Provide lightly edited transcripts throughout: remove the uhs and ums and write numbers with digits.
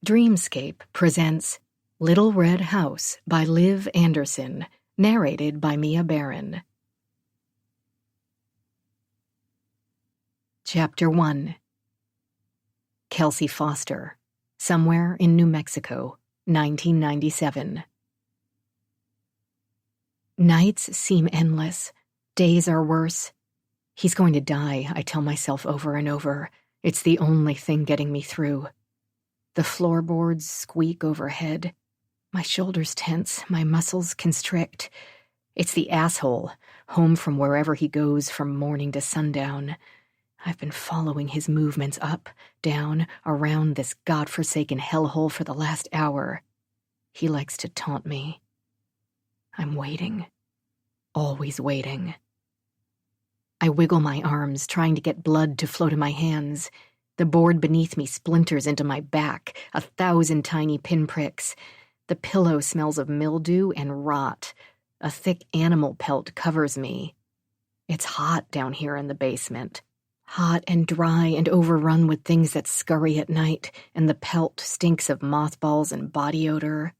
Dreamscape presents Little Red House by Liv Andersson, narrated by Mia Barron. Chapter 1. Kelsey Foster, Somewhere in New Mexico, 1997. Nights seem endless. Days are worse. He's going to die, I tell myself over and over. It's the only thing getting me through. The floorboards squeak overhead. My shoulders tense, my muscles constrict. It's the asshole, home from wherever he goes from morning to sundown. I've been following his movements up, down, around this godforsaken hellhole for the last hour. He likes to taunt me. I'm waiting. Always waiting. I wiggle my arms, trying to get blood to flow to my hands. The board beneath me splinters into my back, 1,000 tiny pinpricks. The pillow smells of mildew and rot. A thick animal pelt covers me. It's hot down here in the basement. Hot and dry and overrun with things that scurry at night, and the pelt stinks of mothballs and body odor.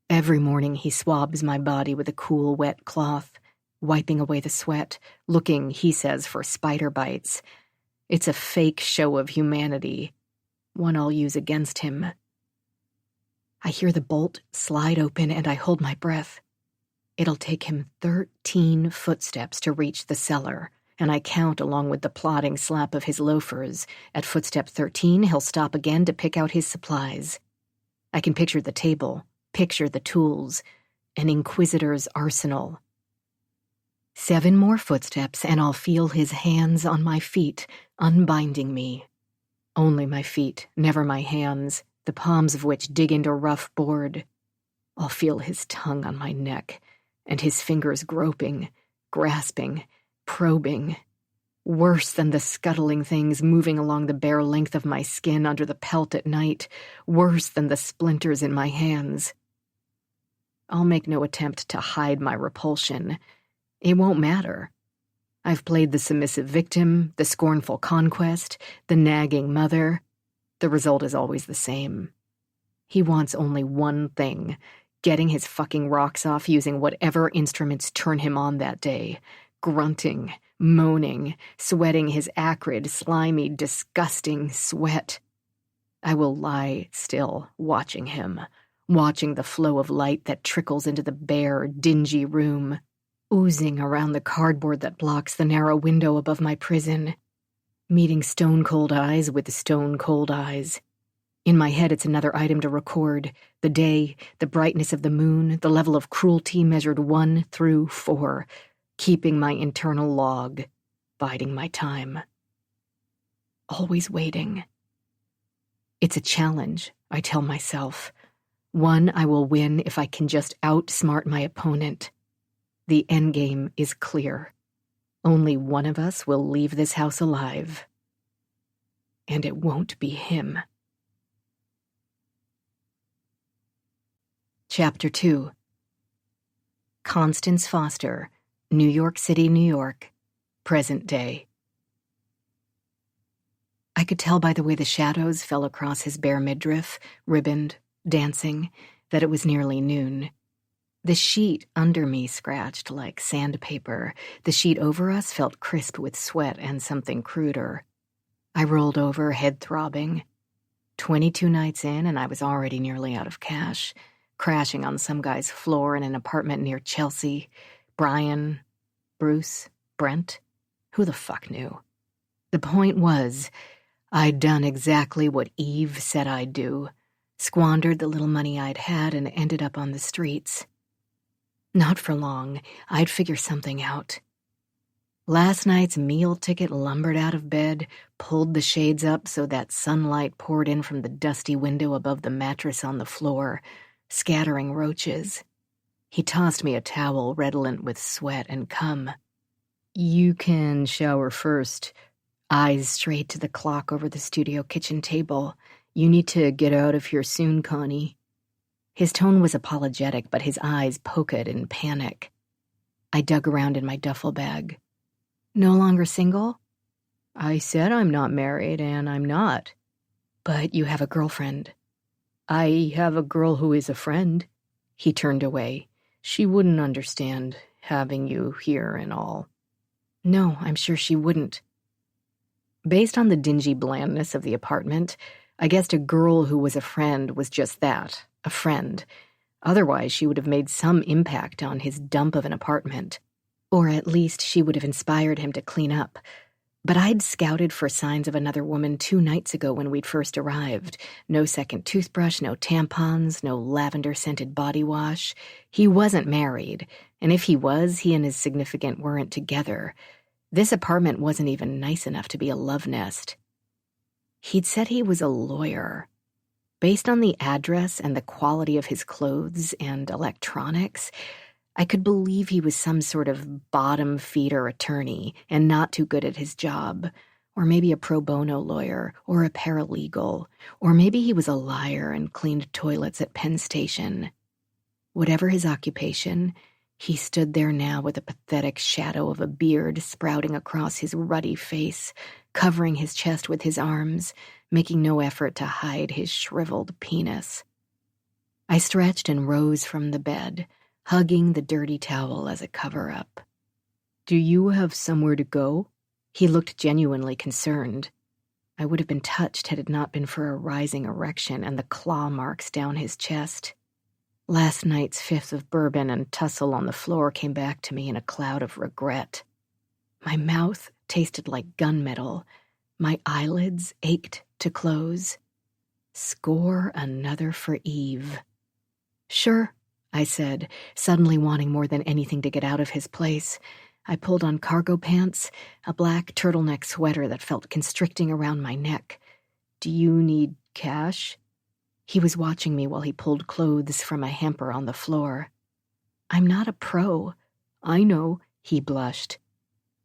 Every morning he swabs my body with a cool, wet cloth, wiping away the sweat, looking, he says, for spider bites. It's a fake show of humanity, one I'll use against him. I hear the bolt slide open and I hold my breath. It'll take him 13 footsteps to reach the cellar, and I count along with the plodding slap of his loafers. At footstep 13, he'll stop again to pick out his supplies. I can picture the table, picture the tools, an inquisitor's arsenal. 7 more footsteps and I'll feel his hands on my feet, unbinding me. Only my feet, never my hands, the palms of which dig into rough board. I'll feel his tongue on my neck, and his fingers groping, grasping, probing. Worse than the scuttling things moving along the bare length of my skin under the pelt at night. Worse than the splinters in my hands. I'll make no attempt to hide my repulsion. It won't matter. I've played the submissive victim, the scornful conquest, the nagging mother. The result is always the same. He wants only one thing, getting his fucking rocks off using whatever instruments turn him on that day, grunting, moaning, sweating his acrid, slimy, disgusting sweat. I will lie still, watching him, watching the flow of light that trickles into the bare, dingy room, oozing around the cardboard that blocks the narrow window above my prison, meeting stone-cold eyes with stone-cold eyes. In my head, it's another item to record: the day, the brightness of the moon, the level of cruelty measured 1 through 4, keeping my internal log, biding my time. Always waiting. It's a challenge, I tell myself. One I will win if I can just outsmart my opponent. The endgame is clear. Only one of us will leave this house alive. And it won't be him. Chapter 2. Constance Foster, New York City, New York, present day. I could tell by the way the shadows fell across his bare midriff, ribboned, dancing, that it was nearly noon. The sheet under me scratched like sandpaper. The sheet over us felt crisp with sweat and something cruder. I rolled over, head throbbing. 22 nights in, and I was already nearly out of cash, crashing on some guy's floor in an apartment near Chelsea. Brian, Bruce, Brent, who the fuck knew? The point was, I'd done exactly what Eve said I'd do, squandered the little money I'd had and ended up on the streets. Not for long, I'd figure something out. Last night's meal ticket lumbered out of bed, pulled the shades up so that sunlight poured in from the dusty window above the mattress on the floor, scattering roaches. He tossed me a towel redolent with sweat and cum. "You can shower first." Eyes straight to the clock over the studio kitchen table. "You need to get out of here soon, Connie." His tone was apologetic, but his eyes poked in panic. I dug around in my duffel bag. "No longer single?" "I said I'm not married, and I'm not." "But you have a girlfriend." I have a girl who is a friend. He turned away. She wouldn't understand having you here and all. No, I'm sure she wouldn't. Based on the dingy blandness of the apartment, I guessed a girl who was a friend was just that, a friend. Otherwise, she would have made some impact on his dump of an apartment. Or at least she would have inspired him to clean up. But I'd scouted for signs of another woman 2 nights ago when we'd first arrived. No second toothbrush, no tampons, no lavender-scented body wash. He wasn't married, and if he was, he and his significant weren't together. This apartment wasn't even nice enough to be a love nest. He'd said he was a lawyer. Based on the address and the quality of his clothes and electronics, I could believe he was some sort of bottom-feeder attorney and not too good at his job, or maybe a pro bono lawyer, or a paralegal, or maybe he was a liar and cleaned toilets at Penn Station. Whatever his occupation, he stood there now with a pathetic shadow of a beard sprouting across his ruddy face, covering his chest with his arms, making no effort to hide his shriveled penis. I stretched and rose from the bed, hugging the dirty towel as a cover-up. Do you have somewhere to go? He looked genuinely concerned. I would have been touched had it not been for a rising erection and the claw marks down his chest. Last night's fifth of bourbon and tussle on the floor came back to me in a cloud of regret. My mouth tasted like gunmetal. My eyelids ached to close. Score another for Eve. Sure, I said, suddenly wanting more than anything to get out of his place. I pulled on cargo pants, a black turtleneck sweater that felt constricting around my neck. Do you need cash? He was watching me while he pulled clothes from a hamper on the floor. I'm not a pro. I know, he blushed.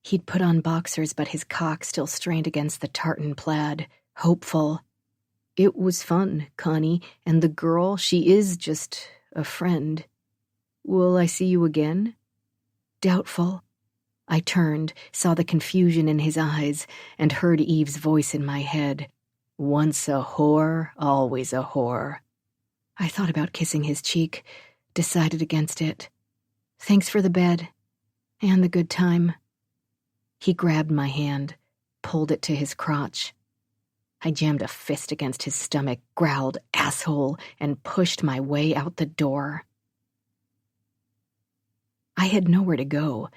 He'd put on boxers, but his cock still strained against the tartan plaid, hopeful. It was fun, Connie, and the girl, she is just a friend. Will I see you again? Doubtful. I turned, saw the confusion in his eyes, and heard Eve's voice in my head. Once a whore, always a whore. I thought about kissing his cheek, decided against it. Thanks for the bed, and the good time. He grabbed my hand, pulled it to his crotch. I jammed a fist against his stomach, growled, asshole, and pushed my way out the door. I had nowhere to go.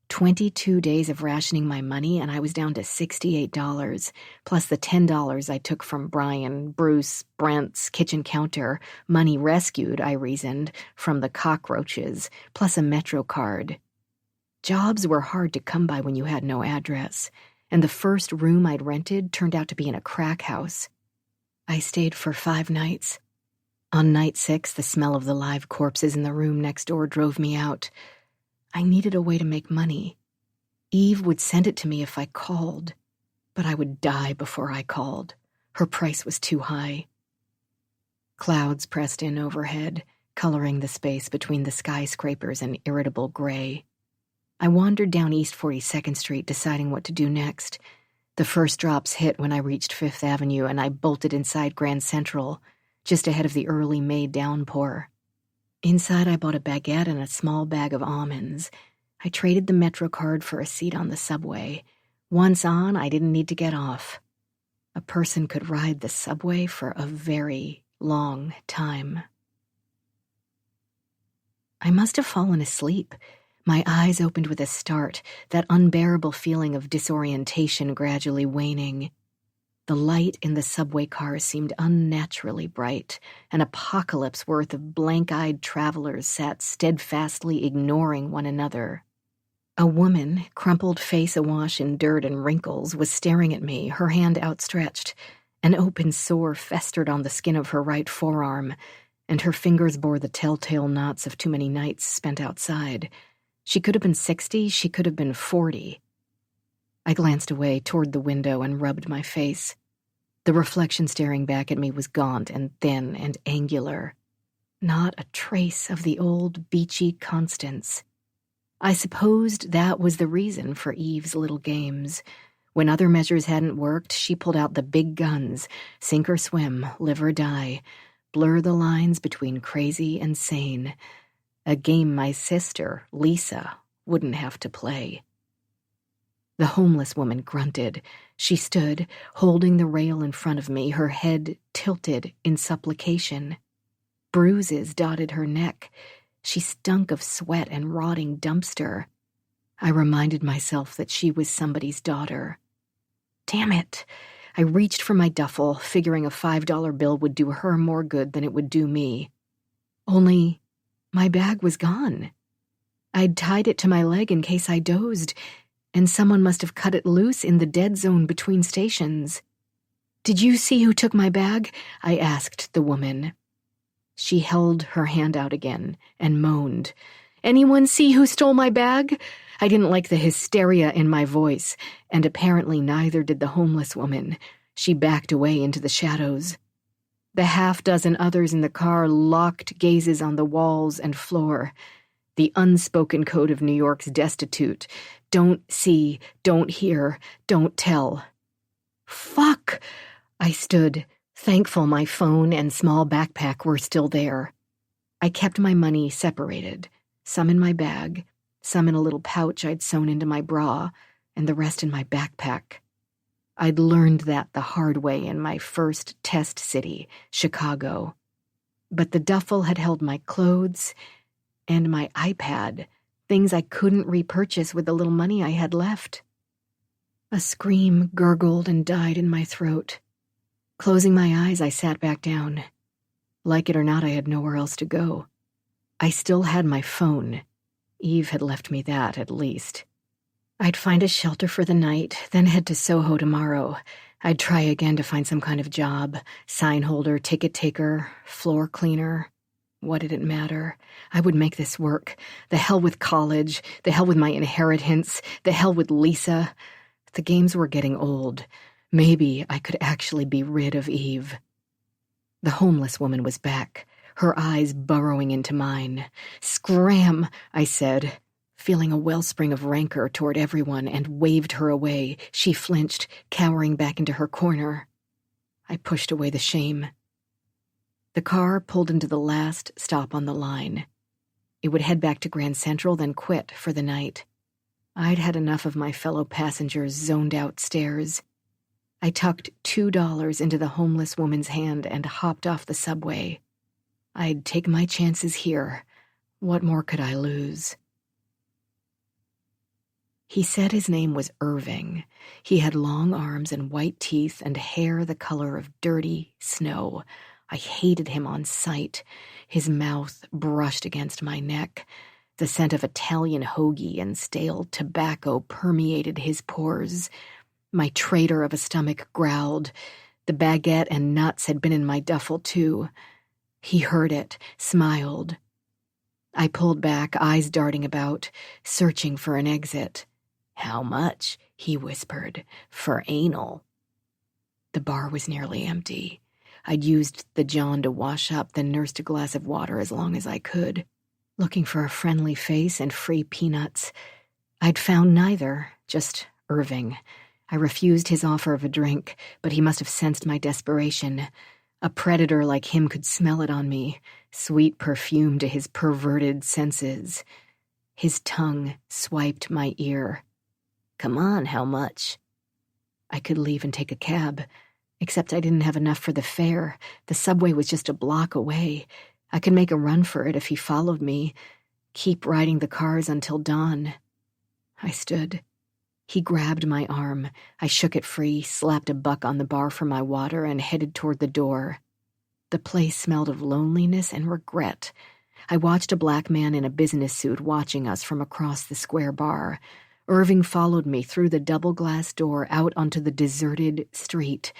22 days of rationing my money, and I was down to $68, plus the $10 I took from Brian, Bruce, Brent's kitchen counter, money rescued, I reasoned, from the cockroaches, plus a Metro card. Jobs were hard to come by when you had no address, and the first room I'd rented turned out to be in a crack house. I stayed for 5 nights. On night 6, the smell of the live corpses in the room next door drove me out. I needed a way to make money. Eve would send it to me if I called, but I would die before I called. Her price was too high. Clouds pressed in overhead, coloring the space between the skyscrapers an irritable gray. I wandered down East 42nd Street, deciding what to do next. The first drops hit when I reached 5th Avenue, and I bolted inside Grand Central, just ahead of the early May downpour. Inside, I bought a baguette and a small bag of almonds. I traded the Metro card for a seat on the subway. Once on, I didn't need to get off. A person could ride the subway for a very long time. I must have fallen asleep. My eyes opened with a start, that unbearable feeling of disorientation gradually waning. The light in the subway cars seemed unnaturally bright. An apocalypse worth of blank-eyed travelers sat steadfastly ignoring one another. A woman, crumpled face awash in dirt and wrinkles, was staring at me, her hand outstretched. An open sore festered on the skin of her right forearm, and her fingers bore the telltale knots of too many nights spent outside. She could have been 60, she could have been 40. I glanced away toward the window and rubbed my face. The reflection staring back at me was gaunt and thin and angular. Not a trace of the old beachy Constance. I supposed that was the reason for Eve's little games. When other measures hadn't worked, she pulled out the big guns, sink or swim, live or die. blur the lines between crazy and sane, a game my sister, Lisa, wouldn't have to play. The homeless woman grunted. She stood, holding the rail in front of me, her head tilted in supplication. Bruises dotted her neck. She stunk of sweat and rotting dumpster. I reminded myself that she was somebody's daughter. Damn it! I reached for my duffel, figuring a $5 bill would do her more good than it would do me. Only, my bag was gone. I'd tied it to my leg in case I dozed, and someone must have cut it loose in the dead zone between stations. "Did you see who took my bag?" I asked the woman. She held her hand out again and moaned. "Anyone see who stole my bag?" I didn't like the hysteria in my voice, and apparently neither did the homeless woman. She backed away into the shadows. The half-dozen others in the car locked gazes on the walls and floor. The unspoken code of New York's destitute. Don't see, don't hear, don't tell. Fuck! I stood, thankful my phone and small backpack were still there. I kept my money separated, some in my bag, some in a little pouch I'd sewn into my bra, and the rest in my backpack. I'd learned that the hard way in my first test city, Chicago. But the duffel had held my clothes and my iPad, things I couldn't repurchase with the little money I had left. A scream gurgled and died in my throat. Closing my eyes, I sat back down. Like it or not, I had nowhere else to go. I still had my phone. Eve had left me that, at least. I'd find a shelter for the night, then head to Soho tomorrow. I'd try again to find some kind of job, sign holder, ticket taker, floor cleaner. What did it matter? I would make this work. The hell with college, the hell with my inheritance, the hell with Lisa. The games were getting old. Maybe I could actually be rid of Eve. The homeless woman was back, her eyes burrowing into mine. "Scram," I said, feeling a wellspring of rancor toward everyone, and waved her away. She flinched, cowering back into her corner. I pushed away the shame. The car pulled into the last stop on the line. It would head back to Grand Central, then quit for the night. I'd had enough of my fellow passengers' zoned-out stares. I tucked $2 into the homeless woman's hand and hopped off the subway. I'd take my chances here. What more could I lose? He said his name was Irving. He had long arms and white teeth and hair the color of dirty snow. I hated him on sight. His mouth brushed against my neck. The scent of Italian hoagie and stale tobacco permeated his pores. My traitor of a stomach growled. The baguette and nuts had been in my duffel, too. He heard it, smiled. I pulled back, eyes darting about, searching for an exit. "How much?" he whispered. "For anal." The bar was nearly empty. I'd used the John to wash up, then nursed a glass of water as long as I could, looking for a friendly face and free peanuts. I'd found neither, just Irving. I refused his offer of a drink, but he must have sensed my desperation. A predator like him could smell it on me, sweet perfume to his perverted senses. His tongue swiped my ear. "Come on, how much?" I could leave and take a cab, except I didn't have enough for the fare. The subway was just a block away. I could make a run for it if he followed me, keep riding the cars until dawn. I stood. He grabbed my arm. I shook it free, slapped a buck on the bar for my water, and headed toward the door. The place smelled of loneliness and regret. I watched a black man in a business suit watching us from across the square bar. Irving followed me through the double-glass door out onto the deserted street.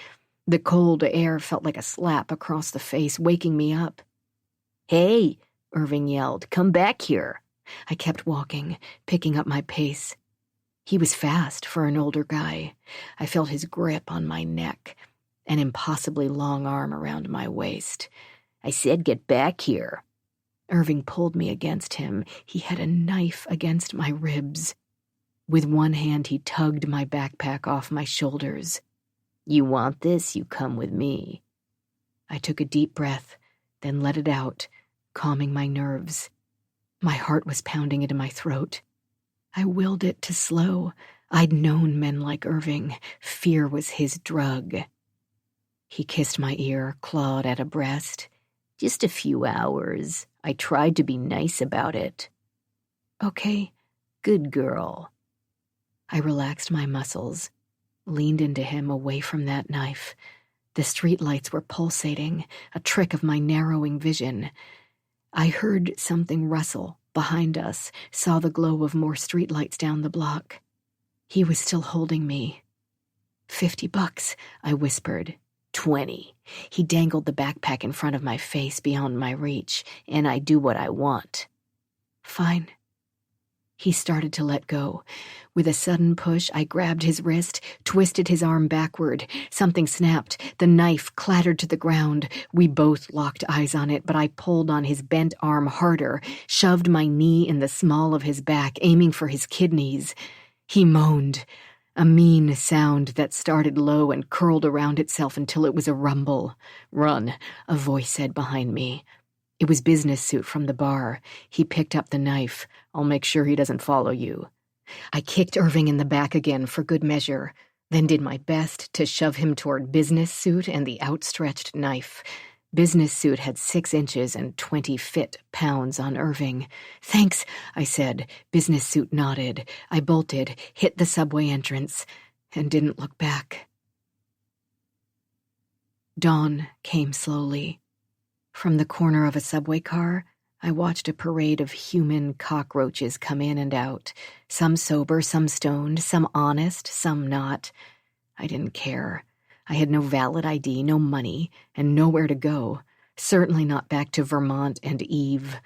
The cold air felt like a slap across the face, waking me up. "Hey," Irving yelled, "come back here." I kept walking, picking up my pace. He was fast for an older guy. I felt his grip on my neck, an impossibly long arm around my waist. "I said get back here." Irving pulled me against him. He had a knife against my ribs. With one hand, he tugged my backpack off my shoulders. "You want this? You come with me." I took a deep breath, then let it out, calming my nerves. My heart was pounding into my throat. I willed it to slow. I'd known men like Irving. Fear was his drug. He kissed my ear, clawed at a breast. "Just a few hours. I tried to be nice about it." "Okay, good girl." I relaxed my muscles, leaned into him away from that knife. The streetlights were pulsating, a trick of my narrowing vision. I heard something rustle behind us, saw the glow of more streetlights down the block. He was still holding me. $50, I whispered. 20. He dangled the backpack in front of my face beyond my reach, and I do what I want. Fine. He started to let go. With a sudden push, I grabbed his wrist, twisted his arm backward. Something snapped. The knife clattered to the ground. We both locked eyes on it, but I pulled on his bent arm harder, shoved my knee in the small of his back, aiming for his kidneys. He moaned, a mean sound that started low and curled around itself until it was a rumble. "Run," a voice said behind me. It was Business Suit from the bar. He picked up the knife. "I'll make sure he doesn't follow you." I kicked Irving in the back again for good measure, then did my best to shove him toward Business Suit and the outstretched knife. Business Suit had 6 inches and 20 fit pounds on Irving. "Thanks," I said. Business Suit nodded. I bolted, hit the subway entrance, and didn't look back. Dawn came slowly. From the corner of a subway car, I watched a parade of human cockroaches come in and out, some sober, some stoned, some honest, some not. I didn't care. I had no valid ID, no money, and nowhere to go. Certainly not back to Vermont and Eve.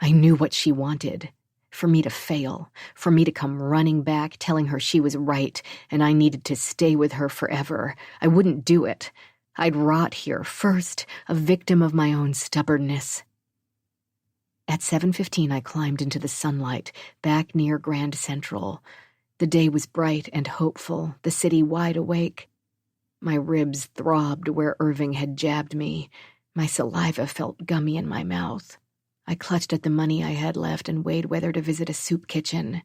I knew what she wanted. For me to fail, for me to come running back, telling her she was right, and I needed to stay with her forever. I wouldn't do it. I'd rot here first, a victim of my own stubbornness. At 7:15, I climbed into the sunlight, back near Grand Central. The day was bright and hopeful, the city wide awake. My ribs throbbed where Irving had jabbed me. My saliva felt gummy in my mouth. I clutched at the money I had left and weighed whether to visit a soup kitchen.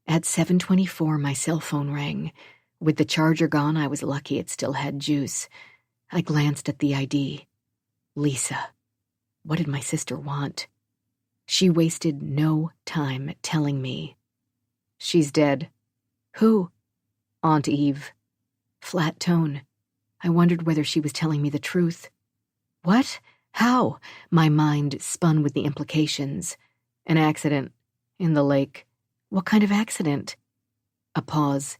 At 7:24, my cell phone rang. With the charger gone, I was lucky it still had juice. I glanced at the ID. Lisa. What did my sister want? She wasted no time telling me. She's dead. Who? Aunt Eve. Flat tone. I wondered whether she was telling me the truth. What? How? My mind spun with the implications. An accident. In the lake. What kind of accident? A pause.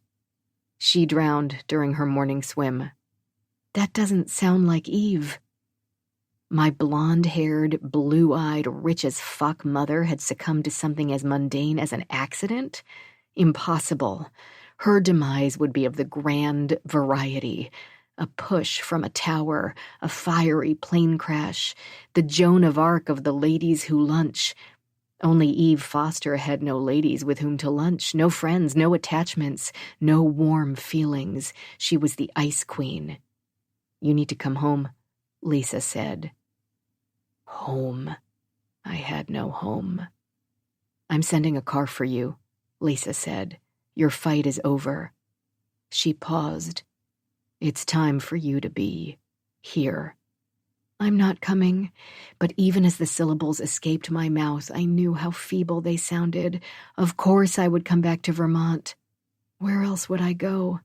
She drowned during her morning swim. That doesn't sound like Eve. My blonde-haired, blue-eyed, rich-as-fuck mother had succumbed to something as mundane as an accident? Impossible. Her demise would be of the grand variety. A push from a tower, a fiery plane crash, the Joan of Arc of the ladies who lunch. Only Eve Foster had no ladies with whom to lunch, no friends, no attachments, no warm feelings. She was the Ice Queen. You need to come home, Lisa said. Home. I had no home. I'm sending a car for you, Lisa said. Your fight is over. She paused. It's time for you to be here. I'm not coming, but even as the syllables escaped my mouth, I knew how feeble they sounded. Of course I would come back to Vermont. Where else would I go?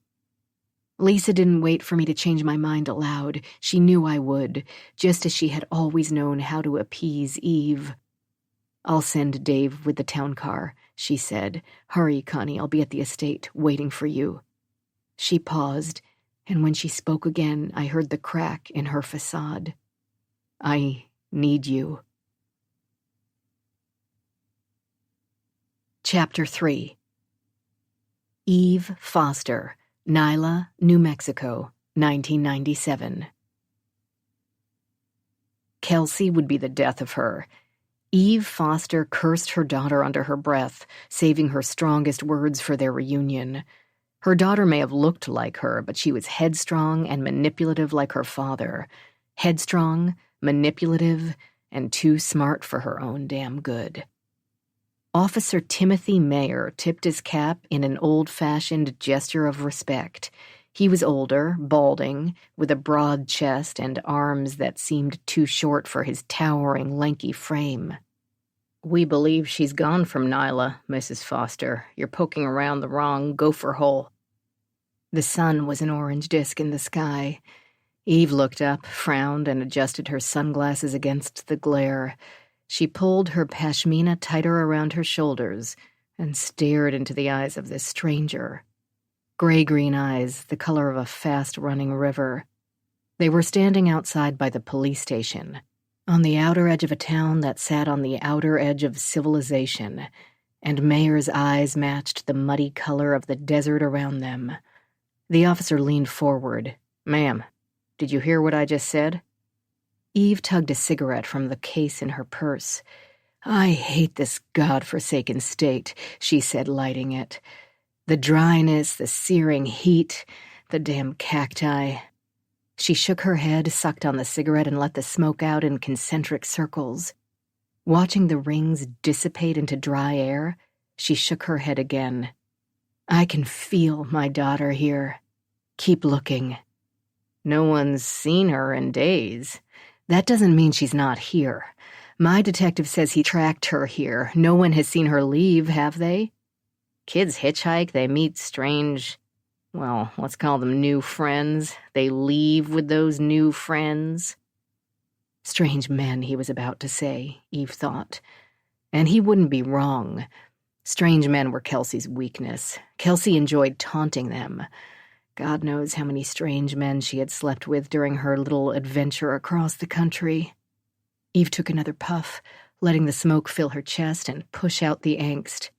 Lisa didn't wait for me to change my mind aloud. She knew I would, just as she had always known how to appease Eve. I'll send Dave with the town car, she said. Hurry, Connie, I'll be at the estate, waiting for you. She paused, and when she spoke again, I heard the crack in her facade. I need you. Chapter 3. Eve Foster, Nyla, New Mexico, 1997. Kelsey would be the death of her. Eve Foster cursed her daughter under her breath, saving her strongest words for their reunion. Her daughter may have looked like her, but she was headstrong and manipulative like her father. Headstrong, manipulative, and too smart for her own damn good. Officer Timothy Mayer tipped his cap in an old-fashioned gesture of respect. He was older, balding, with a broad chest and arms that seemed too short for his towering, lanky frame. "We believe she's gone from Nyla, Mrs. Foster. You're poking around the wrong gopher hole." The sun was an orange disk in the sky. Eve looked up, frowned, and adjusted her sunglasses against the glare. She pulled her pashmina tighter around her shoulders and stared into the eyes of this stranger. Gray-green eyes, the color of a fast-running river. They were standing outside by the police station, on the outer edge of a town that sat on the outer edge of civilization, and Mayer's eyes matched the muddy color of the desert around them. The officer leaned forward. "Ma'am, did you hear what I just said?" Eve tugged a cigarette from the case in her purse. "I hate this godforsaken state," she said, lighting it. "The dryness, the searing heat, the damn cacti." She shook her head, sucked on the cigarette, and let the smoke out in concentric circles. Watching the rings dissipate into dry air, she shook her head again. "I can feel my daughter here. Keep looking." "No one's seen her in days." "That doesn't mean she's not here. My detective says he tracked her here. No one has seen her leave, have they?" "Kids hitchhike, they meet strange, well, let's call them new friends. They leave with those new friends." Strange men, he was about to say, Eve thought. And he wouldn't be wrong. Strange men were Kelsey's weakness. Kelsey enjoyed taunting them. God knows how many strange men she had slept with during her little adventure across the country. Eve took another puff, letting the smoke fill her chest and push out the angst.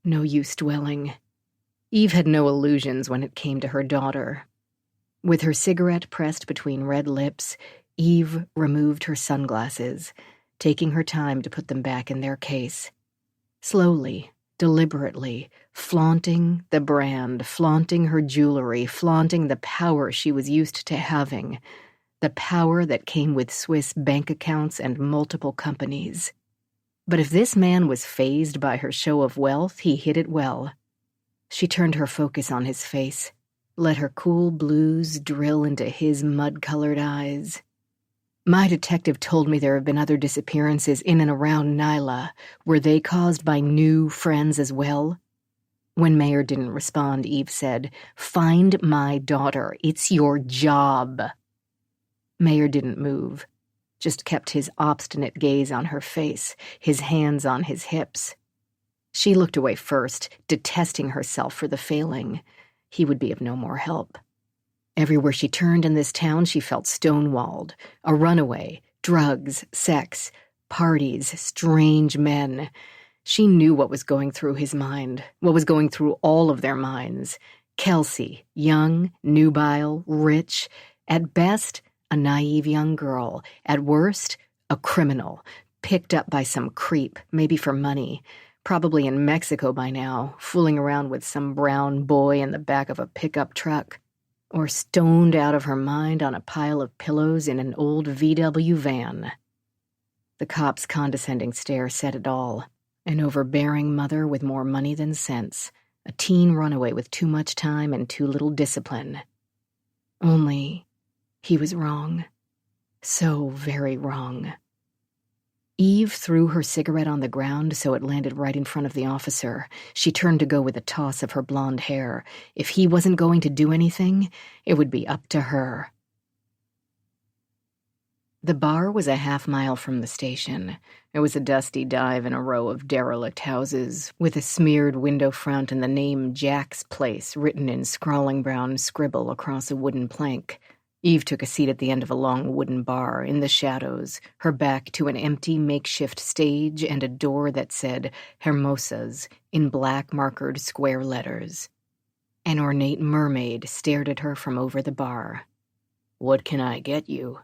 No use dwelling. Eve had no illusions when it came to her daughter. With her cigarette pressed between red lips, Eve removed her sunglasses, taking her time to put them back in their case. Slowly, deliberately, flaunting the brand, flaunting her jewelry, flaunting the power she was used to having, the power that came with Swiss bank accounts and multiple companies. But if this man was fazed by her show of wealth, he hid it well. She turned her focus on his face, let her cool blues drill into his mud-colored eyes. "My detective told me there have been other disappearances in and around Nyla. Were they caused by new friends as well?" When Mayer didn't respond, Eve said, "Find my daughter. It's your job." Mayer didn't move, just kept his obstinate gaze on her face, his hands on his hips. She looked away first, detesting herself for the failing. He would be of no more help. Everywhere she turned in this town, she felt stonewalled. A runaway, drugs, sex, parties, strange men. She knew what was going through his mind, what was going through all of their minds. Kelsey, young, nubile, rich, at best, a naive young girl, at worst, a criminal, picked up by some creep, maybe for money, probably in Mexico by now, fooling around with some brown boy in the back of a pickup truck, or stoned out of her mind on a pile of pillows in an old VW van. The cop's condescending stare said it all. An overbearing mother with more money than sense, a teen runaway with too much time and too little discipline. Only he was wrong. So very wrong. Eve threw her cigarette on the ground so it landed right in front of the officer. She turned to go with a toss of her blonde hair. If he wasn't going to do anything, it would be up to her. The bar was a half-mile from the station. It was a dusty dive in a row of derelict houses, with a smeared window front and the name Jack's Place written in scrawling brown scribble across a wooden plank. Eve took a seat at the end of a long wooden bar, in the shadows, her back to an empty makeshift stage and a door that said Hermosas in black markered square letters. An ornate mermaid stared at her from over the bar. "What can I get you?"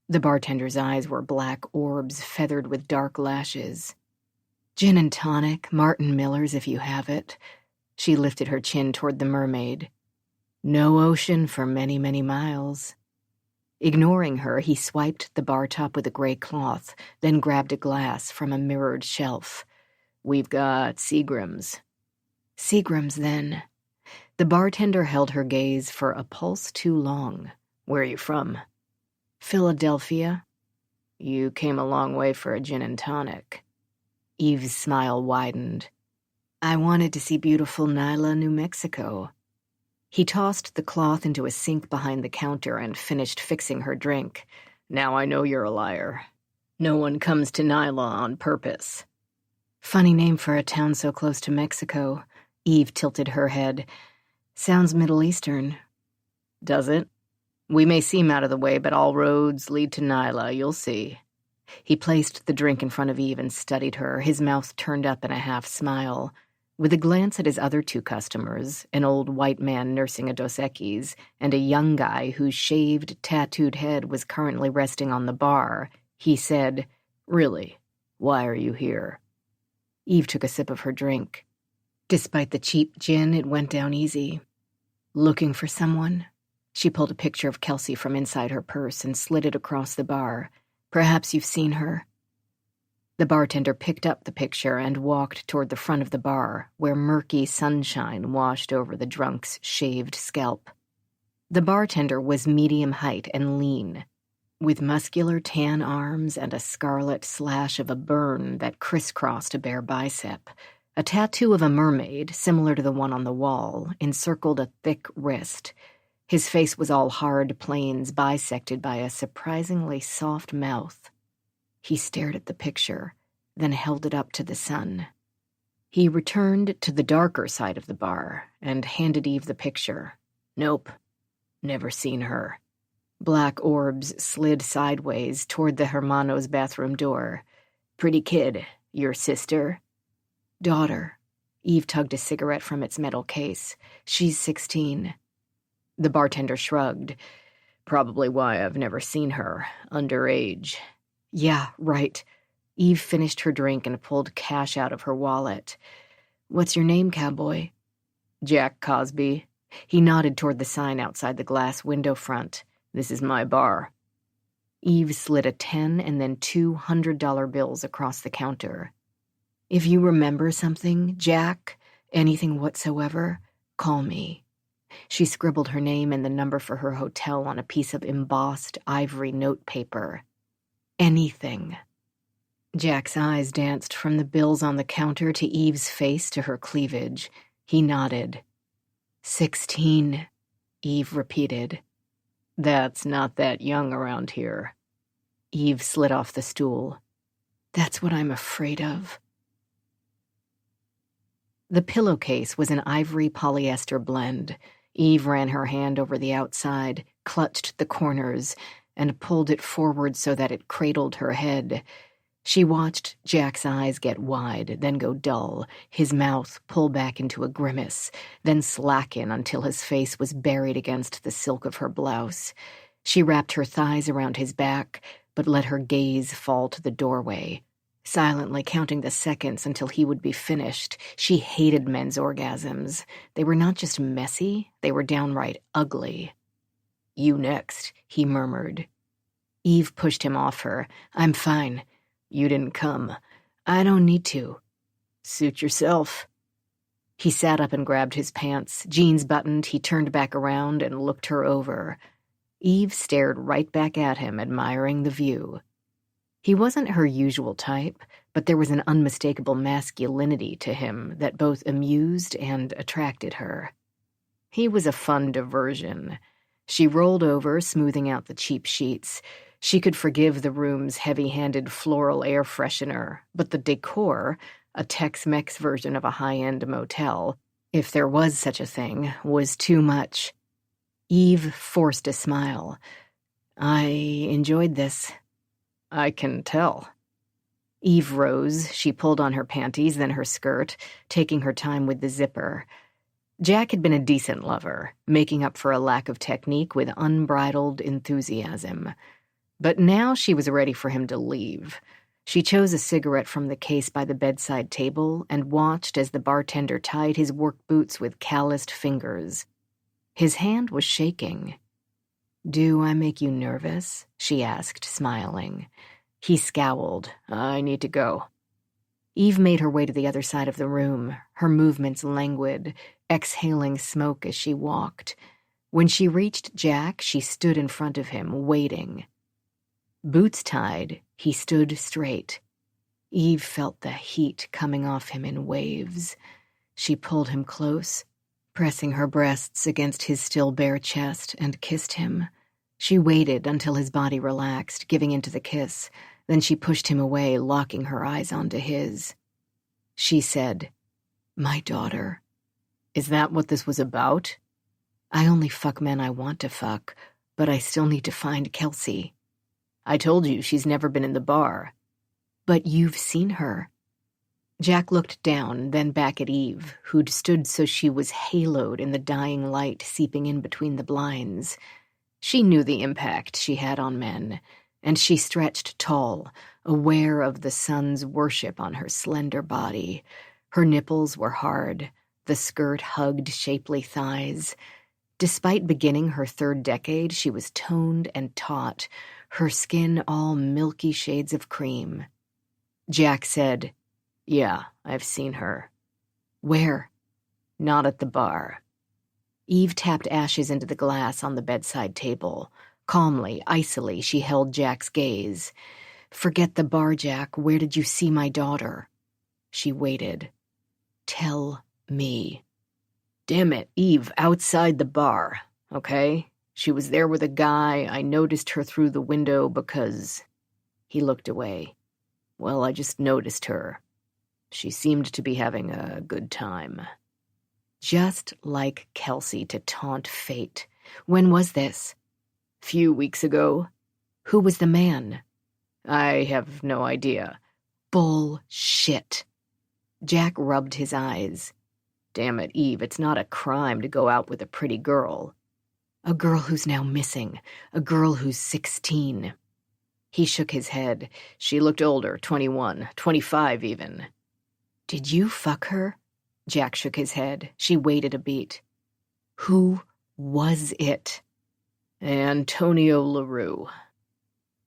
The bartender's eyes were black orbs feathered with dark lashes. "Gin and tonic, Martin Miller's if you have it." She lifted her chin toward the mermaid. "No ocean for many, many miles." Ignoring her, he swiped the bar top with a gray cloth, then grabbed a glass from a mirrored shelf. "We've got Seagram's." "Seagram's, then." The bartender held her gaze for a pulse too long. "Where are you from?" "Philadelphia." "You came a long way for a gin and tonic." Eve's smile widened. "I wanted to see beautiful Nyla, New Mexico." He tossed the cloth into a sink behind the counter and finished fixing her drink. "Now I know you're a liar. No one comes to Nyla on purpose." "Funny name for a town so close to Mexico." Eve tilted her head. "Sounds Middle Eastern." "Does it? We may seem out of the way, but all roads lead to Nyla, you'll see." He placed the drink in front of Eve and studied her, his mouth turned up in a half smile. With a glance at his other two customers, an old white man nursing a Dos Equis and a young guy whose shaved, tattooed head was currently resting on the bar, he said, "Really, why are you here?" Eve took a sip of her drink. Despite the cheap gin, it went down easy. "Looking for someone?" She pulled a picture of Kelsey from inside her purse and slid it across the bar. "Perhaps you've seen her." The bartender picked up the picture and walked toward the front of the bar, where murky sunshine washed over the drunk's shaved scalp. The bartender was medium height and lean, with muscular tan arms and a scarlet slash of a burn that crisscrossed a bare bicep. A tattoo of a mermaid, similar to the one on the wall, encircled a thick wrist. His face was all hard planes bisected by a surprisingly soft mouth. He stared at the picture, then held it up to the sun. He returned to the darker side of the bar and handed Eve the picture. "Nope, never seen her." Black orbs slid sideways toward the Hermano's bathroom door. "Pretty kid, your sister?" "Daughter." Eve tugged a cigarette from its metal case. "She's 16. The bartender shrugged. "Probably why I've never seen her. Underage." "Yeah, right." Eve finished her drink and pulled cash out of her wallet. "What's your name, cowboy?" "Jack Cosby." He nodded toward the sign outside the glass window front. "This is my bar." Eve slid a $10 and then $2 $100 bills across the counter. "If you remember something, Jack, anything whatsoever, call me." She scribbled her name and the number for her hotel on a piece of embossed ivory notepaper. "Anything." Jack's eyes danced from the bills on the counter to Eve's face to her cleavage. He nodded. 16, Eve repeated. "That's not that young around here." Eve slid off the stool. "That's what I'm afraid of." The pillowcase was an ivory polyester blend. Eve ran her hand over the outside, clutched the corners, and pulled it forward so that it cradled her head. She watched Jack's eyes get wide, then go dull, his mouth pull back into a grimace, then slacken until his face was buried against the silk of her blouse. She wrapped her thighs around his back, but let her gaze fall to the doorway, silently counting the seconds until he would be finished. She hated men's orgasms. They were not just messy, they were downright ugly. "You next," he murmured. Eve pushed him off her. "I'm fine." "You didn't come." "I don't need to." "Suit yourself." He sat up and grabbed his pants. Jeans buttoned, he turned back around and looked her over. Eve stared right back at him, admiring the view. He wasn't her usual type, but there was an unmistakable masculinity to him that both amused and attracted her. He was a fun diversion. She rolled over, smoothing out the cheap sheets. She could forgive the room's heavy-handed floral air freshener, but the decor, a Tex-Mex version of a high-end motel, if there was such a thing, was too much. Eve forced a smile. "I enjoyed this." "I can tell." Eve rose. She pulled on her panties, then her skirt, taking her time with the zipper. Jack had been a decent lover, making up for a lack of technique with unbridled enthusiasm. But now she was ready for him to leave. She chose a cigarette from the case by the bedside table and watched as the bartender tied his work boots with calloused fingers. His hand was shaking. Do I make you nervous? She asked, smiling. He scowled. I need to go. Eve made her way to the other side of the room, her movements languid, exhaling smoke as she walked. When she reached Jack, she stood in front of him, waiting. Boots tied, he stood straight. Eve felt the heat coming off him in waves. She pulled him close, pressing her breasts against his still bare chest, and kissed him. She waited until his body relaxed, giving into the kiss. Then she pushed him away, locking her eyes onto his. She said, "My daughter." Is that what this was about? I only fuck men I want to fuck, but I still need to find Kelsey. I told you she's never been in the bar. But you've seen her. Jack looked down, then back at Eve, who'd stood so she was haloed in the dying light seeping in between the blinds. She knew the impact she had on men, and she stretched tall, aware of the sun's worship on her slender body. Her nipples were hard, the skirt hugged shapely thighs. Despite beginning her third decade, she was toned and taut, her skin all milky shades of cream. Jack said, "Yeah, I've seen her." "Where?" "Not at the bar." Eve tapped ashes into the glass on the bedside table. Calmly, icily, she held Jack's gaze. "Forget the bar, Jack. Where did you see my daughter?" She waited. "Tell me." "Damn it, Eve, outside the bar, okay? She was there with a guy. I noticed her through the window because..." He looked away. "Well, I just noticed her. She seemed to be having a good time." Just like Kelsey to taunt fate. When was this? "Few weeks ago." Who was the man? "I have no idea." Bullshit. Jack rubbed his eyes. "Damn it, Eve, it's not a crime to go out with a pretty girl." "A girl who's now missing. A girl who's 16. He shook his head. "She looked older, 21, 25 even." "Did you fuck her?" Jack shook his head. She waited a beat. "Who was it?" "Antonio LaRue."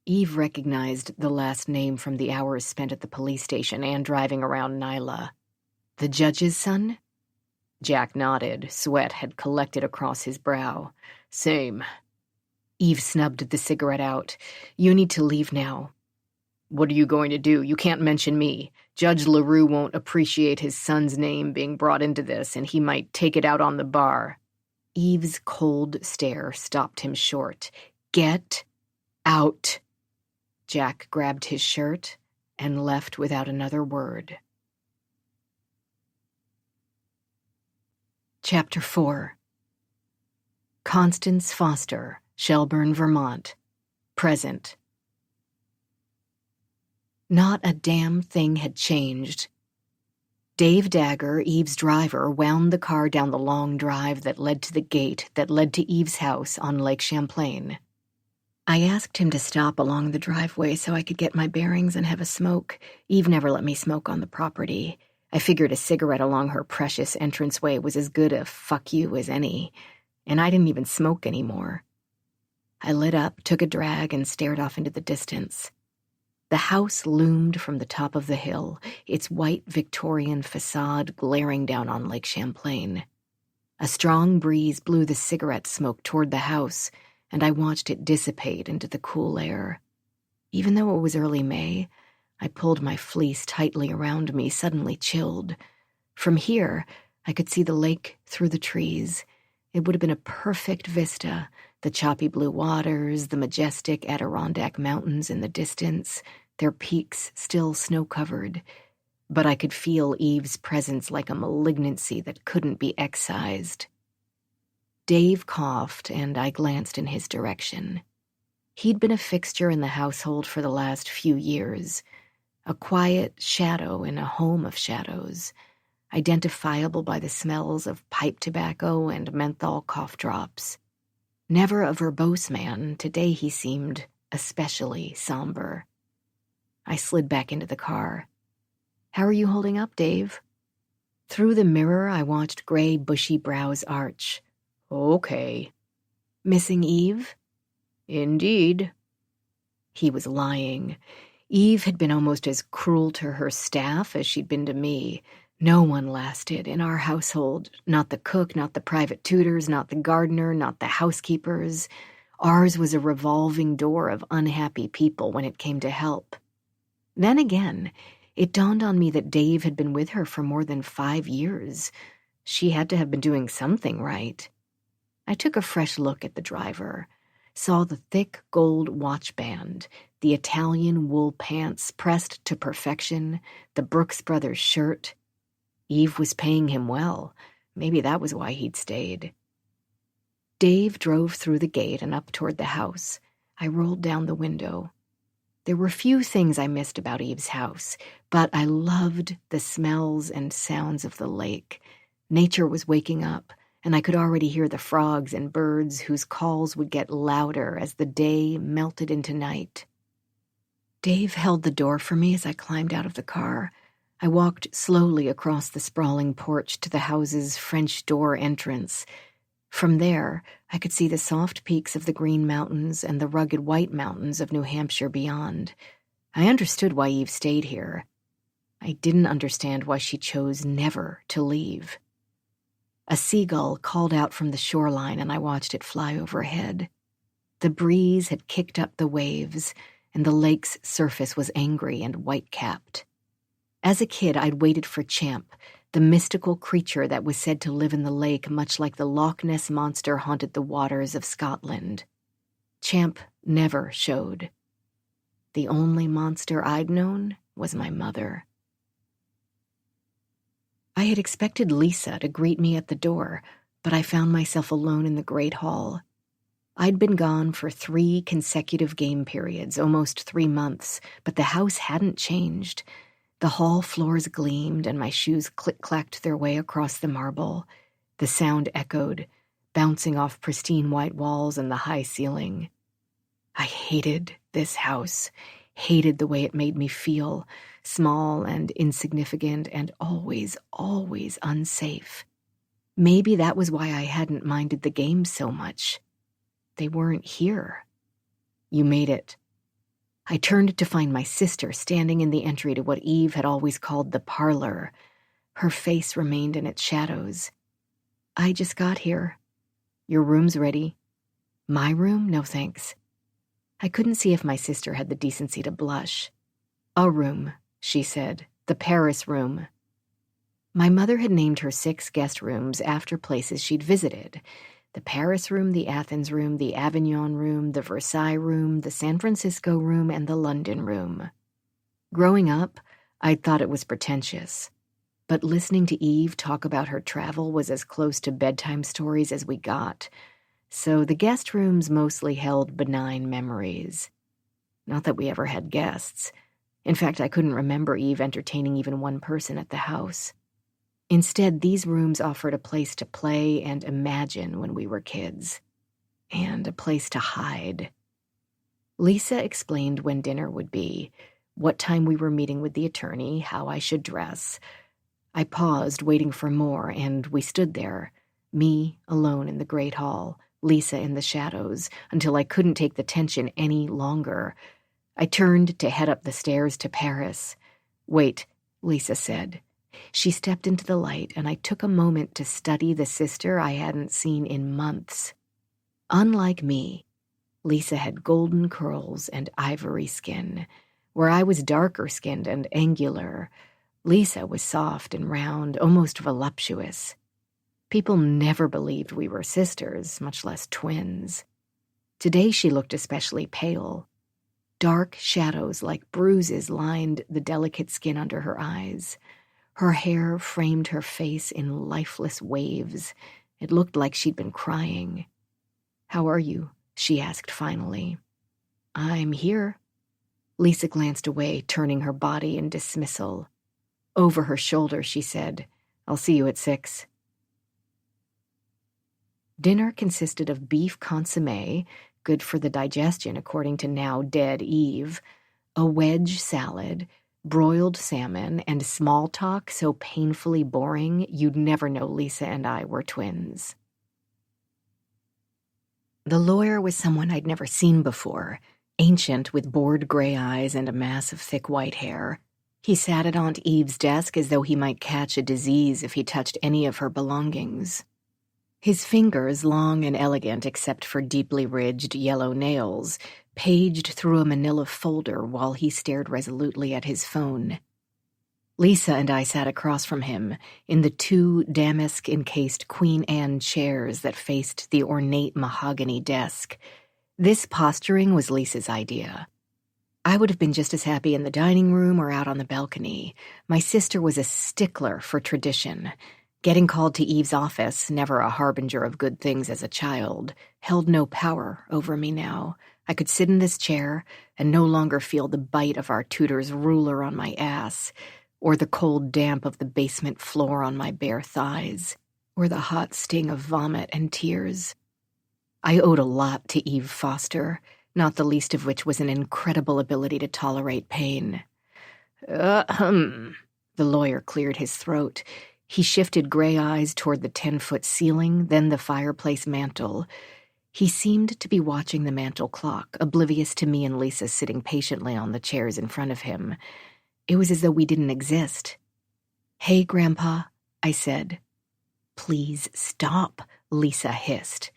Eve recognized the last name from the hours spent at the police station and driving around Nyla. "The judge's son?" Jack nodded. Sweat had collected across his brow. "Same." Eve snubbed the cigarette out. "You need to leave now." "What are you going to do? You can't mention me. Judge LaRue won't appreciate his son's name being brought into this, and he might take it out on the bar." Eve's cold stare stopped him short. "Get out." Jack grabbed his shirt and left without another word. Chapter 4. Constance Foster, Shelburne, Vermont. Present. Not a damn thing had changed. Dave Dagger, Eve's driver, wound the car down the long drive that led to the gate that led to Eve's house on Lake Champlain. I asked him to stop along the driveway so I could get my bearings and have a smoke. Eve never let me smoke on the property. I figured a cigarette along her precious entranceway was as good a fuck you as any, and I didn't even smoke anymore. I lit up, took a drag, and stared off into the distance. The house loomed from the top of the hill, its white Victorian facade glaring down on Lake Champlain. A strong breeze blew the cigarette smoke toward the house, and I watched it dissipate into the cool air. Even though it was early May, I pulled my fleece tightly around me, suddenly chilled. From here, I could see the lake through the trees. It would have been a perfect vista, the choppy blue waters, the majestic Adirondack mountains in the distance, their peaks still snow-covered. But I could feel Eve's presence like a malignancy that couldn't be excised. Dave coughed, and I glanced in his direction. He'd been a fixture in the household for the last few years, a quiet shadow in a home of shadows, identifiable by the smells of pipe tobacco and menthol cough drops. Never a verbose man, today he seemed especially somber. I slid back into the car. "How are you holding up, Dave?" Through the mirror, I watched gray, bushy brows arch. "Okay." "Missing Eve?" Indeed. He was lying. Eve had been almost as cruel to her staff as she'd been to me. No one lasted in our household. Not the cook, not the private tutors, not the gardener, not the housekeepers. Ours was a revolving door of unhappy people when it came to help. Then again, it dawned on me that Dave had been with her for more than 5 years. She had to have been doing something right. I took a fresh look at the driver, saw the thick gold watch band, the Italian wool pants pressed to perfection, the Brooks Brothers shirt. Eve was paying him well. Maybe that was why he'd stayed. Dave drove through the gate and up toward the house. I rolled down the window. There were few things I missed about Eve's house, but I loved the smells and sounds of the lake. Nature was waking up, and I could already hear the frogs and birds whose calls would get louder as the day melted into night. Dave held the door for me as I climbed out of the car. I walked slowly across the sprawling porch to the house's French door entrance. From there, I could see the soft peaks of the Green Mountains and the rugged White Mountains of New Hampshire beyond. I understood why Eve stayed here. I didn't understand why she chose never to leave. A seagull called out from the shoreline, and I watched it fly overhead. The breeze had kicked up the waves, and the lake's surface was angry and white-capped. As a kid, I'd waited for Champ, the mystical creature that was said to live in the lake much like the Loch Ness Monster haunted the waters of Scotland. Champ never showed. The only monster I'd known was my mother. I had expected Lisa to greet me at the door, but I found myself alone in the great hall. I'd been gone for 3 consecutive game periods, almost 3 months, but the house hadn't changed. The hall floors gleamed, and my shoes click-clacked their way across the marble. The sound echoed, bouncing off pristine white walls and the high ceiling. I hated this house, hated the way it made me feel, small and insignificant and always, always unsafe. Maybe that was why I hadn't minded the games so much. They weren't here. You made it. I turned to find my sister standing in the entry to what Eve had always called the parlor. Her face remained in its shadows. I just got here. Your room's ready. My room? No thanks. I couldn't see if my sister had the decency to blush. A room, she said. The Paris room. My mother had named her 6 guest rooms after places she'd visited. The Paris room, the Athens room, the Avignon room, the Versailles room, the San Francisco room, and the London room. Growing up, I'd thought it was pretentious. But listening to Eve talk about her travel was as close to bedtime stories as we got. So the guest rooms mostly held benign memories. Not that we ever had guests. In fact, I couldn't remember Eve entertaining even one person at the house. Instead, these rooms offered a place to play and imagine when we were kids. And a place to hide. Lisa explained when dinner would be, what time we were meeting with the attorney, how I should dress. I paused, waiting for more, and we stood there, me alone in the great hall, Lisa in the shadows, until I couldn't take the tension any longer. I turned to head up the stairs to Paris. Wait, Lisa said. She stepped into the light, and I took a moment to study the sister I hadn't seen in months. Unlike me, Lisa had golden curls and ivory skin. Where I was darker-skinned and angular, Lisa was soft and round, almost voluptuous. People never believed we were sisters, much less twins. Today she looked especially pale. Dark shadows like bruises lined the delicate skin under her eyes. Her hair framed her face in lifeless waves. It looked like she'd been crying. "How are you?" she asked finally. "I'm here." Lisa glanced away, turning her body in dismissal. Over her shoulder, she said, "I'll see you at 6. Dinner consisted of beef consommé, good for the digestion according to now-dead Eve, a wedge salad, broiled salmon, and small talk so painfully boring you'd never know Lisa and I were twins. The lawyer was someone I'd never seen before, ancient with bored gray eyes and a mass of thick white hair. He sat at Aunt Eve's desk as though he might catch a disease if he touched any of her belongings. His fingers, long and elegant except for deeply ridged yellow nails, paged through a manila folder while he stared resolutely at his phone. Lisa and I sat across from him in the 2 damask-encased Queen Anne chairs that faced the ornate mahogany desk. This posturing was Lisa's idea. I would have been just as happy in the dining room or out on the balcony. My sister was a stickler for tradition. Getting called to Eve's office, never a harbinger of good things as a child, held no power over me now. I could sit in this chair and no longer feel the bite of our tutor's ruler on my ass, or the cold damp of the basement floor on my bare thighs, or the hot sting of vomit and tears. I owed a lot to Eve Foster, not the least of which was an incredible ability to tolerate pain. The lawyer cleared his throat. He shifted gray eyes toward the 10-foot ceiling, then the fireplace mantel. He seemed to be watching the mantel clock, oblivious to me and Lisa sitting patiently on the chairs in front of him. It was as though we didn't exist. "Hey, Grandpa," I said. "Please stop," Lisa hissed.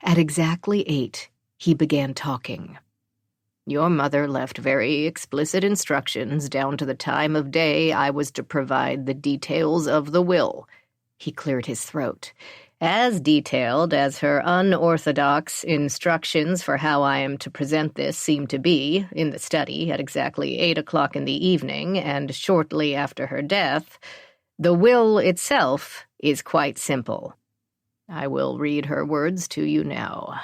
At exactly 8, he began talking. "Your mother left very explicit instructions down to the time of day I was to provide the details of the will." He cleared his throat. "As detailed as her unorthodox instructions for how I am to present this seem to be, in the study at exactly 8 o'clock in the evening and shortly after her death, the will itself is quite simple. I will read her words to you now."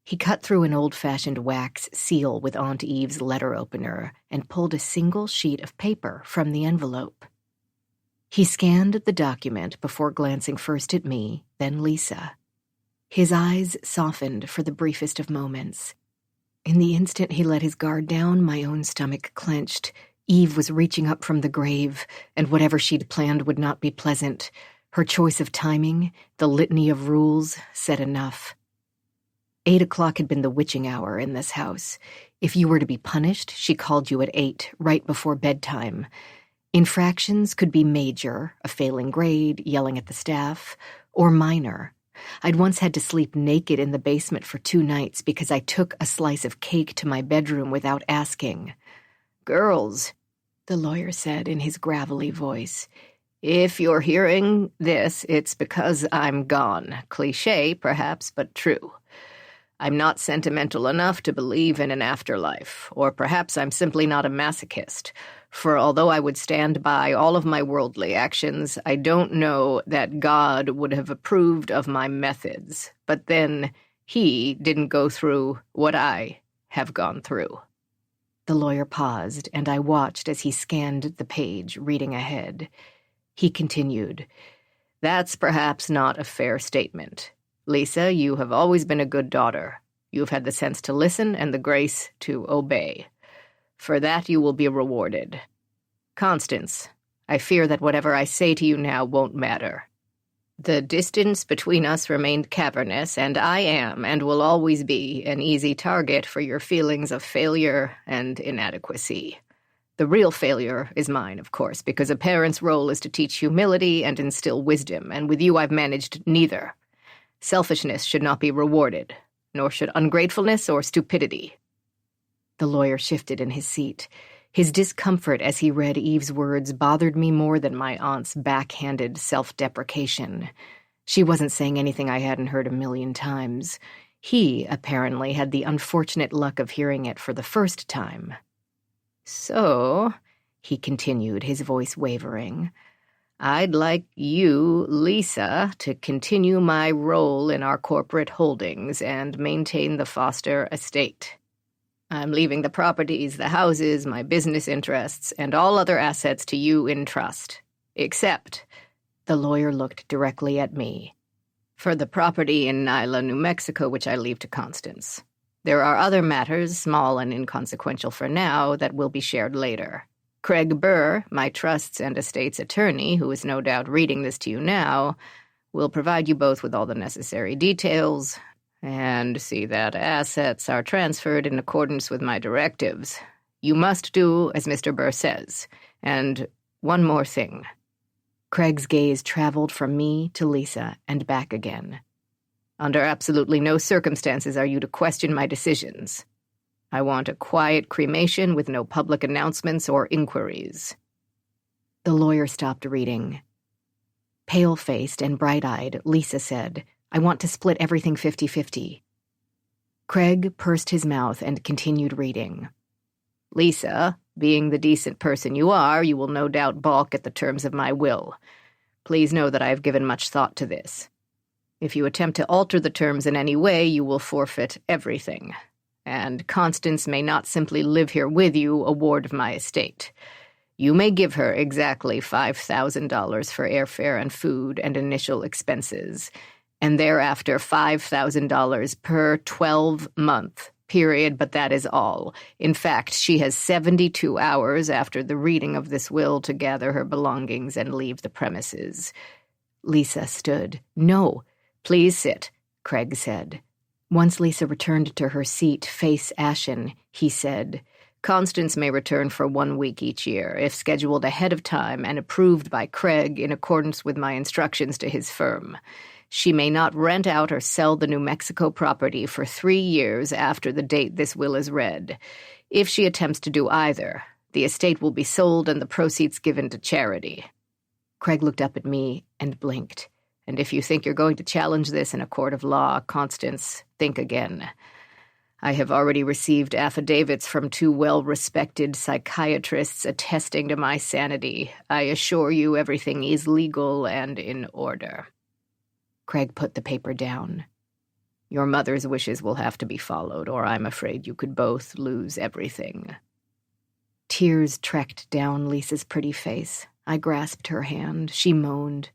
He cut through an old-fashioned wax seal with Aunt Eve's letter opener and pulled a single sheet of paper from the envelope. He scanned the document before glancing first at me, then Lisa. His eyes softened for the briefest of moments. In the instant he let his guard down, my own stomach clenched. Eve was reaching up from the grave, and whatever she'd planned would not be pleasant. Her choice of timing, the litany of rules, said enough. 8 o'clock had been the witching hour in this house. If you were to be punished, she called you at 8, right before bedtime. Infractions could be major, a failing grade, yelling at the staff, or minor. I'd once had to sleep naked in the basement for 2 nights because I took a slice of cake to my bedroom without asking. "Girls," the lawyer said in his gravelly voice, "if you're hearing this, it's because I'm gone. Cliché, perhaps, but true. I'm not sentimental enough to believe in an afterlife, or perhaps I'm simply not a masochist, for although I would stand by all of my worldly actions, I don't know that God would have approved of my methods, but then he didn't go through what I have gone through." The lawyer paused, and I watched as he scanned the page, reading ahead. He continued, "That's perhaps not a fair statement. Lisa, you have always been a good daughter. You've had the sense to listen and the grace to obey. For that you will be rewarded. Constance, I fear that whatever I say to you now won't matter. The distance between us remained cavernous, and I am, and will always be, an easy target for your feelings of failure and inadequacy. The real failure is mine, of course, because a parent's role is to teach humility and instill wisdom, and with you I've managed neither. Selfishness should not be rewarded, nor should ungratefulness or stupidity." The lawyer shifted in his seat. His discomfort as he read Eve's words bothered me more than my aunt's backhanded self-deprecation. She wasn't saying anything I hadn't heard a million times. He, apparently, had the unfortunate luck of hearing it for the first time. "So," he continued, his voice wavering, "I'd like you, Lisa, to continue my role in our corporate holdings and maintain the Foster estate. I'm leaving the properties, the houses, my business interests, and all other assets to you in trust. Except," the lawyer looked directly at me, "for the property in Nyla, New Mexico, which I leave to Constance. There are other matters, small and inconsequential for now, that will be shared later. Craig Burr, my trusts and estates attorney, who is no doubt reading this to you now, will provide you both with all the necessary details, and see that assets are transferred in accordance with my directives. You must do as Mr. Burr says. And one more thing." Craig's gaze traveled from me to Lisa and back again. "Under absolutely no circumstances are you to question my decisions. I want a quiet cremation with no public announcements or inquiries." The lawyer stopped reading. Pale-faced and bright-eyed, Lisa said, "I want to split everything 50-50. Craig pursed his mouth and continued reading. "Lisa, being the decent person you are, you will no doubt balk at the terms of my will. Please know that I have given much thought to this. If you attempt to alter the terms in any way, you will forfeit everything. And Constance may not simply live here with you, a ward of my estate. You may give her exactly $5,000 for airfare and food and initial expenses, and thereafter $5,000 per 12-month period, but that is all. In fact, she has 72 hours after the reading of this will to gather her belongings and leave the premises." Lisa stood. "No, please sit," Craig said. Once Lisa returned to her seat, face ashen, he said, "Constance may return for 1 week each year, if scheduled ahead of time and approved by Craig in accordance with my instructions to his firm. She may not rent out or sell the New Mexico property for 3 years after the date this will is read. If she attempts to do either, the estate will be sold and the proceeds given to charity." Craig looked up at me and blinked. "And if you think you're going to challenge this in a court of law, Constance, think again. I have already received affidavits from 2 well-respected psychiatrists attesting to my sanity. I assure you everything is legal and in order." Craig put the paper down. "Your mother's wishes will have to be followed, or I'm afraid you could both lose everything." Tears trekked down Lisa's pretty face. I grasped her hand. She moaned.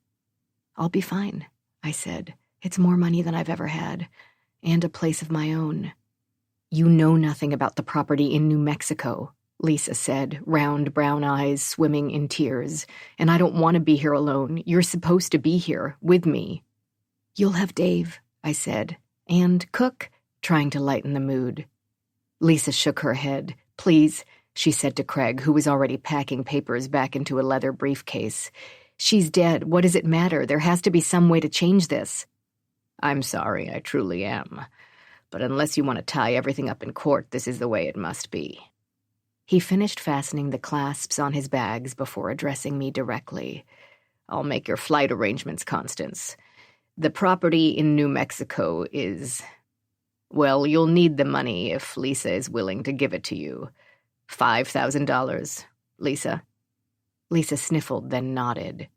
"I'll be fine," I said. "It's more money than I've ever had, and a place of my own." "You know nothing about the property in New Mexico," Lisa said, round brown eyes swimming in tears. "And I don't want to be here alone. You're supposed to be here, with me." "You'll have Dave," I said, "and Cook," trying to lighten the mood. Lisa shook her head. "Please," she said to Craig, who was already packing papers back into a leather briefcase. "She's dead. What does it matter? There has to be some way to change this." "I'm sorry, I truly am. But unless you want to tie everything up in court, this is the way it must be." He finished fastening the clasps on his bags before addressing me directly. "I'll make your flight arrangements, Constance. The property in New Mexico is... Well, you'll need the money if Lisa is willing to give it to you. $5,000, Lisa?" Lisa sniffled, then nodded.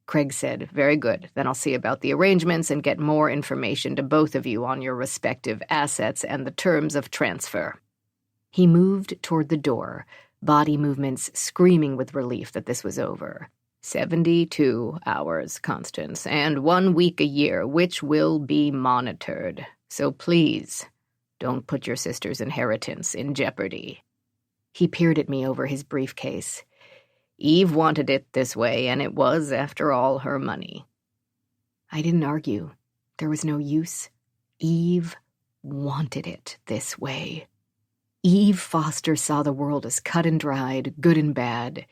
Craig said, "Very good. Then I'll see about the arrangements and get more information to both of you on your respective assets and the terms of transfer." He moved toward the door, body movements screaming with relief that this was over. 72 hours, Constance, and 1 week a year, which will be monitored. So please, don't put your sister's inheritance in jeopardy." He peered at me over his briefcase. "Eve wanted it this way, and it was, after all, her money." I didn't argue. There was no use. Eve wanted it this way. Eve Foster saw the world as cut and dried, good and bad.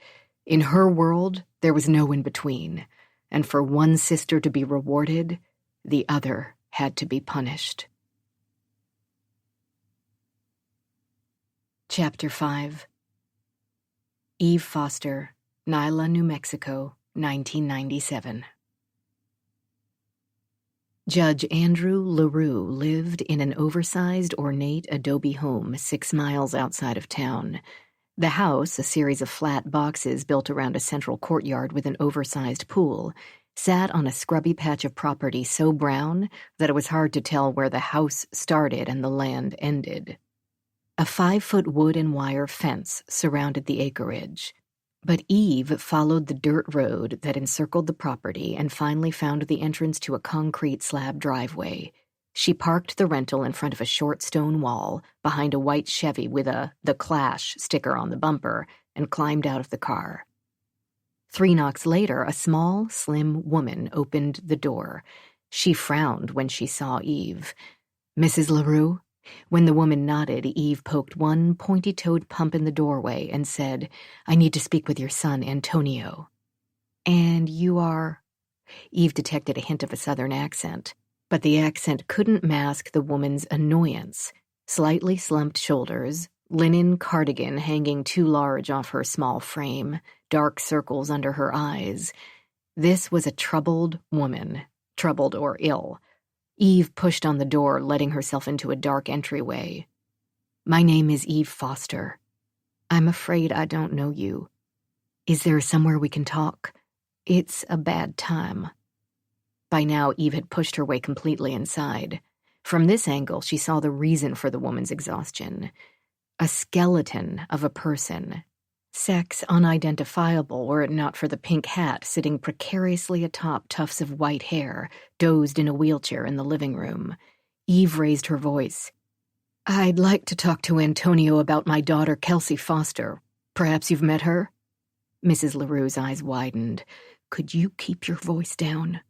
In her world, there was no in-between, and for one sister to be rewarded, the other had to be punished. Chapter 5. Eve Foster, Nyla, New Mexico, 1997. Judge Andrew LaRue lived in an oversized, ornate adobe home 6 miles outside of town. The house, a series of flat boxes built around a central courtyard with an oversized pool, sat on a scrubby patch of property so brown that it was hard to tell where the house started and the land ended. A 5-foot wood and wire fence surrounded the acreage. But Eve followed the dirt road that encircled the property and finally found the entrance to a concrete slab driveway. She parked the rental in front of a short stone wall behind a white Chevy with a "The Clash" sticker on the bumper and climbed out of the car. 3 knocks later, a small, slim woman opened the door. She frowned when she saw Eve. Mrs. LaRue? When the woman nodded, Eve poked one pointy-toed pump in the doorway and said, I need to speak with your son, Antonio. And you are? Eve detected a hint of a southern accent, but the accent couldn't mask the woman's annoyance. Slightly slumped shoulders, linen cardigan hanging too large off her small frame, dark circles under her eyes. This was a troubled woman, troubled or ill. Eve pushed on the door, letting herself into a dark entryway. My name is Eve Foster. I'm afraid I don't know you. Is there somewhere we can talk? It's a bad time. By now, Eve had pushed her way completely inside. From this angle, she saw the reason for the woman's exhaustion. A skeleton of a person. Sex unidentifiable were it not for the pink hat sitting precariously atop tufts of white hair, dozed in a wheelchair in the living room. Eve raised her voice. I'd like to talk to Antonio about my daughter, Kelsey Foster. Perhaps you've met her? Mrs. LaRue's eyes widened. Could you keep your voice down?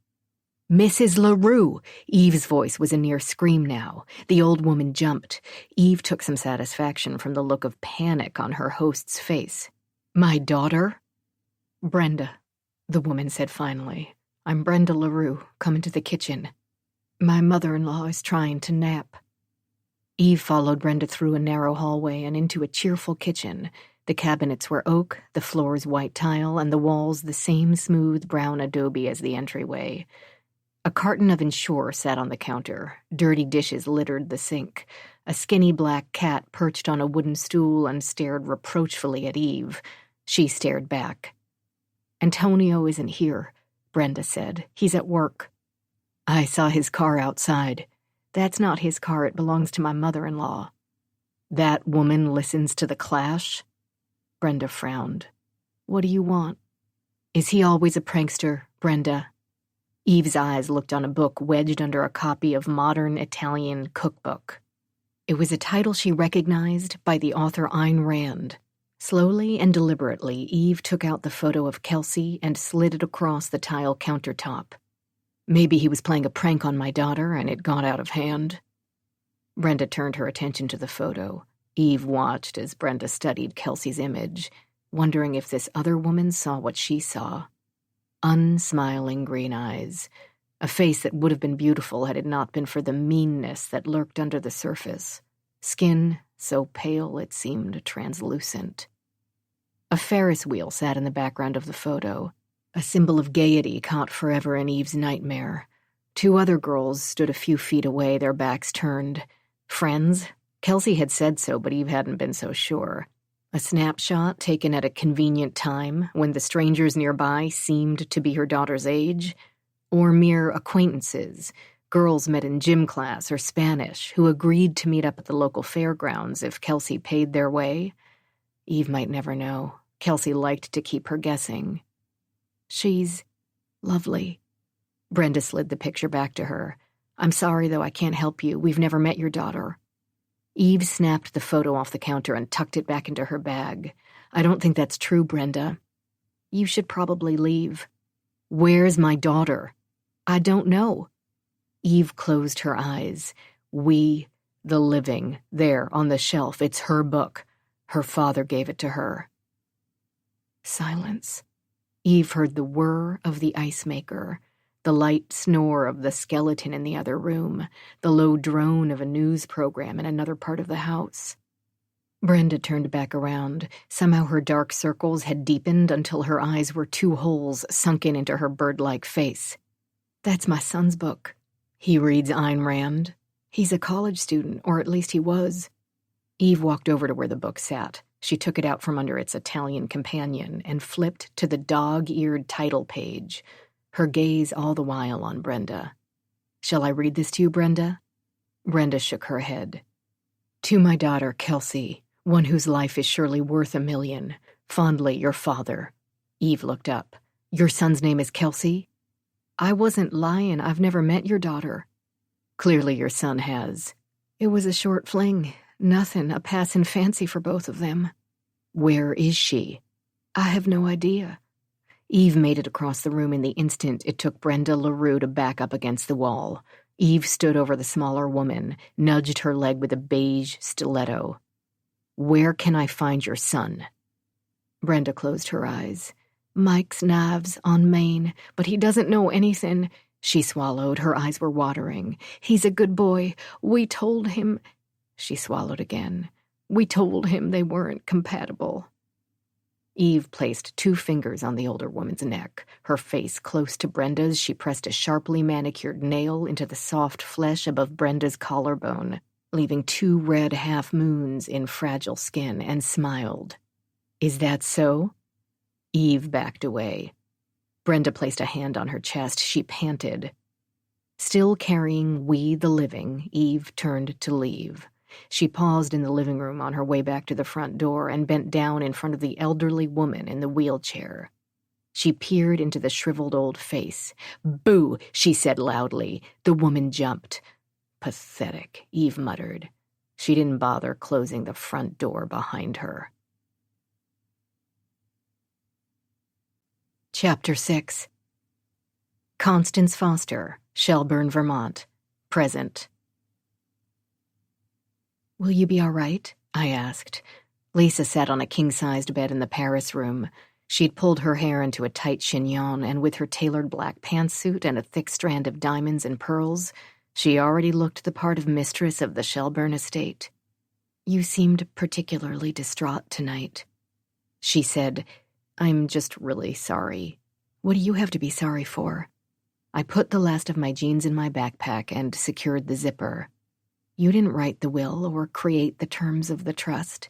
Mrs. LaRue! Eve's voice was a near scream now. The old woman jumped. Eve took some satisfaction from the look of panic on her host's face. My daughter? Brenda, the woman said finally. I'm Brenda LaRue. Come into the kitchen. My mother-in-law is trying to nap. Eve followed Brenda through a narrow hallway and into a cheerful kitchen. The cabinets were oak, the floors white tile, and the walls the same smooth brown adobe as the entryway. A carton of Ensure sat on the counter. Dirty dishes littered the sink. A skinny black cat perched on a wooden stool and stared reproachfully at Eve. She stared back. Antonio isn't here, Brenda said. He's at work. I saw his car outside. That's not his car. It belongs to my mother-in-law. That woman listens to the clash? Brenda frowned. What do you want? Is he always a prankster, Brenda? Eve's eyes looked on a book wedged under a copy of Modern Italian Cookbook. It was a title she recognized by the author Ayn Rand. Slowly and deliberately, Eve took out the photo of Kelsey and slid it across the tile countertop. Maybe he was playing a prank on my daughter and it got out of hand. Brenda turned her attention to the photo. Eve watched as Brenda studied Kelsey's image, wondering if this other woman saw what she saw. Unsmiling green eyes, a face that would have been beautiful had it not been for the meanness that lurked under the surface. Skin so pale it seemed translucent. A Ferris wheel sat in the background of the photo, a symbol of gaiety caught forever in Eve's nightmare. Two other girls stood a few feet away, their backs turned. Friends? Kelsey had said so, but Eve hadn't been so sure. A snapshot taken at a convenient time when the strangers nearby seemed to be her daughter's age? Or mere acquaintances, girls met in gym class or Spanish, who agreed to meet up at the local fairgrounds if Kelsey paid their way? Eve might never know. Kelsey liked to keep her guessing. She's lovely. Brenda slid the picture back to her. I'm sorry, though, I can't help you. We've never met your daughter. Eve snapped the photo off the counter and tucked it back into her bag. I don't think that's true, Brenda. You should probably leave. Where's my daughter? I don't know. Eve closed her eyes. We, the living, there on the shelf. It's her book. Her father gave it to her. Silence. Eve heard the whir of the ice maker, the light snore of the skeleton in the other room, the low drone of a news program in another part of the house. Brenda turned back around. Somehow her dark circles had deepened until her eyes were two holes sunken into her bird-like face. That's my son's book. He reads Ayn Rand. He's a college student, or at least he was. Eve walked over to where the book sat. She took it out from under its Italian companion and flipped to the dog-eared title page, her gaze all the while on Brenda. Shall I read this to you, Brenda? Brenda shook her head. To my daughter, Kelsey, one whose life is surely worth $1 million. Fondly, your father. Eve looked up. Your son's name is Kelsey? I wasn't lying. I've never met your daughter. Clearly your son has. It was a short fling. Nothing, a passing fancy for both of them. Where is she? I have no idea. Eve made it across the room in the instant it took Brenda LaRue to back up against the wall. Eve stood over the smaller woman, nudged her leg with a beige stiletto. "Where can I find your son?" Brenda closed her eyes. "Mike's knives on Maine, but he doesn't know anything." She swallowed. Her eyes were watering. "He's a good boy. We told him—" She swallowed again. "We told him they weren't compatible." Eve placed 2 fingers on the older woman's neck. Her face close to Brenda's, she pressed a sharply manicured nail into the soft flesh above Brenda's collarbone, leaving 2 red half-moons in fragile skin, and smiled. "Is that so?" Eve backed away. Brenda placed a hand on her chest. She panted. Still carrying We the Living, Eve turned to leave. She paused in the living room on her way back to the front door and bent down in front of the elderly woman in the wheelchair. She peered into the shriveled old face. "Boo!" she said loudly. The woman jumped. "Pathetic," Eve muttered. She didn't bother closing the front door behind her. Chapter 6. Constance Foster, Shelburne, Vermont. Present. "Will you be all right?" I asked. Lisa sat on a king-sized bed in the Paris room. She'd pulled her hair into a tight chignon, and with her tailored black pantsuit and a thick strand of diamonds and pearls, she already looked the part of mistress of the Shelburne estate. "You seemed particularly distraught tonight." She said, "I'm just really sorry." "What do you have to be sorry for?" I put the last of my jeans in my backpack and secured the zipper. "You didn't write the will or create the terms of the trust."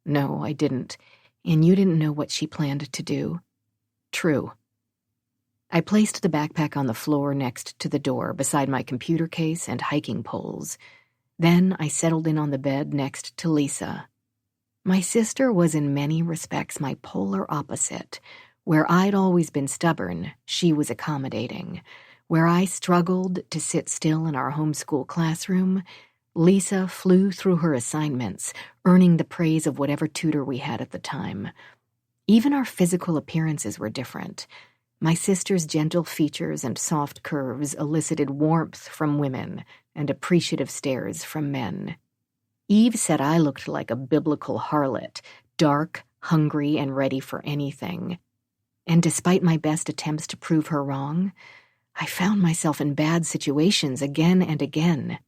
"No, I didn't. And you didn't know what she planned to do." "True." I placed the backpack on the floor next to the door, beside my computer case and hiking poles. Then I settled in on the bed next to Lisa. My sister was in many respects my polar opposite. Where I'd always been stubborn, she was accommodating. Where I struggled to sit still in our homeschool classroom, Lisa flew through her assignments, earning the praise of whatever tutor we had at the time. Even our physical appearances were different. My sister's gentle features and soft curves elicited warmth from women and appreciative stares from men. Eve said I looked like a biblical harlot, dark, hungry, and ready for anything. And despite my best attempts to prove her wrong, I found myself in bad situations again and again.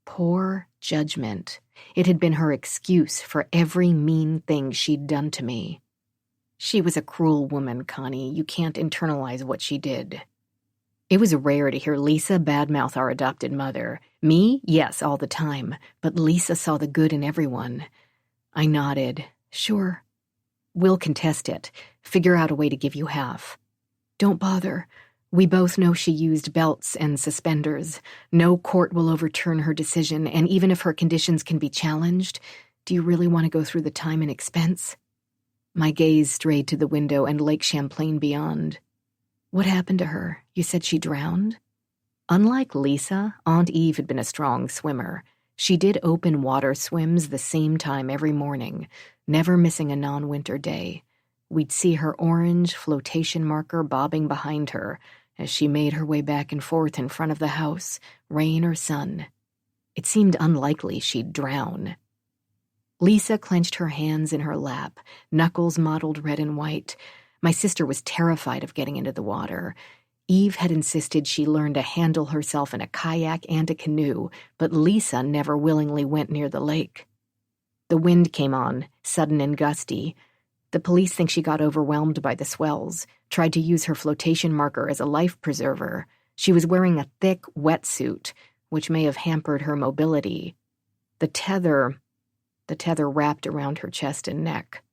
Poor judgment. It had been her excuse for every mean thing she'd done to me. She was a cruel woman, Connie. You can't internalize what she did. It was rare to hear Lisa badmouth our adopted mother. Me? Yes, all the time. But Lisa saw the good in everyone. I nodded. Sure. We'll contest it. Figure out a way to give you half. Don't bother. We both know she used belts and suspenders. No court will overturn her decision, and even if her conditions can be challenged, do you really want to go through the time and expense? My gaze strayed to the window and Lake Champlain beyond. What happened to her? You said she drowned? Unlike Lisa, Aunt Eve had been a strong swimmer. She did open water swims the same time every morning, never missing a non-winter day. We'd see her orange flotation marker bobbing behind her as she made her way back and forth in front of the house, rain or sun. It seemed unlikely she'd drown. Lisa clenched her hands in her lap, knuckles mottled red and white. My sister was terrified of getting into the water. Eve had insisted she learn to handle herself in a kayak and a canoe, but Lisa never willingly went near the lake. The wind came on, sudden and gusty. The police think she got overwhelmed by the swells, tried to use her flotation marker as a life preserver. She was wearing a thick wetsuit, which may have hampered her mobility. The tether wrapped around her chest and neck.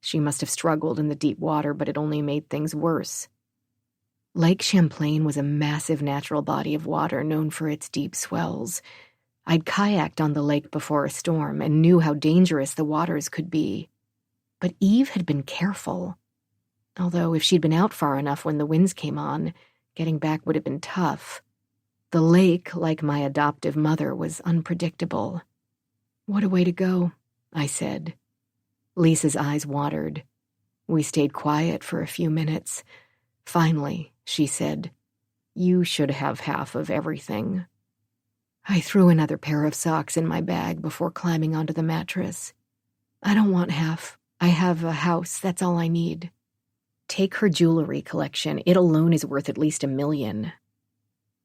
She must have struggled in the deep water, but it only made things worse. Lake Champlain was a massive natural body of water known for its deep swells. I'd kayaked on the lake before a storm and knew how dangerous the waters could be. But Eve had been careful. Although if she'd been out far enough when the winds came on, getting back would have been tough. The lake, like my adoptive mother, was unpredictable. What a way to go, I said. Lisa's eyes watered. We stayed quiet for a few minutes. Finally, she said, You should have half of everything. I threw another pair of socks in my bag before climbing onto the mattress. I don't want half. I have a house. That's all I need. Take her jewelry collection. It alone is worth at least $1 million.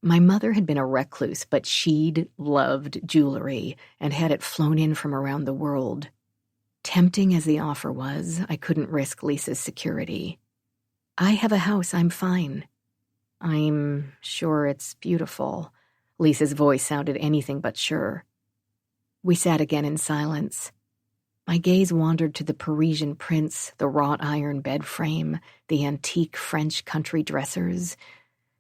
My mother had been a recluse, but she'd loved jewelry and had it flown in from around the world. Tempting as the offer was, I couldn't risk Lisa's security. I have a house. I'm fine. I'm sure it's beautiful. Lisa's voice sounded anything but sure. We sat again in silence. My gaze wandered to the Parisian prints, the wrought iron bed frame, the antique French country dressers.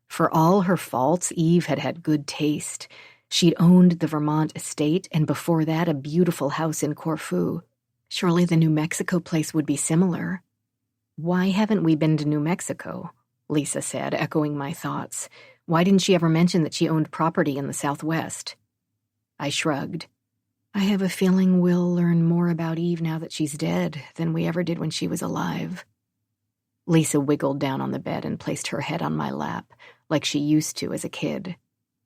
For all her faults, Eve had had good taste. She'd owned the Vermont estate, and before that a beautiful house in Corfu. Surely the New Mexico place would be similar. Why haven't we been to New Mexico? Lisa said, echoing my thoughts. Why didn't she ever mention that she owned property in the Southwest? I shrugged. I have a feeling we'll learn more about Eve now that she's dead than we ever did when she was alive. Lisa wiggled down on the bed and placed her head on my lap, like she used to as a kid.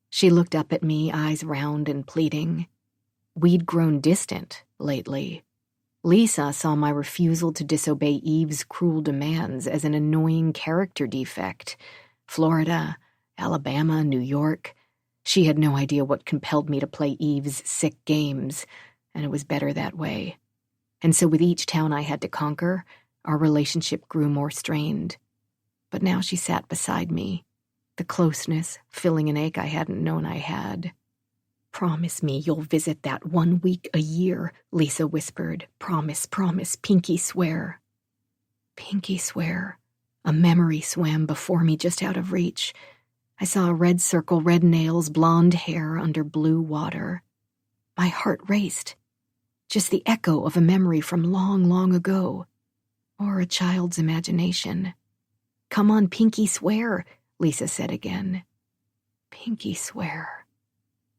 She looked up at me, eyes round and pleading. We'd grown distant lately. Lisa saw my refusal to disobey Eve's cruel demands as an annoying character defect. Florida, Alabama, New York. She had no idea what compelled me to play Eve's sick games, and it was better that way. And so with each town I had to conquer, our relationship grew more strained. But now she sat beside me, the closeness filling an ache I hadn't known I had. Promise me you'll visit that 1 week a year, Lisa whispered. Promise, promise, pinky swear. Pinky swear. A memory swam before me just out of reach. I saw a red circle, red nails, blonde hair under blue water. My heart raced. Just the echo of a memory from long, long ago. Or a child's imagination. Come on, pinky swear, Lisa said again. Pinky swear.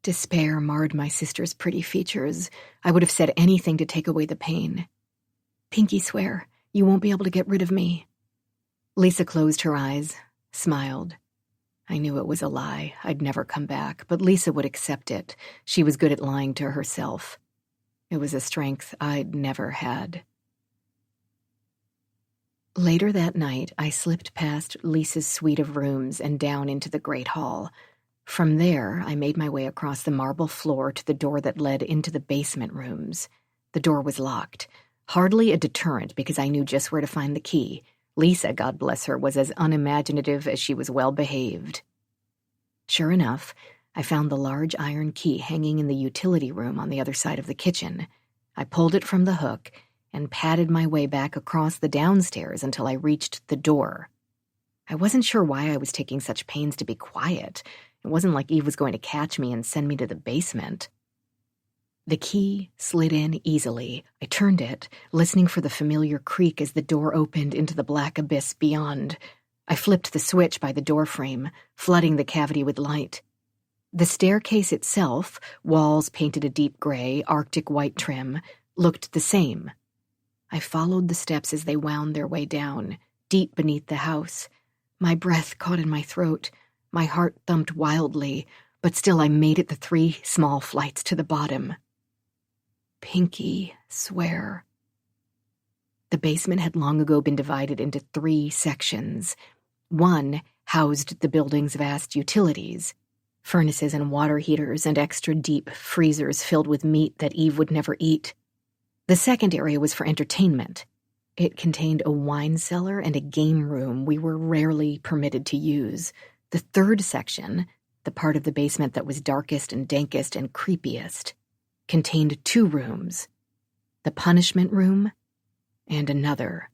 Despair marred my sister's pretty features. I would have said anything to take away the pain. Pinky swear, you won't be able to get rid of me. Lisa closed her eyes, smiled. I knew it was a lie. I'd never come back, but Lisa would accept it. She was good at lying to herself. It was a strength I'd never had. Later that night, I slipped past Lisa's suite of rooms and down into the great hall. From there, I made my way across the marble floor to the door that led into the basement rooms. The door was locked. Hardly a deterrent because I knew just where to find the key. Lisa, God bless her, was as unimaginative as she was well-behaved. Sure enough, I found the large iron key hanging in the utility room on the other side of the kitchen. I pulled it from the hook and padded my way back across the downstairs until I reached the door. I wasn't sure why I was taking such pains to be quiet. It wasn't like Eve was going to catch me and send me to the basement. The key slid in easily. I turned it, listening for the familiar creak as the door opened into the black abyss beyond. I flipped the switch by the doorframe, flooding the cavity with light. The staircase itself, walls painted a deep gray, Arctic white trim, looked the same. I followed the steps as they wound their way down, deep beneath the house. My breath caught in my throat. My heart thumped wildly, but still I made it the 3 small flights to the bottom. Pinky swear. The basement had long ago been divided into 3 sections. One housed the building's vast utilities, furnaces and water heaters and extra deep freezers filled with meat that Eve would never eat. The second area was for entertainment. It contained a wine cellar and a game room we were rarely permitted to use. The third section, the part of the basement that was darkest and dankest and creepiest, contained 2 rooms, the punishment room and another.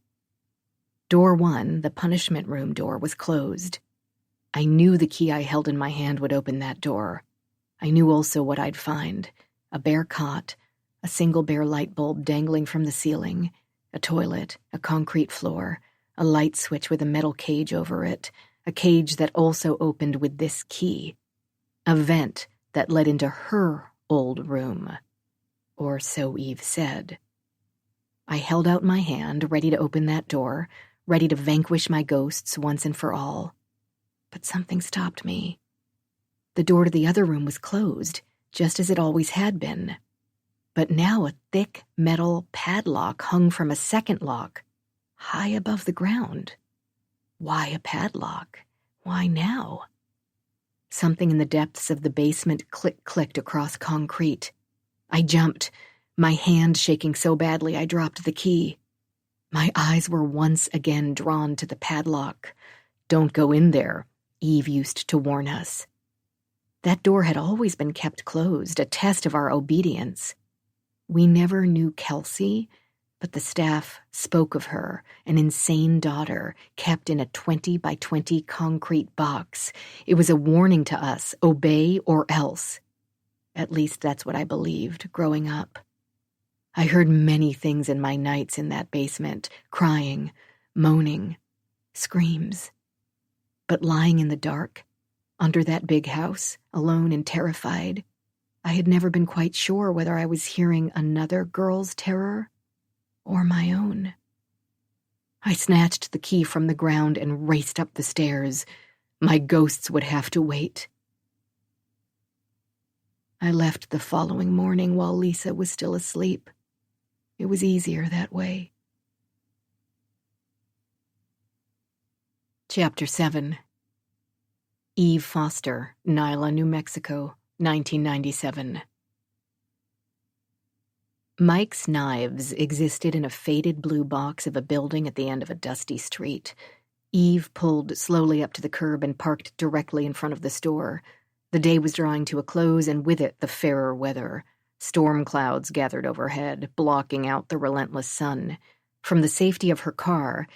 Door 1, the punishment room door, was closed. I knew the key I held in my hand would open that door. I knew also what I'd find: a bare cot, a single bare light bulb dangling from the ceiling, a toilet, a concrete floor, a light switch with a metal cage over it, a cage that also opened with this key, a vent that led into her old room. Or so Eve said. I held out my hand, ready to open that door, ready to vanquish my ghosts once and for all. But something stopped me. The door to the other room was closed. just as it always had been. But now a thick metal padlock hung from a second lock, high above the ground. Why a padlock? Why now? Something in the depths of the basement clicked across concrete. I jumped, my hand shaking so badly I dropped the key. My eyes were once again drawn to the padlock. "Don't go in there," Eve used to warn us. That door had always been kept closed, a test of our obedience. We never knew Kelsey, but the staff spoke of her, an insane daughter, kept in a 20 by 20 concrete box. It was a warning to us, obey or else. At least that's what I believed growing up. I heard many things in my nights in that basement, crying, moaning, screams. But lying in the dark, under that big house, alone and terrified, I had never been quite sure whether I was hearing another girl's terror or my own. I snatched the key from the ground and raced up the stairs. My ghosts would have to wait. I left the following morning while Lisa was still asleep. It was easier that way. Chapter 7. Eve Foster, Nyla, New Mexico, 1997. Mike's knives existed in a faded blue box of a building at the end of a dusty street. Eve pulled slowly up to the curb and parked directly in front of the store. The day was drawing to a close, and with it the fairer weather. Storm clouds gathered overhead, blocking out the relentless sun. From the safety of her car,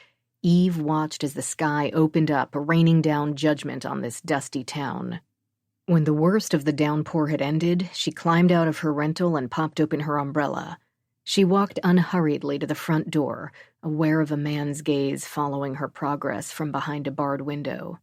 Eve watched as the sky opened up, raining down judgment on this dusty town. When the worst of the downpour had ended, she climbed out of her rental and popped open her umbrella. She walked unhurriedly to the front door, aware of a man's gaze following her progress from behind a barred window.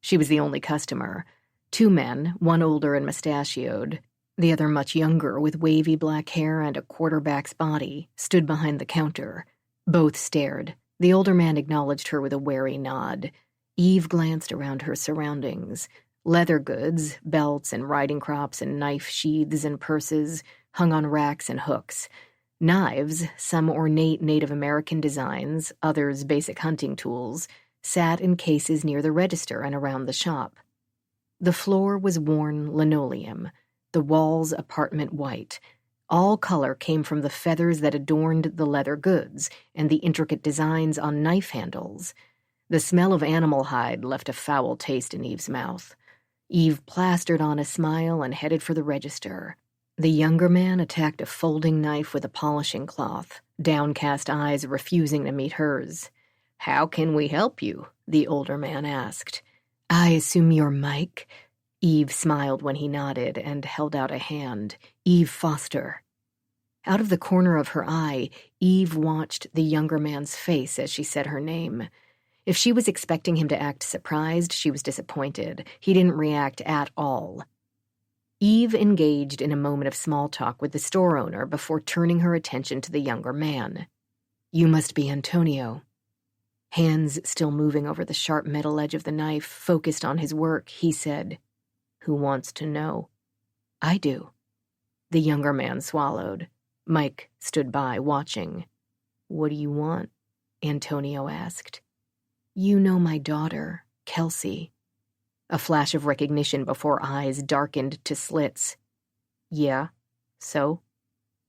She was the only customer. 2 men, one older and mustachioed, the other much younger with wavy black hair and a quarterback's body, stood behind the counter. Both stared. The older man acknowledged her with a wary nod. Eve glanced around her surroundings. Leather goods, belts and riding crops and knife sheaths and purses hung on racks and hooks. Knives, some ornate Native American designs, others basic hunting tools, sat in cases near the register and around the shop. The floor was worn linoleum, the walls apartment white. All color came from the feathers that adorned the leather goods and the intricate designs on knife handles. The smell of animal hide left a foul taste in Eve's mouth. Eve plastered on a smile and headed for the register. The younger man attacked a folding knife with a polishing cloth, downcast eyes refusing to meet hers. "How can we help you?" the older man asked. "I assume you're Mike?" Eve smiled when he nodded and held out a hand. "Eve Foster." Out of the corner of her eye, Eve watched the younger man's face as she said her name. If she was expecting him to act surprised, she was disappointed. He didn't react at all. Eve engaged in a moment of small talk with the store owner before turning her attention to the younger man. "You must be Antonio." Hands still moving over the sharp metal edge of the knife, focused on his work, he said, "Who wants to know?" "I do." The younger man swallowed. Mike stood by, watching. "What do you want?" Antonio asked. "You know my daughter, Kelsey." A flash of recognition before eyes darkened to slits. "Yeah, so?"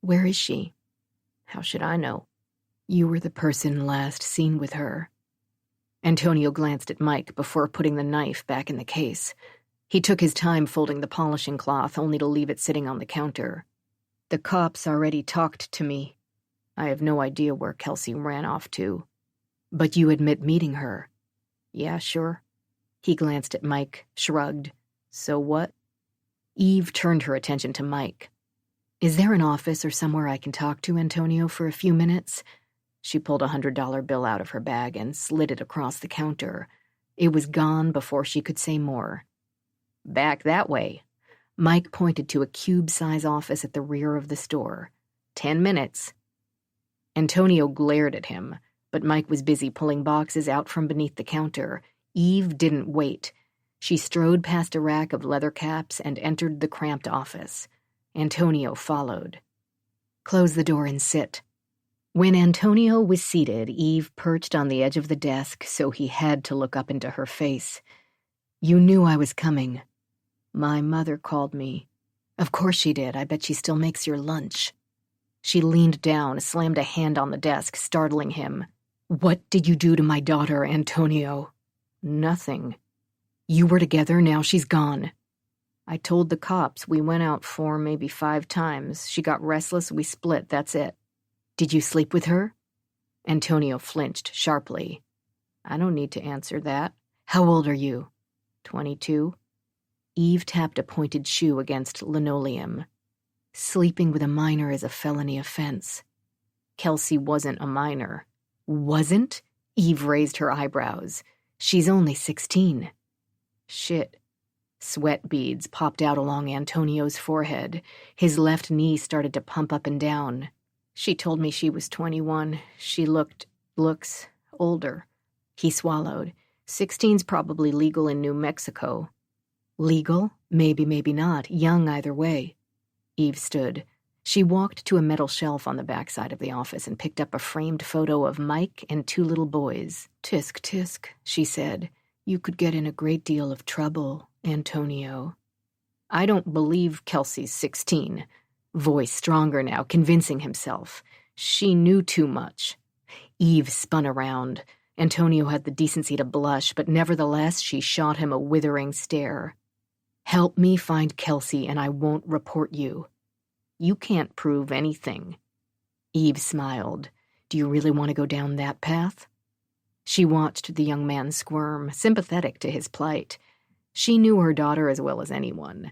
"Where is she?" "How should I know?" "You were the person last seen with her." Antonio glanced at Mike before putting the knife back in the case. He took his time folding the polishing cloth, only to leave it sitting on the counter. "The cops already talked to me. I have no idea where Kelsey ran off to." "But you admit meeting her?" "Yeah, sure." He glanced at Mike, shrugged. "So what?" Eve turned her attention to Mike. "Is there an office or somewhere I can talk to Antonio for a few minutes?" She pulled a $100 bill out of her bag and slid it across the counter. It was gone before she could say more. "Back that way." Mike pointed to a cube-size office at the rear of the store. 10 minutes. Antonio glared at him, but Mike was busy pulling boxes out from beneath the counter. Eve didn't wait. She strode past a rack of leather caps and entered the cramped office. Antonio followed. "Close the door and sit." When Antonio was seated, Eve perched on the edge of the desk, so he had to look up into her face. "You knew I was coming." "My mother called me." "Of course she did. I bet she still makes your lunch." She leaned down, slammed a hand on the desk, startling him. "What did you do to my daughter, Antonio?" "Nothing." "You were together, now she's gone." "I told the cops. We went out 4, maybe 5 times. She got restless, we split, that's it." "Did you sleep with her?" Antonio flinched sharply. "I don't need to answer that." "How old are you?" 22. Eve tapped a pointed shoe against linoleum. "Sleeping with a minor is a felony offense." Kelsey wasn't a minor. "Wasn't?" Eve raised her eyebrows. "She's only 16. Shit. Sweat beads popped out along Antonio's forehead. His left knee started to pump up and down. "She told me she was 21. She looks older." He swallowed. 16's probably legal in New Mexico." "Legal? Maybe, maybe not. Young either way." Eve stood. She walked to a metal shelf on the backside of the office and picked up a framed photo of Mike and 2 little boys. "Tisk, tisk," she said. "You could get in a great deal of trouble, Antonio." "I don't believe Kelsey's 16. Voice stronger now, convincing himself. "She knew too much." Eve spun around. Antonio had the decency to blush, but nevertheless she shot him a withering stare. "Help me find Kelsey and I won't report you." "You can't prove anything." Eve smiled. "Do you really want to go down that path?" She watched the young man squirm, sympathetic to his plight. She knew her daughter as well as anyone.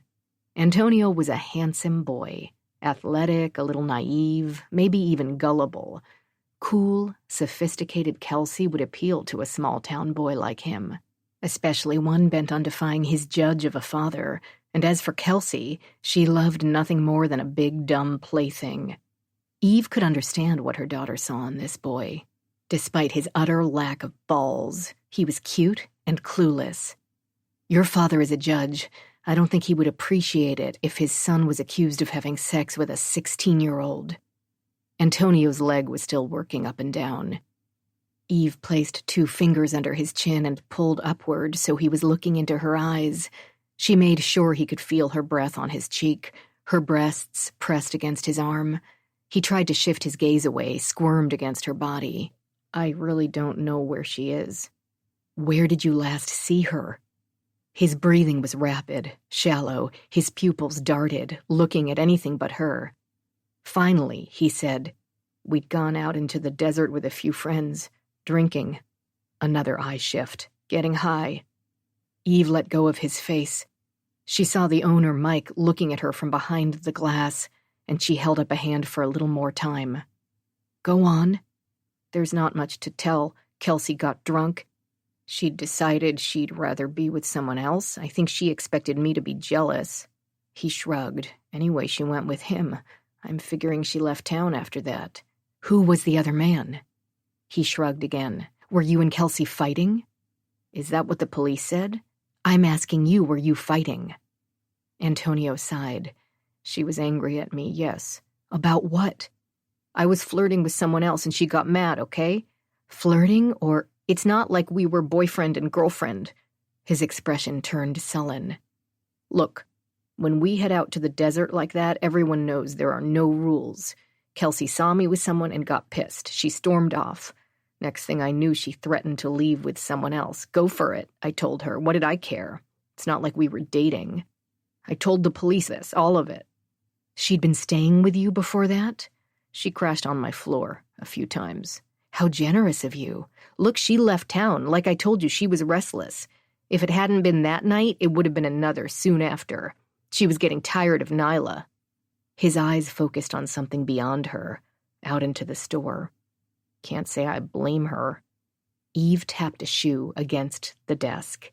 Antonio was a handsome boy. Athletic, a little naive, maybe even gullible. Cool, sophisticated Kelsey would appeal to a small-town boy like him, especially one bent on defying his judge of a father. And as for Kelsey, she loved nothing more than a big, dumb plaything. Eve could understand what her daughter saw in this boy. Despite his utter lack of balls, he was cute and clueless. "Your father is a judge. I don't think he would appreciate it if his son was accused of having sex with a 16-year-old. Antonio's leg was still working up and down. Eve placed 2 fingers under his chin and pulled upward so he was looking into her eyes. She made sure he could feel her breath on his cheek, her breasts pressed against his arm. He tried to shift his gaze away, squirmed against her body. "I really don't know where she is." "Where did you last see her?" His breathing was rapid, shallow. His pupils darted, looking at anything but her. Finally, he said, "We'd gone out into the desert with a few friends, drinking." Another eye shift, getting high. Eve let go of his face. She saw the owner, Mike, looking at her from behind the glass, and she held up a hand for a little more time. "Go on." "There's not much to tell. Kelsey got drunk. She'd decided she'd rather be with someone else. I think she expected me to be jealous." He shrugged. "Anyway, she went with him. I'm figuring she left town after that." "Who was the other man?" He shrugged again. "Were you and Kelsey fighting?" "Is that what the police said?" "I'm asking you, were you fighting?" Antonio sighed. "She was angry at me, yes." "About what?" "I was flirting with someone else and she got mad, okay?" "Flirting or—" "It's not like we were boyfriend and girlfriend." His expression turned sullen. "Look, when we head out to the desert like that, everyone knows there are no rules. Kelsey saw me with someone and got pissed. She stormed off. Next thing I knew, she threatened to leave with someone else. Go for it, I told her. What did I care? It's not like we were dating. I told the police this, all of it." "She'd been staying with you before that?" "She crashed on my floor a few times." "How generous of you." "Look, she left town. Like I told you, she was restless. If it hadn't been that night, it would have been another soon after. She was getting tired of Nyla." His eyes focused on something beyond her, out into the store. "Can't say I blame her." Eve tapped a shoe against the desk.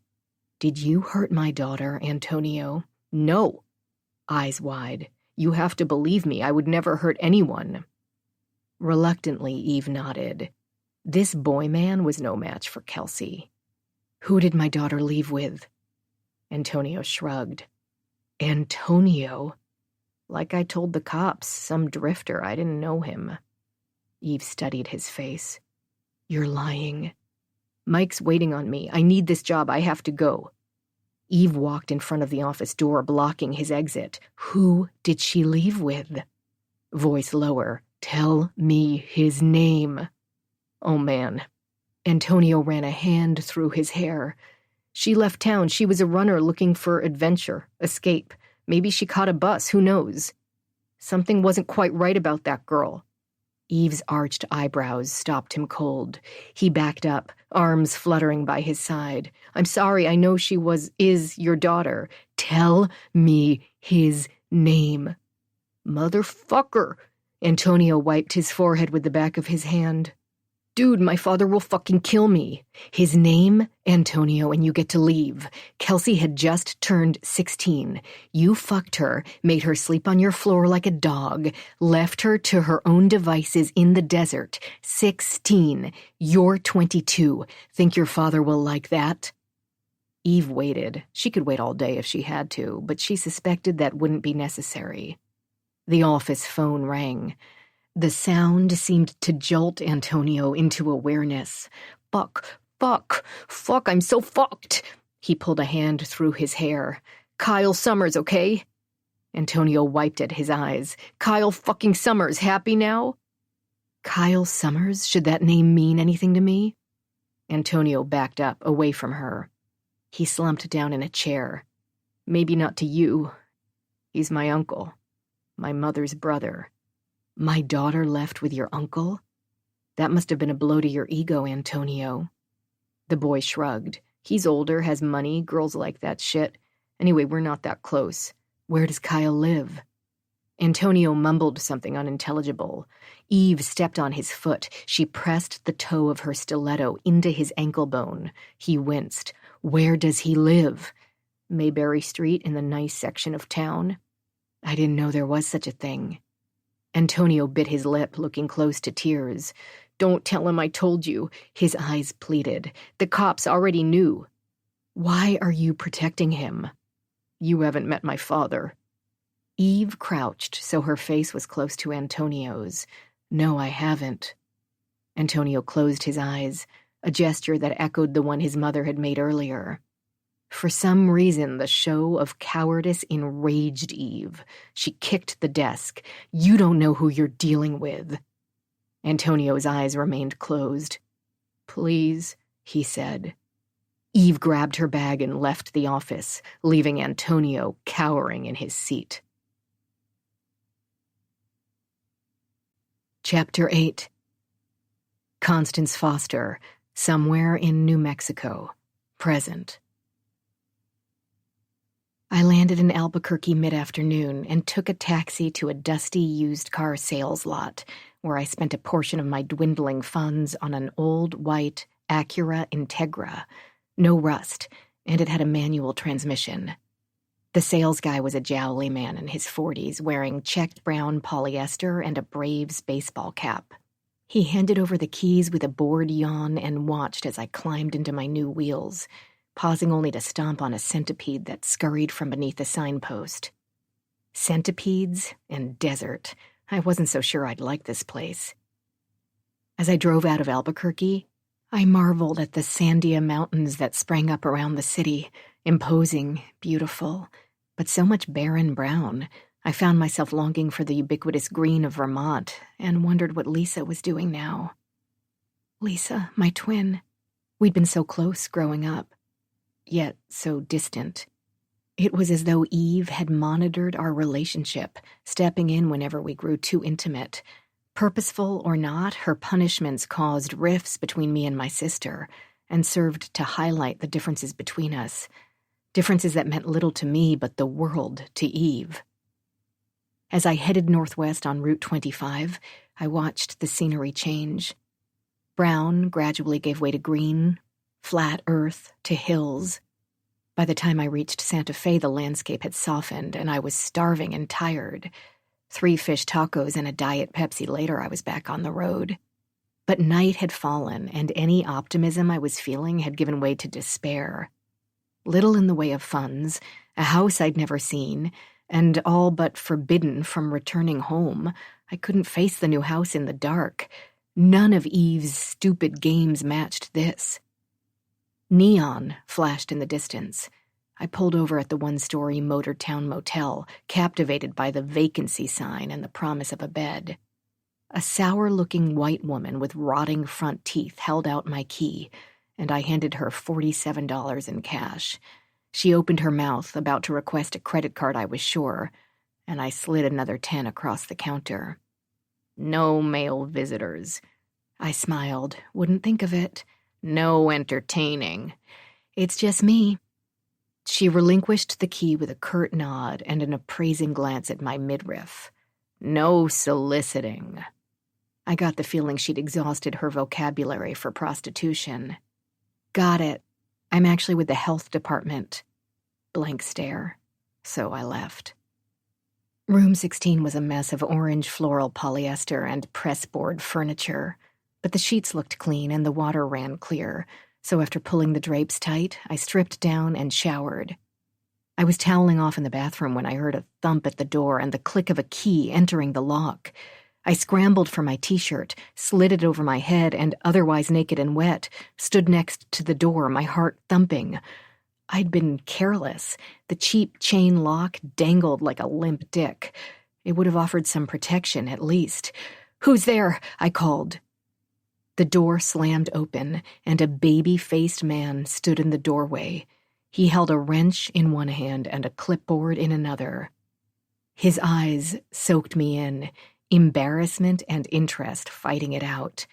"Did you hurt my daughter, Antonio?" "No." Eyes wide. "You have to believe me. I would never hurt anyone." Reluctantly, Eve nodded. This boy man was no match for Kelsey. "Who did my daughter leave with?" Antonio shrugged. Antonio? Like I told the cops, some drifter, I didn't know him. Eve studied his face. You're lying. Mike's waiting on me. I need this job. I have to go. Eve walked in front of the office door, blocking his exit. Who did she leave with? Voice lower. Tell me his name. Oh, man. Antonio ran a hand through his hair. She left town. She was a runner looking for adventure, escape. Maybe she caught a bus. Who knows? Something wasn't quite right about that girl. Eve's arched eyebrows stopped him cold. He backed up, arms fluttering by his side. I'm sorry, I know she is your daughter. Tell me his name. Motherfucker. Antonio wiped his forehead with the back of his hand. Dude, my father will fucking kill me. His name, Antonio, and you get to leave. Kelsey had just turned 16. You fucked her, made her sleep on your floor like a dog, left her to her own devices in the desert. 16. You're 22. Think your father will like that? Eve waited. She could wait all day if she had to, but she suspected that wouldn't be necessary. The office phone rang. The sound seemed to jolt Antonio into awareness. Fuck, I'm so fucked. He pulled a hand through his hair. Kyle Summers, okay? Antonio wiped at his eyes. Kyle fucking Summers, happy now? Kyle Summers? Should that name mean anything to me? Antonio backed up, away from her. He slumped down in a chair. Maybe not to you. He's my uncle. My mother's brother. My daughter left with your uncle? That must have been a blow to your ego, Antonio. The boy shrugged. He's older, has money, girls like that shit. Anyway, we're not that close. Where does Kyle live? Antonio mumbled something unintelligible. Eve stepped on his foot. She pressed the toe of her stiletto into his ankle bone. He winced. Where does he live? Mayberry Street in the nice section of town. I didn't know there was such a thing. Antonio bit his lip, looking close to tears. Don't tell him I told you, his eyes pleaded. The cops already knew. Why are you protecting him? You haven't met my father. Eve crouched so her face was close to Antonio's. No, I haven't. Antonio closed his eyes, a gesture that echoed the one his mother had made earlier. For some reason, the show of cowardice enraged Eve. She kicked the desk. You don't know who you're dealing with. Antonio's eyes remained closed. Please, he said. Eve grabbed her bag and left the office, leaving Antonio cowering in his seat. Chapter 8. Constance Foster, somewhere in New Mexico, present. I landed in Albuquerque mid-afternoon and took a taxi to a dusty used car sales lot, where I spent a portion of my dwindling funds on an old white Acura Integra. No rust, and it had a manual transmission. The sales guy was a jowly man in his 40s, wearing checked brown polyester and a Braves baseball cap. He handed over the keys with a bored yawn and watched as I climbed into my new wheels, pausing only to stomp on a centipede that scurried from beneath a signpost. Centipedes and desert. I wasn't so sure I'd like this place. As I drove out of Albuquerque, I marveled at the Sandia Mountains that sprang up around the city, imposing, beautiful, but so much barren brown. I found myself longing for the ubiquitous green of Vermont and wondered what Lisa was doing now. Lisa, my twin. We'd been so close growing up, yet so distant. It was as though Eve had monitored our relationship, stepping in whenever we grew too intimate. Purposeful or not, her punishments caused rifts between me and my sister, and served to highlight the differences between us. Differences that meant little to me, but the world to Eve. As I headed northwest on Route 25, I watched the scenery change. Brown gradually gave way to green, flat earth to hills. By the time I reached Santa Fe, the landscape had softened, and I was starving and tired. 3 fish tacos and a Diet Pepsi later, I was back on the road. But night had fallen, and any optimism I was feeling had given way to despair. Little in the way of funds, a house I'd never seen, and all but forbidden from returning home. I couldn't face the new house in the dark. None of Eve's stupid games matched this. Neon flashed in the distance. I pulled over at the one-story Motortown Motel, captivated by the vacancy sign and the promise of a bed. A sour-looking white woman with rotting front teeth held out my key, and I handed her $47 in cash. She opened her mouth, about to request a credit card, I was sure, and I slid another 10 across the counter. No male visitors. I smiled. Wouldn't think of it. No entertaining. It's just me. She relinquished the key with a curt nod and an appraising glance at my midriff. No soliciting. I got the feeling she'd exhausted her vocabulary for prostitution. Got it. I'm actually with the health department. Blank stare. So I left. Room 16 was a mess of orange floral polyester and pressboard furniture, but the sheets looked clean and the water ran clear, so after pulling the drapes tight, I stripped down and showered. I was toweling off in the bathroom when I heard a thump at the door and the click of a key entering the lock. I scrambled for my t-shirt, slid it over my head, and, otherwise naked and wet, stood next to the door, my heart thumping. I'd been careless. The cheap chain lock dangled like a limp dick. It would have offered some protection, at least. "Who's there?" I called. The door slammed open, and a baby-faced man stood in the doorway. He held a wrench in one hand and a clipboard in another. His eyes soaked me in, embarrassment and interest fighting it out.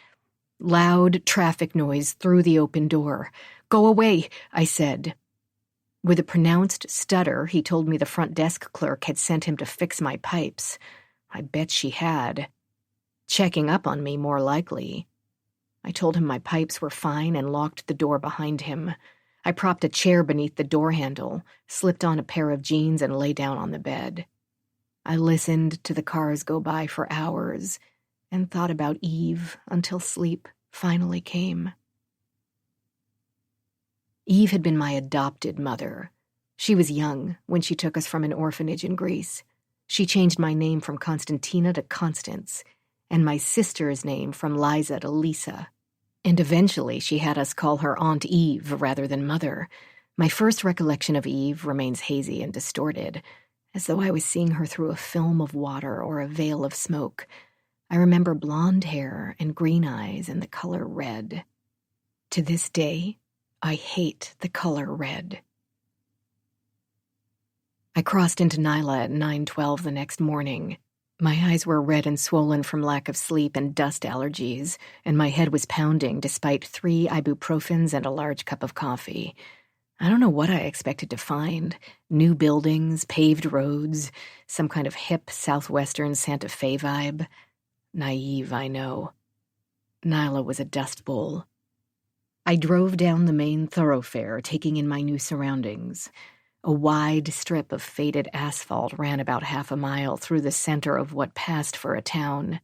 Loud traffic noise through the open door. "Go away," I said. With a pronounced stutter, he told me the front desk clerk had sent him to fix my pipes. I bet she had. Checking up on me, more likely. I told him my pipes were fine and locked the door behind him. I propped a chair beneath the door handle, slipped on a pair of jeans, and lay down on the bed. I listened to the cars go by for hours and thought about Eve until sleep finally came. Eve had been my adopted mother. She was young when she took us from an orphanage in Greece. She changed my name from Constantina to Constance, and my sister's name from Liza to Lisa. And eventually she had us call her Aunt Eve rather than Mother. My first recollection of Eve remains hazy and distorted, as though I was seeing her through a film of water or a veil of smoke. I remember blonde hair and green eyes and the color red. To this day, I hate the color red. I crossed into Nyla at 9:12 the next morning. My eyes were red and swollen from lack of sleep and dust allergies, and my head was pounding despite 3 ibuprofens and a large cup of coffee. I don't know what I expected to find. New buildings, paved roads, some kind of hip southwestern Santa Fe vibe. Naive, I know. Nyla was a dust bowl. I drove down the main thoroughfare, taking in my new surroundings. A wide strip of faded asphalt ran about half a mile through the center of what passed for a town.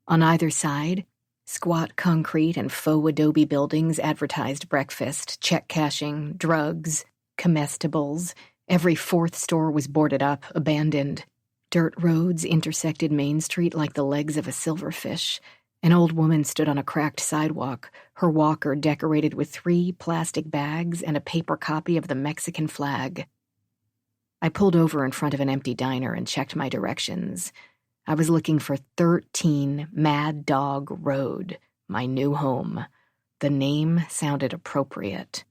On either side, squat concrete and faux adobe buildings advertised breakfast, check cashing, drugs, comestibles. Every 4th store was boarded up, abandoned. Dirt roads intersected Main Street like the legs of a silverfish. An old woman stood on a cracked sidewalk, her walker decorated with 3 plastic bags and a paper copy of the Mexican flag. I pulled over in front of an empty diner and checked my directions. I was looking for 13 Mad Dog Road, my new home. The name sounded appropriate.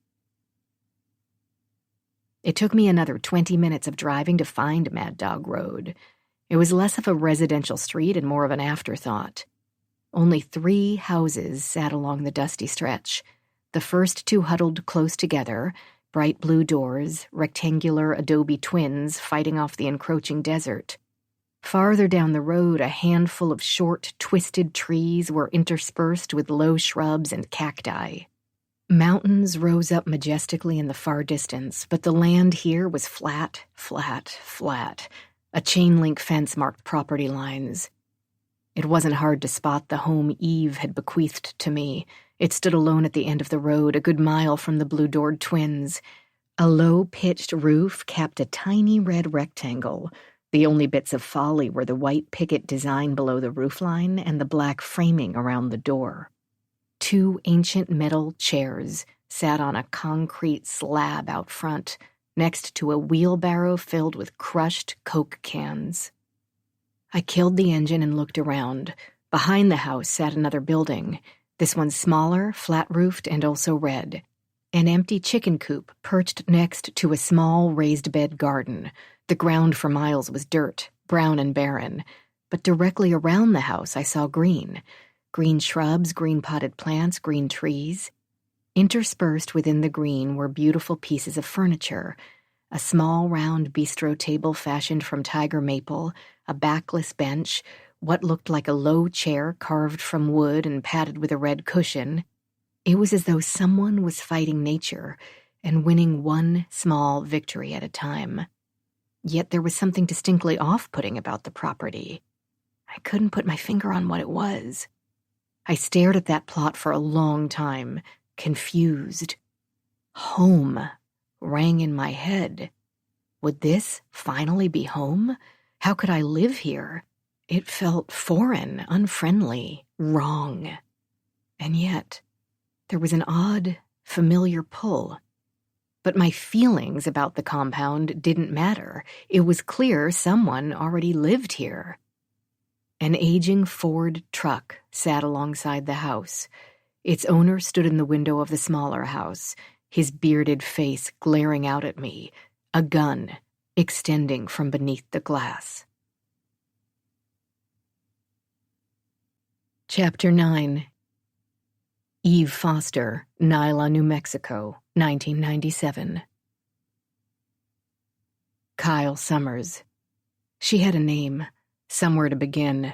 It took me another 20 minutes of driving to find Mad Dog Road. It was less of a residential street and more of an afterthought. Only 3 houses sat along the dusty stretch. The first 2 huddled close together, bright blue doors, rectangular adobe twins fighting off the encroaching desert. Farther down the road, a handful of short, twisted trees were interspersed with low shrubs and cacti. Mountains rose up majestically in the far distance, but the land here was flat, flat, flat. A chain-link fence marked property lines. It wasn't hard to spot the home Eve had bequeathed to me. It stood alone at the end of the road, a good mile from the blue-doored twins. A low-pitched roof capped a tiny red rectangle. The only bits of folly were the white picket design below the roofline and the black framing around the door. 2 ancient metal chairs sat on a concrete slab out front, next to a wheelbarrow filled with crushed Coke cans. I killed the engine and looked around. Behind the house sat another building. This one smaller, flat-roofed, and also red. An empty chicken coop perched next to a small raised bed garden. The ground for miles was dirt, brown and barren. But directly around the house I saw green. Green shrubs, green potted plants, green trees. Interspersed within the green were beautiful pieces of furniture. A small round bistro table fashioned from tiger maple, a backless bench, what looked like a low chair carved from wood and padded with a red cushion. It was as though someone was fighting nature and winning one small victory at a time. Yet there was something distinctly off-putting about the property. I couldn't put my finger on what it was. I stared at that plot for a long time, confused. Home rang in my head. Would this finally be home? How could I live here? It felt foreign, unfriendly, wrong. And yet, there was an odd, familiar pull. But my feelings about the compound didn't matter. It was clear someone already lived here. An aging Ford truck sat alongside the house. Its owner stood in the window of the smaller house, his bearded face glaring out at me, a gun extending from beneath the glass. Chapter 9. Eve Foster, Nyla, New Mexico, 1997. Kyle Summers. She had a name, somewhere to begin.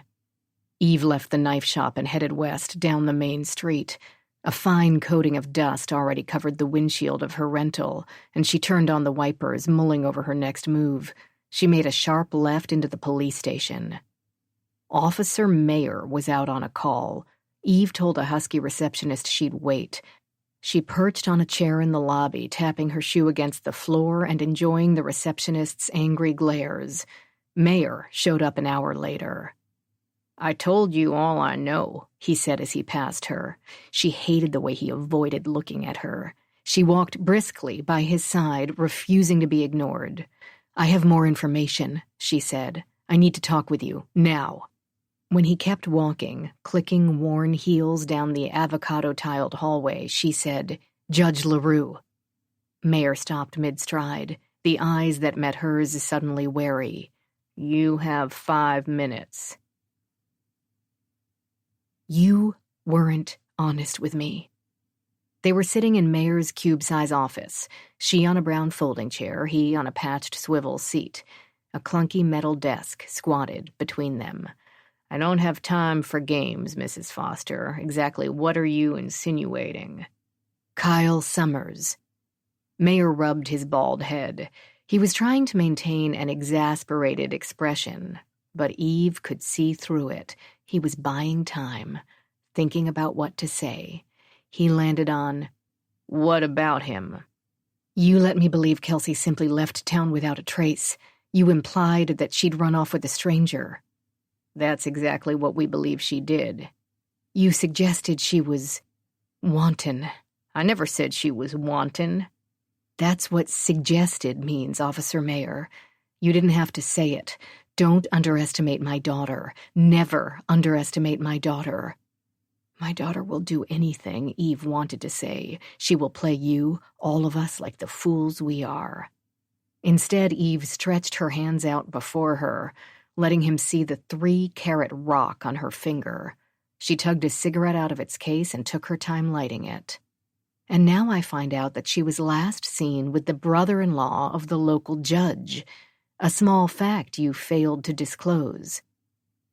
Eve left the knife shop and headed west down the main street. A fine coating of dust already covered the windshield of her rental, and she turned on the wipers, mulling over her next move. She made a sharp left into the police station. Officer Mayer was out on a call. Eve told a husky receptionist she'd wait. She perched on a chair in the lobby, tapping her shoe against the floor and enjoying the receptionist's angry glares. Mayer showed up an hour later. "I told you all I know," he said as he passed her. She hated the way he avoided looking at her. She walked briskly by his side, refusing to be ignored. "I have more information," she said. "I need to talk with you, now." When he kept walking, clicking worn heels down the avocado-tiled hallway, she said, "Judge LaRue." Mayer stopped mid-stride, the eyes that met hers suddenly wary. "You have 5 minutes. You weren't honest with me. They were sitting in Mayer's cube-size office, she on a brown folding chair, he on a patched swivel seat. A clunky metal desk squatted between them. "I don't have time for games, Mrs. Foster. Exactly what are you insinuating?" "Kyle Summers." Mayer rubbed his bald head. He was trying to maintain an exasperated expression, but Eve could see through it. He was buying time, thinking about what to say. He landed on, "What about him?" "You let me believe Kelsey simply left town without a trace. You implied that she'd run off with a stranger." "That's exactly what we believe she did." "You suggested she was wanton." "I never said she was wanton." "That's what suggested means, Officer Mayer. You didn't have to say it. Don't underestimate my daughter. Never underestimate my daughter." "My daughter will do anything," Eve wanted to say. "She will play you, all of us, like the fools we are." Instead, Eve stretched her hands out before her, letting him see the 3-carat rock on her finger. She tugged a cigarette out of its case and took her time lighting it. "And now I find out that she was last seen with the brother-in-law of the local judge, a small fact you failed to disclose."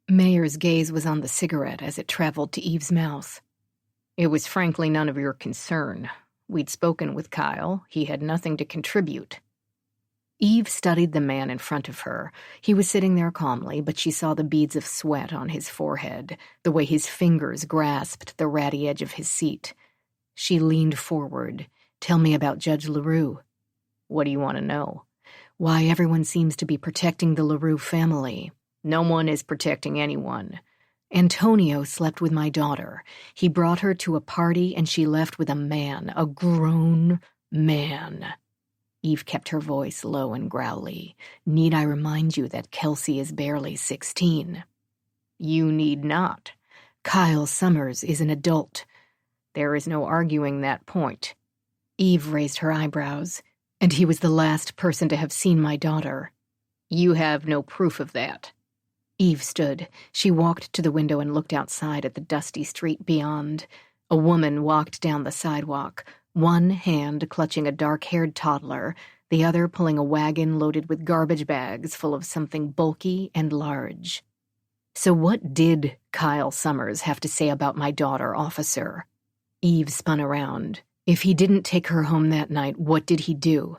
Mayer's gaze was on the cigarette as it traveled to Eve's mouth. "It was frankly none of your concern. We'd spoken with Kyle. He had nothing to contribute." Eve studied the man in front of her. He was sitting there calmly, but she saw the beads of sweat on his forehead, the way his fingers grasped the ratty edge of his seat. She leaned forward. "Tell me about Judge LaRue." What do you want to know? Why everyone seems to be protecting the LaRue family. No one is protecting anyone. Antonio slept with my daughter. He brought her to a party and she left with a man, a grown man. Eve kept her voice low and growly. Need I remind you that Kelsey is barely 16? You need not. Kyle Summers is an adult. There is no arguing that point. Eve raised her eyebrows. And he was the last person to have seen my daughter. You have no proof of that. Eve stood. She walked to the window and looked outside at the dusty street beyond. A woman walked down the sidewalk, one hand clutching a dark-haired toddler, the other pulling a wagon loaded with garbage bags full of something bulky and large. So what did Kyle Summers have to say about my daughter, officer? Eve spun around. If he didn't take her home that night, what did he do?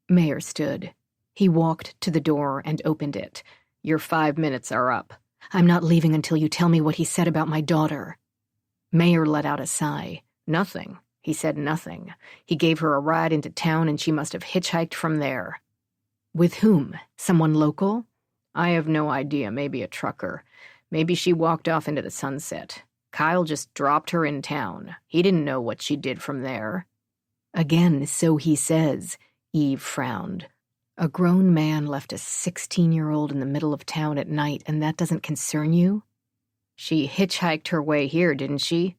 Mayer stood. He walked to the door and opened it. Your 5 minutes are up. I'm not leaving until you tell me what he said about my daughter. Mayer let out a sigh. Nothing. He said nothing. He gave her a ride into town and she must have hitchhiked from there. With whom? Someone local? I have no idea. Maybe a trucker. Maybe she walked off into the sunset. Kyle just dropped her in town. He didn't know what she did from there. Again, so he says. Eve frowned. A grown man left a 16-year-old in the middle of town at night, and that doesn't concern you? She hitchhiked her way here, didn't she?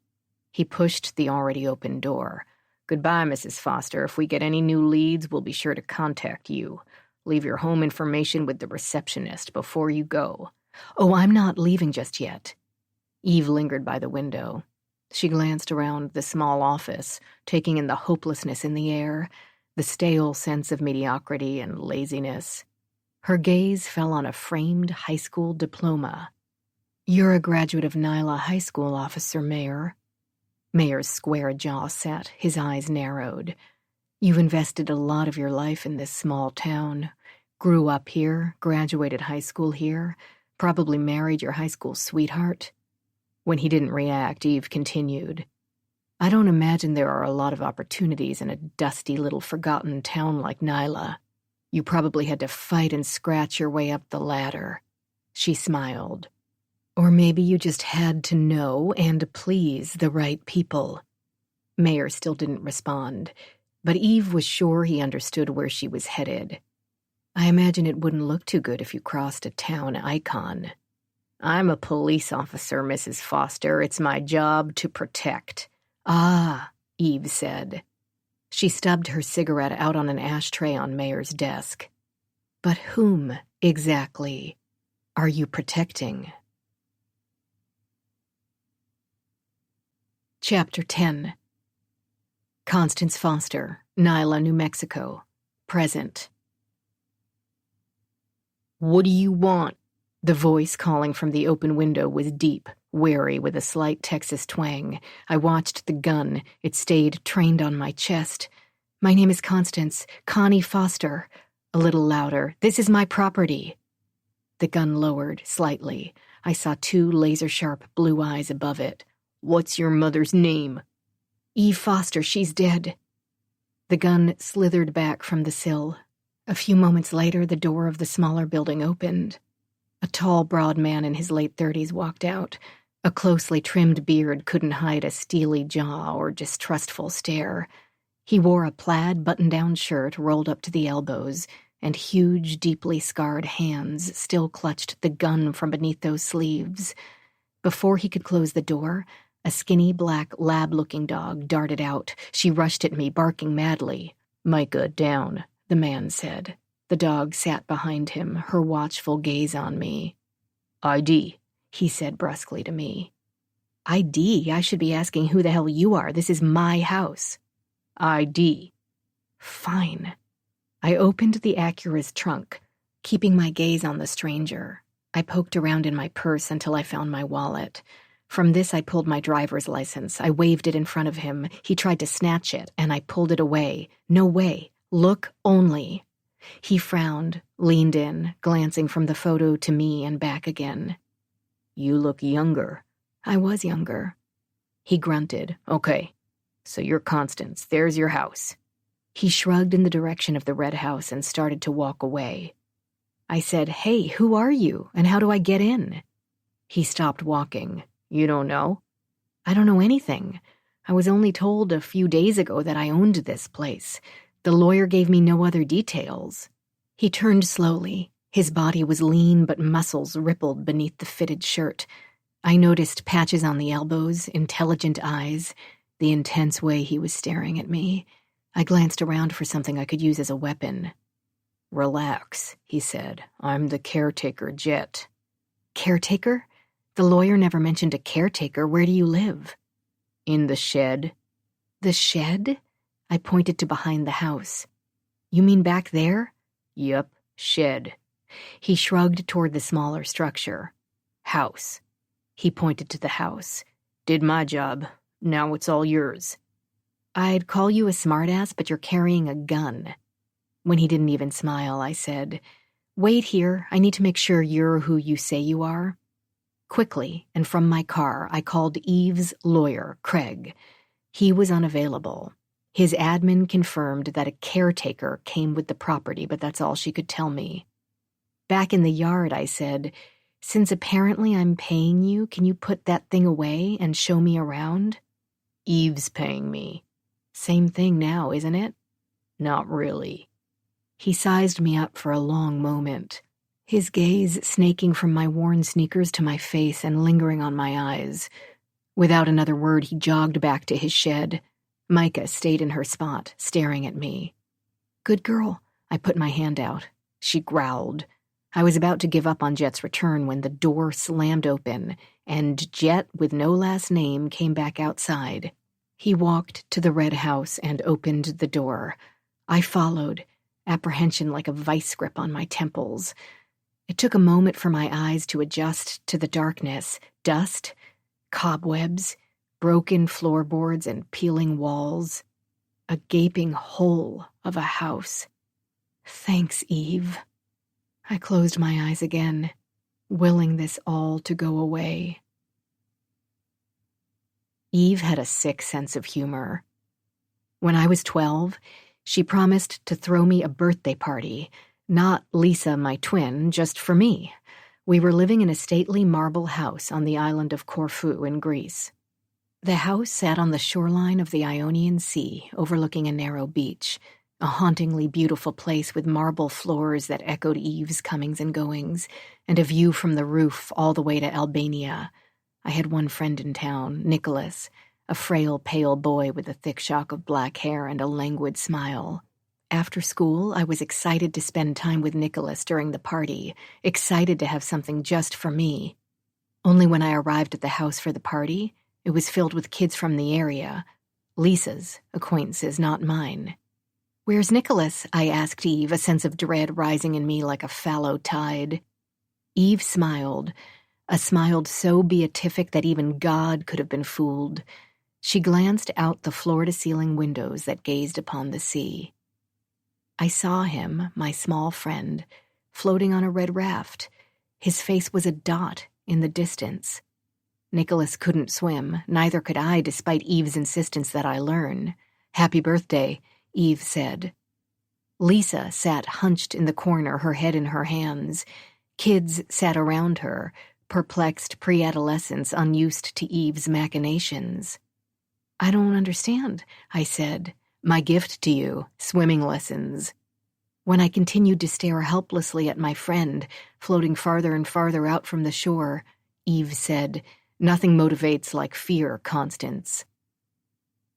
He pushed the already open door. Goodbye, Mrs. Foster. If we get any new leads, we'll be sure to contact you. Leave your home information with the receptionist before you go. Oh, I'm not leaving just yet. Eve lingered by the window. She glanced around the small office, taking in the hopelessness in the air, the stale sense of mediocrity and laziness. Her gaze fell on a framed high school diploma. You're a graduate of Nyla High School, Officer Mayer. Mayer's square jaw set, his eyes narrowed. You've invested a lot of your life in this small town. Grew up here, graduated high school here, probably married your high school sweetheart. When he didn't react, Eve continued. I don't imagine there are a lot of opportunities in a dusty little forgotten town like Nyla. You probably had to fight and scratch your way up the ladder. She smiled. Or maybe you just had to know and please the right people. Mayer still didn't respond, but Eve was sure he understood where she was headed. I imagine it wouldn't look too good if you crossed a town icon. I'm a police officer, Mrs. Foster. It's my job to protect. Ah, Eve said. She stubbed her cigarette out on an ashtray on Mayer's desk. But whom, exactly, are you protecting? Chapter 10. Constance Foster, Nyla, New Mexico. Present. What do you want? The voice calling from the open window was deep, wary with a slight Texas twang. I watched the gun. It stayed trained on my chest. My name is Constance, Connie Foster. A little louder. This is my property. The gun lowered slightly. I saw 2 laser-sharp blue eyes above it. What's your mother's name? Eve Foster, she's dead. The gun slithered back from the sill. A few moments later, the door of the smaller building opened. A tall, broad man in his late 30s walked out. A closely trimmed beard couldn't hide a steely jaw or distrustful stare. He wore a plaid button-down shirt rolled up to the elbows, and huge, deeply scarred hands still clutched the gun from beneath those sleeves. Before he could close the door, a skinny black lab-looking dog darted out. She rushed at me, barking madly. Micah, down, the man said. The dog sat behind him, her watchful gaze on me. ID, he said brusquely to me. ID? I should be asking who the hell you are. This is my house. ID. Fine. I opened the Acura's trunk, keeping my gaze on the stranger. I poked around in my purse until I found my wallet. From this, I pulled my driver's license. I waved it in front of him. He tried to snatch it, and I pulled it away. No way. Look only. He frowned, leaned in, glancing from the photo to me and back again. You look younger. I was younger. He grunted. Okay, so you're Constance. There's your house. He shrugged in the direction of the red house and started to walk away. I said, "Hey, who are you, and how do I get in?" He stopped walking. "You don't know?" "I don't know anything. I was only told a few days ago that I owned this place. The lawyer gave me no other details." He turned slowly. His body was lean, but muscles rippled beneath the fitted shirt. I noticed patches on the elbows, intelligent eyes, the intense way he was staring at me. I glanced around for something I could use as a weapon. "Relax," he said. "I'm the caretaker, Jet." "Caretaker? The lawyer never mentioned a caretaker. Where do you live?" "In the shed." "The shed?" I pointed to behind the house. "You mean back there?" "Yup, shed." He shrugged toward the smaller structure. "House." He pointed to the house. "Did my job. Now it's all yours." "I'd call you a smartass, but you're carrying a gun." When he didn't even smile, I said, "Wait here. I need to make sure you're who you say you are." Quickly, and from my car, I called Eve's lawyer, Craig. He was unavailable. His admin confirmed that a caretaker came with the property, but that's all she could tell me. Back in the yard, I said, "Since apparently I'm paying you, can you put that thing away and show me around?" "Eve's paying me." "Same thing now, isn't it?" "Not really." He sized me up for a long moment, his gaze snaking from my worn sneakers to my face and lingering on my eyes. Without another word, he jogged back to his shed. Micah stayed in her spot, staring at me. "Good girl." I put my hand out. She growled. I was about to give up on Jet's return when the door slammed open, and Jet, with no last name, came back outside. He walked to the red house and opened the door. I followed, apprehension like a vice grip on my temples. It took a moment for my eyes to adjust to the darkness, dust, cobwebs, broken floorboards and peeling walls. A gaping hole of a house. Thanks, Eve. I closed my eyes again, willing this all to go away. Eve had a sick sense of humor. When I was 12, she promised to throw me a birthday party, not Lisa, my twin, just for me. We were living in a stately marble house on the island of Corfu in Greece. The house sat on the shoreline of the Ionian Sea, overlooking a narrow beach, a hauntingly beautiful place with marble floors that echoed Eve's comings and goings, and a view from the roof all the way to Albania. I had one friend in town, Nicholas, a frail, pale boy with a thick shock of black hair and a languid smile. After school, I was excited to spend time with Nicholas during the party, excited to have something just for me. Only when I arrived at the house for the party, it was filled with kids from the area. Lisa's acquaintances, not mine. "Where's Nicholas?" I asked Eve, a sense of dread rising in me like a fallow tide. Eve smiled, a smile so beatific that even God could have been fooled. She glanced out the floor-to-ceiling windows that gazed upon the sea. I saw him, my small friend, floating on a red raft. His face was a dot in the distance. Nicholas couldn't swim, neither could I, despite Eve's insistence that I learn. "Happy birthday," Eve said. Lisa sat hunched in the corner, her head in her hands. Kids sat around her, perplexed pre-adolescents unused to Eve's machinations. "I don't understand," I said. "My gift to you, swimming lessons." When I continued to stare helplessly at my friend, floating farther and farther out from the shore, Eve said, "Nothing motivates like fear, Constance."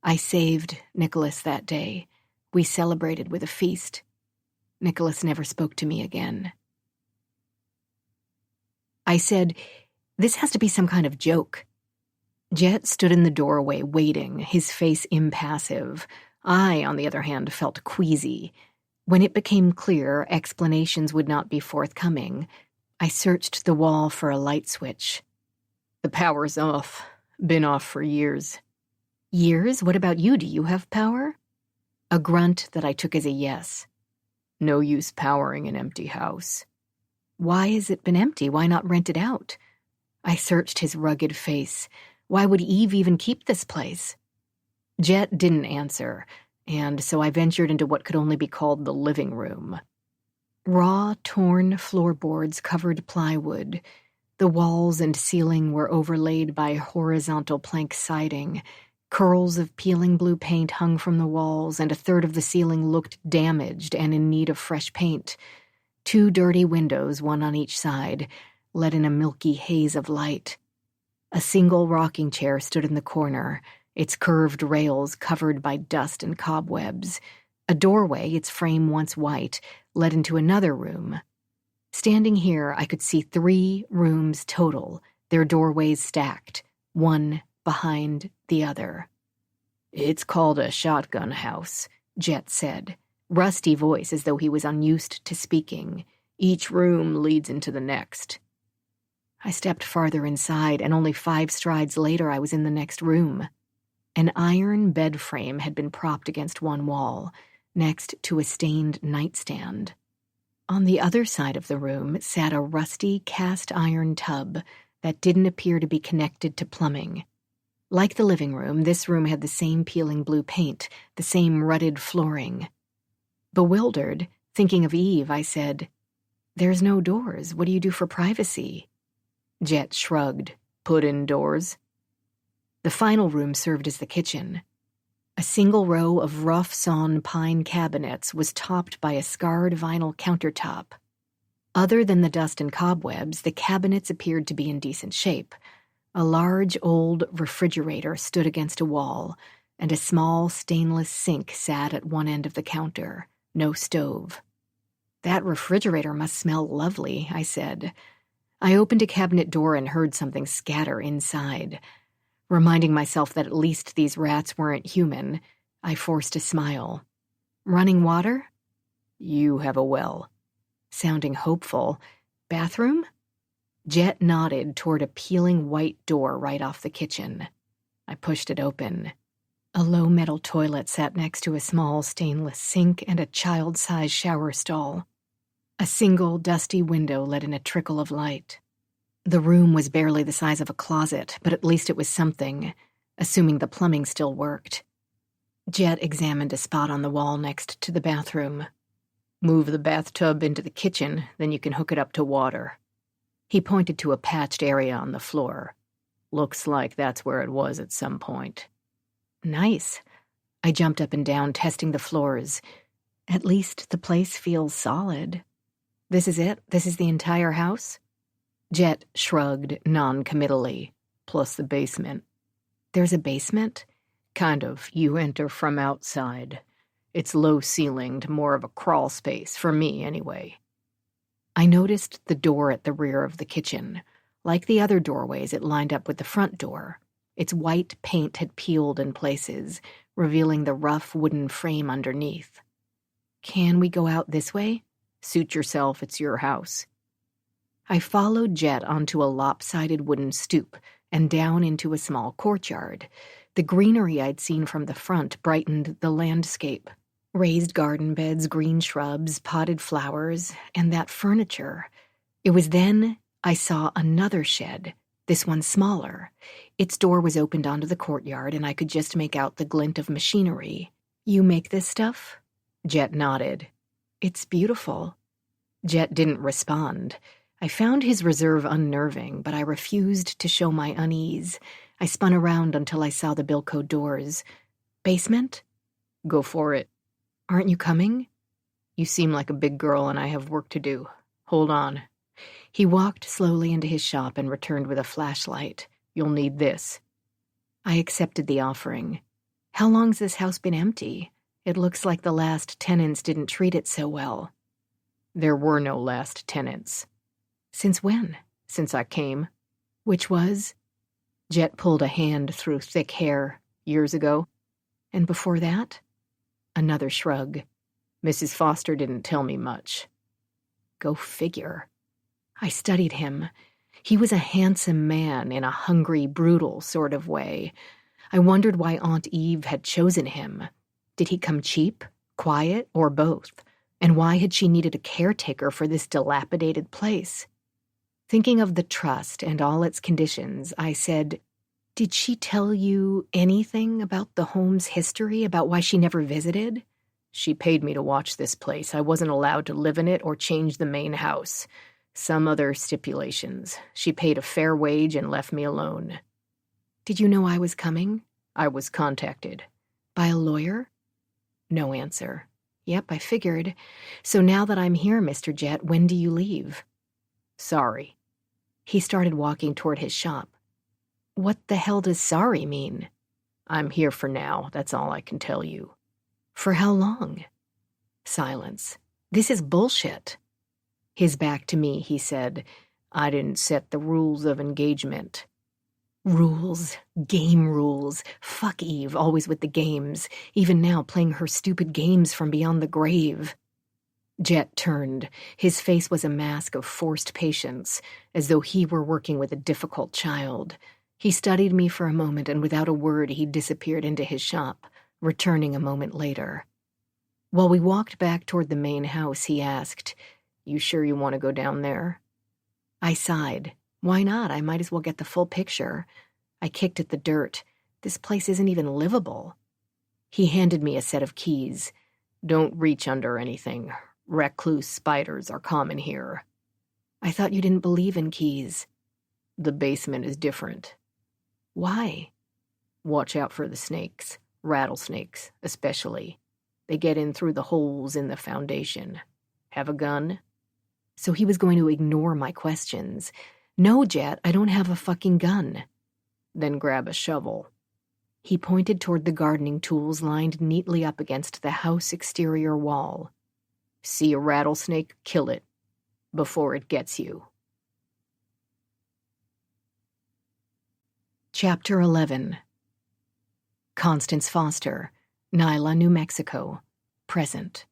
I saved Nicholas that day. We celebrated with a feast. Nicholas never spoke to me again. I said, "This has to be some kind of joke." Jet stood in the doorway, waiting, his face impassive. I, on the other hand, felt queasy. When it became clear explanations would not be forthcoming, I searched the wall for a light switch. "The power's off. Been off for years." "Years? What about you? Do you have power?" A grunt that I took as a yes. "No use powering an empty house." "Why has it been empty? Why not rent it out?" I searched his rugged face. Why would Eve even keep this place? Jet didn't answer. and so I ventured into what could only be called the living room. Raw, torn floorboards covered plywood. The walls and ceiling were overlaid by horizontal plank siding. Curls of peeling blue paint hung from the walls, and a third of the ceiling looked damaged and in need of fresh paint. 2 dirty windows, one on each side, let in a milky haze of light. A single rocking chair stood in the corner, its curved rails covered by dust and cobwebs. A doorway, its frame once white, led into another room. Standing here, I could see 3 rooms total, their doorways stacked, one behind the other. "It's called a shotgun house," Jet said, rusty voice as though he was unused to speaking. "Each room leads into the next." I stepped farther inside, and only 5 strides later I was in the next room. An iron bed frame had been propped against one wall, next to a stained nightstand. On the other side of the room sat a rusty cast-iron tub that didn't appear to be connected to plumbing. Like the living room, this room had the same peeling blue paint, the same rutted flooring. Bewildered, thinking of Eve, I said, "There's no doors. What do you do for privacy?" Jet shrugged. "Put indoors." The final room served as the kitchen. A single row of rough-sawn pine cabinets was topped by a scarred vinyl countertop. Other than the dust and cobwebs, the cabinets appeared to be in decent shape. A large old refrigerator stood against a wall, and a small stainless sink sat at one end of the counter. No stove. "That refrigerator must smell lovely," I said. I opened a cabinet door and heard something scatter inside. Reminding myself that at least these rats weren't human, I forced a smile. "Running water?" "You have a well." Sounding hopeful. "Bathroom?" Jet nodded toward a peeling white door right off the kitchen. I pushed it open. A low metal toilet sat next to a small stainless sink and a child-sized shower stall. A single dusty window let in a trickle of light. The room was barely the size of a closet, but at least it was something, assuming the plumbing still worked. Jet examined a spot on the wall next to the bathroom. "Move the bathtub into the kitchen, then you can hook it up to water." He pointed to a patched area on the floor. "Looks like that's where it was at some point." "Nice." I jumped up and down, testing the floors. At least the place feels solid. "This is it? This is the entire house?" Jet shrugged non-committally. "Plus the basement." "There's a basement?" "Kind of. You enter from outside. It's low-ceilinged, more of a crawl space, for me anyway." I noticed the door at the rear of the kitchen. Like the other doorways, it lined up with the front door. Its white paint had peeled in places, revealing the rough wooden frame underneath. "Can we go out this way?" "Suit yourself, it's your house." I followed Jet onto a lopsided wooden stoop and down into a small courtyard. The greenery I'd seen from the front brightened the landscape. Raised garden beds, green shrubs, potted flowers, and that furniture. It was then I saw another shed, this one smaller. Its door was opened onto the courtyard, and I could just make out the glint of machinery. "You make this stuff?" Jet nodded. "It's beautiful." Jet didn't respond. I found his reserve unnerving, but I refused to show my unease. I spun around until I saw the Bilko doors. "Basement?" "Go for it." "Aren't you coming?" "You seem like a big girl and I have work to do. Hold on." He walked slowly into his shop and returned with a flashlight. "You'll need this." I accepted the offering. "How long's this house been empty? It looks like the last tenants didn't treat it so well." "There were no last tenants." "Since when?" "Since I came." "Which was?" Jet pulled a hand through thick hair. "Years ago." "And before that?" Another shrug. "Mrs. Foster didn't tell me much." Go figure. I studied him. He was a handsome man in a hungry, brutal sort of way. I wondered why Aunt Eve had chosen him. Did he come cheap, quiet, or both? And why had she needed a caretaker for this dilapidated place? Thinking of the trust and all its conditions, I said, Did she tell you anything about the home's history, about why she never visited? She paid me to watch this place. I wasn't allowed to live in it or change the main house. Some other stipulations. She paid a fair wage and left me alone. Did you know I was coming? I was contacted. By a lawyer? No answer. Yep, I figured. So now that I'm here, Mr. Jet, when do you leave? Sorry. He started walking toward his shop. What the hell does sorry mean? I'm here for now. That's all I can tell you. For how long? Silence. This is bullshit. His back to me, he said, I didn't set the rules of engagement. Rules. Game rules. Fuck Eve, always with the games. Even now, playing her stupid games from beyond the grave. Jet turned. His face was a mask of forced patience, as though he were working with a difficult child. He studied me for a moment, and without a word he disappeared into his shop, returning a moment later. While we walked back toward the main house, he asked, You sure you want to go down there? I sighed. Why not? I might as well get the full picture. I kicked at the dirt. This place isn't even livable. He handed me a set of keys. Don't reach under anything. Recluse spiders are common here. I thought you didn't believe in keys. The basement is different. Why? Watch out for the snakes. Rattlesnakes, especially. They get in through the holes in the foundation. Have a gun? So he was going to ignore my questions. No, Jet, I don't have a fucking gun. Then grab a shovel. He pointed toward the gardening tools lined neatly up against the house exterior wall. See a rattlesnake, kill it. Before it gets you. Chapter 11. Constance Foster, Nyla, New Mexico. Present.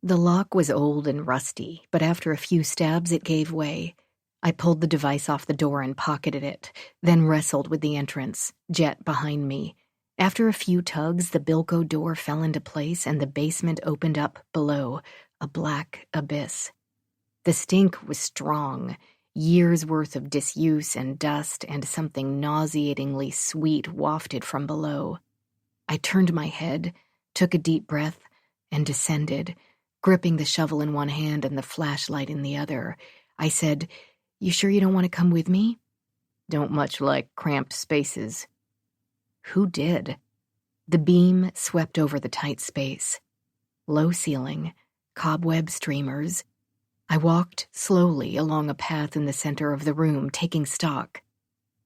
The lock was old and rusty, but after a few stabs it gave way. I pulled the device off the door and pocketed it, then wrestled with the entrance, Jet behind me. After a few tugs, the Bilko door fell into place and the basement opened up below, a black abyss. The stink was strong, years' worth of disuse and dust and something nauseatingly sweet wafted from below. I turned my head, took a deep breath, and descended, gripping the shovel in one hand and the flashlight in the other. I said, You sure you don't want to come with me? Don't much like cramped spaces. Who did? The beam swept over the tight space. Low ceiling, cobweb streamers. I walked slowly along a path in the center of the room, taking stock.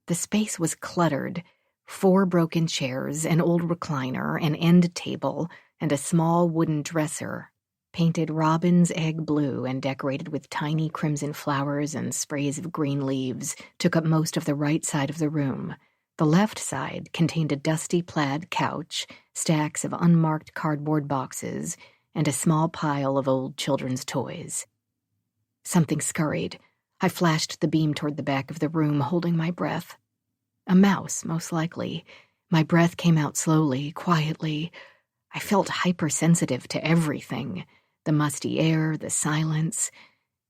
The space was cluttered. 4 broken chairs, an old recliner, an end table, and a small wooden dresser, painted robin's egg blue and decorated with tiny crimson flowers and sprays of green leaves, took up most of the right side of the room. The left side contained a dusty plaid couch, stacks of unmarked cardboard boxes, and a small pile of old children's toys. Something scurried. I flashed the beam toward the back of the room, holding my breath. A mouse, most likely. My breath came out slowly, quietly. I felt hypersensitive to everything. The musty air, the silence,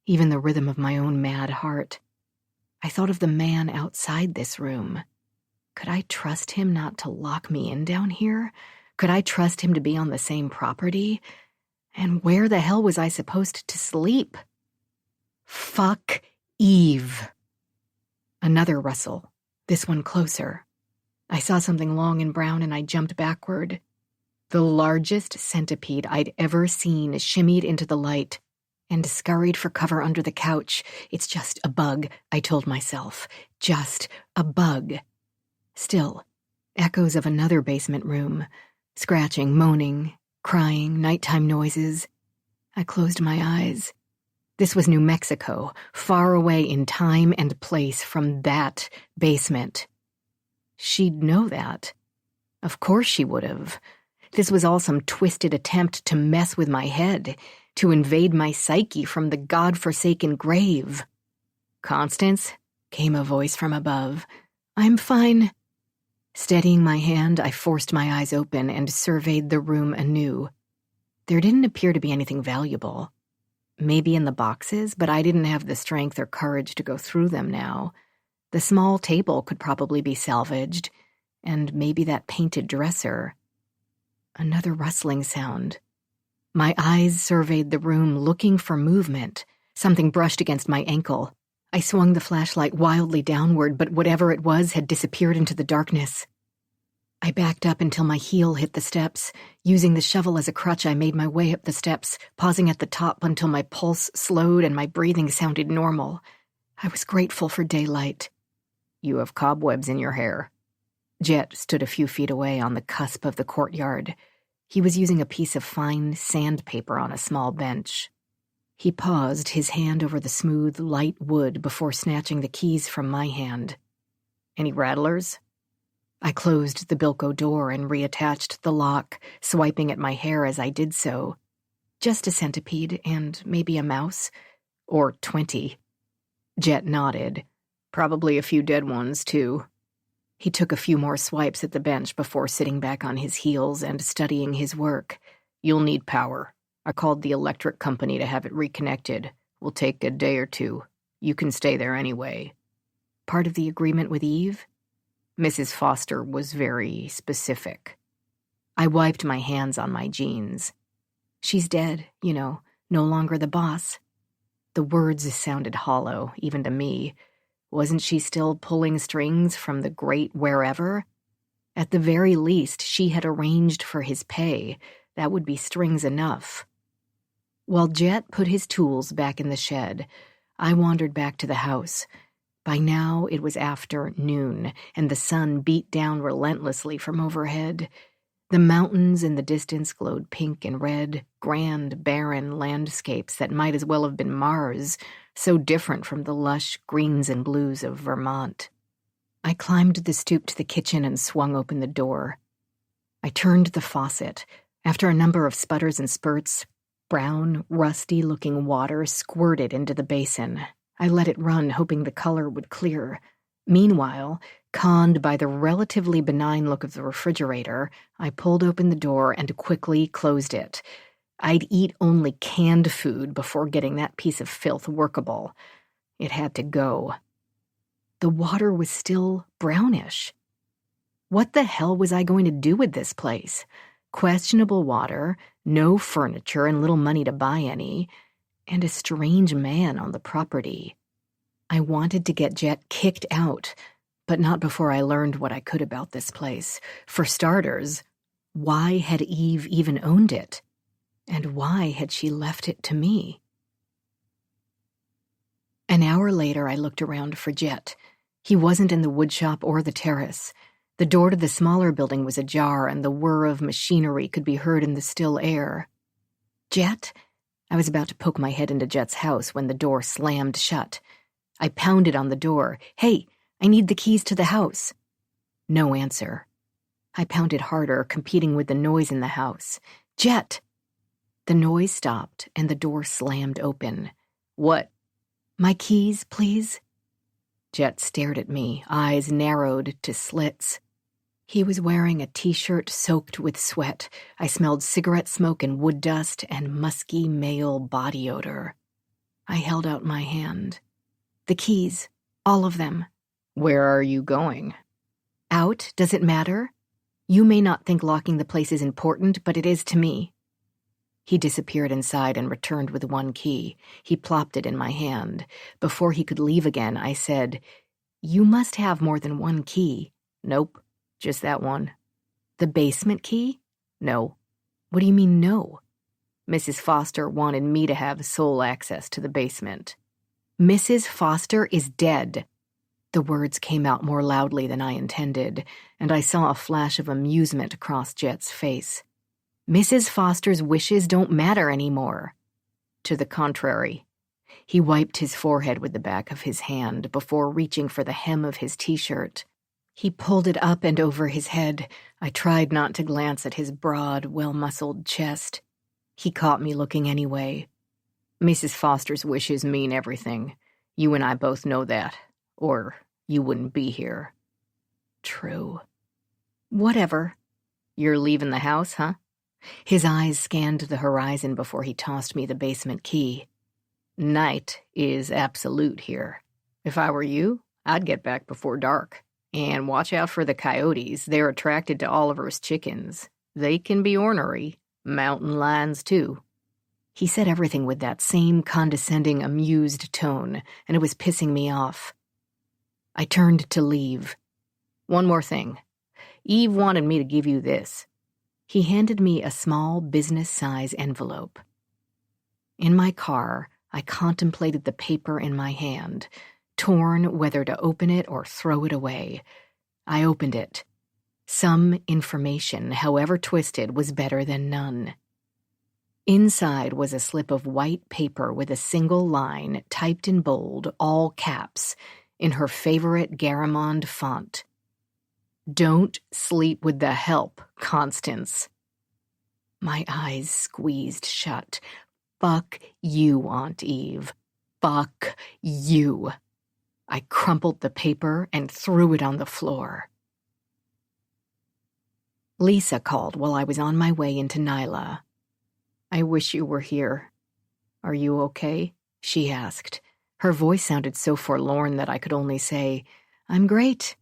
even the rhythm of my own mad heart. I thought of the man outside this room. Could I trust him not to lock me in down here? Could I trust him to be on the same property? And where the hell was I supposed to sleep? Fuck Eve. Another rustle, this one closer. I saw something long and brown and I jumped backward. The largest centipede I'd ever seen shimmied into the light and scurried for cover under the couch. It's just a bug, I told myself. Just a bug. Still, echoes of another basement room. Scratching, moaning, crying, nighttime noises. I closed my eyes. This was New Mexico, far away in time and place from that basement. She'd know that. Of course she would have. This was all some twisted attempt to mess with my head, to invade my psyche from the God-forsaken grave. "Constance?" came a voice from above. "I'm fine." Steadying my hand, I forced my eyes open and surveyed the room anew. There didn't appear to be anything valuable. Maybe in the boxes, but I didn't have the strength or courage to go through them now. The small table could probably be salvaged, and maybe that painted dresser. Another rustling sound. My eyes surveyed the room, looking for movement. Something brushed against my ankle. I swung the flashlight wildly downward, but whatever it was had disappeared into the darkness. I backed up until my heel hit the steps. Using the shovel as a crutch, I made my way up the steps, pausing at the top until my pulse slowed and my breathing sounded normal. I was grateful for daylight. You have cobwebs in your hair. Jet stood a few feet away on the cusp of the courtyard. He was using a piece of fine sandpaper on a small bench. He paused, his hand over the smooth, light wood before snatching the keys from my hand. Any rattlers? I closed the Bilko door and reattached the lock, swiping at my hair as I did so. Just a centipede and maybe a mouse. Or 20. Jet nodded. Probably a few dead ones, too. He took a few more swipes at the bench before sitting back on his heels and studying his work. You'll need power. I called the electric company to have it reconnected. Will take a day or two. You can stay there anyway. Part of the agreement with Eve? Mrs. Foster was very specific. I wiped my hands on my jeans. She's dead, no longer the boss. The words sounded hollow, even to me. Wasn't she still pulling strings from the great wherever? At the very least, she had arranged for his pay. That would be strings enough. While Jet put his tools back in the shed, I wandered back to the house. By now, it was after noon, and the sun beat down relentlessly from overhead. The mountains in the distance glowed pink and red, grand, barren landscapes that might as well have been Mars, so different from the lush greens and blues of Vermont. I climbed the stoop to the kitchen and swung open the door. I turned the faucet. After a number of sputters and spurts, brown, rusty-looking water squirted into the basin. I let it run, hoping the color would clear. Meanwhile, conned by the relatively benign look of the refrigerator, I pulled open the door and quickly closed it. I'd eat only canned food before getting that piece of filth workable. It had to go. The water was still brownish. What the hell was I going to do with this place? Questionable water, no furniture, and little money to buy any, and a strange man on the property. I wanted to get Jet kicked out, but not before I learned what I could about this place. For starters, why had Eve even owned it? And why had she left it to me? An hour later, I looked around for Jet. He wasn't in the woodshop or the terrace. The door to the smaller building was ajar, and the whir of machinery could be heard in the still air. Jet? I was about to poke my head into Jet's house when the door slammed shut. I pounded on the door. Hey, I need the keys to the house. No answer. I pounded harder, competing with the noise in the house. Jet! The noise stopped, and the door slammed open. What? My keys, please? Jet stared at me, eyes narrowed to slits. He was wearing a t-shirt soaked with sweat. I smelled cigarette smoke and wood dust and musky male body odor. I held out my hand. The keys, all of them. Where are you going? Out? Does it matter? You may not think locking the place is important, but it is to me. He disappeared inside and returned with one key. He plopped it in my hand. Before he could leave again, I said, You must have more than one key. Nope, just that one. The basement key? No. What do you mean, no? Mrs. Foster wanted me to have sole access to the basement. Mrs. Foster is dead. The words came out more loudly than I intended, and I saw a flash of amusement across Jet's face. Mrs. Foster's wishes don't matter anymore. To the contrary. He wiped his forehead with the back of his hand before reaching for the hem of his t-shirt. He pulled it up and over his head. I tried not to glance at his broad, well-muscled chest. He caught me looking anyway. Mrs. Foster's wishes mean everything. You and I both know that. Or you wouldn't be here. True. Whatever. You're leaving the house, huh? His eyes scanned the horizon before he tossed me the basement key. Night is absolute here. If I were you, I'd get back before dark. And watch out for the coyotes. They're attracted to Oliver's chickens. They can be ornery. Mountain lions, too. He said everything with that same condescending, amused tone, and it was pissing me off. I turned to leave. One more thing. Eve wanted me to give you this. He handed me a small business-size envelope. In my car, I contemplated the paper in my hand, torn whether to open it or throw it away. I opened it. Some information, however twisted, was better than none. Inside was a slip of white paper with a single line, typed in bold, all caps, in her favorite Garamond font. "Don't sleep with the help, Constance." My eyes squeezed shut. Fuck you, Aunt Eve. Fuck you. I crumpled the paper and threw it on the floor. Lisa called while I was on my way into Nyla. "I wish you were here. Are you okay?" she asked. Her voice sounded so forlorn that I could only say, "I'm great."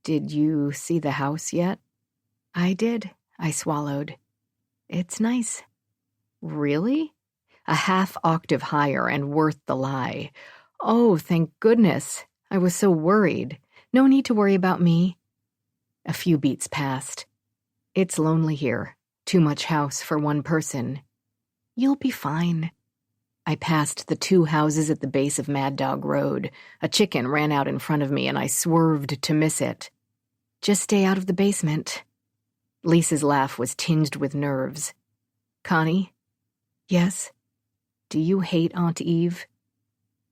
"Did you see the house yet?" "I did," I swallowed. "It's nice." "Really?" A half octave higher and worth the lie. "Oh, thank goodness. I was so worried." "No need to worry about me." A few beats passed. "It's lonely here. Too much house for one person." "You'll be fine." I passed the 2 houses at the base of Mad Dog Road. A chicken ran out in front of me and I swerved to miss it. "Just stay out of the basement." Lisa's laugh was tinged with nerves. "Connie?" "Yes?" "Do you hate Aunt Eve?"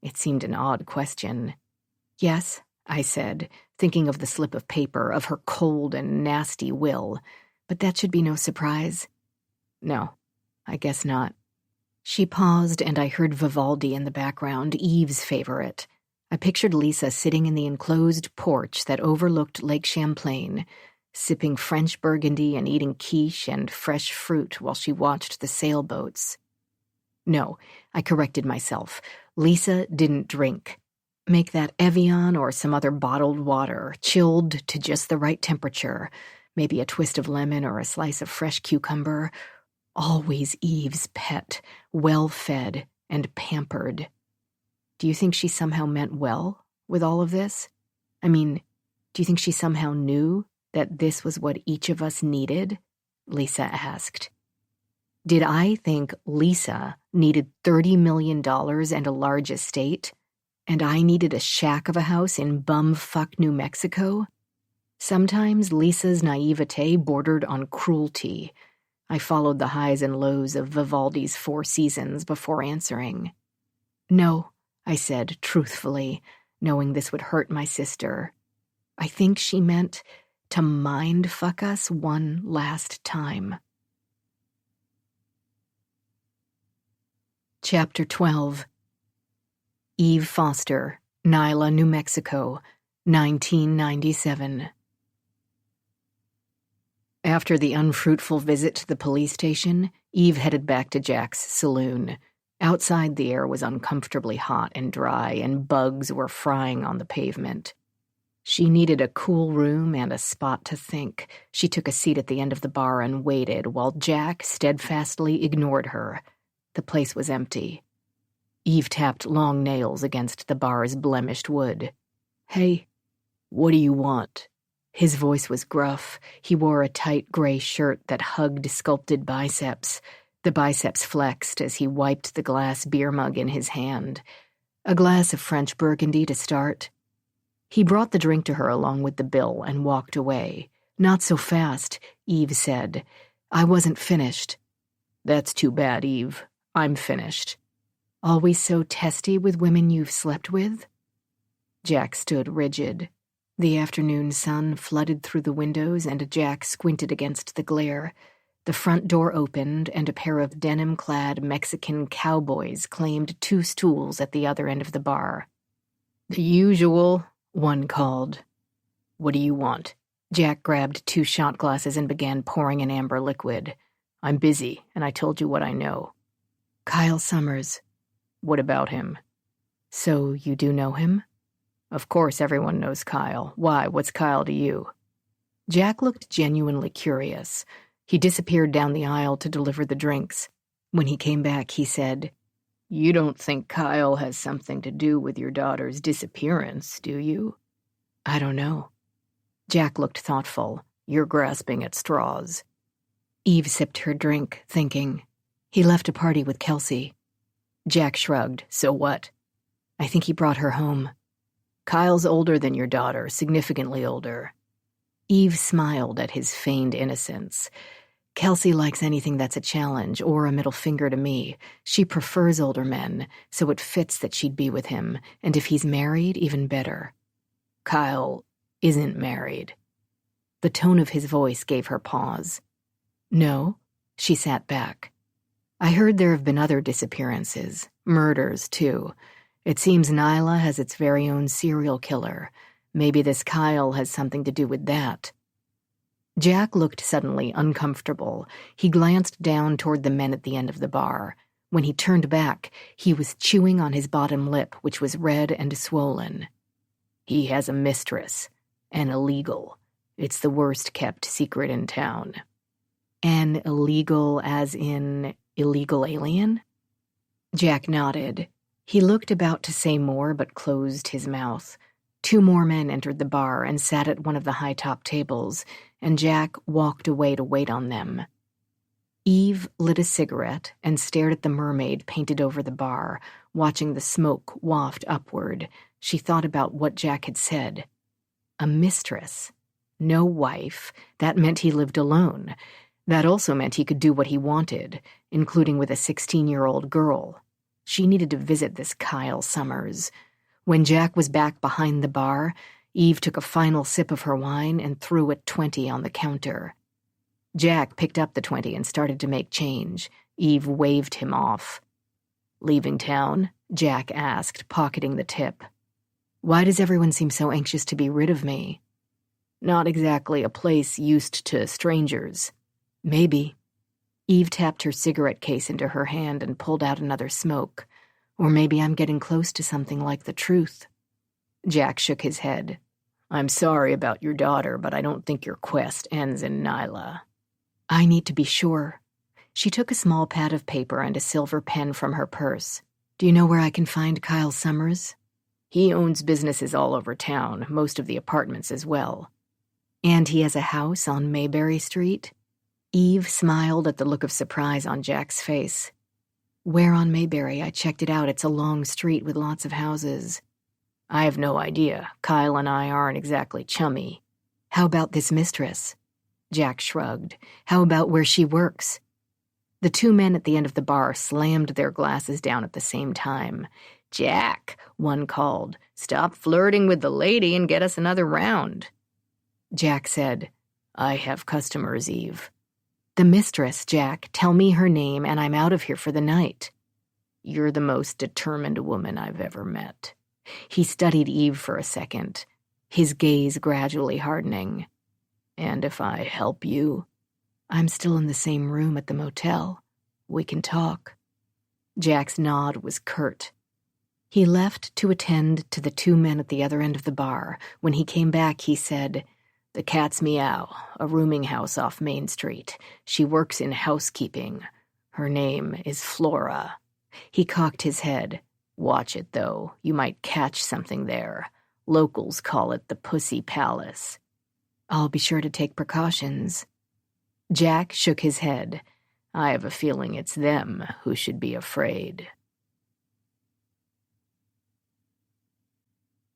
It seemed an odd question. "Yes," I said, thinking of the slip of paper, of her cold and nasty will. But that should be no surprise. "No, I guess not." She paused, and I heard Vivaldi in the background, Eve's favorite. I pictured Lisa sitting in the enclosed porch that overlooked Lake Champlain, sipping French Burgundy and eating quiche and fresh fruit while she watched the sailboats. No, I corrected myself. Lisa didn't drink. Make that Evian or some other bottled water, chilled to just the right temperature, maybe a twist of lemon or a slice of fresh cucumber. Always Eve's pet, well-fed and pampered. Do you think she somehow meant well with all of this? I mean, do you think she somehow knew that this was what each of us needed? Lisa asked. Did I think Lisa needed $30 million and a large estate, and I needed a shack of a house in bumfuck New Mexico? Sometimes Lisa's naivete bordered on cruelty. I followed the highs and lows of Vivaldi's 4 Seasons before answering. No, I said truthfully, knowing this would hurt my sister. I think she meant to mind-fuck us one last time. Chapter 12. Eve Foster, Nyla, New Mexico, 1997. After the unfruitful visit to the police station, Eve headed back to Jack's saloon. Outside, the air was uncomfortably hot and dry, and bugs were frying on the pavement. She needed a cool room and a spot to think. She took a seat at the end of the bar and waited, while Jack steadfastly ignored her. The place was empty. Eve tapped long nails against the bar's blemished wood. "Hey, what do you want?" His voice was gruff. He wore a tight gray shirt that hugged sculpted biceps. The biceps flexed as he wiped the glass beer mug in his hand. "A glass of French Burgundy to start." He brought the drink to her along with the bill and walked away. "Not so fast," Eve said. "I wasn't finished." "That's too bad, Eve. I'm finished." "Always so testy with women you've slept with?" Jack stood rigid. The afternoon sun flooded through the windows, and Jack squinted against the glare. The front door opened, and a pair of denim-clad Mexican cowboys claimed 2 stools at the other end of the bar. "The usual," one called. "What do you want?" Jack grabbed 2 shot glasses and began pouring an amber liquid. "I'm busy, and I told you what I know." "Kyle Summers." "What about him?" "So you do know him?" Of course everyone knows Kyle. Why, what's Kyle to you? Jack looked genuinely curious. He disappeared down the aisle to deliver the drinks. When he came back, he said, You don't think Kyle has something to do with your daughter's disappearance, do you? I don't know. Jack looked thoughtful. You're grasping at straws. Eve sipped her drink, thinking, he left a party with Kelsey. Jack shrugged. So what? I think he brought her home. Kyle's older than your daughter, significantly older. Eve smiled at his feigned innocence. Kelsey likes anything that's a challenge or a middle finger to me. She prefers older men, so it fits that she'd be with him, and if he's married, even better. Kyle isn't married. The tone of his voice gave her pause. No, she sat back. I heard there have been other disappearances, murders, too. It seems Nyla has its very own serial killer. Maybe this Kyle has something to do with that. Jack looked suddenly uncomfortable. He glanced down toward the men at the end of the bar. When he turned back, he was chewing on his bottom lip, which was red and swollen. He has a mistress, an illegal. It's the worst-kept secret in town. An illegal as in illegal alien? Jack nodded. He looked about to say more, but closed his mouth. 2 more men entered the bar and sat at one of the high-top tables, and Jack walked away to wait on them. Eve lit a cigarette and stared at the mermaid painted over the bar, watching the smoke waft upward. She thought about what Jack had said. A mistress. No wife. That meant he lived alone. That also meant he could do what he wanted, including with a 16-year-old girl. She needed to visit this Kyle Summers. When Jack was back behind the bar, Eve took a final sip of her wine and threw a 20 on the counter. Jack picked up the 20 and started to make change. Eve waved him off. Leaving town? Jack asked, pocketing the tip. Why does everyone seem so anxious to be rid of me? Not exactly a place used to strangers. Maybe. Eve tapped her cigarette case into her hand and pulled out another smoke. Or maybe I'm getting close to something like the truth. Jack shook his head. I'm sorry about your daughter, but I don't think your quest ends in Nyla. I need to be sure. She took a small pad of paper and a silver pen from her purse. Do you know where I can find Kyle Summers? He owns businesses all over town, most of the apartments as well. And he has a house on Mayberry Street? Eve smiled at the look of surprise on Jack's face. Where on Mayberry? I checked it out. It's a long street with lots of houses. I have no idea. Kyle and I aren't exactly chummy. How about this mistress? Jack shrugged. How about where she works? The 2 men at the end of the bar slammed their glasses down at the same time. Jack, one called, stop flirting with the lady and get us another round. Jack said, I have customers, Eve. The mistress, Jack. Tell me her name and I'm out of here for the night. You're the most determined woman I've ever met. He studied Eve for a second, his gaze gradually hardening. And if I help you? I'm still in the same room at the motel. We can talk. Jack's nod was curt. He left to attend to the 2 men at the other end of the bar. When he came back, he said, The Cat's Meow, a rooming house off Main Street. She works in housekeeping. Her name is Flora. He cocked his head. Watch it, though. You might catch something there. Locals call it the Pussy Palace. I'll be sure to take precautions. Jack shook his head. I have a feeling it's them who should be afraid.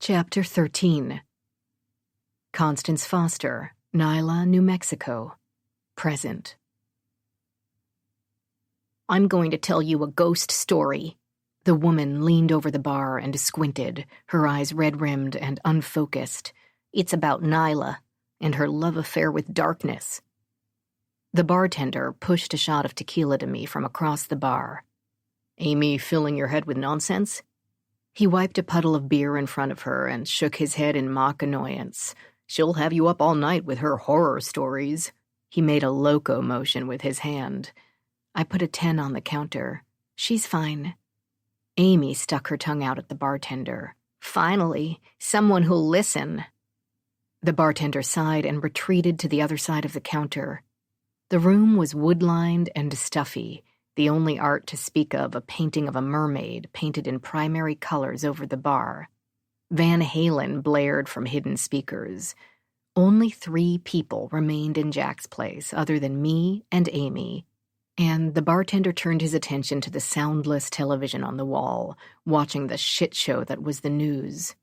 Chapter 13. Constance Foster, Nyla, New Mexico. Present. I'm going to tell you a ghost story. The woman leaned over the bar and squinted, her eyes red-rimmed and unfocused. It's about Nyla and her love affair with darkness. The bartender pushed a shot of tequila to me from across the bar. Amy filling your head with nonsense? He wiped a puddle of beer in front of her and shook his head in mock annoyance. She'll have you up all night with her horror stories. He made a loco motion with his hand. I put a 10 on the counter. She's fine. Amy stuck her tongue out at the bartender. Finally, someone who'll listen. The bartender sighed and retreated to the other side of the counter. The room was wood-lined and stuffy, the only art to speak of a painting of a mermaid painted in primary colors over the bar. Van Halen blared from hidden speakers. Only 3 people remained in Jack's place other than me and Amy, and the bartender turned his attention to the soundless television on the wall, watching the shit show that was the news.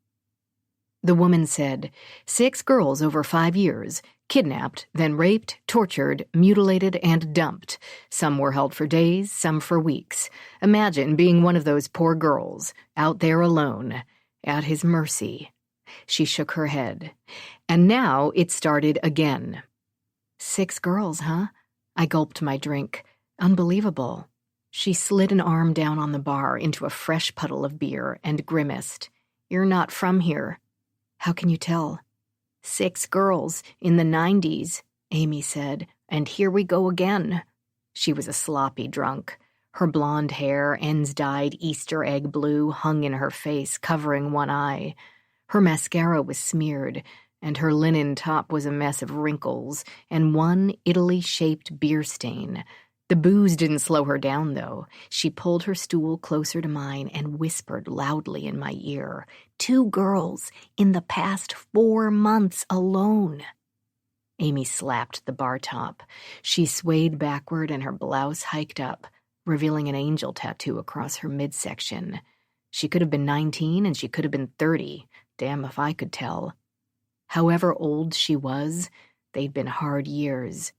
The woman said, 6 girls over 5 years, kidnapped, then raped, tortured, mutilated, and dumped. Some were held for days, some for weeks. Imagine being one of those poor girls, out there alone, at his mercy. She shook her head. And now it started again. 6 girls, huh? I gulped my drink. Unbelievable. She slid an arm down on the bar into a fresh puddle of beer and grimaced. You're not from here. How can you tell? 6 girls in the 90s, Amy said, and here we go again. She was a sloppy drunk. Her blonde hair, ends dyed Easter egg blue, hung in her face, covering one eye. Her mascara was smeared, and her linen top was a mess of wrinkles and one Italy-shaped beer stain. The booze didn't slow her down, though. She pulled her stool closer to mine and whispered loudly in my ear, 2 girls in the past 4 months alone. Amy slapped the bar top. She swayed backward and her blouse hiked up, revealing an angel tattoo across her midsection. She could have been 19 and she could have been 30. Damn if I could tell. However old she was, they'd been hard years.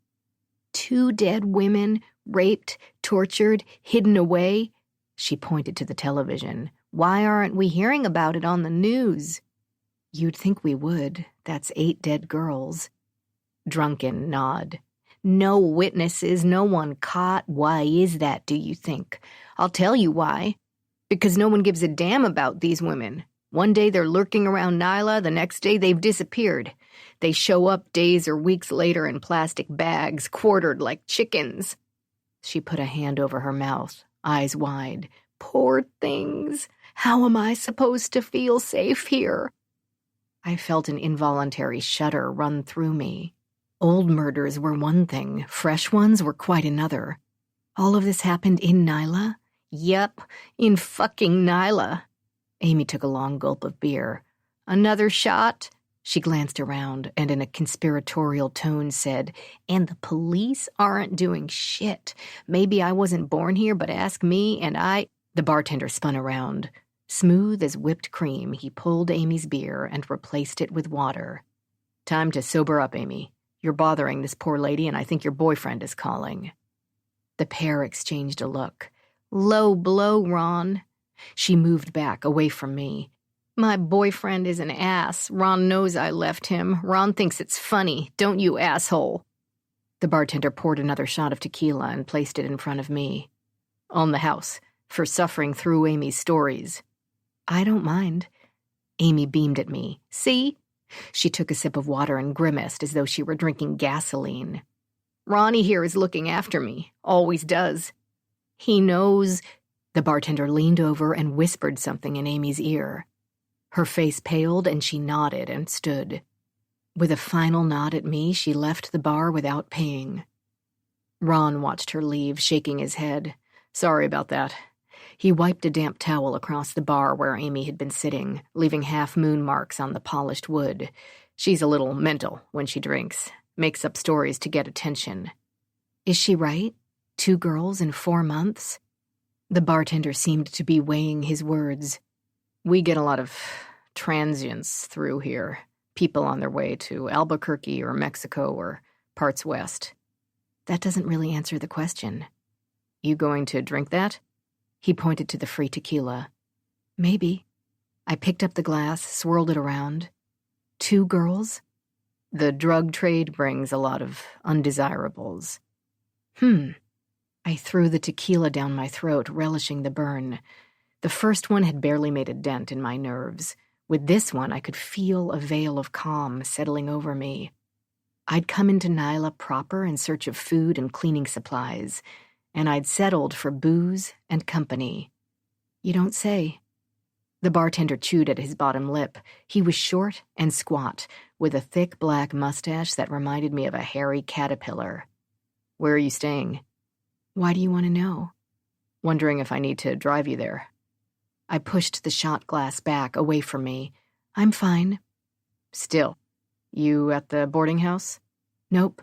2 dead women, raped, tortured, hidden away. She pointed to the television. Why aren't we hearing about it on the news? You'd think we would. That's 8 dead girls. Drunken nod. No witnesses, no one caught. Why is that, do you think? I'll tell you why. Because no one gives a damn about these women. One day they're lurking around Nyla, the next day they've disappeared. They show up days or weeks later in plastic bags, quartered like chickens. She put a hand over her mouth, eyes wide. Poor things. How am I supposed to feel safe here? I felt an involuntary shudder run through me. Old murders were one thing, fresh ones were quite another. All of this happened in Nyla? Yep, in fucking Nyla. Amy took a long gulp of beer. Another shot? She glanced around and in a conspiratorial tone said, and the police aren't doing shit. Maybe I wasn't born here, but ask me and I... The bartender spun around. Smooth as whipped cream, he pulled Amy's beer and replaced it with water. Time to sober up, Amy. You're bothering this poor lady and I think your boyfriend is calling. The pair exchanged a look. Low blow, Ron. She moved back, away from me. My boyfriend is an ass. Ron knows I left him. Ron thinks it's funny. Don't you, asshole? The bartender poured another shot of tequila and placed it in front of me. On the house, for suffering through Amy's stories. I don't mind. Amy beamed at me. See? She took a sip of water and grimaced as though she were drinking gasoline. Ronnie here is looking after me. Always does. He knows... The bartender leaned over and whispered something in Amy's ear. Her face paled and she nodded and stood. With a final nod at me, she left the bar without paying. Ron watched her leave, shaking his head. Sorry about that. He wiped a damp towel across the bar where Amy had been sitting, leaving half-moon marks on the polished wood. She's a little mental when she drinks, makes up stories to get attention. Is she right? 2 girls in 4 months? The bartender seemed to be weighing his words. We get a lot of transients through here, people on their way to Albuquerque or Mexico or parts west. That doesn't really answer the question. You going to drink that? He pointed to the free tequila. Maybe. I picked up the glass, swirled it around. 2 girls? The drug trade brings a lot of undesirables. I threw the tequila down my throat, relishing the burn. The first one had barely made a dent in my nerves. With this one, I could feel a veil of calm settling over me. I'd come into Nyla proper in search of food and cleaning supplies, and I'd settled for booze and company. You don't say. The bartender chewed at his bottom lip. He was short and squat, with a thick black mustache that reminded me of a hairy caterpillar. "Where are you staying?" "Why do you want to know?" "Wondering if I need to drive you there." I pushed the shot glass back, away from me. "I'm fine." "Still, you at the boarding house?" "Nope.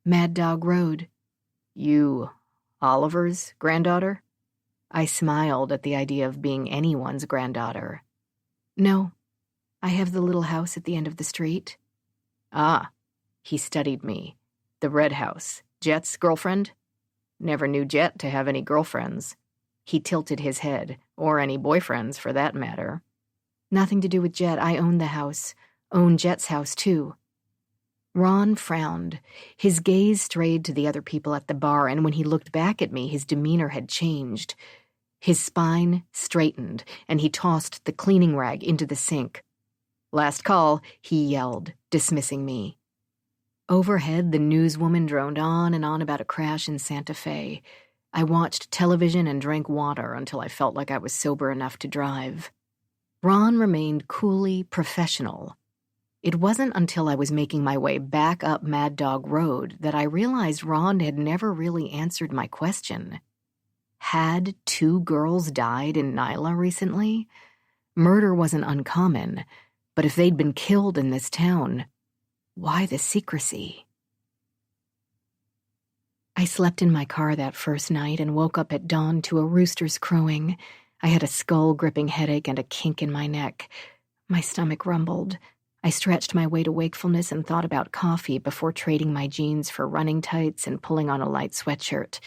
Mad Dog Road." "You Oliver's granddaughter?" I smiled at the idea of being anyone's granddaughter. "No. I have the little house at the end of the street." "Ah," he studied me. "The red house. Jet's girlfriend?" "Never knew Jet to have any girlfriends." He tilted his head, or any boyfriends for that matter. "Nothing to do with Jet. I own the house. Own Jet's house, too." Ron frowned. His gaze strayed to the other people at the bar, and when he looked back at me, his demeanor had changed. His spine straightened, and he tossed the cleaning rag into the sink. "Last call," he yelled, dismissing me. Overhead, the newswoman droned on and on about a crash in Santa Fe. I watched television and drank water until I felt like I was sober enough to drive. Ron remained coolly professional. It wasn't until I was making my way back up Mad Dog Road that I realized Ron had never really answered my question. Had 2 girls died in Nyla recently? Murder wasn't uncommon, but if they'd been killed in this town, why the secrecy? I slept in my car that first night and woke up at dawn to a rooster's crowing. I had a skull-gripping headache and a kink in my neck. My stomach rumbled. I stretched my way to wakefulness and thought about coffee before trading my jeans for running tights and pulling on a light sweatshirt.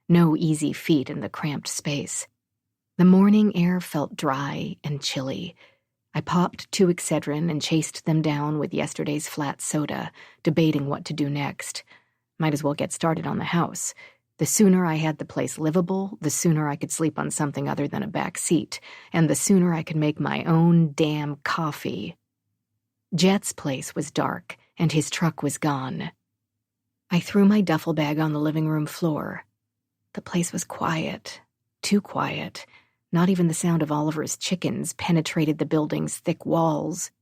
No easy feat in the cramped space. The morning air felt dry and chilly. I popped 2 Excedrin and chased them down with yesterday's flat soda, debating what to do next. Might as well get started on the house. The sooner I had the place livable, the sooner I could sleep on something other than a back seat, and the sooner I could make my own damn coffee. Jet's place was dark, and his truck was gone. I threw my duffel bag on the living room floor. The place was quiet, too quiet. Not even the sound of Oliver's chickens penetrated the building's thick walls.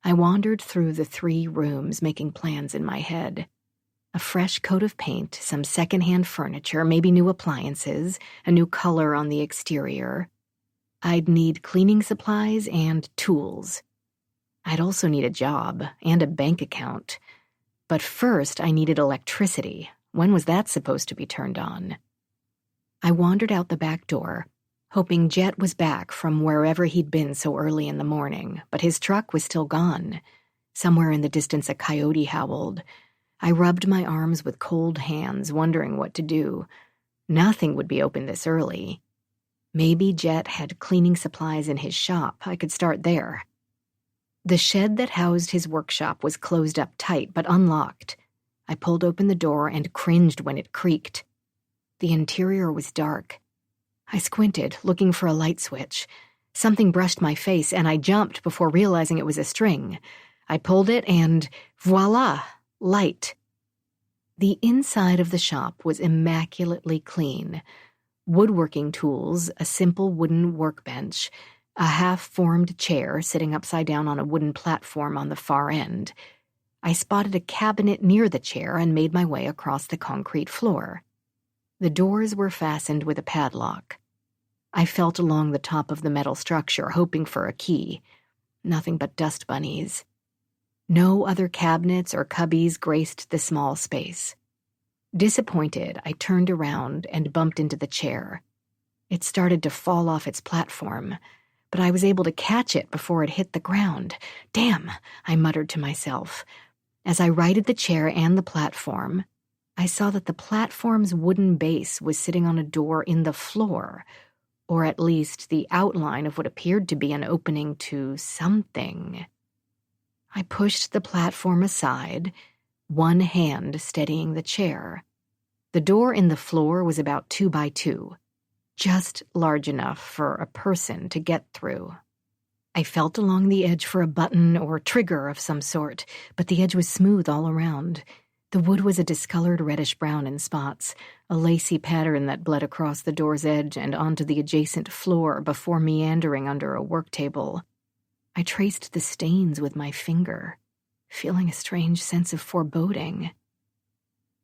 I wandered through the 3 rooms, making plans in my head. A fresh coat of paint, some secondhand furniture, maybe new appliances, a new color on the exterior. I'd need cleaning supplies and tools. I'd also need a job and a bank account. But first, I needed electricity. When was that supposed to be turned on? I wandered out the back door, hoping Jet was back from wherever he'd been so early in the morning, but his truck was still gone. Somewhere in the distance a coyote howled. I rubbed my arms with cold hands, wondering what to do. Nothing would be open this early. Maybe Jet had cleaning supplies in his shop. I could start there. The shed that housed his workshop was closed up tight, but unlocked. I pulled open the door and cringed when it creaked. The interior was dark. I squinted, looking for a light switch. Something brushed my face, and I jumped before realizing it was a string. I pulled it, and voila! Light. The inside of the shop was immaculately clean. Woodworking tools, a simple wooden workbench, a half-formed chair sitting upside down on a wooden platform on the far end. I spotted a cabinet near the chair and made my way across the concrete floor. The doors were fastened with a padlock. I felt along the top of the metal structure, hoping for a key. Nothing but dust bunnies. No other cabinets or cubbies graced the small space. Disappointed, I turned around and bumped into the chair. It started to fall off its platform, but I was able to catch it before it hit the ground. Damn, I muttered to myself. As I righted the chair and the platform, I saw that the platform's wooden base was sitting on a door in the floor, or at least the outline of what appeared to be an opening to something. I pushed the platform aside, one hand steadying the chair. The door in the floor was about 2 by 2, just large enough for a person to get through. I felt along the edge for a button or trigger of some sort, but the edge was smooth all around. The wood was a discolored reddish-brown in spots, a lacy pattern that bled across the door's edge and onto the adjacent floor before meandering under a work table. I traced the stains with my finger, feeling a strange sense of foreboding.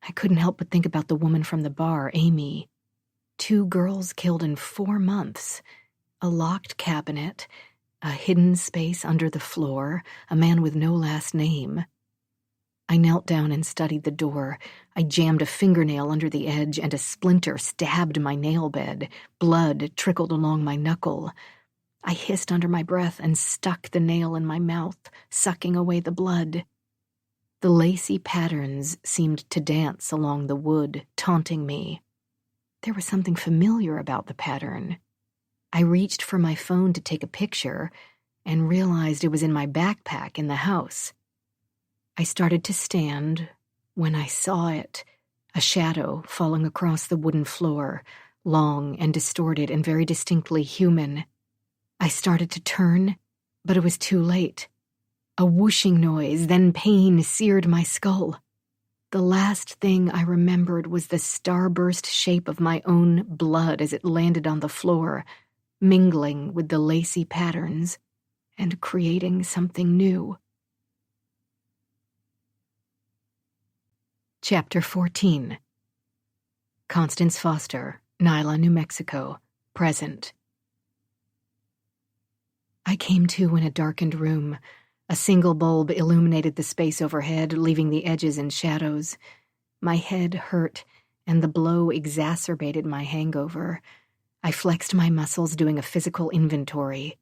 I couldn't help but think about the woman from the bar, Amy. 2 girls killed in 4 months, a locked cabinet, a hidden space under the floor, a man with no last name. I knelt down and studied the door. I jammed a fingernail under the edge and a splinter stabbed my nail bed. Blood trickled along my knuckle. I hissed under my breath and stuck the nail in my mouth, sucking away the blood. The lacy patterns seemed to dance along the wood, taunting me. There was something familiar about the pattern. I reached for my phone to take a picture and realized it was in my backpack in the house. I started to stand when I saw it, a shadow falling across the wooden floor, long and distorted and very distinctly human. I started to turn, but it was too late. A whooshing noise, then pain seared my skull. The last thing I remembered was the starburst shape of my own blood as it landed on the floor, mingling with the lacy patterns and creating something new. Chapter 14. Constance Foster, Nyla, New Mexico, present. I came to in a darkened room. A single bulb illuminated the space overhead, leaving the edges in shadows. My head hurt, and the blow exacerbated my hangover. I flexed my muscles, doing a physical inventory.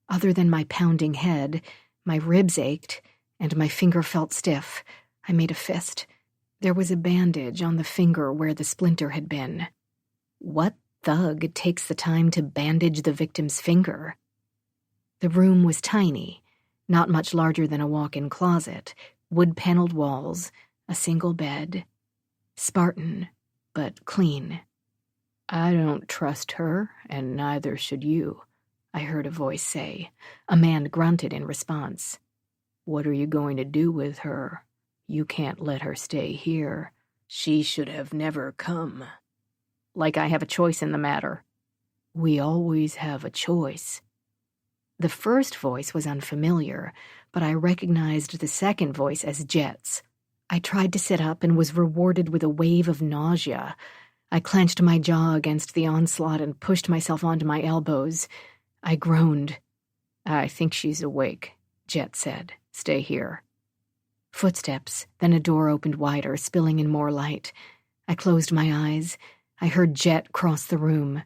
Other than my pounding head, my ribs ached, and my finger felt stiff. I made a fist. There was a bandage on the finger where the splinter had been. What thug takes the time to bandage the victim's finger? The room was tiny, not much larger than a walk-in closet, wood-paneled walls, a single bed. Spartan, but clean. "I don't trust her, and neither should you," I heard a voice say. A man grunted in response. "What are you going to do with her? You can't let her stay here. She should have never come." Like I have a choice in the matter. "We always have a choice." The first voice was unfamiliar, but I recognized the second voice as Jet's. I tried to sit up and was rewarded with a wave of nausea. I clenched my jaw against the onslaught and pushed myself onto my elbows. I groaned. "I think she's awake," Jet said. "Stay here." Footsteps, then a door opened wider, spilling in more light. I closed my eyes. I heard Jet cross the room.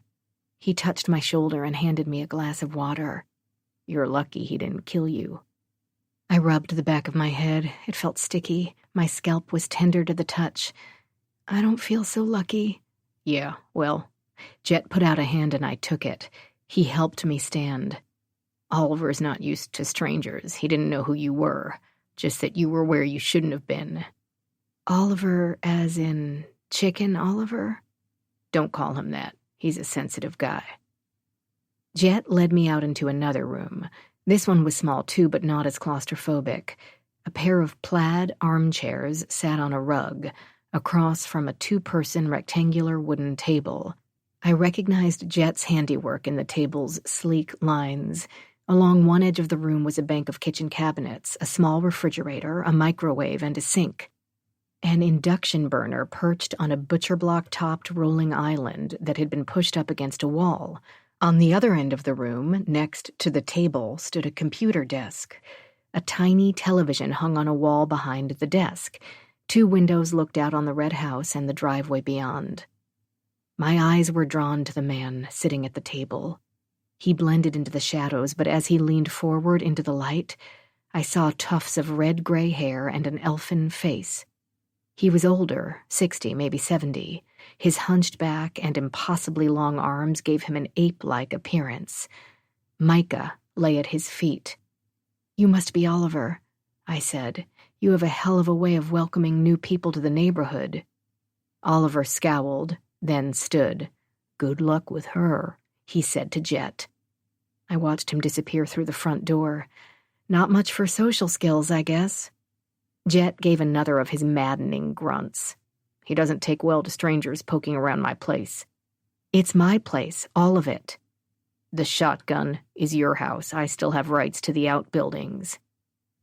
He touched my shoulder and handed me a glass of water. "You're lucky he didn't kill you." I rubbed the back of my head. It felt sticky. My scalp was tender to the touch. "I don't feel so lucky." "Yeah, well." Jet put out a hand and I took it. He helped me stand. "Oliver's not used to strangers. He didn't know who you were. Just that you were where you shouldn't have been." "Oliver as in Chicken Oliver?" "Don't call him that. He's a sensitive guy." Jet led me out into another room. This one was small too, but not as claustrophobic. A pair of plaid armchairs sat on a rug, across from a 2-person rectangular wooden table. I recognized Jet's handiwork in the table's sleek lines. Along one edge of the room was a bank of kitchen cabinets, a small refrigerator, a microwave, and a sink. An induction burner perched on a butcher-block-topped rolling island that had been pushed up against a wall. On the other end of the room, next to the table, stood a computer desk. A tiny television hung on a wall behind the desk. 2 windows looked out on the red house and the driveway beyond. My eyes were drawn to the man sitting at the table. He blended into the shadows, but as he leaned forward into the light, I saw tufts of red-gray hair and an elfin face. He was older, 60, maybe 70. His hunched back and impossibly long arms gave him an ape-like appearance. Micah lay at his feet. "You must be Oliver," I said. "You have a hell of a way of welcoming new people to the neighborhood." Oliver scowled, then stood. "Good luck with her," he said to Jet. I watched him disappear through the front door. Not much for social skills, I guess. Jet gave another of his maddening grunts. He doesn't take well to strangers poking around my place. It's my place, all of it. The shotgun is your house. I still have rights to the outbuildings.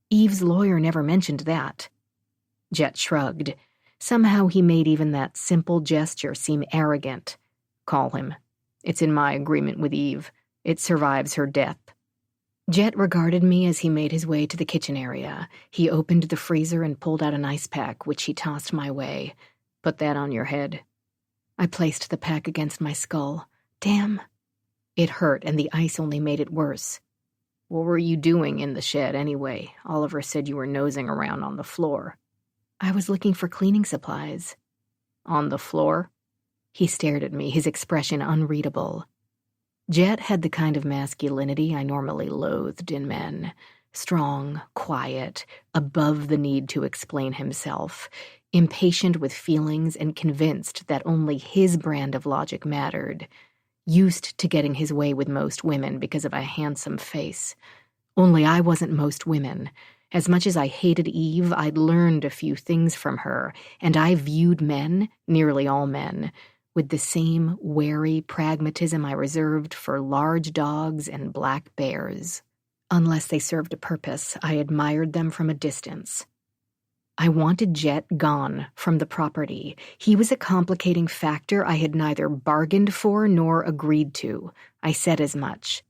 Eve's lawyer never mentioned that. Jet shrugged. Somehow he made even that simple gesture seem arrogant. Call him. It's in my agreement with Eve. It survives her death. Jet regarded me as he made his way to the kitchen area. He opened the freezer and pulled out an ice pack, which he tossed my way. Put that on your head. I placed the pack against my skull. Damn. It hurt, and the ice only made it worse. What were you doing in the shed anyway? Oliver said you were nosing around on the floor. I was looking for cleaning supplies. On the floor? He stared at me, his expression unreadable. Jet had the kind of masculinity I normally loathed in men. Strong, quiet, above the need to explain himself, impatient with feelings and convinced that only his brand of logic mattered, used to getting his way with most women because of a handsome face. Only I wasn't most women. As much as I hated Eve, I'd learned a few things from her, and I viewed men, nearly all men, with the same wary pragmatism I reserved for large dogs and black bears. Unless they served a purpose, I admired them from a distance. I wanted Jet gone from the property. He was a complicating factor I had neither bargained for nor agreed to. I said as much.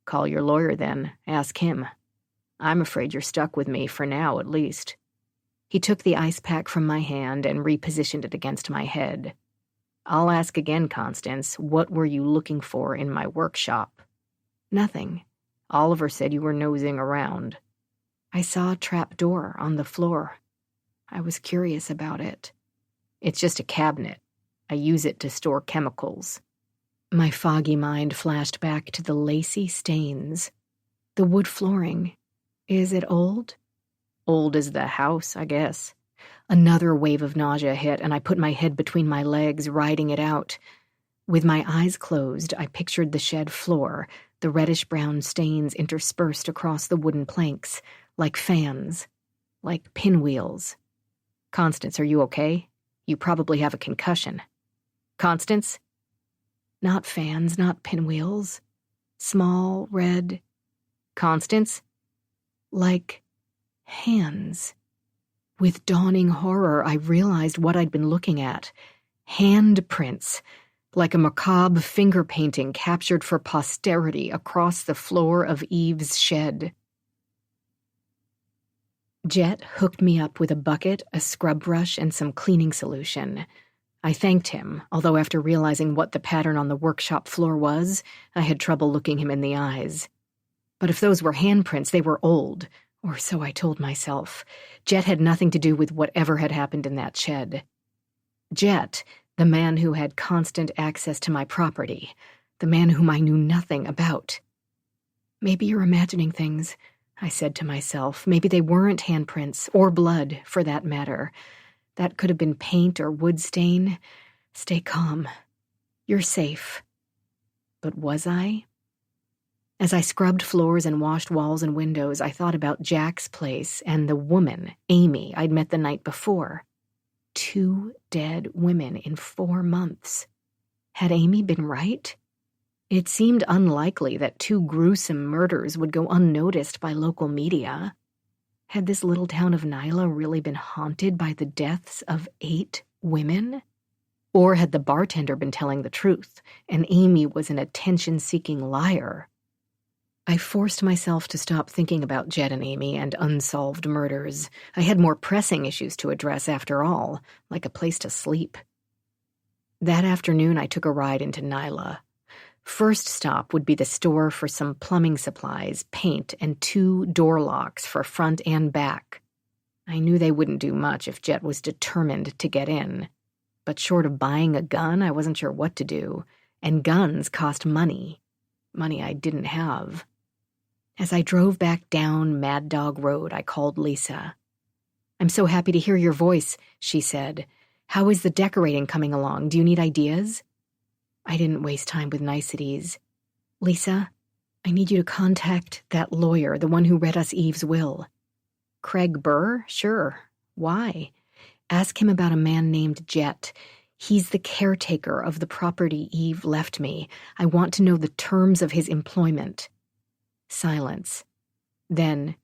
Call your lawyer then. Ask him. I'm afraid you're stuck with me, for now at least. He took the ice pack from my hand and repositioned it against my head. I'll ask again, Constance, what were you looking for in my workshop? Nothing. Oliver said you were nosing around. I saw a trap door on the floor. I was curious about it. It's just a cabinet. I use it to store chemicals. My foggy mind flashed back to the lacy stains. The wood flooring. Is it old? Old as the house, I guess. Another wave of nausea hit, and I put my head between my legs, riding it out. With my eyes closed, I pictured the shed floor, the reddish-brown stains interspersed across the wooden planks, like fans, like pinwheels. Constance, are you okay? You probably have a concussion. Constance? Not fans, not pinwheels. Small, red. Constance? Like hands. With dawning horror, I realized what I'd been looking at. Handprints, like a macabre finger painting captured for posterity across the floor of Eve's shed. Jet hooked me up with a bucket, a scrub brush, and some cleaning solution. I thanked him, although after realizing what the pattern on the workshop floor was, I had trouble looking him in the eyes. But if those were handprints, they were old. Or so I told myself. Jet had nothing to do with whatever had happened in that shed. Jet, the man who had constant access to my property, the man whom I knew nothing about. Maybe you're imagining things, I said to myself. Maybe they weren't handprints, or blood, for that matter. That could have been paint or wood stain. Stay calm. You're safe. But was I? As I scrubbed floors and washed walls and windows, I thought about Jack's place and the woman, Amy, I'd met the night before. 2 dead women in 4 months. Had Amy been right? It seemed unlikely that 2 gruesome murders would go unnoticed by local media. Had this little town of Nyla really been haunted by the deaths of 8 women? Or had the bartender been telling the truth, and Amy was an attention-seeking liar? I forced myself to stop thinking about Jet and Amy and unsolved murders. I had more pressing issues to address after all, like a place to sleep. That afternoon, I took a ride into Nyla. First stop would be the store for some plumbing supplies, paint, and 2 door locks for front and back. I knew they wouldn't do much if Jet was determined to get in. But short of buying a gun, I wasn't sure what to do, and guns cost money. Money I didn't have. As I drove back down Mad Dog Road, I called Lisa. "I'm so happy to hear your voice," she said. "How is the decorating coming along? Do you need ideas?" I didn't waste time with niceties. "Lisa, I need you to contact that lawyer, the one who read us Eve's will." Craig Burr? Sure. Why? Ask him about a man named Jet. He's the caretaker of the property Eve left me. I want to know the terms of his employment. Silence. Then,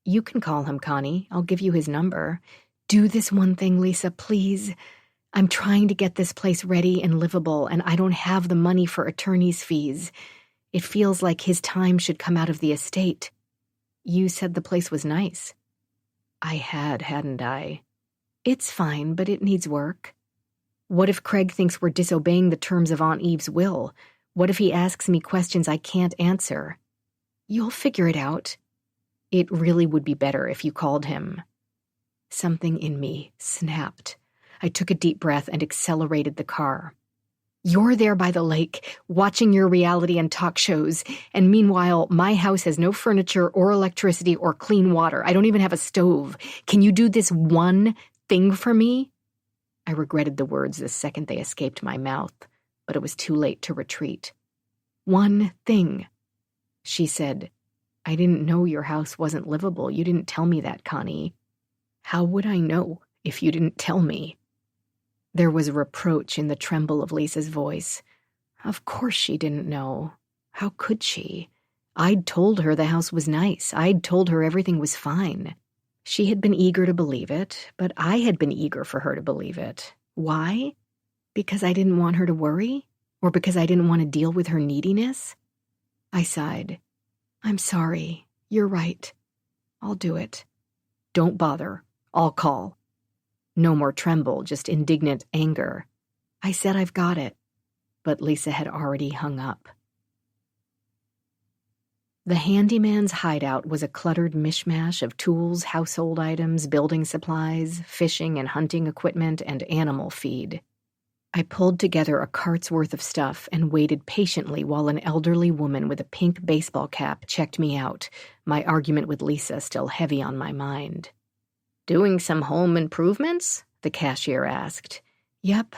you can call him, Connie. I'll give you his number. Do this one thing, Lisa, please. I'm trying to get this place ready and livable, and I don't have the money for attorney's fees. It feels like his time should come out of the estate. You said the place was nice. I had, hadn't I? It's fine, but it needs work. What if Craig thinks we're disobeying the terms of Aunt Eve's will? What if he asks me questions I can't answer? You'll figure it out. It really would be better if you called him. Something in me snapped. I took a deep breath and accelerated the car. You're there by the lake, watching your reality and talk shows, and meanwhile, my house has no furniture or electricity or clean water. I don't even have a stove. Can you do this one thing for me? I regretted the words the second they escaped my mouth, but it was too late to retreat. One thing. She said, I didn't know your house wasn't livable. You didn't tell me that, Connie. How would I know if you didn't tell me? There was reproach in the tremble of Lisa's voice. Of course she didn't know. How could she? I'd told her the house was nice. I'd told her everything was fine. She had been eager to believe it, but I had been eager for her to believe it. Why? Because I didn't want her to worry? Or because I didn't want to deal with her neediness? I sighed. I'm sorry. You're right. I'll do it. Don't bother. I'll call. No more tremble, just indignant anger. I said I've got it. But Lisa had already hung up. The handyman's hideout was a cluttered mishmash of tools, household items, building supplies, fishing and hunting equipment, and animal feed. I pulled together a cart's worth of stuff and waited patiently while an elderly woman with a pink baseball cap checked me out, my argument with Lisa still heavy on my mind. Doing some home improvements? The cashier asked. Yep.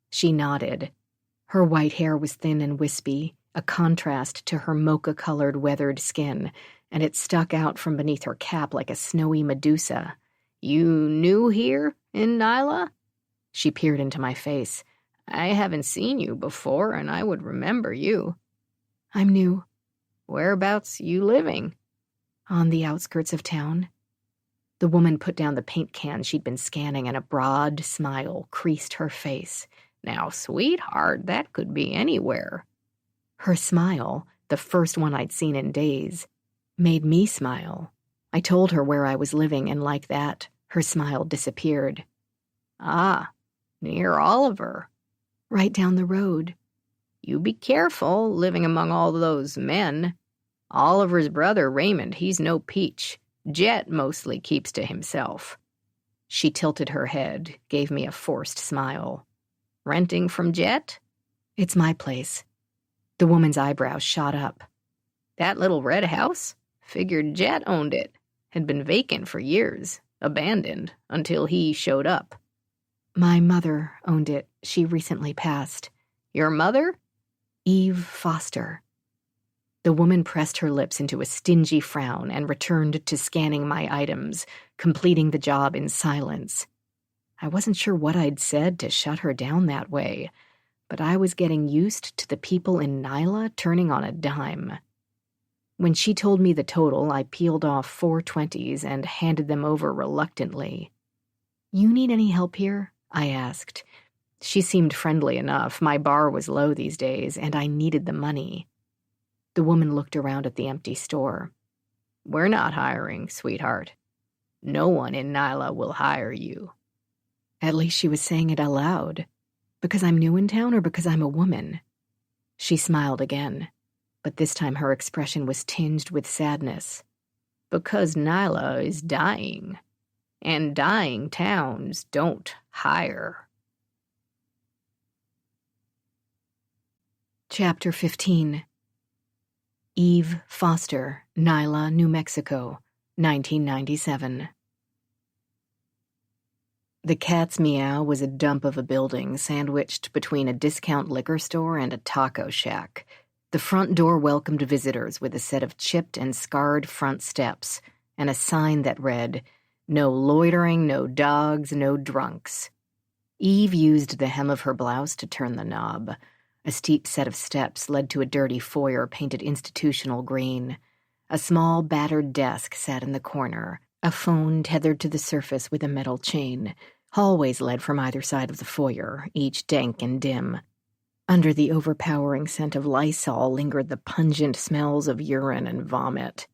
She nodded. Her white hair was thin and wispy, a contrast to her mocha-colored weathered skin, and it stuck out from beneath her cap like a snowy Medusa. You new here in Nyla? She peered into my face. I haven't seen you before, and I would remember you. I'm new. Whereabouts you living? On the outskirts of town. The woman put down the paint can she'd been scanning, and a broad smile creased her face. Now, sweetheart, that could be anywhere. Her smile, the first one I'd seen in days, made me smile. I told her where I was living, and like that, her smile disappeared. Ah, near Oliver. Right down the road. You be careful living among all those men. Oliver's brother, Raymond, he's no peach. Jet mostly keeps to himself. She tilted her head, gave me a forced smile. Renting from Jet? It's my place. The woman's eyebrows shot up. That little red house? Figured Jet owned it. Had been vacant for years. Abandoned until he showed up. My mother owned it. She recently passed. Your mother? Eve Foster. The woman pressed her lips into a stingy frown and returned to scanning my items, completing the job in silence. I wasn't sure what I'd said to shut her down that way, but I was getting used to the people in Nyla turning on a dime. When she told me the total, I peeled off 4 20s and handed them over reluctantly. You need any help here? I asked. She seemed friendly enough. My bar was low these days, and I needed the money. The woman looked around at the empty store. We're not hiring, sweetheart. No one in Nyla will hire you. At least she was saying it aloud. Because I'm new in town or because I'm a woman? She smiled again, but this time her expression was tinged with sadness. Because Nyla is dying, and dying towns don't hire. Chapter 15. Eve Foster, Nyla, New Mexico, 1997. The Cat's Meow was a dump of a building sandwiched between a discount liquor store and a taco shack. The front door welcomed visitors with a set of chipped and scarred front steps and a sign that read, No loitering, no dogs, no drunks. Eve used the hem of her blouse to turn the knob. A steep set of steps led to a dirty foyer painted institutional green. A small, battered desk sat in the corner, a phone tethered to the surface with a metal chain. Hallways led from either side of the foyer, each dank and dim. Under the overpowering scent of Lysol lingered the pungent smells of urine and vomit.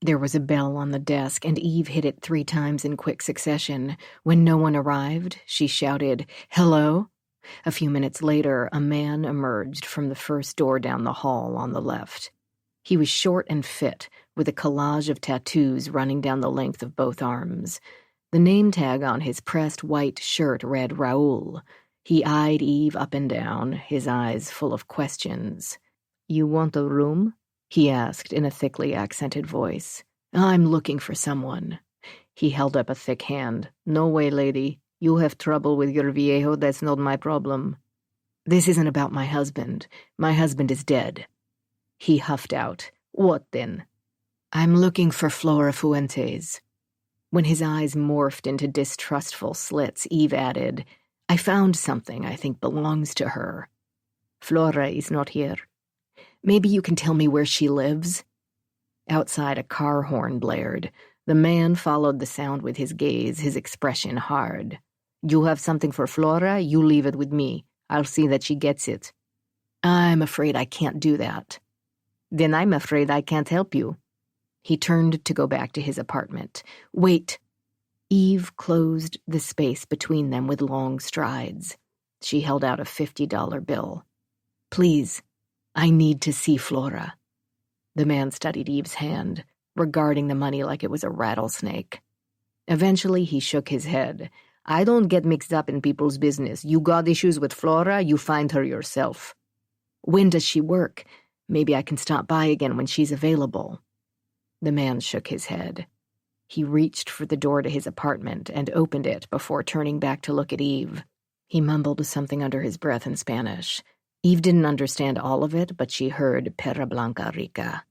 There was a bell on the desk, and Eve hit it 3 times in quick succession. When no one arrived, she shouted, "Hello?" A few minutes later, a man emerged from the first door down the hall on the left. He was short and fit, with a collage of tattoos running down the length of both arms. The name tag on his pressed white shirt read Raoul. He eyed Eve up and down, his eyes full of questions. "You want a room?" he asked in a thickly accented voice. "I'm looking for someone." He held up a thick hand. "No way, lady. You have trouble with your viejo, that's not my problem." "This isn't about my husband. My husband is dead." He huffed out. "What then?" "I'm looking for Flora Fuentes." When his eyes morphed into distrustful slits, Eve added, "I found something I think belongs to her." "Flora is not here." "Maybe you can tell me where she lives?" Outside, a car horn blared. The man followed the sound with his gaze, his expression hard. "You have something for Flora? You leave it with me. I'll see that she gets it." "I'm afraid I can't do that." "Then I'm afraid I can't help you." He turned to go back to his apartment. "Wait." Eve closed the space between them with long strides. She held out a $50 bill. "Please, I need to see Flora." The man studied Eve's hand, regarding the money like it was a rattlesnake. Eventually, he shook his head. "I don't get mixed up in people's business. You got issues with Flora, you find her yourself." "When does she work? Maybe I can stop by again when she's available." The man shook his head. He reached for the door to his apartment and opened it before turning back to look at Eve. He mumbled something under his breath in Spanish. Eve didn't understand all of it, but she heard Perra Blanca Rica.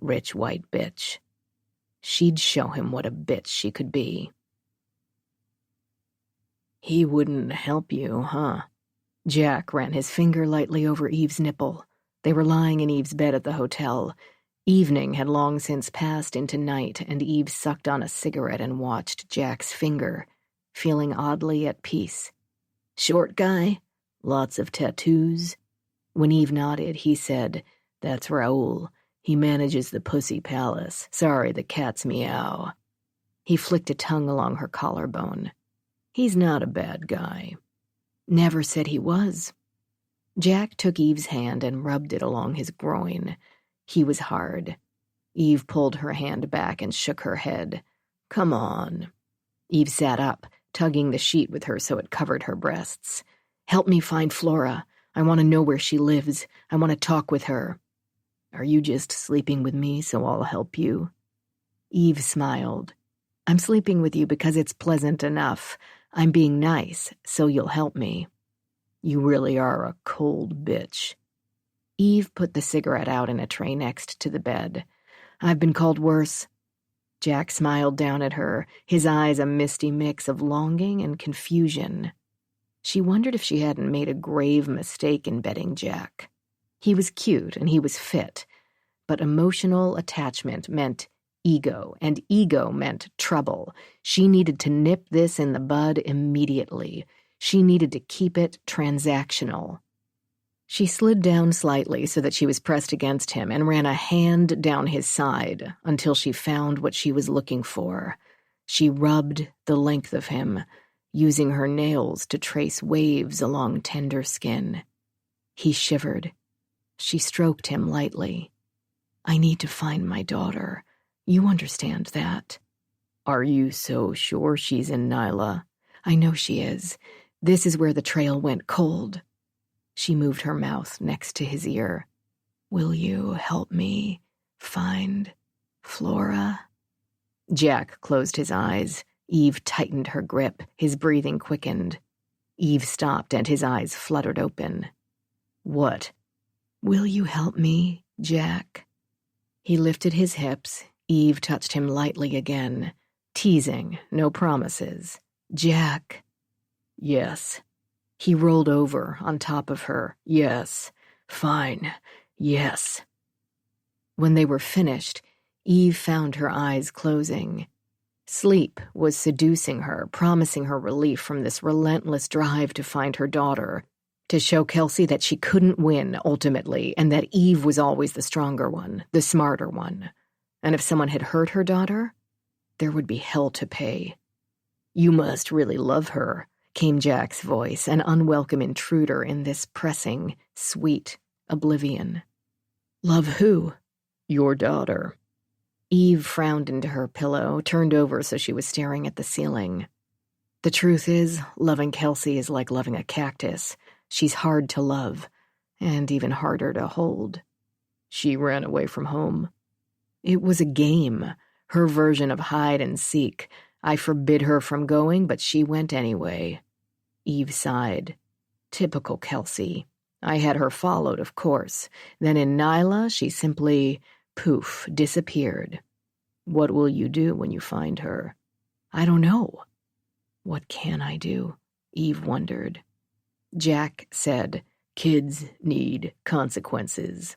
Rich white bitch. She'd show him what a bitch she could be. "He wouldn't help you, huh?" Jack ran his finger lightly over Eve's nipple. They were lying in Eve's bed at the hotel. Evening had long since passed into night, and Eve sucked on a cigarette and watched Jack's finger, feeling oddly at peace. "Short guy? Lots of tattoos?" When Eve nodded, he said, "That's Raoul. He manages the Pussy Palace. Sorry, the cats meow." He flicked a tongue along her collarbone. "He's not a bad guy." "Never said he was." Jack took Eve's hand and rubbed it along his groin. He was hard. Eve pulled her hand back and shook her head. "Come on." Eve sat up, tugging the sheet with her so it covered her breasts. "Help me find Flora. I want to know where she lives. I want to talk with her." "Are you just sleeping with me so I'll help you?" Eve smiled. "I'm sleeping with you because it's pleasant enough. I'm being nice, so you'll help me." "You really are a cold bitch." Eve put the cigarette out in a tray next to the bed. "I've been called worse." Jack smiled down at her, his eyes a misty mix of longing and confusion. She wondered if she hadn't made a grave mistake in betting Jack. He was cute and he was fit, but emotional attachment meant ego, and ego meant trouble. She needed to nip this in the bud immediately. She needed to keep it transactional. She slid down slightly so that she was pressed against him and ran a hand down his side until she found what she was looking for. She rubbed the length of him, using her nails to trace waves along tender skin. He shivered. She stroked him lightly. "I need to find my daughter. You understand that." "Are you so sure she's in Nyla?" "I know she is. This is where the trail went cold." She moved her mouth next to his ear. "Will you help me find Flora?" Jack closed his eyes. Eve tightened her grip. His breathing quickened. Eve stopped and his eyes fluttered open. "What?" "Will you help me, Jack?" He lifted his hips. Eve touched him lightly again. Teasing, no promises. Jack. Yes. He rolled over on top of her. Yes. Fine. Yes. When they were finished, Eve found her eyes closing. Sleep was seducing her, promising her relief from this relentless drive to find her daughter, to show Kelsey that she couldn't win, ultimately, and that Eve was always the stronger one, the smarter one. And if someone had hurt her daughter, there would be hell to pay. You must really love her, came Jack's voice, an unwelcome intruder in this pressing, sweet oblivion. Love who? Your daughter. Eve frowned into her pillow, turned over so she was staring at the ceiling. The truth is, loving Kelsey is like loving a cactus. She's hard to love, and even harder to hold. She ran away from home. It was a game, her version of hide and seek. I forbid her from going, but she went anyway. Eve sighed. Typical Kelsey. I had her followed, of course. Then in Nyla, she simply, poof, disappeared. What will you do when you find her? I don't know. What can I do? Eve wondered. Jack said, kids need consequences.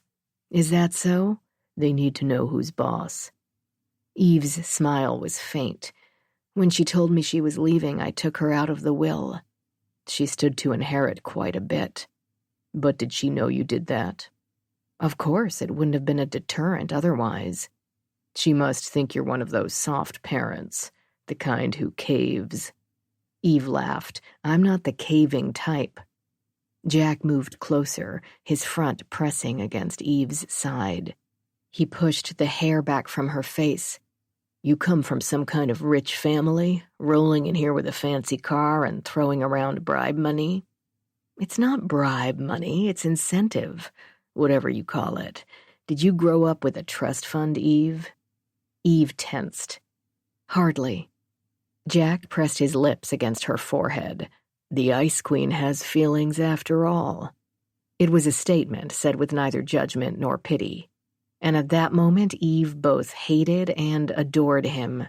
Is that so? They need to know who's boss. Eve's smile was faint. When she told me she was leaving, I took her out of the will. She stood to inherit quite a bit. But did she know you did that? Of course, it wouldn't have been a deterrent otherwise. She must think you're one of those soft parents, the kind who caves. Eve laughed. I'm not the caving type. Jack moved closer, his front pressing against Eve's side. He pushed the hair back from her face. You come from some kind of rich family, rolling in here with a fancy car and throwing around bribe money? It's not bribe money, it's incentive, whatever you call it. Did you grow up with a trust fund, Eve? Eve tensed. Hardly. Jack pressed his lips against her forehead. The Ice Queen has feelings after all. It was a statement said with neither judgment nor pity. And at that moment, Eve both hated and adored him.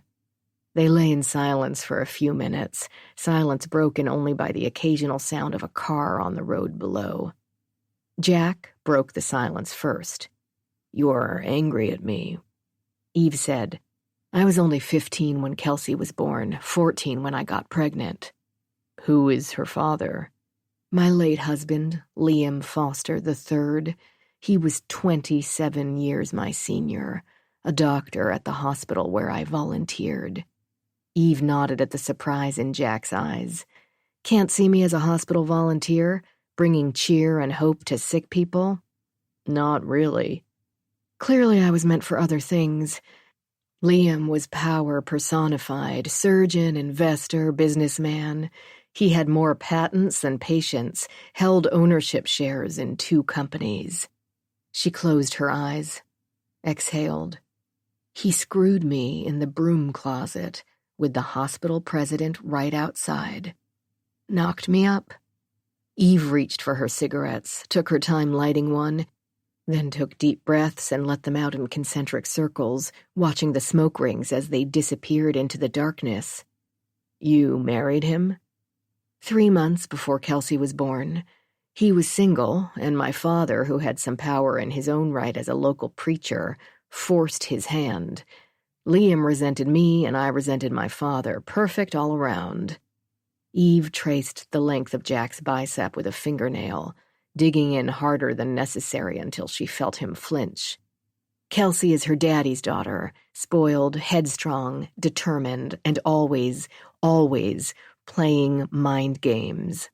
They lay in silence for a few minutes, silence broken only by the occasional sound of a car on the road below. Jack broke the silence first. You're angry at me. Eve said, I was only 15 when Kelsey was born, 14 when I got pregnant. Who is her father? My late husband, Liam Foster III. He was 27 years my senior, a doctor at the hospital where I volunteered. Eve nodded at the surprise in Jack's eyes. Can't see me as a hospital volunteer, bringing cheer and hope to sick people? Not really. Clearly I was meant for other things. Liam was power personified, surgeon, investor, businessman. He had more patents than patients, held ownership shares in 2 companies. She closed her eyes, exhaled. He screwed me in the broom closet with the hospital president right outside. Knocked me up. Eve reached for her cigarettes, took her time lighting one, then took deep breaths and let them out in concentric circles, watching the smoke rings as they disappeared into the darkness. You married him? 3 months before Kelsey was born. He was single, and my father, who had some power in his own right as a local preacher, forced his hand. Liam resented me, and I resented my father. Perfect all around. Eve traced the length of Jack's bicep with a fingernail, digging in harder than necessary until she felt him flinch. Kelsey is her daddy's daughter, spoiled, headstrong, determined, and always, always playing mind games.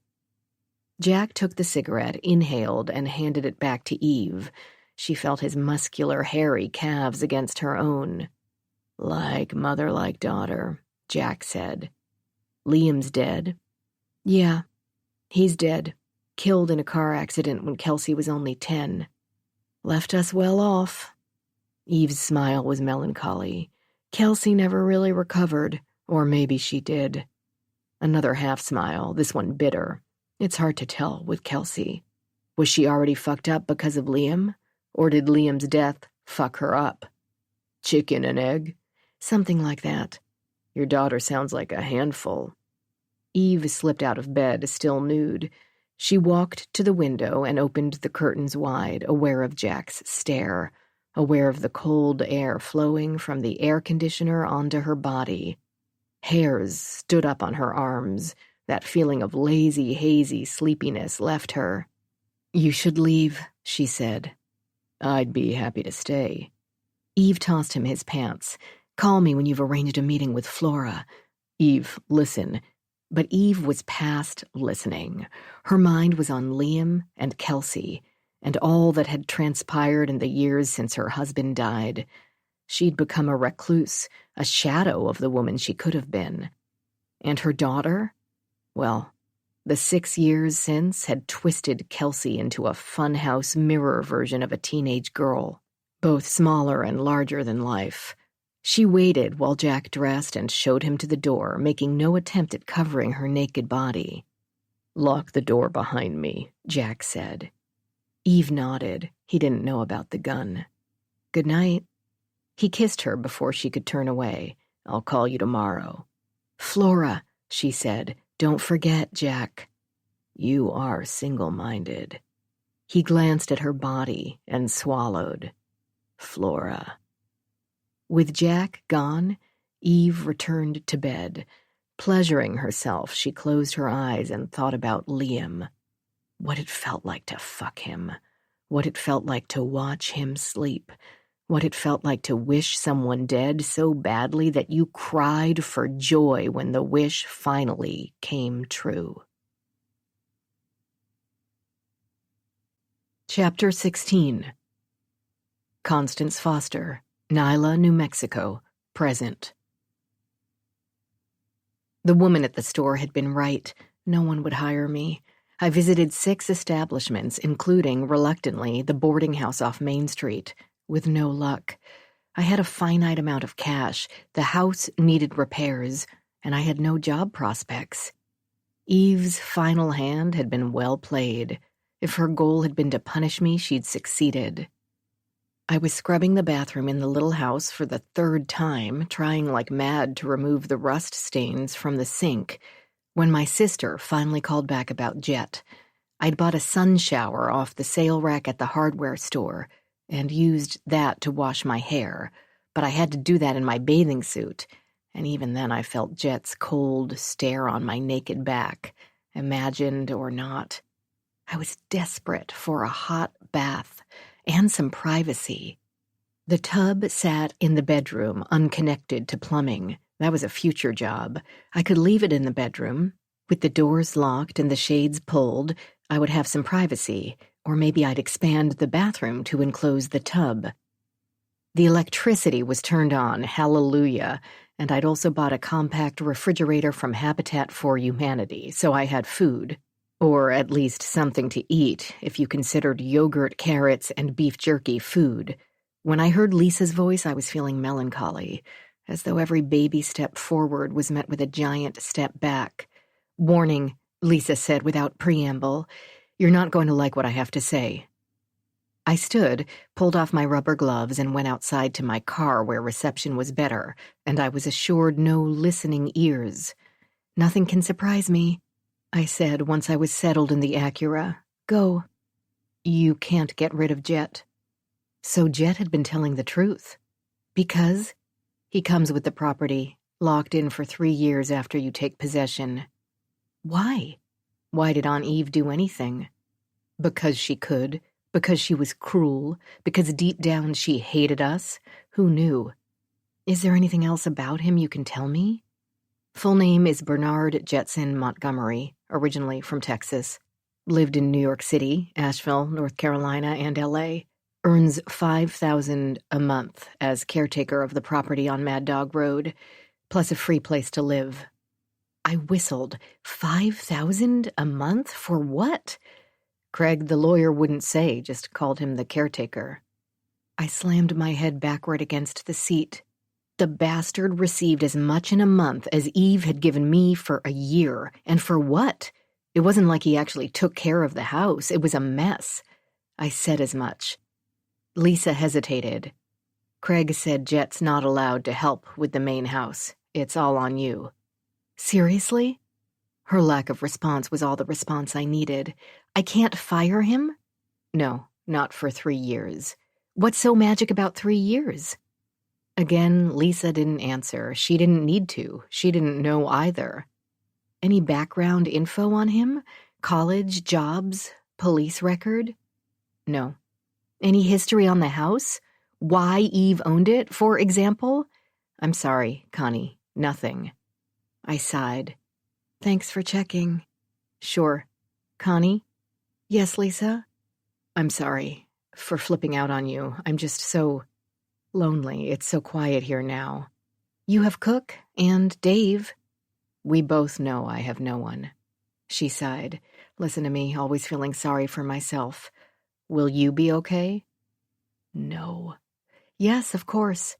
Jack took the cigarette, inhaled, and handed it back to Eve. She felt his muscular, hairy calves against her own. Like mother, like daughter, Jack said. Liam's dead? Yeah, he's dead. Killed in a car accident when Kelsey was only 10. Left us well off. Eve's smile was melancholy. Kelsey never really recovered, or maybe she did. Another half smile, this one bitter. It's hard to tell with Kelsey. Was she already fucked up because of Liam? Or did Liam's death fuck her up? Chicken and egg? Something like that. Your daughter sounds like a handful." Eve slipped out of bed, still nude. She walked to the window and opened the curtains wide, aware of Jack's stare, aware of the cold air flowing from the air conditioner onto her body. Hairs stood up on her arms. That feeling of lazy, hazy sleepiness left her. "You should leave," she said. "I'd be happy to stay." Eve tossed him his pants. "Call me when you've arranged a meeting with Flora." "Eve, listen." But Eve was past listening. Her mind was on Liam and Kelsey, and all that had transpired in the years since her husband died. She'd become a recluse, a shadow of the woman she could have been. And her daughter? Well, the 6 years since had twisted Kelsey into a funhouse mirror version of a teenage girl, both smaller and larger than life. She waited while Jack dressed and showed him to the door, making no attempt at covering her naked body. "Lock the door behind me," Jack said. Eve nodded. He didn't know about the gun. "Good night." He kissed her before she could turn away. "I'll call you tomorrow." "Flora," she said. "Don't forget, Jack." "You are single-minded." He glanced at her body and swallowed. "Flora." With Jack gone, Eve returned to bed. Pleasuring herself, she closed her eyes and thought about Liam. What it felt like to fuck him. What it felt like to watch him sleep. What it felt like to wish someone dead so badly that you cried for joy when the wish finally came true. Chapter 16. Constance Foster, Nyla, New Mexico, present. The woman at the store had been right. No one would hire me. I visited 6 establishments, including, reluctantly, the boarding house off Main Street, with no luck. I had a finite amount of cash, the house needed repairs, and I had no job prospects. Eve's final hand had been well played. If her goal had been to punish me, she'd succeeded. I was scrubbing the bathroom in the little house for the 3rd time, trying like mad to remove the rust stains from the sink, when my sister finally called back about Jet. I'd bought a sun shower off the sale rack at the hardware store and used that to wash my hair, but I had to do that in my bathing suit, and even then I felt Jet's cold stare on my naked back, imagined or not. I was desperate for a hot bath and some privacy. The tub sat in the bedroom, unconnected to plumbing. That was a future job. I could leave it in the bedroom. With the doors locked and the shades pulled, I would have some privacy, or maybe I'd expand the bathroom to enclose the tub. The electricity was turned on, hallelujah, and I'd also bought a compact refrigerator from Habitat for Humanity, so I had food. Or at least something to eat, if you considered yogurt, carrots, and beef jerky food. When I heard Lisa's voice, I was feeling melancholy, as though every baby step forward was met with a giant step back. "Warning," Lisa said without preamble. "You're not going to like what I have to say." I stood, pulled off my rubber gloves, and went outside to my car where reception was better, and I was assured no listening ears. "Nothing can surprise me," I said once I was settled in the Acura. "Go." "You can't get rid of Jet." So Jet had been telling the truth. Because he comes with the property, locked in for 3 years after you take possession. Why? Why did Aunt Eve do anything? Because she could, because she was cruel, because deep down she hated us. Who knew? Is there anything else about him you can tell me? Full name is Bernard Jetson Montgomery, originally from Texas. Lived in New York City, Asheville, North Carolina, and L.A. Earns $5,000 a month as caretaker of the property on Mad Dog Road, plus a free place to live. I whistled. $5,000 a month? For what? Craig, the lawyer, wouldn't say, just called him the caretaker. I slammed my head backward against the seat. The bastard received as much in a month as Eve had given me for a year. And for what? It wasn't like he actually took care of the house. It was a mess. I said as much. Lisa hesitated. Craig said Jet's not allowed to help with the main house. It's all on you. Seriously? Her lack of response was all the response I needed. I can't fire him? No, not for 3 years. What's so magic about 3 years? Again, Lisa didn't answer. She didn't need to. She didn't know either. Any background info on him? College, jobs, police record? No. Any history on the house? Why Eve owned it, for example? I'm sorry, Connie. Nothing. I sighed. Thanks for checking. Sure. Connie? Yes, Lisa? I'm sorry for flipping out on you. I'm just so lonely. It's so quiet here now. You have Cook and Dave. We both know I have no one. She sighed. Listen to me, always feeling sorry for myself. Will you be okay? No. Yes, of course.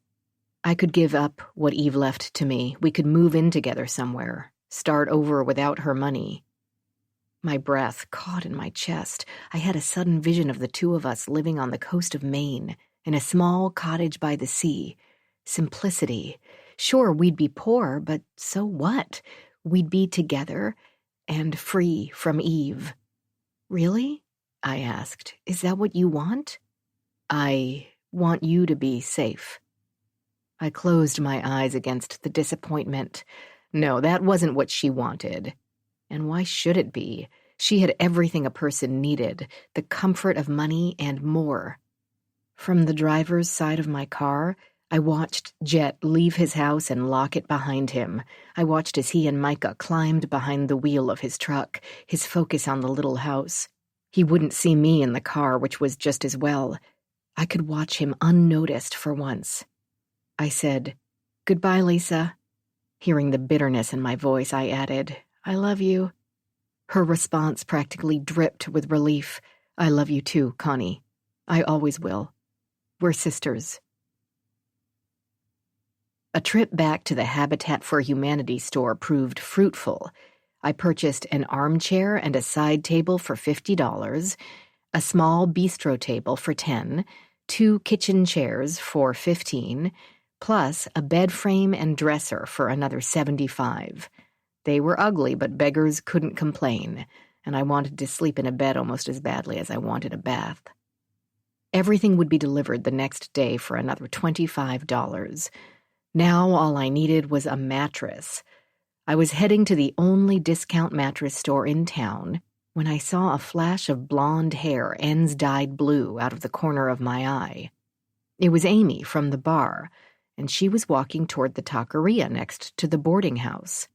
I could give up what Eve left to me. We could move in together somewhere. Start over without her money. My breath caught in my chest. I had a sudden vision of the two of us living on the coast of Maine, in a small cottage by the sea. Simplicity. Sure, we'd be poor, but so what? We'd be together and free from Eve. Really? I asked. Is that what you want? I want you to be safe. I closed my eyes against the disappointment. No, that wasn't what she wanted. And why should it be? She had everything a person needed, the comfort of money and more. From the driver's side of my car, I watched Jet leave his house and lock it behind him. I watched as he and Micah climbed behind the wheel of his truck, his focus on the little house. He wouldn't see me in the car, which was just as well. I could watch him unnoticed for once. I said, "Goodbye, Lisa." Hearing the bitterness in my voice, I added, "I love you." Her response practically dripped with relief. "I love you too, Connie. I always will. We're sisters." A trip back to the Habitat for Humanity store proved fruitful. I purchased an armchair and a side table for $50, a small bistro table for $10, 2 kitchen chairs for $15, plus a bed frame and dresser for another $75. They were ugly, but beggars couldn't complain, and I wanted to sleep in a bed almost as badly as I wanted a bath. Everything would be delivered the next day for another $25. Now all I needed was a mattress. I was heading to the only discount mattress store in town when I saw a flash of blonde hair, ends dyed blue, out of the corner of my eye. It was Amy from the bar, and she was walking toward the taqueria next to the boarding house.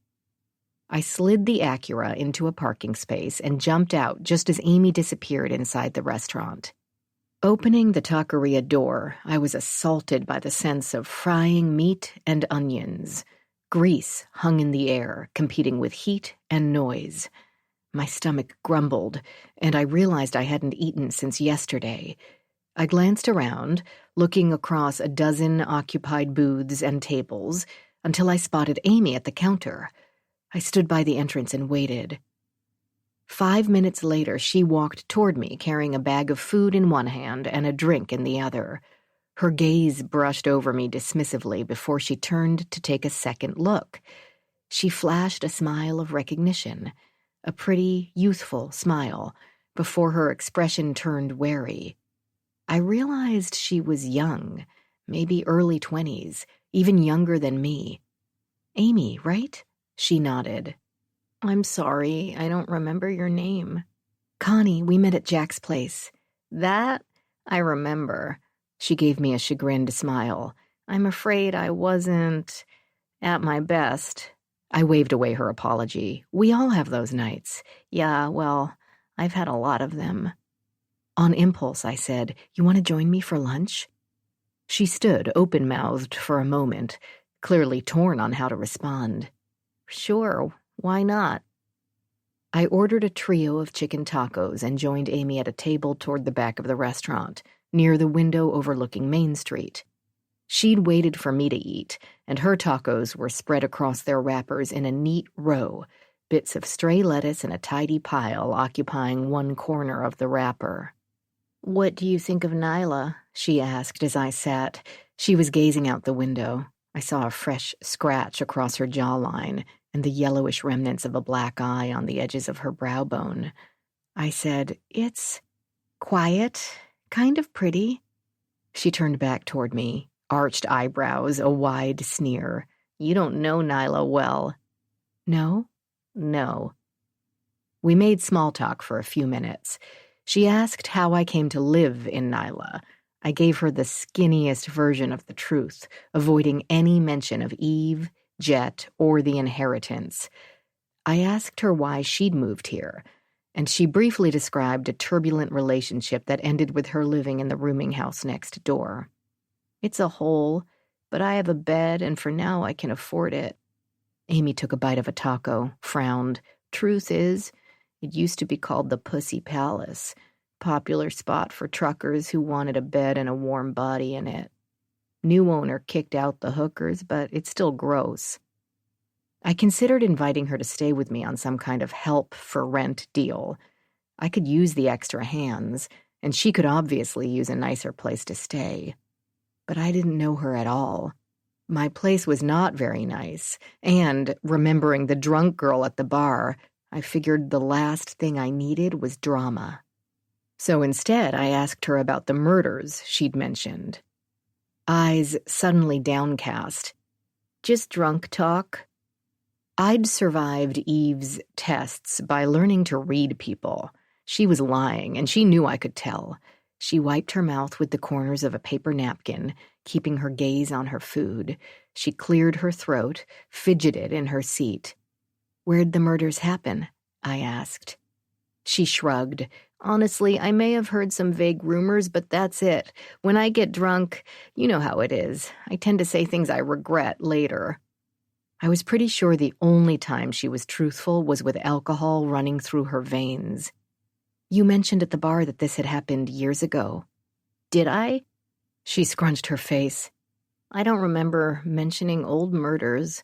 I slid the Acura into a parking space and jumped out just as Amy disappeared inside the restaurant. Opening the taqueria door, I was assaulted by the sense of frying meat and onions. Grease hung in the air, competing with heat and noise. My stomach grumbled, and I realized I hadn't eaten since yesterday. I glanced around, looking across a dozen occupied booths and tables, until I spotted Amy at the counter. I stood by the entrance and waited. 5 minutes later, she walked toward me, carrying a bag of food in one hand and a drink in the other. Her gaze brushed over me dismissively before she turned to take a second look. She flashed a smile of recognition, a pretty, youthful smile, before her expression turned wary. I realized she was young, maybe early 20s, even younger than me. "Amy, right?" She nodded. "I'm sorry, I don't remember your name." "Connie, we met at Jack's place." "That I remember." She gave me a chagrined smile. "I'm afraid I wasn't at my best." I waved away her apology. "We all have those nights." "Yeah, well, I've had a lot of them." On impulse, I said, "You want to join me for lunch?" She stood open-mouthed for a moment, clearly torn on how to respond. "Sure, why not?" I ordered a trio of chicken tacos and joined Amy at a table toward the back of the restaurant, near the window overlooking Main Street. She'd waited for me to eat, and her tacos were spread across their wrappers in a neat row, bits of stray lettuce in a tidy pile occupying one corner of the wrapper. "What do you think of Nyla?" she asked as I sat. She was gazing out the window. I saw a fresh scratch across her jawline and the yellowish remnants of a black eye on the edges of her brow bone. I said, "It's quiet, kind of pretty." She turned back toward me, arched eyebrows, a wide sneer. "You don't know Nyla well." "No?" "No." We made small talk for a few minutes. She asked how I came to live in Nyla. I gave her the skinniest version of the truth, avoiding any mention of Eve, Jet, or the inheritance. I asked her why she'd moved here, and she briefly described a turbulent relationship that ended with her living in the rooming house next door. "It's a hole, but I have a bed, and for now I can afford it." Amy took a bite of a taco, frowned. "Truth is, it used to be called the Pussy Palace, popular spot for truckers who wanted a bed and a warm body in it. New owner kicked out the hookers, but it's still gross." I considered inviting her to stay with me on some kind of help for rent deal. I could use the extra hands, and she could obviously use a nicer place to stay. But I didn't know her at all. My place was not very nice, and, remembering the drunk girl at the bar, I figured the last thing I needed was drama. So instead, I asked her about the murders she'd mentioned. Eyes suddenly downcast. "Just drunk talk." I'd survived Eve's tests by learning to read people. She was lying, and she knew I could tell. She wiped her mouth with the corners of a paper napkin, keeping her gaze on her food. She cleared her throat, fidgeted in her seat. "Where'd the murders happen?" I asked. She shrugged. "Honestly, I may have heard some vague rumors, but that's it. When I get drunk, you know how it is. I tend to say things I regret later." I was pretty sure the only time she was truthful was with alcohol running through her veins. "You mentioned at the bar that this had happened years ago." "Did I?" She scrunched her face. "I don't remember mentioning old murders."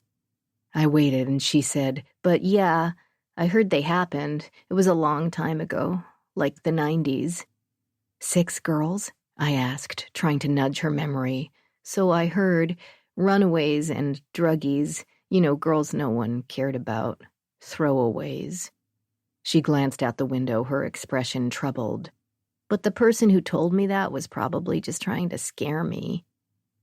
I waited, and she said, "But yeah, I heard they happened. It was a long time ago, like the 90s. 6 girls? I asked, trying to nudge her memory. "So I heard. Runaways and druggies. You know, girls no one cared about. Throwaways." She glanced out the window, her expression troubled. "But the person who told me that was probably just trying to scare me."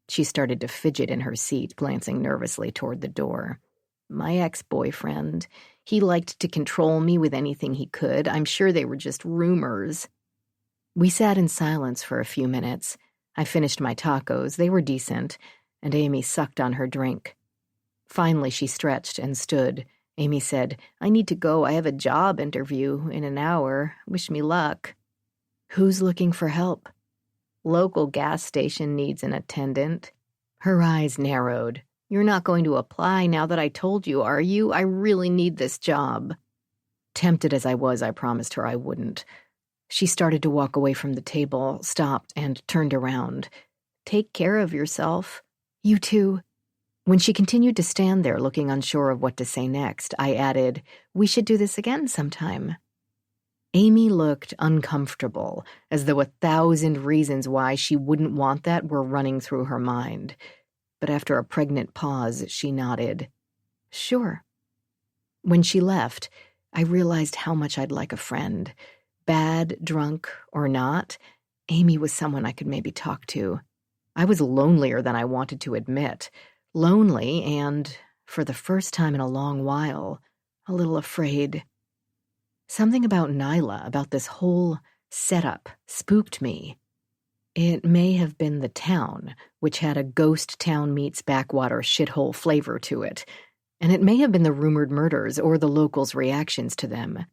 She started to fidget in her seat, glancing nervously toward the door. "My ex-boyfriend. He liked to control me with anything he could. I'm sure they were just rumors." We sat in silence for a few minutes. I finished my tacos. They were decent, and Amy sucked on her drink. Finally, she stretched and stood. Amy said, "I need to go. I have a job interview in an hour. Wish me luck." "Who's looking for help?" "Local gas station needs an attendant." Her eyes narrowed. "You're not going to apply now that I told you, are you? I really need this job." Tempted as I was, I promised her I wouldn't. She started to walk away from the table, stopped, and turned around. "Take care of yourself." "You too." When she continued to stand there looking unsure of what to say next, I added, "We should do this again sometime." Amy looked uncomfortable, as though 1,000 reasons why she wouldn't want that were running through her mind. But after a pregnant pause, she nodded. "Sure." When she left, I realized how much I'd like a friend. Bad, drunk, or not, Amy was someone I could maybe talk to. I was lonelier than I wanted to admit. Lonely and, for the first time in a long while, a little afraid. Something about Nyla, about this whole setup, spooked me. It may have been the town, which had a ghost town meets backwater shithole flavor to it, and it may have been the rumored murders or the locals' reactions to them.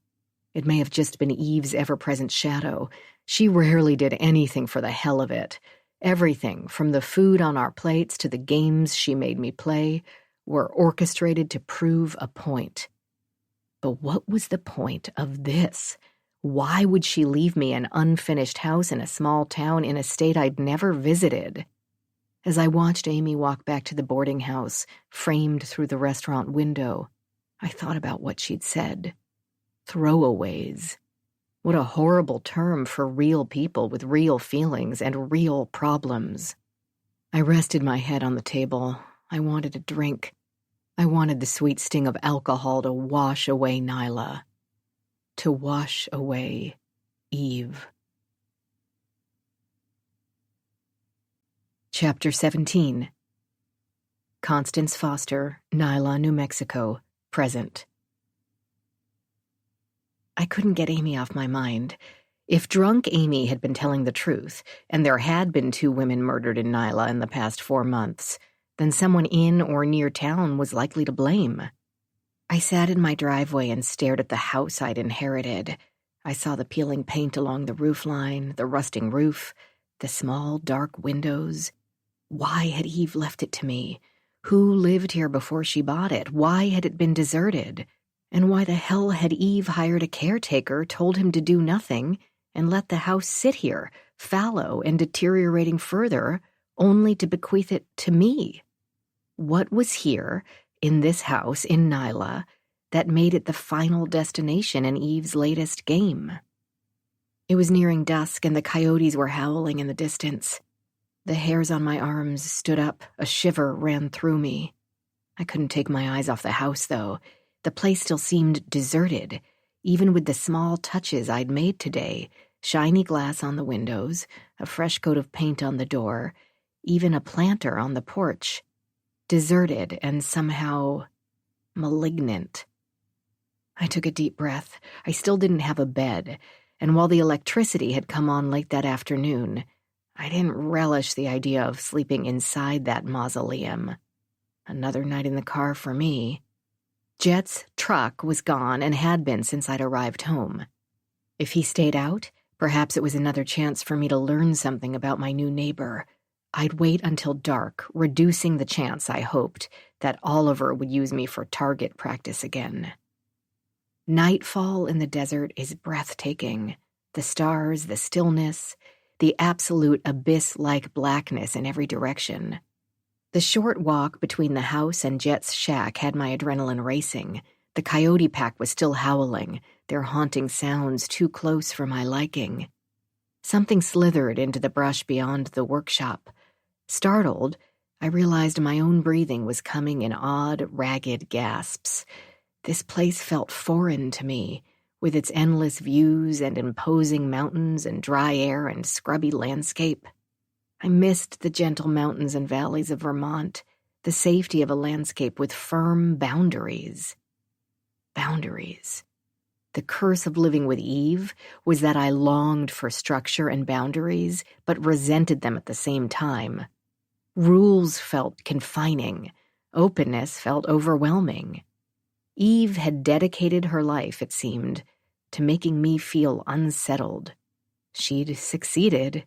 It may have just been Eve's ever-present shadow. She rarely did anything for the hell of it. Everything, from the food on our plates to the games she made me play, were orchestrated to prove a point. But what was the point of this? Why would she leave me an unfinished house in a small town in a state I'd never visited? As I watched Amy walk back to the boarding house, framed through the restaurant window, I thought about what she'd said. Throwaways. What a horrible term for real people with real feelings and real problems. I rested my head on the table. I wanted a drink. I wanted the sweet sting of alcohol to wash away Nyla. To wash away Eve. Chapter 17. Constance Foster, Nyla, New Mexico, present. I couldn't get Amy off my mind. If drunk Amy had been telling the truth, and there had been 2 women murdered in Nyla in the past 4 months, then someone in or near town was likely to blame. I sat in my driveway and stared at the house I'd inherited. I saw the peeling paint along the roofline, the rusting roof, the small, dark windows. Why had Eve left it to me? Who lived here before she bought it? Why had it been deserted? And why the hell had Eve hired a caretaker, told him to do nothing, and let the house sit here, fallow and deteriorating further, only to bequeath it to me? What was here, in this house in Nyla, that made it the final destination in Eve's latest game? It was nearing dusk, and the coyotes were howling in the distance. The hairs on my arms stood up, a shiver ran through me. I couldn't take my eyes off the house, though. The place still seemed deserted, even with the small touches I'd made today, shiny glass on the windows, a fresh coat of paint on the door, even a planter on the porch. Deserted and somehow malignant. I took a deep breath. I still didn't have a bed, and while the electricity had come on late that afternoon, I didn't relish the idea of sleeping inside that mausoleum. Another night in the car for me. Jet's truck was gone and had been since I'd arrived home. If he stayed out, perhaps it was another chance for me to learn something about my new neighbor. I'd wait until dark, reducing the chance, I hoped, that Oliver would use me for target practice again. Nightfall in the desert is breathtaking. The stars, the stillness, the absolute abyss-like blackness in every direction. The short walk between the house and Jet's shack had my adrenaline racing. The coyote pack was still howling, their haunting sounds too close for my liking. Something slithered into the brush beyond the workshop. Startled, I realized my own breathing was coming in odd, ragged gasps. This place felt foreign to me, with its endless views and imposing mountains and dry air and scrubby landscape. I missed the gentle mountains and valleys of Vermont, the safety of a landscape with firm boundaries. Boundaries. The curse of living with Eve was that I longed for structure and boundaries, but resented them at the same time. Rules felt confining. Openness felt overwhelming. Eve had dedicated her life, it seemed, to making me feel unsettled. She'd succeeded.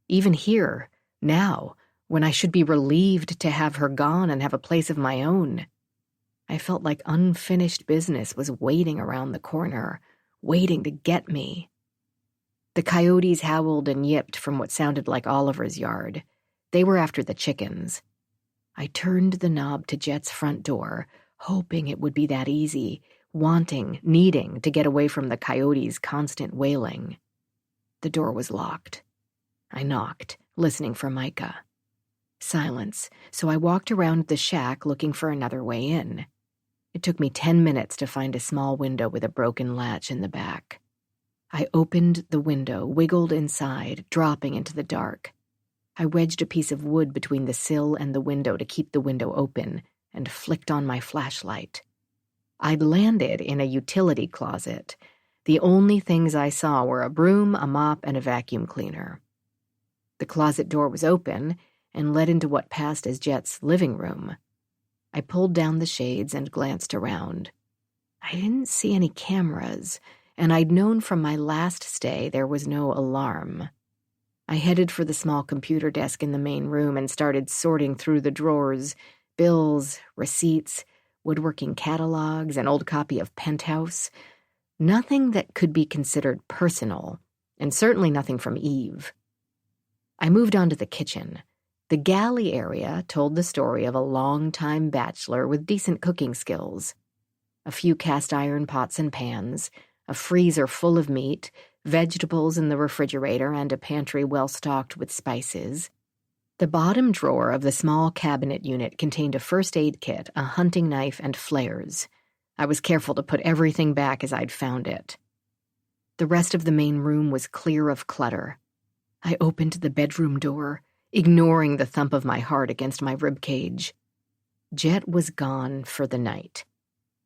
Even here, now, when I should be relieved to have her gone and have a place of my own. I felt like unfinished business was waiting around the corner, waiting to get me. The coyotes howled and yipped from what sounded like Oliver's yard. They were after the chickens. I turned the knob to Jet's front door, hoping it would be that easy, wanting, needing to get away from the coyotes' constant wailing. The door was locked. I knocked, listening for Micah. Silence, so I walked around the shack looking for another way in. It took me 10 minutes to find a small window with a broken latch in the back. I opened the window, wiggled inside, dropping into the dark. I wedged a piece of wood between the sill and the window to keep the window open, and flicked on my flashlight. I'd landed in a utility closet. The only things I saw were a broom, a mop, and a vacuum cleaner. The closet door was open and led into what passed as Jet's living room. I pulled down the shades and glanced around. I didn't see any cameras, and I'd known from my last stay there was no alarm. I headed for the small computer desk in the main room and started sorting through the drawers, bills, receipts, woodworking catalogs, an old copy of Penthouse. Nothing that could be considered personal, and certainly nothing from Eve. I moved on to the kitchen. The galley area told the story of a long-time bachelor with decent cooking skills. A few cast-iron pots and pans, a freezer full of meat, vegetables in the refrigerator, and a pantry well-stocked with spices. The bottom drawer of the small cabinet unit contained a first aid kit, a hunting knife, and flares. I was careful to put everything back as I'd found it. The rest of the main room was clear of clutter. I opened the bedroom door, ignoring the thump of my heart against my ribcage. Jet was gone for the night.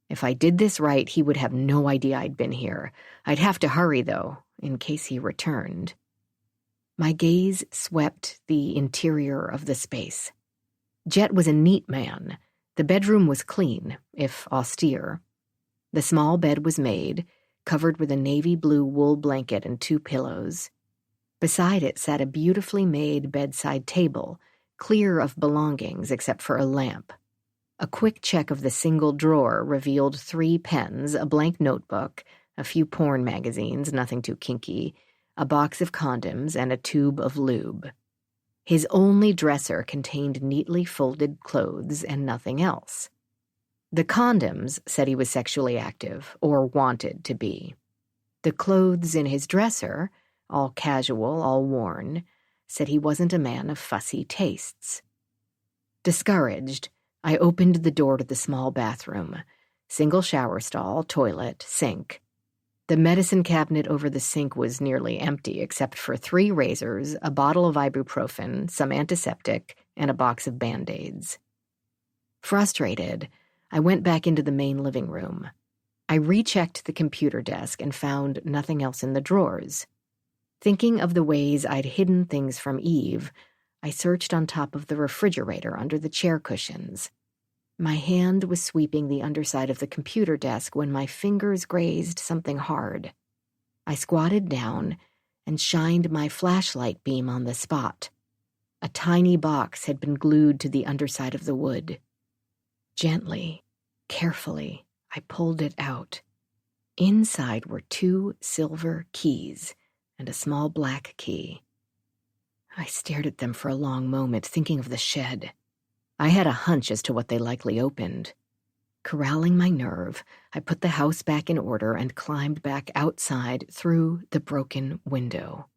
If I did this right, he would have no idea I'd been here. I'd have to hurry, though, in case he returned. My gaze swept the interior of the space. Jet was a neat man. The bedroom was clean, if austere. The small bed was made, covered with a navy blue wool blanket and 2 pillows. Beside it sat a beautifully made bedside table, clear of belongings except for a lamp. A quick check of the single drawer revealed 3 pens, a blank notebook, a few porn magazines, nothing too kinky, a box of condoms, and a tube of lube. His only dresser contained neatly folded clothes and nothing else. The condoms said he was sexually active, or wanted to be. The clothes in his dresser, all casual, all worn, said he wasn't a man of fussy tastes. Discouraged, I opened the door to the small bathroom. Single shower stall, toilet, sink. The medicine cabinet over the sink was nearly empty except for 3 razors, a bottle of ibuprofen, some antiseptic, and a box of Band-Aids. Frustrated, I went back into the main living room. I rechecked the computer desk and found nothing else in the drawers. Thinking of the ways I'd hidden things from Eve, I searched on top of the refrigerator under the chair cushions. My hand was sweeping the underside of the computer desk when my fingers grazed something hard. I squatted down and shined my flashlight beam on the spot. A tiny box had been glued to the underside of the wood. Gently, carefully, I pulled it out. Inside were 2 silver keys and a small black key. I stared at them for a long moment, thinking of the shed. I had a hunch as to what they likely opened. Corralling my nerve, I put the house back in order and climbed back outside through the broken window.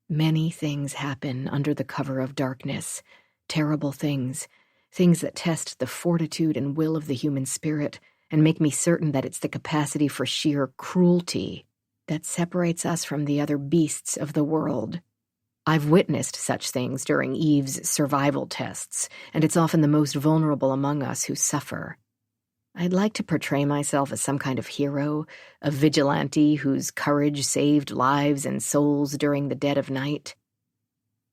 Many things happen under the cover of darkness, terrible things, things that test the fortitude and will of the human spirit and make me certain that it's the capacity for sheer cruelty that separates us from the other beasts of the world. I've witnessed such things during Eve's survival tests, and it's often the most vulnerable among us who suffer. I'd like to portray myself as some kind of hero, a vigilante whose courage saved lives and souls during the dead of night.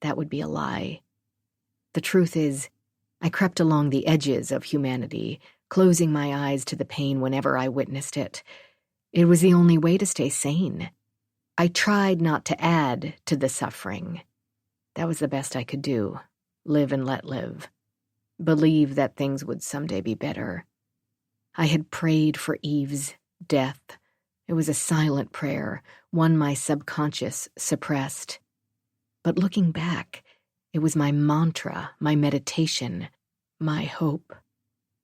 That would be a lie. The truth is, I crept along the edges of humanity, closing my eyes to the pain whenever I witnessed it. It was the only way to stay sane. I tried not to add to the suffering. That was the best I could do. Live and let live. Believe that things would someday be better. I had prayed for Eve's death. It was a silent prayer, one my subconscious suppressed. But looking back, it was my mantra, my meditation, my hope.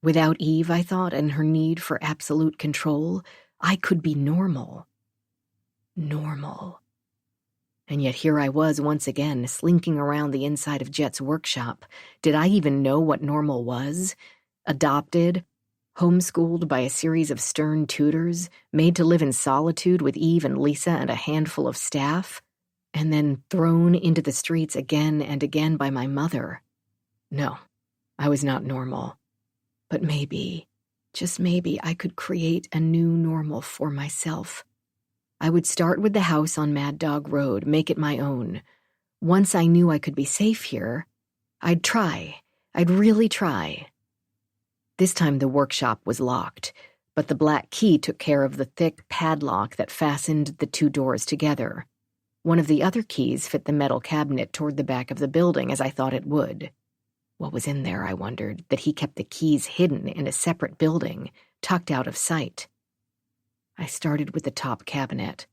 Without Eve, I thought, and her need for absolute control, I could be normal. Normal. And yet here I was once again, slinking around the inside of Jet's workshop. Did I even know what normal was? Adopted, homeschooled by a series of stern tutors, made to live in solitude with Eve and Lisa and a handful of staff, and then thrown into the streets again and again by my mother. No, I was not normal. But maybe, just maybe, I could create a new normal for myself. I would start with the house on Mad Dog Road, make it my own. Once I knew I could be safe here, I'd try. I'd really try. This time the workshop was locked, but the black key took care of the thick padlock that fastened the 2 doors together. One of the other keys fit the metal cabinet toward the back of the building, as I thought it would. What was in there, I wondered, that he kept the keys hidden in a separate building, tucked out of sight? I started with the top cabinet.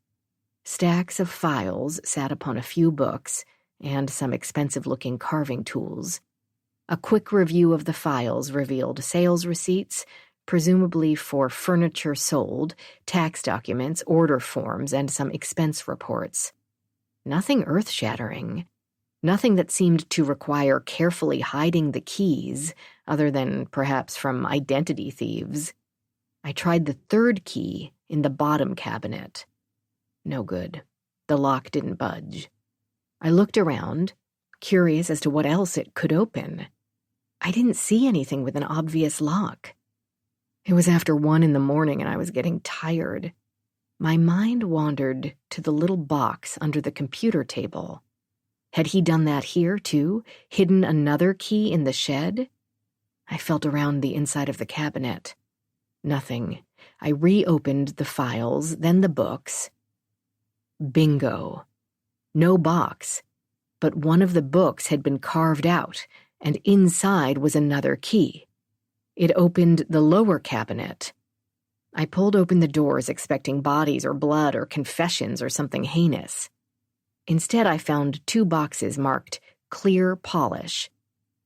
Stacks of files sat upon a few books and some expensive-looking carving tools. A quick review of the files revealed sales receipts, presumably for furniture sold, tax documents, order forms, and some expense reports. Nothing earth-shattering. Nothing that seemed to require carefully hiding the keys, other than perhaps from identity thieves. I tried the third key in the bottom cabinet. No good. The lock didn't budge. I looked around, curious as to what else it could open. I didn't see anything with an obvious lock. It was after 1 in the morning and I was getting tired. My mind wandered to the little box under the computer table. Had he done that here, too? Hidden another key in the shed? I felt around the inside of the cabinet. Nothing. I reopened the files, then the books. Bingo. No box. But one of the books had been carved out, and inside was another key. It opened the lower cabinet. I pulled open the doors expecting bodies or blood or confessions or something heinous. Instead, I found 2 boxes marked clear polish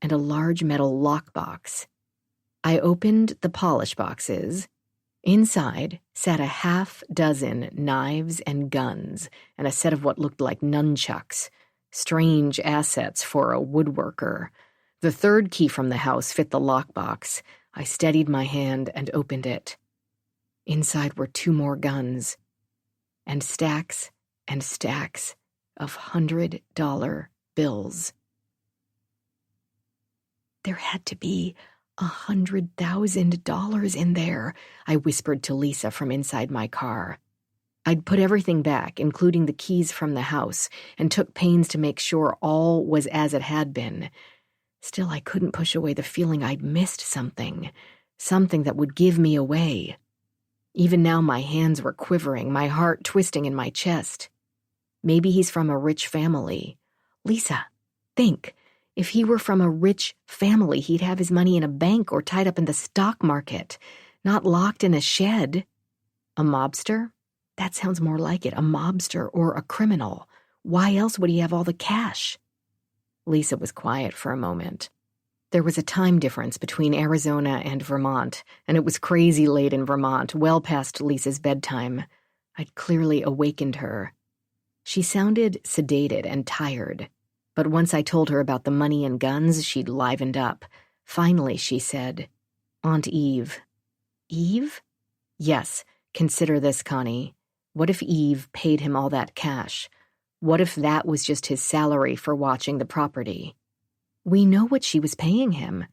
and a large metal lockbox. I opened the polish boxes. Inside sat a half-dozen knives and guns and a set of what looked like nunchucks, strange assets for a woodworker. The third key from the house fit the lockbox. I steadied my hand and opened it. Inside were 2 more guns and stacks of $100 bills. There had to be $100,000 in there, I whispered to Lisa from inside my car. I'd put everything back, including the keys from the house, and took pains to make sure all was as it had been. Still, I couldn't push away the feeling I'd missed something that would give me away. Even now my hands were quivering, my heart twisting in my chest. Maybe he's from a rich family. Lisa, think. If he were from a rich family, he'd have his money in a bank or tied up in the stock market, not locked in a shed. A mobster? That sounds more like it, a mobster or a criminal. Why else would he have all the cash? Lisa was quiet for a moment. There was a time difference between Arizona and Vermont, and it was crazy late in Vermont, well past Lisa's bedtime. I'd clearly awakened her. She sounded sedated and tired, but once I told her about the money and guns, she'd livened up. Finally, she said, "Aunt Eve." Eve? Yes, consider this, Connie. What if Eve paid him all that cash? What if that was just his salary for watching the property? We know what she was paying him.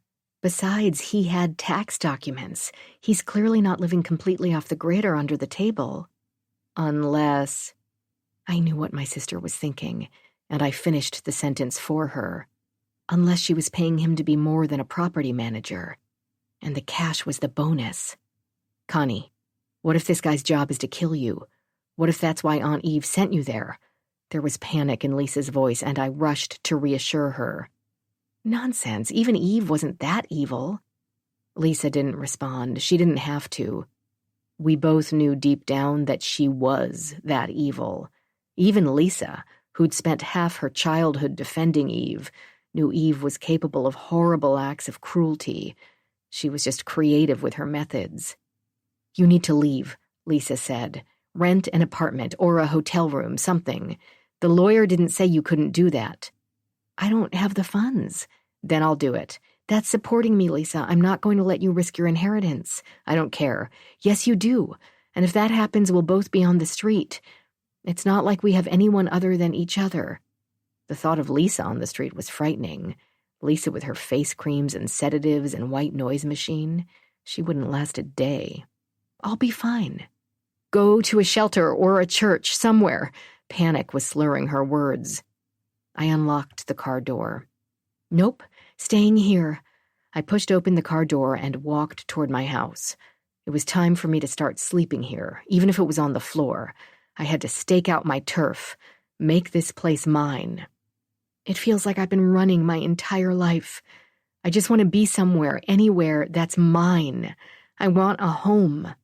Besides, he had tax documents. He's clearly not living completely off the grid or under the table. Unless... I knew what my sister was thinking, and I finished the sentence for her. Unless she was paying him to be more than a property manager. And the cash was the bonus. Connie, what if this guy's job is to kill you? What if that's why Aunt Eve sent you there? There was panic in Lisa's voice, and I rushed to reassure her. Nonsense, even Eve wasn't that evil. Lisa didn't respond. She didn't have to. We both knew deep down that she was that evil. Even Lisa, who'd spent half her childhood defending Eve, knew Eve was capable of horrible acts of cruelty. She was just creative with her methods. You need to leave, Lisa said. Rent an apartment or a hotel room, something. The lawyer didn't say you couldn't do that. I don't have the funds. Then I'll do it. That's supporting me, Lisa. I'm not going to let you risk your inheritance. I don't care. Yes, you do. And if that happens, we'll both be on the street. It's not like we have anyone other than each other. The thought of Lisa on the street was frightening. Lisa with her face creams and sedatives and white noise machine. She wouldn't last a day. I'll be fine. Go to a shelter or a church, somewhere. Panic was slurring her words. I unlocked the car door. Nope, staying here. I pushed open the car door and walked toward my house. It was time for me to start sleeping here, even if it was on the floor. I had to stake out my turf, make this place mine. It feels like I've been running my entire life. I just want to be somewhere, anywhere that's mine. I want a home.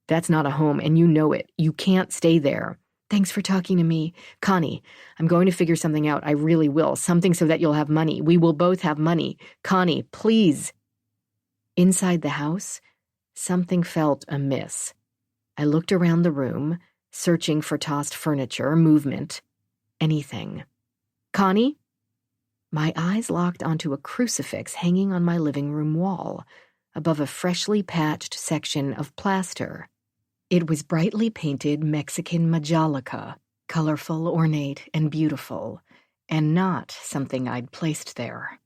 That's not a home, and you know it. You can't stay there. Thanks for talking to me. Connie, I'm going to figure something out. I really will. Something so that you'll have money. We will both have money. Connie, please. Inside the house, something felt amiss. I looked around the room, searching for tossed furniture, movement, anything. Connie? My eyes locked onto a crucifix hanging on my living room wall, above a freshly patched section of plaster. It was brightly painted Mexican majolica, colorful, ornate, and beautiful, and not something I'd placed there.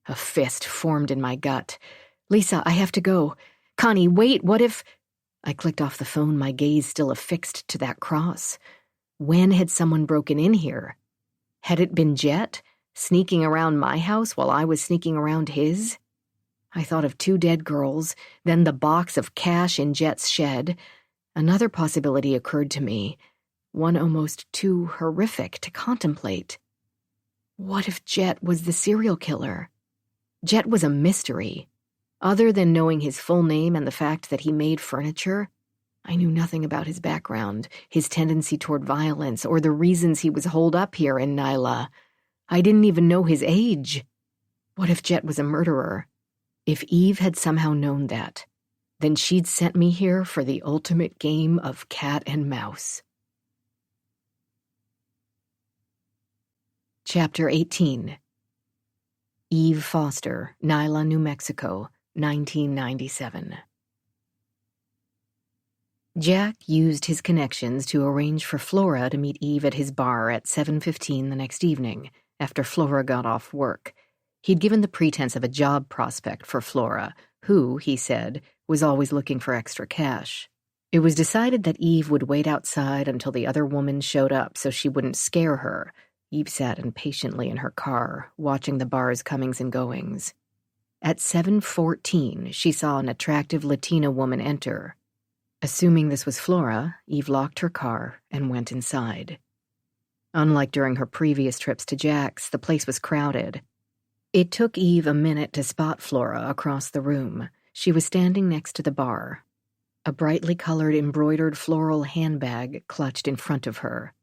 A fist formed in my gut. "Lisa, I have to go. Connie, wait, what if—" I clicked off the phone, my gaze still affixed to that cross. When had someone broken in here? Had it been Jet, sneaking around my house while I was sneaking around his? I thought of 2 dead girls, then the box of cash in Jet's shed. Another possibility occurred to me, one almost too horrific to contemplate. What if Jet was the serial killer? Jet was a mystery. Other than knowing his full name and the fact that he made furniture, I knew nothing about his background, his tendency toward violence, or the reasons he was holed up here in Nyla. I didn't even know his age. What if Jet was a murderer? If Eve had somehow known that, then she'd sent me here for the ultimate game of cat and mouse. Chapter 18. Eve Foster, Nyla, New Mexico, 1997. Jack used his connections to arrange for Flora to meet Eve at his bar at 7:15 the next evening, after Flora got off work. He'd given the pretense of a job prospect for Flora, who, he said, was always looking for extra cash. It was decided that Eve would wait outside until the other woman showed up so she wouldn't scare her. Eve sat impatiently in her car, watching the bar's comings and goings. At 7:14, she saw an attractive Latina woman enter. Assuming this was Flora, Eve locked her car and went inside. Unlike during her previous trips to Jack's, the place was crowded. It took Eve a minute to spot Flora across the room. She was standing next to the bar, a brightly colored embroidered floral handbag clutched in front of her.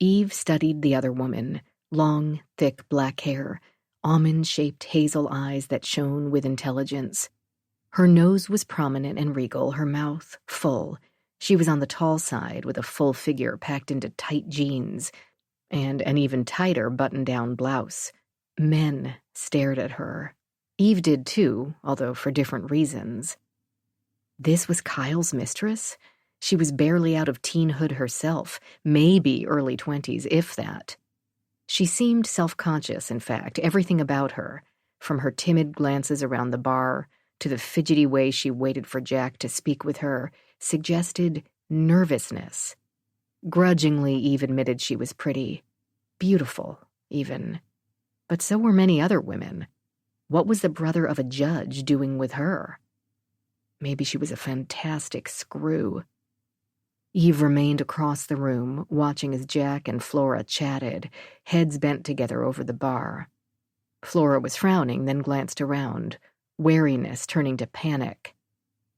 Eve studied the other woman, long, thick black hair, almond-shaped hazel eyes that shone with intelligence. Her nose was prominent and regal, her mouth full. She was on the tall side, with a full figure packed into tight jeans and an even tighter button-down blouse. Men stared at her. Eve did too, although for different reasons. This was Kyle's mistress? She was barely out of teenhood herself, maybe early 20s, if that. She seemed self-conscious, in fact, everything about her, from her timid glances around the bar to the fidgety way she waited for Jack to speak with her, suggested nervousness. Grudgingly, Eve admitted she was pretty. Beautiful, even. But so were many other women. What was the brother of a judge doing with her? Maybe she was a fantastic screw. Eve remained across the room, watching as Jack and Flora chatted, heads bent together over the bar. Flora was frowning, then glanced around, wariness turning to panic.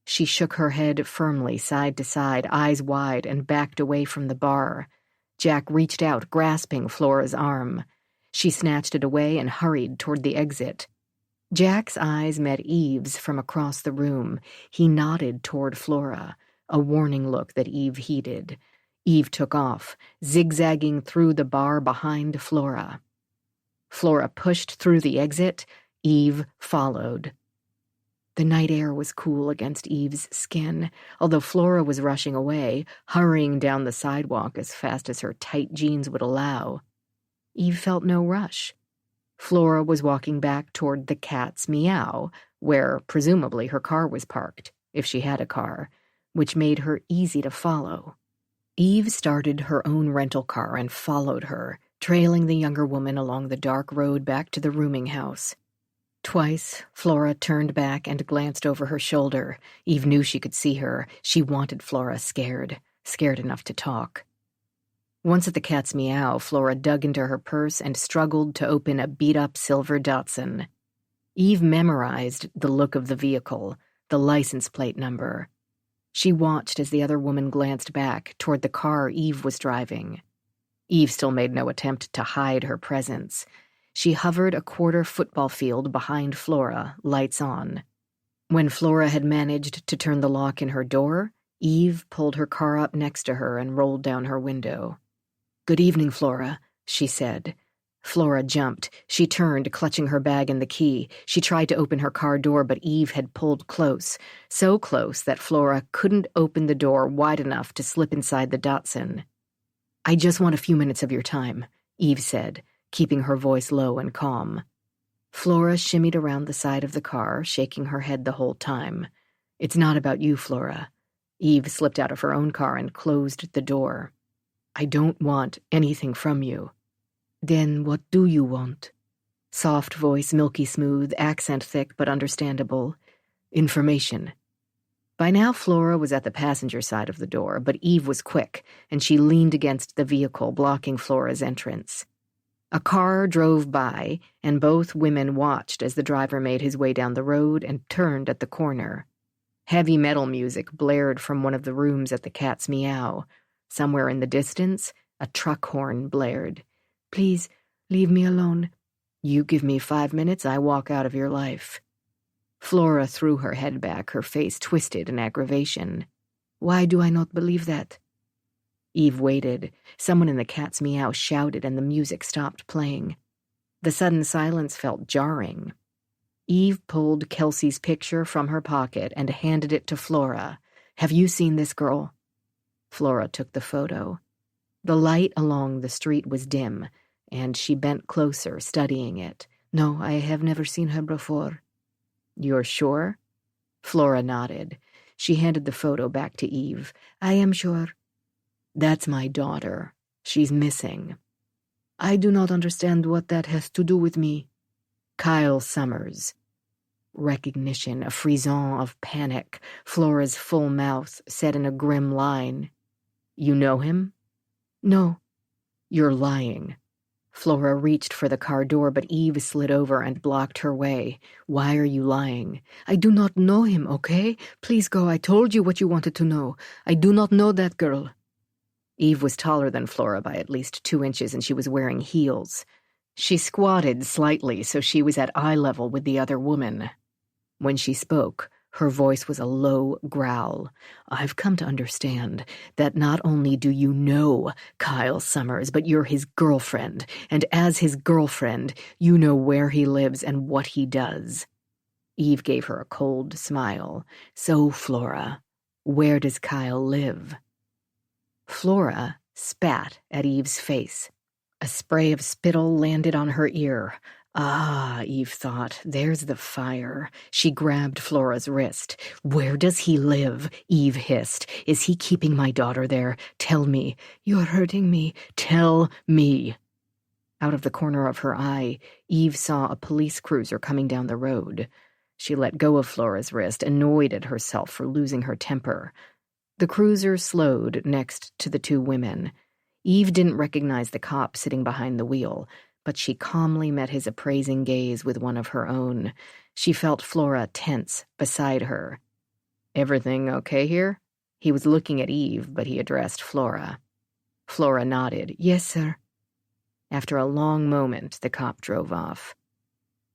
She shook her head firmly side to side, eyes wide, and backed away from the bar. Jack reached out, grasping Flora's arm. She snatched it away and hurried toward the exit. Jack's eyes met Eve's from across the room. He nodded toward Flora, a warning look that Eve heeded. Eve took off, zigzagging through the bar behind Flora. Flora pushed through the exit. Eve followed. The night air was cool against Eve's skin, although Flora was rushing away, hurrying down the sidewalk as fast as her tight jeans would allow. Eve felt no rush. Flora was walking back toward the Cat's Meow, where presumably her car was parked, if she had a car, which made her easy to follow. Eve started her own rental car and followed her, trailing the younger woman along the dark road back to the rooming house. Twice, Flora turned back and glanced over her shoulder. Eve knew she could see her. She wanted Flora scared enough to talk. Once at the Cat's Meow, Flora dug into her purse and struggled to open a beat-up silver Datsun. Eve memorized the look of the vehicle, the license plate number. She watched as the other woman glanced back toward the car Eve was driving. Eve still made no attempt to hide her presence. She hovered a quarter football field behind Flora, lights on. When Flora had managed to turn the lock in her door, Eve pulled her car up next to her and rolled down her window. "Good evening, Flora," she said. Flora jumped. She turned, clutching her bag and the key. She tried to open her car door, but Eve had pulled close, so close that Flora couldn't open the door wide enough to slip inside the Datsun. "I just want a few minutes of your time," Eve said, keeping her voice low and calm. Flora shimmied around the side of the car, shaking her head the whole time. "It's not about you, Flora." Eve slipped out of her own car and closed the door. "I don't want anything from you." "Then what do you want?" Soft voice, milky smooth, accent thick but understandable. "Information." By now Flora was at the passenger side of the door, but Eve was quick, and she leaned against the vehicle, blocking Flora's entrance. A car drove by, and both women watched as the driver made his way down the road and turned at the corner. Heavy metal music blared from one of the rooms at the Cat's Meow. Somewhere in the distance, a truck horn blared. "Please, leave me alone. You give me 5 minutes, I walk out of your life." Flora threw her head back, her face twisted in aggravation. "Why do I not believe that?" Eve waited. Someone in the Cat's Meow shouted, and the music stopped playing. The sudden silence felt jarring. Eve pulled Kelsey's picture from her pocket and handed it to Flora. "Have you seen this girl?" Flora took the photo. The light along the street was dim, and she bent closer, studying it. "No, I have never seen her before." "You're sure?" Flora nodded. She handed the photo back to Eve. "I am sure." "That's my daughter. She's missing." "I do not understand what that has to do with me." "Kyle Summers." Recognition, a frisson of panic. Flora's full mouth set in a grim line. "You know him?" "No." "You're lying." Flora reached for the car door, but Eve slid over and blocked her way. "Why are you lying?" "I do not know him, okay? Please go, I told you what you wanted to know. I do not know that girl." Eve was taller than Flora by at least 2 inches, and she was wearing heels. She squatted slightly so she was at eye level with the other woman. When she spoke, her voice was a low growl. "I've come to understand that not only do you know Kyle Summers, but you're his girlfriend, and as his girlfriend, you know where he lives and what he does." Eve gave her a cold smile. "So, Flora, where does Kyle live?" Flora spat at Eve's face. A spray of spittle landed on her ear. "Ah," Eve thought, "there's the fire." She grabbed Flora's wrist. "Where does he live?" Eve hissed. "Is he keeping my daughter there? Tell me." "You're hurting me." "Tell me." Out of the corner of her eye, Eve saw a police cruiser coming down the road. She let go of Flora's wrist, annoyed at herself for losing her temper. The cruiser slowed next to the 2 women. Eve didn't recognize the cop sitting behind the wheel, but she calmly met his appraising gaze with one of her own. She felt Flora tense beside her. "Everything okay here?" He was looking at Eve, but he addressed Flora. Flora nodded. "Yes, sir." After a long moment, the cop drove off.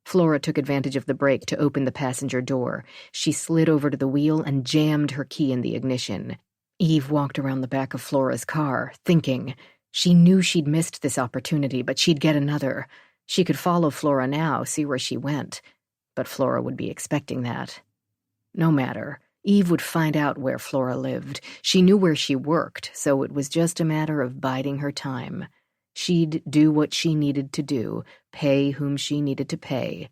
Flora took advantage of the brake to open the passenger door. She slid over to the wheel and jammed her key in the ignition. Eve walked around the back of Flora's car, thinking. She knew she'd missed this opportunity, but she'd get another. She could follow Flora now, see where she went. But Flora would be expecting that. No matter. Eve would find out where Flora lived. She knew where she worked, so it was just a matter of biding her time. She'd do what she needed to do, pay whom she needed to pay.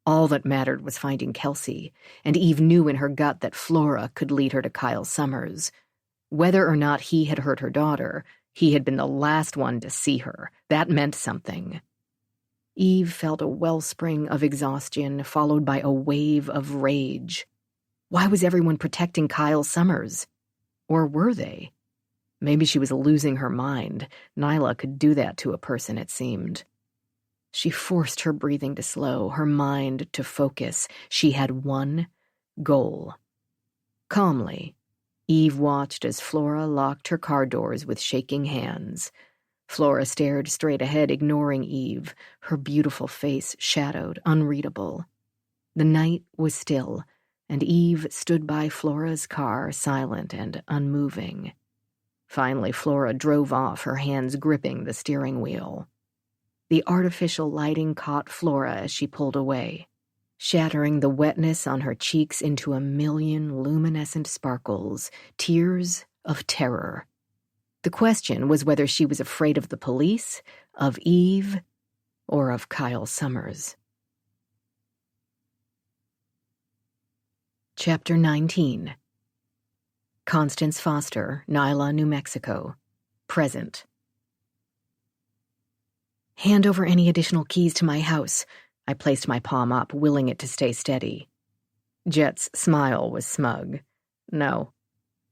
All that mattered was finding Kelsey, and Eve knew in her gut that Flora could lead her to Kyle Summers. Whether or not he had hurt her daughter, he had been the last one to see her. That meant something. Eve felt a wellspring of exhaustion, followed by a wave of rage. Why was everyone protecting Kyle Summers? Or were they? Maybe she was losing her mind. Nyla could do that to a person, it seemed. She forced her breathing to slow, her mind to focus. She had one goal. Calmly, Eve watched as Flora locked her car doors with shaking hands. Flora stared straight ahead, ignoring Eve, her beautiful face shadowed, unreadable. The night was still, and Eve stood by Flora's car, silent and unmoving. Finally, Flora drove off, her hands gripping the steering wheel. The artificial lighting caught Flora as she pulled away, shattering the wetness on her cheeks into a million luminescent sparkles, tears of terror. The question was whether she was afraid of the police, of Eve, or of Kyle Summers. Chapter 19. Constance Foster, Nyla, New Mexico. Present. Hand over any additional keys to my house. I placed my palm up, willing it to stay steady. Jet's smile was smug. No.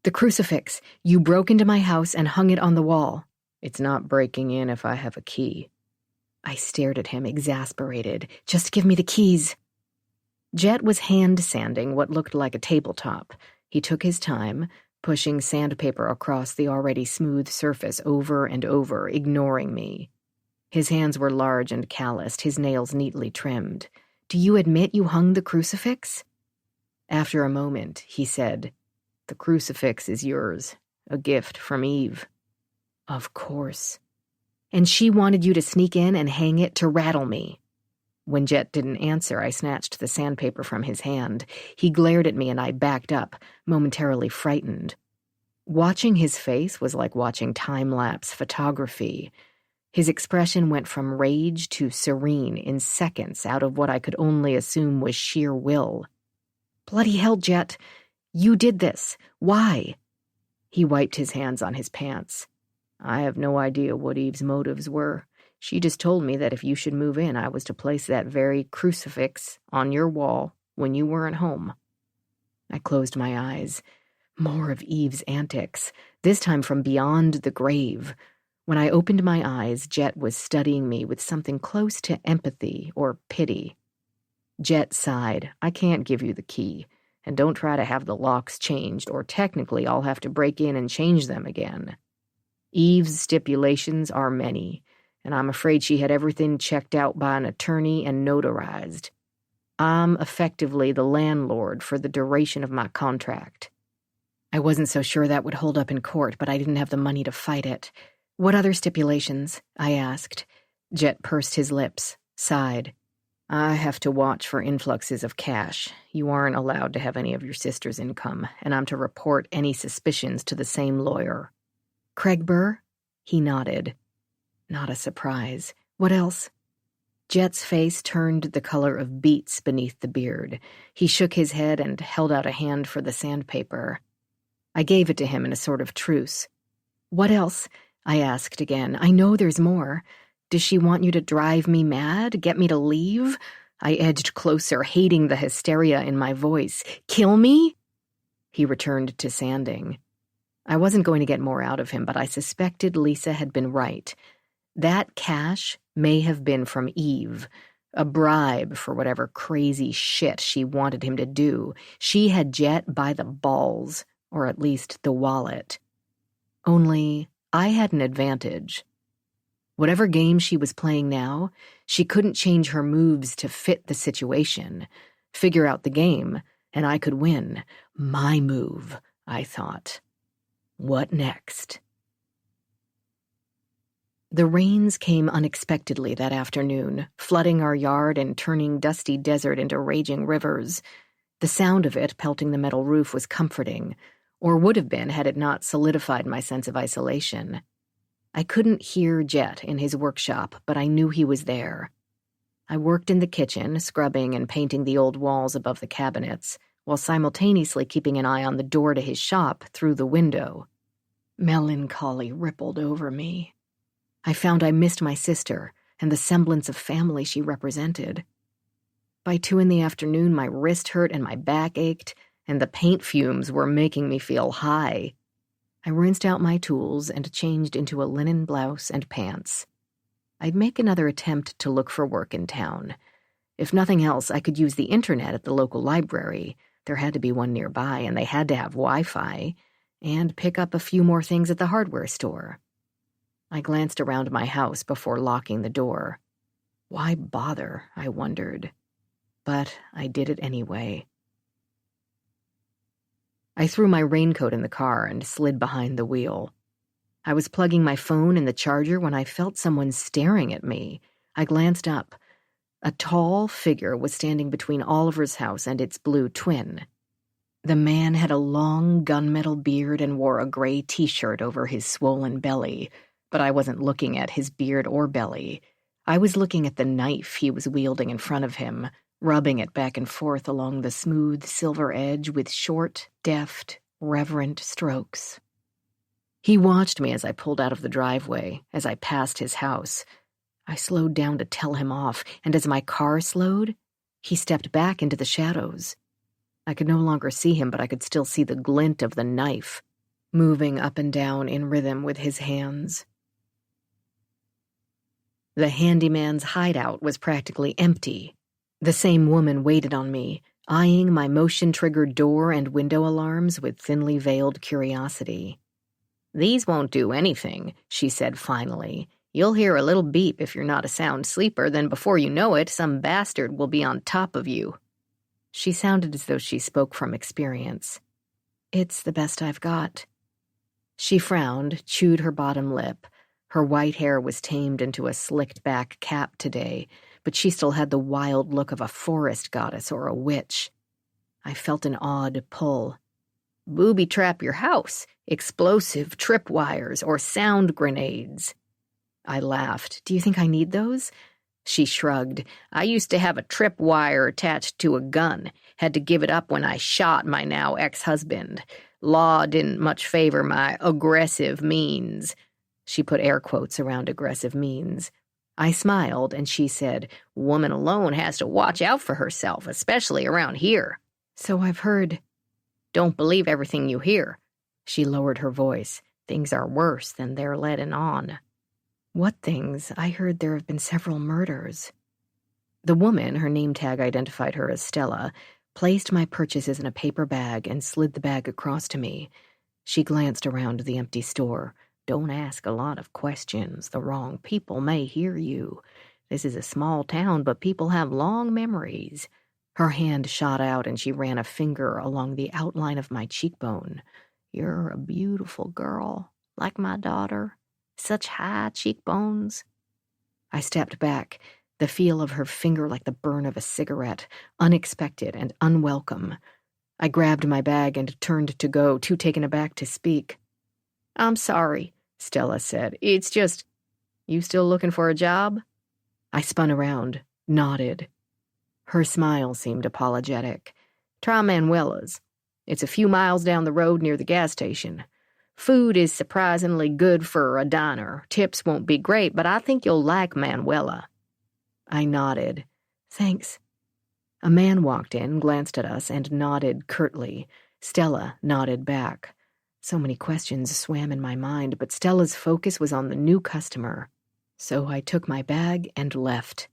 The crucifix. You broke into my house and hung it on the wall. It's not breaking in if I have a key. I stared at him, exasperated. Just give me the keys. Jet was hand-sanding what looked like a tabletop. He took his time, pushing sandpaper across the already smooth surface over and over, ignoring me. His hands were large and calloused, his nails neatly trimmed. Do you admit you hung the crucifix? After a moment, he said, The crucifix is yours, a gift from Eve. Of course. And she wanted you to sneak in and hang it to rattle me. When Jet didn't answer, I snatched the sandpaper from his hand. He glared at me and I backed up, momentarily frightened. Watching his face was like watching time-lapse photography. His expression went from rage to serene in seconds out of what I could only assume was sheer will. Bloody hell, Jet. You did this. Why? He wiped his hands on his pants. I have no idea what Eve's motives were. She just told me that if you should move in, I was to place that very crucifix on your wall when you weren't home. I closed my eyes. More of Eve's antics, this time from beyond the grave. When I opened my eyes, Jet was studying me with something close to empathy or pity. Jet sighed. I can't give you the key, and don't try to have the locks changed, or technically I'll have to break in and change them again. Eve's stipulations are many, and I'm afraid she had everything checked out by an attorney and notarized. I'm effectively the landlord for the duration of my contract. I wasn't so sure that would hold up in court, but I didn't have the money to fight it. What other stipulations? I asked. Jet pursed his lips, sighed. I have to watch for influxes of cash. You aren't allowed to have any of your sister's income, and I'm to report any suspicions to the same lawyer. Craig Burr? He nodded. Not a surprise. What else? Jet's face turned the color of beets beneath the beard. He shook his head and held out a hand for the sandpaper. I gave it to him in a sort of truce. What else? I asked again. I know there's more. Does she want you to drive me mad? Get me to leave? I edged closer, hating the hysteria in my voice. Kill me? He returned to sanding. I wasn't going to get more out of him, but I suspected Lisa had been right. That cash may have been from Eve, a bribe for whatever crazy shit she wanted him to do. She had Jet by the balls, or at least the wallet. Only I had an advantage. Whatever game she was playing now, she couldn't change her moves to fit the situation. Figure out the game, and I could win. My move, I thought. What next? The rains came unexpectedly that afternoon, flooding our yard and turning dusty desert into raging rivers. The sound of it pelting the metal roof was comforting, or would have been had it not solidified my sense of isolation. I couldn't hear Jet in his workshop, but I knew he was there. I worked in the kitchen, scrubbing and painting the old walls above the cabinets, while simultaneously keeping an eye on the door to his shop through the window. Melancholy rippled over me. I found I missed my sister and the semblance of family she represented. By 2 p.m, my wrist hurt and my back ached, and the paint fumes were making me feel high. I rinsed out my tools and changed into a linen blouse and pants. I'd make another attempt to look for work in town. If nothing else, I could use the internet at the local library. There had to be one nearby, and they had to have Wi-Fi, and pick up a few more things at the hardware store. I glanced around my house before locking the door. Why bother, I wondered. But I did it anyway. I threw my raincoat in the car and slid behind the wheel. I was plugging my phone in the charger when I felt someone staring at me. I glanced up. A tall figure was standing between Oliver's house and its blue twin. The man had a long gunmetal beard and wore a gray t-shirt over his swollen belly, but I wasn't looking at his beard or belly. I was looking at the knife he was wielding in front of him, rubbing it back and forth along the smooth silver edge with short, deft, reverent strokes. He watched me as I pulled out of the driveway, as I passed his house. I slowed down to tell him off, and as my car slowed, he stepped back into the shadows. I could no longer see him, but I could still see the glint of the knife, moving up and down in rhythm with his hands. The handyman's hideout was practically empty. The same woman waited on me, eyeing my motion-triggered door and window alarms with thinly veiled curiosity. "These won't do anything," she said finally. "You'll hear a little beep if you're not a sound sleeper, then before you know it, some bastard will be on top of you." She sounded as though she spoke from experience. "It's the best I've got." She frowned, chewed her bottom lip. Her white hair was tamed into a slicked-back cap today, but she still had the wild look of a forest goddess or a witch. I felt an odd pull. "Booby-trap your house, explosive tripwires, or sound grenades." I laughed. "Do you think I need those?" She shrugged. "I used to have a tripwire attached to a gun. Had to give it up when I shot my now ex-husband. Law didn't much favor my aggressive means." She put air quotes around aggressive means. I smiled, and she said, "Woman alone has to watch out for herself, especially around here." "So I've heard." "Don't believe everything you hear." She lowered her voice. "Things are worse than they're letting on." "What things? I heard there have been several murders." The woman, her name tag identified her as Stella, placed my purchases in a paper bag and slid the bag across to me. She glanced around the empty store. "Don't ask a lot of questions. The wrong people may hear you. This is a small town, but people have long memories." Her hand shot out and she ran a finger along the outline of my cheekbone. "You're a beautiful girl, like my daughter. Such high cheekbones." I stepped back, the feel of her finger like the burn of a cigarette, unexpected and unwelcome. I grabbed my bag and turned to go, too taken aback to speak. "I'm sorry," Stella said. "It's just, you still looking for a job?" I spun around, nodded. Her smile seemed apologetic. "Try Manuela's. It's a few miles down the road near the gas station. Food is surprisingly good for a diner. Tips won't be great, but I think you'll like Manuela." I nodded. "Thanks." A man walked in, glanced at us, and nodded curtly. Stella nodded back. So many questions swam in my mind, but Stella's focus was on the new customer. So I took my bag and left.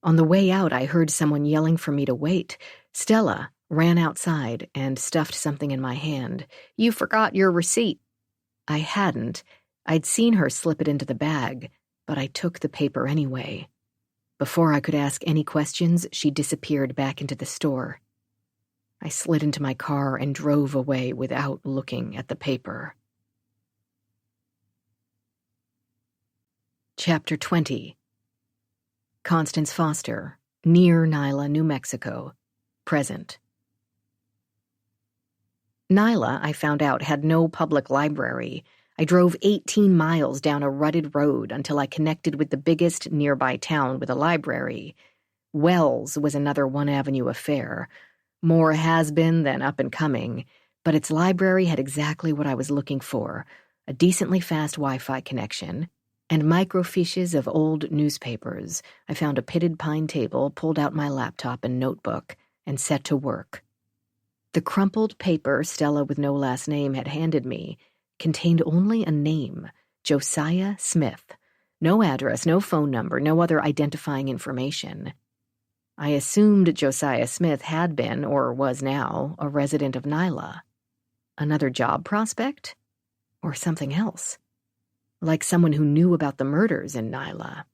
On the way out, I heard someone yelling for me to wait. Stella ran outside and stuffed something in my hand. "You forgot your receipt." I hadn't. I'd seen her slip it into the bag, but I took the paper anyway. Before I could ask any questions, she disappeared back into the store. I slid into my car and drove away without looking at the paper. Chapter 20. Constance Foster, near Nyla, New Mexico. Present. Nyla, I found out, had no public library. I drove 18 miles down a rutted road until I connected with the biggest nearby town with a library. Wells was another one-avenue affair. More has-been than up-and-coming, but its library had exactly what I was looking for, a decently fast Wi-Fi connection, and microfiches of old newspapers. I found a pitted pine table, pulled out my laptop and notebook, and set to work. The crumpled paper Stella with no last name had handed me contained only a name, Josiah Smith. No address, no phone number, no other identifying information. I assumed Josiah Smith had been, or was now, a resident of Nyla. Another job prospect? Or something else? Like someone who knew about the murders in Nyla.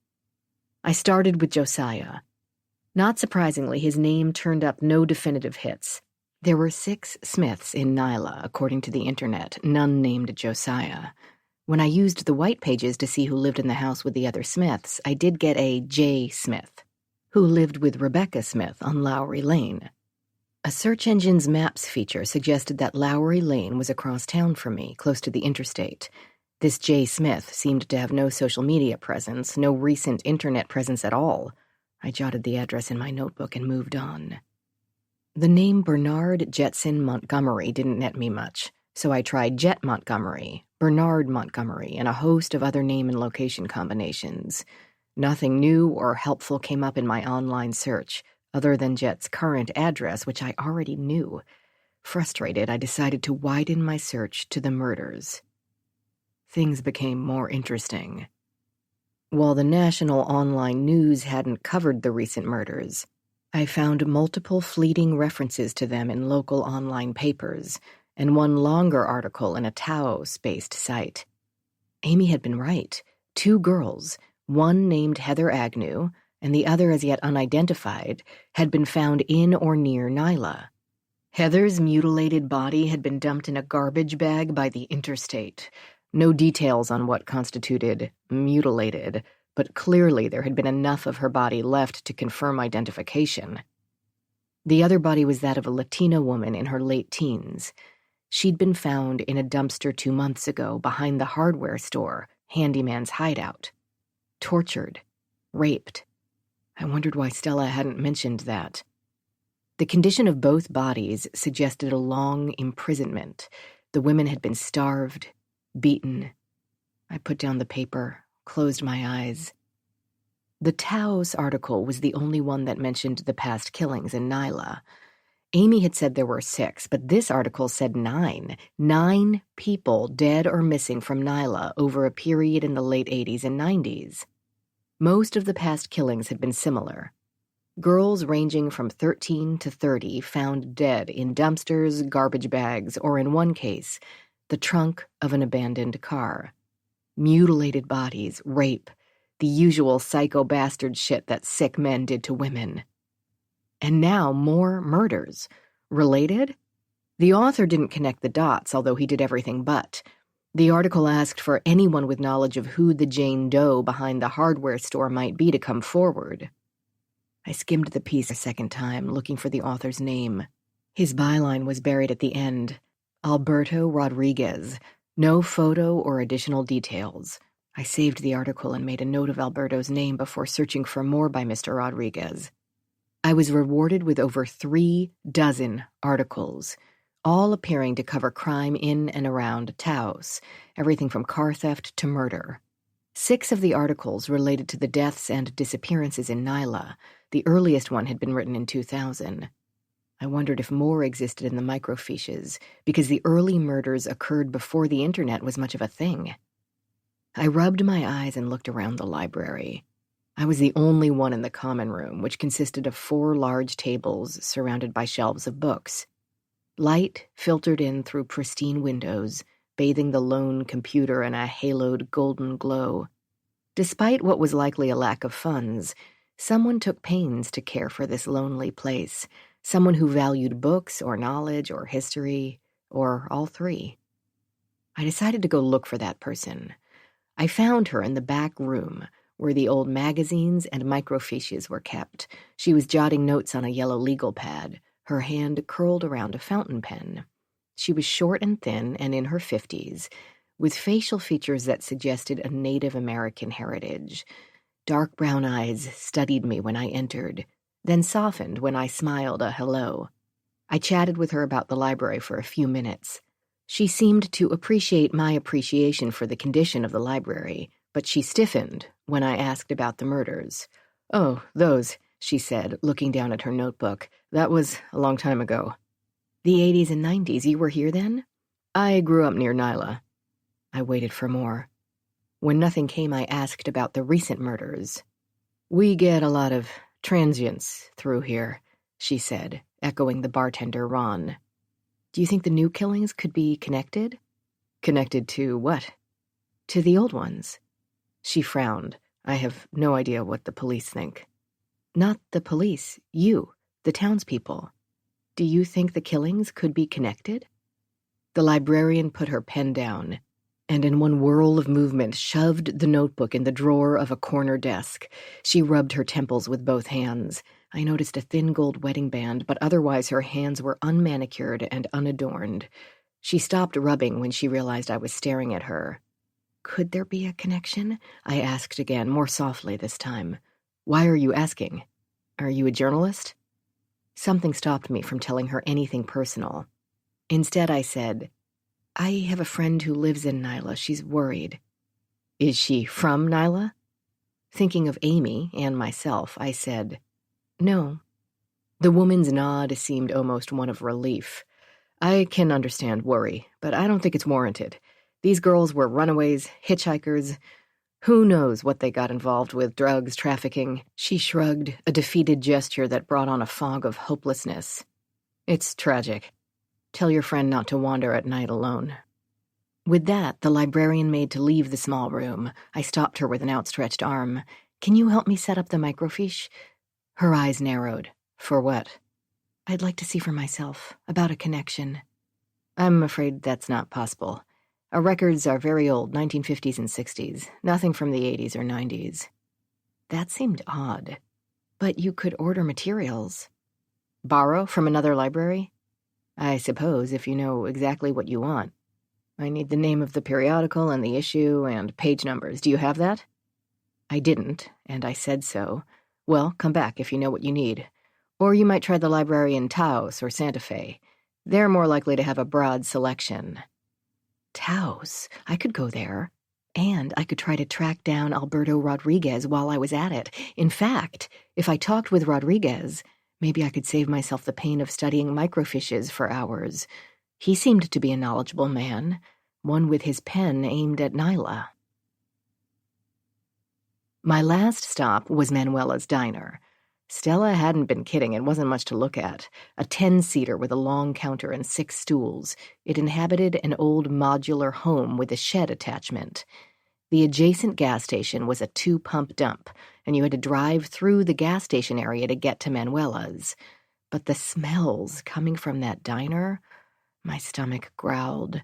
I started with Josiah. Not surprisingly, his name turned up no definitive hits. There were 6 Smiths in Nyla, according to the internet, none named Josiah. When I used the white pages to see who lived in the house with the other Smiths, I did get a J. Smith, who lived with Rebecca Smith on Lowry Lane. A search engine's maps feature suggested that Lowry Lane was across town from me, close to the interstate. This J. Smith seemed to have no social media presence, no recent internet presence at all. I jotted the address in my notebook and moved on. The name Bernard Jetson Montgomery didn't net me much, so I tried Jet Montgomery, Bernard Montgomery, and a host of other name and location combinations. Nothing new or helpful came up in my online search, other than Jet's current address, which I already knew. Frustrated, I decided to widen my search to the murders. Things became more interesting. While the national online news hadn't covered the recent murders, I found multiple fleeting references to them in local online papers, and one longer article in a Taos-based site. Amy had been right. 2 girls, one named Heather Agnew, and the other as yet unidentified, had been found in or near Nyla. Heather's mutilated body had been dumped in a garbage bag by the interstate. No details on what constituted mutilated, but clearly there had been enough of her body left to confirm identification. The other body was that of a Latina woman in her late teens. She'd been found in a dumpster 2 months ago behind the hardware store, Handyman's hideout. Tortured. Raped. I wondered why Stella hadn't mentioned that. The condition of both bodies suggested a long imprisonment. The women had been starved, beaten. I put down the paper, closed my eyes. The Taos article was the only one that mentioned the past killings in Nyla. Amy had said there were 6, but this article said 9. 9 people dead or missing from Nyla over a period in the late 80s and 90s. Most of the past killings had been similar. Girls ranging from 13 to 30 found dead in dumpsters, garbage bags, or in one case, the trunk of an abandoned car. Mutilated bodies, rape, the usual psycho bastard shit that sick men did to women. And now more murders. Related? The author didn't connect the dots, although he did everything but. The article asked for anyone with knowledge of who the Jane Doe behind the hardware store might be to come forward. I skimmed the piece a second time, looking for the author's name. His byline was buried at the end. Alberto Rodriguez. No photo or additional details. I saved the article and made a note of Alberto's name before searching for more by Mr. Rodriguez. I was rewarded with over 3 dozen articles, all appearing to cover crime in and around Taos, everything from car theft to murder. 6 of the articles related to the deaths and disappearances in Nyla. The earliest one had been written in 2000. I wondered if more existed in the microfiches, because the early murders occurred before the internet was much of a thing. I rubbed my eyes and looked around the library. I was the only one in the common room, which consisted of 4 large tables surrounded by shelves of books. Light filtered in through pristine windows, bathing the lone computer in a haloed golden glow. Despite what was likely a lack of funds, someone took pains to care for this lonely place, someone who valued books or knowledge or history, or all 3. I decided to go look for that person. I found her in the back room, where the old magazines and microfiches were kept. She was jotting notes on a yellow legal pad, her hand curled around a fountain pen. She was short and thin and in her 50s, with facial features that suggested a Native American heritage. Dark brown eyes studied me when I entered, then softened when I smiled a hello. I chatted with her about the library for a few minutes. She seemed to appreciate my appreciation for the condition of the library, but she stiffened when I asked about the murders. "Oh, those," she said, looking down at her notebook. "That was a long time ago." "The 80s and 90s, you were here then?" "I grew up near Nyla." I waited for more. When nothing came, I asked about the recent murders. "We get a lot of transients through here," she said, echoing the bartender, Ron. "Do you think the new killings could be connected?" "Connected to what?" "To the old ones." She frowned. "I have no idea what the police think." "Not the police, you, the townspeople. Do you think the killings could be connected?" The librarian put her pen down. and in one whirl of movement shoved the notebook in the drawer of a corner desk. She rubbed her temples with both hands. I noticed a thin gold wedding band, but otherwise her hands were unmanicured and unadorned. She stopped rubbing when she realized I was staring at her. "Could there be a connection?" I asked again, more softly this time. "Why are you asking? Are you a journalist?" Something stopped me from telling her anything personal. Instead, I said, "I have a friend who lives in Nyla. She's worried." "Is she from Nyla?" Thinking of Amy and myself, I said, "No." The woman's nod seemed almost one of relief. "I can understand worry, but I don't think it's warranted. These girls were runaways, hitchhikers. Who knows what they got involved with, drugs, trafficking." She shrugged, a defeated gesture that brought on a fog of hopelessness. "It's tragic. Tell your friend not to wander at night alone." With that, the librarian made to leave the small room. I stopped her with an outstretched arm. "Can you help me set up the microfiche?" Her eyes narrowed. "For what?" "I'd like to see for myself, about a connection." "I'm afraid that's not possible. Our records are very old, 1950s and 60s, nothing from the 80s or 90s. That seemed odd. "But you could order materials." "Borrow from another library?" "I suppose, if you know exactly what you want. I need the name of the periodical and the issue and page numbers. Do you have that?" I didn't, and I said so. "Well, come back if you know what you need. Or you might try the library in Taos or Santa Fe. They're more likely to have a broad selection." Taos? I could go there. And I could try to track down Alberto Rodriguez while I was at it. In fact, if I talked with Rodriguez, maybe I could save myself the pain of studying microfiches for hours. He seemed to be a knowledgeable man, one with his pen aimed at Nyla. My last stop was Manuela's diner. Stella hadn't been kidding. It wasn't much to look at. A 10-seater with a long counter and 6 stools. It inhabited an old modular home with a shed attachment. The adjacent gas station was a 2-pump dump, and you had to drive through the gas station area to get to Manuela's. But the smells coming from that diner, my stomach growled.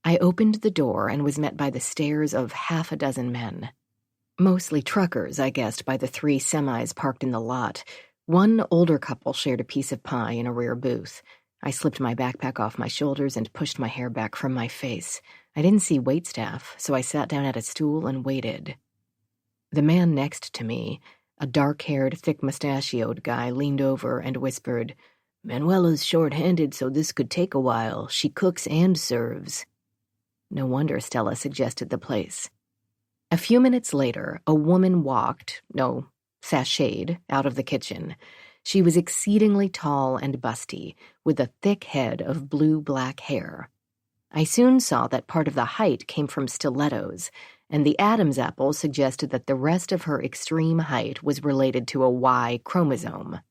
I opened the door and was met by the stares of half a dozen men. Mostly truckers, I guessed, by the 3 semis parked in the lot. One older couple shared a piece of pie in a rear booth. I slipped my backpack off my shoulders and pushed my hair back from my face. I didn't see waitstaff, so I sat down at a stool and waited. The man next to me, a dark-haired, thick-mustachioed guy, leaned over and whispered, "Manuela's short-handed, so this could take a while. She cooks and serves." No wonder Stella suggested the place. A few minutes later, a woman sashayed, out of the kitchen. She was exceedingly tall and busty, with a thick head of blue-black hair. I soon saw that part of the height came from stilettos, and the Adam's apple suggested that the rest of her extreme height was related to a Y chromosome.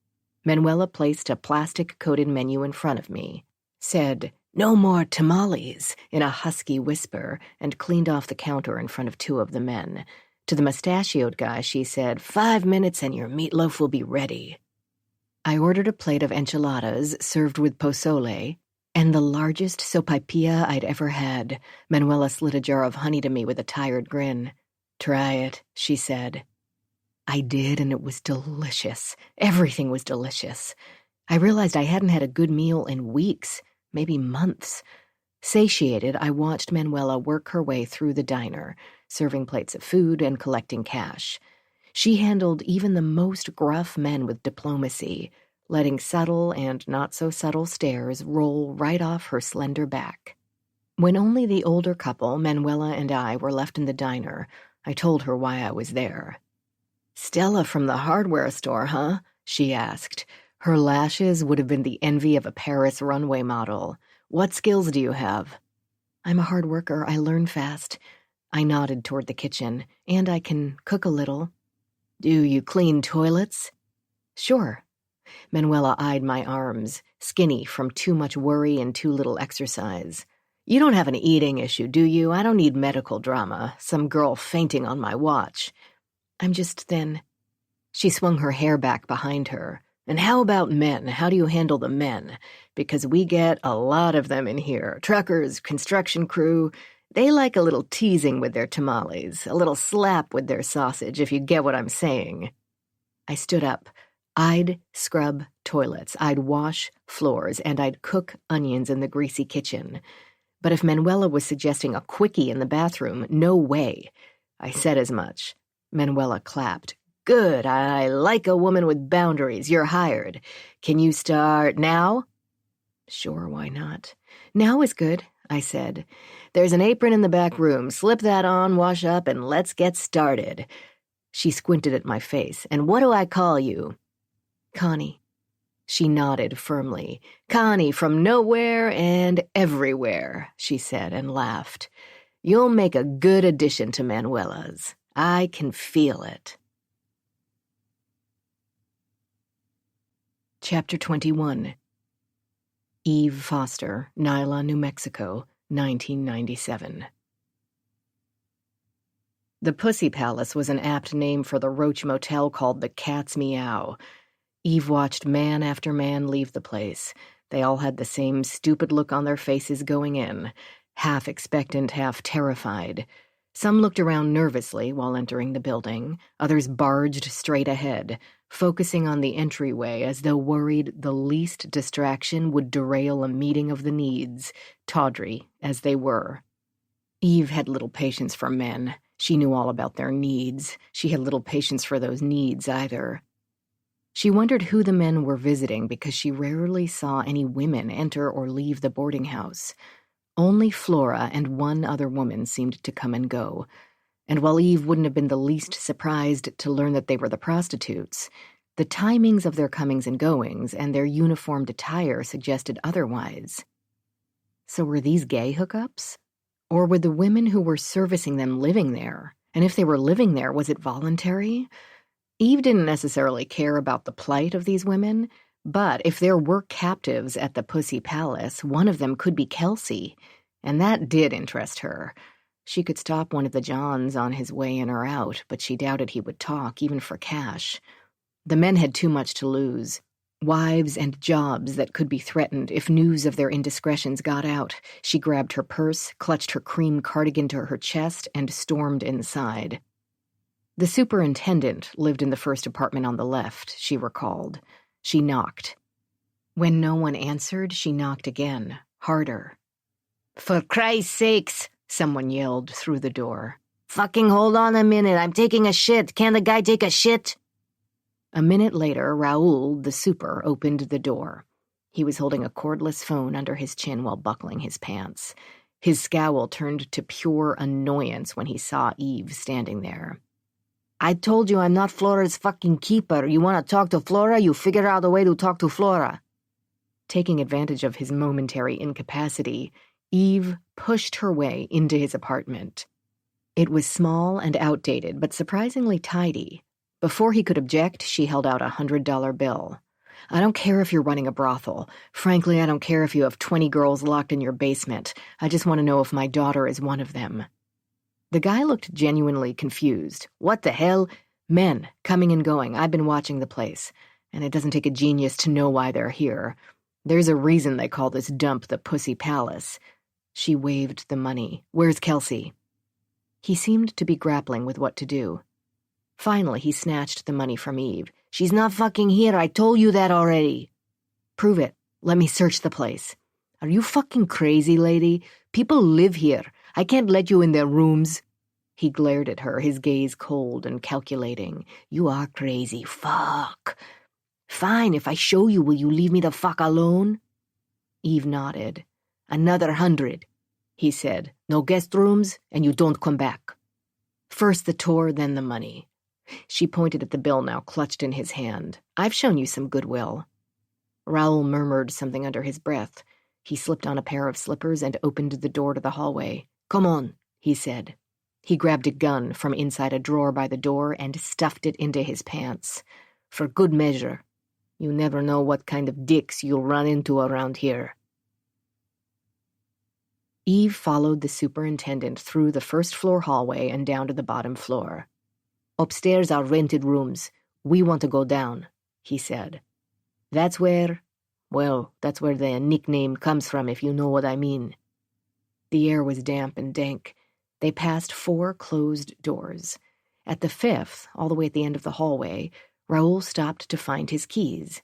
Manuela placed a plastic-coated menu in front of me, said, "No more tamales," in a husky whisper, and cleaned off the counter in front of 2 of the men. To the mustachioed guy, she said, "5 minutes and your meatloaf will be ready." I ordered a plate of enchiladas served with pozole, and the largest sopaipilla I'd ever had. Manuela slid a jar of honey to me with a tired grin. "Try it," she said. I did, and it was delicious. Everything was delicious. I realized I hadn't had a good meal in weeks, maybe months. Satiated, I watched Manuela work her way through the diner, serving plates of food and collecting cash. She handled even the most gruff men with diplomacy, letting subtle and not-so-subtle stares roll right off her slender back. When only the older couple, Manuela and I, were left in the diner, I told her why I was there. "Stella from the hardware store, huh?" she asked. Her lashes would have been the envy of a Paris runway model. "What skills do you have?" "I'm a hard worker. I learn fast." I nodded toward the kitchen. "And I can cook a little." "Do you clean toilets?" "Sure." Manuela eyed my arms, skinny from too much worry and too little exercise. "You don't have an eating issue, do you? I don't need medical drama. Some girl fainting on my watch." "I'm just thin." She swung her hair back behind her. "And how about men? How do you handle the men? Because we get a lot of them in here. Truckers, construction crew, They like a little teasing with their tamales, a little slap with their sausage, if you get what I'm saying. I stood up. I'd scrub toilets, I'd wash floors, and I'd cook onions in the greasy kitchen. But if Manuela was suggesting a quickie in the bathroom, no way. I said as much. Manuela clapped. Good, I like a woman with boundaries. You're hired. Can you start now? Sure, why not? Now is good, I said. There's an apron in the back room. Slip that on, wash up, and let's get started. She squinted at my face. And what do I call you? Connie. She nodded firmly. Connie from nowhere and everywhere, she said and laughed. You'll make a good addition to Manuela's. I can feel it. Chapter 21. Eve Foster, Nyla, New Mexico, 1997. The Pussy Palace was an apt name for the roach motel called the Cat's Meow. Eve watched man after man leave the place. They all had the same stupid look on their faces going in, half expectant, half terrified. Some looked around nervously while entering the building. Others barged straight ahead, focusing on the entryway as though worried the least distraction would derail a meeting of the needs, tawdry as they were. Eve had little patience for men. She knew all about their needs. She had little patience for those needs either. She wondered who the men were visiting because she rarely saw any women enter or leave the boarding house. Only Flora and one other woman seemed to come and go. And while Eve wouldn't have been the least surprised to learn that they were the prostitutes, the timings of their comings and goings and their uniformed attire suggested otherwise. So were these gay hookups? Or were the women who were servicing them living there? And if they were living there, was it voluntary? Eve didn't necessarily care about the plight of these women, but if there were captives at the Pussy Palace, one of them could be Kelsey, and that did interest her. She could stop one of the Johns on his way in or out, but she doubted he would talk, even for cash. The men had too much to lose. Wives and jobs that could be threatened if news of their indiscretions got out. She grabbed her purse, clutched her cream cardigan to her chest, and stormed inside. The superintendent lived in the first apartment on the left, she recalled. She knocked. When no one answered, she knocked again, harder. For Christ's sakes, someone yelled through the door. Fucking hold on a minute, I'm taking a shit. Can the guy take a shit? A minute later, Raoul, the super, opened the door. He was holding a cordless phone under his chin while buckling his pants. His scowl turned to pure annoyance when he saw Eve standing there. I told you I'm not Flora's fucking keeper. You want to talk to Flora? You figure out a way to talk to Flora. Taking advantage of his momentary incapacity, Eve pushed her way into his apartment. It was small and outdated, but surprisingly tidy. Before he could object, she held out a $100 bill. I don't care if you're running a brothel. Frankly, I don't care if you have 20 girls locked in your basement. I just want to know if my daughter is one of them. The guy looked genuinely confused. What the hell? Men, coming and going. I've been watching the place. And it doesn't take a genius to know why they're here. There's a reason they call this dump the Pussy Palace. She waved the money. Where's Kelsey? He seemed to be grappling with what to do. Finally, he snatched the money from Eve. She's not fucking here. I told you that already. Prove it. Let me search the place. Are you fucking crazy, lady? People live here. I can't let you in their rooms. He glared at her, his gaze cold and calculating. You are crazy. Fuck. Fine, if I show you, will you leave me the fuck alone? Eve nodded. Another 100, he said. No guest rooms, and you don't come back. First the tour, then the money. She pointed at the bill now clutched in his hand. I've shown you some goodwill. Raoul murmured something under his breath. He slipped on a pair of slippers and opened the door to the hallway. Come on, he said. He grabbed a gun from inside a drawer by the door and stuffed it into his pants. For good measure. You never know what kind of dicks you'll run into around here. Eve followed the superintendent through the first-floor hallway and down to the bottom floor. Upstairs are rented rooms. We want to go down, he said. That's where the nickname comes from, if you know what I mean. The air was damp and dank. They passed 4 closed doors. At the 5th, all the way at the end of the hallway, Raoul stopped to find his keys.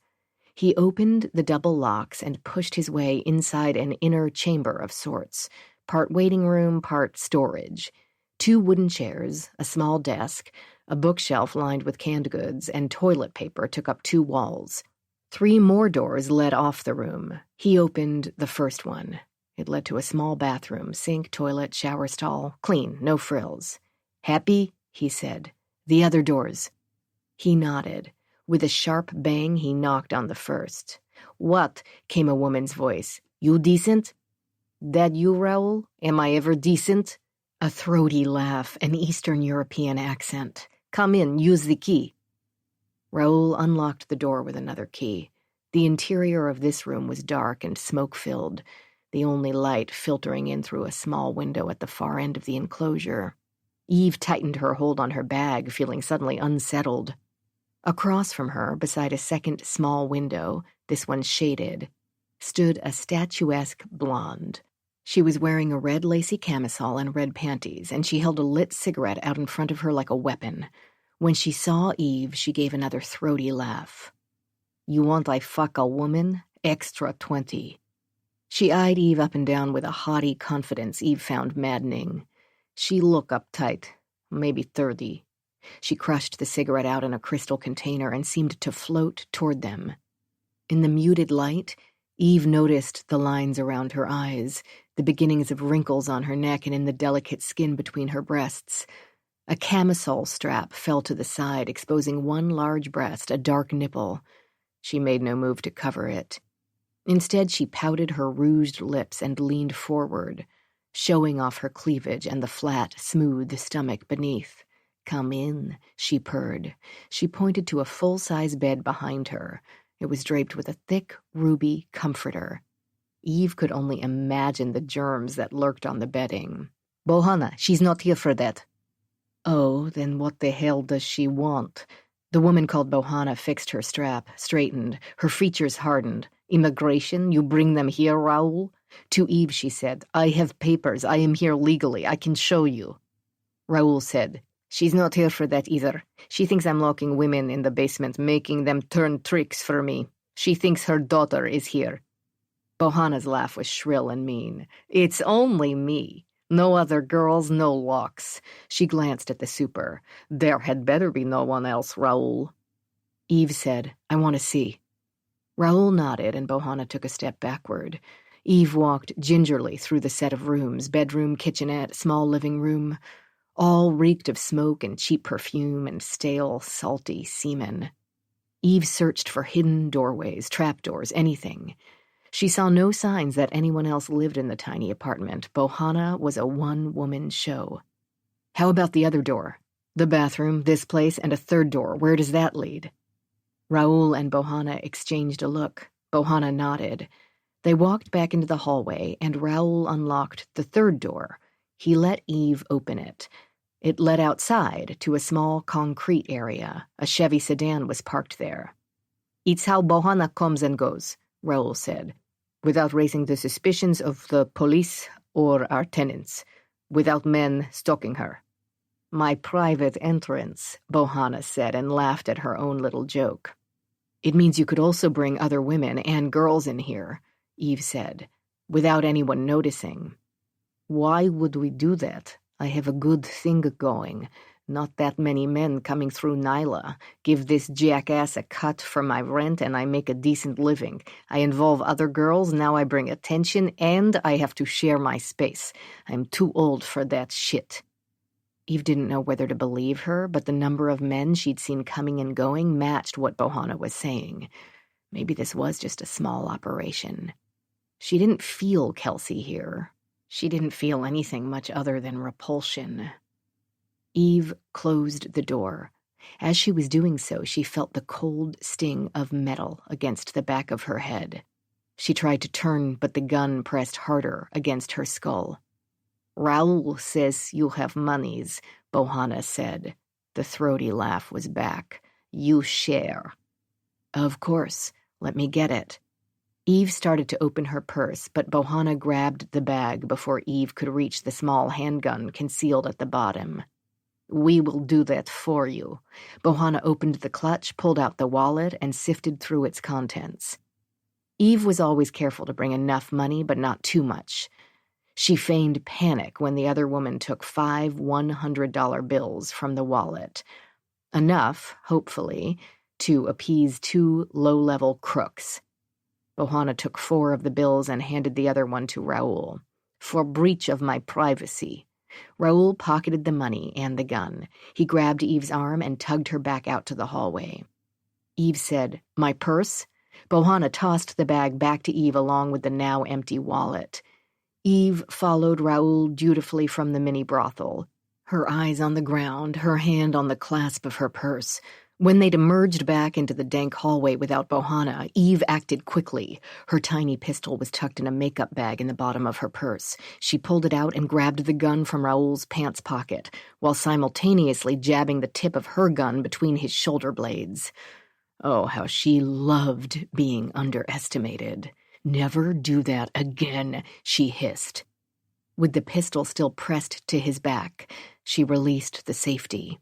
He opened the double locks and pushed his way inside an inner chamber of sorts, part waiting room, part storage. 2 wooden chairs, a small desk, a bookshelf lined with canned goods, and toilet paper took up 2 walls. 3 more doors led off the room. He opened the first one. It led to a small bathroom, sink, toilet, shower stall, clean, no frills. "Happy?" he said. "The other doors." He nodded. With a sharp bang, he knocked on the first. "What?" came a woman's voice. "You decent?" "That you, Raoul? Am I ever decent?" A throaty laugh, an Eastern European accent. "Come in, use the key." Raoul unlocked the door with another key. The interior of this room was dark and smoke-filled, the only light filtering in through a small window at the far end of the enclosure. Eve tightened her hold on her bag, feeling suddenly unsettled. Across from her, beside a second small window, this one shaded, stood a statuesque blonde. She was wearing a red lacy camisole and red panties, and she held a lit cigarette out in front of her like a weapon. When she saw Eve, she gave another throaty laugh. "You want I fuck a woman? Extra 20. She eyed Eve up and down with a haughty confidence Eve found maddening. She look uptight, maybe 30. She crushed the cigarette out in a crystal container and seemed to float toward them. In the muted light, Eve noticed the lines around her eyes, the beginnings of wrinkles on her neck and in the delicate skin between her breasts. A camisole strap fell to the side, exposing one large breast, a dark nipple. She made no move to cover it. Instead, she pouted her rouged lips and leaned forward, showing off her cleavage and the flat, smooth stomach beneath. "Come in," she purred. She pointed to a full-size bed behind her. It was draped with a thick, ruby comforter. Eve could only imagine the germs that lurked on the bedding. "Bohanna, she's not here for that." "Oh, then what the hell does she want?" The woman called Bohanna fixed her strap, straightened, her features hardened. "Immigration? You bring them here, Raoul?" To Eve, she said, "I have papers. I am here legally. I can show you." Raoul said, "She's not here for that either. She thinks I'm locking women in the basement, making them turn tricks for me. She thinks her daughter is here." Bohanna's laugh was shrill and mean. "It's only me. No other girls, no locks." She glanced at the super. "There had better be no one else, Raoul." Eve said, "I want to see." Raoul nodded, and Bohanna took a step backward. Eve walked gingerly through the set of rooms, bedroom, kitchenette, small living room. All reeked of smoke and cheap perfume and stale, salty semen. Eve searched for hidden doorways, trapdoors, anything. She saw no signs that anyone else lived in the tiny apartment. Bohanna was a one-woman show. "How about the other door? The bathroom, this place, and a third door. Where does that lead?" Raoul and Bohanna exchanged a look. Bohanna nodded. They walked back into the hallway, and Raoul unlocked the third door. He let Eve open it. It led outside to a small concrete area. A Chevy sedan was parked there. "It's how Bohanna comes and goes," Raoul said, "without raising the suspicions of the police or our tenants, without men stalking her." "My private entrance," Bohanna said, and laughed at her own little joke. "It means you could also bring other women and girls in here," Eve said, "without anyone noticing." "Why would we do that? I have a good thing going. Not that many men coming through Nyla. Give this jackass a cut for my rent and I make a decent living. I involve other girls, now I bring attention, and I have to share my space. I'm too old for that shit." Eve didn't know whether to believe her, but the number of men she'd seen coming and going matched what Bohanna was saying. Maybe this was just a small operation. She didn't feel Kelsey here. She didn't feel anything much other than repulsion. Eve closed the door. As she was doing so, she felt the cold sting of metal against the back of her head. She tried to turn, but the gun pressed harder against her skull. "Raoul says you have monies," Bohanna said. The throaty laugh was back. "You share." "Of course. Let me get it." Eve started to open her purse, but Bohanna grabbed the bag before Eve could reach the small handgun concealed at the bottom. "We will do that for you." Bohanna opened the clutch, pulled out the wallet, and sifted through its contents. Eve was always careful to bring enough money, but not too much. She feigned panic when the other woman took 5 $100 bills from the wallet. Enough, hopefully, to appease 2 low-level crooks. Bohanna took 4 of the bills and handed the other one to Raoul. "For breach of my privacy." Raoul pocketed the money and the gun. He grabbed Eve's arm and tugged her back out to the hallway. Eve said, "My purse?" Bohanna tossed the bag back to Eve along with the now empty wallet. Eve followed Raoul dutifully from the mini brothel, her eyes on the ground, her hand on the clasp of her purse. When they'd emerged back into the dank hallway without Bohanna, Eve acted quickly. Her tiny pistol was tucked in a makeup bag in the bottom of her purse. She pulled it out and grabbed the gun from Raoul's pants pocket, while simultaneously jabbing the tip of her gun between his shoulder blades. Oh, how she loved being underestimated. "Never do that again," she hissed. With the pistol still pressed to his back, she released the safety.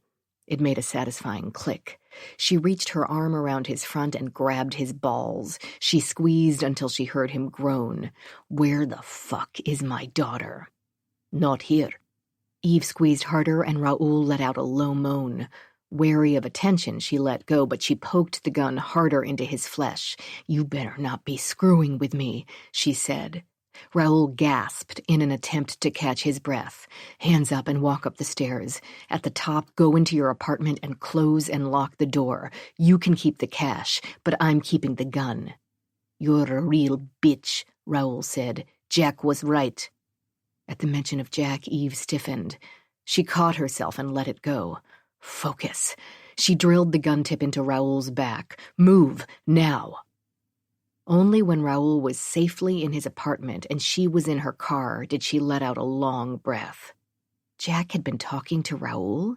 It made a satisfying click. She reached her arm around his front and grabbed his balls. She squeezed until she heard him groan. "Where the fuck is my daughter?" "Not here." Eve squeezed harder and Raoul let out a low moan. Wary of attention, she let go, but she poked the gun harder into his flesh. "You better not be screwing with me," she said. Raoul gasped in an attempt to catch his breath. "Hands up and walk up the stairs. At the top, go into your apartment and close and lock the door. You can keep the cash, but I'm keeping the gun." "You're a real bitch," Raoul said. "Jack was right." At the mention of Jack, Eve stiffened. She caught herself and let it go. Focus. She drilled the gun tip into Raoul's back. "Move, now." Only when Raoul was safely in his apartment and she was in her car did she let out a long breath. Jack had been talking to Raoul?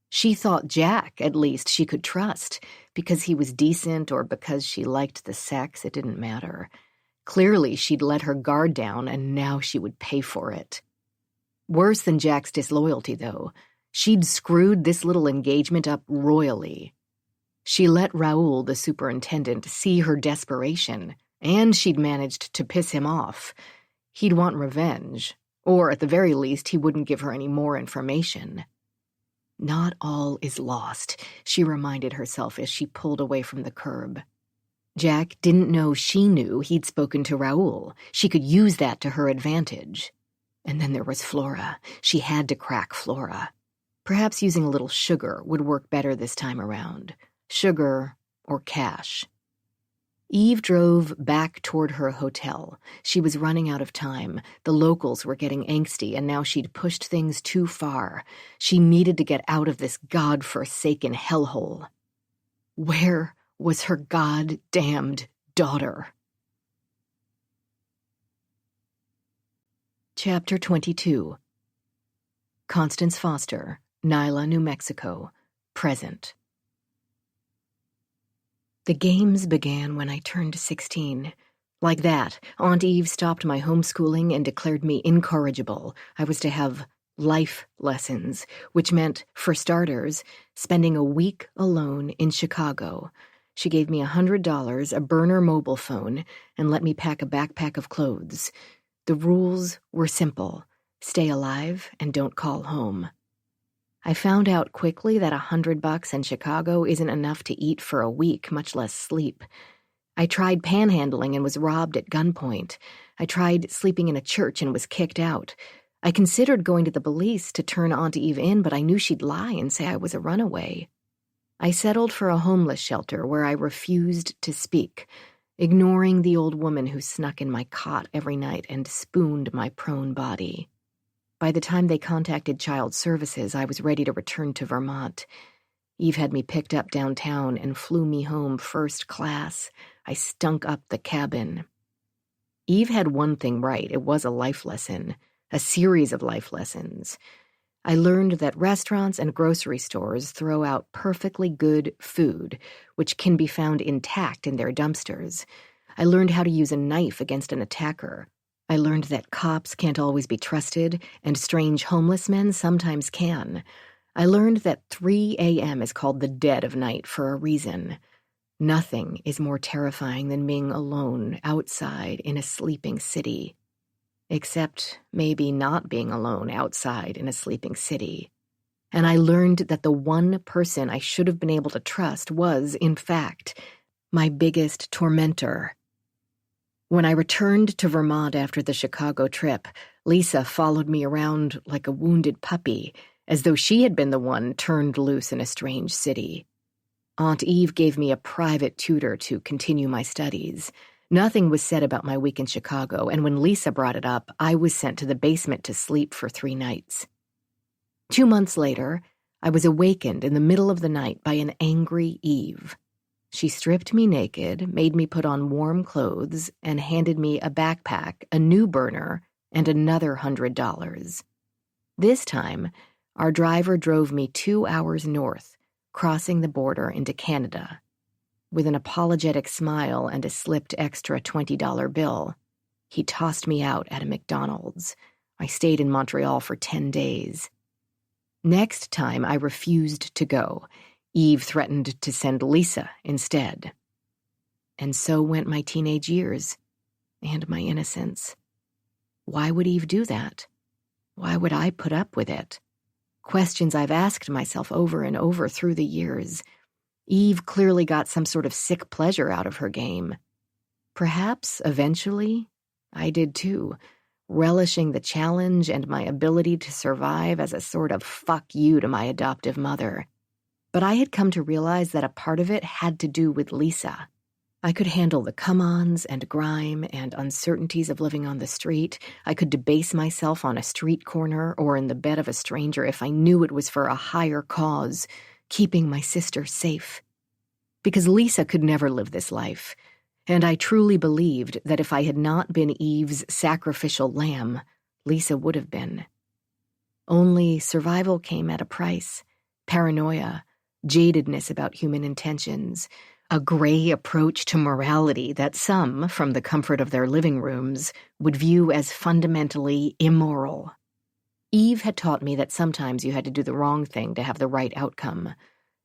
She thought Jack, at least, she could trust. Because he was decent or because she liked the sex, it didn't matter. Clearly, she'd let her guard down, and now she would pay for it. Worse than Jack's disloyalty, though. She'd screwed this little engagement up royally. She let Raoul, the superintendent, see her desperation, and she'd managed to piss him off. He'd want revenge, or at the very least, he wouldn't give her any more information. Not all is lost, she reminded herself as she pulled away from the curb. Jack didn't know she knew he'd spoken to Raoul. She could use that to her advantage. And then there was Flora. She had to crack Flora. Perhaps using a little sugar would work better this time around. Sugar or cash. Eve drove back toward her hotel. She was running out of time. The locals were getting angsty, and now she'd pushed things too far. She needed to get out of this God-forsaken hellhole. Where was her God-damned daughter? Chapter 22. Constance Foster, Nyla, New Mexico, present. The games began when I turned 16. Like that, Aunt Eve stopped my homeschooling and declared me incorrigible. I was to have life lessons, which meant, for starters, spending a week alone in Chicago. She gave me $100, a burner mobile phone, and let me pack a backpack of clothes. The rules were simple. Stay alive and don't call home. I found out quickly that $100 in Chicago isn't enough to eat for a week, much less sleep. I tried panhandling and was robbed at gunpoint. I tried sleeping in a church and was kicked out. I considered going to the police to turn Aunt Eve in, but I knew she'd lie and say I was a runaway. I settled for a homeless shelter where I refused to speak, ignoring the old woman who snuck in my cot every night and spooned my prone body. By the time they contacted Child Services, I was ready to return to Vermont. Eve had me picked up downtown and flew me home first class. I stunk up the cabin. Eve had one thing right. It was a life lesson, a series of life lessons. I learned that restaurants and grocery stores throw out perfectly good food, which can be found intact in their dumpsters. I learned how to use a knife against an attacker. I learned that cops can't always be trusted, and strange homeless men sometimes can. I learned that 3 a.m. is called the dead of night for a reason. Nothing is more terrifying than being alone outside in a sleeping city. Except maybe not being alone outside in a sleeping city. And I learned that the one person I should have been able to trust was, in fact, my biggest tormentor. When I returned to Vermont after the Chicago trip, Lisa followed me around like a wounded puppy, as though she had been the one turned loose in a strange city. Aunt Eve gave me a private tutor to continue my studies. Nothing was said about my week in Chicago, and when Lisa brought it up, I was sent to the basement to sleep for 3 nights. 2 months later, I was awakened in the middle of the night by an angry Eve. She stripped me naked, made me put on warm clothes, and handed me a backpack, a new burner, and another $100. This time, our driver drove me 2 hours north, crossing the border into Canada. With an apologetic smile and a slipped extra $20 bill, he tossed me out at a McDonald's. I stayed in Montreal for 10 days. Next time, I refused to go. Eve threatened to send Lisa instead. And so went my teenage years, and my innocence. Why would Eve do that? Why would I put up with it? Questions I've asked myself over and over through the years. Eve clearly got some sort of sick pleasure out of her game. Perhaps, eventually, I did too, relishing the challenge and my ability to survive as a sort of fuck you to my adoptive mother. But I had come to realize that a part of it had to do with Lisa. I could handle the come-ons and grime and uncertainties of living on the street. I could debase myself on a street corner or in the bed of a stranger if I knew it was for a higher cause, keeping my sister safe. Because Lisa could never live this life, and I truly believed that if I had not been Eve's sacrificial lamb, Lisa would have been. Only survival came at a price. Paranoia, jadedness about human intentions, a gray approach to morality that some, from the comfort of their living rooms, would view as fundamentally immoral. Eve had taught me that sometimes you had to do the wrong thing to have the right outcome,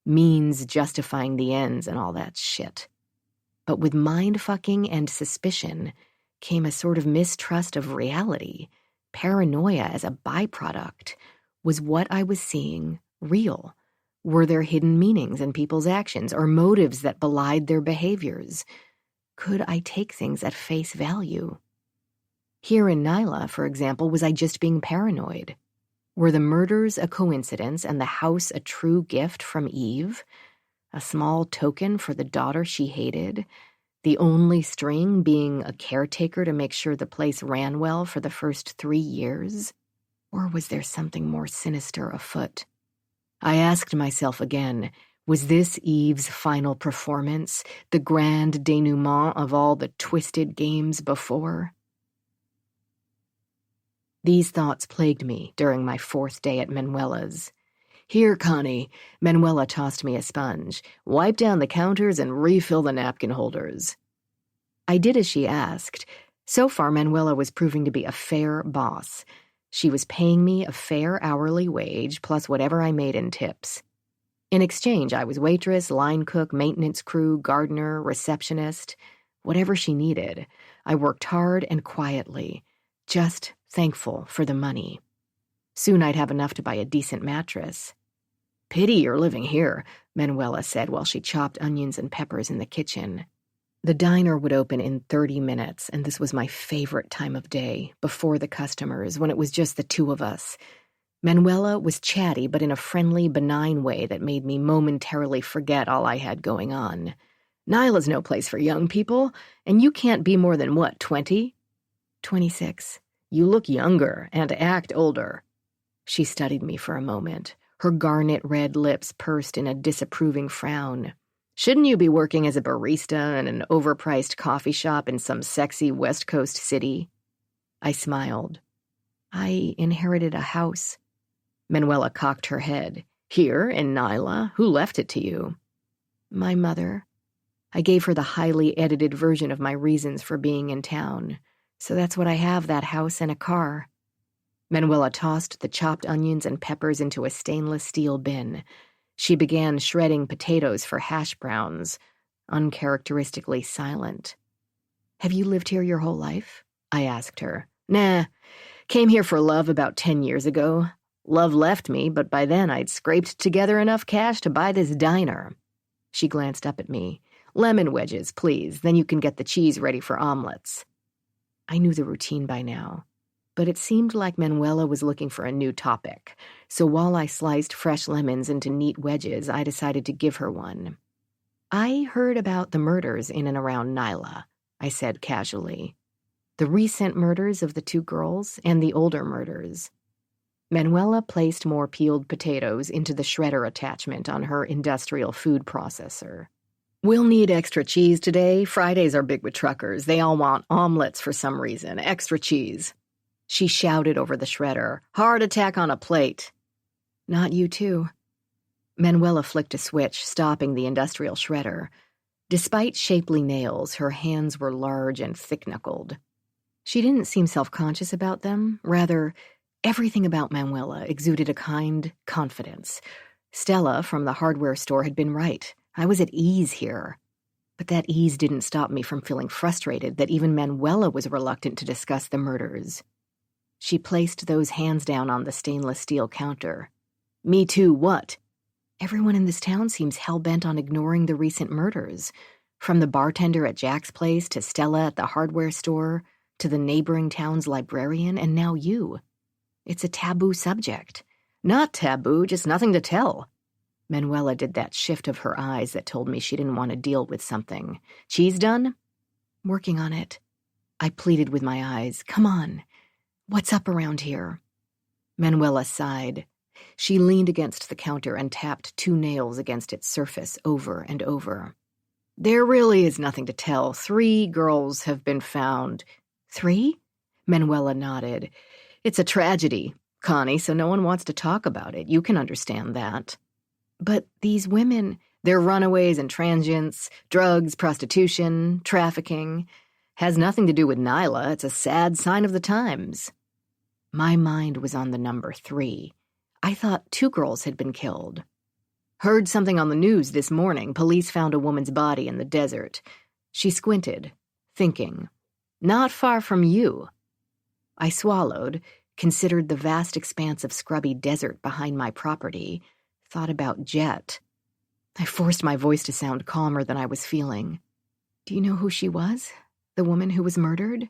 means justifying the ends and all that shit. But with mind-fucking and suspicion came a sort of mistrust of reality. Paranoia as a byproduct. Was what I was seeing real? Were there hidden meanings in people's actions or motives that belied their behaviors? Could I take things at face value? Here in Nyla, for example, was I just being paranoid? Were the murders a coincidence and the house a true gift from Eve? A small token for the daughter she hated? The only string being a caretaker to make sure the place ran well for the first 3 years? Or was there something more sinister afoot? I asked myself again, was this Eve's final performance, the grand denouement of all the twisted games before? These thoughts plagued me during my 4th day at Manuela's. "Here, Connie," Manuela tossed me a sponge. "Wipe down the counters and refill the napkin holders." I did as she asked. So far, Manuela was proving to be a fair boss. She was paying me a fair hourly wage plus whatever I made in tips. In exchange, I was waitress, line cook, maintenance crew, gardener, receptionist, whatever she needed. I worked hard and quietly, just thankful for the money. Soon I'd have enough to buy a decent mattress. "Pity you're living here," Manuela said while she chopped onions and peppers in the kitchen. The diner would open in 30 minutes, and this was my favorite time of day, before the customers, when it was just the 2 of us. Manuela was chatty, but in a friendly, benign way that made me momentarily forget all I had going on. "Nyla's no place for young people, and you can't be more than, 20? 26. You look younger and act older." She studied me for a moment, her garnet red lips pursed in a disapproving frown. "Shouldn't you be working as a barista in an overpriced coffee shop in some sexy West Coast city?" I smiled. "I inherited a house." Manuela cocked her head. "Here in Nyla? Who left it to you?" "My mother." I gave her the highly edited version of my reasons for being in town. So that's what I have, that house and a car. Manuela tossed the chopped onions and peppers into a stainless steel bin. She began shredding potatoes for hash browns, uncharacteristically silent. Have you lived here your whole life? I asked her. Nah, came here for love about 10 years ago. Love left me, but by then I'd scraped together enough cash to buy this diner. She glanced up at me. Lemon wedges, please, then you can get the cheese ready for omelets. I knew the routine by now, but it seemed like Manuela was looking for a new topic, so while I sliced fresh lemons into neat wedges, I decided to give her one. I heard about the murders in and around Nyla, I said casually. The recent murders of the 2 girls and the older murders. Manuela placed more peeled potatoes into the shredder attachment on her industrial food processor. We'll need extra cheese today. Fridays are big with truckers. They all want omelets for some reason. Extra cheese. She shouted over the shredder. Heart attack on a plate. Not you too. Manuela flicked a switch, stopping the industrial shredder. Despite shapely nails, her hands were large and thick-knuckled. She didn't seem self-conscious about them. Rather, everything about Manuela exuded a kind confidence. Stella from the hardware store had been right. I was at ease here. But that ease didn't stop me from feeling frustrated that even Manuela was reluctant to discuss the murders. She placed those hands down on the stainless steel counter. Me too, what? Everyone in this town seems hell-bent on ignoring the recent murders. From the bartender at Jack's place to Stella at the hardware store to the neighboring town's librarian and now you. It's a taboo subject. Not taboo, just nothing to tell. Manuela did that shift of her eyes that told me she didn't want to deal with something. Cheese done? Working on it. I pleaded with my eyes. Come on. What's up around here? Manuela sighed. She leaned against the counter and tapped 2 nails against its surface over and over. There really is nothing to tell. 3 girls have been found. 3? Manuela nodded. It's a tragedy, Connie, so no one wants to talk about it. You can understand that. But these women, they're runaways and transients, drugs, prostitution, trafficking. Has nothing to do with Nyla. It's a sad sign of the times. My mind was on the number 3. I thought 2 girls had been killed. Heard something on the news this morning. Police found a woman's body in the desert. She squinted, thinking. Not far from you. I swallowed, considered the vast expanse of scrubby desert behind my property, thought about Jet. I forced my voice to sound calmer than I was feeling. Do you know who she was? The woman who was murdered?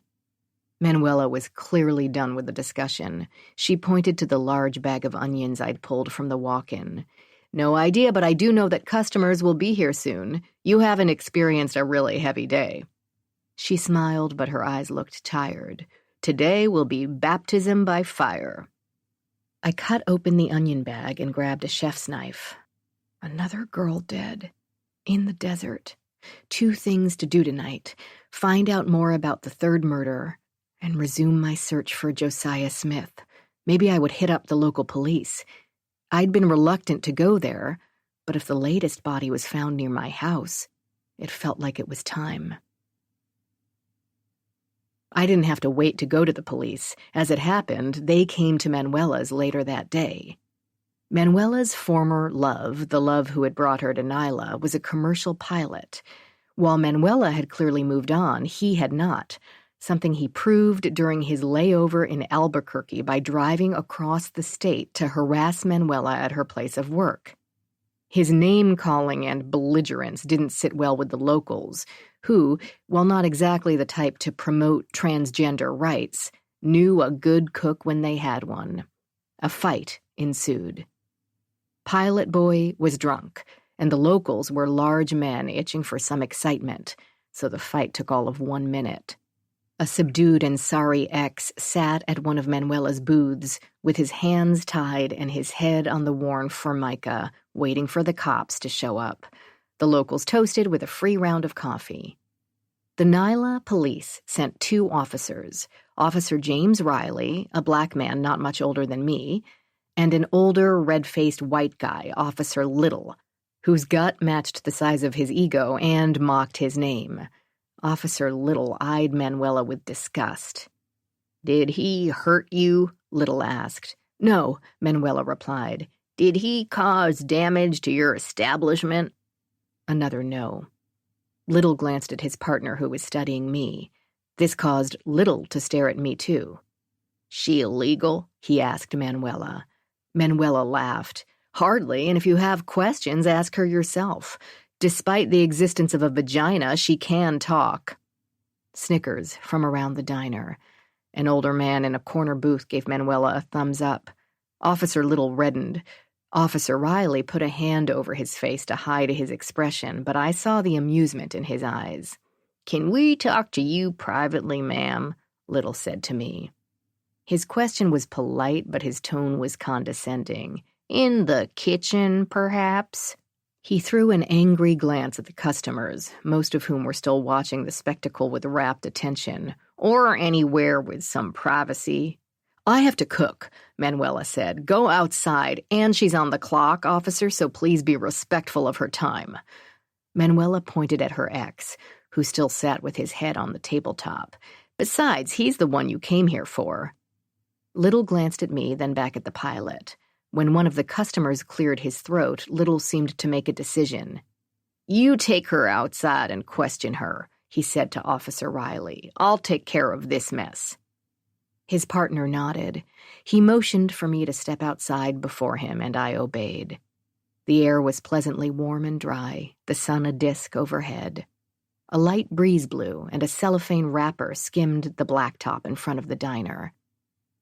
Manuela was clearly done with the discussion. She pointed to the large bag of onions I'd pulled from the walk-in. No idea, but I do know that customers will be here soon. You haven't experienced a really heavy day. She smiled, but her eyes looked tired. Today will be baptism by fire. I cut open the onion bag and grabbed a chef's knife. Another girl dead. In the desert. 2 things to do tonight. Find out more about the 3rd murder and resume my search for Josiah Smith. Maybe I would hit up the local police. I'd been reluctant to go there, but if the latest body was found near my house, it felt like it was time. I didn't have to wait to go to the police. As it happened, they came to Manuela's later that day. Manuela's former love, the love who had brought her to Nyla, was a commercial pilot. While Manuela had clearly moved on, he had not, something he proved during his layover in Albuquerque by driving across the state to harass Manuela at her place of work. His name-calling and belligerence didn't sit well with the locals, who, while not exactly the type to promote transgender rights, knew a good cook when they had one. A fight ensued. Pilot Boy was drunk, and the locals were large men itching for some excitement, so the fight took all of 1 minute. A subdued and sorry ex sat at one of Manuela's booths with his hands tied and his head on the worn formica, waiting for the cops to show up. The locals toasted with a free round of coffee. The Nyla police sent 2 officers, Officer James Riley, a black man not much older than me, and an older, red-faced white guy, Officer Little, whose gut matched the size of his ego and mocked his name. Officer Little eyed Manuela with disgust. "Did he hurt you?" Little asked. "No," Manuela replied. "Did he cause damage to your establishment?" Another no. Little glanced at his partner, who was studying me. This caused Little to stare at me, too. "She illegal?" he asked Manuela. Manuela laughed. "Hardly, and if you have questions, ask her yourself. Despite the existence of a vagina, she can talk." Snickers from around the diner. An older man in a corner booth gave Manuela a thumbs up. Officer Little reddened. Officer Riley put a hand over his face to hide his expression, but I saw the amusement in his eyes. "Can we talk to you privately, ma'am?" Little said to me. His question was polite, but his tone was condescending. "In the kitchen, perhaps?" He threw an angry glance at the customers, most of whom were still watching the spectacle with rapt attention. "Or anywhere with some privacy." "I have to cook," Manuela said. "Go outside, and she's on the clock, officer, so please be respectful of her time." Manuela pointed at her ex, who still sat with his head on the tabletop. "Besides, he's the one you came here for." Little glanced at me, then back at the pilot. When one of the customers cleared his throat, Little seemed to make a decision. "You take her outside and question her," he said to Officer Riley. "I'll take care of this mess." His partner nodded. He motioned for me to step outside before him, and I obeyed. The air was pleasantly warm and dry, the sun a disk overhead. A light breeze blew, and a cellophane wrapper skimmed the blacktop in front of the diner.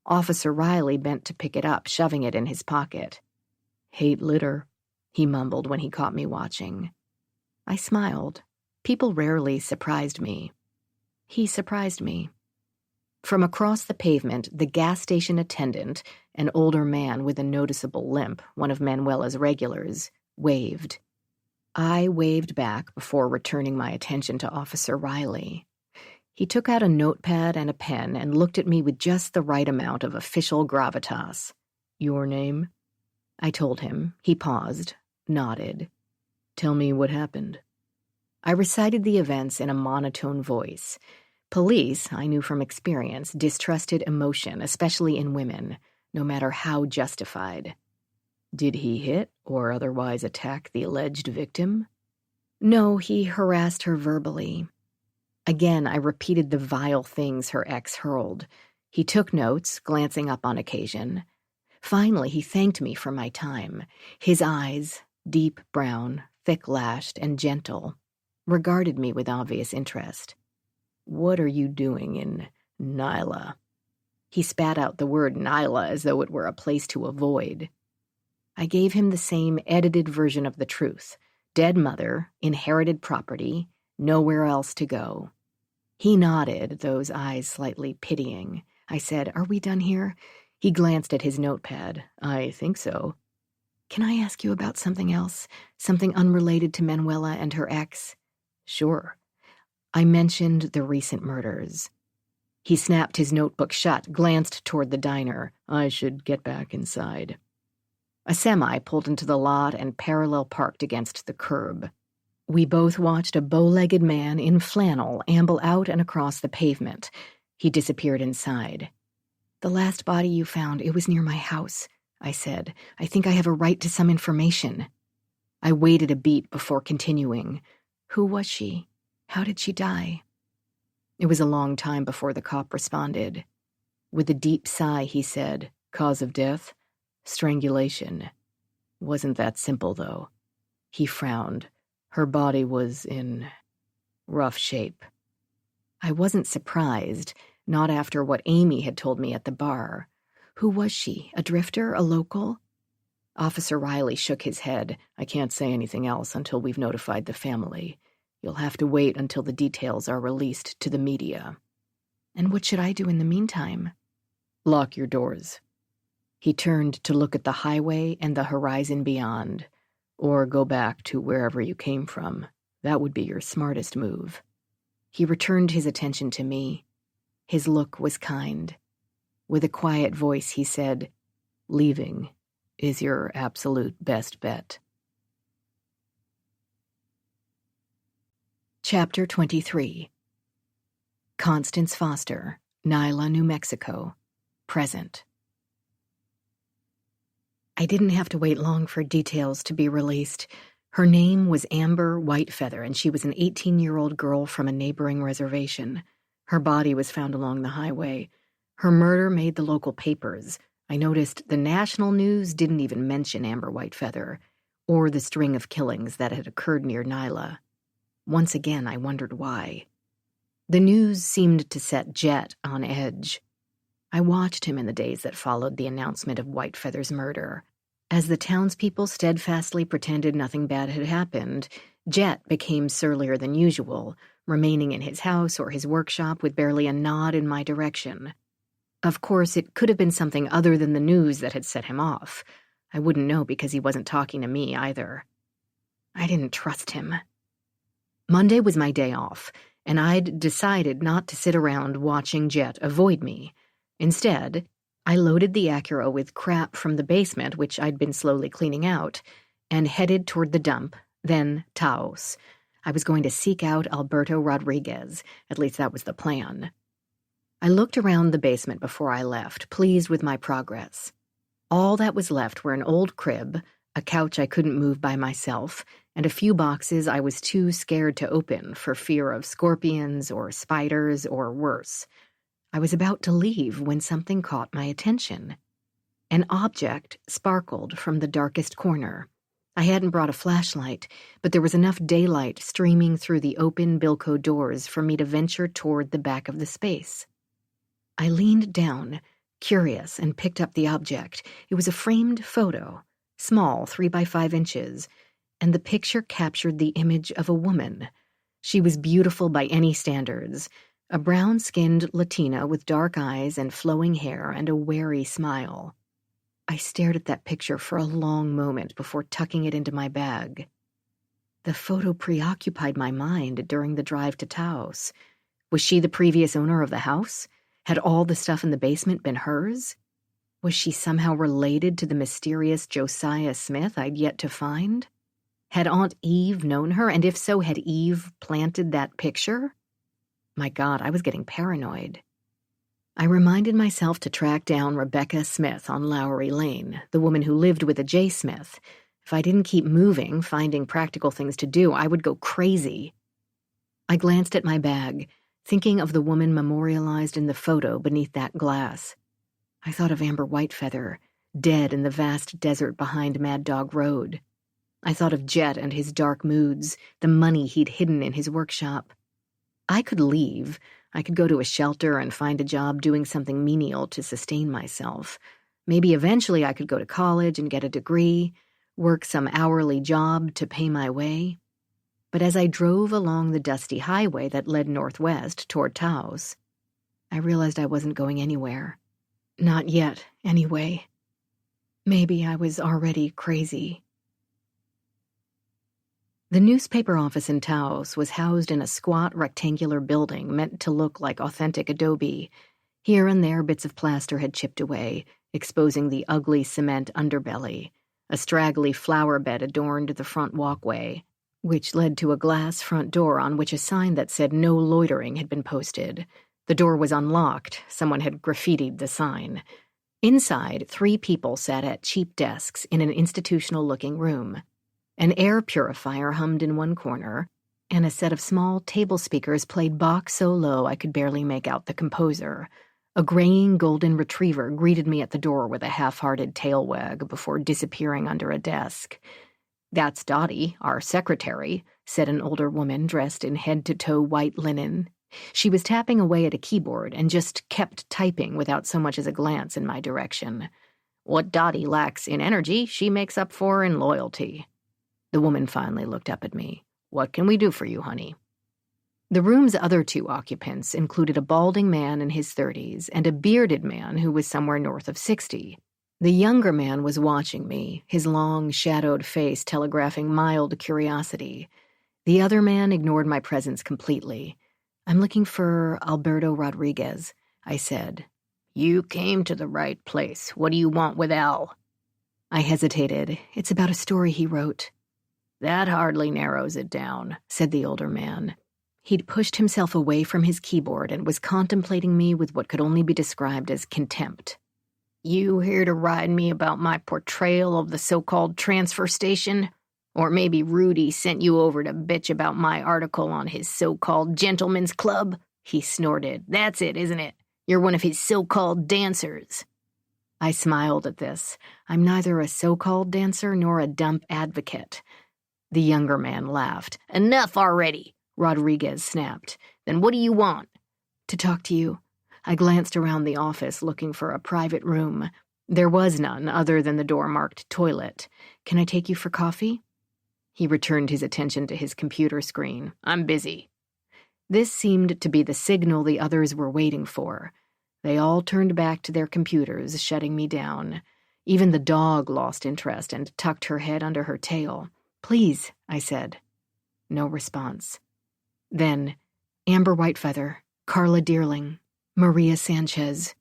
Officer Riley bent to pick it up, shoving it in his pocket. "Hate litter," he mumbled when he caught me watching. I smiled. People rarely surprised me. He surprised me. From across the pavement, the gas station attendant, an older man with a noticeable limp, one of Manuela's regulars, waved. I waved back before returning my attention to Officer Riley. He took out a notepad and a pen and looked at me with just the right amount of official gravitas. "Your name?" I told him. He paused, nodded. "Tell me what happened." I recited the events in a monotone voice. Police, I knew from experience, distrusted emotion, especially in women, no matter how justified. "Did he hit or otherwise attack the alleged victim?" "No, he harassed her verbally." Again, I repeated the vile things her ex hurled. He took notes, glancing up on occasion. Finally, he thanked me for my time. His eyes, deep brown, thick-lashed, and gentle, regarded me with obvious interest. "What are you doing in Nyla?" He spat out the word Nyla as though it were a place to avoid. I gave him the same edited version of the truth. Dead mother, inherited property, nowhere else to go. He nodded, those eyes slightly pitying. I said, "Are we done here?" He glanced at his notepad. "I think so." "Can I ask you about something else? Something unrelated to Manuela and her ex?" "Sure." I mentioned the recent murders. He snapped his notebook shut, glanced toward the diner. "I should get back inside." A semi pulled into the lot and parallel parked against the curb. We both watched a bow-legged man in flannel amble out and across the pavement. He disappeared inside. "The last body you found, it was near my house," I said. "I think I have a right to some information." I waited a beat before continuing. "Who was she? How did she die?" It was a long time before the cop responded. With a deep sigh, he said, "Cause of death? Strangulation. Wasn't that simple, though." He frowned. "Her body was in rough shape." I wasn't surprised, not after what Amy had told me at the bar. Who was she? A drifter? A local? Officer Riley shook his head. "I can't say anything else until we've notified the family. You'll have to wait until the details are released to the media." "And what should I do in the meantime?" "Lock your doors." He turned to look at the highway and the horizon beyond. "Or go back to wherever you came from. That would be your smartest move." He returned his attention to me. His look was kind. With a quiet voice, he said, "Leaving is your absolute best bet." Chapter 23. Constance Foster, Nyla, New Mexico. Present. I didn't have to wait long for details to be released. Her name was Amber Whitefeather, and she was an 18-year-old girl from a neighboring reservation. Her body was found along the highway. Her murder made the local papers. I noticed the national news didn't even mention Amber Whitefeather, or the string of killings that had occurred near Nyla. Once again, I wondered why. The news seemed to set Jet on edge. I watched him in the days that followed the announcement of Whitefeather's murder. As the townspeople steadfastly pretended nothing bad had happened, Jet became surlier than usual, remaining in his house or his workshop with barely a nod in my direction. Of course, it could have been something other than the news that had set him off. I wouldn't know because he wasn't talking to me either. I didn't trust him. Monday was my day off, and I'd decided not to sit around watching Jet avoid me. Instead, I loaded the Acura with crap from the basement, which I'd been slowly cleaning out, and headed toward the dump, then Taos. I was going to seek out Alberto Rodriguez. At least that was the plan. I looked around the basement before I left, pleased with my progress. All that was left were an old crib, a couch I couldn't move by myself, and a few boxes I was too scared to open for fear of scorpions or spiders or worse. I was about to leave when something caught my attention. An object sparkled from the darkest corner. I hadn't brought a flashlight, but there was enough daylight streaming through the open Bilco doors for me to venture toward the back of the space. I leaned down, curious, and picked up the object. It was a framed photo, small, 3 by 5 inches, and the picture captured the image of a woman. She was beautiful by any standards, a brown-skinned Latina with dark eyes and flowing hair and a wary smile. I stared at that picture for a long moment before tucking it into my bag. The photo preoccupied my mind during the drive to Taos. Was she the previous owner of the house? Had all the stuff in the basement been hers? Was she somehow related to the mysterious Josiah Smith I'd yet to find? Had Aunt Eve known her, and if so, had Eve planted that picture? My God, I was getting paranoid. I reminded myself to track down Rebecca Smith on Lowry Lane, the woman who lived with a J. Smith. If I didn't keep moving, finding practical things to do, I would go crazy. I glanced at my bag, thinking of the woman memorialized in the photo beneath that glass. I thought of Amber Whitefeather, dead in the vast desert behind Mad Dog Road. I thought of Jet and his dark moods, the money he'd hidden in his workshop. I could leave. I could go to a shelter and find a job doing something menial to sustain myself. Maybe eventually I could go to college and get a degree, work some hourly job to pay my way. But as I drove along the dusty highway that led northwest toward Taos, I realized I wasn't going anywhere. Not yet, anyway. Maybe I was already crazy. The newspaper office in Taos was housed in a squat rectangular building meant to look like authentic adobe. Here and there bits of plaster had chipped away, exposing the ugly cement underbelly. A straggly flower bed adorned the front walkway, which led to a glass front door on which a sign that said no loitering had been posted. The door was unlocked. Someone had graffitied the sign. Inside, 3 people sat at cheap desks in an institutional-looking room. An air purifier hummed in one corner, and a set of small table speakers played Bach so low I could barely make out the composer. A graying golden retriever greeted me at the door with a half-hearted tail wag before disappearing under a desk. "That's Dottie, our secretary," said an older woman dressed in head-to-toe white linen. She was tapping away at a keyboard and just kept typing without so much as a glance in my direction. "What Dottie lacks in energy, she makes up for in loyalty." The woman finally looked up at me. "What can we do for you, honey?" The room's other 2 occupants included a balding man in his 30s and a bearded man who was somewhere north of 60. The younger man was watching me, his long, shadowed face telegraphing mild curiosity. The other man ignored my presence completely. "I'm looking for Alberto Rodriguez," I said. "You came to the right place. What do you want with Al?" I hesitated. "It's about a story he wrote." "That hardly narrows it down," said the older man. He'd pushed himself away from his keyboard and was contemplating me with what could only be described as contempt. You here to ride me about my portrayal of the so-called transfer station? Or maybe Rudy sent you over to bitch about my article on his so-called gentleman's club? He snorted. That's it, isn't it? You're one of his so-called dancers. I smiled at this. I'm neither a so-called dancer nor a dump advocate. The younger man laughed. Enough already, Rodriguez snapped. Then what do you want? To talk to you. I glanced around the office looking for a private room. There was none other than the door marked toilet. Can I take you for coffee? He returned his attention to his computer screen. I'm busy. This seemed to be the signal the others were waiting for. They all turned back to their computers, shutting me down. Even the dog lost interest and tucked her head under her tail. Please, I said. No response. Then, Amber Whitefeather, Carla Dearling, Maria Sanchez.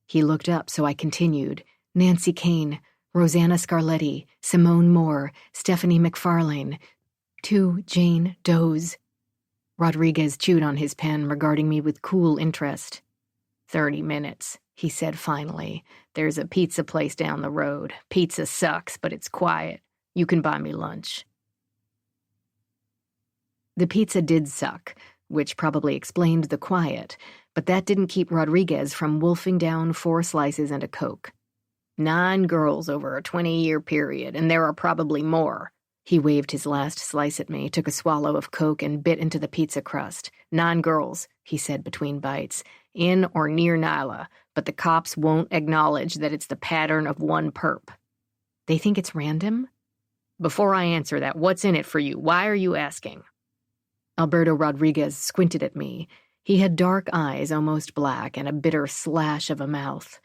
He looked up, so I continued. Nancy Kane, Rosanna Scarletti, Simone Moore, Stephanie McFarlane, 2 Jane Does. Rodriguez chewed on his pen, regarding me with cool interest. 30 minutes, he said finally. There's a pizza place down the road. Pizza sucks, but it's quiet. You can buy me lunch. The pizza did suck, which probably explained the quiet, but that didn't keep Rodriguez from wolfing down 4 slices and a Coke. 9 girls over a 20-year period, and there are probably more. He waved his last slice at me, took a swallow of Coke, and bit into the pizza crust. 9 girls, he said between bites, in or near Nyla, but the cops won't acknowledge that it's the pattern of one perp. They think it's random? Before I answer that, what's in it for you? Why are you asking? Alberto Rodriguez squinted at me. He had dark eyes, almost black, and a bitter slash of a mouth.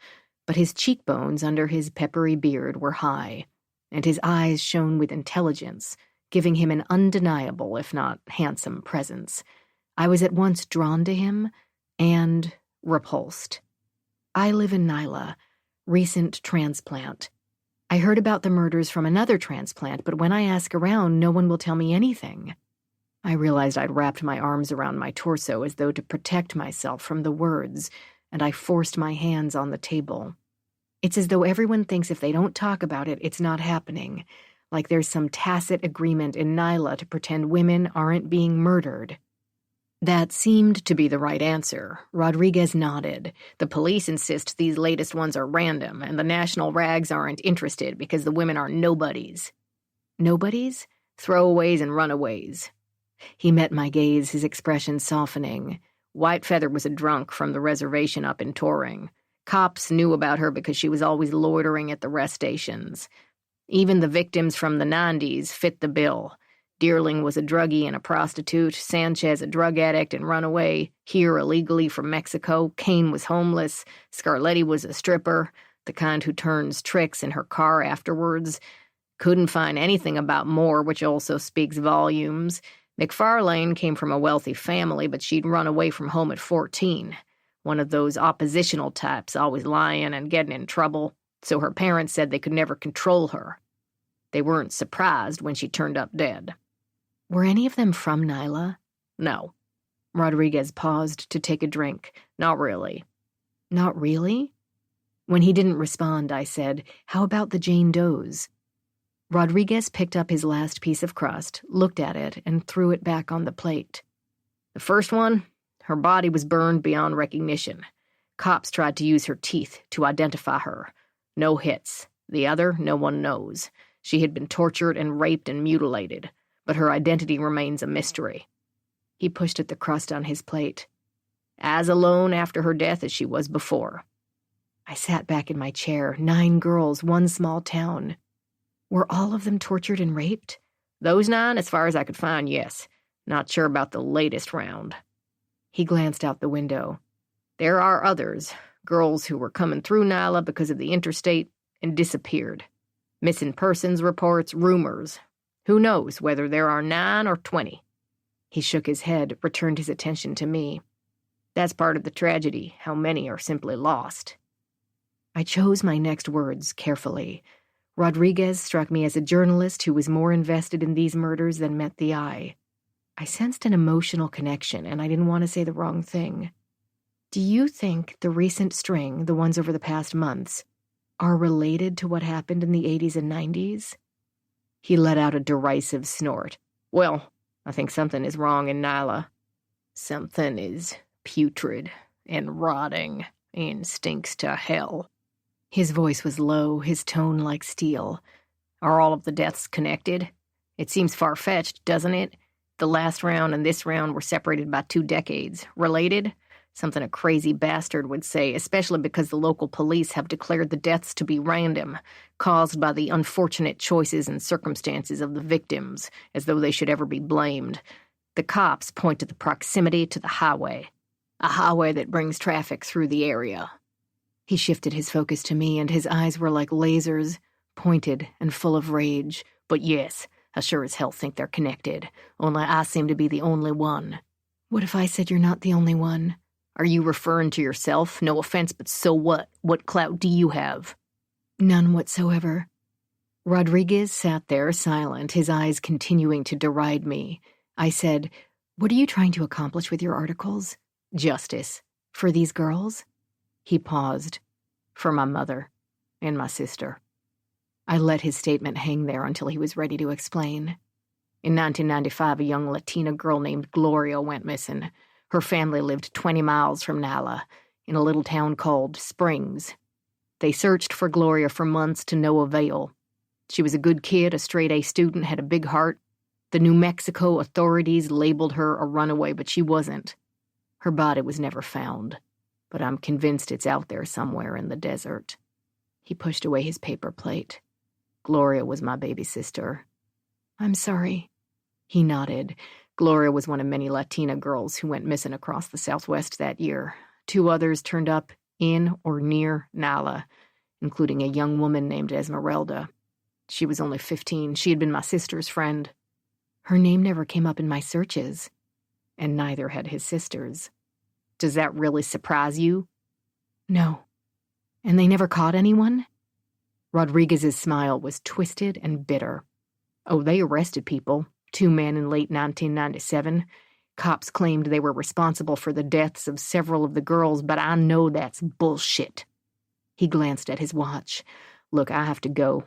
But his cheekbones under his peppery beard were high, and his eyes shone with intelligence, giving him an undeniable, if not handsome, presence. I was at once drawn to him and repulsed. I live in Nyla, recent transplant. I heard about the murders from another transplant, but when I ask around, no one will tell me anything. I realized I'd wrapped my arms around my torso as though to protect myself from the words, and I forced my hands on the table. It's as though everyone thinks if they don't talk about it, it's not happening, like there's some tacit agreement in Nyla to pretend women aren't being murdered. That seemed to be the right answer. Rodriguez nodded. The police insist these latest ones are random, and the national rags aren't interested because the women are nobodies. Nobodies? Throwaways and runaways. He met my gaze, his expression softening. Whitefeather was a drunk from the reservation up in Torring. Cops knew about her because she was always loitering at the rest stations. Even the victims from the 90s fit the bill. Dearling was a druggie and a prostitute, Sanchez a drug addict and runaway, here illegally from Mexico, Kane was homeless, Scarletti was a stripper, the kind who turns tricks in her car afterwards. Couldn't find anything about Moore, which also speaks volumes. McFarlane came from a wealthy family, but she'd run away from home at 14. One of those oppositional types, always lying and getting in trouble, so her parents said they could never control her. They weren't surprised when she turned up dead. Were any of them from Nyla? No. Rodriguez paused to take a drink. Not really. Not really? When he didn't respond, I said, how about the Jane Does? Rodriguez picked up his last piece of crust, looked at it, and threw it back on the plate. The first one, her body was burned beyond recognition. Cops tried to use her teeth to identify her. No hits. The other, no one knows. She had been tortured and raped and mutilated, but her identity remains a mystery. He pushed at the crust on his plate. As alone after her death as she was before. I sat back in my chair. 9 girls, 1 small town. Were all of them tortured and raped? Those 9, as far as I could find, yes. Not sure about the latest round. He glanced out the window. There are others, girls who were coming through Nyla because of the interstate and disappeared. Missing persons reports, rumors. Who knows whether there are 9 or 20? He shook his head, returned his attention to me. That's part of the tragedy, how many are simply lost. I chose my next words carefully. Rodriguez struck me as a journalist who was more invested in these murders than met the eye. I sensed an emotional connection, and I didn't want to say the wrong thing. Do you think the recent string, the ones over the past months, are related to what happened in the 80s and 90s? He let out a derisive snort. Well, I think something is wrong in Nyla. Something is putrid and rotting and stinks to hell. His voice was low, his tone like steel. Are all of the deaths connected? It seems far-fetched, doesn't it? The last round and this round were separated by 2 decades. Related? Something a crazy bastard would say, especially because the local police have declared the deaths to be random, caused by the unfortunate choices and circumstances of the victims, as though they should ever be blamed. The cops point to the proximity to the highway, a highway that brings traffic through the area. He shifted his focus to me, and his eyes were like lasers, pointed and full of rage. But yes, I sure as hell think they're connected, only I seem to be the only one. What if I said you're not the only one? Are you referring to yourself? No offense, but so what? What clout do you have? None whatsoever. Rodriguez sat there silent, his eyes continuing to deride me. I said, what are you trying to accomplish with your articles? Justice. For these girls? He paused. For my mother and my sister. I let his statement hang there until he was ready to explain. In 1995, a young Latina girl named Gloria went missing. Her family lived 20 miles from Nyla, in a little town called Springs. They searched for Gloria for months to no avail. She was a good kid, a straight-A student, had a big heart. The New Mexico authorities labeled her a runaway, but she wasn't. Her body was never found, but I'm convinced it's out there somewhere in the desert. He pushed away his paper plate. Gloria was my baby sister. I'm sorry. He nodded. Gloria was one of many Latina girls who went missing across the Southwest that year. 2 others turned up in or near Nyla, including a young woman named Esmeralda. She was only 15. She had been my sister's friend. Her name never came up in my searches, and neither had his sister's. Does that really surprise you? No. And they never caught anyone? Rodriguez's smile was twisted and bitter. Oh, they arrested people. 2 men in late 1997. Cops claimed they were responsible for the deaths of several of the girls, but I know that's bullshit. He glanced at his watch. Look, I have to go.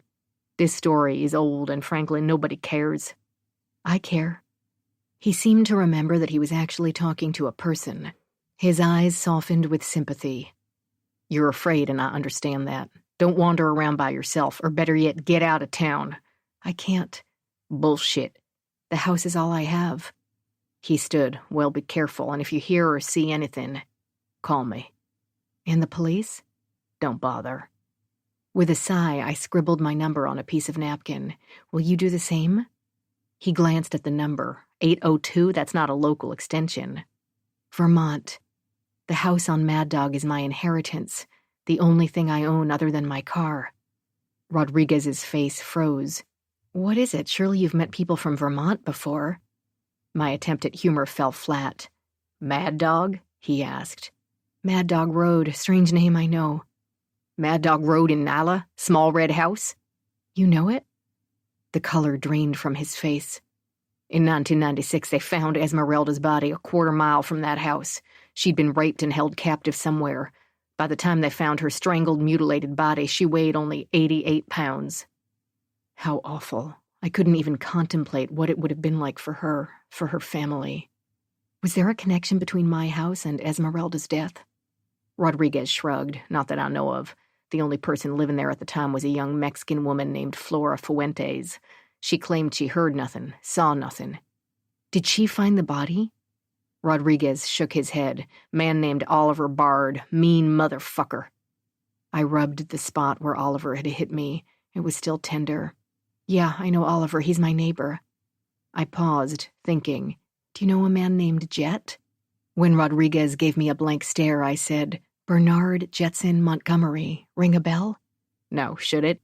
This story is old, and frankly, nobody cares. I care. He seemed to remember that he was actually talking to a person. His eyes softened with sympathy. You're afraid, and I understand that. Don't wander around by yourself, or better yet, get out of town. I can't. Bullshit. The house is all I have. He stood. Well, be careful, and if you hear or see anything, call me. And the police? Don't bother. With a sigh, I scribbled my number on a piece of napkin. Will you do the same? He glanced at the number. 802, that's not a local extension. Vermont. The house on Mad Dog is my inheritance, the only thing I own other than my car. Rodriguez's face froze. What is it? Surely you've met people from Vermont before. My attempt at humor fell flat. Mad Dog? He asked. Mad Dog Road, strange name, I know. Mad Dog Road in Nyla? Small red house? You know it? The color drained from his face. In 1996, they found Esmeralda's body a quarter-mile from that house. She'd been raped and held captive somewhere. By the time they found her strangled, mutilated body, she weighed only 88 pounds. How awful. I couldn't even contemplate what it would have been like for her family. Was there a connection between my house and Esmeralda's death? Rodriguez shrugged. Not that I know of. The only person living there at the time was a young Mexican woman named Flora Fuentes. She claimed she heard nothing, saw nothing. Did she find the body? Rodriguez shook his head. Man named Oliver Bard. Mean motherfucker. I rubbed the spot where Oliver had hit me. It was still tender. Yeah, I know Oliver. He's my neighbor. I paused, thinking. Do you know a man named Jet? When Rodriguez gave me a blank stare, I said, Bernard Jetson Montgomery. Ring a bell? No, should it?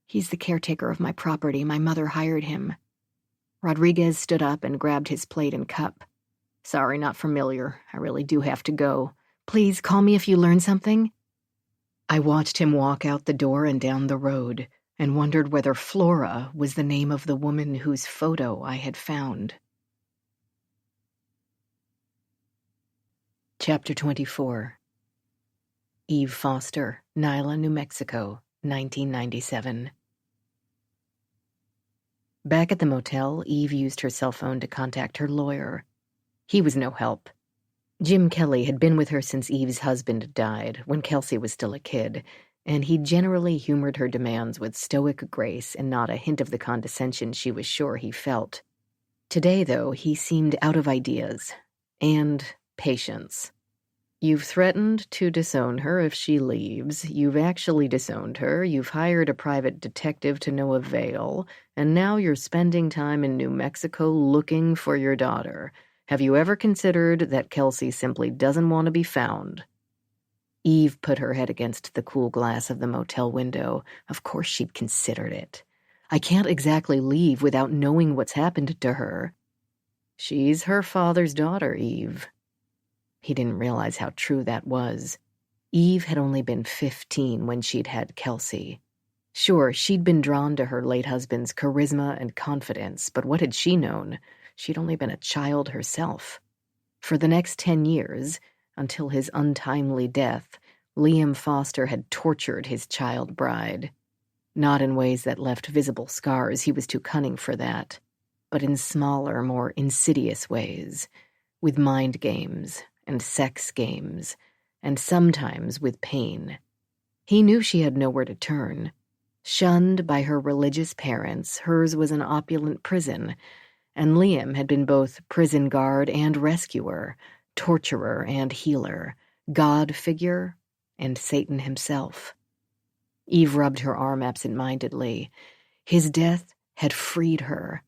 He's the caretaker of my property. My mother hired him. Rodriguez stood up and grabbed his plate and cup. Sorry, not familiar. I really do have to go. Please call me if you learn something. I watched him walk out the door and down the road, and wondered whether Flora was the name of the woman whose photo I had found. Chapter 24. Eve Foster, Nyla, New Mexico, 1997. Back at the motel, Eve used her cell phone to contact her lawyer. He was no help. Jim Kelly had been with her since Eve's husband died, when Kelsey was still a kid, and he generally humored her demands with stoic grace and not a hint of the condescension she was sure he felt. Today, though, he seemed out of ideas and patience. You've threatened to disown her if she leaves. You've actually disowned her. You've hired a private detective to no avail. And now you're spending time in New Mexico looking for your daughter. Have you ever considered that Kelsey simply doesn't want to be found? Eve put her head against the cool glass of the motel window. Of course she'd considered it. I can't exactly leave without knowing what's happened to her. She's her father's daughter, Eve. He didn't realize how true that was. Eve had only been 15 when she'd had Kelsey. Sure, she'd been drawn to her late husband's charisma and confidence, but what had she known? She'd only been a child herself. For the next 10 years, until his untimely death, Liam Foster had tortured his child bride. Not in ways that left visible scars, he was too cunning for that, but in smaller, more insidious ways, with mind games and sex games, and sometimes with pain. He knew she had nowhere to turn. Shunned by her religious parents, hers was an opulent prison, and Liam had been both prison guard and rescuer, torturer and healer, God figure and Satan himself. Eve rubbed her arm absent-mindedly. His death had freed her,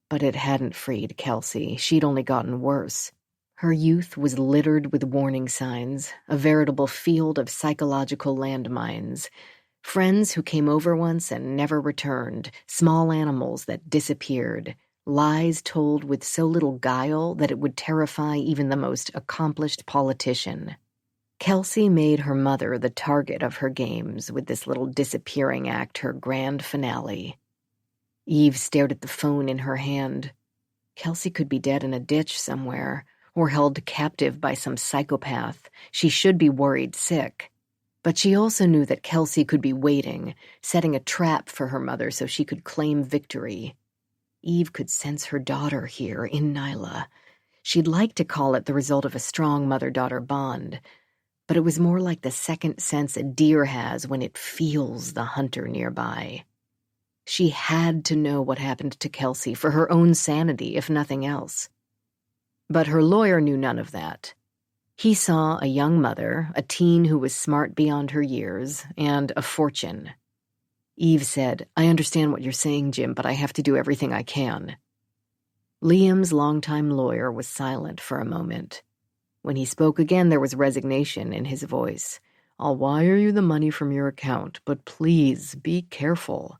but it hadn't freed Kelsey. She'd only gotten worse. Her youth was littered with warning signs, a veritable field of psychological landmines. Friends who came over once and never returned, small animals that disappeared, lies told with so little guile that it would terrify even the most accomplished politician. Kelsey made her mother the target of her games with this little disappearing act, her grand finale. Eve stared at the phone in her hand. Kelsey could be dead in a ditch somewhere, or held captive by some psychopath. She should be worried sick. But she also knew that Kelsey could be waiting, setting a trap for her mother so she could claim victory. Eve could sense her daughter here in Nyla. She'd like to call it the result of a strong mother-daughter bond, but it was more like the second sense a deer has when it feels the hunter nearby. She had to know what happened to Kelsey for her own sanity, if nothing else. But her lawyer knew none of that. He saw a young mother, a teen who was smart beyond her years, and a fortune. Eve said, "I understand what you're saying, Jim, but I have to do everything I can." Liam's longtime lawyer was silent for a moment. When he spoke again, there was resignation in his voice. "I'll wire you the money from your account, but please be careful.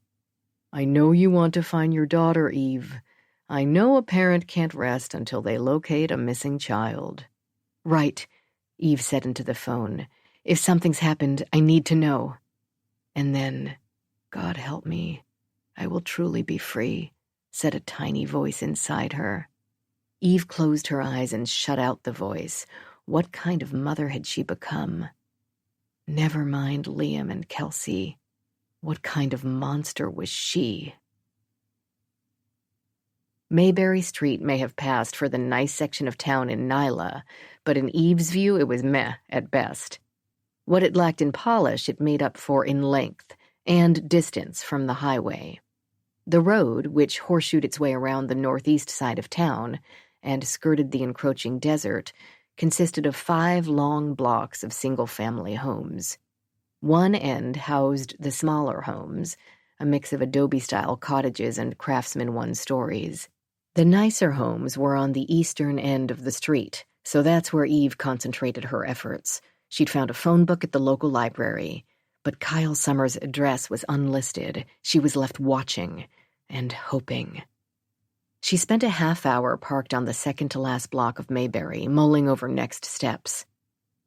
I know you want to find your daughter, Eve. I know a parent can't rest until they locate a missing child." "Right," Eve said into the phone. "If something's happened, I need to know." And then, "God help me, I will truly be free," said a tiny voice inside her. Eve closed her eyes and shut out the voice. What kind of mother had she become? Never mind Liam and Kelsey. What kind of monster was she? Mayberry Street may have passed for the nice section of town in Nyla, but in Eve's view it was meh at best. What it lacked in polish it made up for in length and distance from the highway. The road, which horseshoed its way around the northeast side of town and skirted the encroaching desert, consisted of 5 long blocks of single-family homes. One end housed the smaller homes, a mix of adobe-style cottages and craftsman one-stories. The nicer homes were on the eastern end of the street, so that's where Eve concentrated her efforts. She'd found a phone book at the local library, but Kyle Summers' address was unlisted. She was left watching and hoping. She spent a half hour parked on the second-to-last block of Mayberry, mulling over next steps.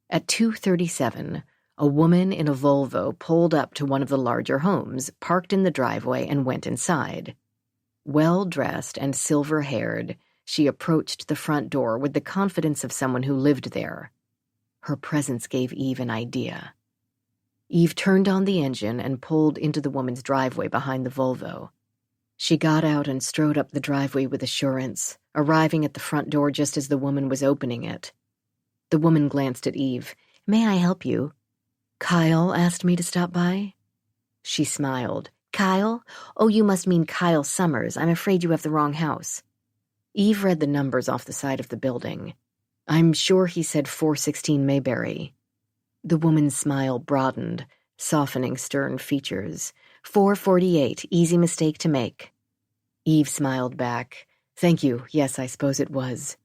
At 2:37, a woman in a Volvo pulled up to one of the larger homes, parked in the driveway, and went inside. Well-dressed and silver-haired, she approached the front door with the confidence of someone who lived there. Her presence gave Eve an idea. Eve turned on the engine and pulled into the woman's driveway behind the Volvo. She got out and strode up the driveway with assurance, arriving at the front door just as the woman was opening it. The woman glanced at Eve. "May I help you?" "Kyle asked me to stop by." She smiled. "Kyle? Oh, you must mean Kyle Summers. I'm afraid you have the wrong house." Eve read the numbers off the side of the building. "I'm sure he said 416 Mayberry." The woman's smile broadened, softening stern features. 448, easy mistake to make." Eve smiled back. "Thank you, yes, I suppose it was."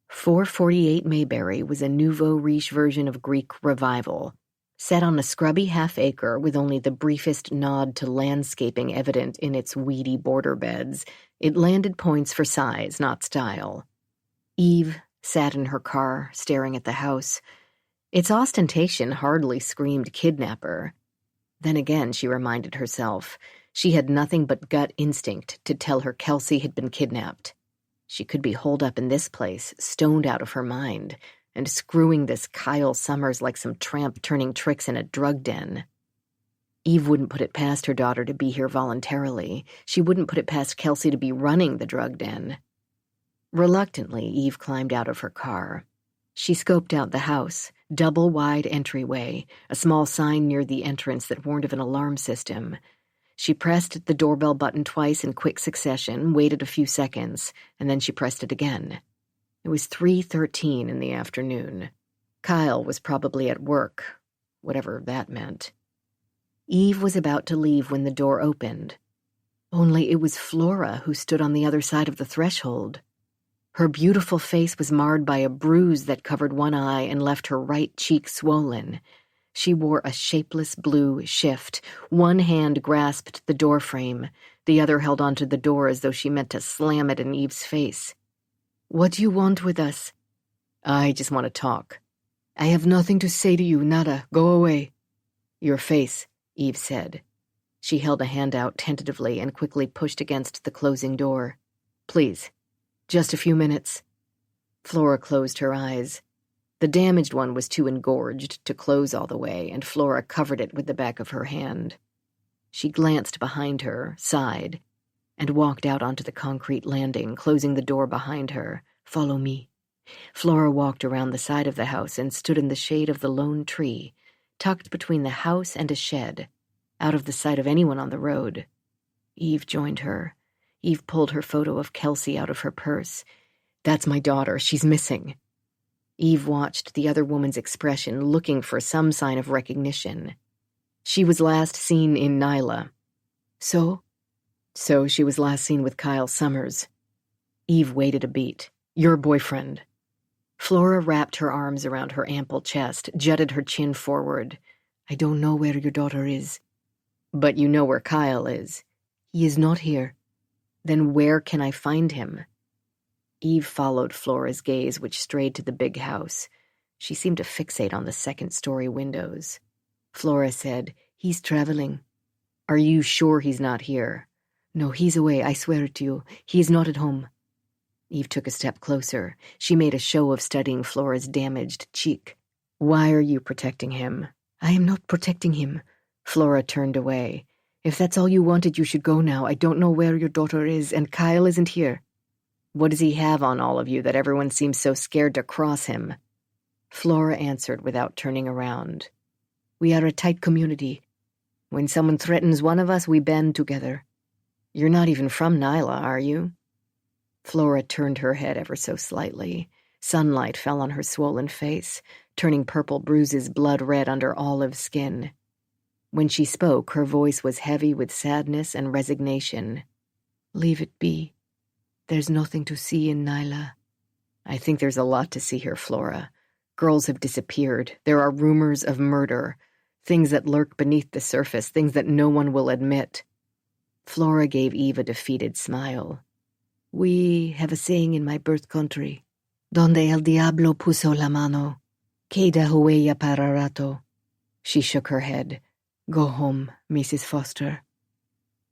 448 Mayberry was a nouveau riche version of Greek revival, set on a scrubby half-acre with only the briefest nod to landscaping evident in its weedy border beds. It landed points for size, not style. Eve sat in her car, staring at the house. Its ostentation hardly screamed kidnapper. Then again, she reminded herself, she had nothing but gut instinct to tell her Kelsey had been kidnapped. She could be holed up in this place, stoned out of her mind, and screwing this Kyle Summers like some tramp turning tricks in a drug den. Eve wouldn't put it past her daughter to be here voluntarily. She wouldn't put it past Kelsey to be running the drug den. Reluctantly, Eve climbed out of her car. She scoped out the house, double-wide entryway, a small sign near the entrance that warned of an alarm system. She pressed the doorbell button twice in quick succession, waited a few seconds, and then she pressed it again. It was 3:13 in the afternoon. Kyle was probably at work, whatever that meant. Eve was about to leave when the door opened. Only it was Flora who stood on the other side of the threshold. Her beautiful face was marred by a bruise that covered one eye and left her right cheek swollen. She wore a shapeless blue shift. One hand grasped the doorframe. The other held onto the door as though she meant to slam it in Eve's face. "What do you want with us?" "I just want to talk." "I have nothing to say to you, nada. Go away." "Your face," Eve said. She held a hand out tentatively and quickly pushed against the closing door. "Please. Just a few minutes." Flora closed her eyes. The damaged one was too engorged to close all the way, and Flora covered it with the back of her hand. She glanced behind her, sighed, and walked out onto the concrete landing, closing the door behind her. "Follow me." Flora walked around the side of the house and stood in the shade of the lone tree, tucked between the house and a shed, out of the sight of anyone on the road. Eve joined her. Eve pulled her photo of Kelsey out of her purse. "That's my daughter. She's missing." Eve watched the other woman's expression, looking for some sign of recognition. "She was last seen in Nyla." "So?" "So she was last seen with Kyle Summers." Eve waited a beat. "Your boyfriend." Flora wrapped her arms around her ample chest, jutted her chin forward. "I don't know where your daughter is." "But you know where Kyle is." "He is not here." "Then where can I find him?" Eve followed Flora's gaze, which strayed to the big house. She seemed to fixate on the second-story windows. Flora said, "He's traveling." "Are you sure he's not here?" "No, he's away, I swear it to you. He is not at home." Eve took a step closer. She made a show of studying Flora's damaged cheek. "Why are you protecting him?" "I am not protecting him." Flora turned away. "If that's all you wanted, you should go now. I don't know where your daughter is, and Kyle isn't here." "What does he have on all of you that everyone seems so scared to cross him?" Flora answered without turning around. "We are a tight community. When someone threatens one of us, we band together." "You're not even from Nyla, are you?" Flora turned her head ever so slightly. Sunlight fell on her swollen face, turning purple bruises blood red under olive skin. When she spoke, her voice was heavy with sadness and resignation. "Leave it be. There's nothing to see in Nyla." "I think there's a lot to see here, Flora. Girls have disappeared. There are rumors of murder. Things that lurk beneath the surface, things that no one will admit." Flora gave Eve a defeated smile. "We have a saying in my birth country. Donde el diablo puso la mano, queda huella para rato." She shook her head. "Go home, Mrs. Foster."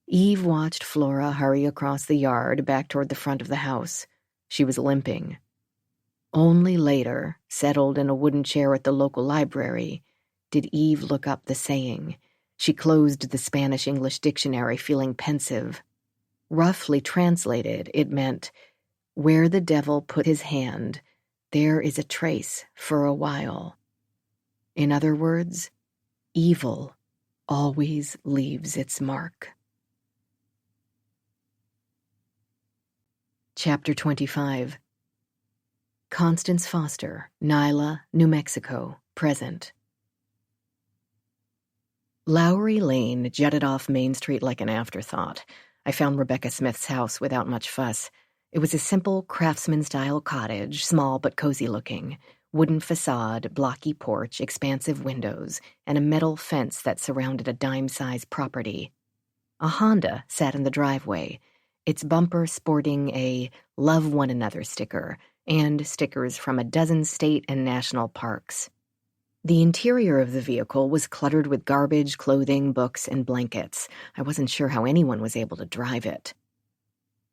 Eve watched Flora hurry across the yard, back toward the front of the house. She was limping. Only later, settled in a wooden chair at the local library, did Eve look up the saying. She closed the Spanish-English dictionary, feeling pensive. Roughly translated, it meant, "Where the devil put his hand, there is a trace for a while." In other words, evil always leaves its mark. Chapter 25. Constance Foster, Nyla, New Mexico, present. Lowry Lane jutted off Main Street like an afterthought. I found Rebecca Smith's house without much fuss. It was a simple craftsman-style cottage, small but cozy-looking. Wooden facade, blocky porch, expansive windows, and a metal fence that surrounded a dime-sized property. A Honda sat in the driveway, its bumper sporting a "Love One Another" sticker, and stickers from a dozen state and national parks. The interior of the vehicle was cluttered with garbage, clothing, books, and blankets. I wasn't sure how anyone was able to drive it.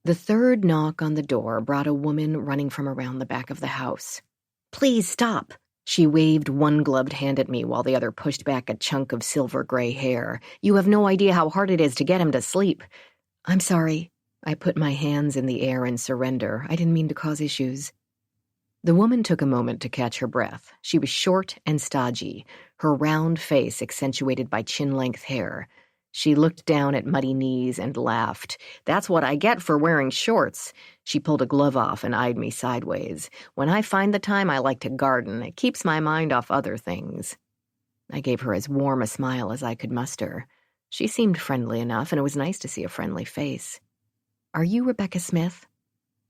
The third knock on the door brought a woman running from around the back of the house. "Please stop." She waved one gloved hand at me while the other pushed back a chunk of silver-gray hair. "You have no idea how hard it is to get him to sleep." "I'm sorry." I put my hands in the air in surrender. I didn't mean to cause issues. The woman took a moment to catch her breath. She was short and stodgy, her round face accentuated by chin-length hair. She looked down at muddy knees and laughed. "That's what I get for wearing shorts." She pulled a glove off and eyed me sideways. "When I find the time, I like to garden. It keeps my mind off other things." I gave her as warm a smile as I could muster. She seemed friendly enough, and it was nice to see a friendly face. "Are you Rebecca Smith?"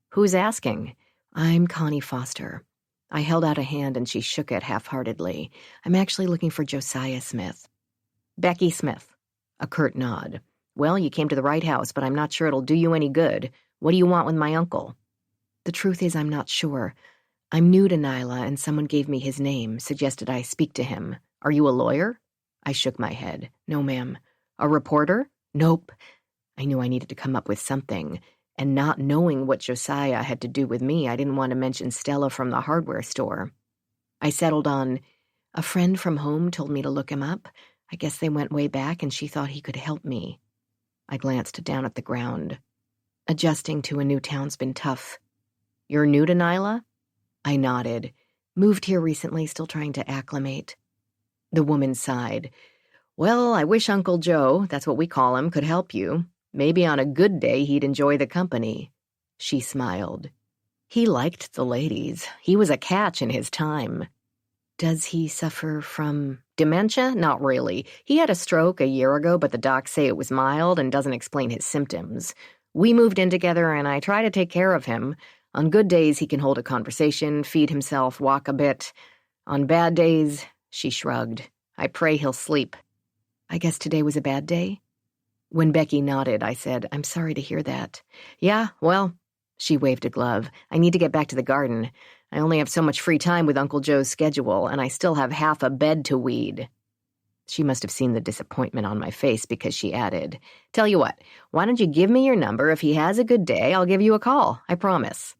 "Who's asking?" "I'm Connie Foster." I held out a hand and she shook it half-heartedly. "I'm actually looking for Josiah Smith." "Becky Smith." A curt nod. "Well, you came to the right house, but I'm not sure it'll do you any good. What do you want with my uncle?" "The truth is I'm not sure. I'm new to Nyla, and someone gave me his name, suggested I speak to him." "Are you a lawyer?" I shook my head. "No, ma'am." "A reporter?" "Nope." I knew I needed to come up with something. And not knowing what Josiah had to do with me, I didn't want to mention Stella from the hardware store. I settled on, "A friend from home told me to look him up. I guess they went way back and she thought he could help me." I glanced down at the ground. Adjusting to a new town's been tough. "You're new to Nyla?" I nodded. "Moved here recently, still trying to acclimate." The woman sighed. "Well, I wish Uncle Joe, that's what we call him, could help you. Maybe on a good day he'd enjoy the company." She smiled. "He liked the ladies. He was a catch in his time." "Does he suffer from "Dementia? Not really. He had a stroke a year ago, but the docs say it was mild and doesn't explain his symptoms. We moved in together and I try to take care of him. On good days he can hold a conversation, feed himself, walk a bit. On bad days," she shrugged, "I pray he'll sleep." "I guess today was a bad day?" When Becky nodded, I said, "I'm sorry to hear that." "Yeah, well," she waved a glove, "I need to get back to the garden. I only have so much free time with Uncle Joe's schedule, and I still have half a bed to weed." She must have seen the disappointment on my face because she added, "Tell you what, why don't you give me your number? If he has a good day, I'll give you a call, I promise."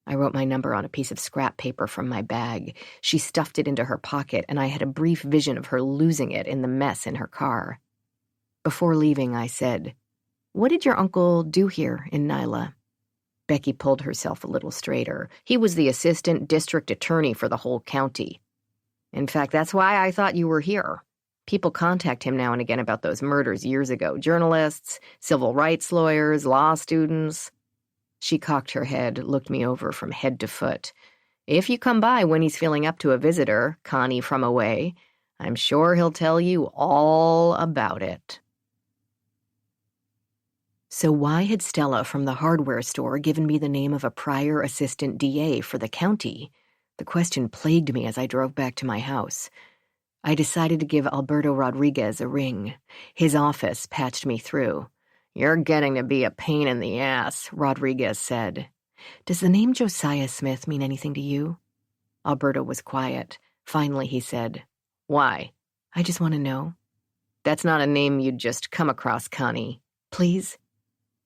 I wrote my number on a piece of scrap paper from my bag. She stuffed it into her pocket, and I had a brief vision of her losing it in the mess in her car. Before leaving, I said, "What did your uncle do here in Nyla?" Becky pulled herself a little straighter. "He was the assistant district attorney for the whole county. In fact, that's why I thought you were here. People contact him now and again about those murders years ago. Journalists, civil rights lawyers, law students." She cocked her head, looked me over from head to foot. "If you come by when he's feeling up to a visitor, Connie from away, I'm sure he'll tell you all about it." So why had Stella from the hardware store given me the name of a prior assistant DA for the county? The question plagued me as I drove back to my house. I decided to give Alberto Rodriguez a ring. His office patched me through. "You're getting to be a pain in the ass," Rodriguez said. "Does the name Josiah Smith mean anything to you?" Alberto was quiet. Finally, he said, "Why?" "I just want to know." "That's not a name you'd just come across, Connie." "Please?"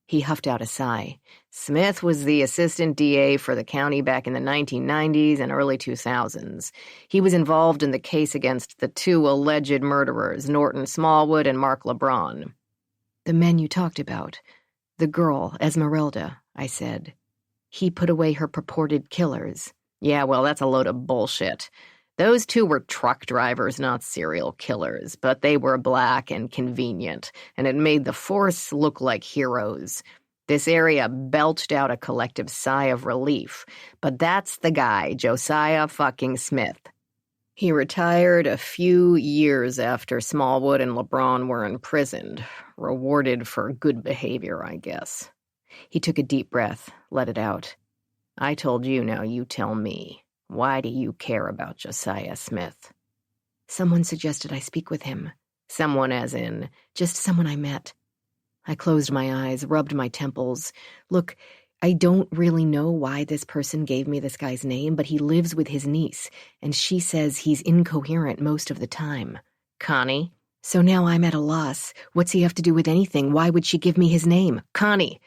He huffed out a sigh. Smith was the assistant DA for the county back in the 1990s and early 2000s. He was involved in the case against the two alleged murderers, Norton Smallwood and Mark LeBron. The men you talked about. The girl, Esmeralda, I said. He put away her purported killers. Yeah, well, that's a load of bullshit. Those two were truck drivers, not serial killers, but they were black and convenient, and it made the force look like heroes. This area belched out a collective sigh of relief, but that's the guy, Josiah fucking Smith. He retired a few years after Smallwood and LeBron were imprisoned, rewarded for good behavior, I guess. He took a deep breath, let it out. I told you, now you tell me. Why do you care about Josiah Smith? Someone suggested I speak with him. Someone as in? Just someone I met. I closed my eyes, rubbed my temples. Look, I don't really know why this person gave me this guy's name, but he lives with his niece, and she says he's incoherent most of the time. Connie? So now I'm at a loss. What's he have to do with anything? Why would she give me his name? Connie!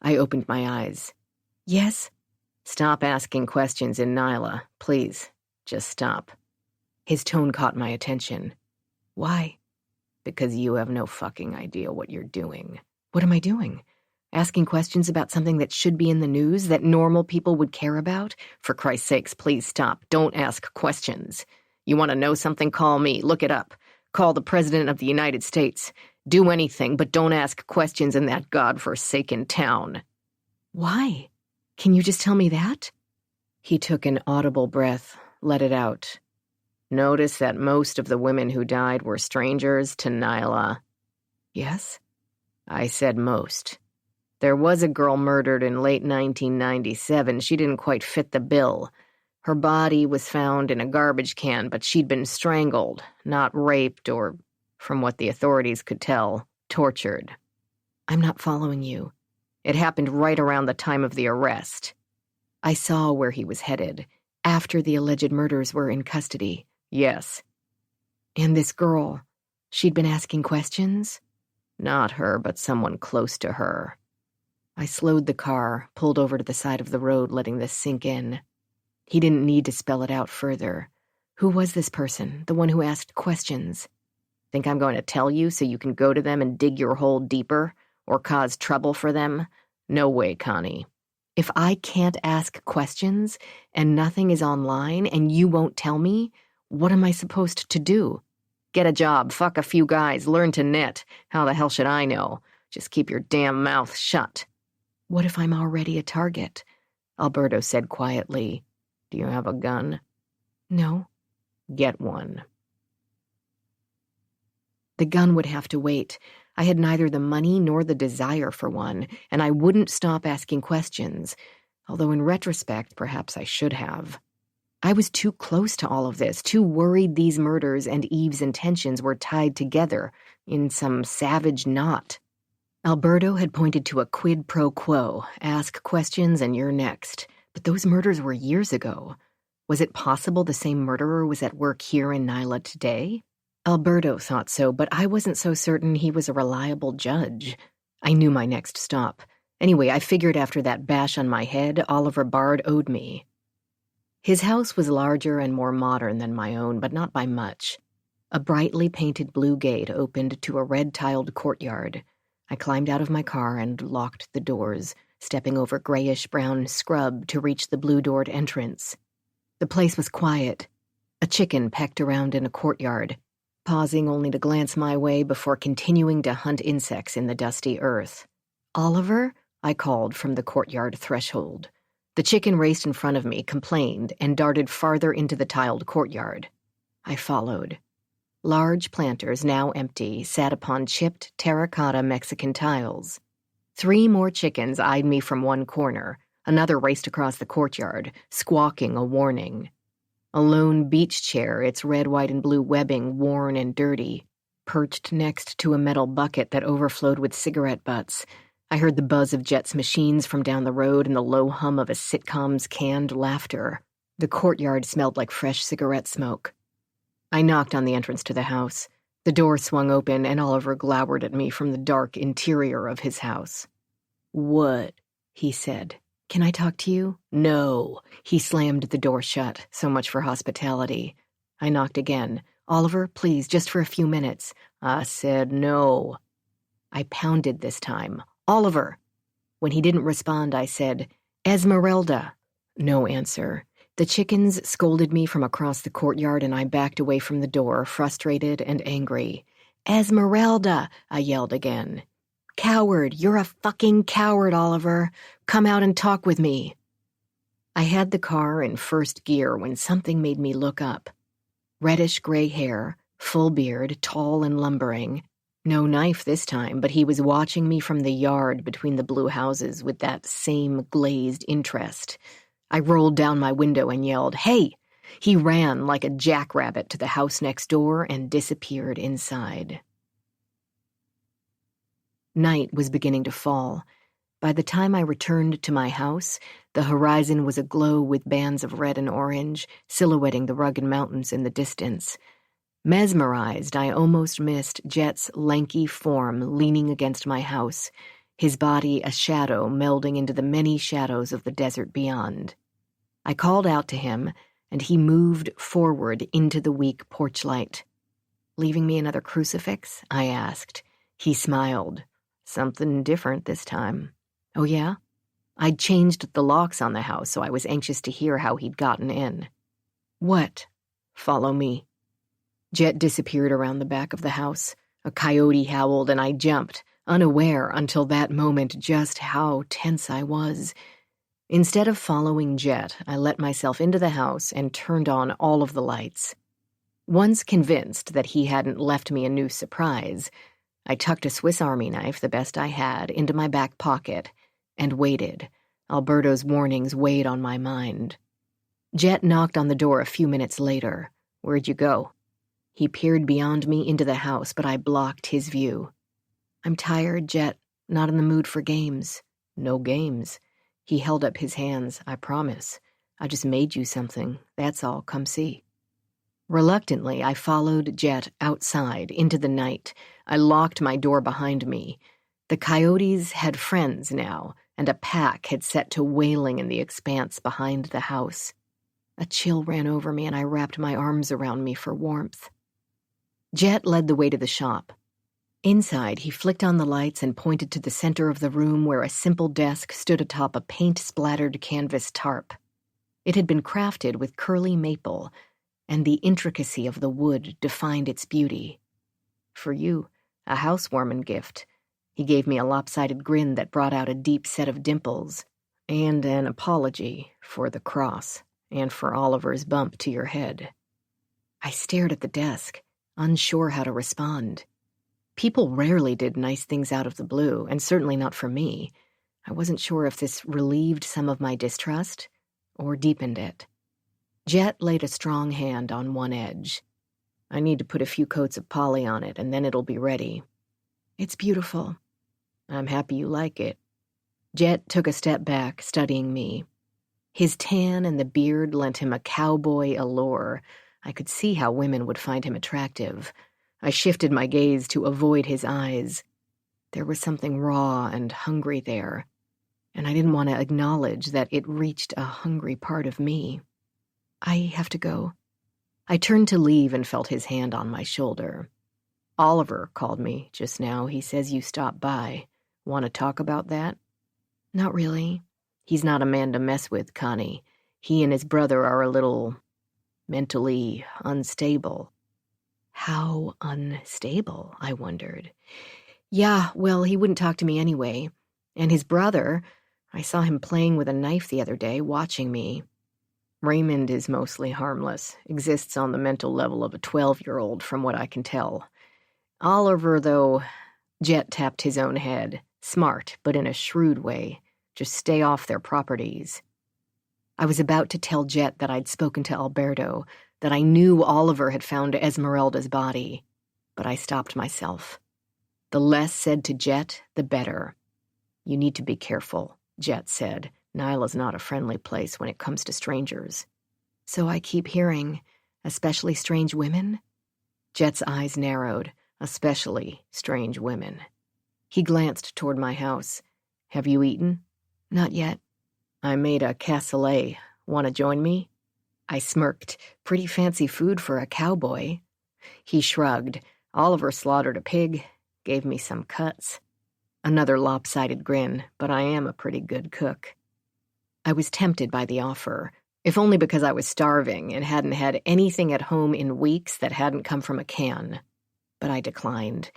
I opened my eyes. Yes? Stop asking questions in Nyla, please. Just stop. His tone caught my attention. Why? Because you have no fucking idea what you're doing. What am I doing? Asking questions about something that should be in the news, that normal people would care about? For Christ's sakes, please stop. Don't ask questions. You want to know something? Call me. Look it up. Call the President of the United States. Do anything, but don't ask questions in that godforsaken town. Why? Can you just tell me that? He took an audible breath, let it out. Notice that most of the women who died were strangers to Nyla. Yes? I said most. There was a girl murdered in late 1997. She didn't quite fit the bill. Her body was found in a garbage can, but she'd been strangled, not raped or, from what the authorities could tell, tortured. I'm not following you. It happened right around the time of the arrest. I saw where he was headed, after the alleged murders were in custody. Yes. And this girl, she'd been asking questions? Not her, but someone close to her. I slowed the car, pulled over to the side of the road, letting this sink in. He didn't need to spell it out further. Who was this person, the one who asked questions? Think I'm going to tell you so you can go to them and dig your hole deeper? Or cause trouble for them? No way, Connie. If I can't ask questions, and nothing is online, and you won't tell me, what am I supposed to do? Get a job, fuck a few guys, learn to knit. How the hell should I know? Just keep your damn mouth shut. What if I'm already a target? Alberto said quietly. Do you have a gun? No. Get one. The gun would have to wait. I had neither the money nor the desire for one, and I wouldn't stop asking questions, although in retrospect, perhaps I should have. I was too close to all of this, too worried these murders and Eve's intentions were tied together in some savage knot. Alberto had pointed to a quid pro quo, ask questions and you're next. But those murders were years ago. Was it possible the same murderer was at work here in Nyla today? Alberto thought so, but I wasn't so certain he was a reliable judge. I knew my next stop. Anyway, I figured after that bash on my head, Oliver Bard owed me. His house was larger and more modern than my own, but not by much. A brightly painted blue gate opened to a red-tiled courtyard. I climbed out of my car and locked the doors, stepping over grayish-brown scrub to reach the blue-doored entrance. The place was quiet. A chicken pecked around in a courtyard, pausing only to glance my way before continuing to hunt insects in the dusty earth. "Oliver?" I called from the courtyard threshold. The chicken raced in front of me, complained, and darted farther into the tiled courtyard. I followed. Large planters, now empty, sat upon chipped terracotta Mexican tiles. 3 more chickens eyed me from one corner. Another raced across the courtyard, squawking a warning. A lone beach chair, its red, white, and blue webbing worn and dirty, perched next to a metal bucket that overflowed with cigarette butts. I heard the buzz of Jet's machines from down the road and the low hum of a sitcom's canned laughter. The courtyard smelled like fresh cigarette smoke. I knocked on the entrance to the house. The door swung open, and Oliver glowered at me from the dark interior of his house. "What?" he said. "Can I talk to you?" "No." He slammed the door shut. So much for hospitality. I knocked again. "Oliver, please, just for a few minutes." I said no. I pounded this time. "Oliver!" When he didn't respond, I said, "Esmeralda." No answer. The chickens scolded me from across the courtyard, and I backed away from the door, frustrated and angry. "Esmeralda!" I yelled again. "Coward! You're a fucking coward, Oliver! Come out and talk with me!" I had the car in first gear when something made me look up. Reddish-gray hair, full beard, tall and lumbering. No knife this time, but he was watching me from the yard between the blue houses with that same glazed interest. I rolled down my window and yelled, "Hey!" He ran like a jackrabbit to the house next door and disappeared inside. Night was beginning to fall. By the time I returned to my house, the horizon was aglow with bands of red and orange, silhouetting the rugged mountains in the distance. Mesmerized, I almost missed Jet's lanky form leaning against my house, his body a shadow melding into the many shadows of the desert beyond. I called out to him, and he moved forward into the weak porch light. "Leaving me another crucifix?" I asked. He smiled. "Something different this time." "Oh, yeah?" I'd changed the locks on the house, so I was anxious to hear how he'd gotten in. "What?" "Follow me." Jet disappeared around the back of the house. A coyote howled, and I jumped, unaware until that moment just how tense I was. Instead of following Jet, I let myself into the house and turned on all of the lights. Once convinced that he hadn't left me a new surprise, I tucked a Swiss Army knife, the best I had, into my back pocket and waited. Alberto's warnings weighed on my mind. Jet knocked on the door a few minutes later. "Where'd you go?" He peered beyond me into the house, but I blocked his view. "I'm tired, Jet. Not in the mood for games." "No games." He held up his hands. "I promise. I just made you something. That's all. Come see." Reluctantly, I followed Jet outside into the night. I locked my door behind me. The coyotes had friends now, and a pack had set to wailing in the expanse behind the house. A chill ran over me, and I wrapped my arms around me for warmth. Jet led the way to the shop. Inside, he flicked on the lights and pointed to the center of the room where a simple desk stood atop a paint-splattered canvas tarp. It had been crafted with curly maple, and the intricacy of the wood defined its beauty. "For you, a housewarming gift." He gave me a lopsided grin that brought out a deep set of dimples, "and an apology for the cross, and for Oliver's bump to your head." I stared at the desk, unsure how to respond. People rarely did nice things out of the blue, and certainly not for me. I wasn't sure if this relieved some of my distrust or deepened it. Jet laid a strong hand on one edge. "I need to put a few coats of poly on it, and then it'll be ready." "It's beautiful." "I'm happy you like it." Jet took a step back, studying me. His tan and the beard lent him a cowboy allure. I could see how women would find him attractive. I shifted my gaze to avoid his eyes. There was something raw and hungry there, and I didn't want to acknowledge that it reached a hungry part of me. "I have to go." I turned to leave and felt his hand on my shoulder. "Oliver called me just now. He says you stopped by. Want to talk about that?" "Not really." "He's not a man to mess with, Connie. He and his brother are a little mentally unstable." How unstable, I wondered. "Yeah, well, he wouldn't talk to me anyway. And his brother, I saw him playing with a knife the other day, watching me." "Raymond is mostly harmless, exists on the mental level of a 12-year-old, from what I can tell. Oliver, though," Jet tapped his own head, "smart, but in a shrewd way. Just stay off their properties." I was about to tell Jet that I'd spoken to Alberto, that I knew Oliver had found Esmeralda's body, but I stopped myself. The less said to Jet, the better. "You need to be careful," Jet said. "Nyla's not a friendly place when it comes to strangers." "So I keep hearing, especially strange women?" Jet's eyes narrowed. "Especially strange women." He glanced toward my house. Have you eaten? Not yet. I made a cassoulet. Want to join me? I smirked. Pretty fancy food for a cowboy. He shrugged. Oliver slaughtered a pig, gave me some cuts. Another lopsided grin, but I am a pretty good cook. I was tempted by the offer, if only because I was starving and hadn't had anything at home in weeks that hadn't come from a can. But I declined.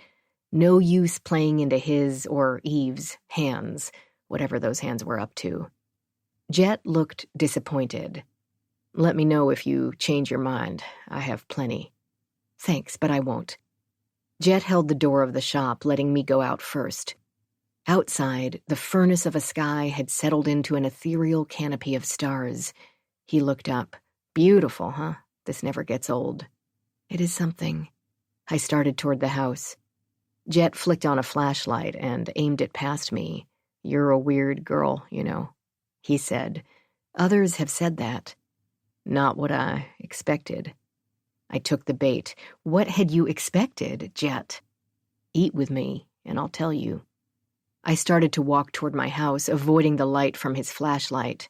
No use playing into his or Eve's hands, whatever those hands were up to. Jet looked disappointed. Let me know if you change your mind. I have plenty. Thanks, but I won't. Jet held the door of the shop, letting me go out first. Outside, the furnace of a sky had settled into an ethereal canopy of stars. He looked up. Beautiful, huh? This never gets old. It is something. I started toward the house. Jet flicked on a flashlight and aimed it past me. You're a weird girl, you know, he said. Others have said that. Not what I expected. I took the bait. What had you expected, Jet? Eat with me, and I'll tell you. I started to walk toward my house, avoiding the light from his flashlight.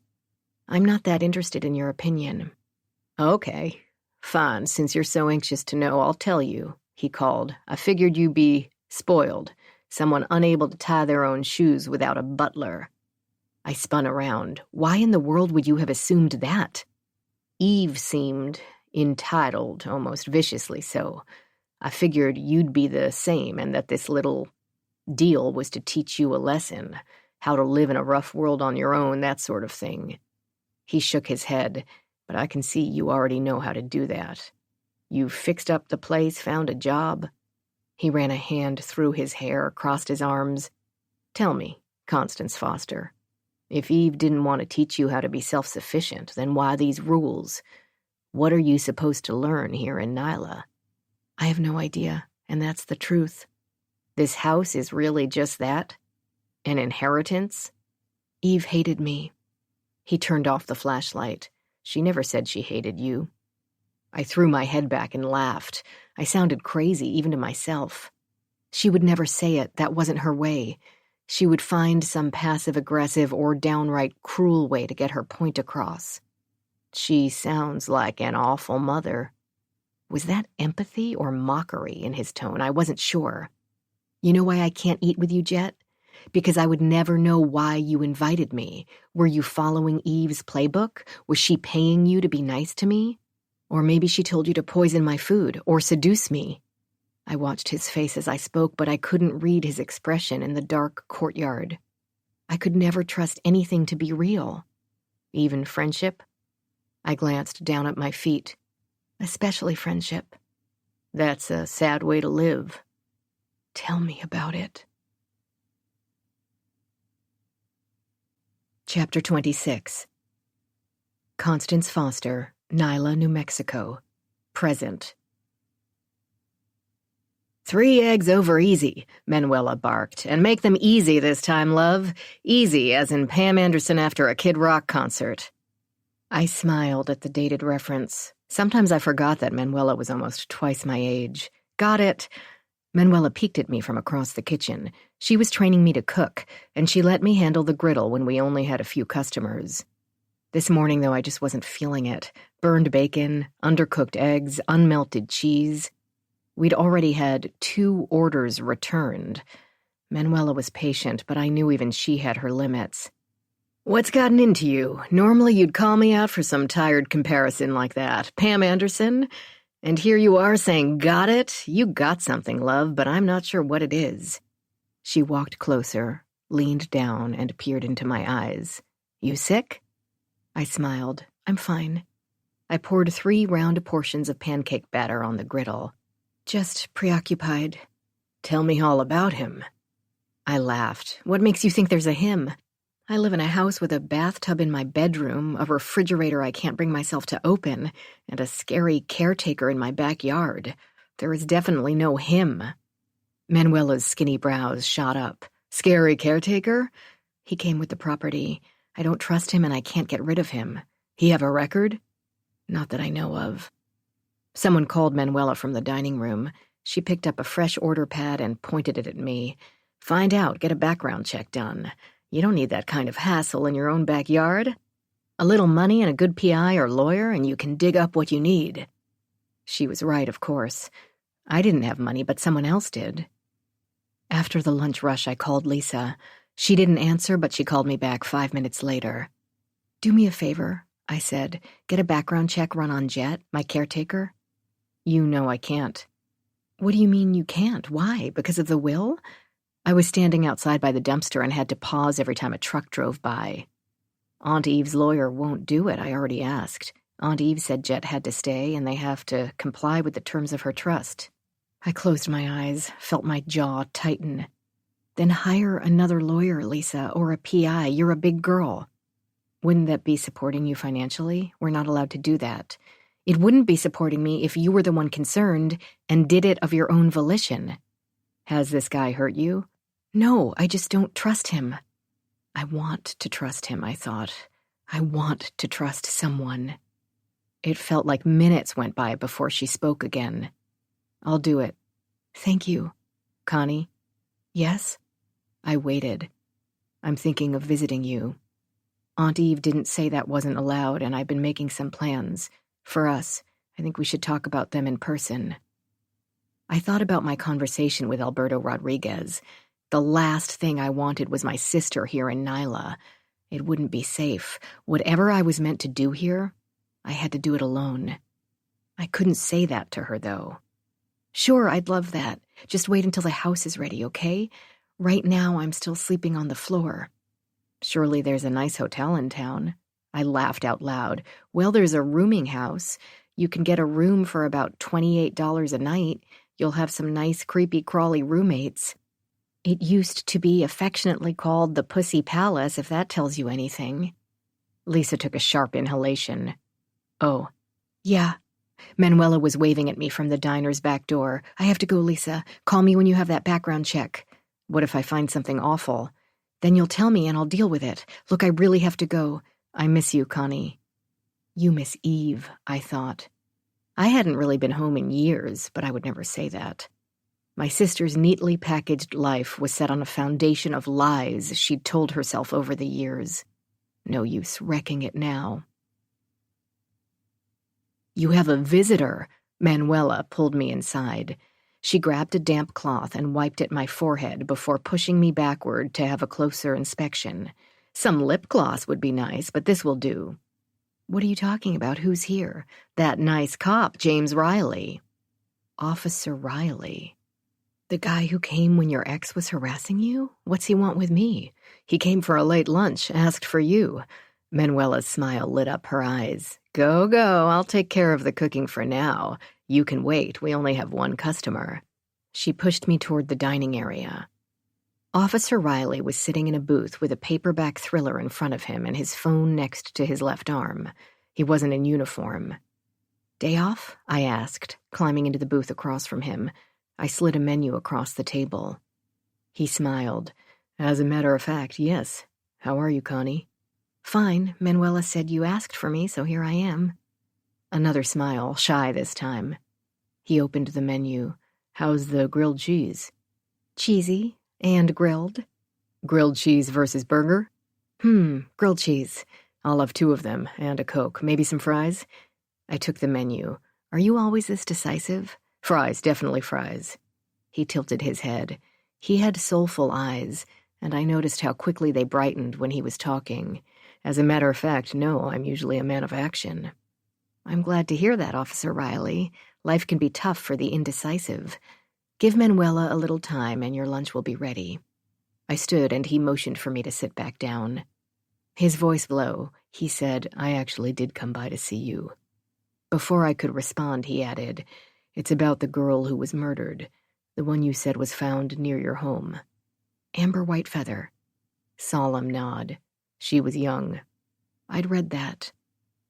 I'm not that interested in your opinion. Okay, fine, since you're so anxious to know, I'll tell you, he called. I figured you'd be spoiled, someone unable to tie their own shoes without a butler. I spun around. Why in the world would you have assumed that? Eve seemed entitled, almost viciously so. I figured you'd be the same and that this little deal was to teach you a lesson, how to live in a rough world on your own, that sort of thing. He shook his head, but I can see you already know how to do that. You fixed up the place, found a job. He ran a hand through his hair, crossed his arms. Tell me, Constance Foster, if Eve didn't want to teach you how to be self-sufficient, then why these rules? What are you supposed to learn here in Nyla? I have no idea, and that's the truth. This house is really just that? An inheritance? Eve hated me. He turned off the flashlight. She never said she hated you. I threw my head back and laughed. I sounded crazy, even to myself. She would never say it. That wasn't her way. She would find some passive-aggressive or downright cruel way to get her point across. She sounds like an awful mother. Was that empathy or mockery in his tone? I wasn't sure. You know why I can't eat with you, Jet? Because I would never know why you invited me. Were you following Eve's playbook? Was she paying you to be nice to me? Or maybe she told you to poison my food or seduce me. I watched his face as I spoke, but I couldn't read his expression in the dark courtyard. I could never trust anything to be real. Even friendship? I glanced down at my feet. Especially friendship. That's a sad way to live. Tell me about it. Chapter 26. Constance Foster, Nyla, New Mexico. Present. 3 eggs over easy, Manuela barked. And make them easy this time, love. Easy, as in Pam Andersson after a Kid Rock concert. I smiled at the dated reference. Sometimes I forgot that Manuela was almost twice my age. Got it. Manuela peeked at me from across the kitchen. She was training me to cook, and she let me handle the griddle when we only had a few customers. This morning, though, I just wasn't feeling it. Burned bacon, undercooked eggs, unmelted cheese. We'd already had 2 orders returned. Manuela was patient, but I knew even she had her limits. What's gotten into you? Normally you'd call me out for some tired comparison like that. Pam Andersson? And here you are saying, got it? You got something, love, but I'm not sure what it is. She walked closer, leaned down, and peered into my eyes. You sick? I smiled. I'm fine. I poured 3 round portions of pancake batter on the griddle. Just preoccupied. Tell me all about him. I laughed. What makes you think there's a him? I live in a house with a bathtub in my bedroom, a refrigerator I can't bring myself to open, and a scary caretaker in my backyard. There is definitely no him. Manuela's skinny brows shot up. Scary caretaker? He came with the property. I don't trust him and I can't get rid of him. He have a record? Not that I know of. Someone called Manuela from the dining room. She picked up a fresh order pad and pointed it at me. Find out, get a background check done. You don't need that kind of hassle in your own backyard. A little money and a good PI or lawyer, and you can dig up what you need." She was right, of course. I didn't have money, but someone else did. After the lunch rush, I called Lisa. She didn't answer, but she called me back 5 minutes later. "Do me a favor," I said. "Get a background check run on Jet, my caretaker." "You know I can't." "What do you mean you can't? Why? Because of the will?" I was standing outside by the dumpster and had to pause every time a truck drove by. "Aunt Eve's lawyer won't do it, I already asked. Aunt Eve said Jet had to stay, and they have to comply with the terms of her trust." I closed my eyes, felt my jaw tighten. "Then hire another lawyer, Lisa, or a PI. You're a big girl." "Wouldn't that be supporting you financially? We're not allowed to do that." "It wouldn't be supporting me if you were the one concerned and did it of your own volition." "Has this guy hurt you?" "No, I just don't trust him." I want to trust him, I thought. I want to trust someone. It felt like minutes went by before she spoke again. "I'll do it." "Thank you." "Connie?" "Yes?" I waited. "I'm thinking of visiting you. Aunt Eve didn't say that wasn't allowed, and I've been making some plans. For us, I think we should talk about them in person." I thought about my conversation with Alberto Rodriguez. The last thing I wanted was my sister here in Nyla. It wouldn't be safe. Whatever I was meant to do here, I had to do it alone. I couldn't say that to her, though. "Sure, I'd love that. Just wait until the house is ready, okay? Right now, I'm still sleeping on the floor." "Surely there's a nice hotel in town." I laughed out loud. "Well, there's a rooming house. You can get a room for about $28 a night. You'll have some nice, creepy-crawly roommates. It used to be affectionately called the Pussy Palace, if that tells you anything." Lisa took a sharp inhalation. "Oh, yeah." Manuela was waving at me from the diner's back door. "I have to go, Lisa. Call me when you have that background check." "What if I find something awful?" "Then you'll tell me and I'll deal with it. Look, I really have to go. I miss you, Connie." You miss Eve, I thought. I hadn't really been home in years, but I would never say that. My sister's neatly packaged life was set on a foundation of lies she'd told herself over the years. No use wrecking it now. "You have a visitor," Manuela pulled me inside. She grabbed a damp cloth and wiped at my forehead before pushing me backward to have a closer inspection. Some lip gloss would be nice, but this will do. "What are you talking about? Who's here?" "That nice cop, James Riley." "Officer Riley? The guy who came when your ex was harassing you? What's he want with me?" "He came for a late lunch, asked for you." Manuela's smile lit up her eyes. Go, I'll take care of the cooking for now. You can wait, we only have one customer." She pushed me toward the dining area. Officer Riley was sitting in a booth with a paperback thriller in front of him and his phone next to his left arm. He wasn't in uniform. "Day off?" I asked, climbing into the booth across from him. I slid a menu across the table. He smiled. "As a matter of fact, yes. How are you, Connie?" "Fine. Manuela said you asked for me, so here I am." Another smile, shy this time. He opened the menu. "How's the grilled cheese?" "Cheesy. And grilled." "Grilled cheese versus burger?" Grilled cheese. I'll have 2 of them, and a Coke. Maybe some fries?" I took the menu. "Are you always this decisive?" "Fries, definitely fries." He tilted his head. He had soulful eyes, and I noticed how quickly they brightened when he was talking. "As a matter of fact, no, I'm usually a man of action." "I'm glad to hear that, Officer Riley. Life can be tough for the indecisive. Give Manuela a little time and your lunch will be ready." I stood and he motioned for me to sit back down. His voice low, he said, "I actually did come by to see you." Before I could respond, he added, "It's about the girl who was murdered, the one you said was found near your home." "Amber Whitefeather." Solemn nod. "She was young." I'd read that.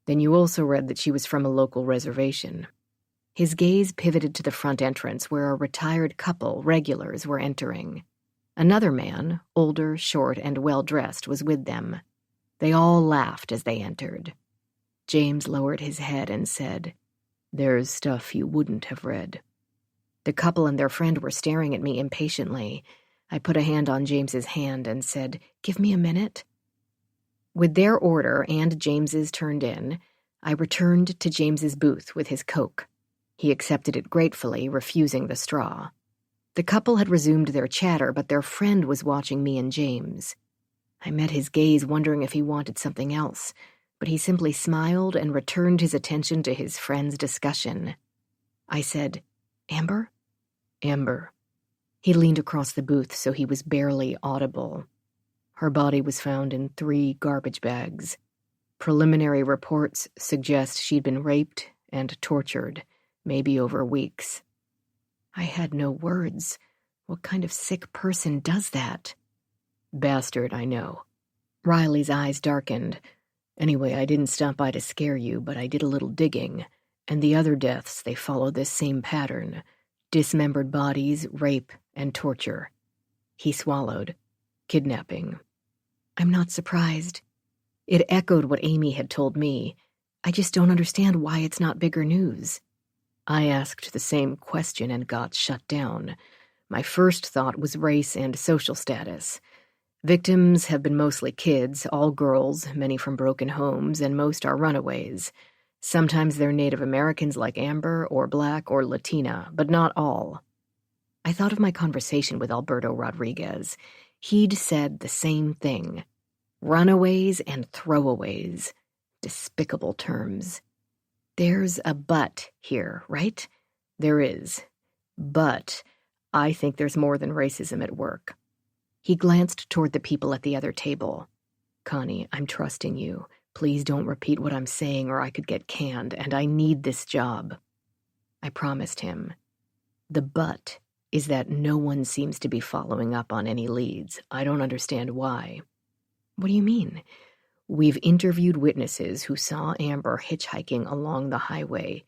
"Then you also read that she was from a local reservation." His gaze pivoted to the front entrance where a retired couple, regulars, were entering. Another man, older, short, and well-dressed, was with them. They all laughed as they entered. James lowered his head and said, "There's stuff you wouldn't have read." The couple and their friend were staring at me impatiently. I put a hand on James's hand and said, "Give me a minute." With their order and James's turned in, I returned to James's booth with his Coke. He accepted it gratefully, refusing the straw. The couple had resumed their chatter, but their friend was watching me and James. I met his gaze, wondering if he wanted something else, but he simply smiled and returned his attention to his friend's discussion. I said, "Amber?" "Amber." He leaned across the booth so he was barely audible. Her body was found in 3 garbage bags. Preliminary reports suggest she'd been raped and tortured, maybe over weeks. I had no words. What kind of sick person does that? Bastard, I know. Riley's eyes darkened. Anyway, I didn't stop by to scare you, but I did a little digging, and the other deaths, they follow this same pattern. Dismembered bodies, rape, and torture. He swallowed. Kidnapping. I'm not surprised. It echoed what Amy had told me. I just don't understand why it's not bigger news. I asked the same question and got shut down. My first thought was race and social status. Victims have been mostly kids, all girls, many from broken homes, and most are runaways. Sometimes they're Native Americans like Amber, or Black, or Latina, but not all. I thought of my conversation with Alberto Rodriguez. He'd said the same thing. Runaways and throwaways. Despicable terms. There's a but here, right? There is. But I think there's more than racism at work. He glanced toward the people at the other table. Connie, I'm trusting you. Please don't repeat what I'm saying or I could get canned, and I need this job. I promised him. The but is that no one seems to be following up on any leads. I don't understand why. What do you mean? We've interviewed witnesses who saw Amber hitchhiking along the highway.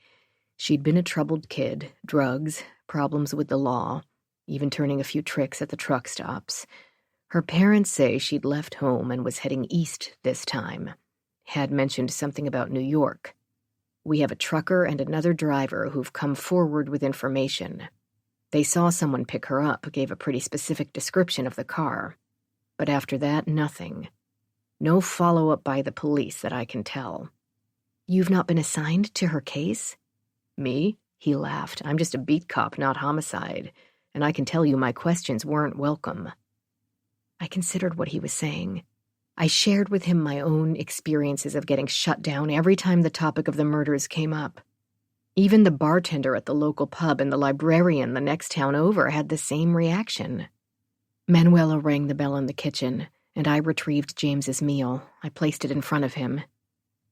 She'd been a troubled kid, drugs, problems with the law, even turning a few tricks at the truck stops. Her parents say she'd left home and was heading east this time. Had mentioned something about New York. We have a trucker and another driver who've come forward with information. They saw someone pick her up, gave a pretty specific description of the car. But after that, nothing. No follow-up by the police that I can tell. You've not been assigned to her case? Me? He laughed. I'm just a beat cop, not homicide. And I can tell you my questions weren't welcome. I considered what he was saying. I shared with him my own experiences of getting shut down every time the topic of the murders came up. Even the bartender at the local pub and the librarian the next town over had the same reaction. Manuela rang the bell in the kitchen, and I retrieved James's meal. I placed it in front of him.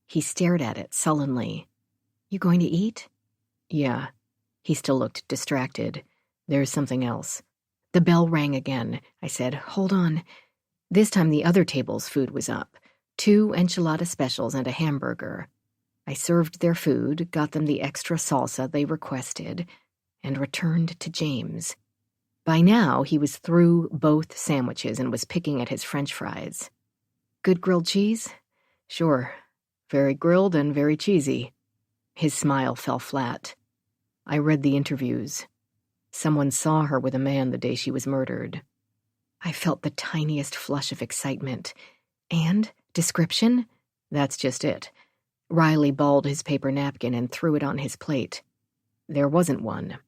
He stared at it sullenly. You going to eat? Yeah. He still looked distracted. There's something else. The bell rang again. I said, hold on. This time the other table's food was up. 2 enchilada specials and a hamburger. I served their food, got them the extra salsa they requested, and returned to James. By now, he was through both sandwiches and was picking at his French fries. Good grilled cheese? Sure. Very grilled and very cheesy. His smile fell flat. I read the interviews. Someone saw her with a man the day she was murdered. I felt the tiniest flush of excitement. And? Description? That's just it. Riley balled his paper napkin and threw it on his plate. There wasn't one.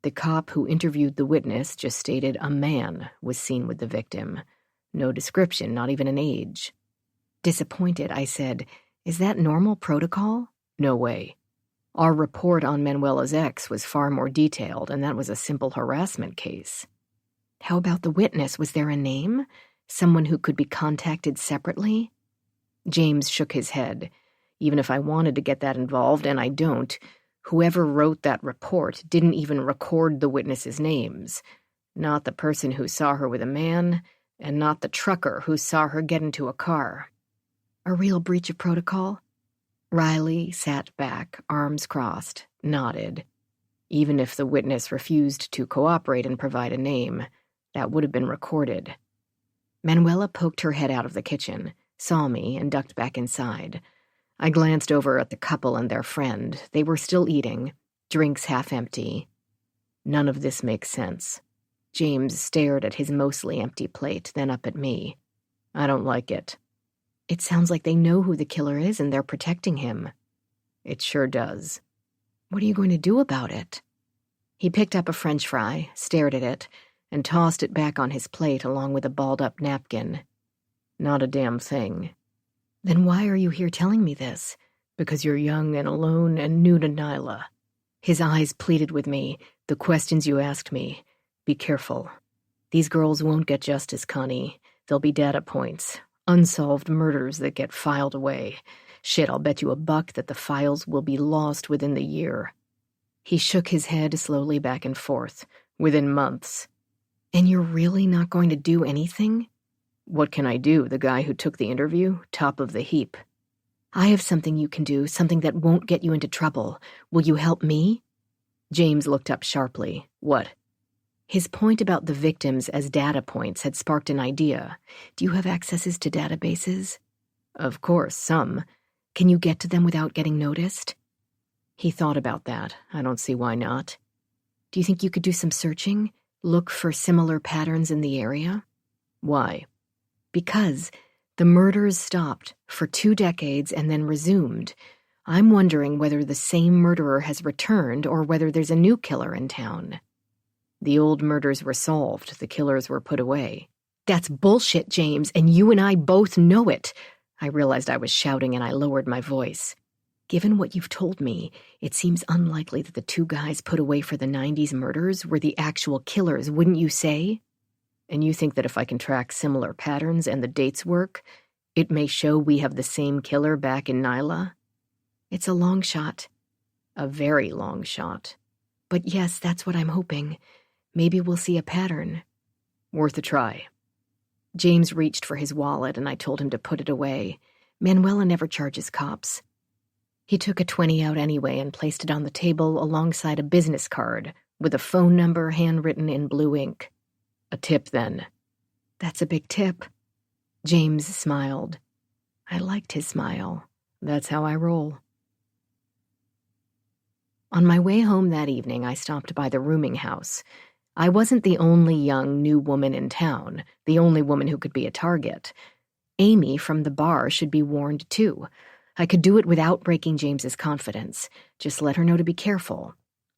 The cop who interviewed the witness just stated a man was seen with the victim. No description, not even an age. Disappointed, I said, is that normal protocol? No way. Our report on Manuela's ex was far more detailed, and that was a simple harassment case. How about the witness? Was there a name? Someone who could be contacted separately? James shook his head. Even if I wanted to get that involved, and I don't, whoever wrote that report didn't even record the witnesses' names. Not the person who saw her with a man, and not the trucker who saw her get into a car. A real breach of protocol? Riley sat back, arms crossed, nodded. Even if the witness refused to cooperate and provide a name, that would have been recorded. Manuela poked her head out of the kitchen, saw me, and ducked back inside. I glanced over at the couple and their friend. They were still eating, drinks half empty. None of this makes sense. James stared at his mostly empty plate, then up at me. I don't like it. It sounds like they know who the killer is and they're protecting him. It sure does. What are you going to do about it? He picked up a French fry, stared at it, and tossed it back on his plate along with a balled-up napkin. Not a damn thing. Then why are you here telling me this? Because you're young and alone and new to Nyla. His eyes pleaded with me, the questions you asked me. Be careful. These girls won't get justice, Connie. They'll be data points. Unsolved murders that get filed away. Shit, I'll bet you $1 that the files will be lost within the year. He shook his head slowly back and forth. Within months. And you're really not going to do anything? What can I do? The guy who took the interview? Top of the heap. I have something you can do, something that won't get you into trouble. Will you help me? James looked up sharply. What? His point about the victims as data points had sparked an idea. Do you have accesses to databases? Of course, some. Can you get to them without getting noticed? He thought about that. I don't see why not. Do you think you could do some searching? Look for similar patterns in the area? Why? Because the murders stopped for 2 decades and then resumed. I'm wondering whether the same murderer has returned or whether there's a new killer in town. The old murders were solved. The killers were put away. That's bullshit, James, and you and I both know it. I realized I was shouting and I lowered my voice. Given what you've told me, it seems unlikely that the 2 guys put away for the 90s murders were the actual killers, wouldn't you say? And you think that if I can track similar patterns and the dates work, it may show we have the same killer back in Nyla? It's a long shot. A very long shot. But yes, that's what I'm hoping. Maybe we'll see a pattern. Worth a try. James reached for his wallet and I told him to put it away. Manuela never charges cops. He took a 20 out anyway and placed it on the table alongside a business card with a phone number handwritten in blue ink. A tip, then. That's a big tip. James smiled. I liked his smile. That's how I roll. On my way home that evening, I stopped by the rooming house. I wasn't the only young new woman in town, the only woman who could be a target. Amy from the bar should be warned too. I could do it without breaking James's confidence. Just let her know to be careful.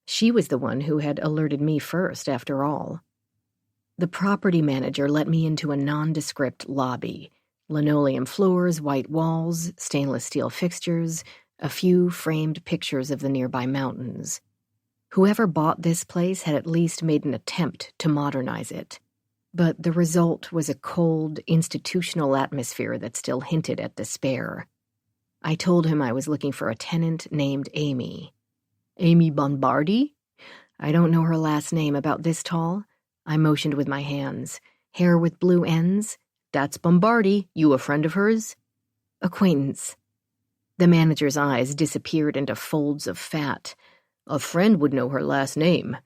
She was the one who had alerted me first, after all. The property manager let me into a nondescript lobby. Linoleum floors, white walls, stainless steel fixtures, a few framed pictures of the nearby mountains. Whoever bought this place had at least made an attempt to modernize it. But the result was a cold, institutional atmosphere that still hinted at despair. I told him I was looking for a tenant named Amy. Amy Bombardi? I don't know her last name, about this tall. I motioned with my hands. Hair with blue ends. That's Bombardi. You a friend of hers? Acquaintance. The manager's eyes disappeared into folds of fat. A friend would know her last name.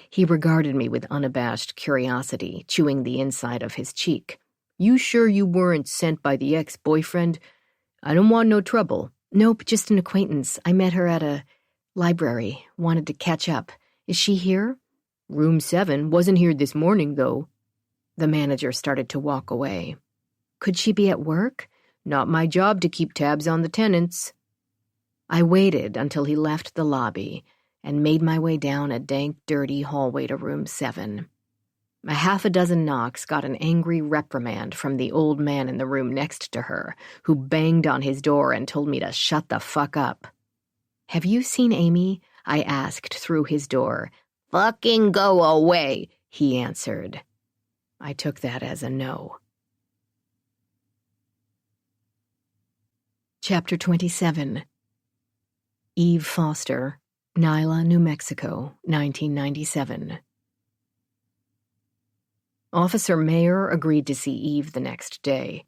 He regarded me with unabashed curiosity, chewing the inside of his cheek. You sure you weren't sent by the ex-boyfriend? I don't want no trouble. Nope, just an acquaintance. I met her at a library. Wanted to catch up. Is she here? Room 7. Wasn't here this morning, though. The manager started to walk away. Could she be at work? Not my job to keep tabs on the tenants. I waited until he left the lobby and made my way down a dank, dirty hallway to room 7. A half a dozen knocks got an angry reprimand from the old man in the room next to her, who banged on his door and told me to shut the fuck up. Have you seen Amy? I asked through his door. Fucking go away, he answered. I took that as a no. Chapter 27. Eve Foster, Nyla, New Mexico, 1997. Officer Mayer agreed to see Eve the next day.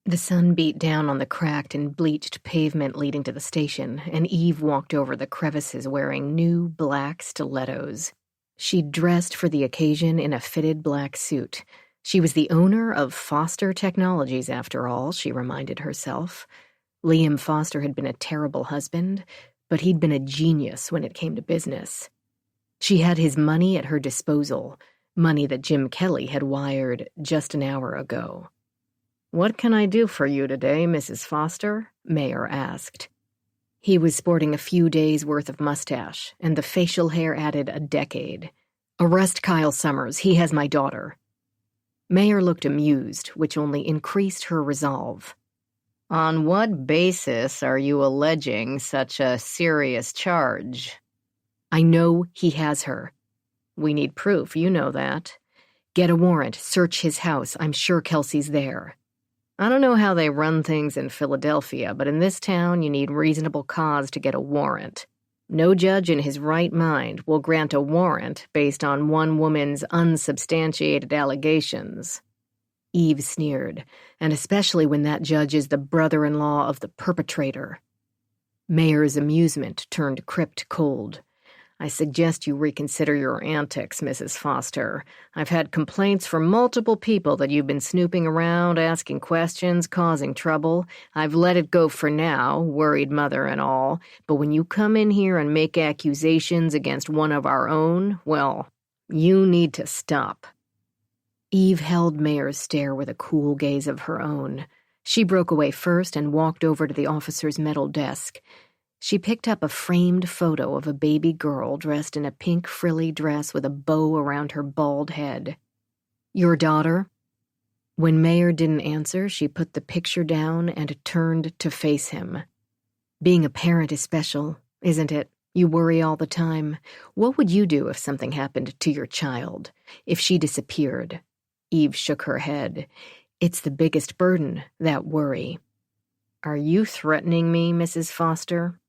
The sun beat down on the cracked and bleached pavement leading to the station, and Eve walked over the crevices wearing new black stilettos. She'd dressed for the occasion in a fitted black suit. She was the owner of Foster Technologies, after all, she reminded herself. Liam Foster had been a terrible husband, but he'd been a genius when it came to business. She had his money at her disposal, money that Jim Kelly had wired just an hour ago. "What can I do for you today, Mrs. Foster?" Mayer asked. He was sporting a few days' worth of mustache, and the facial hair added a decade. "Arrest Kyle Summers. He has my daughter." Mayer looked amused, which only increased her resolve. "On what basis are you alleging such a serious charge?" "I know he has her." "We need proof, you know that." "Get a warrant. Search his house. I'm sure Kelsey's there." "I don't know how they run things in Philadelphia, but in this town you need reasonable cause to get a warrant. No judge in his right mind will grant a warrant based on one woman's unsubstantiated allegations." Eve sneered, "and especially when that judge is the brother-in-law of the perpetrator." Mayer's amusement turned crypt cold. "I suggest you reconsider your antics, Mrs. Foster. I've had complaints from multiple people that you've been snooping around, asking questions, causing trouble. I've let it go for now, worried mother and all, but when you come in here and make accusations against one of our own, well, you need to stop." Eve held Mayer's stare with a cool gaze of her own. She broke away first and walked over to the officer's metal desk. She picked up a framed photo of a baby girl dressed in a pink frilly dress with a bow around her bald head. "Your daughter?" When Mayer didn't answer, she put the picture down and turned to face him. "Being a parent is special, isn't it? You worry all the time. What would you do if something happened to your child? If she disappeared?" Eve shook her head. "It's the biggest burden, that worry." "Are you threatening me, Mrs. Foster?"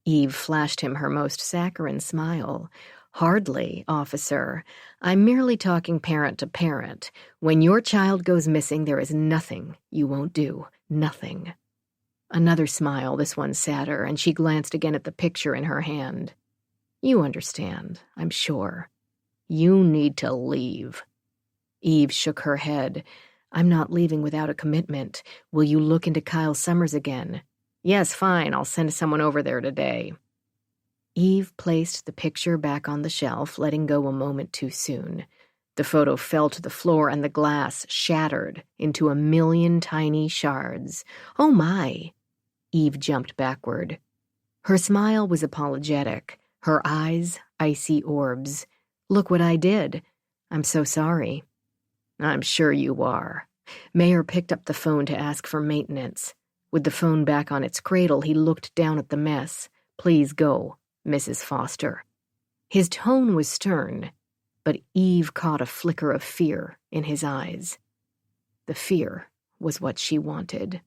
Eve flashed him her most saccharine smile. "Hardly, officer. I'm merely talking parent to parent. When your child goes missing, there is nothing you won't do. Nothing." Another smile, this one sadder, and she glanced again at the picture in her hand. "You understand, I'm sure." "You need to leave." Eve shook her head. "I'm not leaving without a commitment. Will you look into Kyle Summers again?" "Yes, fine. I'll send someone over there today." Eve placed the picture back on the shelf, letting go a moment too soon. The photo fell to the floor and the glass shattered into a million tiny shards. "Oh my!" Eve jumped backward. Her smile was apologetic, her eyes icy orbs. "Look what I did. I'm so sorry." "I'm sure you are." Mayer picked up the phone to ask for maintenance. With the phone back on its cradle, he looked down at the mess. "Please go, Mrs. Foster." His tone was stern, but Eve caught a flicker of fear in his eyes. The fear was what she wanted.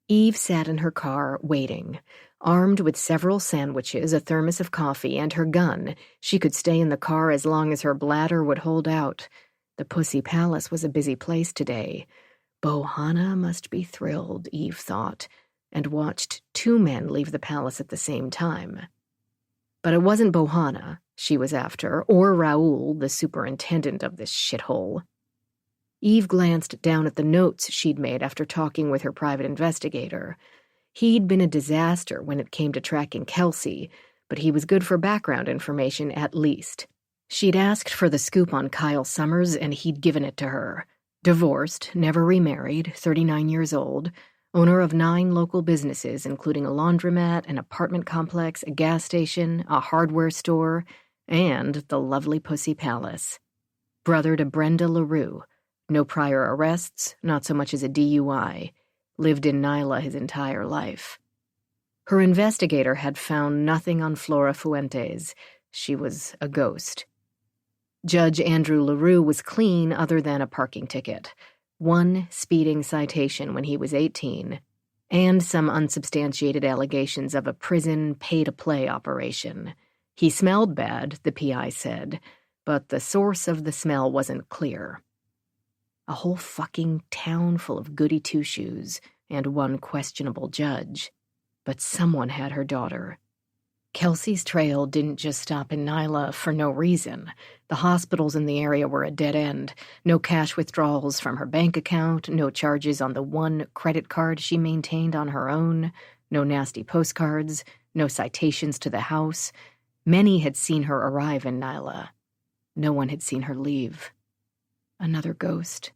Eve sat in her car, waiting. Armed with several sandwiches, a thermos of coffee, and her gun, she could stay in the car as long as her bladder would hold out. The Pussy Palace was a busy place today. Bohanna must be thrilled, Eve thought, and watched two men leave the palace at the same time. But it wasn't Bohanna she was after, or Raoul, the superintendent of this shithole. Eve glanced down at the notes she'd made after talking with her private investigator. He'd been a disaster when it came to tracking Kelsey, but he was good for background information at least. She'd asked for the scoop on Kyle Summers, and he'd given it to her. Divorced, never remarried, 39 years old, owner of 9 local businesses, including a laundromat, an apartment complex, a gas station, a hardware store, and the lovely Pussy Palace. Brother to Brenda LaRue. No prior arrests, not so much as a DUI. Lived in Nyla his entire life. Her investigator had found nothing on Flora Fuentes. She was a ghost. Judge Andrew LaRue was clean other than a parking ticket. 1 speeding citation when he was 18, and some unsubstantiated allegations of a prison pay-to-play operation. He smelled bad, the PI said, but the source of the smell wasn't clear. A whole fucking town full of goody two-shoes and 1 questionable judge. But someone had her daughter. Kelsey's trail didn't just stop in Nyla for no reason. The hospitals in the area were a dead end. No cash withdrawals from her bank account, no charges on the 1 credit card she maintained on her own, no nasty postcards, no citations to the house. Many had seen her arrive in Nyla. No one had seen her leave. Another ghost.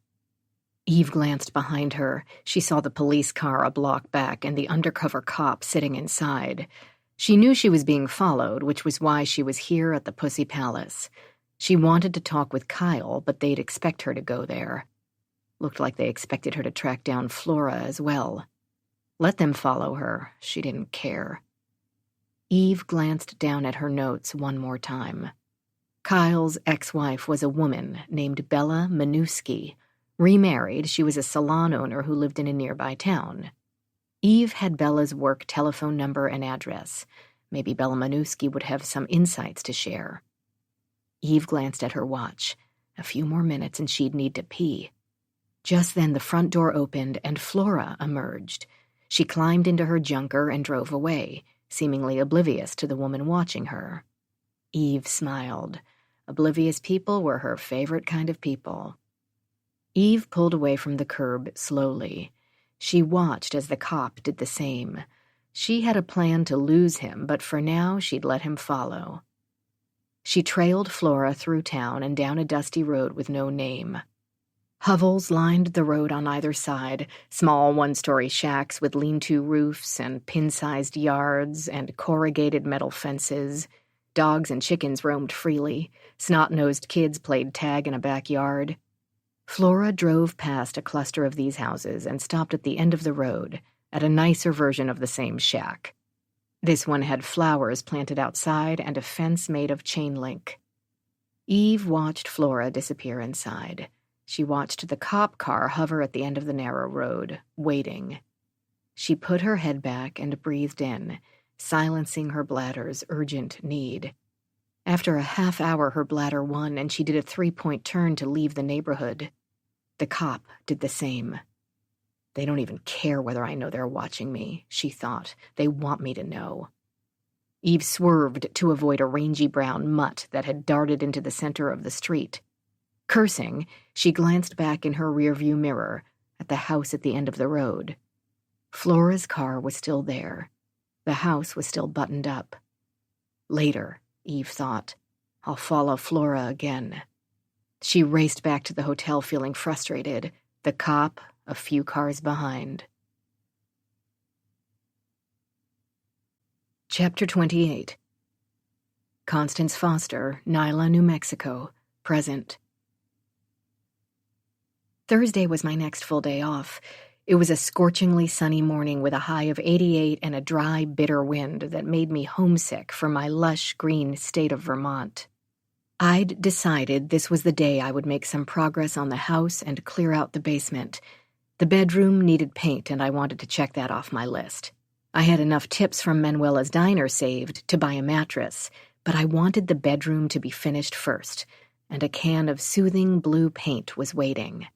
Eve glanced behind her. She saw the police car a block back and the undercover cop sitting inside. She knew she was being followed, which was why she was here at the Pussy Palace. She wanted to talk with Kyle, but they'd expect her to go there. Looked like they expected her to track down Flora as well. Let them follow her. She didn't care. Eve glanced down at her notes one more time. Kyle's ex-wife was a woman named Bella Minuski. Remarried, she was a salon owner who lived in a nearby town. Eve had Bella's work telephone number and address. Maybe Bella Minuski would have some insights to share. Eve glanced at her watch. A few more minutes and she'd need to pee. Just then the front door opened and Flora emerged. She climbed into her junker and drove away, seemingly oblivious to the woman watching her. Eve smiled. Oblivious people were her favorite kind of people. Eve pulled away from the curb slowly. She watched as the cop did the same. She had a plan to lose him, but for now she'd let him follow. She trailed Flora through town and down a dusty road with no name. Hovels lined the road on either side, small one-story shacks with lean-to roofs and pin-sized yards and corrugated metal fences. Dogs and chickens roamed freely. Snot-nosed kids played tag in a backyard. Flora drove past a cluster of these houses and stopped at the end of the road, at a nicer version of the same shack. This one had flowers planted outside and a fence made of chain link. Eve watched Flora disappear inside. She watched the cop car hover at the end of the narrow road, waiting. She put her head back and breathed in, silencing her bladder's urgent need. After a half hour, her bladder won, and she did a 3-point turn to leave the neighborhood. The cop did the same. They don't even care whether I know they're watching me, she thought. They want me to know. Eve swerved to avoid a rangy brown mutt that had darted into the center of the street. Cursing, she glanced back in her rearview mirror at the house at the end of the road. Flora's car was still there. The house was still buttoned up. Later, Eve thought, I'll follow Flora again. She raced back to the hotel feeling frustrated, the cop a few cars behind. Chapter 28. Constance Foster, Nyla, New Mexico, present. Thursday was my next full day off. It was a scorchingly sunny morning with a high of 88 and a dry, bitter wind that made me homesick for my lush, green state of Vermont. I'd decided this was the day I would make some progress on the house and clear out the basement. The bedroom needed paint, and I wanted to check that off my list. I had enough tips from Manuela's Diner saved to buy a mattress, but I wanted the bedroom to be finished first, and a can of soothing blue paint was waiting.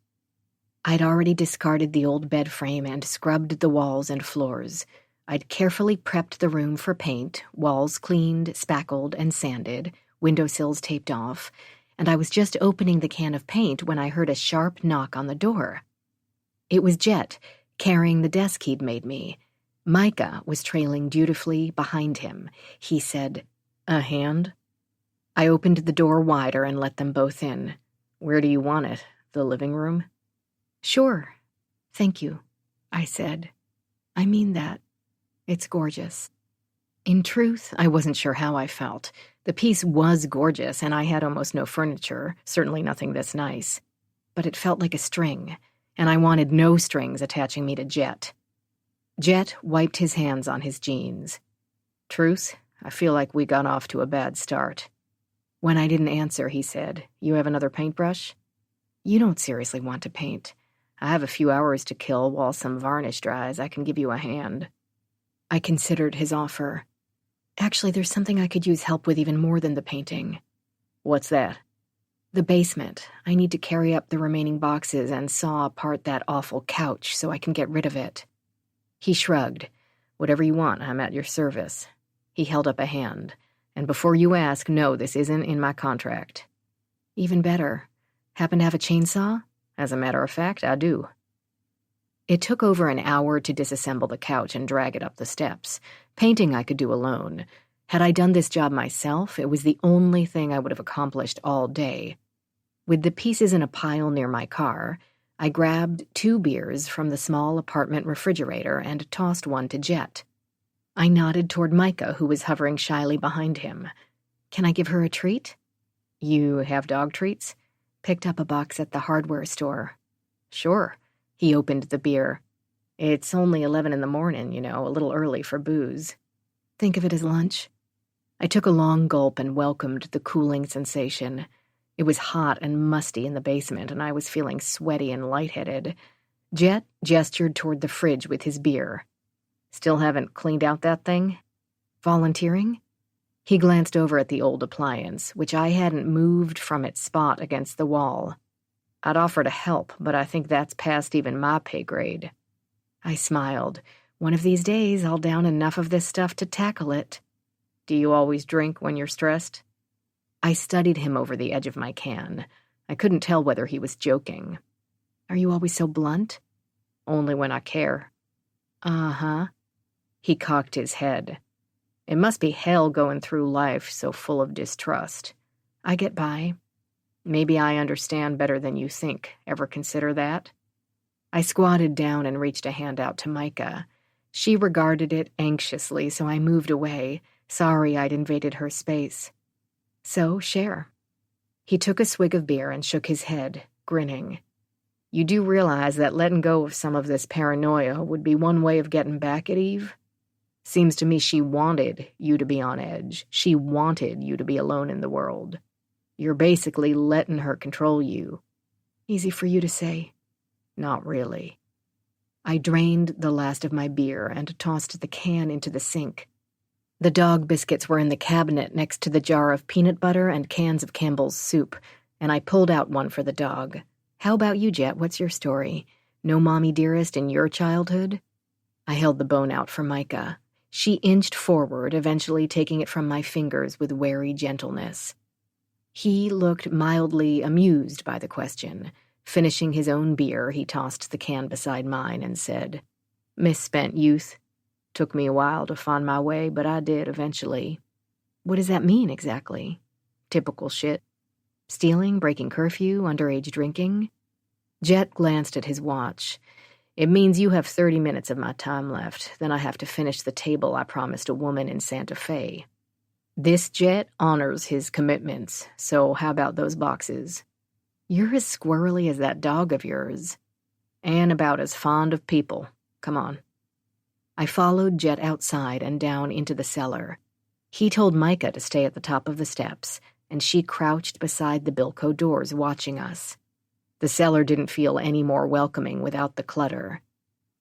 I'd already discarded the old bed frame and scrubbed the walls and floors. I'd carefully prepped the room for paint, walls cleaned, spackled, and sanded, windowsills taped off, and I was just opening the can of paint when I heard a sharp knock on the door. It was Jet, carrying the desk he'd made me. Micah was trailing dutifully behind him. He said, "A hand?" I opened the door wider and let them both in. "Where do you want it? The living room?" "Sure. Thank you," I said. "I mean that. It's gorgeous." In truth, I wasn't sure how I felt. The piece was gorgeous, and I had almost no furniture, certainly nothing this nice. But it felt like a string, and I wanted no strings attaching me to Jet. Jet wiped his hands on his jeans. "Truce, I feel like we got off to a bad start." When I didn't answer, he said, "You have another paintbrush?" "You don't seriously want to paint. I have a few hours to kill while some varnish dries. I can give you a hand." I considered his offer. "Actually, there's something I could use help with even more than the painting." "What's that?" "The basement. I need to carry up the remaining boxes and saw apart that awful couch so I can get rid of it." He shrugged. "Whatever you want, I'm at your service." He held up a hand. "And before you ask, no, this isn't in my contract." "Even better. Happen to have a chainsaw?" "As a matter of fact, I do." It took over an hour to disassemble the couch and drag it up the steps. Painting I could do alone. Had I done this job myself, it was the only thing I would have accomplished all day. With the pieces in a pile near my car, I grabbed 2 beers from the small apartment refrigerator and tossed one to Jet. I nodded toward Micah, who was hovering shyly behind him. Can I give her a treat? You have dog treats? Picked up a box at the hardware store. Sure. He opened the beer. It's only 11 in the morning, a little early for booze. Think of it as lunch. I took a long gulp and welcomed the cooling sensation. It was hot and musty in the basement, and I was feeling sweaty and lightheaded. Jet gestured toward the fridge with his beer. Still haven't cleaned out that thing? Volunteering? He glanced over at the old appliance, which I hadn't moved from its spot against the wall. I'd offer to help, but I think that's past even my pay grade. I smiled. One of these days, I'll down enough of this stuff to tackle it. Do you always drink when you're stressed? I studied him over the edge of my can. I couldn't tell whether he was joking. Are you always so blunt? Only when I care. Uh-huh. He cocked his head. It must be hell going through life so full of distrust. I get by. Maybe I understand better than you think. Ever consider that? I squatted down and reached a hand out to Micah. She regarded it anxiously, so I moved away, sorry I'd invaded her space. So, share. He took a swig of beer and shook his head, grinning. You do realize that letting go of some of this paranoia would be one way of getting back at Eve? Seems to me she wanted you to be on edge. She wanted you to be alone in the world. You're basically letting her control you. Easy for you to say. Not really. I drained the last of my beer and tossed the can into the sink. The dog biscuits were in the cabinet next to the jar of peanut butter and cans of Campbell's soup, and I pulled out one for the dog. How about you, Jet? What's your story? No mommy dearest in your childhood? I held the bone out for Micah. She inched forward, eventually taking it from my fingers with wary gentleness. He looked mildly amused by the question. Finishing his own beer, he tossed the can beside mine and said, Misspent youth. Took me a while to find my way, but I did eventually. What does that mean exactly? Typical shit. Stealing, breaking curfew, underage drinking? Jet glanced at his watch. It means you have 30 minutes of my time left. Then I have to finish the table I promised a woman in Santa Fe. This Jet honors his commitments, so how about those boxes? You're as squirrely as that dog of yours. And about as fond of people. Come on. I followed Jet outside and down into the cellar. He told Micah to stay at the top of the steps, and she crouched beside the Bilko doors watching us. The cellar didn't feel any more welcoming without the clutter.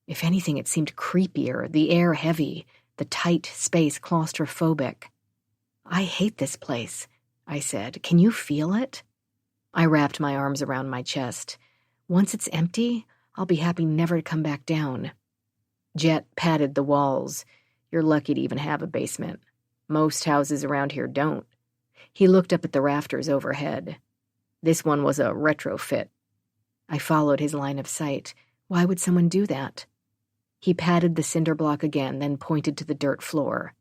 If anything, it seemed creepier, the air heavy, the tight space claustrophobic. I hate this place, I said. Can you feel it? I wrapped my arms around my chest. Once it's empty, I'll be happy never to come back down. Jet patted the walls. You're lucky to even have a basement. Most houses around here don't. He looked up at the rafters overhead. This one was a retrofit. I followed his line of sight. Why would someone do that? He patted the cinder block again, then pointed to the dirt floor.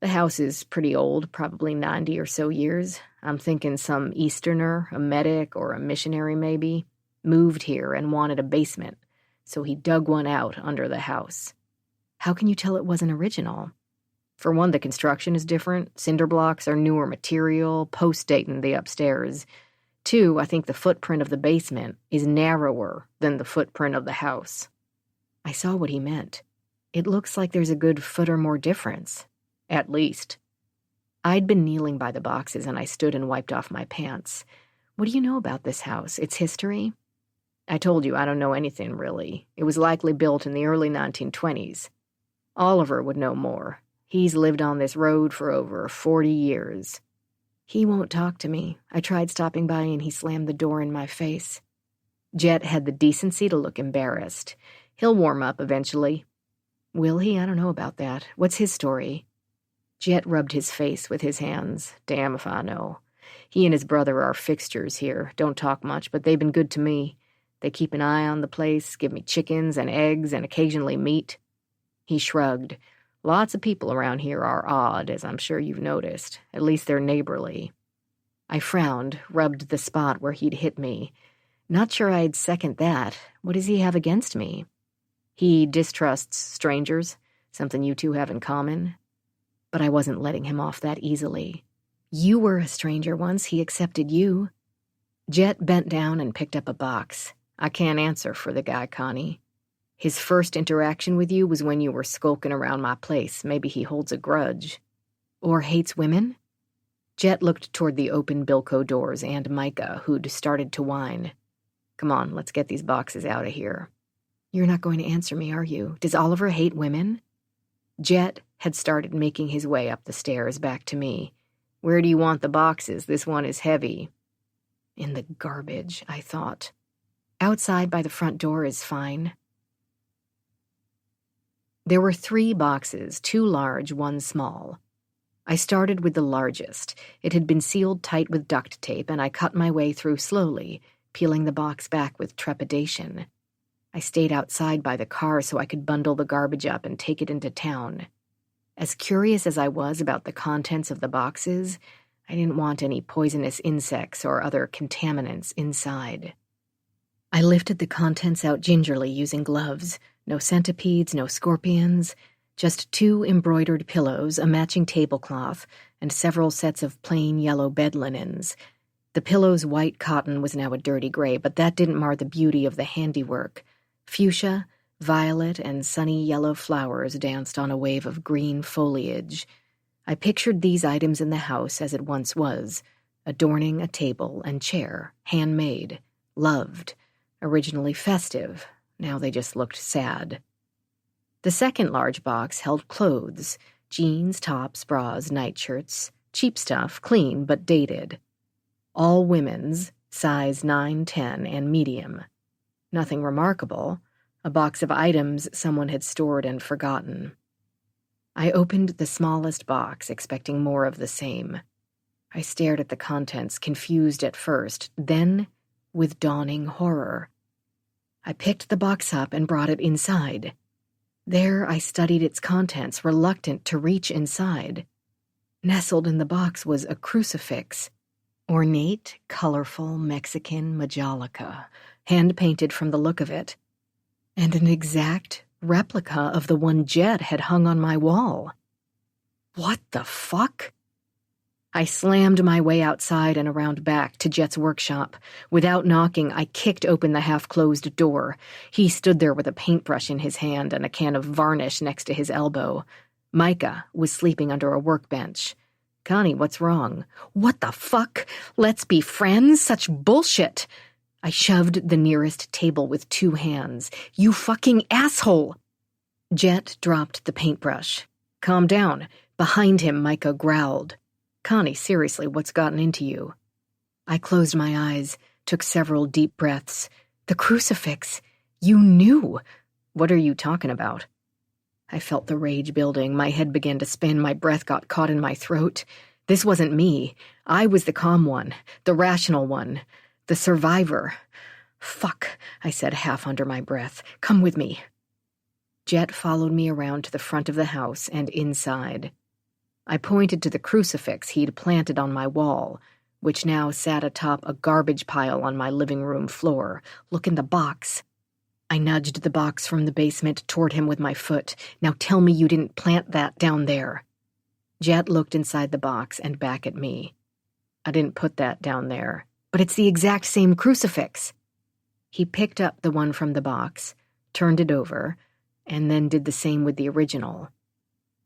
The house is pretty old, probably 90 or so years. I'm thinking some Easterner, a medic, or a missionary maybe, moved here and wanted a basement, so he dug one out under the house. How can you tell it wasn't original? For one, the construction is different. Cinder blocks are newer material, post-dating the upstairs. Two, I think the footprint of the basement is narrower than the footprint of the house. I saw what he meant. It looks like there's a good foot or more difference. At least. I'd been kneeling by the boxes and I stood and wiped off my pants. What do you know about this house? Its history? I told you I don't know anything, really. It was likely built in the early 1920s. Oliver would know more. He's lived on this road for over 40 years. He won't talk to me. I tried stopping by and he slammed the door in my face. Jet had the decency to look embarrassed. He'll warm up eventually. Will he? I don't know about that. What's his story? Jet rubbed his face with his hands. Damn if I know. He and his brother are fixtures here. Don't talk much, but they've been good to me. They keep an eye on the place, give me chickens and eggs and occasionally meat. He shrugged. Lots of people around here are odd, as I'm sure you've noticed. At least they're neighborly. I frowned, rubbed the spot where he'd hit me. Not sure I'd second that. What does he have against me? He distrusts strangers, something you two have in common. But I wasn't letting him off that easily. You were a stranger once, he accepted you. Jet bent down and picked up a box. I can't answer for the guy, Connie. His first interaction with you was when you were skulking around my place. Maybe he holds a grudge. Or hates women? Jet looked toward the open Bilko doors and Micah, who'd started to whine. Come on, let's get these boxes out of here. You're not going to answer me, are you? Does Oliver hate women? Jet had started making his way up the stairs back to me. Where do you want the boxes? This one is heavy. In the garbage, I thought. Outside by the front door is fine. There were 3 boxes, 2 large, 1 small. I started with the largest. It had been sealed tight with duct tape, and I cut my way through slowly, peeling the box back with trepidation. I stayed outside by the car so I could bundle the garbage up and take it into town. As curious as I was about the contents of the boxes, I didn't want any poisonous insects or other contaminants inside. I lifted the contents out gingerly using gloves. No centipedes, no scorpions, just 2 embroidered pillows, a matching tablecloth, and several sets of plain yellow bed linens. The pillow's white cotton was now a dirty gray, but that didn't mar the beauty of the handiwork. Fuchsia, violet, and sunny yellow flowers danced on a wave of green foliage. I pictured these items in the house as it once was, adorning a table and chair, handmade, loved, originally festive. Now they just looked sad. The second large box held clothes, jeans, tops, bras, nightshirts, cheap stuff, clean but dated. All women's, size 9, 10, and medium. Nothing remarkable, a box of items someone had stored and forgotten. I opened the smallest box, expecting more of the same. I stared at the contents, confused at first, then with dawning horror. I picked the box up and brought it inside. There I studied its contents, reluctant to reach inside. Nestled in the box was a crucifix. Ornate, colorful Mexican majolica, hand-painted from the look of it, and an exact replica of the one Jet had hung on my wall. What the fuck? I slammed my way outside and around back to Jet's workshop. Without knocking, I kicked open the half-closed door. He stood there with a paintbrush in his hand and a can of varnish next to his elbow. Micah was sleeping under a workbench. Connie, what's wrong? What the fuck? Let's be friends? Such bullshit! I shoved the nearest table with 2 hands. You fucking asshole! Jet dropped the paintbrush. Calm down. Behind him, Micah growled. Connie, seriously, what's gotten into you? I closed my eyes, took several deep breaths. The crucifix. You knew. What are you talking about? I felt the rage building. My head began to spin. My breath got caught in my throat. This wasn't me. I was the calm one, the rational one, the survivor. Fuck, I said half under my breath. Come with me. Jet followed me around to the front of the house and inside. I pointed to the crucifix he'd planted on my wall, which now sat atop a garbage pile on my living room floor. Look in the box. I nudged the box from the basement toward him with my foot. Now tell me you didn't plant that down there. Jet looked inside the box and back at me. I didn't put that down there, but it's the exact same crucifix. He picked up the one from the box, turned it over, and then did the same with the original.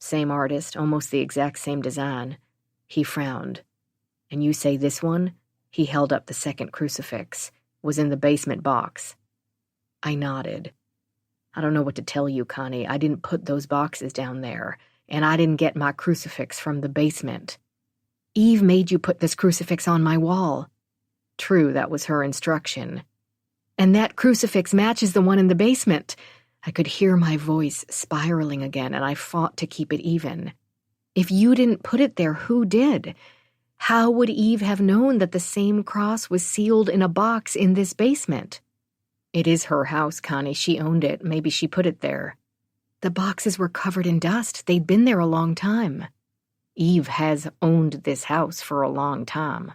Same artist, almost the exact same design. He frowned. And you say this one? He held up the second crucifix. Was in the basement box. I nodded. I don't know what to tell you, Connie. I didn't put those boxes down there, and I didn't get my crucifix from the basement. Eve made you put this crucifix on my wall. True, that was her instruction. And that crucifix matches the one in the basement. I could hear my voice spiraling again, and I fought to keep it even. If you didn't put it there, who did? How would Eve have known that the same cross was sealed in a box in this basement? It is her house, Connie. She owned it. Maybe she put it there. The boxes were covered in dust. They'd been there a long time. Eve has owned this house for a long time.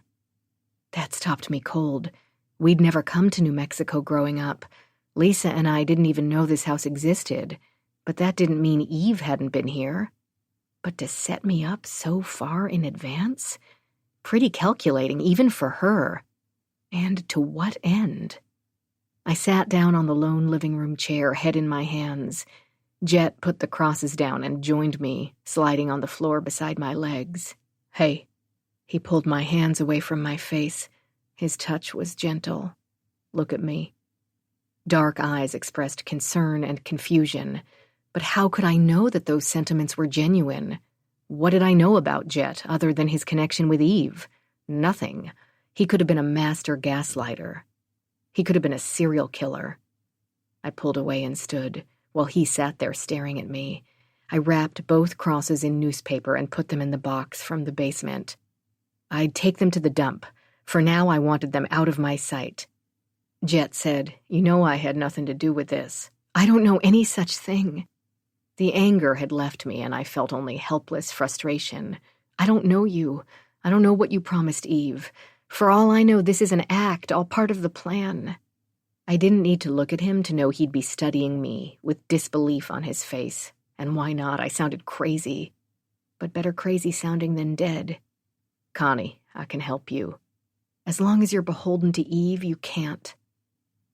That stopped me cold. We'd never come to New Mexico growing up. Lisa and I didn't even know this house existed, but that didn't mean Eve hadn't been here. But to set me up so far in advance? Pretty calculating, even for her. And to what end? I sat down on the lone living room chair, head in my hands. Jet put the crosses down and joined me, sliding on the floor beside my legs. "Hey." He pulled my hands away from my face. His touch was gentle. "Look at me." Dark eyes expressed concern and confusion. But how could I know that those sentiments were genuine? What did I know about Jet other than his connection with Eve? Nothing. He could have been a master gaslighter. He could have been a serial killer. I pulled away and stood, while he sat there staring at me. I wrapped both crosses in newspaper and put them in the box from the basement. I'd take them to the dump. For now, I wanted them out of my sight. Jet said, "You know I had nothing to do with this." "I don't know any such thing." The anger had left me, and I felt only helpless frustration. "I don't know you. I don't know what you promised Eve. For all I know, this is an act, all part of the plan." I didn't need to look at him to know he'd be studying me, with disbelief on his face. And why not? I sounded crazy. But better crazy sounding than dead. "Connie, I can help you." "As long as you're beholden to Eve, you can't."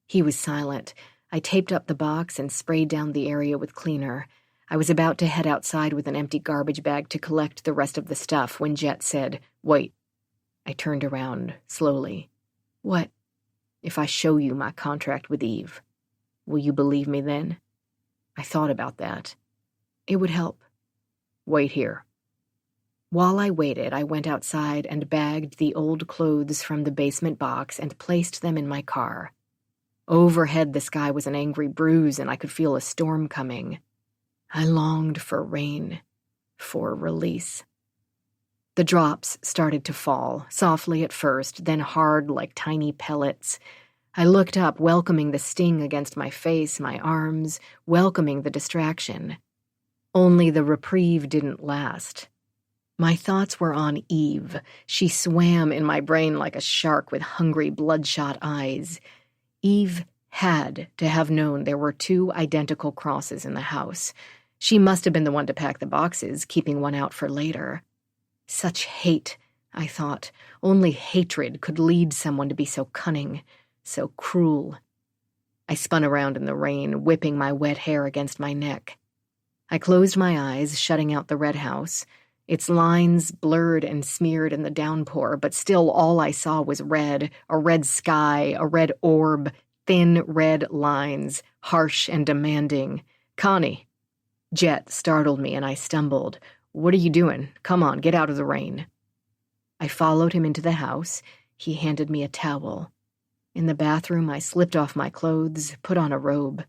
He was silent. I taped up the box and sprayed down the area with cleaner. I was about to head outside with an empty garbage bag to collect the rest of the stuff when Jet said, "Wait." I turned around, slowly. "What?" "If I show you my contract with Eve, will you believe me then?" I thought about that. "It would help." "Wait here." While I waited, I went outside and bagged the old clothes from the basement box and placed them in my car. Overhead, the sky was an angry bruise, and I could feel a storm coming. I longed for rain, for release. The drops started to fall, softly at first, then hard like tiny pellets. I looked up, welcoming the sting against my face, my arms, welcoming the distraction. Only the reprieve didn't last. My thoughts were on Eve. She swam in my brain like a shark with hungry, bloodshot eyes. Eve had to have known there were 2 identical crosses in the house. She must have been the one to pack the boxes, keeping one out for later. Such hate, I thought. Only hatred could lead someone to be so cunning, so cruel. I spun around in the rain, whipping my wet hair against my neck. I closed my eyes, shutting out the red house. Its lines blurred and smeared in the downpour, but still all I saw was red, a red sky, a red orb, thin red lines, harsh and demanding. "Connie." Jet startled me and I stumbled. "What are you doing? Come on, get out of the rain." I followed him into the house. He handed me a towel. In the bathroom, I slipped off my clothes, put on a robe.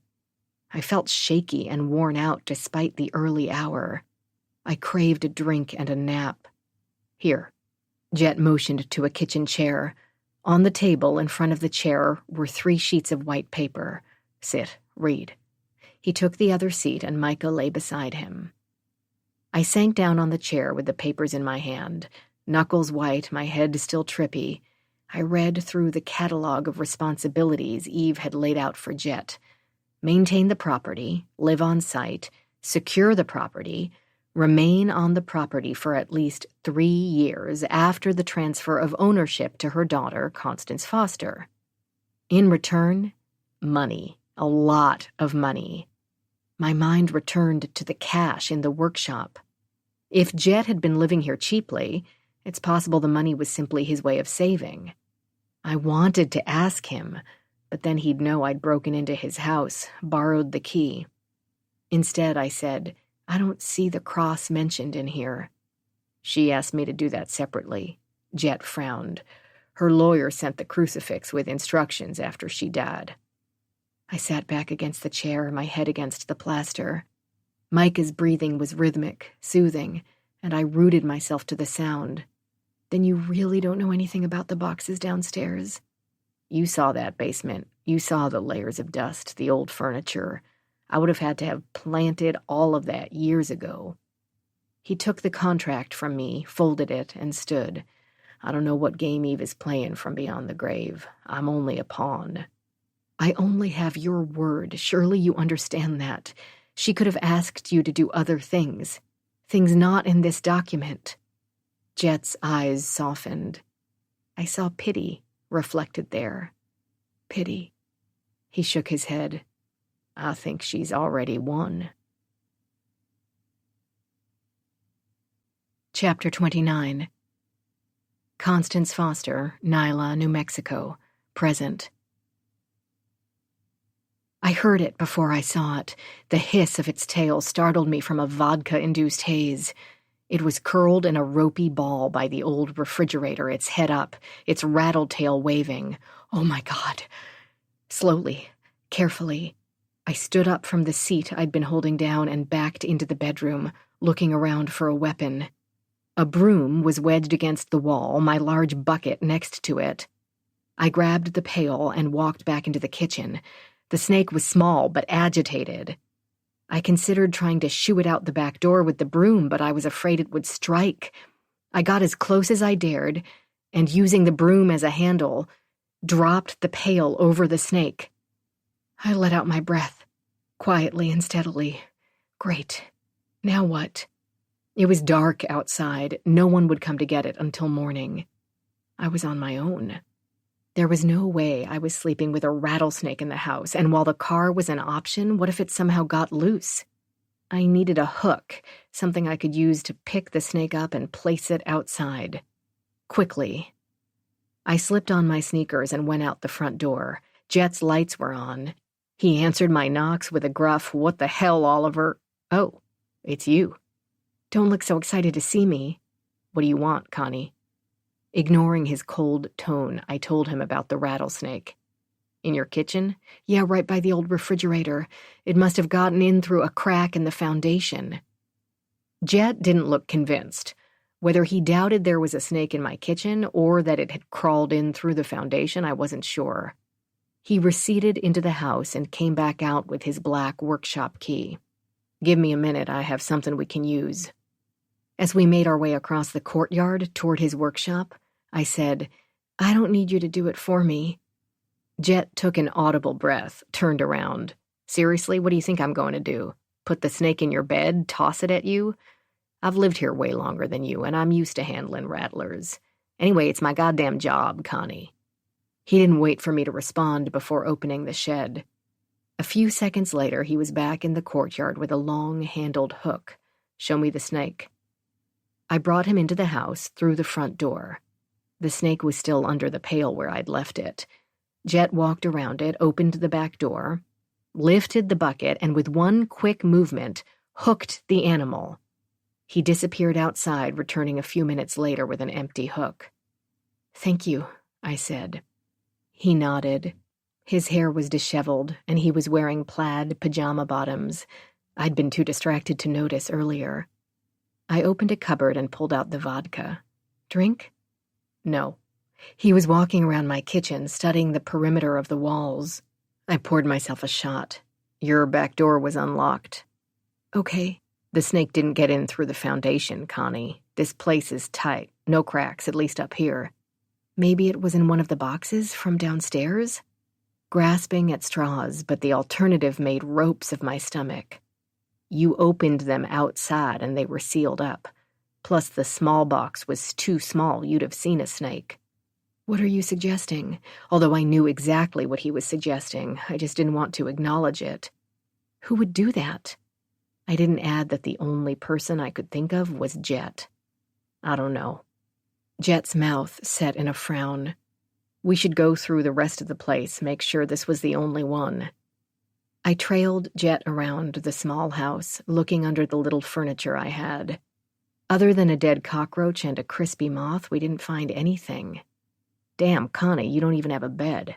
I felt shaky and worn out despite the early hour. I craved a drink and a nap. "Here." Jet motioned to a kitchen chair. On the table in front of the chair were 3 sheets of white paper. "Sit, read." He took the other seat and Micah lay beside him. I sank down on the chair with the papers in my hand, knuckles white, my head still trippy. I read through the catalog of responsibilities Eve had laid out for Jet. Maintain the property, live on site, secure the property, remain on the property for at least 3 years after the transfer of ownership to her daughter, Constance Foster. In return, money, a lot of money. My mind returned to the cash in the workshop. If Jet had been living here cheaply, it's possible the money was simply his way of saving. I wanted to ask him, but then he'd know I'd broken into his house, borrowed the key. Instead, I said, "I don't see the cross mentioned in here." "She asked me to do that separately." Jet frowned. "Her lawyer sent the crucifix with instructions after she died." I sat back against the chair, my head against the plaster. Micah's breathing was rhythmic, soothing, and I rooted myself to the sound. "Then you really don't know anything about the boxes downstairs?" "You saw that basement. You saw the layers of dust, the old furniture. I would have had to have planted all of that years ago. He took the contract from me, folded it, and stood. I don't know what game Eve is playing from beyond the grave. I'm only a pawn. I only have your word. Surely you understand that. She could have asked you to do other things. Things not in this document. Jet's eyes softened. I saw pity reflected there. Pity. He shook his head. I think she's already won. Chapter 29. Constance Foster, Nyla, New Mexico. Present. I heard it before I saw it. The hiss of its tail startled me from a vodka-induced haze. It was curled in a ropey ball by the old refrigerator, its head up, its rattled tail waving. Oh my God. Slowly, carefully, I stood up from the seat I'd been holding down and backed into the bedroom, looking around for a weapon. A broom was wedged against the wall, my large bucket next to it. I grabbed the pail and walked back into the kitchen. The snake was small but agitated. I considered trying to shoo it out the back door with the broom, but I was afraid it would strike. I got as close as I dared, and using the broom as a handle, dropped the pail over the snake. I let out my breath, quietly and steadily. Great. Now what? It was dark outside. No one would come to get it until morning. I was on my own. There was no way I was sleeping with a rattlesnake in the house, and while the car was an option, what if it somehow got loose? I needed a hook, something I could use to pick the snake up and place it outside. Quickly. I slipped on my sneakers and went out the front door. Jet's lights were on. He answered my knocks with a gruff, "What the hell, Oliver?" "Oh, it's you." "Don't look so excited to see me." "What do you want, Connie?" Ignoring his cold tone, I told him about the rattlesnake. "In your kitchen?" "Yeah, right by the old refrigerator. It must have gotten in through a crack in the foundation." Jet didn't look convinced. Whether he doubted there was a snake in my kitchen or that it had crawled in through the foundation, I wasn't sure. He receded into the house and came back out with his black workshop key. "Give me a minute, I have something we can use." As we made our way across the courtyard toward his workshop, I said, "I don't need you to do it for me." Jet took an audible breath, turned around. "Seriously, what do you think I'm going to do? Put the snake in your bed, toss it at you? I've lived here way longer than you, and I'm used to handling rattlers. Anyway, it's my goddamn job, Connie." He didn't wait for me to respond before opening the shed. A few seconds later, he was back in the courtyard with a long-handled hook. "Show me the snake." I brought him into the house through the front door. The snake was still under the pail where I'd left it. Jet walked around it, opened the back door, lifted the bucket, and with one quick movement, hooked the animal. He disappeared outside, returning a few minutes later with an empty hook. "Thank you," I said. He nodded. His hair was disheveled, and he was wearing plaid pajama bottoms. I'd been too distracted to notice earlier. I opened a cupboard and pulled out the vodka. "Drink?" "No." He was walking around my kitchen, studying the perimeter of the walls. I poured myself a shot. "Your back door was unlocked." "Okay." "The snake didn't get in through the foundation, Connie. This place is tight. No cracks, at least up here." "Maybe it was in one of the boxes from downstairs?" Grasping at straws, but the alternative made ropes of my stomach. "You opened them outside and they were sealed up. Plus the small box was too small, you'd have seen a snake." "What are you suggesting?" Although I knew exactly what he was suggesting, I just didn't want to acknowledge it. Who would do that? I didn't add that the only person I could think of was Jet. "I don't know." Jet's mouth set in a frown. "We should go through the rest of the place, make sure this was the only one." I trailed Jet around the small house, looking under the little furniture I had. Other than a dead cockroach and a crispy moth, we didn't find anything. "Damn, Connie, you don't even have a bed."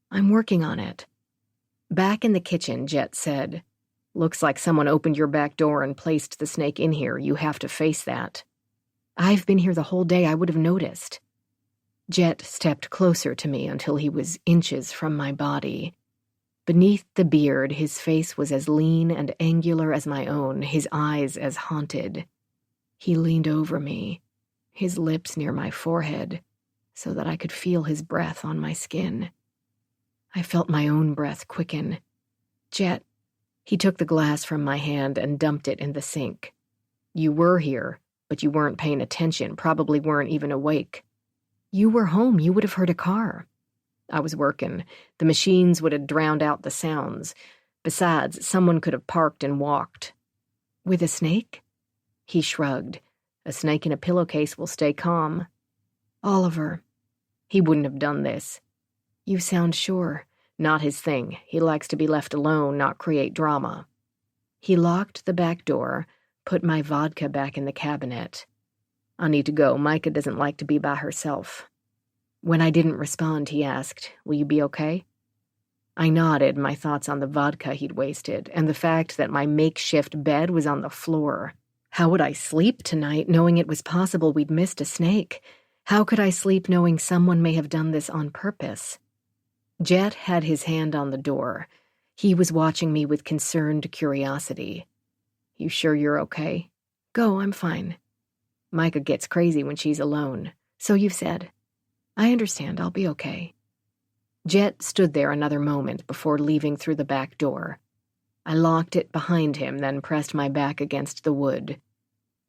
"I'm working on it." Back in the kitchen, Jet said, "Looks like someone opened your back door and placed the snake in here. You have to face that." "I've been here the whole day. I would have noticed." Jet stepped closer to me until he was inches from my body. Beneath the beard, his face was as lean and angular as my own, his eyes as haunted. He leaned over me, his lips near my forehead, so that I could feel his breath on my skin. I felt my own breath quicken. Jet. He took the glass from my hand and dumped it in the sink. You were here, but you weren't paying attention, probably weren't even awake. You were home, you would have heard a car. I was working. The machines would have drowned out the sounds. Besides, someone could have parked and walked. With a snake? He shrugged. A snake in a pillowcase will stay calm. Oliver. He wouldn't have done this. You sound sure. Not his thing. He likes to be left alone, not create drama. He locked the back door, put my vodka back in the cabinet. I need to go. Micah doesn't like to be by herself. When I didn't respond, he asked, will you be okay? I nodded, my thoughts on the vodka he'd wasted, and the fact that my makeshift bed was on the floor. How would I sleep tonight, knowing it was possible we'd missed a snake? How could I sleep knowing someone may have done this on purpose? Jet had his hand on the door. He was watching me with concerned curiosity. You sure you're okay? Go, I'm fine. Micah gets crazy when she's alone. So you've said. I understand, I'll be okay. Jet stood there another moment before leaving through the back door. I locked it behind him, then pressed my back against the wood.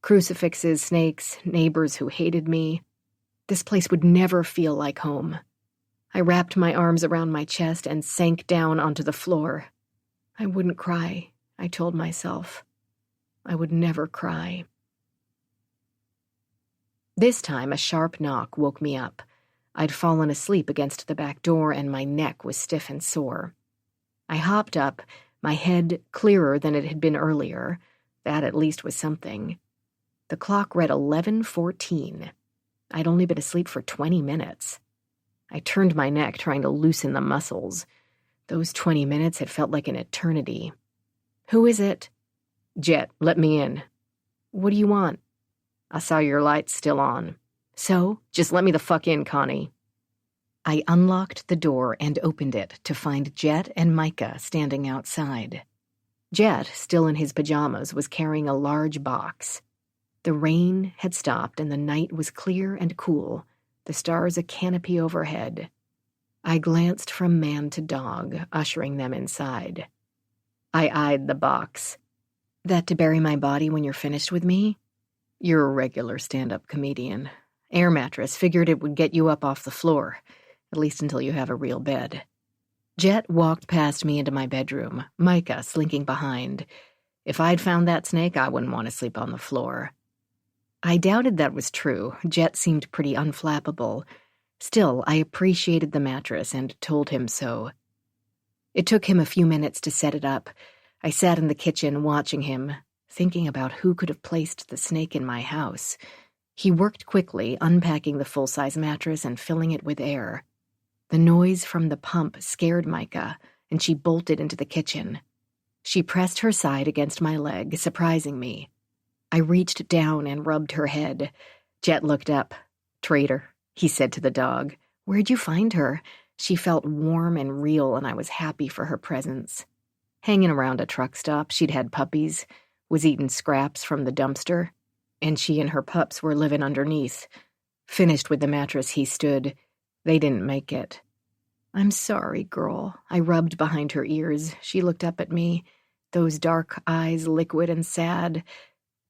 Crucifixes, snakes, neighbors who hated me. This place would never feel like home. I wrapped my arms around my chest and sank down onto the floor. I wouldn't cry, I told myself. I would never cry. This time, a sharp knock woke me up. I'd fallen asleep against the back door, and my neck was stiff and sore. I hopped up, my head clearer than it had been earlier. That at least was something. The clock read 11:14. I'd only been asleep for 20 minutes. I turned my neck, trying to loosen the muscles. Those 20 minutes had felt like an eternity. Who is it? Jet, let me in. What do you want? I saw your lights still on. So, just let me the fuck in, Connie. I unlocked the door and opened it to find Jet and Micah standing outside. Jet, still in his pajamas, was carrying a large box. The rain had stopped and the night was clear and cool, the stars a canopy overhead. I glanced from man to dog, ushering them inside. I eyed the box. That to bury my body when you're finished with me? You're a regular stand-up comedian. Air mattress, figured it would get you up off the floor, at least until you have a real bed. Jet walked past me into my bedroom, Micah slinking behind. If I'd found that snake, I wouldn't want to sleep on the floor. I doubted that was true. Jet seemed pretty unflappable. Still, I appreciated the mattress and told him so. It took him a few minutes to set it up. I sat in the kitchen watching him, thinking about who could have placed the snake in my house. He worked quickly, unpacking the full-size mattress and filling it with air. The noise from the pump scared Micah, and she bolted into the kitchen. She pressed her side against my leg, surprising me. I reached down and rubbed her head. Jet looked up. Traitor, he said to the dog. Where'd you find her? She felt warm and real, and I was happy for her presence. Hanging around a truck stop, she'd had puppies, was eating scraps from the dumpster, and she and her pups were living underneath. Finished with the mattress, he stood. They didn't make it. I'm sorry, girl. I rubbed behind her ears. She looked up at me, those dark eyes liquid and sad.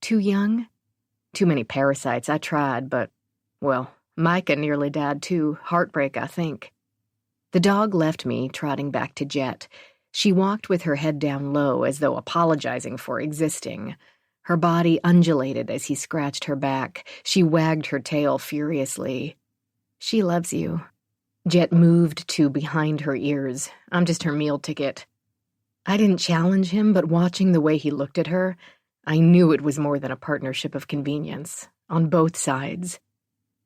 Too young? Too many parasites. I tried, but, well, Micah nearly died too. Heartbreak, I think. The dog left me, trotting back to Jet. She walked with her head down low, as though apologizing for existing. Her body undulated as he scratched her back. She wagged her tail furiously. She loves you. Jet moved to behind her ears. I'm just her meal ticket. I didn't challenge him, but watching the way he looked at her, I knew it was more than a partnership of convenience, on both sides.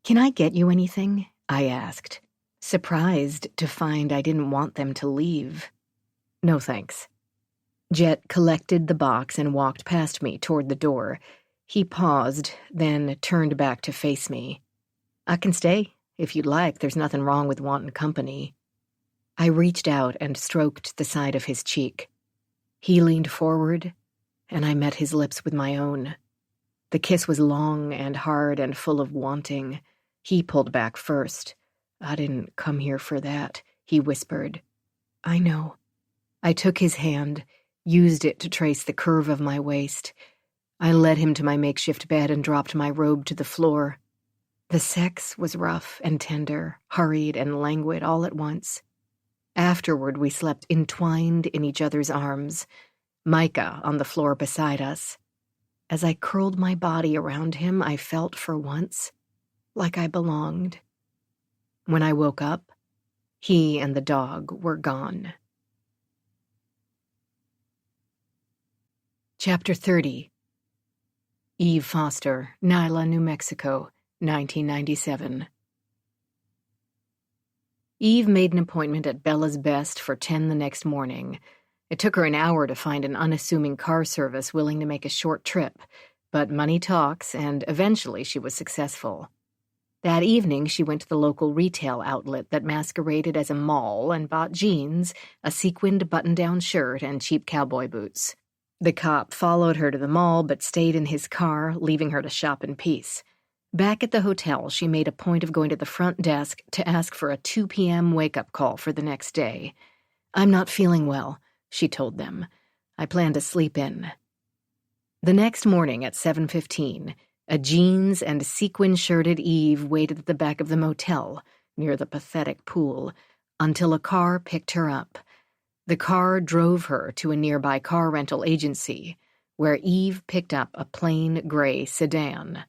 Can I get you anything? I asked, surprised to find I didn't want them to leave. No thanks. Jet collected the box and walked past me toward the door. He paused, then turned back to face me. I can stay, if you'd like. There's nothing wrong with wanting company. I reached out and stroked the side of his cheek. He leaned forward, and I met his lips with my own. The kiss was long and hard and full of wanting. He pulled back first. "I didn't come here for that," he whispered. "I know." I took his hand, used it to trace the curve of my waist. I led him to my makeshift bed and dropped my robe to the floor. The sex was rough and tender, hurried and languid all at once. Afterward, we slept entwined in each other's arms, Micah on the floor beside us. As I curled my body around him, I felt for once like I belonged. When I woke up, he and the dog were gone. Chapter 30. Eve Foster, Nyla, New Mexico, 1997. Eve made an appointment at Bella's Best for 10 the next morning. It took her an hour to find an unassuming car service willing to make a short trip, but money talks, and eventually she was successful. That evening, she went to the local retail outlet that masqueraded as a mall and bought jeans, a sequined button-down shirt, and cheap cowboy boots. The cop followed her to the mall but stayed in his car, leaving her to shop in peace. Back at the hotel, she made a point of going to the front desk to ask for a 2 p.m. wake-up call for the next day. "I'm not feeling well," she told them. "I plan to sleep in." The next morning at 7:15, a jeans and sequin-shirted Eve waited at the back of the motel, near the pathetic pool, until a car picked her up. The car drove her to a nearby car rental agency, where Eve picked up a plain gray sedan.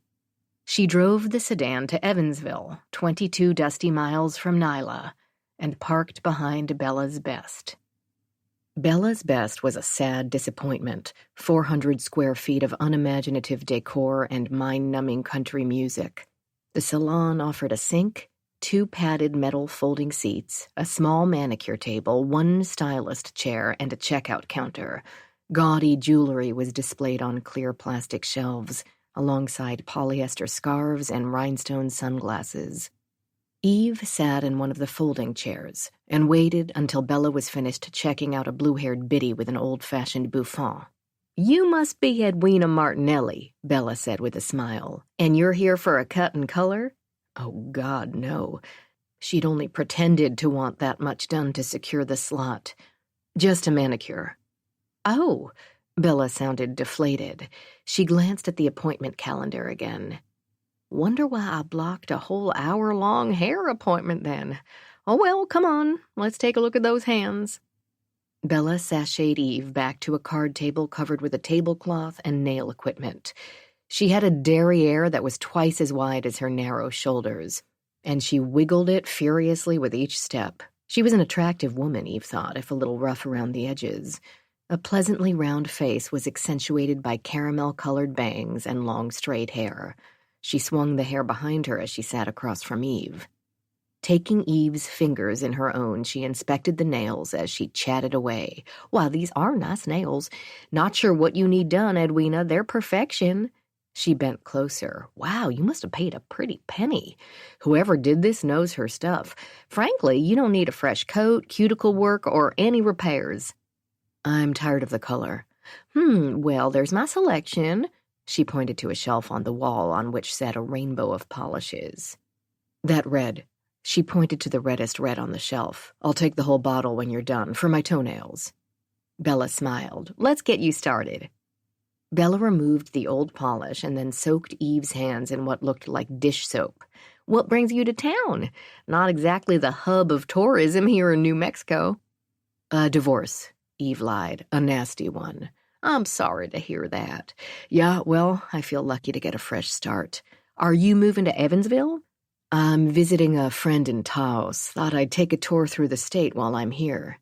She drove the sedan to Evansville, 22 dusty miles from Nyla, and parked behind Bella's Best. Bella's Best was a sad disappointment, 400 square feet of unimaginative decor and mind-numbing country music. The salon offered a sink, 2 padded metal folding seats, a small manicure table, 1 stylist chair, and a checkout counter. Gaudy jewelry was displayed on clear plastic shelves, alongside polyester scarves and rhinestone sunglasses. Eve sat in one of the folding chairs and waited until Bella was finished checking out a blue-haired biddy with an old-fashioned bouffant. "You must be Edwina Martinelli," Bella said with a smile. "And you're here for a cut and color?" Oh, God, no. She'd only pretended to want that much done to secure the slot. "Just a manicure." "Oh," Bella sounded deflated. She glanced at the appointment calendar again. "Wonder why I blocked a whole hour-long hair appointment then. Oh well, come on, let's take a look at those hands." Bella sashayed Eve back to a card table covered with a tablecloth and nail equipment. She had a derriere that was twice as wide as her narrow shoulders, and she wiggled it furiously with each step. She was an attractive woman, Eve thought, if a little rough around the edges. A pleasantly round face was accentuated by caramel-colored bangs and long straight hair. She swung the hair behind her as she sat across from Eve. Taking Eve's fingers in her own, she inspected the nails as she chatted away. "Why, these are nice nails. Not sure what you need done, Edwina. They're perfection." She bent closer. "Wow, you must have paid a pretty penny. Whoever did this knows her stuff. Frankly, you don't need a fresh coat, cuticle work, or any repairs." "I'm tired of the color." Well, there's my selection." She pointed to a shelf on the wall on which sat a rainbow of polishes. "That red." She pointed to the reddest red on the shelf. "I'll take the whole bottle when you're done, for my toenails." Bella smiled. "Let's get you started." Bella removed the old polish and then soaked Eve's hands in what looked like dish soap. "What brings you to town? Not exactly the hub of tourism here in New Mexico." "A divorce," Eve lied. "A nasty one." "I'm sorry to hear that." "Yeah, well, I feel lucky to get a fresh start." "Are you moving to Evansville?" "I'm visiting a friend in Taos. Thought I'd take a tour through the state while I'm here."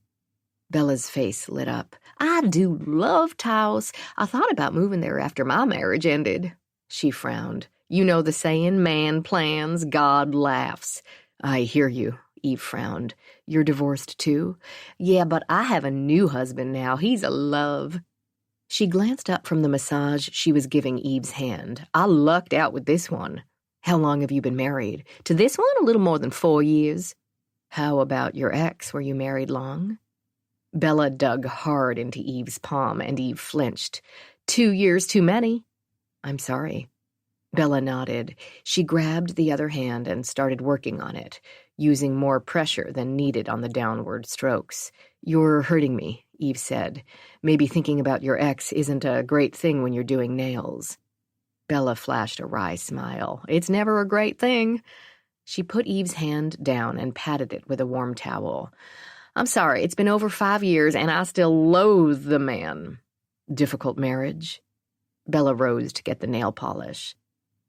Bella's face lit up. "I do love Taos. I thought about moving there after my marriage ended." She frowned. "You know the saying, man plans, God laughs." "I hear you," Eve frowned. "You're divorced too?" "Yeah, but I have a new husband now. He's a love." She glanced up from the massage she was giving Eve's hand. "I lucked out with this one." "How long have you been married?" "To this one, a little more than 4 years." How about your ex? Were you married long? Bella dug hard into Eve's palm, and Eve flinched. 2 years too many. I'm sorry. Bella nodded. She grabbed the other hand and started working on it, using more pressure than needed on the downward strokes. You're hurting me, Eve said. Maybe thinking about your ex isn't a great thing when you're doing nails. Bella flashed a wry smile. It's never a great thing. She put Eve's hand down and patted it with a warm towel. I'm sorry, it's been over 5 years and I still loathe the man. Difficult marriage? Bella rose to get the nail polish.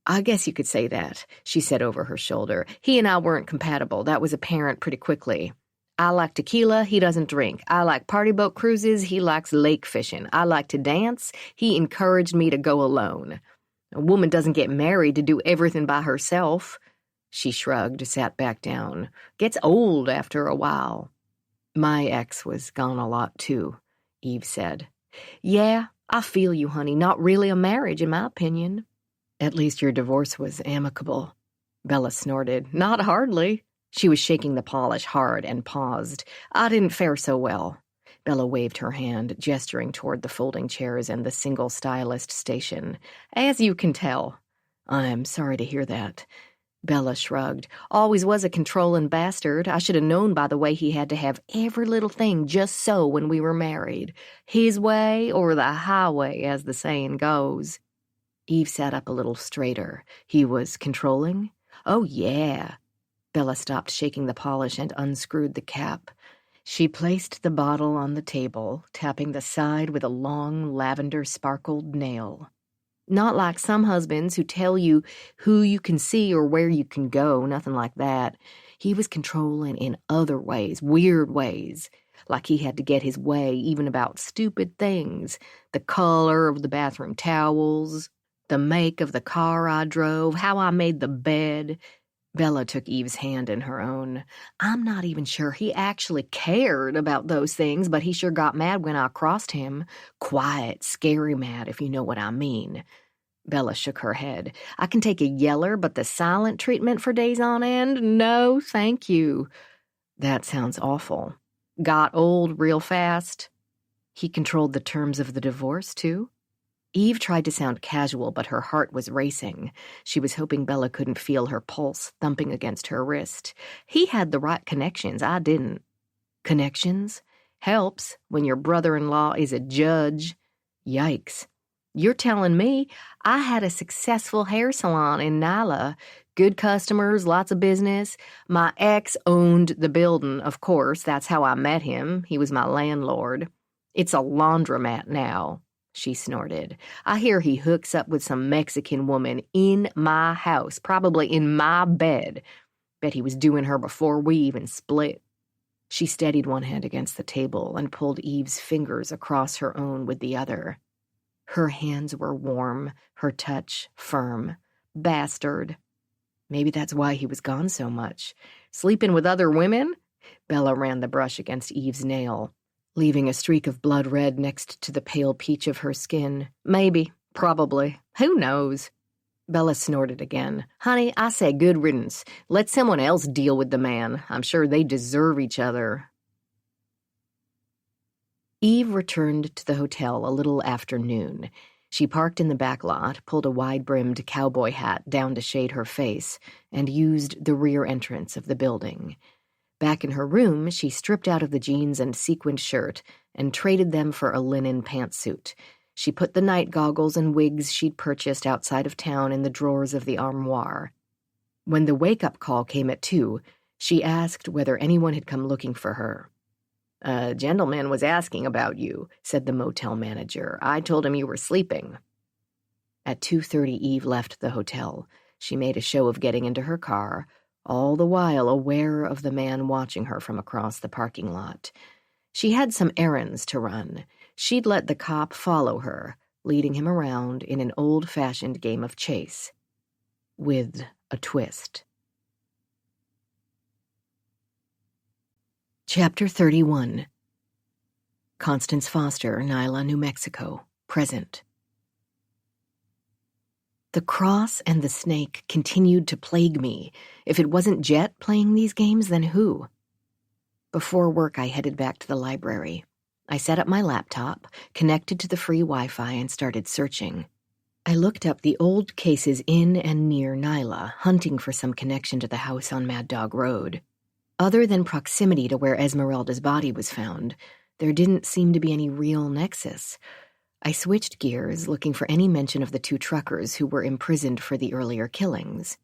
I guess you could say that, she said over her shoulder. He and I weren't compatible. That was apparent pretty quickly. I like tequila, he doesn't drink. I like party boat cruises, he likes lake fishing. I like to dance, he encouraged me to go alone. A woman doesn't get married to do everything by herself. She shrugged, sat back down. Gets old after a while. My ex was gone a lot, too, Eve said. Yeah, I feel you, honey. Not really a marriage, in my opinion. At least your divorce was amicable. Bella snorted. Not hardly. She was shaking the polish hard and paused. I didn't fare so well. Bella waved her hand, gesturing toward the folding chairs and the single stylist station. As you can tell. I'm sorry to hear that. Bella shrugged. Always was a controlling bastard. I should have known by the way he had to have every little thing just so when we were married. His way or the highway, as the saying goes. Eve sat up a little straighter. He was controlling? Oh, yeah. Bella stopped shaking the polish and unscrewed the cap. She placed the bottle on the table, tapping the side with a long lavender-sparkled nail. Not like some husbands who tell you who you can see or where you can go, nothing like that. He was controlling in other ways, weird ways, like he had to get his way even about stupid things, the color of the bathroom towels, the make of the car I drove, how I made the bed. Bella took Eve's hand in her own. I'm not even sure he actually cared about those things, but he sure got mad when I crossed him. Quiet, scary mad, if you know what I mean. Bella shook her head. I can take a yeller, but the silent treatment for days on end? No, thank you. That sounds awful. Got old real fast. He controlled the terms of the divorce, too? Eve tried to sound casual, but her heart was racing. She was hoping Bella couldn't feel her pulse thumping against her wrist. He had the right connections, I didn't. Connections? Helps when your brother-in-law is a judge. Yikes. You're telling me I had a successful hair salon in Nyla. Good customers, lots of business. My ex owned the building, of course. That's how I met him. He was my landlord. It's a laundromat now. She snorted. I hear he hooks up with some Mexican woman in my house, probably in my bed. Bet he was doing her before we even split. She steadied one hand against the table and pulled Eve's fingers across her own with the other. Her hands were warm, her touch firm. Bastard. Maybe that's why he was gone so much. Sleeping with other women? Bella ran the brush against Eve's nail, leaving a streak of blood red next to the pale peach of her skin. Maybe. Probably. Who knows? Bella snorted again. Honey, I say good riddance. Let someone else deal with the man. I'm sure they deserve each other. Eve returned to the hotel a little after noon. She parked in the back lot, pulled a wide-brimmed cowboy hat down to shade her face, and used the rear entrance of the building. Back in her room, she stripped out of the jeans and sequined shirt and traded them for a linen pantsuit. She put the night goggles and wigs she'd purchased outside of town in the drawers of the armoire. When the wake-up call came at 2, she asked whether anyone had come looking for her. A gentleman was asking about you, said the motel manager. I told him you were sleeping. At 2:30, Eve left the hotel. She made a show of getting into her car, all the while aware of the man watching her from across the parking lot. She had some errands to run. She'd let the cop follow her, leading him around in an old-fashioned game of chase. With a twist. Chapter 31. Constance Foster, Nyla, New Mexico. Present. The cross and the snake continued to plague me. If it wasn't Jet playing these games, then who? Before work, I headed back to the library. I set up my laptop, connected to the free Wi-Fi, and started searching. I looked up the old cases in and near Nyla, hunting for some connection to the house on Mad Dog Road. Other than proximity to where Esmeralda's body was found, there didn't seem to be any real nexus. I switched gears, looking for any mention of the 2 truckers who were imprisoned for the earlier killings.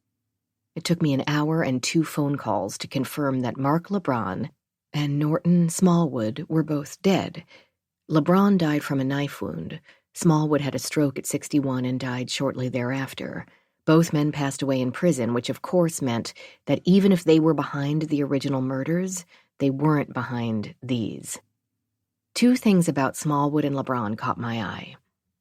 It took me an hour and 2 phone calls to confirm that Mark LeBron and Norton Smallwood were both dead. LeBron died from a knife wound. Smallwood had a stroke at 61 and died shortly thereafter. Both men passed away in prison, which of course meant that even if they were behind the original murders, they weren't behind these. 2 things about Smallwood and LeBron caught my eye.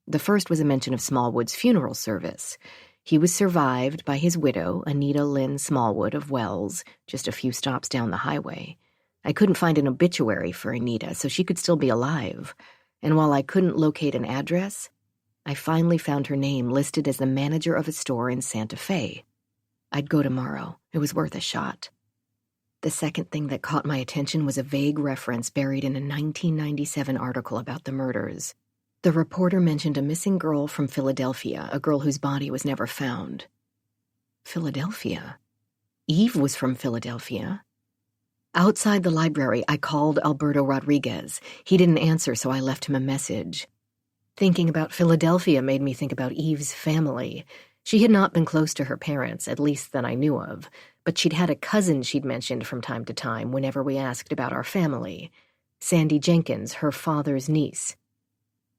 The first was a mention of Smallwood's funeral service. He was survived by his widow, Anita Lynn Smallwood of Wells, just a few stops down the highway. I couldn't find an obituary for Anita, so she could still be alive. And while I couldn't locate an address, I finally found her name listed as the manager of a store in Santa Fe. I'd go tomorrow. It was worth a shot. The second thing that caught my attention was a vague reference buried in a 1997 article about the murders. The reporter mentioned a missing girl from Philadelphia, a girl whose body was never found. Philadelphia? Eve was from Philadelphia. Outside the library, I called Alberto Rodriguez. He didn't answer, so I left him a message. Thinking about Philadelphia made me think about Eve's family. She had not been close to her parents, at least that I knew of, but she'd had a cousin she'd mentioned from time to time whenever we asked about our family. Sandy Jenkins, her father's niece.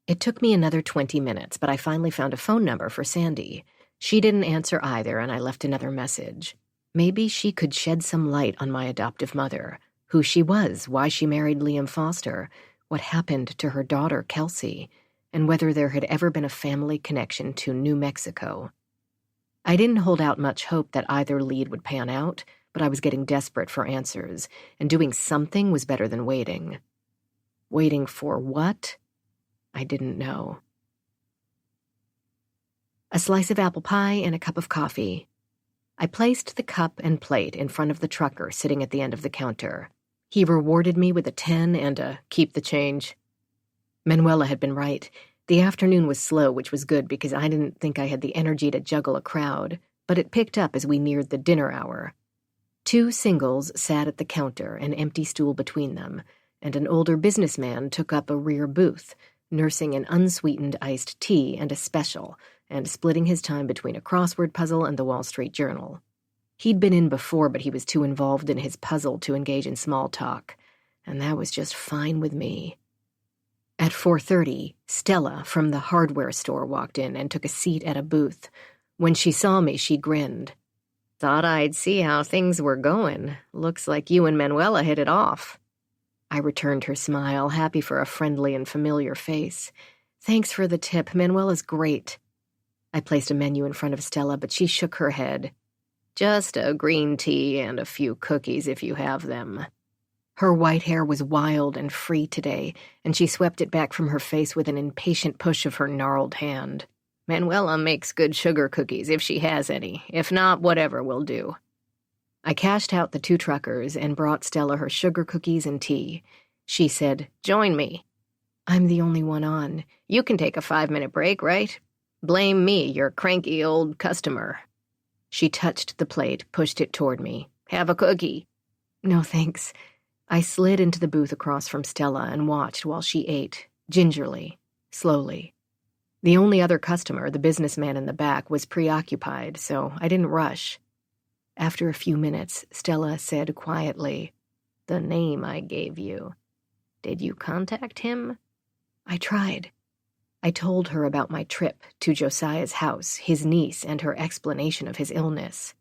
It took me another 20 minutes, but I finally found a phone number for Sandy. She didn't answer either, and I left another message. Maybe she could shed some light on my adoptive mother, who she was, why she married Liam Foster, what happened to her daughter, Kelsey, and whether there had ever been a family connection to New Mexico. I didn't hold out much hope that either lead would pan out, but I was getting desperate for answers, and doing something was better than waiting. Waiting for what? I didn't know. A slice of apple pie and a cup of coffee. I placed the cup and plate in front of the trucker sitting at the end of the counter. He rewarded me with a 10 and a keep the change. Manuela had been right. The afternoon was slow, which was good because I didn't think I had the energy to juggle a crowd, but it picked up as we neared the dinner hour. 2 singles sat at the counter, an empty stool between them, and an older businessman took up a rear booth, nursing an unsweetened iced tea and a special, and splitting his time between a crossword puzzle and the Wall Street Journal. He'd been in before, but he was too involved in his puzzle to engage in small talk, and that was just fine with me. At 4:30, Stella from the hardware store walked in and took a seat at a booth. When she saw me, she grinned. "Thought I'd see how things were going. Looks like you and Manuela hit it off." I returned her smile, happy for a friendly and familiar face. "Thanks for the tip. Manuela's great." I placed a menu in front of Stella, but she shook her head. "Just a green tea and a few cookies if you have them." Her white hair was wild and free today, and she swept it back from her face with an impatient push of her gnarled hand. "Manuela makes good sugar cookies if she has any. If not, whatever will do." I cashed out the 2 truckers and brought Stella her sugar cookies and tea. She said, "Join me." "I'm the only one on." "You can take a 5-minute break, right? Blame me, your cranky old customer." She touched the plate, pushed it toward me. "Have a cookie." "No, thanks." I slid into the booth across from Stella and watched while she ate, gingerly, slowly. The only other customer, the businessman in the back, was preoccupied, so I didn't rush. After a few minutes, Stella said quietly, "The name I gave you. Did you contact him?" I tried. I told her about my trip to Josiah's house, his niece, and her explanation of his illness.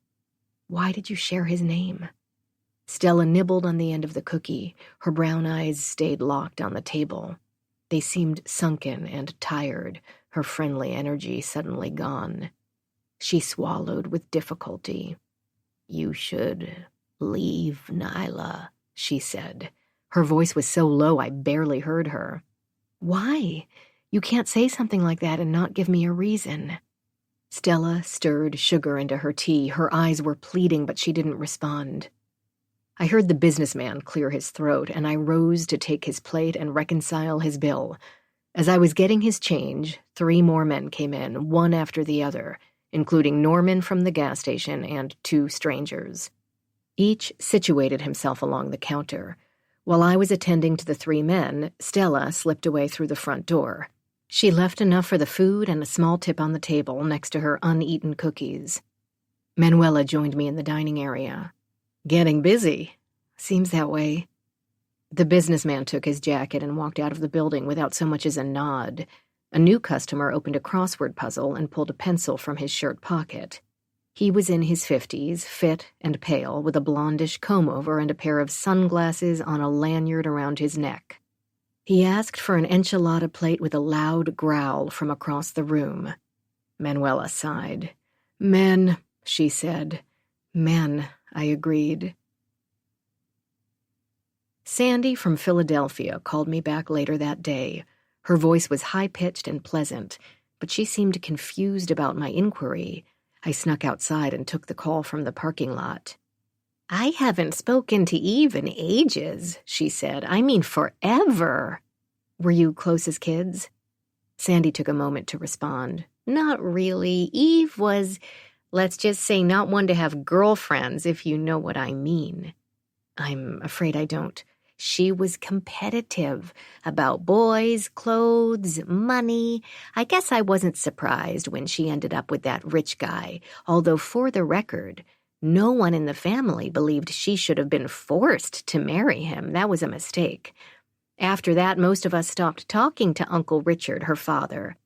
"Why did you share his name?" Stella nibbled on the end of the cookie. Her brown eyes stayed locked on the table. They seemed sunken and tired, her friendly energy suddenly gone. She swallowed with difficulty. "You should leave Nyla," she said. Her voice was so low I barely heard her. "Why? You can't say something like that and not give me a reason." Stella stirred sugar into her tea. Her eyes were pleading, but she didn't respond. I heard the businessman clear his throat, and I rose to take his plate and reconcile his bill. As I was getting his change, 3 more men came in, one after the other, including Norman from the gas station and 2 strangers. Each situated himself along the counter. While I was attending to the 3 men, Stella slipped away through the front door. She left enough for the food and a small tip on the table next to her uneaten cookies. Manuela joined me in the dining area. "Getting busy. Seems that way." The businessman took his jacket and walked out of the building without so much as a nod. A new customer opened a crossword puzzle and pulled a pencil from his shirt pocket. He was in his 50s, fit and pale, with a blondish comb-over and a pair of sunglasses on a lanyard around his neck. He asked for an enchilada plate with a loud growl from across the room. Manuela sighed. "Men," she said. "Men," I agreed. Sandy from Philadelphia called me back later that day. Her voice was high-pitched and pleasant, but she seemed confused about my inquiry. I snuck outside and took the call from the parking lot. "I haven't spoken to Eve in ages," she said. "I mean forever." "Were you close as kids?" Sandy took a moment to respond. "Not really. Eve was, let's just say, not one to have girlfriends, if you know what I mean." "I'm afraid I don't." "She was competitive about boys, clothes, money. I guess I wasn't surprised when she ended up with that rich guy, although for the record, no one in the family believed she should have been forced to marry him. That was a mistake. After that, most of us stopped talking to Uncle Richard, her father.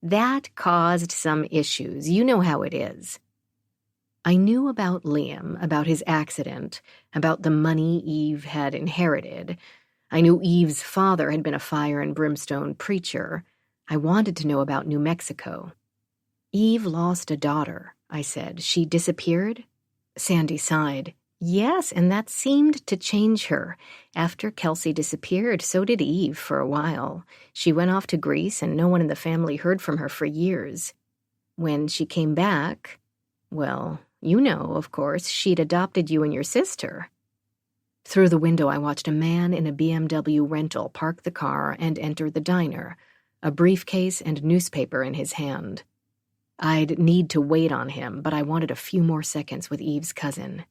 That caused some issues. You know how it is." I knew about Liam, about his accident, about the money Eve had inherited. I knew Eve's father had been a fire and brimstone preacher. I wanted to know about New Mexico. "Eve lost a daughter," I said. "She disappeared?" Sandy sighed. "Yes, and that seemed to change her. After Kelsey disappeared, so did Eve for a while. She went off to Greece, and no one in the family heard from her for years. When she came back, well, you know, of course, she'd adopted you and your sister." Through the window, I watched a man in a BMW rental park the car and enter the diner, a briefcase and newspaper in his hand. I'd need to wait on him, but I wanted a few more seconds with Eve's cousin.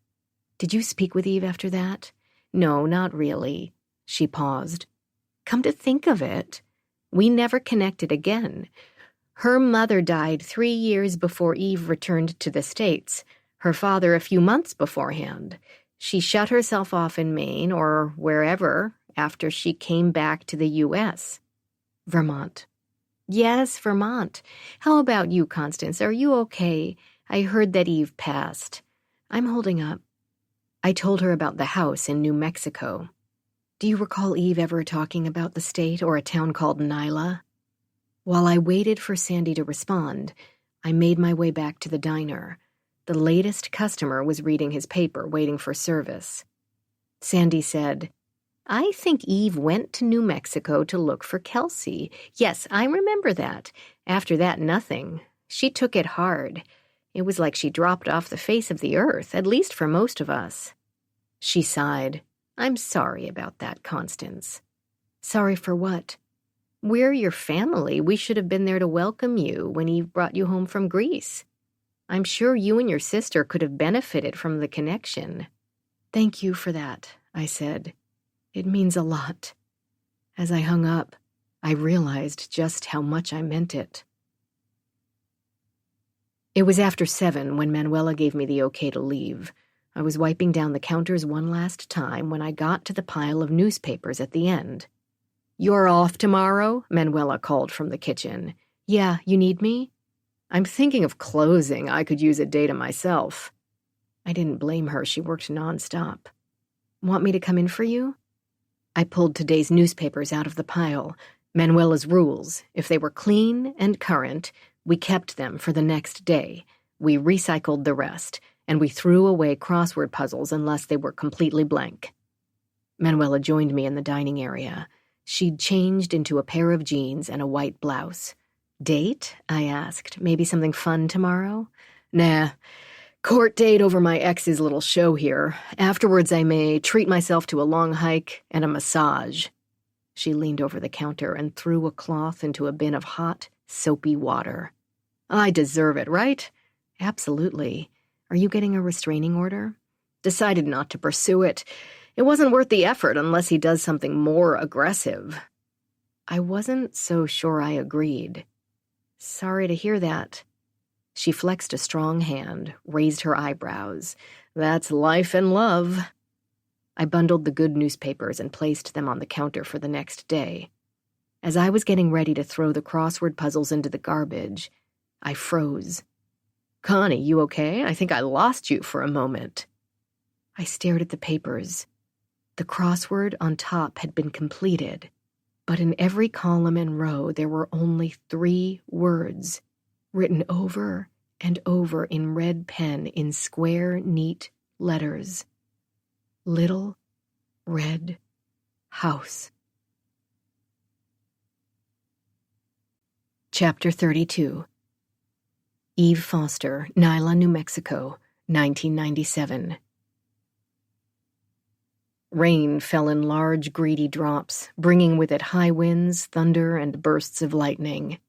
"Did you speak with Eve after that?" "No, not really." She paused. "Come to think of it, we never connected again. Her mother died 3 years before Eve returned to the States, her father a few months beforehand. She shut herself off in Maine or wherever after she came back to the U.S. "Vermont." "Yes, Vermont. How about you, Constance? Are you okay? I heard that Eve passed." "I'm holding up." I told her about the house in New Mexico. "Do you recall Eve ever talking about the state or a town called Nyla?" While I waited for Sandy to respond, I made my way back to the diner. The latest customer was reading his paper, waiting for service. Sandy said, "I think Eve went to New Mexico to look for Kelsey. Yes, I remember that. After that, nothing. She took it hard. It was like she dropped off the face of the earth, at least for most of us." She sighed. "I'm sorry about that, Constance." "Sorry for what?" "We're your family. We should have been there to welcome you when Eve brought you home from Greece. I'm sure you and your sister could have benefited from the connection." "Thank you for that," I said. "It means a lot." As I hung up, I realized just how much I meant it. It was after 7 when Manuela gave me the okay to leave. I was wiping down the counters one last time when I got to the pile of newspapers at the end. "You're off tomorrow?" Manuela called from the kitchen. "Yeah, you need me?" "I'm thinking of closing. I could use a day to myself." I didn't blame her. She worked nonstop. "Want me to come in for you?" I pulled today's newspapers out of the pile. Manuela's rules. If they were clean and current, we kept them for the next day. We recycled the rest, and we threw away crossword puzzles unless they were completely blank. Manuela joined me in the dining area. She'd changed into a pair of jeans and a white blouse. "Date?" I asked. "Maybe something fun tomorrow?" "Nah. Court date over my ex's little show here. Afterwards, I may treat myself to a long hike and a massage." She leaned over the counter and threw a cloth into a bin of hot, soapy water. "I deserve it, right?" "Absolutely. Are you getting a restraining order?" "Decided not to pursue it. It wasn't worth the effort unless he does something more aggressive." I wasn't so sure I agreed. "Sorry to hear that." She flexed a strong hand, raised her eyebrows. "That's life and love." I bundled the good newspapers and placed them on the counter for the next day. As I was getting ready to throw the crossword puzzles into the garbage, I froze. "Connie, you okay? I think I lost you for a moment." I stared at the papers. The crossword on top had been completed, but in every column and row there were only 3 words, written over and over in red pen in square, neat letters. Little Red House. Chapter 32. Eve Foster, Nyla, New Mexico, 1997. Rain fell in large, greedy drops, bringing with it high winds, thunder, and bursts of lightning.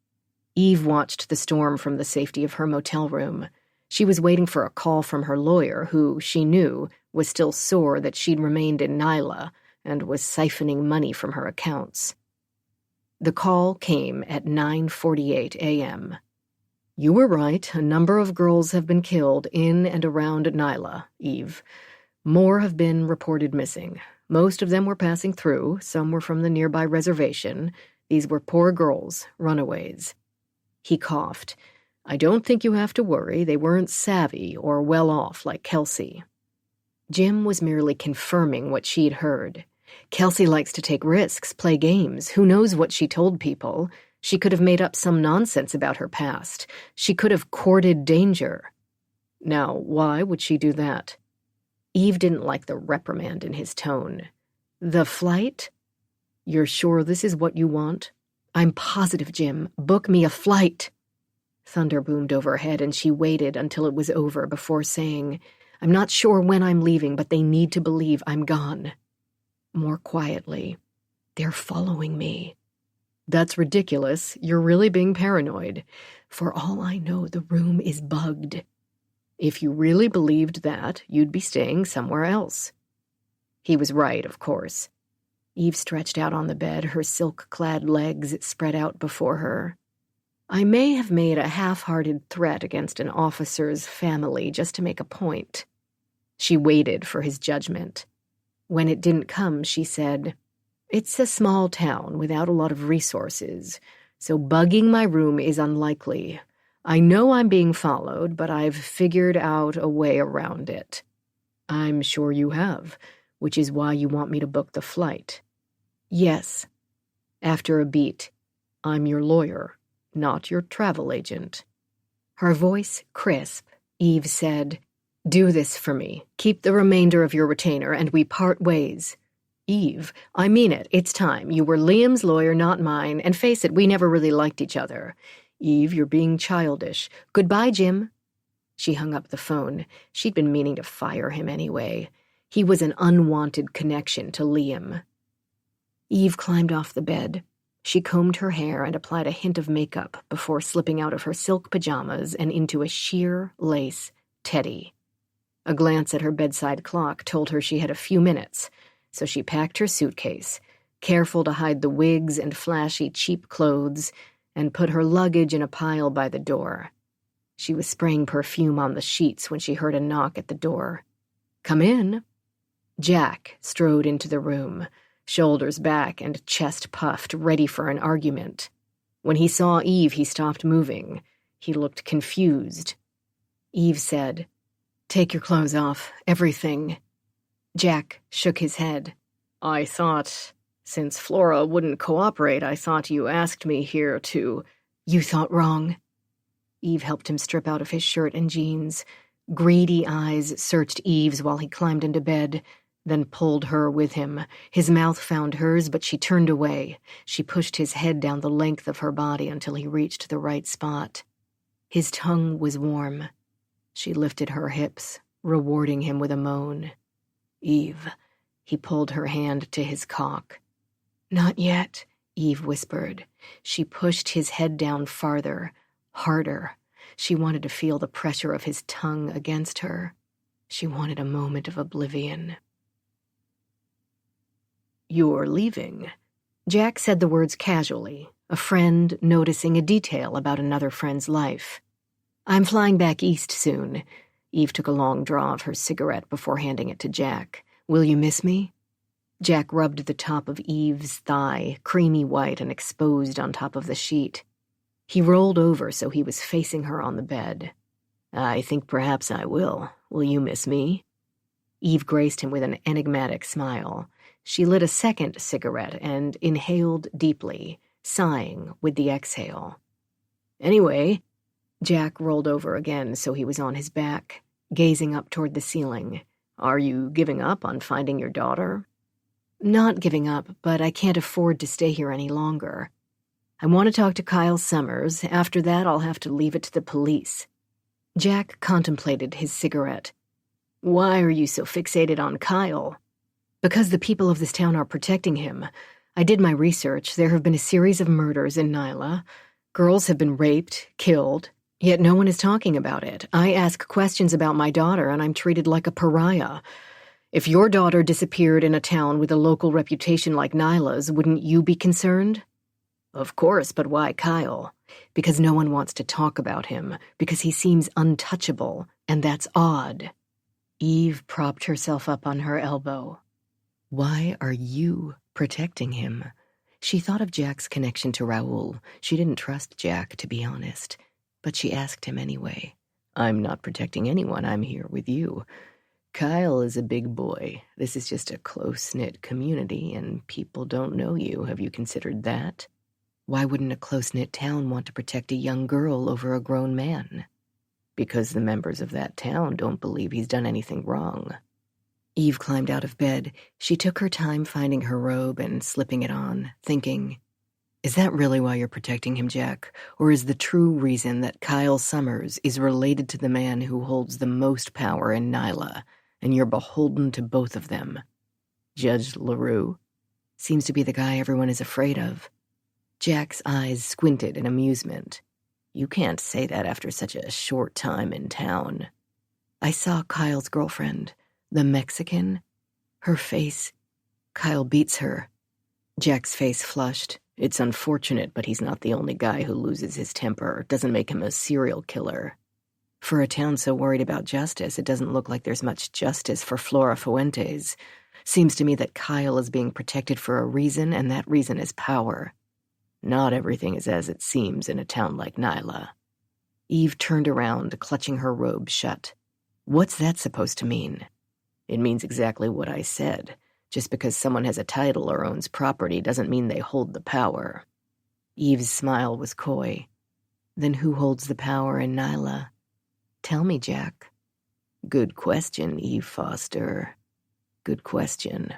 Eve watched the storm from the safety of her motel room. She was waiting for a call from her lawyer, who, she knew, was still sore that she'd remained in Nyla and was siphoning money from her accounts. The call came at 9:48 a.m. "You were right. A number of girls have been killed in and around Nyla, Eve. More have been reported missing. Most of them were passing through. Some were from the nearby reservation. These were poor girls, runaways." He coughed. "I don't think you have to worry. They weren't savvy or well off like Kelsey." Jim was merely confirming what she'd heard. Kelsey likes to take risks, play games. Who knows what she told people? She could have made up some nonsense about her past. She could have courted danger. Now, why would she do that? Eve didn't like the reprimand in his tone. "The flight? You're sure this is what you want?" "I'm positive, Jim. Book me a flight." Thunder boomed overhead, and she waited until it was over before saying, "I'm not sure when I'm leaving, but they need to believe I'm gone." More quietly, "They're following me." "That's ridiculous. You're really being paranoid. For all I know, the room is bugged. If you really believed that, you'd be staying somewhere else." He was right, of course. Eve stretched out on the bed, her silk-clad legs spread out before her. "I may have made a half-hearted threat against an officer's family just to make a point." She waited for his judgment. When it didn't come, she said, "It's a small town without a lot of resources, so bugging my room is unlikely. I know I'm being followed, but I've figured out a way around it." "I'm sure you have, which is why you want me to book the flight." "Yes." After a beat, "I'm your lawyer, not your travel agent." Her voice crisp, Eve said, "Do this for me. Keep the remainder of your retainer, and we part ways." "Eve, I mean it. It's time. You were Liam's lawyer, not mine, and face it, we never really liked each other." "Eve, you're being childish." "Goodbye, Jim." She hung up the phone. She'd been meaning to fire him anyway. He was an unwanted connection to Liam. Eve climbed off the bed. She combed her hair and applied a hint of makeup before slipping out of her silk pajamas and into a sheer lace teddy. A glance at her bedside clock told her she had a few minutes, so she packed her suitcase, careful to hide the wigs and flashy, cheap clothes, and put her luggage in a pile by the door. She was spraying perfume on the sheets when she heard a knock at the door. "Come in." Jack strode into the room, shoulders back and chest puffed, ready for an argument. When he saw Eve, he stopped moving. He looked confused. Eve said, "Take your clothes off, everything." Jack shook his head. "I thought, since Flora wouldn't cooperate, I thought you asked me here to—" "You thought wrong." Eve helped him strip out of his shirt and jeans. Greedy eyes searched Eve's while he climbed into bed, then pulled her with him. His mouth found hers, but she turned away. She pushed his head down the length of her body until he reached the right spot. His tongue was warm. She lifted her hips, rewarding him with a moan. "Eve." He pulled her hand to his cock. "Not yet," Eve whispered. She pushed his head down farther, harder. She wanted to feel the pressure of his tongue against her. She wanted a moment of oblivion. "You're leaving." Jack said the words casually, a friend noticing a detail about another friend's life. "I'm flying back east soon." Eve took a long draw of her cigarette before handing it to Jack. "Will you miss me?" Jack rubbed the top of Eve's thigh, creamy white and exposed on top of the sheet. He rolled over so he was facing her on the bed. "I think perhaps I will. Will you miss me?" Eve graced him with an enigmatic smile. She lit a second cigarette and inhaled deeply, sighing with the exhale. "Anyway," Jack rolled over again so he was on his back, gazing up toward the ceiling. "Are you giving up on finding your daughter?" "Not giving up, but I can't afford to stay here any longer. I want to talk to Kyle Summers. After that, I'll have to leave it to the police." Jack contemplated his cigarette. "Why are you so fixated on Kyle?" "Because the people of this town are protecting him. I did my research. There have been a series of murders in Nyla. Girls have been raped, killed, yet no one is talking about it. I ask questions about my daughter, and I'm treated like a pariah. If your daughter disappeared in a town with a local reputation like Nyla's, wouldn't you be concerned?" "Of course, but why Kyle?" "Because no one wants to talk about him, because he seems untouchable, and that's odd." Eve propped herself up on her elbow. "Why are you protecting him?" She thought of Jack's connection to Raoul. She didn't trust Jack, to be honest, but she asked him anyway. "I'm not protecting anyone. I'm here with you. Kyle is a big boy. This is just a close-knit community, and people don't know you. Have you considered that?" "Why wouldn't a close-knit town want to protect a young girl over a grown man?" "Because the members of that town don't believe he's done anything wrong." Eve climbed out of bed. She took her time finding her robe and slipping it on, thinking, "Is that really why you're protecting him, Jack? Or is the true reason that Kyle Summers is related to the man who holds the most power in Nyla, and you're beholden to both of them? Judge LaRue? Seems to be the guy everyone is afraid of." Jack's eyes squinted in amusement. "You can't say that after such a short time in town." "I saw Kyle's girlfriend. The Mexican. Her face. Kyle beats her." Jack's face flushed. "It's unfortunate, but he's not the only guy who loses his temper. Doesn't make him a serial killer. For a town so worried about justice, it doesn't look like there's much justice for Flora Fuentes. Seems to me that Kyle is being protected for a reason, and that reason is power. Not everything is as it seems in a town like Nyla." Eve turned around, clutching her robe shut. "What's that supposed to mean?" "It means exactly what I said. Just because someone has a title or owns property doesn't mean they hold the power." Eve's smile was coy. "Then who holds the power in Nyla? Tell me, Jack." "Good question, Eve Foster. Good question."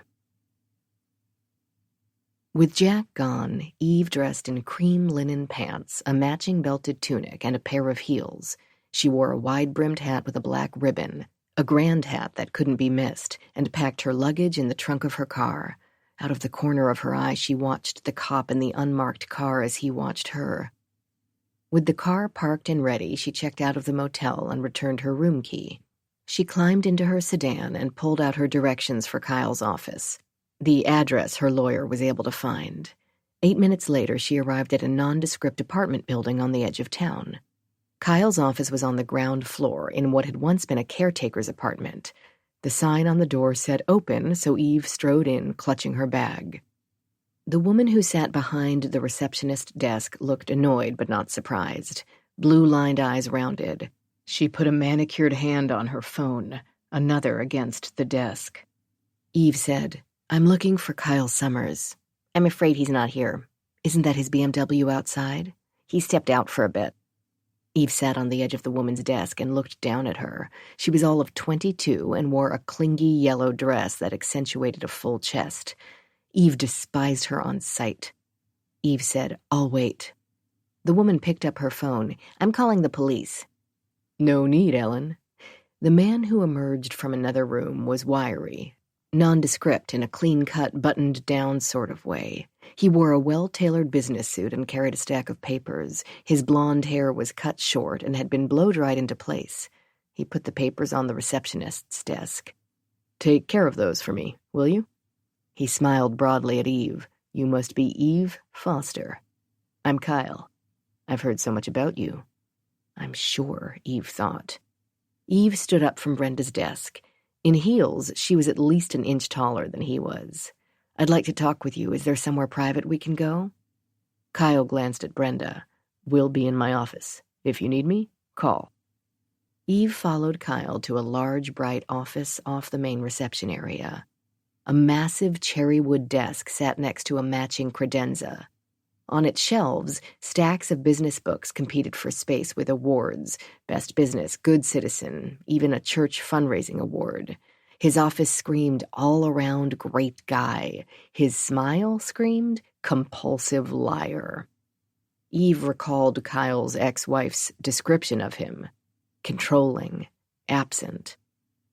With Jack gone, Eve dressed in cream linen pants, a matching belted tunic, and a pair of heels. She wore a wide-brimmed hat with a black ribbon, a grand hat that couldn't be missed, and packed her luggage in the trunk of her car. Out of the corner of her eye, she watched the cop in the unmarked car as he watched her. With the car parked and ready, she checked out of the motel and returned her room key. She climbed into her sedan and pulled out her directions for Kyle's office, the address her lawyer was able to find. 8 minutes later, she arrived at a nondescript apartment building on the edge of town. Kyle's office was on the ground floor in what had once been a caretaker's apartment. The sign on the door said open, so Eve strode in, clutching her bag. The woman who sat behind the receptionist desk looked annoyed but not surprised, blue-lined eyes rounded. She put a manicured hand on her phone, another against the desk. Eve said, "I'm looking for Kyle Summers." "I'm afraid he's not here." "Isn't that his BMW outside?" "He stepped out for a bit." Eve sat on the edge of the woman's desk and looked down at her. She was all of 22 and wore a clingy yellow dress that accentuated a full chest. Eve despised her on sight. Eve said, "I'll wait." The woman picked up her phone. "I'm calling the police." "No need, Ellen. The man who emerged from another room was wiry, nondescript in a clean-cut, buttoned-down sort of way. He wore a well-tailored business suit and carried a stack of papers. His blonde hair was cut short and had been blow-dried into place. He put the papers on the receptionist's desk. "Take care of those for me, will you?" He smiled broadly at Eve. "You must be Eve Foster." "I'm Kyle. I've heard so much about you." "I'm sure," Eve thought. Eve stood up from Brenda's desk. In heels, she was at least an inch taller than he was. "I'd like to talk with you. Is there somewhere private we can go?" Kyle glanced at Brenda. "We'll be in my office. If you need me, call." Eve followed Kyle to a large, bright office off the main reception area. A massive cherry wood desk sat next to a matching credenza. On its shelves, stacks of business books competed for space with awards: Best Business, Good Citizen, even a church fundraising award. His office screamed all-around great guy. His smile screamed compulsive liar. Eve recalled Kyle's ex-wife's description of him: controlling, absent.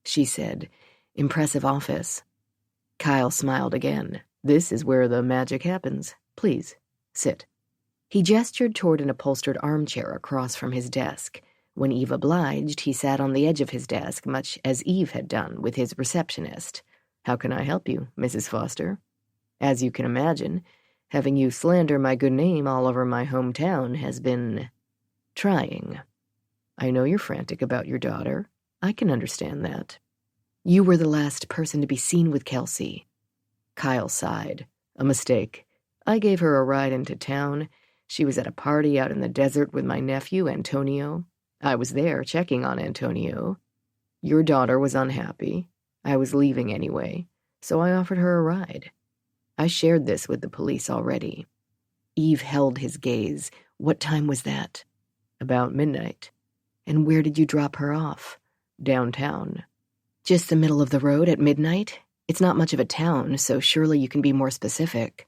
She said, "Impressive office." Kyle smiled again. "This is where the magic happens. Please, sit." He gestured toward an upholstered armchair across from his desk. When Eve obliged, he sat on the edge of his desk, much as Eve had done with his receptionist. "How can I help you, Mrs. Foster?" "As you can imagine, having you slander my good name all over my hometown has been trying. I know you're frantic about your daughter. I can understand that. You were the last person to be seen with Kelsey." Kyle sighed. "A mistake. I gave her a ride into town. She was at a party out in the desert with my nephew, Antonio. I was there checking on Antonio. Your daughter was unhappy. I was leaving anyway, so I offered her a ride. I shared this with the police already." Eve held his gaze. "What time was that?" "About midnight." "And where did you drop her off?" "Downtown." "Just the middle of the road at midnight? It's not much of a town, so surely you can be more specific."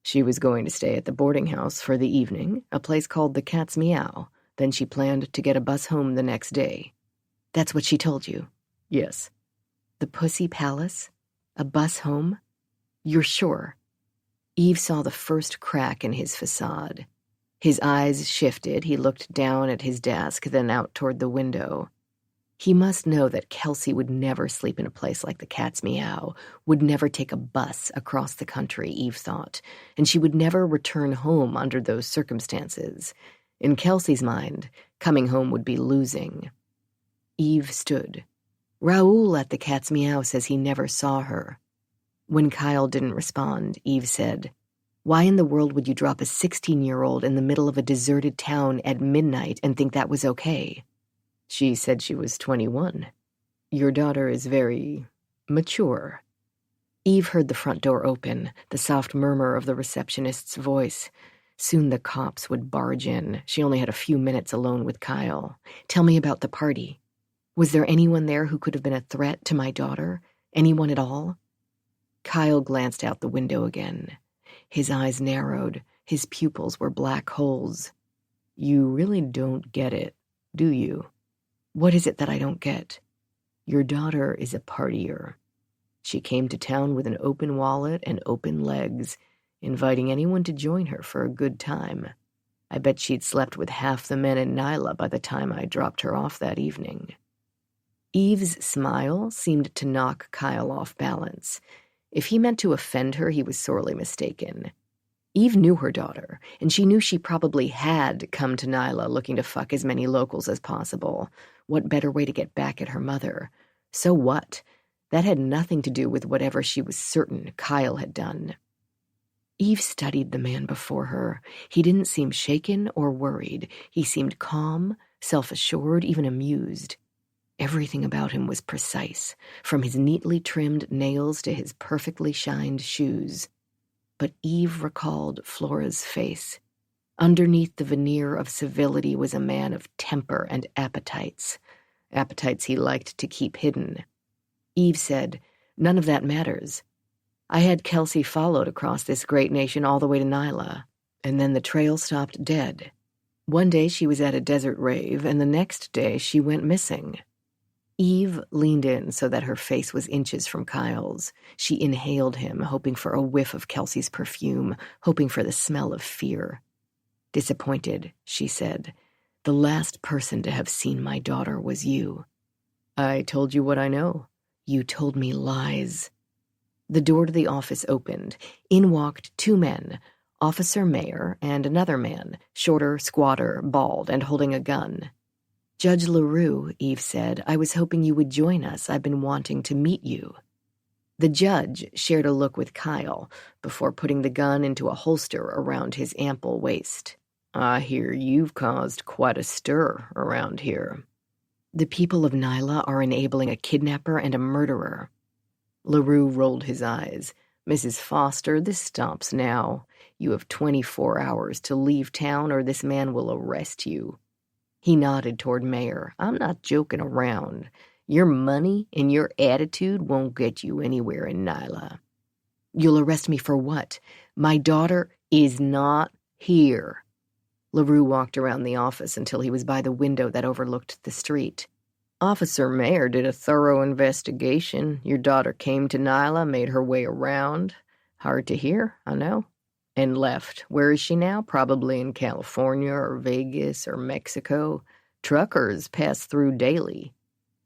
"She was going to stay at the boarding house for the evening, a place called the Cat's Meow. Then she planned to get a bus home the next day." "That's what she told you?" "Yes." "The Pussy Palace? A bus home? You're sure?" Eve saw the first crack in his facade. His eyes shifted. He looked down at his desk, then out toward the window. He must know that Kelsey would never sleep in a place like the Cat's Meow, would never take a bus across the country, Eve thought, and she would never return home under those circumstances. In Kelsey's mind, coming home would be losing. Eve stood. "Raoul at the Cat's Meow says he never saw her." When Kyle didn't respond, Eve said, "Why in the world would you drop a 16-year-old in the middle of a deserted town at midnight and think that was okay?" "She said she was 21. Your daughter is very mature." Eve heard the front door open, the soft murmur of the receptionist's voice. Soon the cops would barge in. She only had a few minutes alone with Kyle. "Tell me about the party. Was there anyone there who could have been a threat to my daughter? Anyone at all?" Kyle glanced out the window again. His eyes narrowed. His pupils were black holes. "You really don't get it, do you?" "What is it that I don't get?" "Your daughter is a partier. She came to town with an open wallet and open legs, inviting anyone to join her for a good time. I bet she'd slept with half the men in Nyla by the time I dropped her off that evening." Eve's smile seemed to knock Kyle off balance. If he meant to offend her, he was sorely mistaken. Eve knew her daughter, and she knew she probably had come to Nyla looking to fuck as many locals as possible. What better way to get back at her mother? So what? That had nothing to do with whatever she was certain Kyle had done. Eve studied the man before her. He didn't seem shaken or worried. He seemed calm, self-assured, even amused. Everything about him was precise, from his neatly trimmed nails to his perfectly shined shoes. But Eve recalled Flora's face. Underneath the veneer of civility was a man of temper and appetites he liked to keep hidden. Eve said, "None of that matters. I had Kelsey followed across this great nation all the way to Nyla, and then the trail stopped dead. One day she was at a desert rave, and the next day she went missing." Eve leaned in so that her face was inches from Kyle's. She inhaled him, hoping for a whiff of Kelsey's perfume, hoping for the smell of fear. Disappointed, she said. The last person to have seen my daughter was you. I told you what I know. You told me lies. The door to the office opened. In walked two men, Officer Mayer and another man, shorter, squatter, bald, and holding a gun. Judge LaRue, Eve said, I was hoping you would join us. I've been wanting to meet you. The judge shared a look with Kyle before putting the gun into a holster around his ample waist. I hear you've caused quite a stir around here. The people of Nyla are enabling a kidnapper and a murderer. LaRue rolled his eyes. Mrs. Foster, this stops now. You have 24 hours to leave town or this man will arrest you. He nodded toward Mayer. I'm not joking around. Your money and your attitude won't get you anywhere in Nyla. You'll arrest me for what? My daughter is not here. LaRue walked around the office until he was by the window that overlooked the street. Officer Mayer did a thorough investigation. Your daughter came to Nyla, made her way around. Hard to hear, I know. And left. Where is she now? Probably in California or Vegas or Mexico. Truckers pass through daily.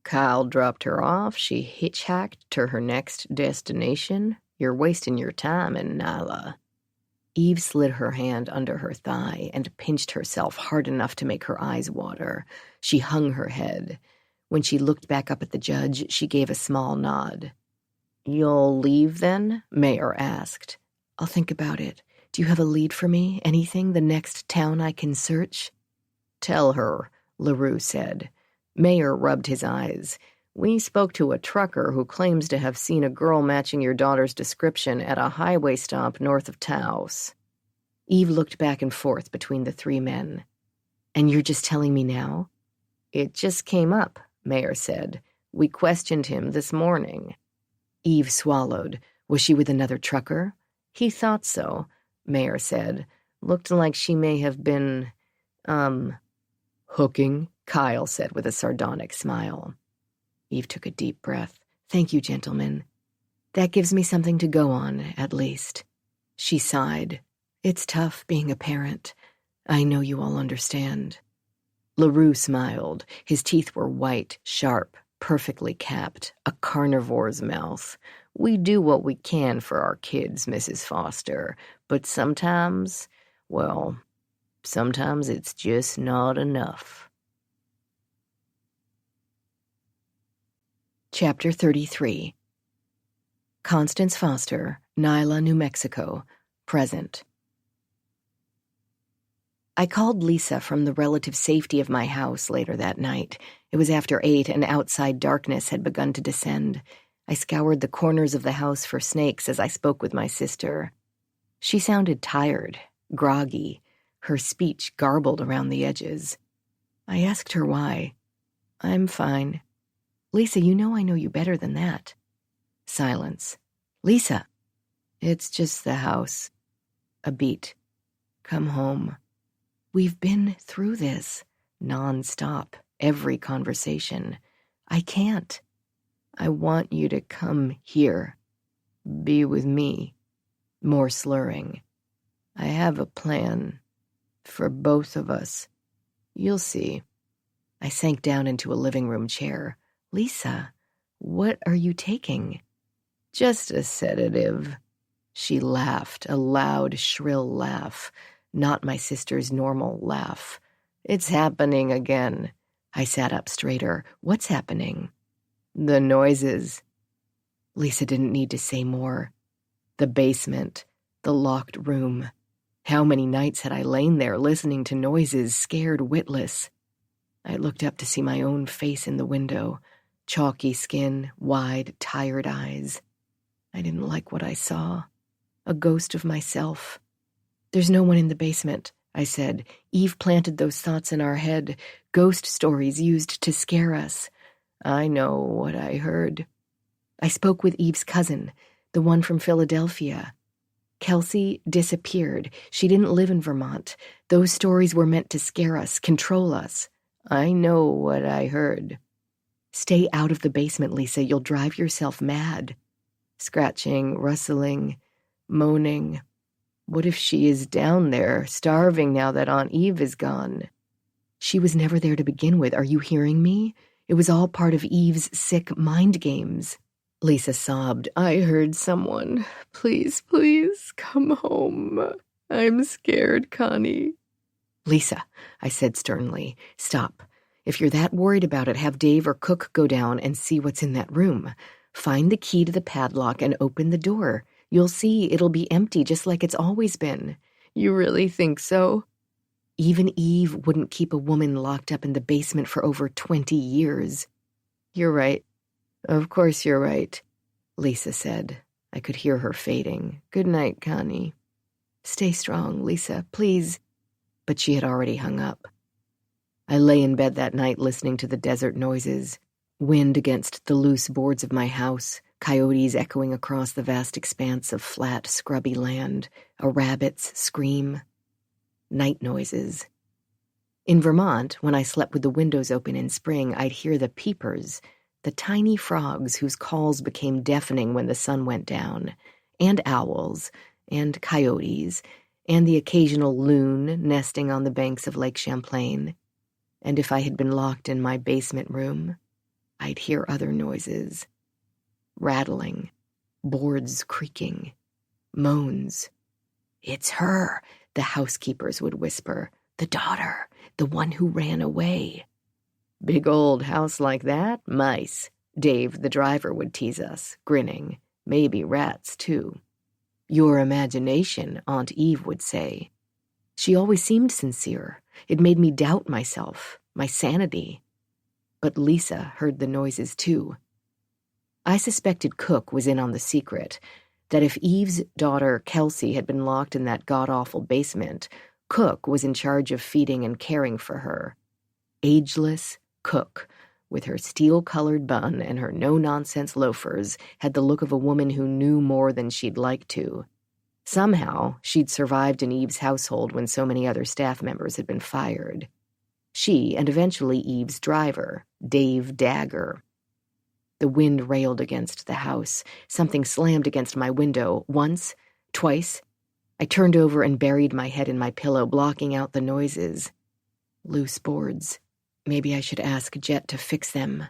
Kyle dropped her off. She hitchhiked to her next destination. You're wasting your time in Nyla. Eve slid her hand under her thigh and pinched herself hard enough to make her eyes water. She hung her head. When she looked back up at the judge, she gave a small nod. You'll leave, then? Mayer asked. I'll think about it. Do you have a lead for me? Anything? The next town I can search? Tell her, LaRue said. Mayer rubbed his eyes. We spoke to a trucker who claims to have seen a girl matching your daughter's description at a highway stop north of Taos. Eve looked back and forth between the three men. And you're just telling me now? It just came up, Mayer said. We questioned him this morning. Eve swallowed. Was she with another trucker? He thought so, Mayer said. Looked like she may have been, hooking, Kyle said with a sardonic smile. Eve took a deep breath. Thank you, gentlemen. That gives me something to go on, at least. She sighed. It's tough being a parent. I know you all understand. LaRue smiled. His teeth were white, sharp, perfectly capped, a carnivore's mouth. We do what we can for our kids, Mrs. Foster, but sometimes, well, sometimes it's just not enough. Chapter 33. Constance Foster, Nyla, New Mexico, present. I called Lisa from the relative safety of my house later that night. It was after 8 and outside darkness had begun to descend. I scoured the corners of the house for snakes as I spoke with my sister. She sounded tired, groggy, her speech garbled around the edges. I asked her why. I'm fine. Lisa, you know I know you better than that. Silence. Lisa. It's just the house. A beat. Come home. We've been through this. Non-stop. Every conversation. I can't. I want you to come here. Be with me. More slurring. I have a plan. For both of us. You'll see. I sank down into a living room chair. Lisa, what are you taking? Just a sedative. She laughed, a loud, shrill laugh. Not my sister's normal laugh. It's happening again. I sat up straighter. What's happening? The noises. Lisa didn't need to say more. The basement. The locked room. How many nights had I lain there listening to noises, scared witless? I looked up to see my own face in the window. Chalky skin, wide, tired eyes. I didn't like what I saw. A ghost of myself. There's no one in the basement, I said. Eve planted those thoughts in our head. Ghost stories used to scare us. I know what I heard. I spoke with Eve's cousin, the one from Philadelphia. Kelsey disappeared. She didn't live in Vermont. Those stories were meant to scare us, control us. I know what I heard. Stay out of the basement, Lisa. You'll drive yourself mad. Scratching, rustling, moaning. What if she is down there, starving now that Aunt Eve is gone? She was never there to begin with. Are you hearing me? It was all part of Eve's sick mind games. Lisa sobbed. I heard someone. Please, please, come home. I'm scared, Connie. Lisa, I said sternly, stop. If you're that worried about it, have Dave or Cook go down and see what's in that room. Find the key to the padlock and open the door. You'll see it'll be empty just like it's always been. You really think so? Even Eve wouldn't keep a woman locked up in the basement for over 20 years. You're right. Of course you're right, Lisa said. I could hear her fading. Good night, Connie. Stay strong, Lisa, please. But she had already hung up. I lay in bed that night listening to the desert noises, wind against the loose boards of my house, coyotes echoing across the vast expanse of flat, scrubby land, a rabbit's scream. Night noises. In Vermont, when I slept with the windows open in spring, I'd hear the peepers, the tiny frogs whose calls became deafening when the sun went down, and owls, and coyotes, and the occasional loon nesting on the banks of Lake Champlain. And if I had been locked in my basement room, I'd hear other noises. Rattling, boards creaking, moans. It's her, the housekeepers would whisper. The daughter, the one who ran away. Big old house like that? Mice. Dave, the driver, would tease us, grinning. Maybe rats, too. Your imagination, Aunt Eve would say. She always seemed sincere. It made me doubt myself, my sanity. But Lisa heard the noises, too. I suspected Cook was in on the secret, that if Eve's daughter, Kelsey, had been locked in that god-awful basement, Cook was in charge of feeding and caring for her. Ageless Cook, with her steel-colored bun and her no-nonsense loafers, had the look of a woman who knew more than she'd like to. Somehow, she'd survived in Eve's household when so many other staff members had been fired. She, and eventually Eve's driver, Dave Dagger. The wind railed against the house. Something slammed against my window. Once, twice. I turned over and buried my head in my pillow, blocking out the noises. Loose boards. Maybe I should ask Jet to fix them.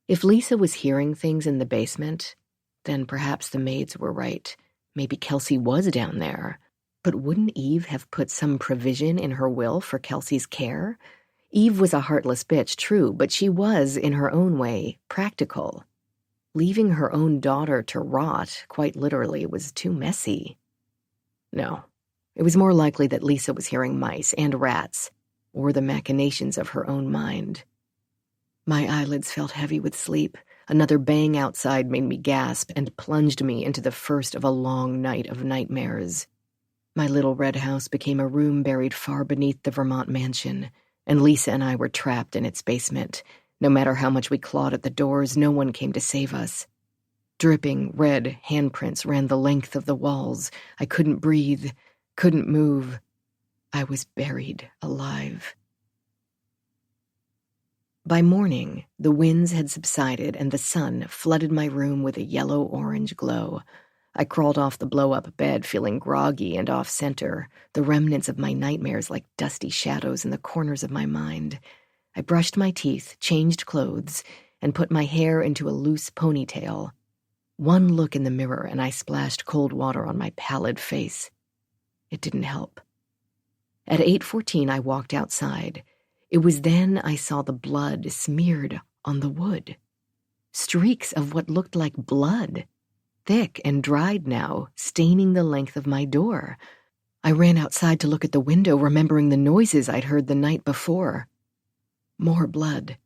If Lisa was hearing things in the basement, then perhaps the maids were right. Maybe Kelsey was down there. But wouldn't Eve have put some provision in her will for Kelsey's care? Eve was a heartless bitch, true, but she was, in her own way, practical. Leaving her own daughter to rot, quite literally, was too messy. No, it was more likely that Lisa was hearing mice and rats, or the machinations of her own mind. My eyelids felt heavy with sleep. Another bang outside made me gasp and plunged me into the first of a long night of nightmares. My little red house became a room buried far beneath the Vermont mansion, and Lisa and I were trapped in its basement. No matter how much we clawed at the doors, no one came to save us. Dripping red handprints ran the length of the walls. I couldn't breathe, couldn't move. I was buried alive. By morning, the winds had subsided and the sun flooded my room with a yellow-orange glow. I crawled off the blow-up bed, feeling groggy and off-center, the remnants of my nightmares like dusty shadows in the corners of my mind. I brushed my teeth, changed clothes, and put my hair into a loose ponytail. One look in the mirror and I splashed cold water on my pallid face. It didn't help. At 8:14, I walked outside. It was then I saw the blood smeared on the wood. Streaks of what looked like blood. Thick and dried now, staining the length of my door. I ran outside to look at the window, remembering the noises I'd heard the night before. More blood,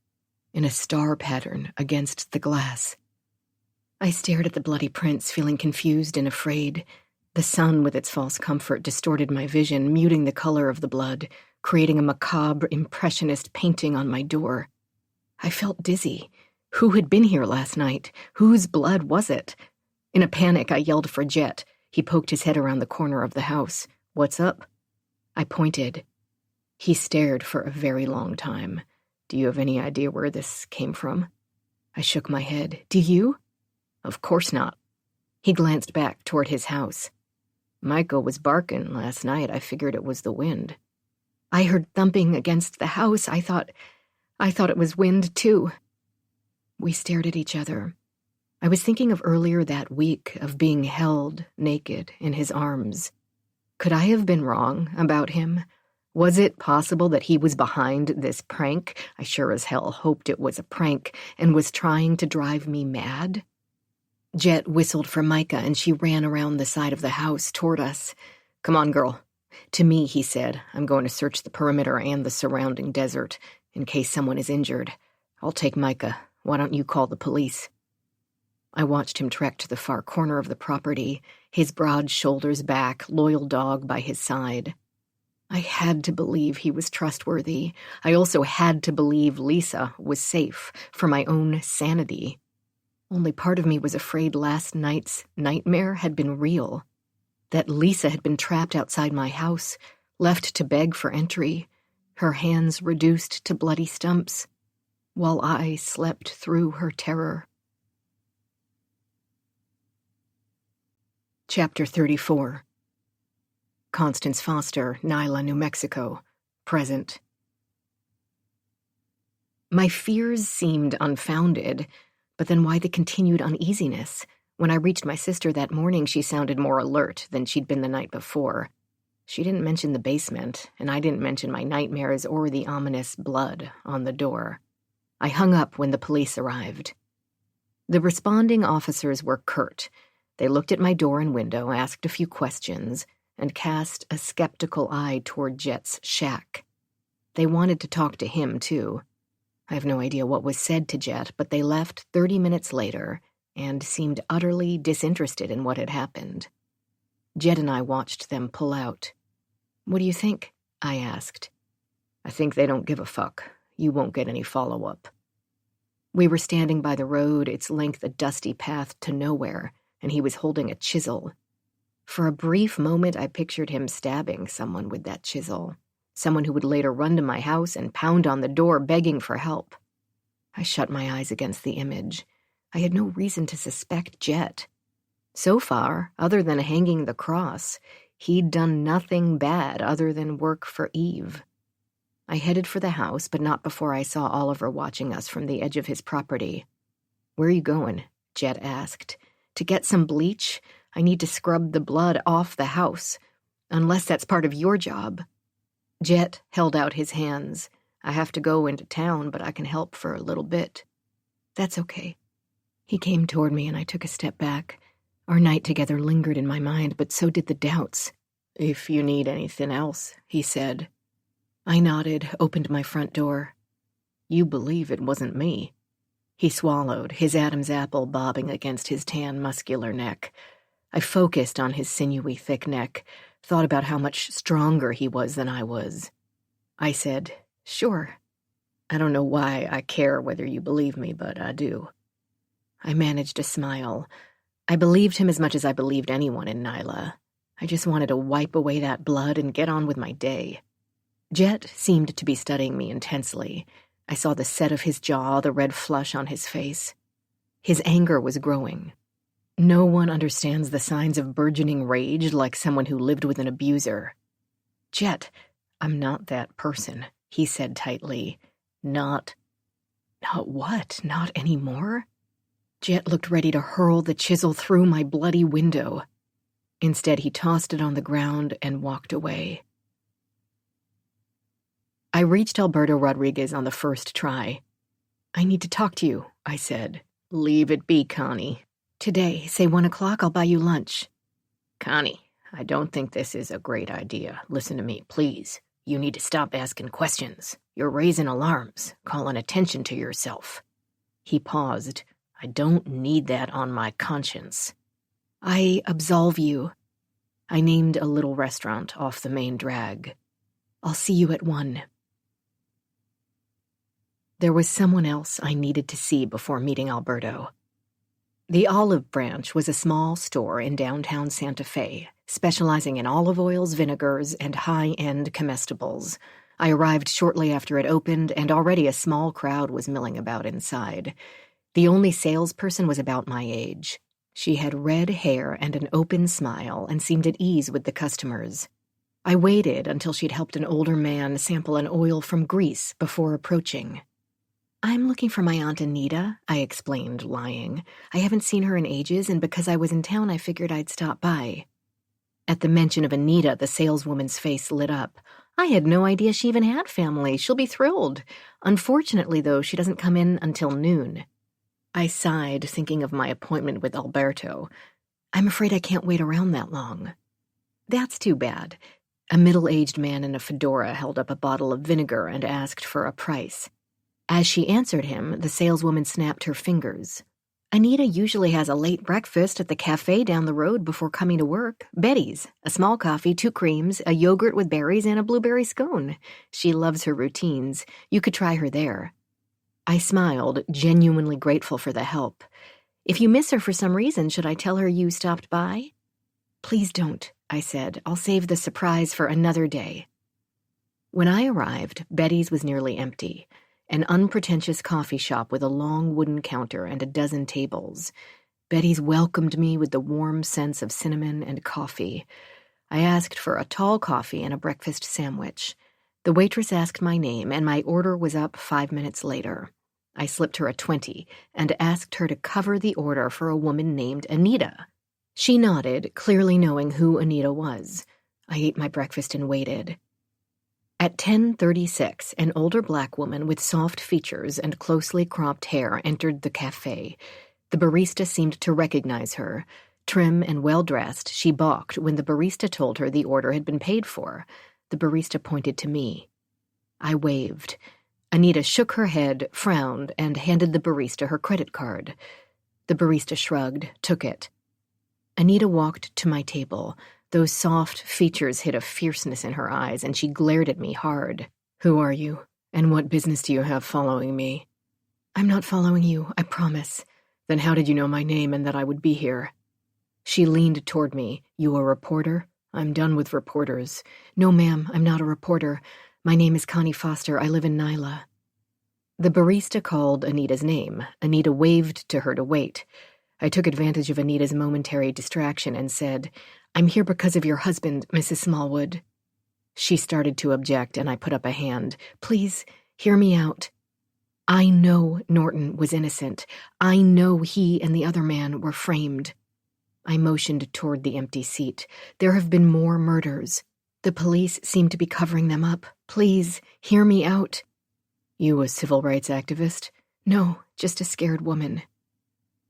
in a star pattern against the glass. I stared at the bloody prints, feeling confused and afraid. The sun, with its false comfort, distorted my vision, muting the color of the blood, creating a macabre, impressionist painting on my door. I felt dizzy. Who had been here last night? Whose blood was it? In a panic, I yelled for Jet. He poked his head around the corner of the house. What's up? I pointed. He stared for a very long time. Do you have any idea where this came from? I shook my head. Do you? Of course not. He glanced back toward his house. Micah was barking last night. I figured it was the wind. I heard thumping against the house. I thought it was wind, too. We stared at each other. I was thinking of earlier that week, of being held naked in his arms. Could I have been wrong about him? Was it possible that he was behind this prank? I sure as hell hoped it was a prank, and was trying to drive me mad. Jet whistled for Micah, and she ran around the side of the house toward us. Come on, girl. To me, he said, I'm going to search the perimeter and the surrounding desert, in case someone is injured. I'll take Micah. Why don't you call the police? I watched him trek to the far corner of the property, his broad shoulders back, loyal dog by his side. I had to believe he was trustworthy. I also had to believe Lisa was safe, for my own sanity. Only part of me was afraid last night's nightmare had been real, that Lisa had been trapped outside my house, left to beg for entry, her hands reduced to bloody stumps, while I slept through her terror. Chapter 34. Constance Foster, Nyla, New Mexico. Present. My fears seemed unfounded, but then why the continued uneasiness? When I reached my sister that morning, she sounded more alert than she'd been the night before. She didn't mention the basement, and I didn't mention my nightmares or the ominous blood on the door. I hung up when the police arrived. The responding officers were curt. They looked at my door and window, asked a few questions, and cast a skeptical eye toward Jet's shack. They wanted to talk to him, too. I have no idea what was said to Jet, but they left 30 minutes later and seemed utterly disinterested in what had happened. Jet and I watched them pull out. What do you think? I asked. I think they don't give a fuck. You won't get any follow-up. We were standing by the road, its length a dusty path to nowhere, and he was holding a chisel. For a brief moment, I pictured him stabbing someone with that chisel, someone who would later run to my house and pound on the door begging for help. I shut my eyes against the image. I had no reason to suspect Jet. So far, other than hanging the cross, he'd done nothing bad other than work for Eve. I headed for the house, but not before I saw Oliver watching us from the edge of his property. Where are you going? Jet asked. To get some bleach? I need to scrub the blood off the house, unless that's part of your job. Jet held out his hands. I have to go into town, but I can help for a little bit. That's okay. He came toward me and I took a step back. Our night together lingered in my mind, but so did the doubts. If you need anything else, he said. I nodded, opened my front door. You believe it wasn't me? He swallowed, his Adam's apple bobbing against his tan, muscular neck. I focused on his sinewy, thick neck, thought about how much stronger he was than I was. I said, sure. I don't know why I care whether you believe me, but I do. I managed a smile. I believed him as much as I believed anyone in Nyla. I just wanted to wipe away that blood and get on with my day. Jet seemed to be studying me intensely. I saw the set of his jaw, the red flush on his face. His anger was growing. No one understands the signs of burgeoning rage like someone who lived with an abuser. Jet, I'm not that person, he said tightly. Not what? Not anymore? Jet looked ready to hurl the chisel through my bloody window. Instead, he tossed it on the ground and walked away. I reached Alberto Rodriguez on the first try. I need to talk to you, I said. Leave it be, Connie. Today, say 1 o'clock, I'll buy you lunch. Connie, I don't think this is a great idea. Listen to me, please. You need to stop asking questions. You're raising alarms, calling attention to yourself. He paused. I don't need that on my conscience. I absolve you. I named a little restaurant off the main drag. I'll see you at 1. There was someone else I needed to see before meeting Alberto. The Olive Branch was a small store in downtown Santa Fe, specializing in olive oils, vinegars, and high-end comestibles. I arrived shortly after it opened, and already a small crowd was milling about inside. The only salesperson was about my age. She had red hair and an open smile and seemed at ease with the customers. I waited until she'd helped an older man sample an oil from Greece before approaching. "I'm looking for my Aunt Anita," I explained, lying. "I haven't seen her in ages, and because I was in town, I figured I'd stop by." At the mention of Anita, the saleswoman's face lit up. "I had no idea she even had family. She'll be thrilled. Unfortunately, though, she doesn't come in until noon." I sighed, thinking of my appointment with Alberto. "I'm afraid I can't wait around that long." "That's too bad." A middle-aged man in a fedora held up a bottle of vinegar and asked for a price. As she answered him, the saleswoman snapped her fingers. "Anita usually has a late breakfast at the cafe down the road before coming to work. Betty's. A small coffee, 2 creams, a yogurt with berries, and a blueberry scone. She loves her routines. You could try her there." I smiled, genuinely grateful for the help. "If you miss her for some reason, should I tell her you stopped by?" "Please don't," I said. "I'll save the surprise for another day." When I arrived, Betty's was nearly empty. An unpretentious coffee shop with a long wooden counter and a dozen tables. Betty's welcomed me with the warm sense of cinnamon and coffee. I asked for a tall coffee and a breakfast sandwich. The waitress asked my name, and my order was up 5 minutes later. I slipped her a 20 and asked her to cover the order for a woman named Anita. She nodded, clearly knowing who Anita was. I ate my breakfast and waited. At 10:36, an older black woman with soft features and closely cropped hair entered the cafe. The barista seemed to recognize her. Trim and well-dressed, she balked when the barista told her the order had been paid for. The barista pointed to me. I waved. Anita shook her head, frowned, and handed the barista her credit card. The barista shrugged, took it. Anita walked to my table. Those soft features hid a fierceness in her eyes, and she glared at me hard. "Who are you, and what business do you have following me?" "I'm not following you, I promise." "Then how did you know my name and that I would be here?" She leaned toward me. "You a reporter?" "I'm done with reporters." "No, ma'am, I'm not a reporter. My name is Connie Foster. I live in Nyla." The barista called Anita's name. Anita waved to her to wait. I took advantage of Anita's momentary distraction and said, "I'm here because of your husband, Mrs. Smallwood." She started to object, and I put up a hand. "Please, hear me out. I know Norton was innocent. I know he and the other man were framed." I motioned toward the empty seat. "There have been more murders. The police seem to be covering them up. Please, hear me out." "You a civil rights activist?" "No, just a scared woman."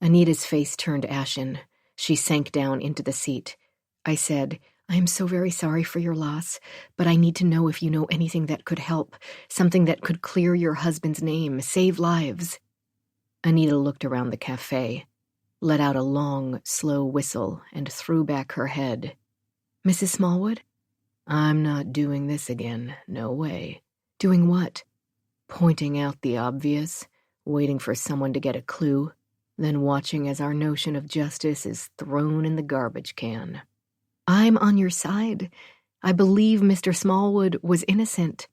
Anita's face turned ashen. She sank down into the seat. I said, "I am so very sorry for your loss, but I need to know if you know anything that could help, something that could clear your husband's name, save lives." Anita looked around the cafe, let out a long, slow whistle, and threw back her head. "Mrs. Smallwood?" "I'm not doing this again, no way." "Doing what?" "Pointing out the obvious, waiting for someone to get a clue, then watching as our notion of justice is thrown in the garbage can." "I'm on your side. I believe Mr. Smallwood was innocent."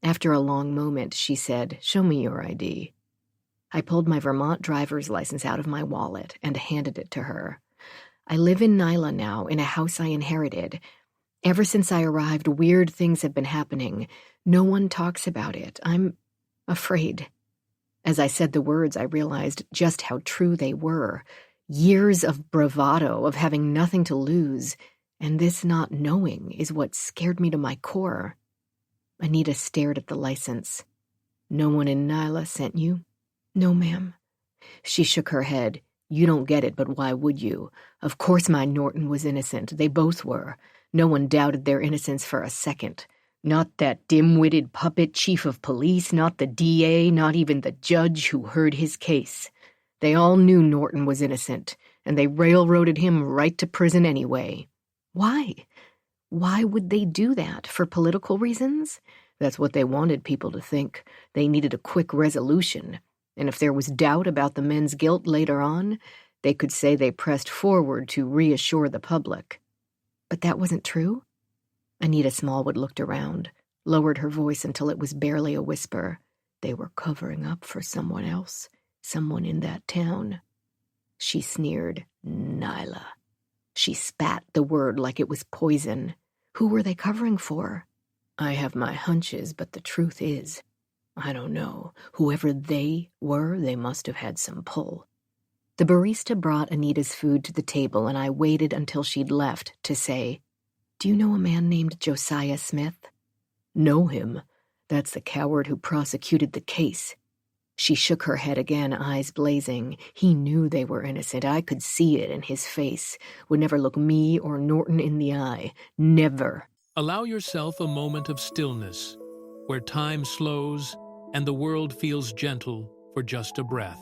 After a long moment, she said, "Show me your ID." I pulled my Vermont driver's license out of my wallet and handed it to her. "I live in Nyla now, in a house I inherited. Ever since I arrived, weird things have been happening. No one talks about it. I'm afraid." As I said the words, I realized just how true they were. Years of bravado, of having nothing to lose, and this not knowing is what scared me to my core. Anita stared at the license. "No one in Nyla sent you?" "No, ma'am." She shook her head. "You don't get it, but why would you? Of course my Norton was innocent. They both were. No one doubted their innocence for a second. Not that dim-witted puppet chief of police, not the DA, not even the judge who heard his case. They all knew Norton was innocent, and they railroaded him right to prison anyway." "Why? Why would they do that? For political reasons?" "That's what they wanted people to think. They needed a quick resolution. And if there was doubt about the men's guilt later on, they could say they pressed forward to reassure the public." "But that wasn't true?" Anita Smallwood looked around. lowered her voice until it was barely a whisper. They were covering up for someone else, someone in that town. She sneered, Nyla. She spat the word like it was poison. Who were they covering for? I have my hunches, but the truth is, I don't know. Whoever they were, they must have had some pull. The barista brought Anita's food to the table, and I waited until she'd left to say, Do you know a man named Josiah Smith? Know him. That's the coward who prosecuted the case. She shook her head again, eyes blazing. He knew they were innocent. I could see it in his face. Would never look me or Norton in the eye. Never. Allow yourself a moment of stillness, where time slows and the world feels gentle for just a breath.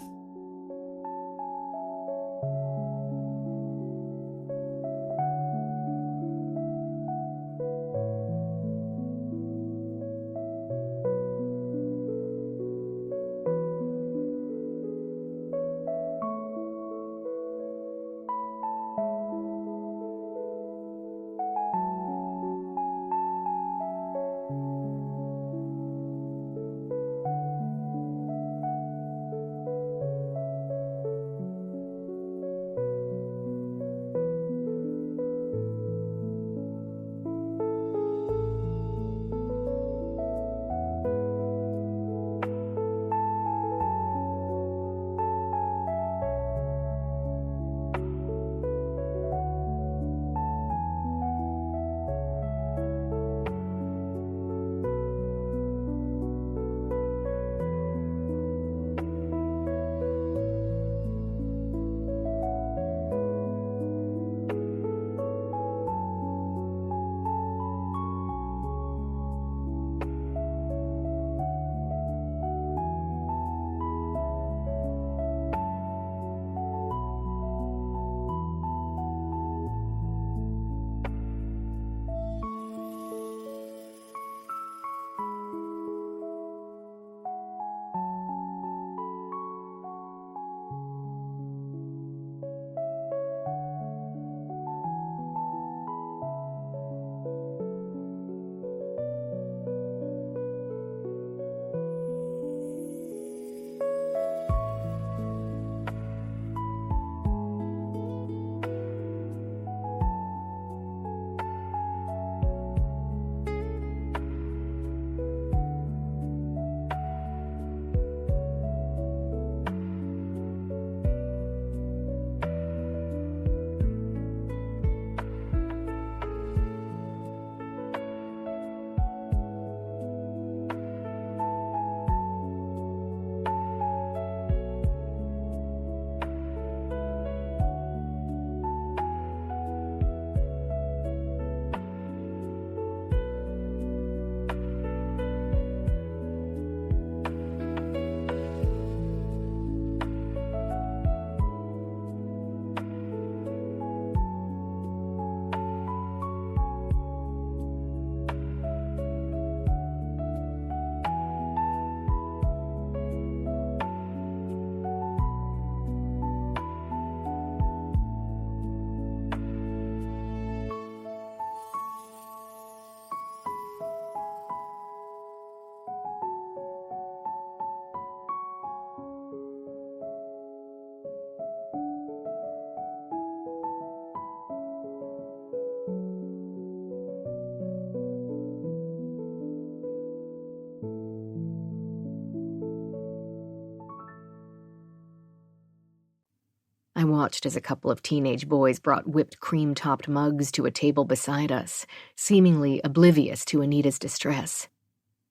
I watched as a couple of teenage boys brought whipped cream-topped mugs to a table beside us, seemingly oblivious to Anita's distress.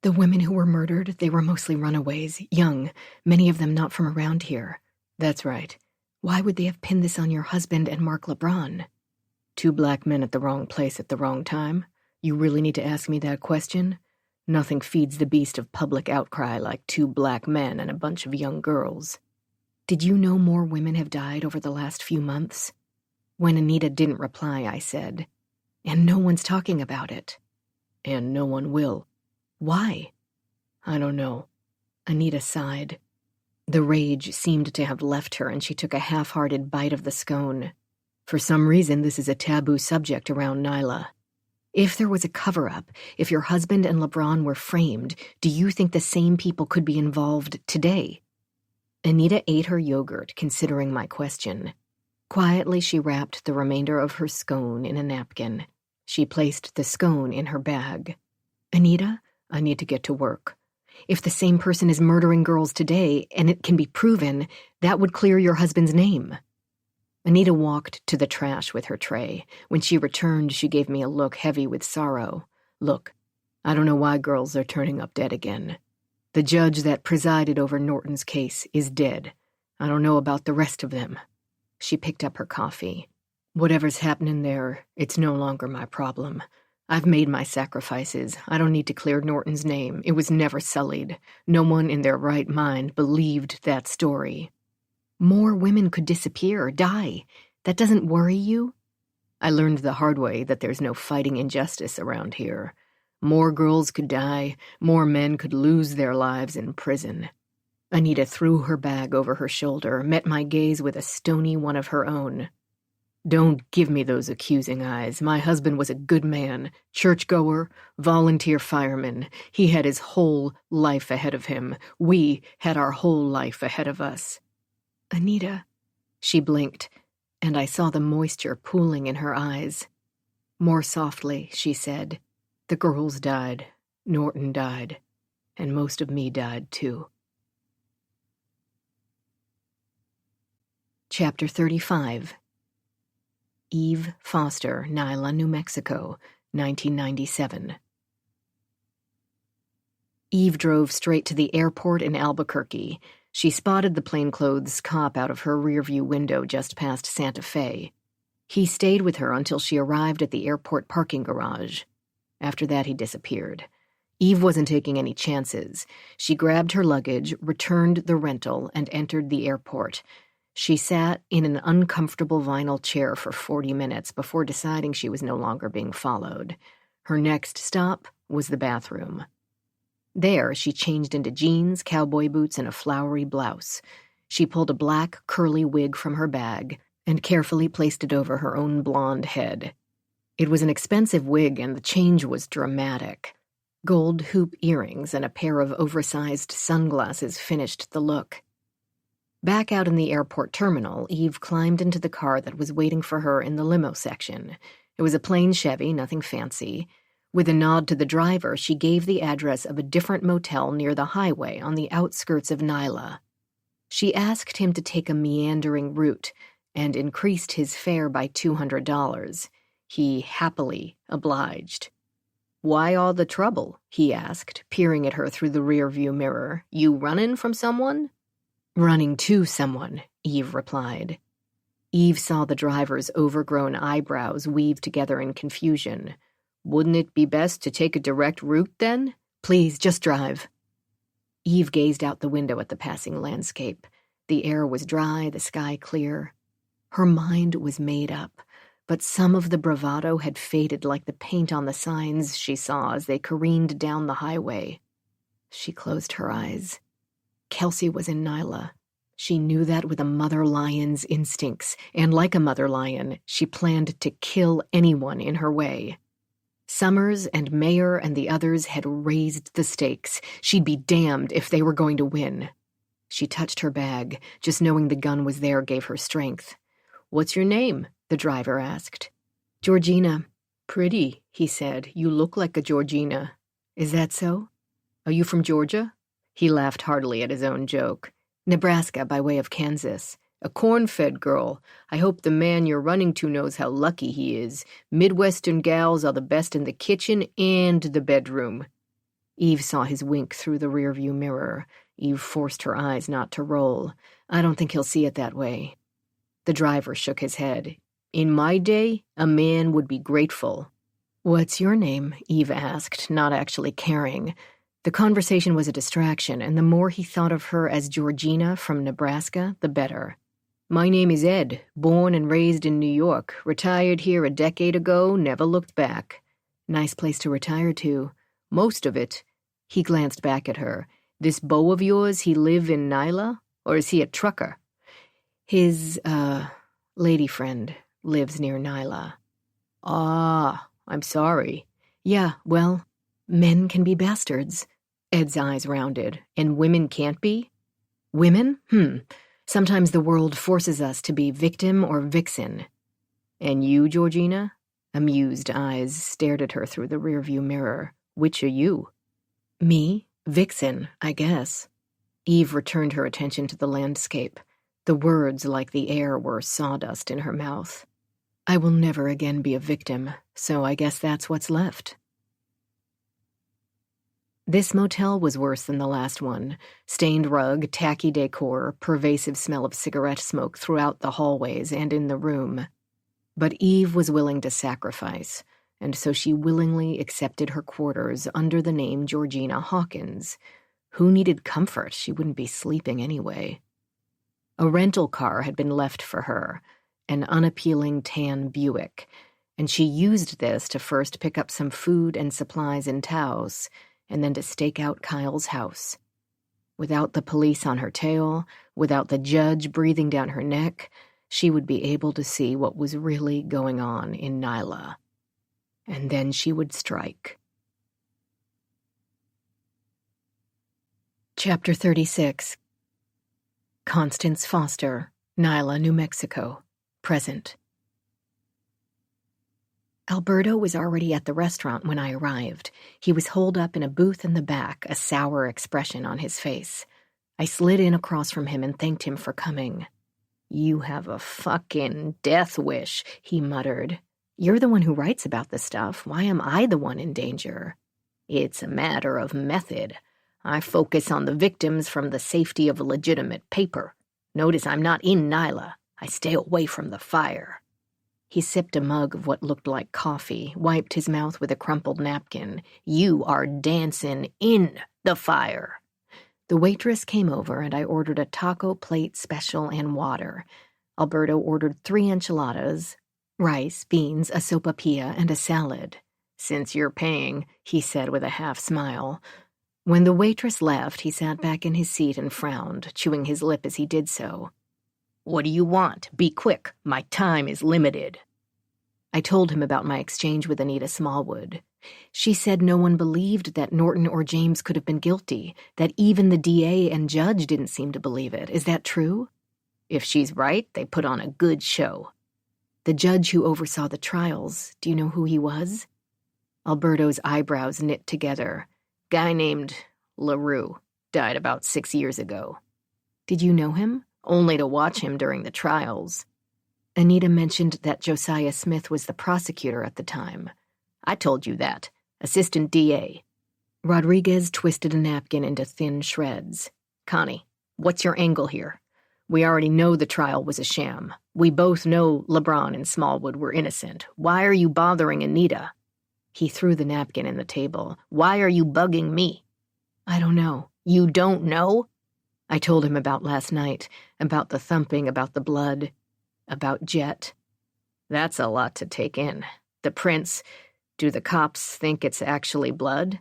The women who were murdered, they were mostly runaways, young, many of them not from around here. That's right. Why would they have pinned this on your husband and Mark LeBron? 2 black men at the wrong place at the wrong time? You really need to ask me that question? Nothing feeds the beast of public outcry like 2 black men and a bunch of young girls. Did you know more women have died over the last few months? When Anita didn't reply, I said, And no one's talking about it. And no one will. Why? I don't know. Anita sighed. The rage seemed to have left her, and she took a half-hearted bite of the scone. For some reason, this is a taboo subject around Nyla. If there was a cover-up, if your husband and LeBron were framed, do you think the same people could be involved today? Anita ate her yogurt, considering my question. Quietly, she wrapped the remainder of her scone in a napkin. She placed the scone in her bag. Anita, I need to get to work. If the same person is murdering girls today, and it can be proven, that would clear your husband's name. Anita walked to the trash with her tray. When she returned, she gave me a look heavy with sorrow. Look, I don't know why girls are turning up dead again. The judge that presided over Norton's case is dead. I don't know about the rest of them. She picked up her coffee. Whatever's happening there, it's no longer my problem. I've made my sacrifices. I don't need to clear Norton's name. It was never sullied. No one in their right mind believed that story. More women could disappear, die. That doesn't worry you? I learned the hard way that there's no fighting injustice around here. More girls could die, more men could lose their lives in prison. Anita threw her bag over her shoulder, met my gaze with a stony one of her own. Don't give me those accusing eyes. My husband was a good man, churchgoer, volunteer fireman. He had his whole life ahead of him. We had our whole life ahead of us. Anita, she blinked, and I saw the moisture pooling in her eyes. More softly, she said, the girls died, Norton died, and most of me died too. Chapter 35. Eve Foster, Nyla, New Mexico, 1997. Eve drove straight to the airport in Albuquerque. She spotted the plainclothes cop out of her rearview window just past Santa Fe. He stayed with her until she arrived at the airport parking garage. After that, he disappeared. Eve wasn't taking any chances. She grabbed her luggage, returned the rental, and entered the airport. She sat in an uncomfortable vinyl chair for 40 minutes before deciding she was no longer being followed. Her next stop was the bathroom. There, she changed into jeans, cowboy boots, and a flowery blouse. She pulled a black, curly wig from her bag and carefully placed it over her own blonde head. It was an expensive wig, and the change was dramatic. Gold hoop earrings and a pair of oversized sunglasses finished the look. Back out in the airport terminal, Eve climbed into the car that was waiting for her in the limo section. It was a plain Chevy, nothing fancy. With a nod to the driver, she gave the address of a different motel near the highway on the outskirts of Nyla. She asked him to take a meandering route and increased his fare by $200. He happily obliged. "Why all the trouble?" he asked, peering at her through the rearview mirror. "You running from someone?" "Running to someone," Eve replied. Eve saw the driver's overgrown eyebrows weave together in confusion. "Wouldn't it be best to take a direct route, then? Please, just drive." Eve gazed out the window at the passing landscape. The air was dry, the sky clear. Her mind was made up, but some of the bravado had faded like the paint on the signs she saw as they careened down the highway. She closed her eyes. Kelsey was in Nyla. She knew that with a mother lion's instincts, and like a mother lion, she planned to kill anyone in her way. Summers and Mayer and the others had raised the stakes. She'd be damned if they were going to win. She touched her bag. Just knowing the gun was there gave her strength. "What's your name?" the driver asked. "Georgina." "Pretty," he said. "You look like a Georgina." "Is that so?" "Are you from Georgia?" He laughed heartily at his own joke. "Nebraska, by way of Kansas." "A corn-fed girl. I hope the man you're running to knows how lucky he is. Midwestern gals are the best in the kitchen and the bedroom." Eve saw his wink through the rearview mirror. Eve forced her eyes not to roll. "I don't think he'll see it that way." The driver shook his head. "In my day, a man would be grateful." "What's your name?" Eve asked, not actually caring. The conversation was a distraction, and the more he thought of her as Georgina from Nebraska, the better. "My name is Ed, born and raised in New York, retired here a decade ago, never looked back." "Nice place to retire to." "Most of it." He glanced back at her. "This beau of yours, he live in Nyla? Or is he a trucker?" "His, lady friend lives near Nyla." "Ah, I'm sorry. Yeah, well, men can be bastards. Ed's eyes rounded. And women can't be? Women? Sometimes the world forces us to be victim or vixen. And you, Georgina? Amused eyes stared at her through the rearview mirror. Which are you? Me? Vixen, I guess. Eve returned her attention to the landscape. The words, like the air, were sawdust in her mouth. I will never again be a victim, so I guess that's what's left. This motel was worse than the last one. Stained rug, tacky decor, pervasive smell of cigarette smoke throughout the hallways and in the room. But Eve was willing to sacrifice, and so she willingly accepted her quarters under the name Georgina Hawkins. Who needed comfort? She wouldn't be sleeping anyway. A rental car had been left for her, an unappealing tan Buick, and she used this to first pick up some food and supplies in Taos, and then to stake out Kyle's house. Without the police on her tail, without the judge breathing down her neck, she would be able to see what was really going on in Nyla. And then she would strike. Chapter 36. Constance Foster, Nyla, New Mexico. Present. Alberto was already at the restaurant when I arrived. He was holed up in a booth in the back, a sour expression on his face. I slid in across from him and thanked him for coming. You have a fucking death wish, he muttered. You're the one who writes about this stuff. Why am I the one in danger? It's a matter of method. I focus on the victims from the safety of a legitimate paper. Notice I'm not in Nyla. I stay away from the fire. He sipped a mug of what looked like coffee, wiped his mouth with a crumpled napkin. You are dancing in the fire. The waitress came over and I ordered a taco plate special and water. Alberto ordered 3 enchiladas, rice, beans, a sopapilla, and a salad. Since you're paying, he said with a half smile. When the waitress left, he sat back in his seat and frowned, chewing his lip as he did so. What do you want? Be quick. My time is limited. I told him about my exchange with Anita Smallwood. She said no one believed that Norton or James could have been guilty, that even the DA and judge didn't seem to believe it. Is that true? If she's right, they put on a good show. The judge who oversaw the trials, do you know who he was? Alberto's eyebrows knit together. Guy named LaRue. Died about 6 years ago. Did you know him? Only to watch him during the trials. Anita mentioned that Josiah Smith was the prosecutor at the time. I told you that. Assistant DA. Rodriguez twisted a napkin into thin shreds. Connie, what's your angle here? We already know the trial was a sham. We both know LeBron and Smallwood were innocent. Why are you bothering Anita? He threw the napkin in the table. Why are you bugging me? I don't know. You don't know? I told him about last night, about the thumping, about the blood, about Jet. That's a lot to take in. The prints, do the cops think it's actually blood?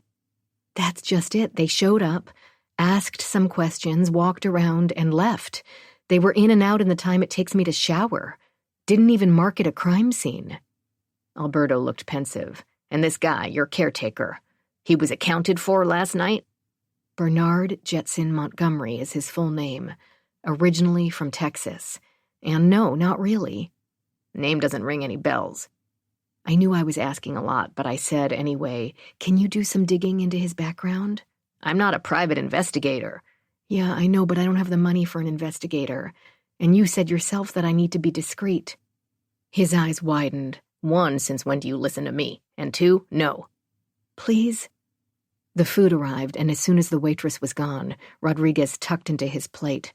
That's just it. They showed up, asked some questions, walked around, and left. They were in and out in the time it takes me to shower. Didn't even mark it a crime scene. Alberto looked pensive. And this guy, your caretaker, he was accounted for last night? Bernard Jetson Montgomery is his full name, originally from Texas. And no, not really. Name doesn't ring any bells. I knew I was asking a lot, but I said anyway, can you do some digging into his background? I'm not a private investigator. Yeah, I know, but I don't have the money for an investigator. And you said yourself that I need to be discreet. His eyes widened. 1, since when do you listen to me? And 2, no. Please? The food arrived, and as soon as the waitress was gone, Rodriguez tucked into his plate.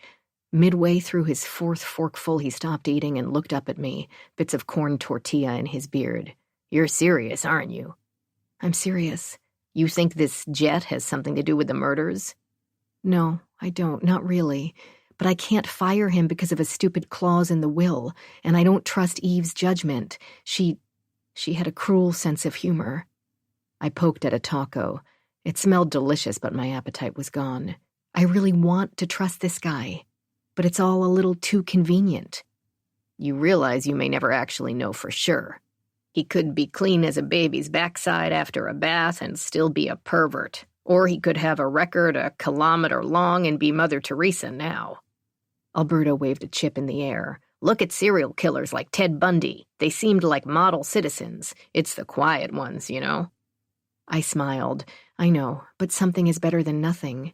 Midway through his 4th forkful, he stopped eating and looked up at me, bits of corn tortilla in his beard. You're serious, aren't you? I'm serious. You think this Jet has something to do with the murders? No, I don't, not really. But I can't fire him because of a stupid clause in the will, and I don't trust Eve's judgment. She had a cruel sense of humor. I poked at a taco. It smelled delicious, but my appetite was gone. I really want to trust this guy, but it's all a little too convenient. You realize you may never actually know for sure. He could be clean as a baby's backside after a bath and still be a pervert. Or he could have a record a kilometer long and be Mother Teresa now. Alberto waved a chip in the air. Look at serial killers like Ted Bundy. They seemed like model citizens. It's the quiet ones, you know? I smiled. I know, but something is better than nothing.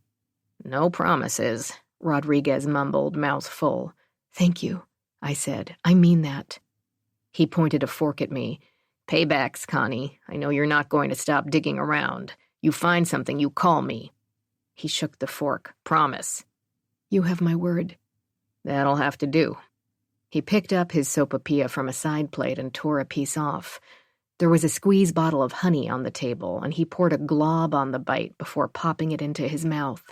No promises, Rodriguez mumbled, mouth full. Thank you, I said. I mean that. He pointed a fork at me. Paybacks, Connie. I know you're not going to stop digging around. You find something, you call me. He shook the fork. Promise. You have my word. That'll have to do. He picked up his sopapilla from a side plate and tore a piece off. There was a squeeze bottle of honey on the table, and he poured a glob on the bite before popping it into his mouth.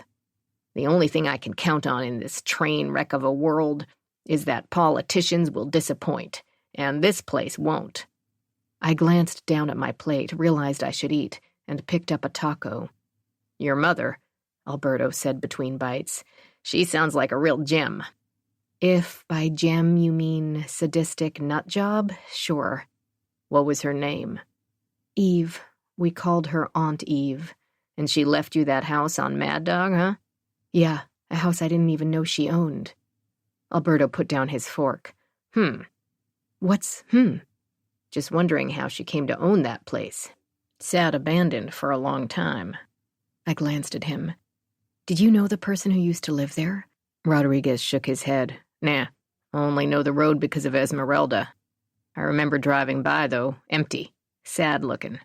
The only thing I can count on in this train wreck of a world is that politicians will disappoint, and this place won't. I glanced down at my plate, realized I should eat, and picked up a taco. Your mother, Alberto said between bites. She sounds like a real gem. If by gem you mean sadistic nut job, sure. What was her name? Eve. We called her Aunt Eve. And she left you that house on Mad Dog, huh? Yeah, a house I didn't even know she owned. Alberto put down his fork. What's Just wondering how she came to own that place. Sat abandoned for a long time. I glanced at him. Did you know the person who used to live there? Rodriguez shook his head. Nah, only know the road because of Esmeralda. I remember driving by, though, empty, sad-looking.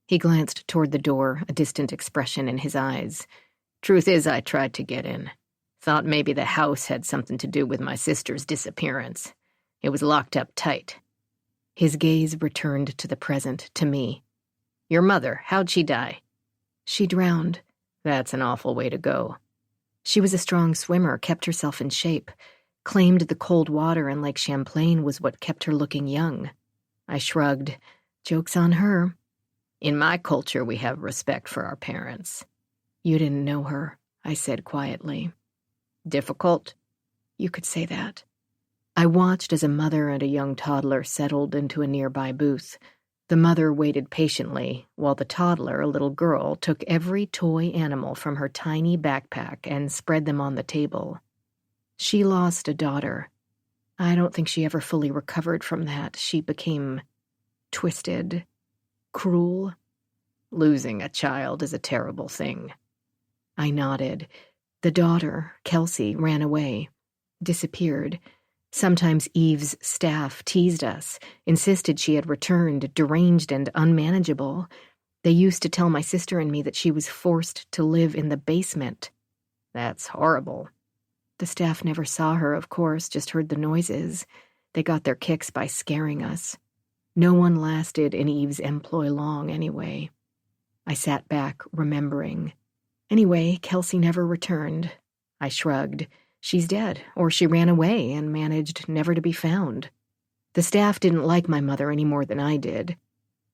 He glanced toward the door, a distant expression in his eyes. Truth is, I tried to get in. Thought maybe the house had something to do with my sister's disappearance. It was locked up tight. His gaze returned to the present, to me. Your mother, how'd she die? She drowned. That's an awful way to go. She was a strong swimmer, kept herself in shape, claimed the cold water in Lake Champlain was what kept her looking young. I shrugged. Joke's on her. In my culture, we have respect for our parents. You didn't know her, I said quietly. Difficult? You could say that. I watched as a mother and a young toddler settled into a nearby booth. The mother waited patiently, while the toddler, a little girl, took every toy animal from her tiny backpack and spread them on the table. She lost a daughter. I don't think she ever fully recovered from that. She became twisted, cruel. Losing a child is a terrible thing. I nodded. The daughter, Kelsey, ran away, disappeared. Sometimes Eve's staff teased us, insisted she had returned, deranged and unmanageable. They used to tell my sister and me that she was forced to live in the basement. That's horrible. The staff never saw her, of course, just heard the noises. They got their kicks by scaring us. No one lasted in Eve's employ long, anyway. I sat back, remembering. Anyway, Kelsey never returned. I shrugged. She's dead, or she ran away and managed never to be found. The staff didn't like my mother any more than I did.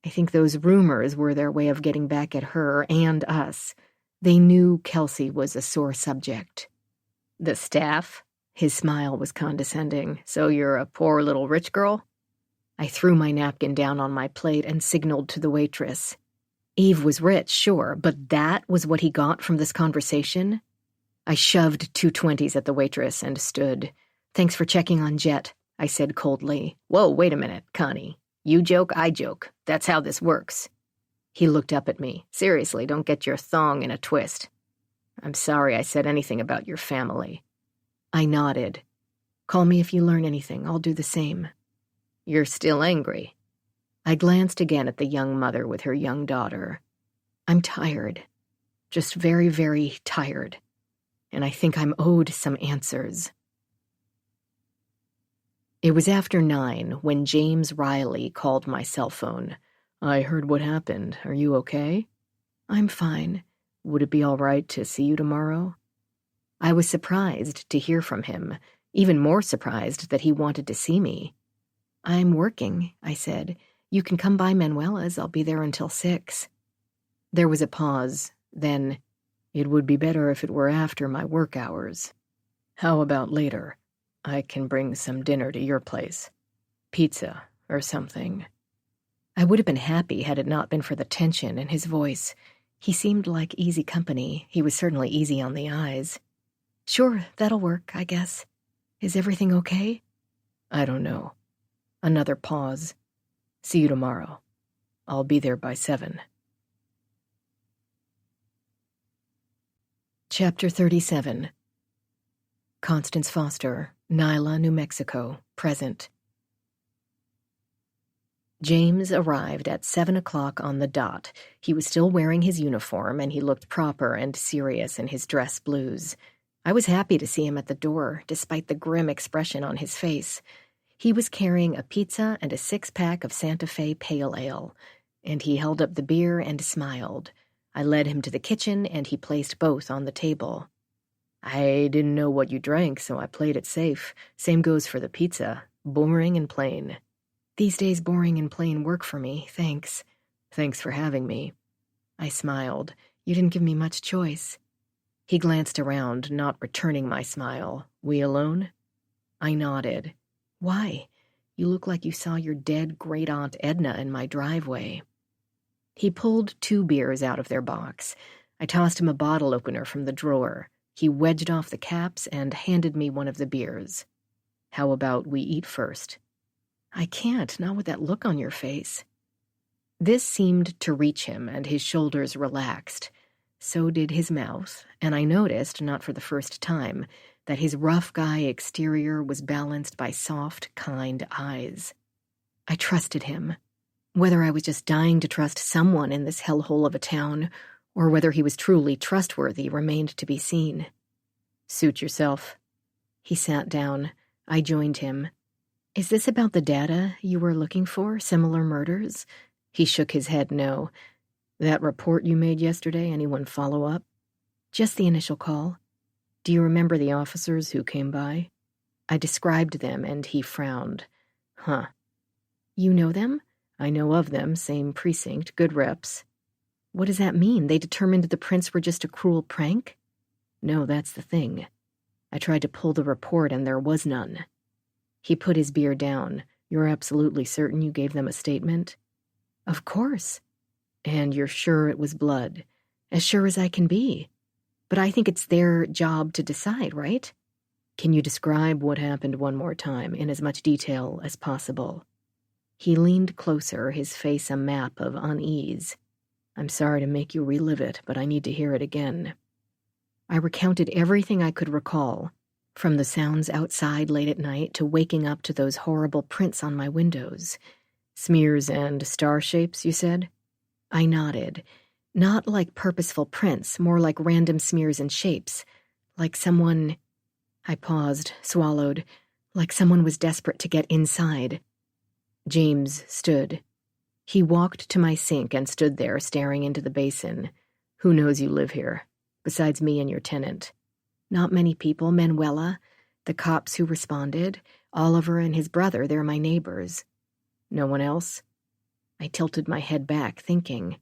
I think those rumors were their way of getting back at her and us. They knew Kelsey was a sore subject. The staff? His smile was condescending. So you're a poor little rich girl? I threw my napkin down on my plate and signaled to the waitress. Eve was rich, sure, but that was what he got from this conversation? I shoved 2 20s at the waitress and stood. Thanks for checking on Jet, I said coldly. Whoa, wait a minute, Connie. You joke, I joke. That's how this works. He looked up at me. Seriously, don't get your thong in a twist. I'm sorry I said anything about your family. I nodded. Call me if you learn anything. I'll do the same. You're still angry. I glanced again at the young mother with her young daughter. I'm tired. Just very, very tired. And I think I'm owed some answers. It was after 9 when James Riley called my cell phone. I heard what happened. Are you okay? I'm fine. Would it be all right to see you tomorrow? I was surprised to hear from him, even more surprised that he wanted to see me. I'm working, I said. You can come by Manuela's. I'll be there until 6. There was a pause. Then, it would be better if it were after my work hours. How about later? I can bring some dinner to your place. Pizza or something. I would have been happy had it not been for the tension in his voice. He seemed like easy company. He was certainly easy on the eyes. Sure, that'll work, I guess. Is everything okay? I don't know. Another pause. See you tomorrow. I'll be there by 7. Chapter 37. Constance Foster, Nyla, New Mexico, present. James arrived at 7 o'clock on the dot. He was still wearing his uniform, and he looked proper and serious in his dress blues. I was happy to see him at the door, despite the grim expression on his face. He was carrying a pizza and a 6-pack of Santa Fe Pale Ale, and he held up the beer and smiled. I led him to the kitchen, and he placed both on the table. I didn't know what you drank, so I played it safe. Same goes for the pizza. Boring and plain. These days, boring and plain work for me, thanks. Thanks for having me. I smiled. You didn't give me much choice. He glanced around, not returning my smile. We alone? I nodded. Why? You look like you saw your dead great-aunt Edna in my driveway. He pulled 2 beers out of their box. I tossed him a bottle opener from the drawer. He wedged off the caps and handed me one of the beers. How about we eat first? I can't, not with that look on your face. This seemed to reach him, and his shoulders relaxed. So did his mouth, and I noticed, not for the first time, that his rough guy exterior was balanced by soft, kind eyes. I trusted him. Whether I was just dying to trust someone in this hellhole of a town, or whether he was truly trustworthy remained to be seen. Suit yourself. He sat down. I joined him. Is this about the data you were looking for, similar murders? He shook his head no. That report you made yesterday, anyone follow up? Just the initial call. Do you remember the officers who came by? I described them, and he frowned. Huh. You know them? I know of them, same precinct, good reps. What does that mean? They determined the prints were just a cruel prank? No, that's the thing. I tried to pull the report, and there was none. He put his beer down. You're absolutely certain you gave them a statement? Of course. And you're sure it was blood? As sure as I can be. But I think it's their job to decide, right? Can you describe what happened one more time, in as much detail as possible? He leaned closer, his face a map of unease. I'm sorry to make you relive it, but I need to hear it again. I recounted everything I could recall, from the sounds outside late at night to waking up to those horrible prints on my windows. Smears and star shapes, you said? I nodded. Not like purposeful prints, more like random smears and shapes. Like someone... I paused, swallowed. Like someone was desperate to get inside. James stood. He walked to my sink and stood there, staring into the basin. Who knows you live here, besides me and your tenant? Not many people. Manuela, the cops who responded, Oliver and his brother, they're my neighbors. No one else? I tilted my head back, thinking.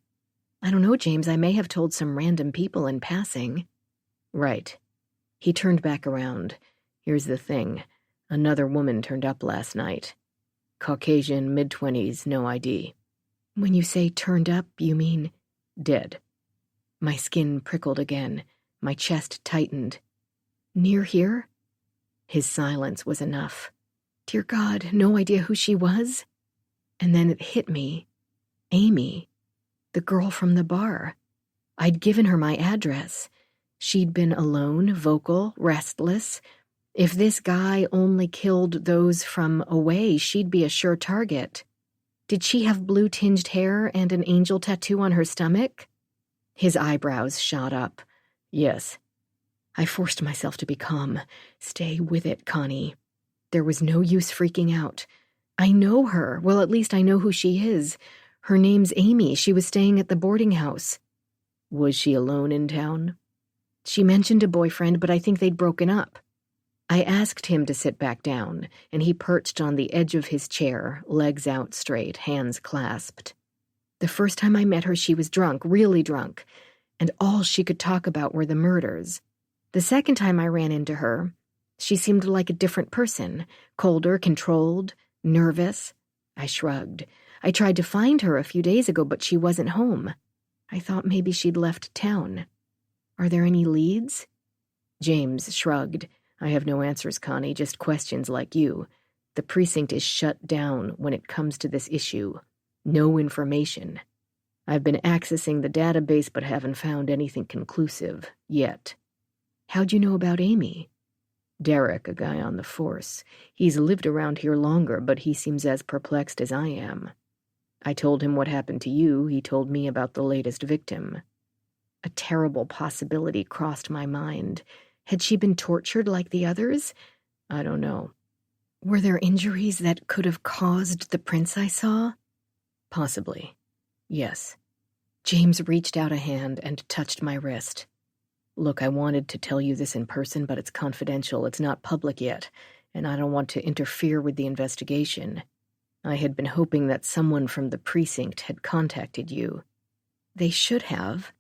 I don't know, James, I may have told some random people in passing. Right. He turned back around. Here's the thing. Another woman turned up last night. Caucasian, mid-20s, no ID. When you say turned up, you mean... Dead. My skin prickled again. My chest tightened. Near here? His silence was enough. Dear God, no idea who she was? And then it hit me. Amy. The girl from the bar. I'd given her my address. She'd been alone, vocal, restless. If this guy only killed those from away, she'd be a sure target. Did she have blue-tinged hair and an angel tattoo on her stomach? His eyebrows shot up. Yes. I forced myself to be calm. Stay with it, Connie. There was no use freaking out. I know her. Well, at least I know who she is. Her name's Amy. She was staying at the boarding house. Was she alone in town? She mentioned a boyfriend, but I think they'd broken up. I asked him to sit back down, and he perched on the edge of his chair, legs out straight, hands clasped. The first time I met her, she was drunk, really drunk, and all she could talk about were the murders. The second time I ran into her, she seemed like a different person, colder, controlled, nervous. I shrugged. I tried to find her a few days ago, but she wasn't home. I thought maybe she'd left town. Are there any leads?" James shrugged. "I have no answers, Connie, just questions like you. The precinct is shut down when it comes to this issue. No information. I've been accessing the database but haven't found anything conclusive yet." "How'd you know about Amy?" "Derek, a guy on the force. He's lived around here longer, but he seems as perplexed as I am. I told him what happened to you. He told me about the latest victim." A terrible possibility crossed my mind. Had she been tortured like the others? "I don't know." "Were there injuries that could have caused the prints I saw?" "Possibly. Yes." James reached out a hand and touched my wrist. "Look, I wanted to tell you this in person, but it's confidential. It's not public yet, and I don't want to interfere with the investigation. I had been hoping that someone from the precinct had contacted you." "They should have."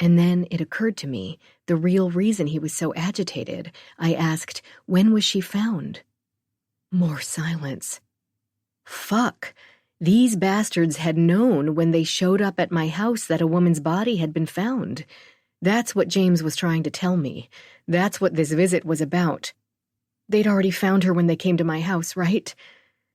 And then it occurred to me the real reason he was so agitated. I asked, "When was she found?" More silence. Fuck. These bastards had known when they showed up at my house that a woman's body had been found. That's what James was trying to tell me. That's what this visit was about. They'd already found her when they came to my house, right?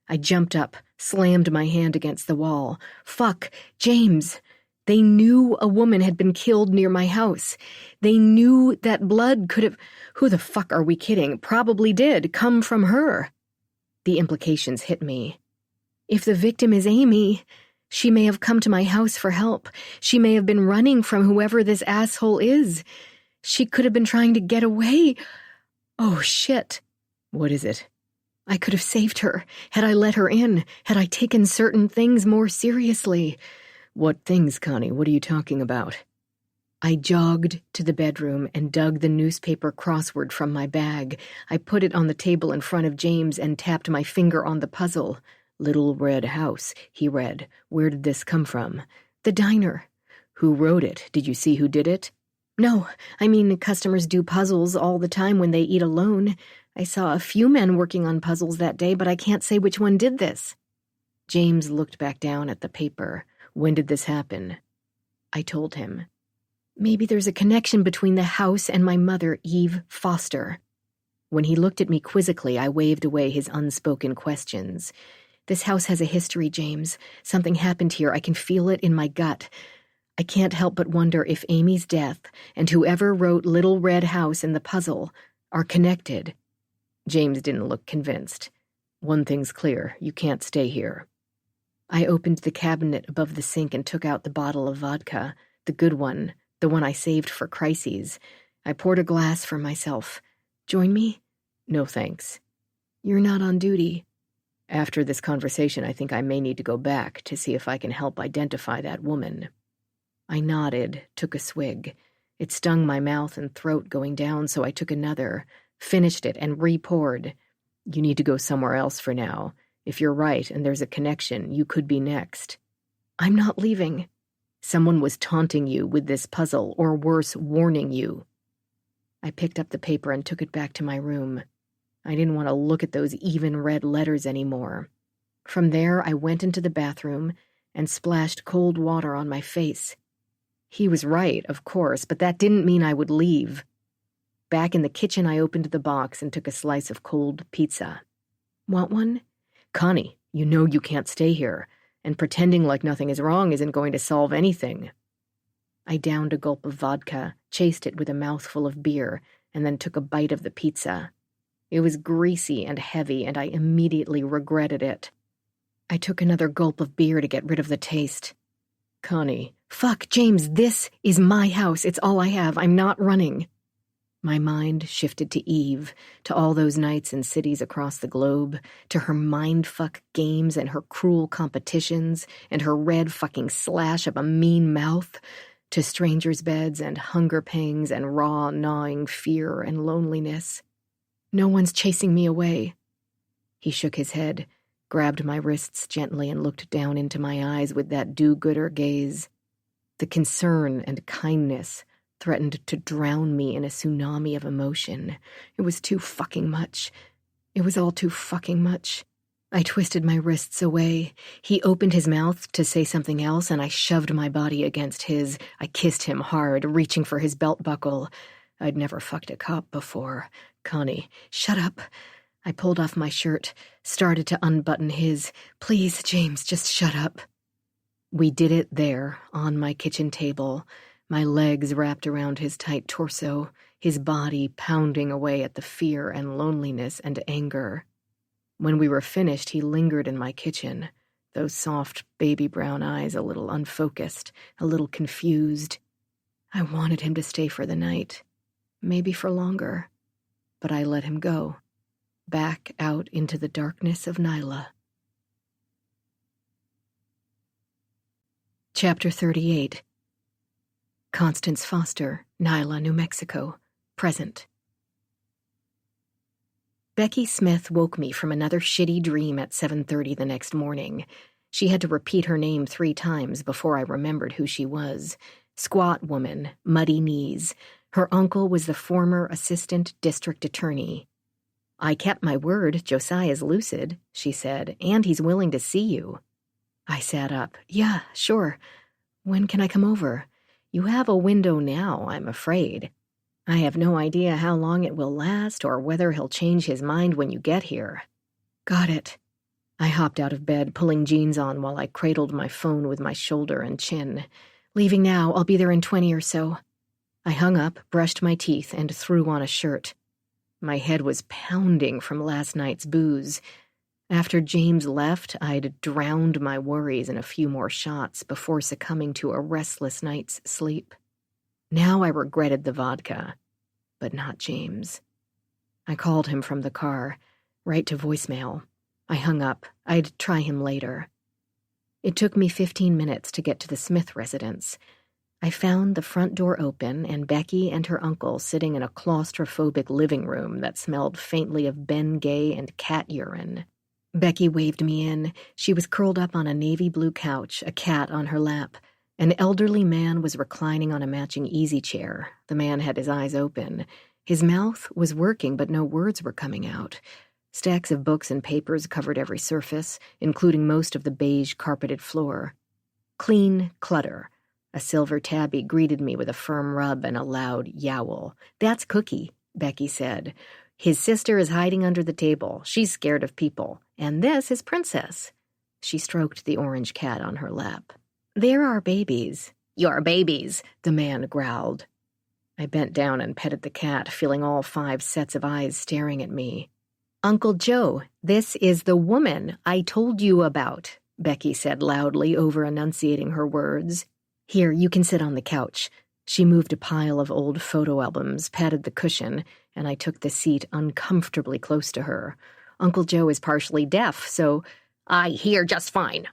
I jumped up, slammed my hand against the wall. Fuck, James. They knew a woman had been killed near my house. They knew that blood could have... Who the fuck are we kidding? Probably did come from her. The implications hit me. If the victim is Amy, she may have come to my house for help. She may have been running from whoever this asshole is. She could have been trying to get away. Oh, shit. "What is it?" I could have saved her, had I let her in, had I taken certain things more seriously. "What things, Connie? What are you talking about?" I jogged to the bedroom and dug the newspaper crossword from my bag. I put it on the table in front of James and tapped my finger on the puzzle. "Little Red House," he read. "Where did this come from?" "The diner." "Who wrote it? Did you see who did it?" "No, I mean, customers do puzzles all the time when they eat alone. I saw a few men working on puzzles that day, but I can't say which one did this." James looked back down at the paper. "When did this happen?" I told him. Maybe there's a connection between the house and my mother, Eve Foster. When he looked at me quizzically, I waved away his unspoken questions. This house has a history, James. Something happened here. I can feel it in my gut. I can't help but wonder if Amy's death and whoever wrote Little Red House in the puzzle are connected. James didn't look convinced. "One thing's clear. You can't stay here." I opened the cabinet above the sink and took out the bottle of vodka, the good one, the one I saved for crises. I poured a glass for myself. "Join me?" "No, thanks." "You're not on duty." "After this conversation, I think I may need to go back to see if I can help identify that woman." I nodded, took a swig. It stung my mouth and throat going down, so I took another, finished it, and re-poured. "You need to go somewhere else for now. If you're right and there's a connection, you could be next." "I'm not leaving." "Someone was taunting you with this puzzle, or worse, warning you." I picked up the paper and took it back to my room. I didn't want to look at those even red letters anymore. From there, I went into the bathroom and splashed cold water on my face. He was right, of course, but that didn't mean I would leave. Back in the kitchen, I opened the box and took a slice of cold pizza. "Want one?" "Connie, you know you can't stay here, and pretending like nothing is wrong isn't going to solve anything." I downed a gulp of vodka, chased it with a mouthful of beer, and then took a bite of the pizza. It was greasy and heavy, and I immediately regretted it. I took another gulp of beer to get rid of the taste. "Connie." "Fuck, James, this is my house. It's all I have. I'm not running." My mind shifted to Eve, to all those nights in cities across the globe, to her mindfuck games and her cruel competitions, and her red fucking slash of a mean mouth, to strangers' beds and hunger pangs and raw, gnawing fear and loneliness. "No one's chasing me away." He shook his head, grabbed my wrists gently, and looked down into my eyes with that do-gooder gaze. The concern and kindness threatened to drown me in a tsunami of emotion. It was too fucking much. It was all too fucking much. I twisted my wrists away. He opened his mouth to say something else, and I shoved my body against his. I kissed him hard, reaching for his belt buckle. I'd never fucked a cop before. Connie, shut up. I pulled off my shirt, started to unbutton his. Please, James, just shut up. We did it there, on my kitchen table, my legs wrapped around his tight torso, his body pounding away at the fear and loneliness and anger. When we were finished, he lingered in my kitchen, those soft baby brown eyes a little unfocused, a little confused. I wanted him to stay for the night, maybe for longer, but I let him go, back out into the darkness of Nyla. Chapter 38. Constance Foster, Nyla, New Mexico, present. Becky Smith woke me from another shitty dream at 7:30 the next morning. She had to repeat her name 3 times before I remembered who she was. Squat woman, muddy knees. Her uncle was the former assistant district attorney. I kept my word, Josiah's lucid, she said, and he's willing to see you. I sat up. Yeah, sure. When can I come over? You have a window now, I'm afraid. I have no idea how long it will last or whether he'll change his mind when you get here. Got it. I hopped out of bed, pulling jeans on while I cradled my phone with my shoulder and chin. Leaving now, I'll be there in 20 or so. I hung up, brushed my teeth, and threw on a shirt. My head was pounding from last night's booze. After James left, I'd drowned my worries in a few more shots before succumbing to a restless night's sleep. Now I regretted the vodka, but not James. I called him from the car, right to voicemail. I hung up. I'd try him later. It took me 15 minutes to get to the Smith residence. I found the front door open and Becky and her uncle sitting in a claustrophobic living room that smelled faintly of Ben Gay and cat urine. Becky waved me in. She was curled up on a navy blue couch, a cat on her lap. An elderly man was reclining on a matching easy chair. The man had his eyes open. His mouth was working, but no words were coming out. Stacks of books and papers covered every surface, including most of the beige carpeted floor. Clean clutter. A silver tabby greeted me with a firm rub and a loud yowl. That's Cookie, Becky said. His sister is hiding under the table. She's scared of people. And this is Princess. She stroked the orange cat on her lap. They're our babies. Your babies, the man growled. I bent down and petted the cat, feeling all 5 sets of eyes staring at me. Uncle Joe, this is the woman I told you about, Becky said loudly, over-enunciating her words. Here, you can sit on the couch. She moved a pile of old photo albums, patted the cushion, and I took the seat uncomfortably close to her. Uncle Joe is partially deaf, so I hear just fine.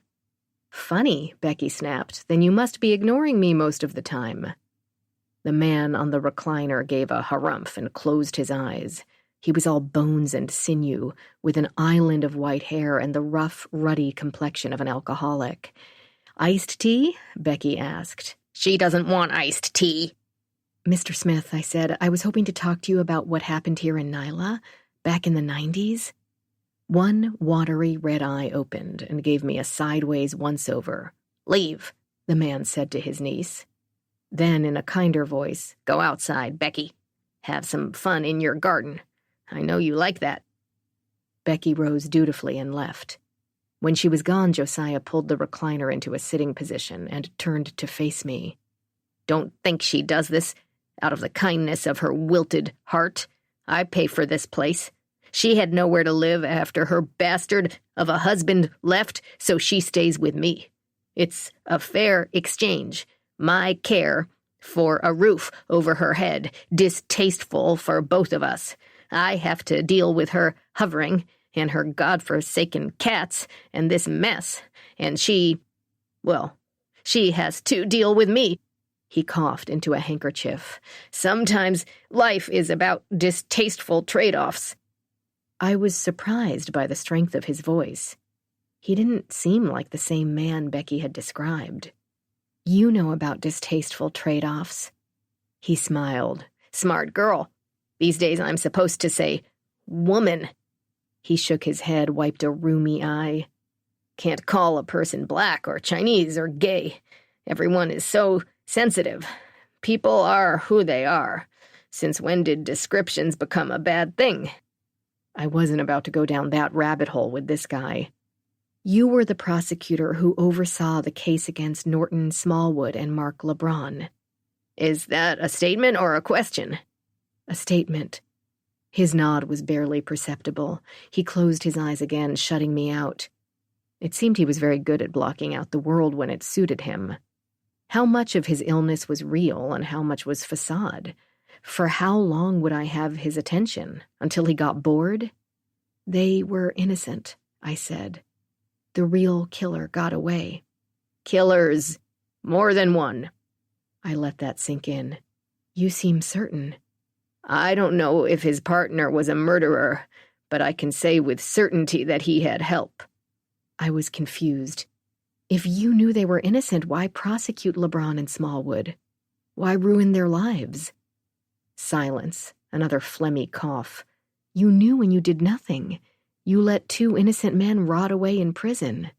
Funny, Becky snapped. Then you must be ignoring me most of the time. The man on the recliner gave a harumph and closed his eyes. He was all bones and sinew, with an island of white hair and the rough, ruddy complexion of an alcoholic. Iced tea? Becky asked. She doesn't want iced tea. Mr. Smith, I said, I was hoping to talk to you about what happened here in Nyla, back in the 90s. One watery red eye opened and gave me a sideways once-over. Leave, the man said to his niece. Then, in a kinder voice, go outside, Becky. Have some fun in your garden. I know you like that. Becky rose dutifully and left. When she was gone, Josiah pulled the recliner into a sitting position and turned to face me. Don't think she does this out of the kindness of her wilted heart. I pay for this place. She had nowhere to live after her bastard of a husband left, so she stays with me. It's a fair exchange. My care for a roof over her head, distasteful for both of us. I have to deal with her hovering and her godforsaken cats and this mess, and she has to deal with me. He coughed into a handkerchief. Sometimes life is about distasteful trade-offs. I was surprised by the strength of his voice. He didn't seem like the same man Becky had described. You know about distasteful trade-offs. He smiled. Smart girl. These days I'm supposed to say, woman. He shook his head, wiped a rheumy eye. Can't call a person black or Chinese or gay. Everyone is so sensitive. People are who they are. Since when did descriptions become a bad thing? I wasn't about to go down that rabbit hole with this guy. You were the prosecutor who oversaw the case against Norton, Smallwood, and Mark LeBron. Is that a statement or a question? A statement. His nod was barely perceptible. He closed his eyes again, shutting me out. It seemed he was very good at blocking out the world when it suited him. How much of his illness was real and how much was facade? For how long would I have his attention? Until he got bored? They were innocent, I said. The real killer got away. Killers. More than one. I let that sink in. You seem certain. I don't know if his partner was a murderer, but I can say with certainty that he had help. I was confused. If you knew they were innocent, why prosecute LeBron and Smallwood? Why ruin their lives? Silence, another phlegmy cough. You knew and you did nothing. You let 2 innocent men rot away in prison.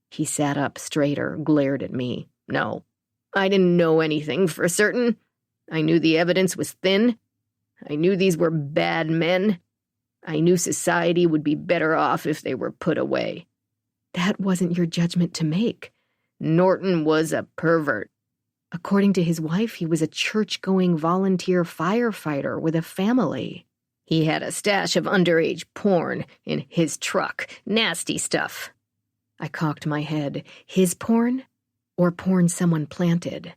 He sat up straighter, glared at me. No, I didn't know anything for certain. I knew the evidence was thin. I knew these were bad men. I knew society would be better off if they were put away. That wasn't your judgment to make. Norton was a pervert. According to his wife, he was a church-going volunteer firefighter with a family. He had a stash of underage porn in his truck. Nasty stuff. I cocked my head. His porn? Or porn someone planted?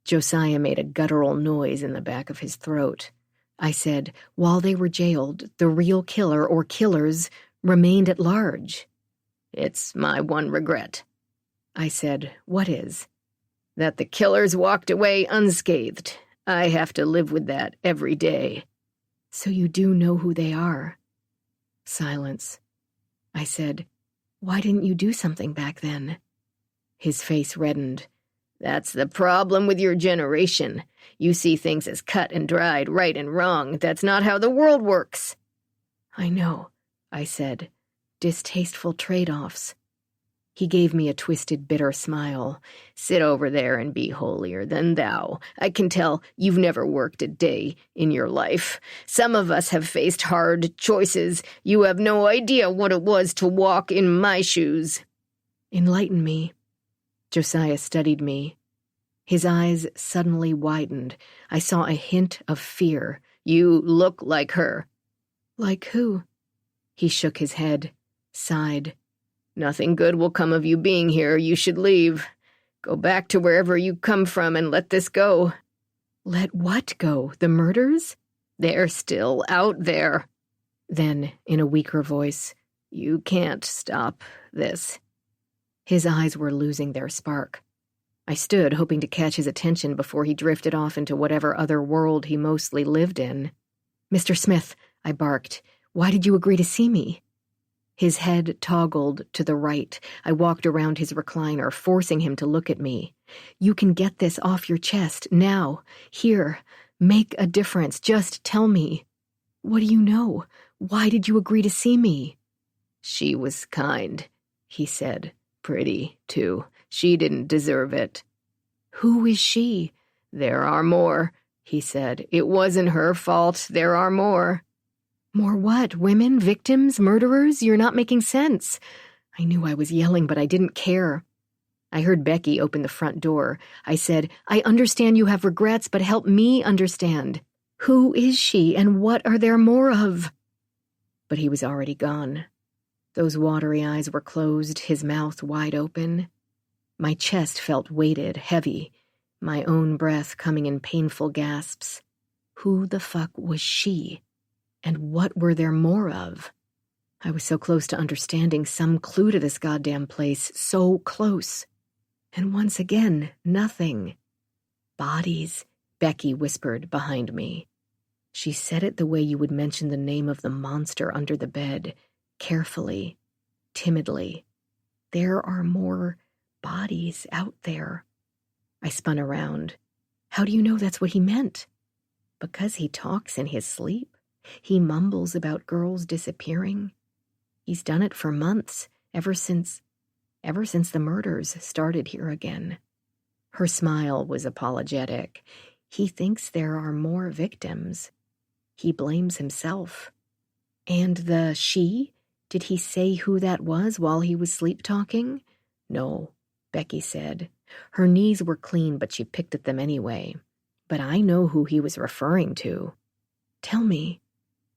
Josiah made a guttural noise in the back of his throat. I said, while they were jailed, the real killer or killers remained at large. It's my one regret. I said, what is? That the killers walked away unscathed. I have to live with that every day. So you do know who they are? Silence. I said, why didn't you do something back then? His face reddened. That's the problem with your generation. You see things as cut and dried, right and wrong. That's not how the world works. I know, I said. Distasteful trade-offs. He gave me a twisted, bitter smile. Sit over there and be holier than thou. I can tell you've never worked a day in your life. Some of us have faced hard choices. You have no idea what it was to walk in my shoes. Enlighten me. Josiah studied me. His eyes suddenly widened. I saw a hint of fear. You look like her. Like who? He shook his head, sighed. Nothing good will come of you being here. You should leave. Go back to wherever you come from and let this go. Let what go? The murders? They're still out there. Then, in a weaker voice, you can't stop this. His eyes were losing their spark. I stood, hoping to catch his attention before he drifted off into whatever other world he mostly lived in. Mr. Smith, I barked, why did you agree to see me? His head toggled to the right. I walked around his recliner, forcing him to look at me. You can get this off your chest, now, here. Make a difference, just tell me. What do you know? Why did you agree to see me? She was kind, he said. Pretty, too. She didn't deserve it. Who is she? There are more, he said. It wasn't her fault. There are more. More what? Women? Victims? Murderers? You're not making sense. I knew I was yelling, but I didn't care. I heard Becky open the front door. I said, I understand you have regrets, but help me understand. Who is she, and what are there more of? But he was already gone. Those watery eyes were closed, his mouth wide open. My chest felt weighted, heavy, my own breath coming in painful gasps. Who the fuck was she? And what were there more of? I was so close to understanding some clue to this goddamn place, so close. And once again, nothing. Bodies, Becky whispered behind me. She said it the way you would mention the name of the monster under the bed, carefully, timidly. There are more bodies out there. I spun around. How do you know that's what he meant? Because he talks in his sleep? He mumbles about girls disappearing? He's done it for months, ever since the murders started here again." Her smile was apologetic. "He thinks there are more victims. He blames himself." "And the she? Did he say who that was while he was sleep-talking?" "No," Becky said. Her knees were clean, but she picked at them anyway. "But I know who he was referring to." "Tell me."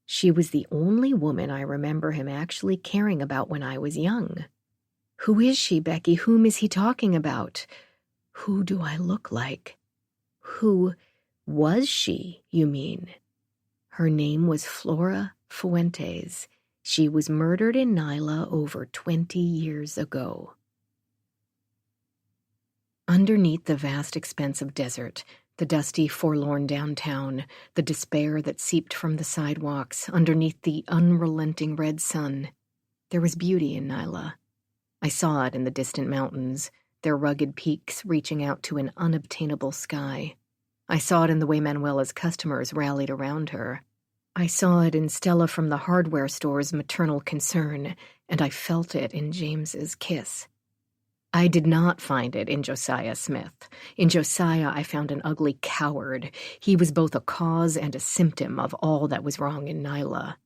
"She was the only woman I remember him actually caring about when I was young." "Who is she, Becky? Whom is he talking about?" "Who do I look like?" "Who was she, you mean?" "Her name was Flora Fuentes. She was murdered in Nyla over 20 years ago." Underneath the vast expanse of desert, the dusty, forlorn downtown, the despair that seeped from the sidewalks, underneath the unrelenting red sun, there was beauty in Nyla. I saw it in the distant mountains, their rugged peaks reaching out to an unobtainable sky. I saw it in the way Manuela's customers rallied around her. I saw it in Stella from the hardware store's maternal concern, and I felt it in James's kiss. I did not find it in Josiah Smith. In Josiah, I found an ugly coward. He was both a cause and a symptom of all that was wrong in Nyla.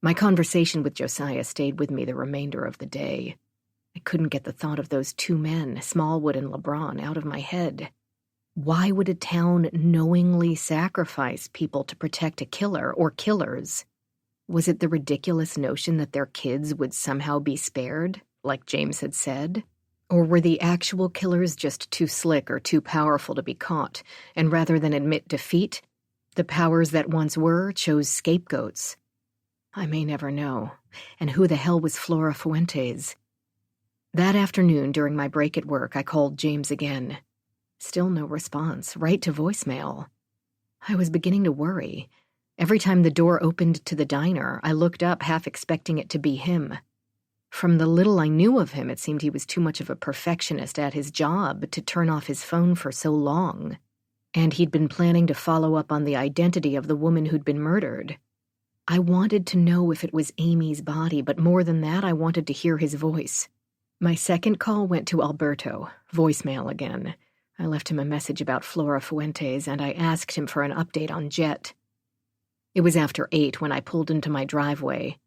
My conversation with Josiah stayed with me the remainder of the day. I couldn't get the thought of those two men, Smallwood and LeBron, out of my head. Why would a town knowingly sacrifice people to protect a killer or killers? Was it the ridiculous notion that their kids would somehow be spared, like James had said? Or were the actual killers just too slick or too powerful to be caught, and rather than admit defeat, the powers that once were chose scapegoats? I may never know. And who the hell was Flora Fuentes? That afternoon, during my break at work, I called James again. Still no response, right to voicemail. I was beginning to worry. Every time the door opened to the diner, I looked up, half expecting it to be him. From the little I knew of him, it seemed he was too much of a perfectionist at his job to turn off his phone for so long. And he'd been planning to follow up on the identity of the woman who'd been murdered. I wanted to know if it was Amy's body, but more than that, I wanted to hear his voice. My second call went to Alberto, voicemail again. I left him a message about Flora Fuentes, and I asked him for an update on Jet. It was after 8 when I pulled into my driveway.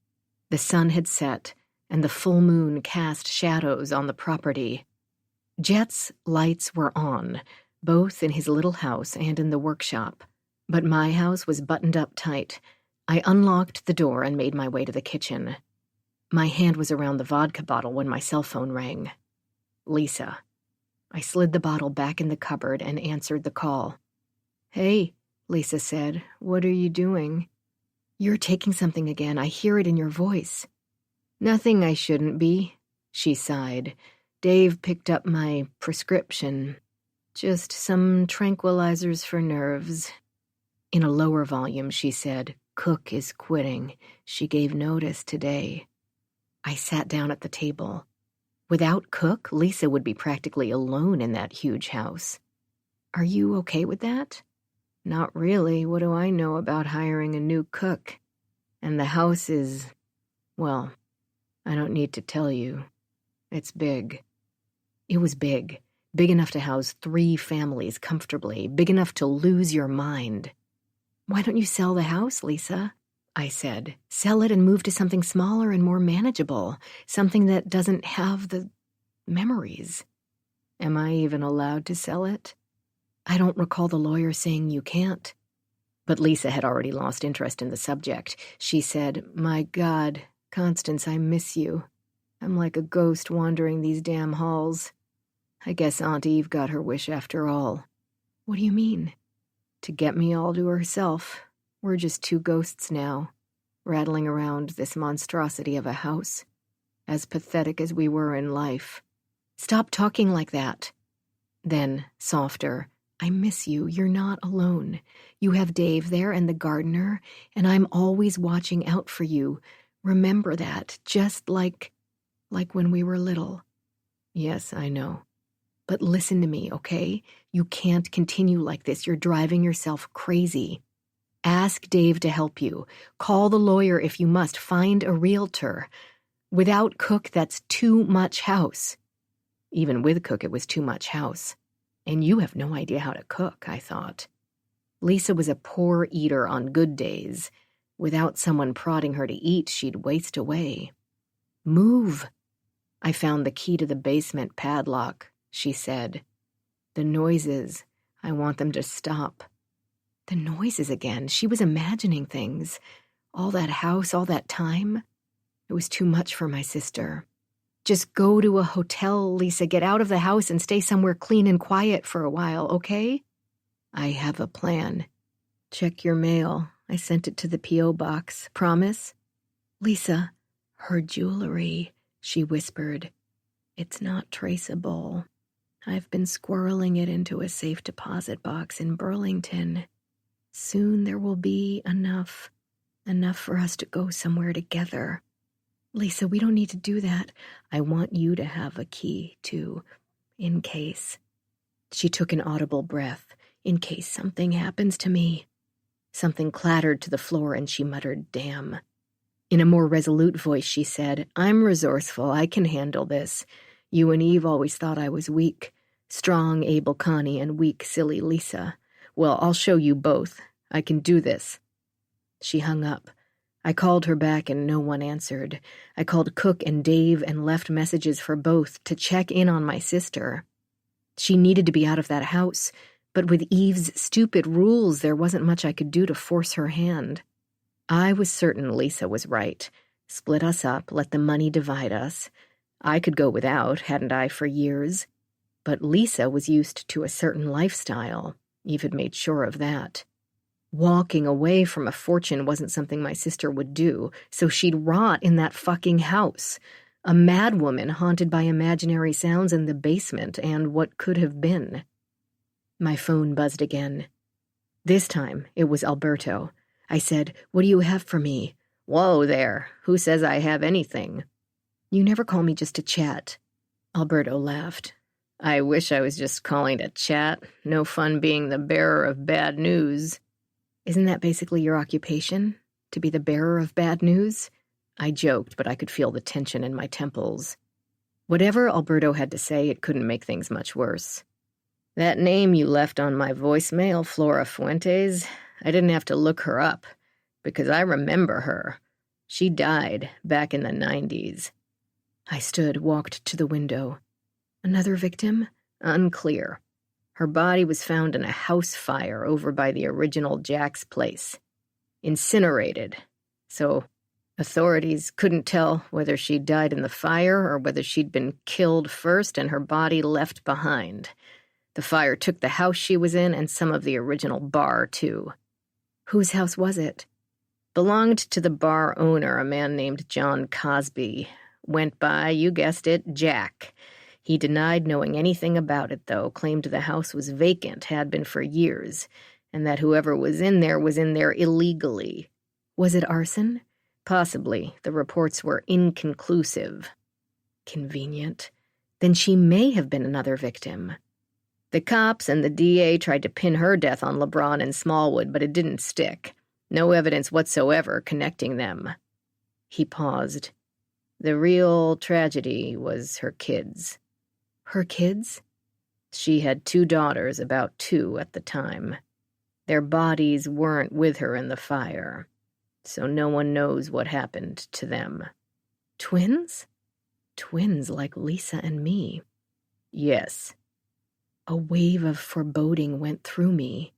The sun had set, and the full moon cast shadows on the property. Jet's lights were on, both in his little house and in the workshop, but my house was buttoned up tight. I unlocked the door and made my way to the kitchen. My hand was around the vodka bottle when my cell phone rang. Lisa. I slid the bottle back in the cupboard and answered the call. "Hey," Lisa said, "what are you doing?" "You're taking something again. I hear it in your voice." "Nothing I shouldn't be," she sighed. "Dave picked up my prescription. Just some tranquilizers for nerves." In a lower volume, she said, "Cook is quitting. She gave notice today." I sat down at the table. Without Cook, Lisa would be practically alone in that huge house. "Are you okay with that?" "Not really. What do I know about hiring a new cook? And the house is, well, I don't need to tell you. It's big." It was big. Big enough to house 3 families comfortably. Big enough to lose your mind. "Why don't you sell the house, Lisa?" I said. "Sell it and move to something smaller and more manageable. Something that doesn't have the memories." "Am I even allowed to sell it?" "I don't recall the lawyer saying you can't." But Lisa had already lost interest in the subject. She said, "My God, Constance, I miss you. I'm like a ghost wandering these damn halls. I guess Aunt Eve got her wish after all." "What do you mean?" "To get me all to herself. We're just 2 ghosts now, rattling around this monstrosity of a house, as pathetic as we were in life." "Stop talking like that." Then, softer, "I miss you. You're not alone. You have Dave there and the gardener, and I'm always watching out for you. Remember that, just like when we were little." "Yes, I know. But listen to me, okay? You can't continue like this. You're driving yourself crazy. Ask Dave to help you. Call the lawyer if you must. Find a realtor. Without Cook, that's too much house. Even with Cook, it was too much house. And you have no idea how to cook, I thought. Lisa was a poor eater on good days. Without someone prodding her to eat, she'd waste away. Move. I found the key to the basement padlock, she said. The noises, I want them to stop. The noises again. She was imagining things. All that house, all that time. It was too much for my sister. Just go to a hotel, Lisa. Get out of the house and stay somewhere clean and quiet for a while, okay? I have a plan. Check your mail. I sent it to the P.O. box. Promise? Lisa, her jewelry, she whispered. It's not traceable. I've been squirreling it into a safe deposit box in Burlington. Soon there will be enough for us to go somewhere together. Lisa, we don't need to do that. I want you to have a key, too, in case. She took an audible breath. In case something happens to me. Something clattered to the floor and she muttered, damn. In a more resolute voice, she said, I'm resourceful. I can handle this. You and Eve always thought I was weak. Strong, able Connie and weak, silly Lisa. Well, I'll show you both. I can do this. She hung up. I called her back and no one answered. I called Cook and Dave and left messages for both to check in on my sister. She needed to be out of that house, but with Eve's stupid rules, there wasn't much I could do to force her hand. I was certain Lisa was right. Split us up, let the money divide us. I could go without, hadn't I, for years? But Lisa was used to a certain lifestyle. Eve had made sure of that. Walking away from a fortune wasn't something my sister would do, so she'd rot in that fucking house. A madwoman haunted by imaginary sounds in the basement and what could have been. My phone buzzed again. This time, it was Alberto. I said, what do you have for me? Whoa there, who says I have anything? You never call me just to chat. Alberto laughed. I wish I was just calling to chat. No fun being the bearer of bad news. Isn't that basically your occupation? To be the bearer of bad news? I joked, but I could feel the tension in my temples. Whatever Alberto had to say, it couldn't make things much worse. That name you left on my voicemail, Flora Fuentes, I didn't have to look her up, because I remember her. She died back in the 90s. I stood, walked to the window. Another victim? Unclear. Her body was found in a house fire over by the original Jack's place. Incinerated. So authorities couldn't tell whether she died in the fire or whether she'd been killed first and her body left behind. The fire took the house she was in and some of the original bar, too. Whose house was it? Belonged to the bar owner, a man named John Cosby. Went by, you guessed it, Jack. He denied knowing anything about it, though, claimed the house was vacant, had been for years, and that whoever was in there illegally. Was it arson? Possibly. The reports were inconclusive. Convenient. Then she may have been another victim. The cops and the DA tried to pin her death on LeBron and Smallwood, but it didn't stick. No evidence whatsoever connecting them. He paused. The real tragedy was her kids. Her kids? She had 2 daughters, about 2 at the time. Their bodies weren't with her in the fire, so no one knows what happened to them. Twins? Twins like Lisa and me. Yes. A wave of foreboding went through me.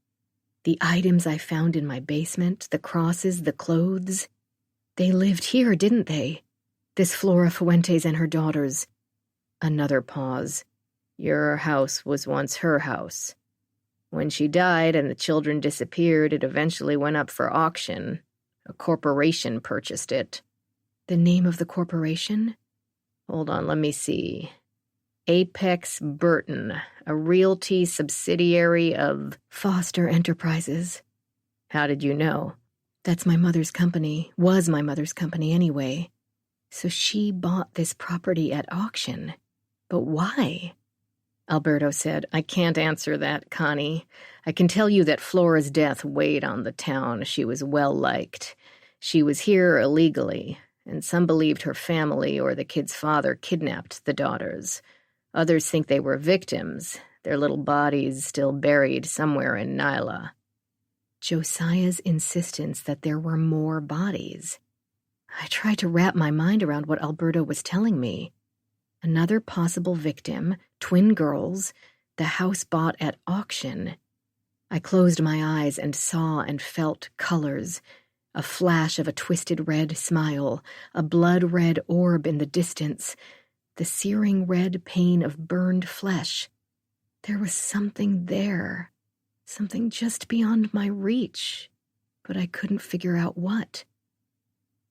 The items I found in my basement, the crosses, the clothes. They lived here, didn't they? This Flora Fuentes and her daughters. Another pause. Your house was once her house. When she died and the children disappeared, it eventually went up for auction. A corporation purchased it. The name of the corporation? Hold on, let me see. Apex Burton, a realty subsidiary of Foster Enterprises. How did you know? That's my mother's company. Was my mother's company anyway. So she bought this property at auction. But why? Alberto said, I can't answer that, Connie. I can tell you that Flora's death weighed on the town. She was well-liked. She was here illegally, and some believed her family or the kid's father kidnapped the daughters. Others think they were victims, their little bodies still buried somewhere in Nyla. Josiah's insistence that there were more bodies. I tried to wrap my mind around what Alberto was telling me. Another possible victim, twin girls, the house bought at auction. I closed my eyes and saw and felt colors, a flash of a twisted red smile, a blood-red orb in the distance, the searing red pain of burned flesh. There was something there, something just beyond my reach, but I couldn't figure out what.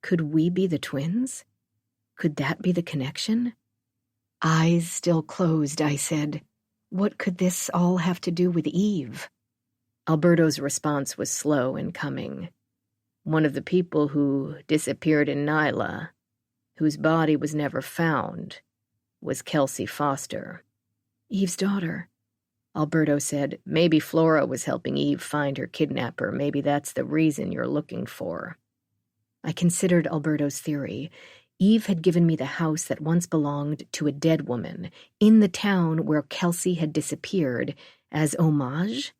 Could we be the twins? Could that be the connection? Eyes still closed, I said, "What could this all have to do with Eve?" Alberto's response was slow in coming. One of the people who disappeared in Nyla, whose body was never found, was Kelsey Foster. Eve's daughter. Alberto said, maybe Flora was helping Eve find her kidnapper. Maybe that's the reason you're looking for. I considered Alberto's theory. Eve had given me the house that once belonged to a dead woman in the town where Kelsey had disappeared as homage?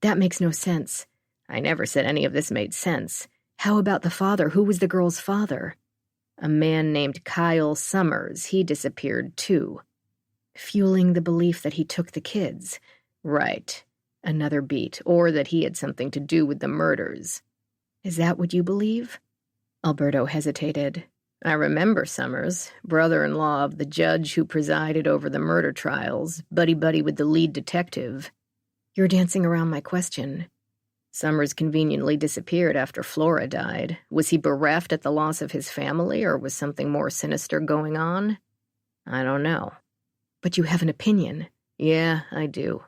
That makes no sense. I never said any of this made sense. How about the father? Who was the girl's father? A man named Kyle Summers. He disappeared too. Fueling the belief that he took the kids. Right. Another beat. Or that he had something to do with the murders. Is that what you believe? Alberto hesitated. I remember Summers, brother-in-law of the judge who presided over the murder trials, buddy-buddy with the lead detective. You're dancing around my question. Summers conveniently disappeared after Flora died. Was he bereft at the loss of his family, or was something more sinister going on? I don't know. But you have an opinion. Yeah, I do.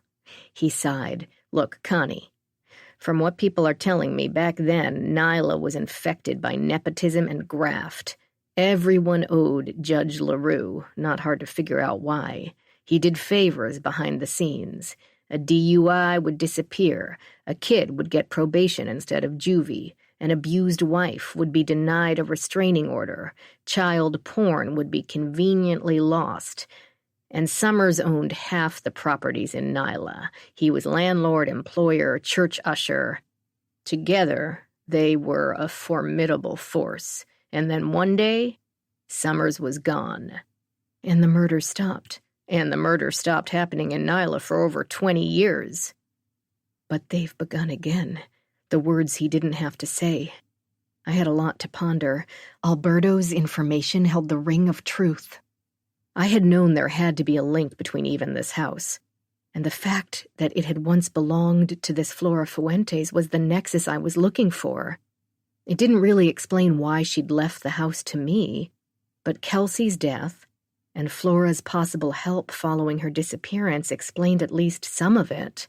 He sighed. Look, Connie, from what people are telling me, back then, Nyla was infected by nepotism and graft. Everyone owed Judge LaRue, not hard to figure out why. He did favors behind the scenes. A DUI would disappear. A kid would get probation instead of juvie. An abused wife would be denied a restraining order. Child porn would be conveniently lost. And Summers owned half the properties in Nyla. He was landlord, employer, church usher. Together, they were a formidable force. And then one day, Summers was gone. And the murder stopped. And the murder stopped happening in Nyla for over 20 years. But they've begun again. The words he didn't have to say. I had a lot to ponder. Alberto's information held the ring of truth. I had known there had to be a link between Eve and this house. And the fact that it had once belonged to this Flora Fuentes was the nexus I was looking for. It didn't really explain why she'd left the house to me, but Kelsey's death and Flora's possible help following her disappearance explained at least some of it.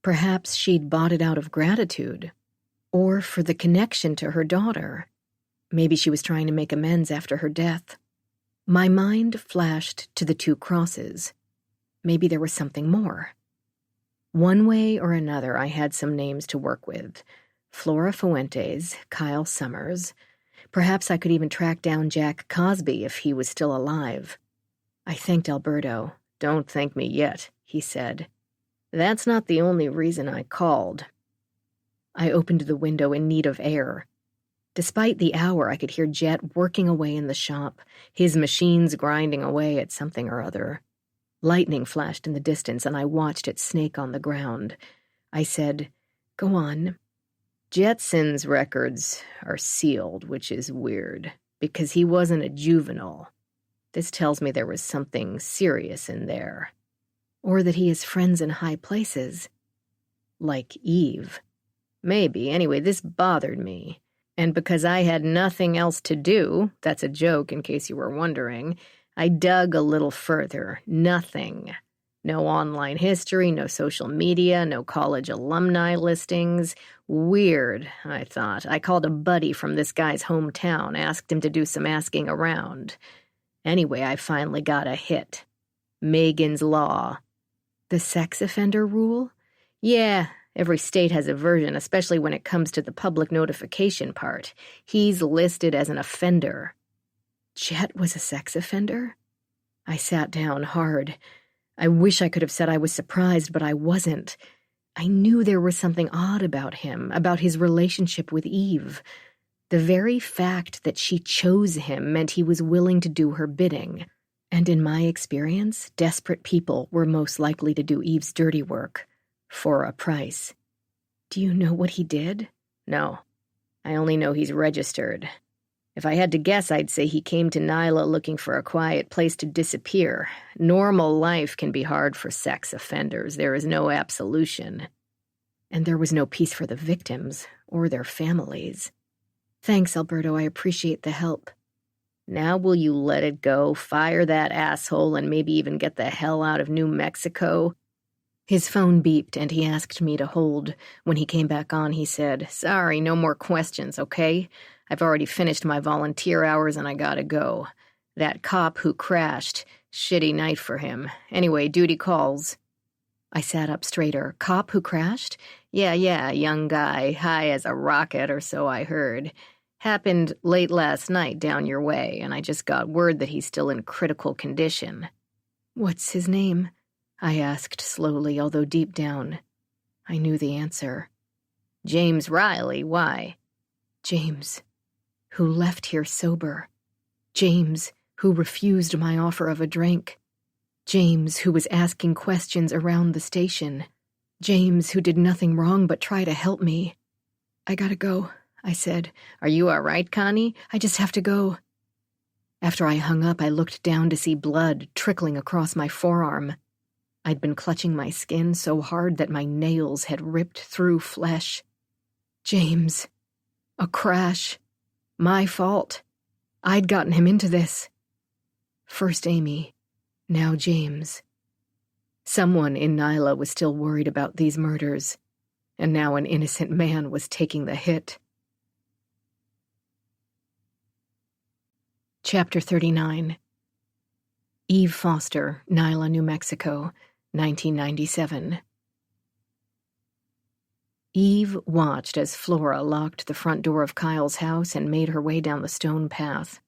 Perhaps she'd bought it out of gratitude, or for the connection to her daughter. Maybe she was trying to make amends after her death. My mind flashed to the 2 crosses. Maybe there was something more. One way or another, I had some names to work with. Flora Fuentes, Kyle Summers. Perhaps I could even track down Jack Cosby if he was still alive. I thanked Alberto. Don't thank me yet, he said. That's not the only reason I called. I opened the window in need of air. Despite the hour, I could hear Jet working away in the shop, his machines grinding away at something or other. Lightning flashed in the distance, and I watched it snake on the ground. I said, "Go on." Jetson's records are sealed, which is weird, because he wasn't a juvenile. This tells me there was something serious in there. Or that he has friends in high places. Like Eve. Maybe. Anyway, this bothered me. And because I had nothing else to do, that's a joke in case you were wondering, I dug a little further. Nothing. No online history, no social media, no college alumni listings. Weird, I thought. I called a buddy from this guy's hometown, asked him to do some asking around. Anyway, I finally got a hit. Megan's Law. The sex offender rule? Yeah, every state has a version, especially when it comes to the public notification part. He's listed as an offender. Jet was a sex offender? I sat down hard. I wish I could have said I was surprised, but I wasn't. I knew there was something odd about him, about his relationship with Eve. The very fact that she chose him meant he was willing to do her bidding. And in my experience, desperate people were most likely to do Eve's dirty work. For a price. Do you know what he did? No. I only know he's registered. If I had to guess, I'd say he came to Nyla looking for a quiet place to disappear. Normal life can be hard for sex offenders. There is no absolution. And there was no peace for the victims, or their families. Thanks, Alberto, I appreciate the help. Now will you let it go, fire that asshole, and maybe even get the hell out of New Mexico? His phone beeped, and he asked me to hold. When he came back on, he said, "Sorry, no more questions, okay? I've already finished my volunteer hours and I gotta go. That cop who crashed, shitty night for him. Anyway, duty calls." I sat up straighter. Cop who crashed? Yeah, young guy, high as a rocket, or so I heard. Happened late last night down your way, and I just got word that he's still in critical condition. What's his name? I asked slowly, although deep down, I knew the answer. James Riley, why? James, who left here sober. James, who refused my offer of a drink. James, who was asking questions around the station. James, who did nothing wrong but try to help me. I gotta go, I said. Are you all right, Connie? I just have to go. After I hung up, I looked down to see blood trickling across my forearm. I'd been clutching my skin so hard that my nails had ripped through flesh. James. A crash. My fault. I'd gotten him into this. First Amy, now James. Someone in Nyla was still worried about these murders, and now an innocent man was taking the hit. Chapter 39. Eve Foster, Nyla, New Mexico, 1997. Eve watched as Flora locked the front door of Kyle's house and made her way down the stone path.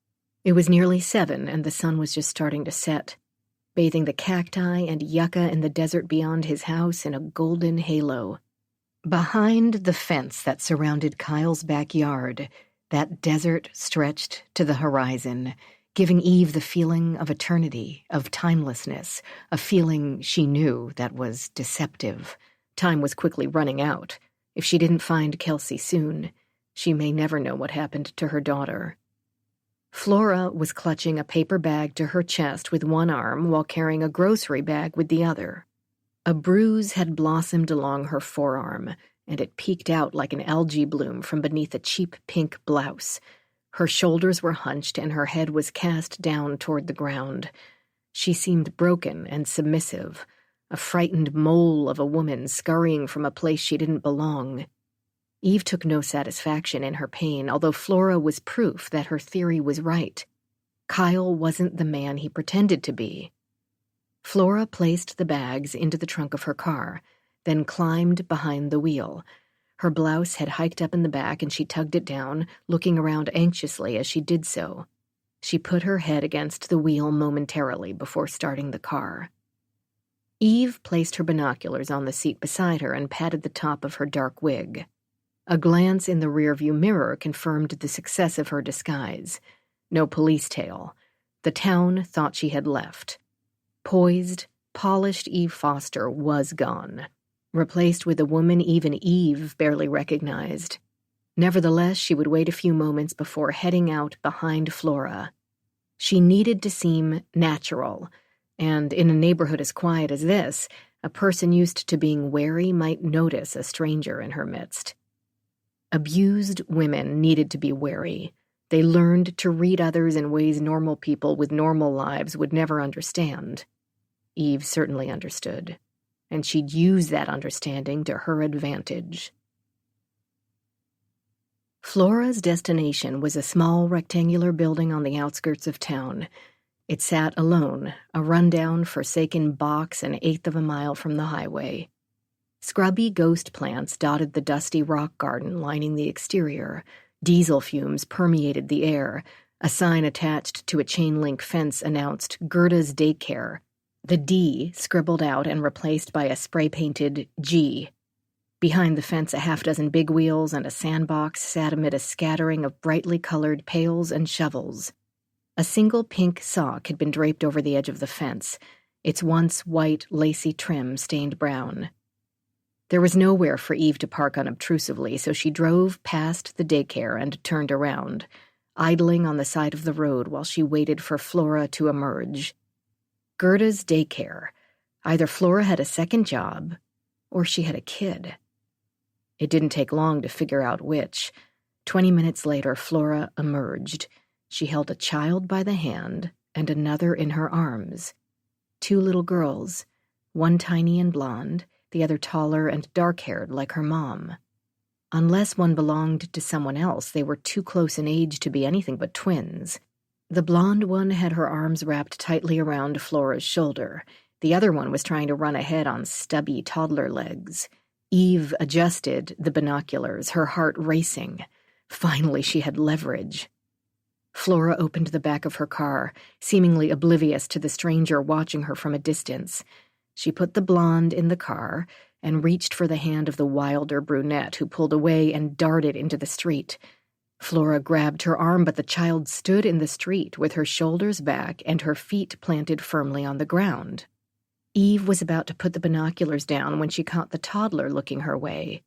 It was nearly 7, and the sun was just starting to set, bathing the cacti and yucca in the desert beyond his house in a golden halo. Behind the fence that surrounded Kyle's backyard, that desert stretched to the horizon, giving Eve the feeling of eternity, of timelessness, a feeling she knew that was deceptive. Time was quickly running out. If she didn't find Kelsey soon, she may never know what happened to her daughter. Flora was clutching a paper bag to her chest with one arm while carrying a grocery bag with the other. A bruise had blossomed along her forearm, and it peeked out like an algae bloom from beneath a cheap pink blouse. Her shoulders were hunched and her head was cast down toward the ground. She seemed broken and submissive, a frightened mole of a woman scurrying from a place she didn't belong. Eve took no satisfaction in her pain, although Flora was proof that her theory was right. Kyle wasn't the man he pretended to be. Flora placed the bags into the trunk of her car, then climbed behind the wheel. Her blouse had hiked up in the back and she tugged it down, looking around anxiously as she did so. She put her head against the wheel momentarily before starting the car. Eve placed her binoculars on the seat beside her and patted the top of her dark wig. A glance in the rearview mirror confirmed the success of her disguise. No police tail. The town thought she had left. Poised, polished Eve Foster was gone, replaced with a woman even Eve barely recognized. Nevertheless, she would wait a few moments before heading out behind Flora. She needed to seem natural, and in a neighborhood as quiet as this, a person used to being wary might notice a stranger in her midst. Abused women needed to be wary. They learned to read others in ways normal people with normal lives would never understand. Eve certainly understood, and she'd use that understanding to her advantage. Flora's destination was a small rectangular building on the outskirts of town. It sat alone, a rundown, forsaken box an eighth of a mile from the highway. Scrubby ghost plants dotted the dusty rock garden lining the exterior. Diesel fumes permeated the air. A sign attached to a chain-link fence announced Gerda's Daycare, the D scribbled out and replaced by a spray-painted G. Behind the fence, a half-dozen big wheels and a sandbox sat amid a scattering of brightly colored pails and shovels. A single pink sock had been draped over the edge of the fence, its once white, lacy trim stained brown. There was nowhere for Eve to park unobtrusively, so she drove past the daycare and turned around, idling on the side of the road while she waited for Flora to emerge. Gerda's Daycare. Either Flora had a second job, or she had a kid. It didn't take long to figure out which. 20 minutes later, Flora emerged. She held a child by the hand and another in her arms. 2 little girls, one tiny and blonde, the other taller and dark-haired like her mom. Unless one belonged to someone else, they were too close in age to be anything but twins. The blonde one had her arms wrapped tightly around Flora's shoulder. The other one was trying to run ahead on stubby toddler legs. Eve adjusted the binoculars, her heart racing. Finally, she had leverage. Flora opened the back of her car, seemingly oblivious to the stranger watching her from a distance. She put the blonde in the car and reached for the hand of the wilder brunette, who pulled away and darted into the street. Flora grabbed her arm, but the child stood in the street with her shoulders back and her feet planted firmly on the ground. Eve was about to put the binoculars down when she caught the toddler looking her way.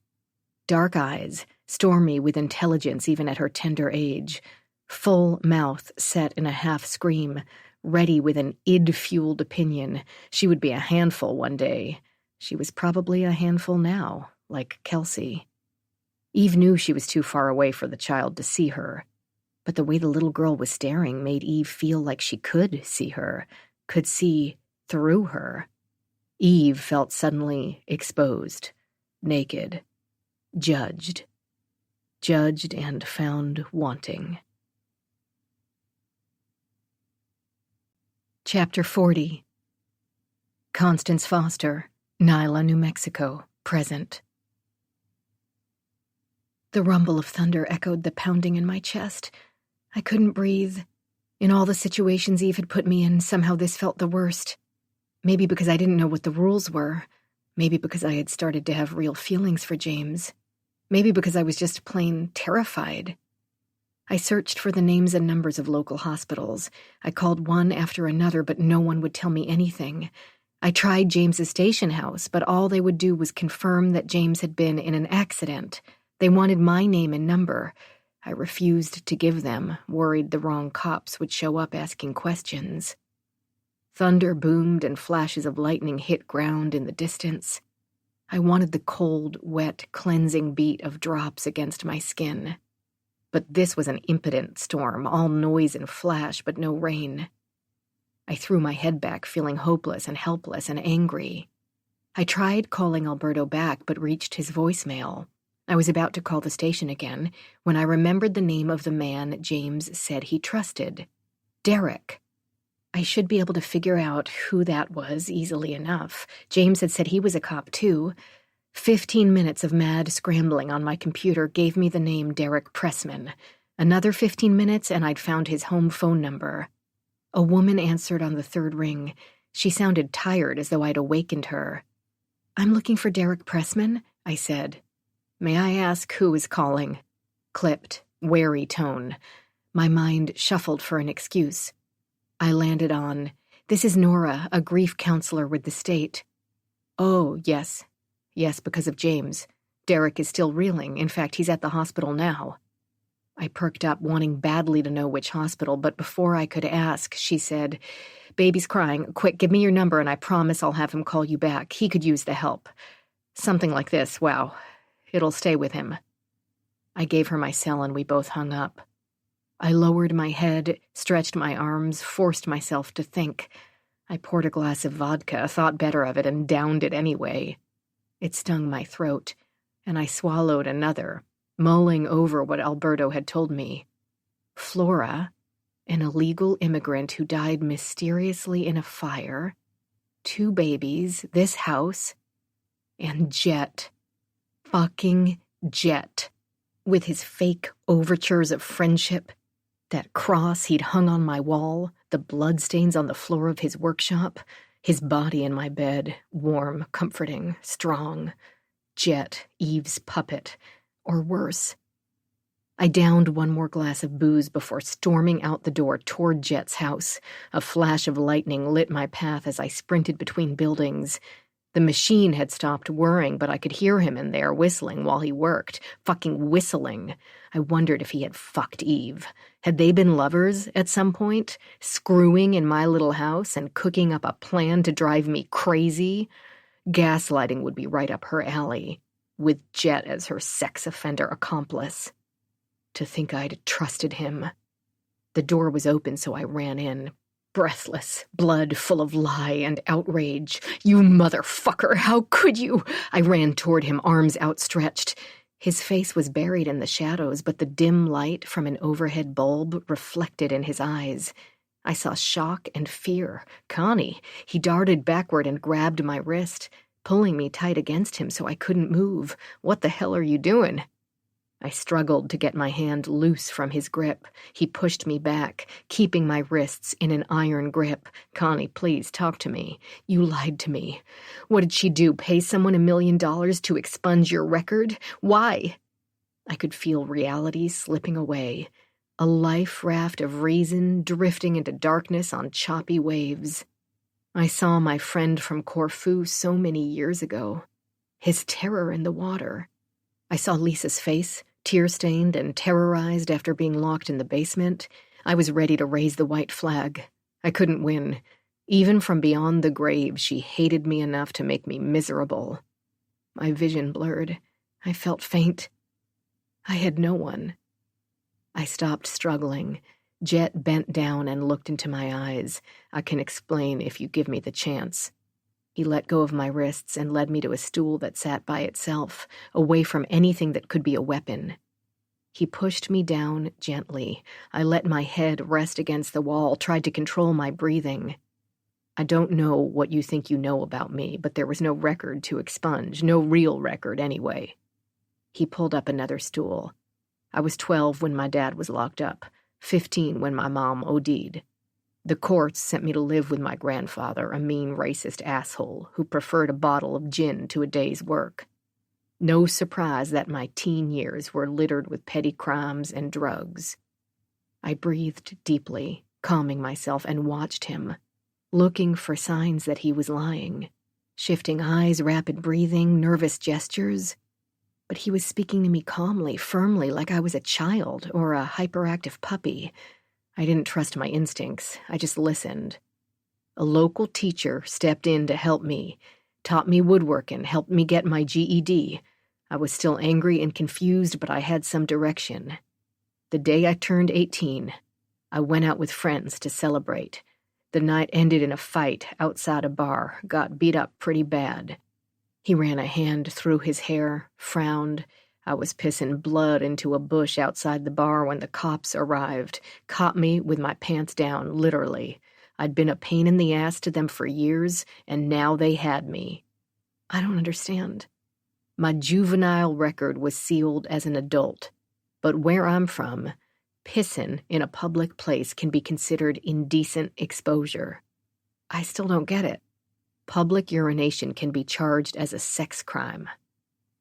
Dark eyes, stormy with intelligence even at her tender age, full mouth set in a half-scream, ready with an id-fueled opinion. She would be a handful one day. She was probably a handful now, like Kelsey. Eve knew she was too far away for the child to see her, but the way the little girl was staring made Eve feel like she could see her, could see through her. Eve felt suddenly exposed, naked, judged and found wanting. Chapter 40. Constance Foster, Nyla, New Mexico, present. The rumble of thunder echoed the pounding in my chest. I couldn't breathe. In all the situations Eve had put me in, somehow this felt the worst. Maybe because I didn't know what the rules were. Maybe because I had started to have real feelings for James. Maybe because I was just plain terrified. I searched for the names and numbers of local hospitals. I called one after another, but no one would tell me anything. I tried James's station house, but all they would do was confirm that James had been in an accident. They wanted my name and number. I refused to give them, worried the wrong cops would show up asking questions. Thunder boomed and flashes of lightning hit ground in the distance. I wanted the cold, wet, cleansing beat of drops against my skin. But this was an impotent storm, all noise and flash, but no rain. I threw my head back, feeling hopeless and helpless and angry. I tried calling Alberto back, but reached his voicemail. I was about to call the station again when I remembered the name of the man James said he trusted. Derek. I should be able to figure out who that was easily enough. James had said he was a cop, too. 15 minutes of mad scrambling on my computer gave me the name Derek Pressman. Another 15 minutes and I'd found his home phone number. A woman answered on the third ring. She sounded tired, as though I'd awakened her. "I'm looking for Derek Pressman," I said. "May I ask who is calling?" Clipped, wary tone. My mind shuffled for an excuse. I landed on, "This is Nora, a grief counselor with the state." "Oh, yes. Yes, because of James. Derek is still reeling. In fact, he's at the hospital now." I perked up, wanting badly to know which hospital, but before I could ask, she said, "Baby's crying. Quick, give me your number and I promise I'll have him call you back. He could use the help." Something like this, wow. It'll stay with him. I gave her my cell and we both hung up. I lowered my head, stretched my arms, forced myself to think. I poured a glass of vodka, thought better of it, and downed it anyway. It stung my throat, and I swallowed another, mulling over what Alberto had told me. Flora, an illegal immigrant who died mysteriously in a fire, 2 babies, this house, and Jet. Fucking Jet. With his fake overtures of friendship. That cross he'd hung on my wall, the bloodstains on the floor of his workshop, his body in my bed, warm, comforting, strong. Jet, Eve's puppet, or worse. I downed one more glass of booze before storming out the door toward Jet's house. A flash of lightning lit my path as I sprinted between buildings. The machine had stopped whirring, but I could hear him in there whistling while he worked. Fucking whistling. I wondered if he had fucked Eve. Had they been lovers at some point, screwing in my little house and cooking up a plan to drive me crazy? Gaslighting would be right up her alley, with Jet as her sex offender accomplice. To think I'd trusted him. The door was open, so I ran in. Breathless, blood full of lie and outrage. You motherfucker, how could you? I ran toward him, arms outstretched. His face was buried in the shadows, but the dim light from an overhead bulb reflected in his eyes. I saw shock and fear. Connie. He darted backward and grabbed my wrist, pulling me tight against him so I couldn't move. What the hell are you doing? I struggled to get my hand loose from his grip. He pushed me back, keeping my wrists in an iron grip. Connie, please, talk to me. You lied to me. What did she do, pay someone $1 million to expunge your record? Why? I could feel reality slipping away. A life raft of reason drifting into darkness on choppy waves. I saw my friend from Corfu so many years ago. His terror in the water. I saw Lisa's face, tear-stained and terrorized after being locked in the basement. I was ready to raise the white flag. I couldn't win. Even from beyond the grave, she hated me enough to make me miserable. My vision blurred. I felt faint. I had no one. I stopped struggling. Jet bent down and looked into my eyes. I can explain if you give me the chance. He let go of my wrists and led me to a stool that sat by itself, away from anything that could be a weapon. He pushed me down gently. I let my head rest against the wall, tried to control my breathing. I don't know what you think you know about me, but there was no record to expunge, no real record anyway. He pulled up another stool. I was 12 when my dad was locked up, 15 when my mom OD'd. The courts sent me to live with my grandfather, a mean racist asshole who preferred a bottle of gin to a day's work. No surprise that my teen years were littered with petty crimes and drugs. I breathed deeply, calming myself, and watched him, looking for signs that he was lying. Shifting eyes, rapid breathing, nervous gestures. But he was speaking to me calmly, firmly, like I was a child or a hyperactive puppy. I didn't trust my instincts. I just listened. A local teacher stepped in to help me, taught me woodworking, helped me get my GED. I was still angry and confused, but I had some direction. The day I turned 18, I went out with friends to celebrate. The night ended in a fight outside a bar, got beat up pretty bad. He ran a hand through his hair, frowned. I was pissing blood into a bush outside the bar when the cops arrived, caught me with my pants down, literally. I'd been a pain in the ass to them for years, and now they had me. I don't understand. My juvenile record was sealed as an adult, but where I'm from, pissin' in a public place can be considered indecent exposure. I still don't get it. Public urination can be charged as a sex crime.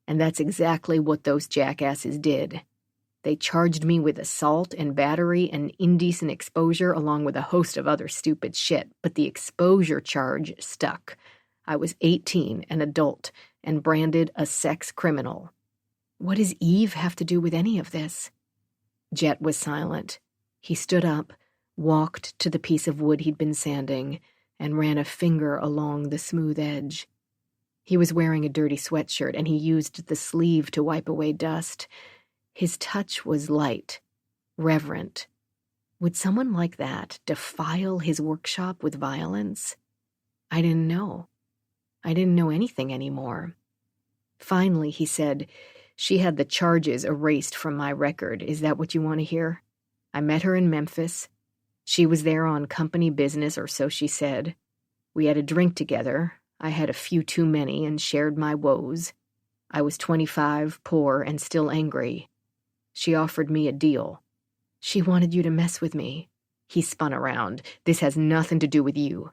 And that's exactly what those jackasses did. They charged me with assault and battery and indecent exposure along with a host of other stupid shit, but the exposure charge stuck. I was 18, an adult, and branded a sex criminal. What does Eve have to do with any of this? Jet was silent. He stood up, walked to the piece of wood he'd been sanding, and ran a finger along the smooth edge. He was wearing a dirty sweatshirt, and he used the sleeve to wipe away dust. His touch was light, reverent. Would someone like that defile his workshop with violence? I didn't know. I didn't know anything anymore. Finally, he said, "She had the charges erased from my record. Is that what you want to hear? I met her in Memphis. She was there on company business, or so she said. We had a drink together. I had a few too many and shared my woes. I was 25, poor, and still angry. She offered me a deal. She wanted you to mess with me. He spun around. This has nothing to do with you.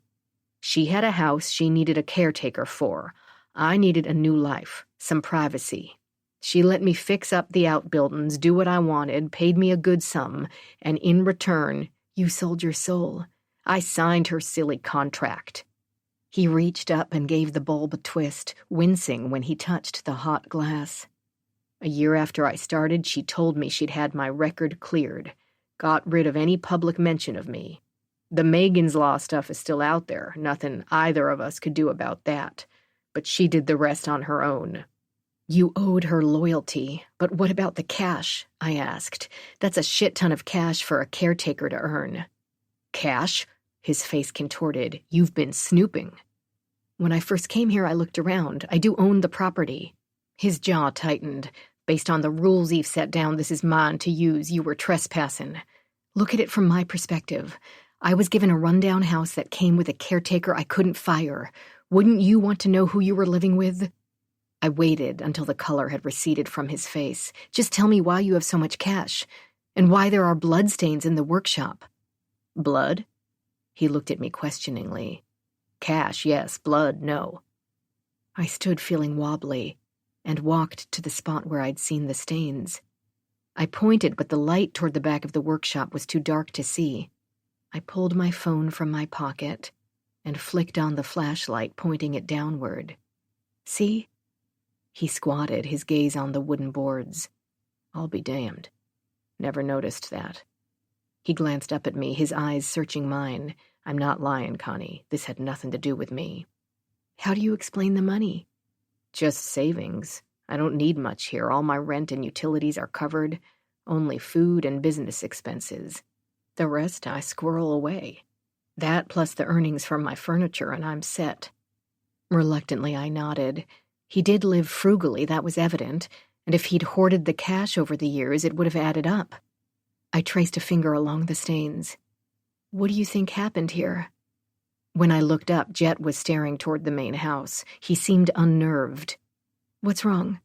She had a house she needed a caretaker for. I needed a new life, some privacy. She let me fix up the outbuildings, do what I wanted, paid me a good sum, and in return, you sold your soul. I signed her silly contract. He reached up and gave the bulb a twist, wincing when he touched the hot glass. A year after I started, she told me she'd had my record cleared, got rid of any public mention of me. The Megan's Law stuff is still out there, nothing either of us could do about that, but she did the rest on her own. You owed her loyalty, but what about the cash? I asked. That's a shit ton of cash for a caretaker to earn. Cash? His face contorted. You've been snooping. When I first came here, I looked around. I do own the property. His jaw tightened. Based on the rules Eve set down, this is mine to use. You were trespassing. Look at it from my perspective. I was given a rundown house that came with a caretaker I couldn't fire. Wouldn't you want to know who you were living with? I waited until the color had receded from his face. Just tell me why you have so much cash, and why there are bloodstains in the workshop. Blood? He looked at me questioningly. Cash, yes. Blood, no. I stood feeling wobbly and walked to the spot where I'd seen the stains. I pointed, but the light toward the back of the workshop was too dark to see. I pulled my phone from my pocket and flicked on the flashlight, pointing it downward. See? He squatted, his gaze on the wooden boards. I'll be damned. Never noticed that. He glanced up at me, his eyes searching mine. I'm not lying, Connie. This had nothing to do with me. How do you explain the money? Just savings. I don't need much here. All my rent and utilities are covered. Only food and business expenses. The rest I squirrel away. That plus the earnings from my furniture, and I'm set. Reluctantly, I nodded. He did live frugally, that was evident, and if he'd hoarded the cash over the years, it would have added up. I traced a finger along the stains. What do you think happened here? When I looked up, Jet was staring toward the main house. He seemed unnerved. What's wrong?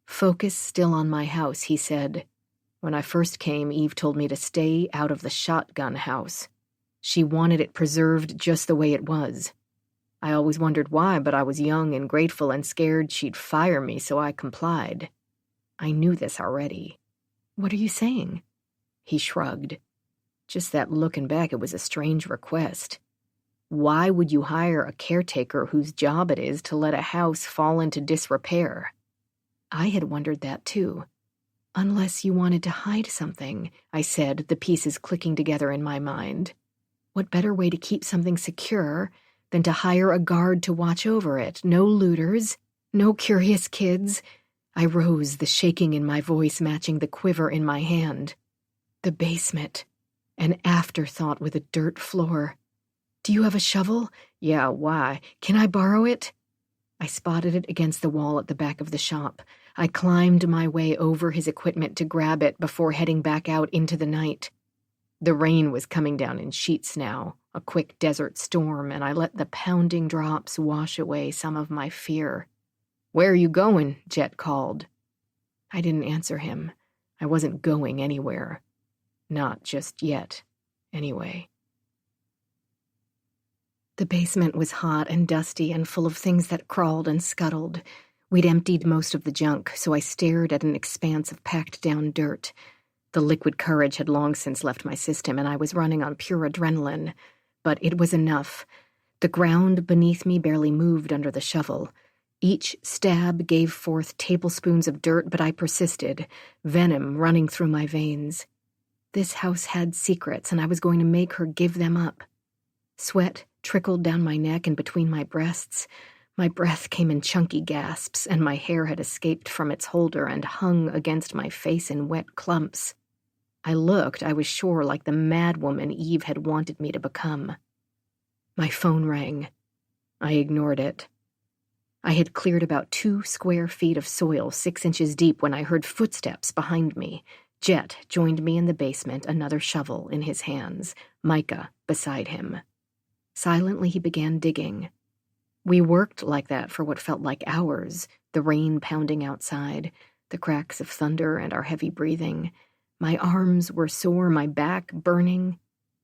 Focus still on my house, he said. When I first came, Eve told me to stay out of the shotgun house. She wanted it preserved just the way it was. I always wondered why, but I was young and grateful and scared she'd fire me, so I complied. I knew this already. What are you saying? He shrugged. Just that looking back, it was a strange request. Why would you hire a caretaker whose job it is to let a house fall into disrepair? I had wondered that too. Unless you wanted to hide something, I said, the pieces clicking together in my mind. What better way to keep something secure than to hire a guard to watch over it? No looters, no curious kids. I rose, the shaking in my voice matching the quiver in my hand. The basement. An afterthought with a dirt floor. Do you have a shovel? Yeah, why? Can I borrow it? I spotted it against the wall at the back of the shop. I climbed my way over his equipment to grab it before heading back out into the night. The rain was coming down in sheets now, a quick desert storm, and I let the pounding drops wash away some of my fear. Where are you going? Jet called. I didn't answer him. I wasn't going anywhere. Not just yet, anyway. The basement was hot and dusty and full of things that crawled and scuttled. We'd emptied most of the junk, so I stared at an expanse of packed-down dirt. The liquid courage had long since left my system, and I was running on pure adrenaline. But it was enough. The ground beneath me barely moved under the shovel. Each stab gave forth tablespoons of dirt, but I persisted, venom running through my veins. This house had secrets, and I was going to make her give them up. Sweat trickled down my neck and between my breasts. My breath came in chunky gasps, and my hair had escaped from its holder and hung against my face in wet clumps. I looked, I was sure, like the madwoman Eve had wanted me to become. My phone rang. I ignored it. I had cleared about 2 square feet of soil 6 inches deep when I heard footsteps behind me. Jet joined me in the basement, another shovel in his hands, Micah beside him. Silently he began digging. We worked like that for what felt like hours, the rain pounding outside, the cracks of thunder and our heavy breathing. My arms were sore, my back burning,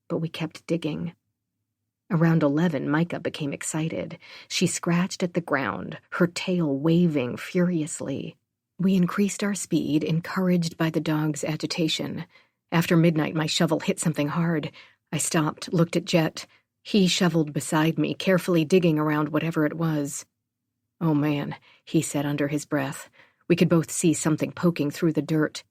but we kept digging. Around 11, Micah became excited. She scratched at the ground, her tail waving furiously. We increased our speed, encouraged by the dog's agitation. After midnight, my shovel hit something hard. I stopped, looked at Jet. He shoveled beside me, carefully digging around whatever it was. "Oh man," he said under his breath. We could both see something poking through the dirt.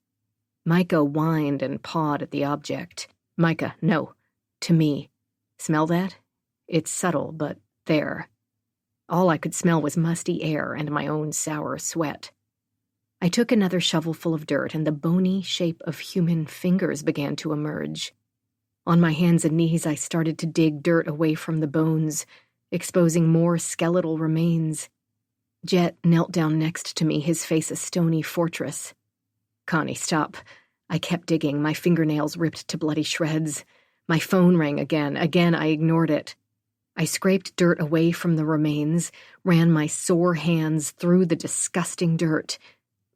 Micah whined and pawed at the object. "Micah, no. To me. Smell that? It's subtle, but there." All I could smell was musty air and my own sour sweat. I took another shovelful of dirt, and the bony shape of human fingers began to emerge. On my hands and knees, I started to dig dirt away from the bones, exposing more skeletal remains. Jet knelt down next to me, his face a stony fortress. "Connie, stop." I kept digging, my fingernails ripped to bloody shreds. My phone rang again. Again, I ignored it. I scraped dirt away from the remains, ran my sore hands through the disgusting dirt.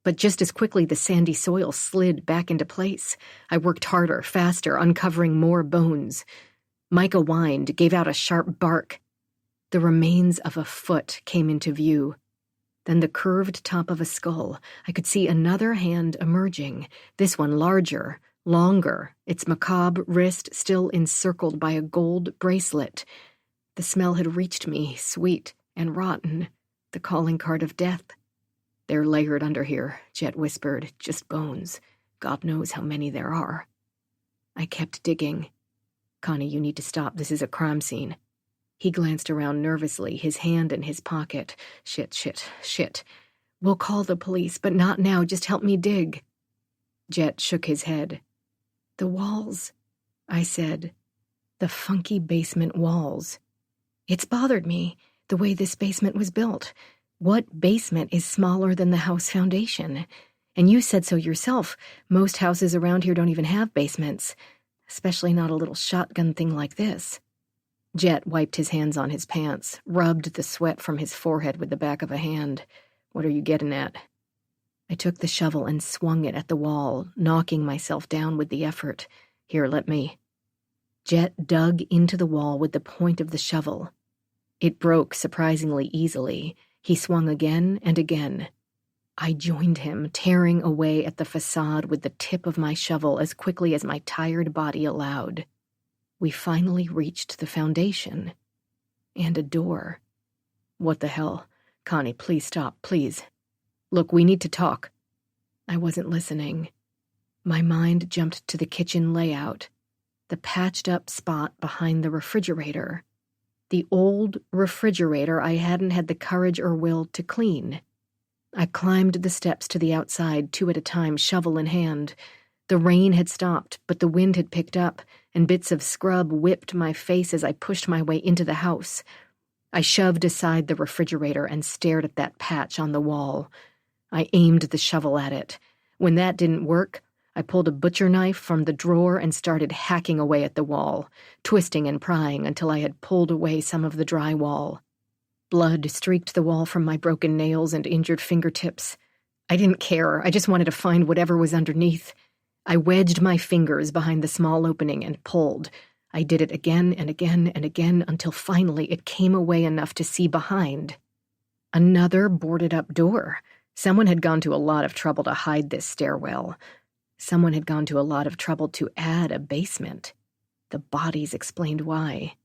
But just as quickly, the sandy soil slid back into place. I worked harder, faster, uncovering more bones. Micah whined, gave out a sharp bark. The remains of a foot came into view. Then the curved top of a skull. I could see another hand emerging, this one larger, longer, its macabre wrist still encircled by a gold bracelet. The smell had reached me, sweet and rotten, the calling card of death. "They're layered under here," Jet whispered, "just bones. God knows how many there are." I kept digging. "Connie, you need to stop. This is a crime scene." He glanced around nervously, his hand in his pocket. Shit. "We'll call the police, but not now. Just help me dig." Jet shook his head. "The walls," I said. "The funky basement walls. It's bothered me, the way this basement was built. What basement is smaller than the house foundation? And you said so yourself. Most houses around here don't even have basements, especially not a little shotgun thing like this." Jet wiped his hands on his pants, rubbed the sweat from his forehead with the back of a hand. "What are you getting at?" I took the shovel and swung it at the wall, knocking myself down with the effort. "Here, let me." Jet dug into the wall with the point of the shovel. It broke surprisingly easily. He swung again and again. I joined him, tearing away at the facade with the tip of my shovel as quickly as my tired body allowed. We finally reached the foundation. And a door. "What the hell? Connie, please stop, please. Look, we need to talk." I wasn't listening. My mind jumped to the kitchen layout, the patched-up spot behind the refrigerator. The old refrigerator I hadn't had the courage or will to clean. I climbed the steps to the outside, 2 at a time, shovel in hand. The rain had stopped, but the wind had picked up, and bits of scrub whipped my face as I pushed my way into the house. I shoved aside the refrigerator and stared at that patch on the wall. I aimed the shovel at it. When that didn't work, I pulled a butcher knife from the drawer and started hacking away at the wall, twisting and prying until I had pulled away some of the drywall. Blood streaked the wall from my broken nails and injured fingertips. I didn't care. I just wanted to find whatever was underneath. I wedged my fingers behind the small opening and pulled. I did it again and again and again until finally it came away enough to see behind. Another boarded-up door. Someone had gone to a lot of trouble to hide this stairwell. Someone had gone to a lot of trouble to add a basement. The bodies explained why.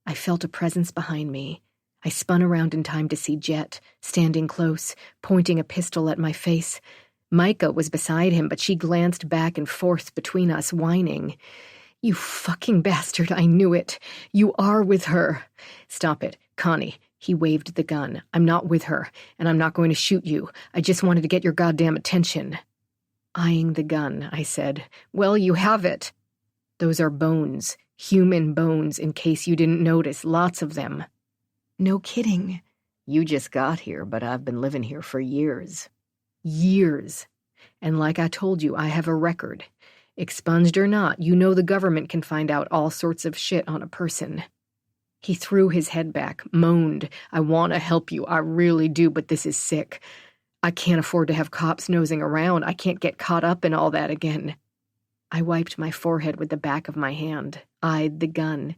I felt a presence behind me. I spun around in time to see Jet, standing close, pointing a pistol at my face. Micah was beside him, but she glanced back and forth between us, whining. "You fucking bastard, I knew it. You are with her." "Stop it, Connie." He waved the gun. "I'm not with her, and I'm not going to shoot you. I just wanted to get your goddamn attention." Eyeing the gun, I said, "Well, you have it. Those are bones, human bones, in case you didn't notice, lots of them." "No kidding." "You just got here, but I've been living here for years." Years. And like I told you, I have a record. Expunged or not, you know the government can find out all sorts of shit on a person. He threw his head back, moaned, "I want to help you, I really do, but this is sick. I can't afford to have cops nosing around. I can't get caught up in all that again." I wiped my forehead with the back of my hand, eyed the gun.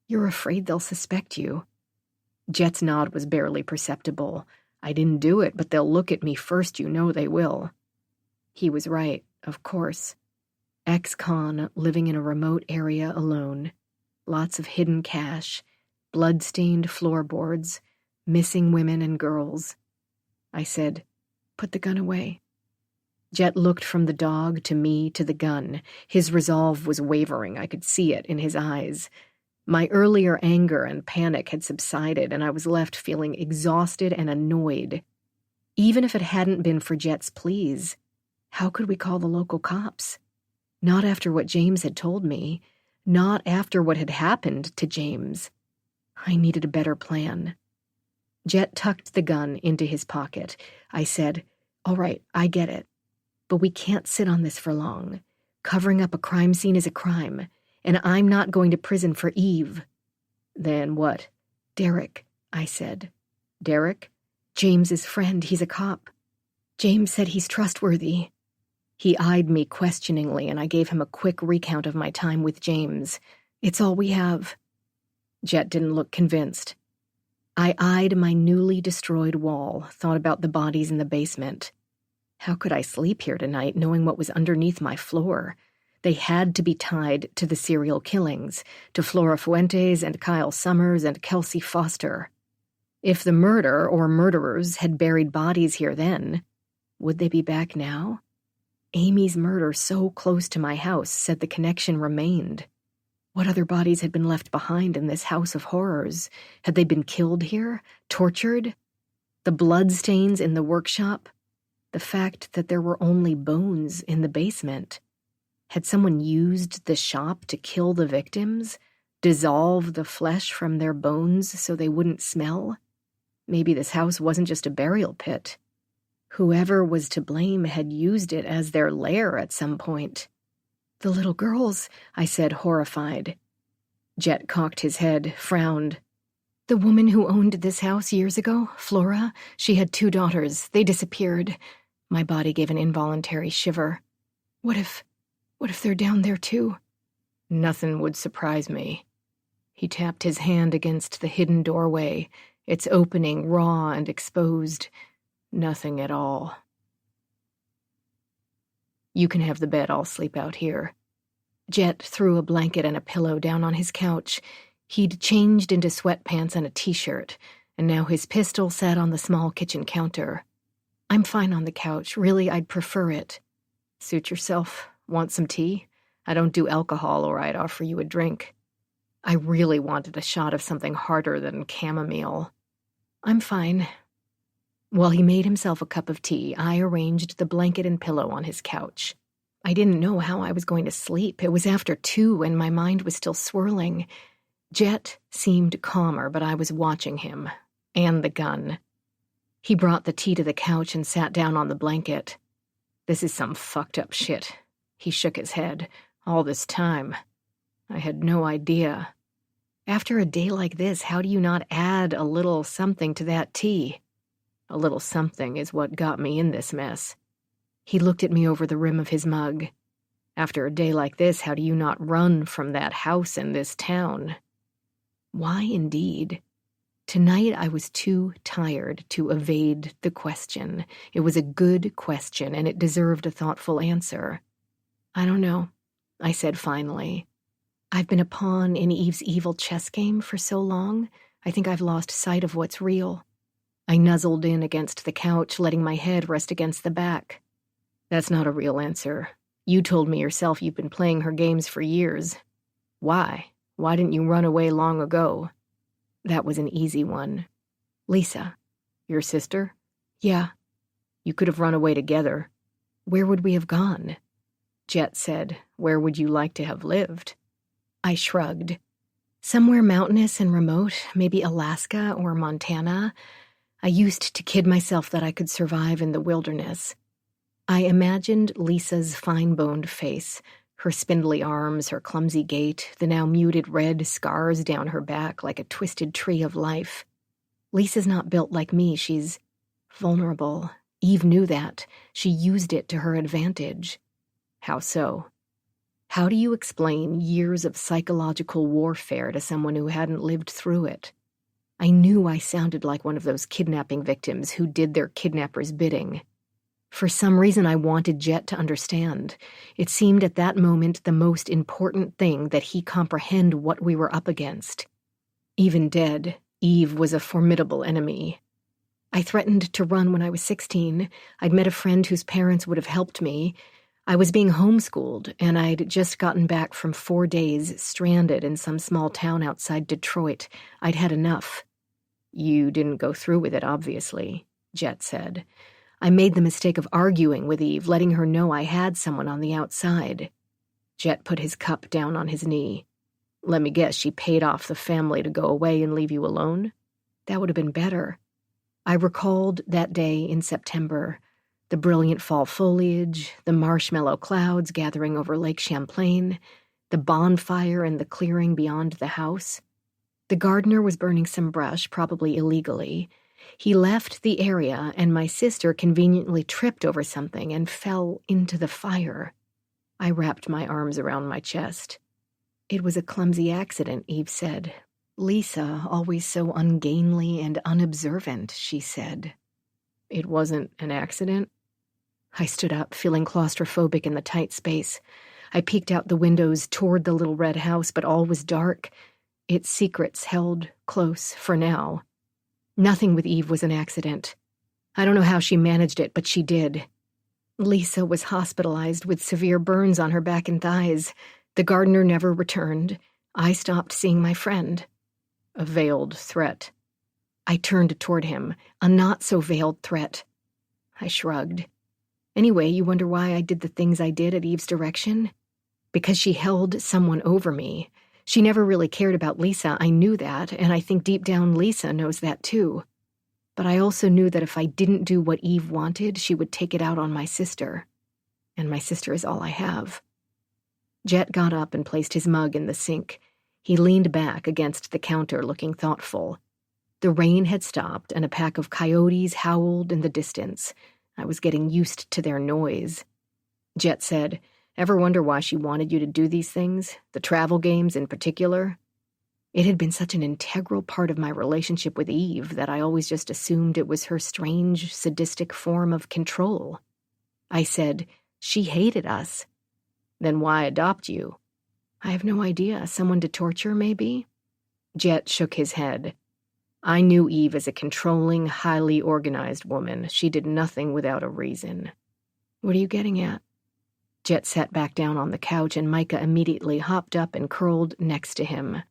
You're afraid they'll suspect you. Jet's nod was barely perceptible. I didn't do it, but they'll look at me first, you know they will. He was right, of course. Ex-con living in a remote area alone. Lots of hidden cash, blood-stained floorboards, missing women and girls. I said, "Put the gun away." Jet looked from the dog to me to the gun. His resolve was wavering. I could see it in his eyes. My earlier anger and panic had subsided, and I was left feeling exhausted and annoyed. Even if it hadn't been for Jet's pleas, how could we call the local cops? Not after what James had told me. Not after what had happened to James. I needed a better plan. Jet tucked the gun into his pocket. I said, "All right, I get it. But we can't sit on this for long. Covering up a crime scene is a crime, and I'm not going to prison for Eve." "Then what?" "Derek," I said. "Derek?" "James's friend. He's a cop. James said he's trustworthy." He eyed me questioningly, and I gave him a quick recount of my time with James. "It's all we have." Jet didn't look convinced. I eyed my newly destroyed wall, thought about the bodies in the basement. How could I sleep here tonight knowing what was underneath my floor? They had to be tied to the serial killings, to Flora Fuentes and Kyle Summers and Kelsey Foster. If the murder or murderers had buried bodies here then, would they be back now? Amy's murder so close to my house said the connection remained. What other bodies had been left behind in this house of horrors? Had they been killed here? Tortured? The bloodstains in the workshop? The fact that there were only bones in the basement? Had someone used the shop to kill the victims? Dissolve the flesh from their bones so they wouldn't smell? Maybe this house wasn't just a burial pit. Whoever was to blame had used it as their lair at some point. "The little girls," I said, horrified. Jet cocked his head, frowned. "The woman who owned this house years ago, Flora, she had 2 daughters. They disappeared." My body gave an involuntary shiver. What if they're down there too?" "Nothing would surprise me." He tapped his hand against the hidden doorway, its opening raw and exposed. "Nothing at all." "You can have the bed. I'll sleep out here." Jet threw a blanket and a pillow down on his couch. He'd changed into sweatpants and a t-shirt, and now his pistol sat on the small kitchen counter. "I'm fine on the couch. Really, I'd prefer it." "Suit yourself. Want some tea? I don't do alcohol, or I'd offer you a drink." I really wanted a shot of something harder than chamomile. "I'm fine." While he made himself a cup of tea, I arranged the blanket and pillow on his couch. I didn't know how I was going to sleep. It was after 2 and my mind was still swirling. Jet seemed calmer, but I was watching him. And the gun. He brought the tea to the couch and sat down on the blanket. "This is some fucked up shit." He shook his head. "All this time. I had no idea. After a day like this, how do you not add a little something to that tea? A little something is what got me in this mess." He looked at me over the rim of his mug. "After a day like this, how do you not run from that house in this town?" Why indeed? Tonight I was too tired to evade the question. It was a good question, and it deserved a thoughtful answer. "I don't know," I said finally. "I've been a pawn in Eve's evil chess game for so long, I think I've lost sight of what's real." I nuzzled in against the couch, letting my head rest against the back. "That's not a real answer. You told me yourself you've been playing her games for years. Why? Why didn't you run away long ago?" That was an easy one. "Lisa." "Your sister?" "Yeah." "You could have run away together." "Where would we have gone?" Jet said, "Where would you like to have lived?" I shrugged. "Somewhere mountainous and remote, maybe Alaska or Montana. I used to kid myself that I could survive in the wilderness." I imagined Lisa's fine-boned face, her spindly arms, her clumsy gait, the now muted red scars down her back like a twisted tree of life. Lisa's not built like me. She's vulnerable. Eve knew that. She used it to her advantage. "How so?" How do you explain years of psychological warfare to someone who hadn't lived through it? I knew I sounded like one of those kidnapping victims who did their kidnapper's bidding. For some reason, I wanted Jet to understand. It seemed at that moment the most important thing that he comprehend what we were up against. Even dead, Eve was a formidable enemy. I threatened to run when I was 16. I'd met a friend whose parents would have helped me. I was being homeschooled, and I'd just gotten back from 4 days stranded in some small town outside Detroit. I'd had enough. You didn't go through with it, obviously, Jet said. I made the mistake of arguing with Eve, letting her know I had someone on the outside. Jet put his cup down on his knee. Let me guess, she paid off the family to go away and leave you alone? That would have been better. I recalled that day in September, the brilliant fall foliage, the marshmallow clouds gathering over Lake Champlain, the bonfire in the clearing beyond the house. The gardener was burning some brush, probably illegally. He left the area, and my sister conveniently tripped over something and fell into the fire. I wrapped my arms around my chest. It was a clumsy accident, Eve said. Lisa, always so ungainly and unobservant, she said. It wasn't an accident? I stood up, feeling claustrophobic in the tight space. I peeked out the windows toward the little red house, but all was dark. Its secrets held close for now. Nothing with Eve was an accident. I don't know how she managed it, but she did. Lisa was hospitalized with severe burns on her back and thighs. The gardener never returned. I stopped seeing my friend. A veiled threat. I turned toward him, a not-so-veiled threat. I shrugged. Anyway, you wonder why I did the things I did at Eve's direction? Because she held someone over me. She never really cared about Lisa, I knew that, and I think deep down Lisa knows that too. But I also knew that if I didn't do what Eve wanted, she would take it out on my sister. And my sister is all I have. Jet got up and placed his mug in the sink. He leaned back against the counter, looking thoughtful. The rain had stopped, and a pack of coyotes howled in the distance. I was getting used to their noise. Jet said, Ever wonder why she wanted you to do these things, the travel games in particular? It had been such an integral part of my relationship with Eve that I always just assumed it was her strange, sadistic form of control. I said, She hated us. Then why adopt you? I have no idea. Someone to torture, maybe? Jet shook his head. I knew Eve as a controlling, highly organized woman. She did nothing without a reason. What are you getting at? Jet sat back down on the couch, and Micah immediately hopped up and curled next to him.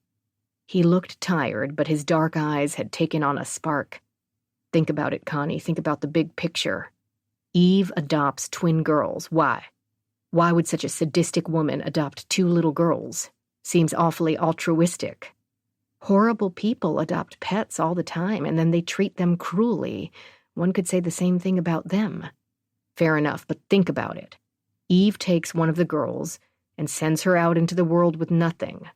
He looked tired, but his dark eyes had taken on a spark. Think about it, Connie. Think about the big picture. Eve adopts twin girls. Why? Why would such a sadistic woman adopt 2 little girls? Seems awfully altruistic. Horrible people adopt pets all the time, and then they treat them cruelly. One could say the same thing about them. Fair enough, but think about it. Eve takes one of the girls and sends her out into the world with nothing.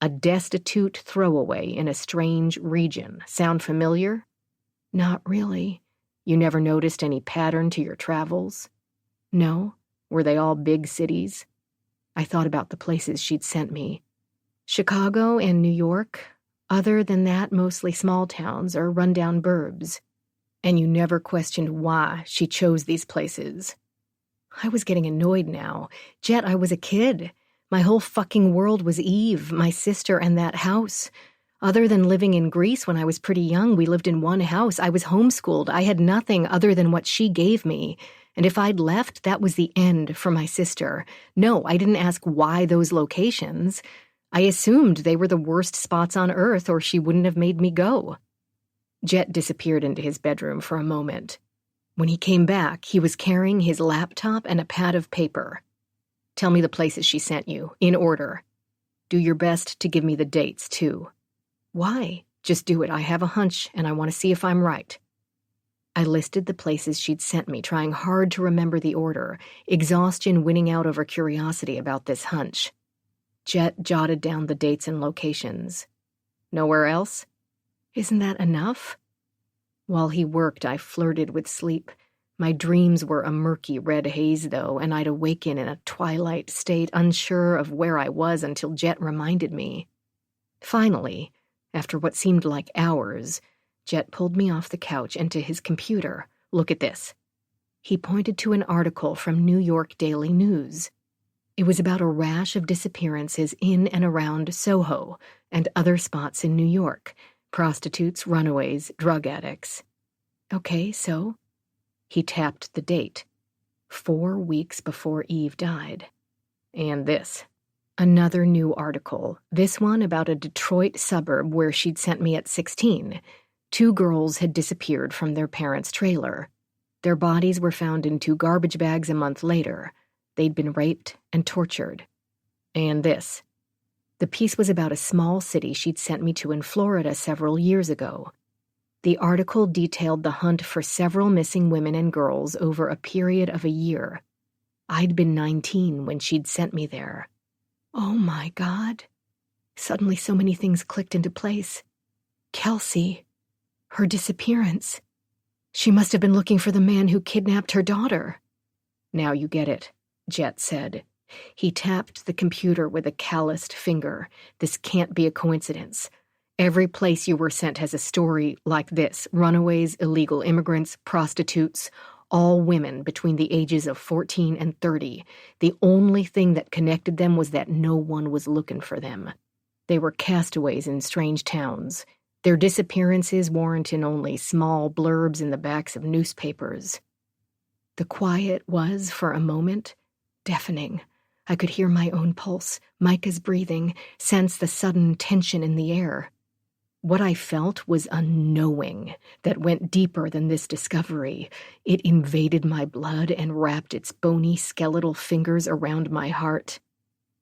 A destitute throwaway in a strange region. Sound familiar? Not really. You never noticed any pattern to your travels? No? Were they all big cities? I thought about the places she'd sent me. Chicago and New York. Other than that, mostly small towns or rundown burbs. And you never questioned why she chose these places. I was getting annoyed now. Jet, I was a kid. My whole fucking world was Eve, my sister, and that house. Other than living in Greece when I was pretty young, we lived in one house. I was homeschooled. I had nothing other than what she gave me. And if I'd left, that was the end for my sister. No, I didn't ask why those locations. I assumed they were the worst spots on Earth, or she wouldn't have made me go. Jet disappeared into his bedroom for a moment. When he came back, he was carrying his laptop and a pad of paper. Tell me the places she sent you, in order. Do your best to give me the dates, too. Why? Just do it. I have a hunch, and I want to see if I'm right. I listed the places she'd sent me, trying hard to remember the order, exhaustion winning out over curiosity about this hunch. Jet jotted down the dates and locations. Nowhere else? Isn't that enough? While he worked, I flirted with sleep. My dreams were a murky red haze, though, and I'd awaken in a twilight state, unsure of where I was until Jet reminded me. Finally, after what seemed like hours, Jet pulled me off the couch and to his computer. Look at this. He pointed to an article from New York Daily News. It was about a rash of disappearances in and around Soho and other spots in New York. Prostitutes, runaways, drug addicts. Okay, so? He tapped the date. 4 weeks before Eve died. And this. Another new article. This one about a Detroit suburb where she'd sent me at 16. 2 girls had disappeared from their parents' trailer. Their bodies were found in 2 garbage bags a month later. They'd been raped and tortured. And this. The piece was about a small city she'd sent me to in Florida several years ago. The article detailed the hunt for several missing women and girls over a period of a year. I'd been 19 when she'd sent me there. Oh my God. Suddenly so many things clicked into place. Kelsey. Her disappearance. She must have been looking for the man who kidnapped her daughter. Now you get it, Jet said. He tapped the computer with a calloused finger. This can't be a coincidence. Every place you were sent has a story like this. Runaways, illegal immigrants, prostitutes, all women between the ages of 14 and 30. The only thing that connected them was that no one was looking for them. They were castaways in strange towns. Their disappearances warranted only small blurbs in the backs of newspapers. The quiet was, for a moment, deafening. I could hear my own pulse, Micah's breathing, sense the sudden tension in the air. What I felt was a knowing that went deeper than this discovery. It invaded my blood and wrapped its bony, skeletal fingers around my heart.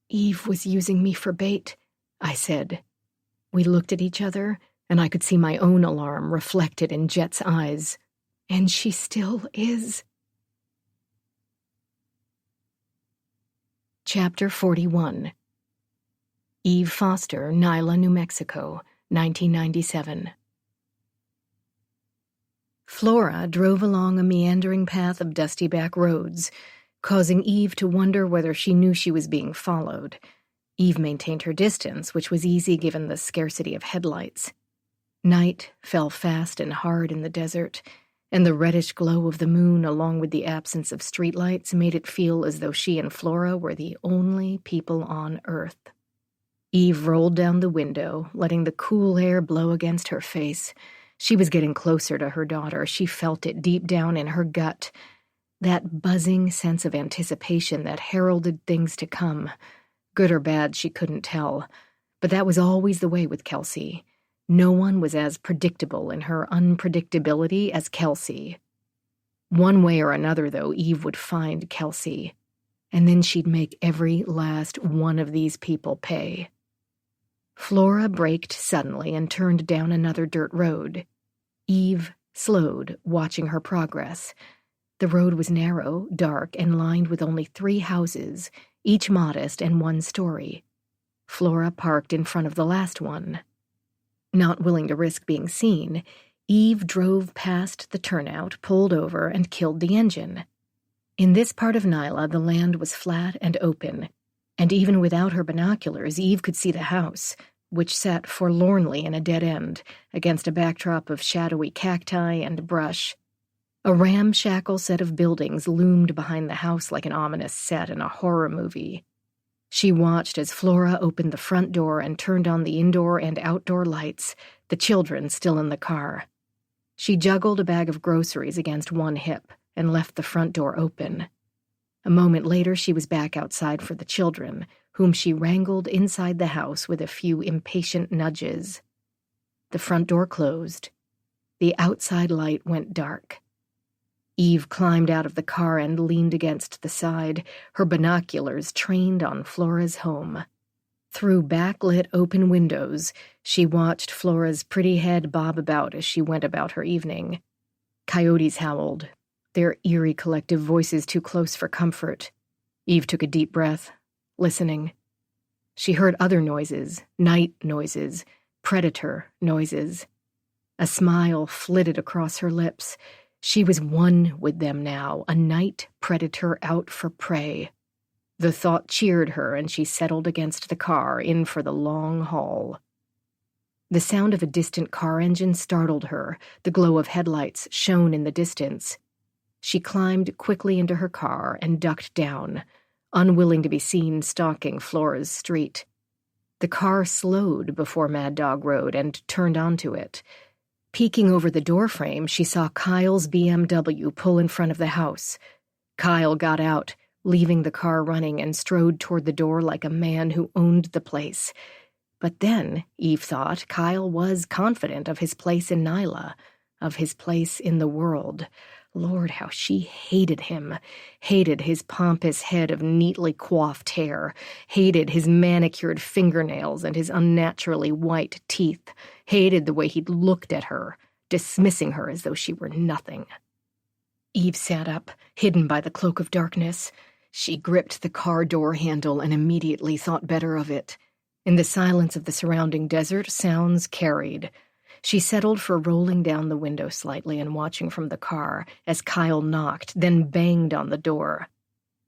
Eve was using me for bait, I said. We looked at each other, and I could see my own alarm reflected in Jet's eyes. And she still is. Chapter 41. Eve Foster, Nyla, New Mexico, 1997. Flora drove along a meandering path of dusty back roads, causing Eve to wonder whether she knew she was being followed. Eve maintained her distance, which was easy given the scarcity of headlights. Night fell fast and hard in the desert, and the reddish glow of the moon, along with the absence of streetlights, made it feel as though she and Flora were the only people on Earth. Eve rolled down the window, letting the cool air blow against her face. She was getting closer to her daughter. She felt it deep down in her gut, that buzzing sense of anticipation that heralded things to come. Good or bad, she couldn't tell, but that was always the way with Kelsey. No one was as predictable in her unpredictability as Kelsey. One way or another, though, Eve would find Kelsey, and then she'd make every last one of these people pay. Flora braked suddenly and turned down another dirt road. Eve slowed, watching her progress. The road was narrow, dark, and lined with only 3 houses, each modest and 1 story. Flora parked in front of the last one. Not willing to risk being seen, Eve drove past the turnout, pulled over, and killed the engine. In this part of Nyla, the land was flat and open, and even without her binoculars, Eve could see the house, which sat forlornly in a dead end, against a backdrop of shadowy cacti and brush. A ramshackle set of buildings loomed behind the house like an ominous set in a horror movie. She watched as Flora opened the front door and turned on the indoor and outdoor lights, the children still in the car. She juggled a bag of groceries against one hip and left the front door open. A moment later, she was back outside for the children, whom she wrangled inside the house with a few impatient nudges. The front door closed. The outside light went dark. Eve climbed out of the car and leaned against the side, her binoculars trained on Flora's home. Through backlit open windows, she watched Flora's pretty head bob about as she went about her evening. Coyotes howled, their eerie collective voices too close for comfort. Eve took a deep breath, listening. She heard other noises, night noises, predator noises. A smile flitted across her lips. She was one with them now, a night predator out for prey. The thought cheered her, and she settled against the car, in for the long haul. The sound of a distant car engine startled her. The glow of headlights shone in the distance. She climbed quickly into her car and ducked down, unwilling to be seen stalking Flora's street. The car slowed before Mad Dog Road and turned onto it. Peeking over the doorframe, she saw Kyle's BMW pull in front of the house. Kyle got out, leaving the car running, and strode toward the door like a man who owned the place. But then, Eve thought, Kyle was confident of his place in Nyla, of his place in the world. Lord, how she hated him, hated his pompous head of neatly coiffed hair, hated his manicured fingernails and his unnaturally white teeth, hated the way he'd looked at her, dismissing her as though she were nothing. Eve sat up, hidden by the cloak of darkness. She gripped the car door handle and immediately thought better of it. In the silence of the surrounding desert, sounds carried. She settled for rolling down the window slightly and watching from the car as Kyle knocked, then banged on the door.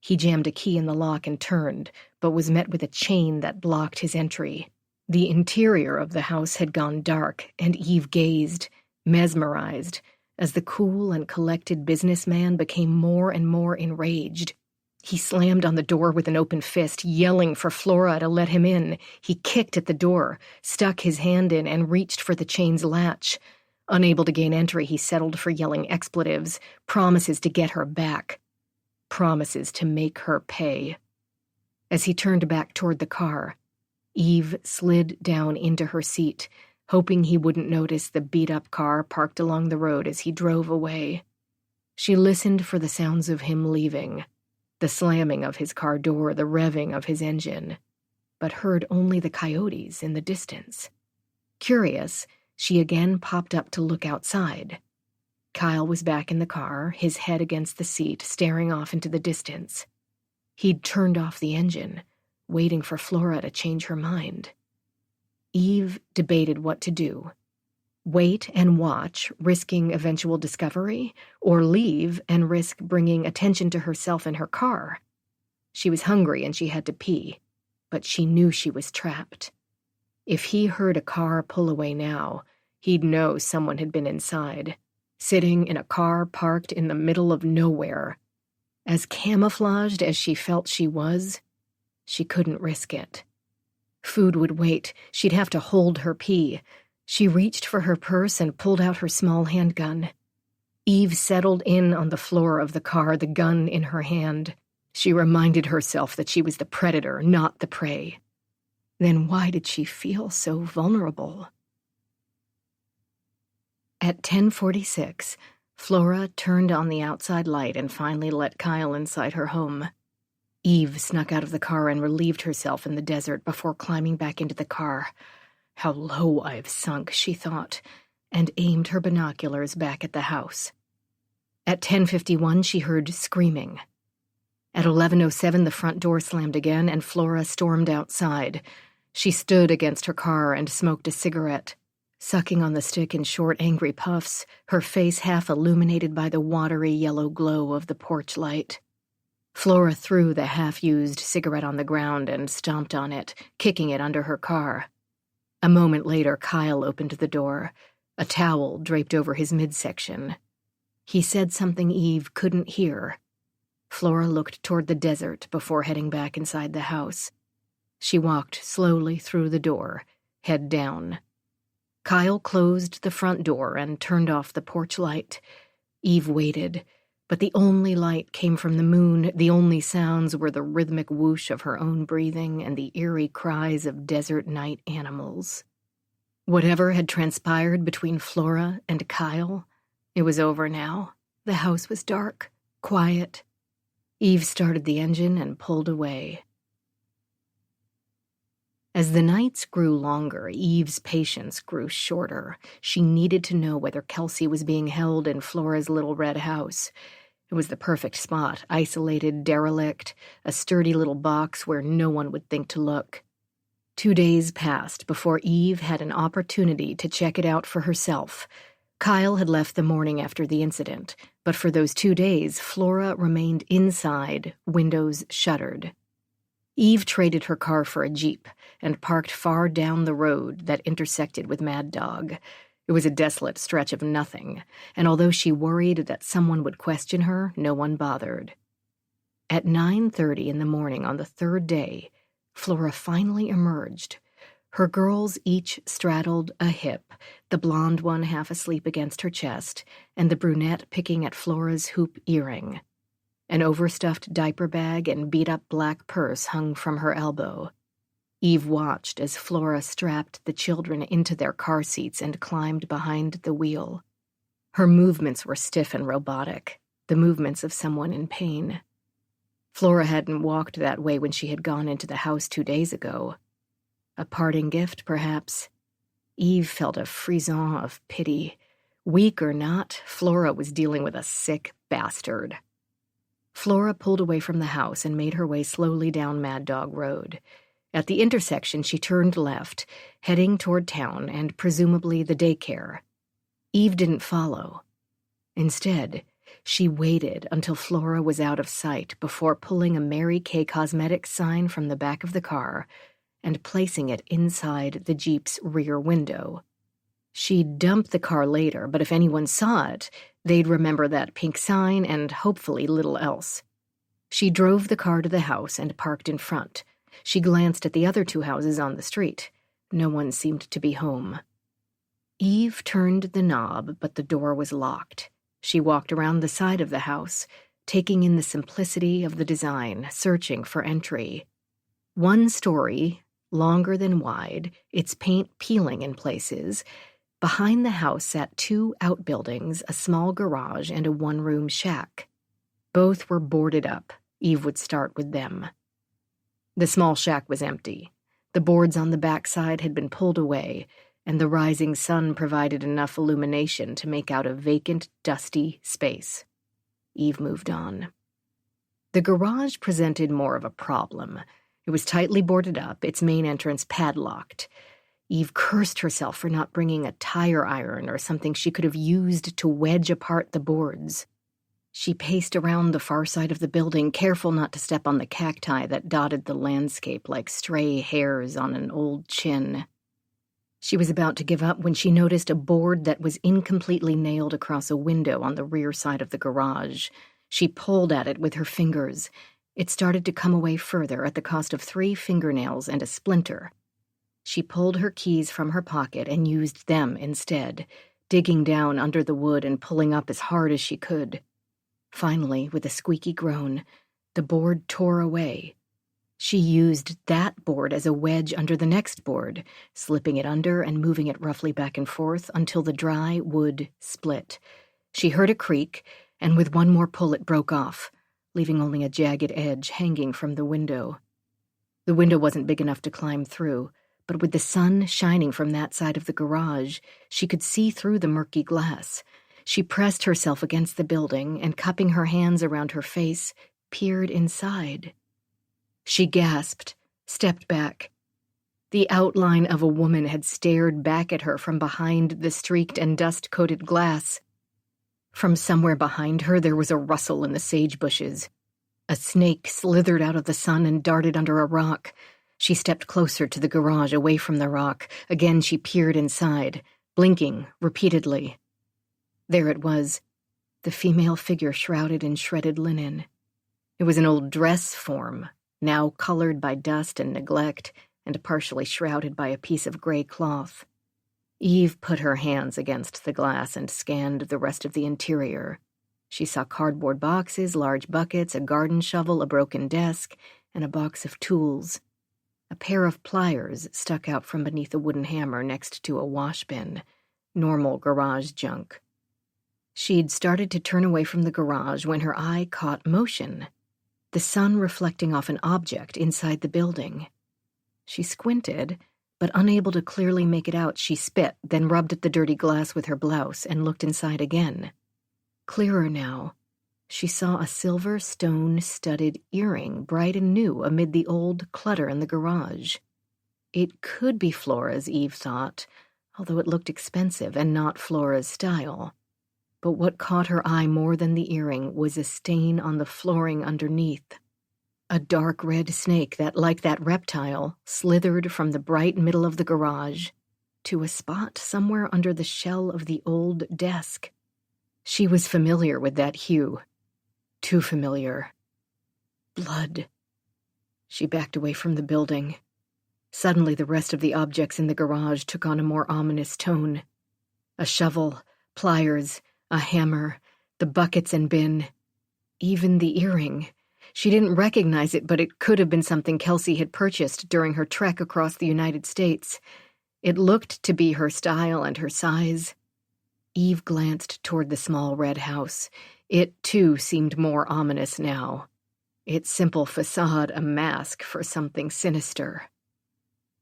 He jammed a key in the lock and turned, but was met with a chain that blocked his entry. The interior of the house had gone dark, and Eve gazed, mesmerized, as the cool and collected businessman became more and more enraged. He slammed on the door with an open fist, yelling for Flora to let him in. He kicked at the door, stuck his hand in, and reached for the chain's latch. Unable to gain entry, he settled for yelling expletives, promises to get her back, promises to make her pay. As he turned back toward the car, Eve slid down into her seat, hoping he wouldn't notice the beat-up car parked along the road as he drove away. She listened for the sounds of him leaving, the slamming of his car door, the revving of his engine, but heard only the coyotes in the distance. Curious, she again popped up to look outside. Kyle was back in the car, his head against the seat, staring off into the distance. He'd turned off the engine, waiting for Flora to change her mind. Eve debated what to do. Wait and watch, risking eventual discovery, or leave and risk bringing attention to herself and her car. She was hungry and she had to pee, but she knew she was trapped. If he heard a car pull away now, he'd know someone had been inside, sitting in a car parked in the middle of nowhere. As camouflaged as she felt she was, she couldn't risk it. Food would wait. She'd have to hold her pee. She reached for her purse and pulled out her small handgun. Eve settled in on the floor of the car, the gun in her hand. She reminded herself that she was the predator, not the prey. Then why did she feel so vulnerable? At 10:46, Flora turned on the outside light and finally let Kyle inside her home. Eve snuck out of the car and relieved herself in the desert before climbing back into the car. How low I've sunk, she thought, and aimed her binoculars back at the house. At 10:51, she heard screaming. At 11:07, the front door slammed again, and Flora stormed outside. She stood against her car and smoked a cigarette, sucking on the stick in short, angry puffs, her face half illuminated by the watery yellow glow of the porch light. Flora threw the half-used cigarette on the ground and stomped on it, kicking it under her car. A moment later, Kyle opened the door, a towel draped over his midsection. He said something Eve couldn't hear. Flora looked toward the desert before heading back inside the house. She walked slowly through the door, head down. Kyle closed the front door and turned off the porch light. Eve waited, but the only light came from the moon. The only sounds were the rhythmic whoosh of her own breathing and the eerie cries of desert night animals. Whatever had transpired between Flora and Kyle, it was over now. The house was dark, quiet. Eve started the engine and pulled away. As the nights grew longer, Eve's patience grew shorter. She needed to know whether Kelsey was being held in Flora's little red house. It was the perfect spot, isolated, derelict, a sturdy little box where no one would think to look. 2 days passed before Eve had an opportunity to check it out for herself. Kyle had left the morning after the incident, but for those 2 days, Flora remained inside, windows shuttered. Eve traded her car for a Jeep and parked far down the road that intersected with Mad Dog. It was a desolate stretch of nothing, and although she worried that someone would question her, no one bothered. At 9:30 in the morning on the 3rd day, Flora finally emerged. Her girls each straddled a hip, the blonde one half asleep against her chest, and the brunette picking at Flora's hoop earring. An overstuffed diaper bag and beat-up black purse hung from her elbow. Eve watched as Flora strapped the children into their car seats and climbed behind the wheel. Her movements were stiff and robotic, the movements of someone in pain. Flora hadn't walked that way when she had gone into the house 2 days ago. A parting gift, perhaps? Eve felt a frisson of pity. Weak or not, Flora was dealing with a sick bastard. Flora pulled away from the house and made her way slowly down Mad Dog Road. At the intersection, she turned left, heading toward town and presumably the daycare. Eve didn't follow. Instead, she waited until Flora was out of sight before pulling a Mary Kay Cosmetics sign from the back of the car and placing it inside the Jeep's rear window. She'd dump the car later, but if anyone saw it, they'd remember that pink sign and hopefully little else. She drove the car to the house and parked in front. She glanced at the other 2 houses on the street. No one seemed to be home. Eve turned the knob, but the door was locked. She walked around the side of the house, taking in the simplicity of the design, searching for entry. 1 story, longer than wide, its paint peeling in places. Behind the house sat 2 outbuildings, a small garage, and a 1-room shack. Both were boarded up. Eve would start with them. The small shack was empty. The boards on the backside had been pulled away, and the rising sun provided enough illumination to make out a vacant, dusty space. Eve moved on. The garage presented more of a problem. It was tightly boarded up, its main entrance padlocked. Eve cursed herself for not bringing a tire iron or something she could have used to wedge apart the boards. She paced around the far side of the building, careful not to step on the cacti that dotted the landscape like stray hairs on an old chin. She was about to give up when she noticed a board that was incompletely nailed across a window on the rear side of the garage. She pulled at it with her fingers. It started to come away further at the cost of 3 fingernails and a splinter. She pulled her keys from her pocket and used them instead, digging down under the wood and pulling up as hard as she could. Finally, with a squeaky groan, the board tore away. She used that board as a wedge under the next board, slipping it under and moving it roughly back and forth until the dry wood split. She heard a creak, and with one more pull it broke off, leaving only a jagged edge hanging from the window. The window wasn't big enough to climb through, but with the sun shining from that side of the garage, she could see through the murky glass. She pressed herself against the building and, cupping her hands around her face, peered inside. She gasped, stepped back. The outline of a woman had stared back at her from behind the streaked and dust-coated glass. From somewhere behind her there was a rustle in the sage bushes. A snake slithered out of the sun and darted under a rock. She stepped closer to the garage, away from the rock. Again she peered inside, blinking repeatedly. There it was, the female figure shrouded in shredded linen. It was an old dress form, now colored by dust and neglect, and partially shrouded by a piece of gray cloth. Eve put her hands against the glass and scanned the rest of the interior. She saw cardboard boxes, large buckets, a garden shovel, a broken desk, and a box of tools. A pair of pliers stuck out from beneath a wooden hammer next to a wash bin. Normal garage junk. She'd started to turn away from the garage when her eye caught motion, the sun reflecting off an object inside the building. She squinted, but unable to clearly make it out, she spit, then rubbed at the dirty glass with her blouse and looked inside again. Clearer now, she saw a silver stone-studded earring, bright and new, amid the old clutter in the garage. It could be Flora's, Eve thought, although it looked expensive and not Flora's style. But what caught her eye more than the earring was a stain on the flooring underneath. A dark red snake that, like that reptile, slithered from the bright middle of the garage to a spot somewhere under the shell of the old desk. She was familiar with that hue. Too familiar. Blood. She backed away from the building. Suddenly, the rest of the objects in the garage took on a more ominous tone. A shovel, pliers, a hammer, the buckets and bin. Even the earring. She didn't recognize it, but it could have been something Kelsey had purchased during her trek across the United States. It looked to be her style and her size. Eve glanced toward the small red house. It, too, seemed more ominous now. Its simple facade a mask for something sinister.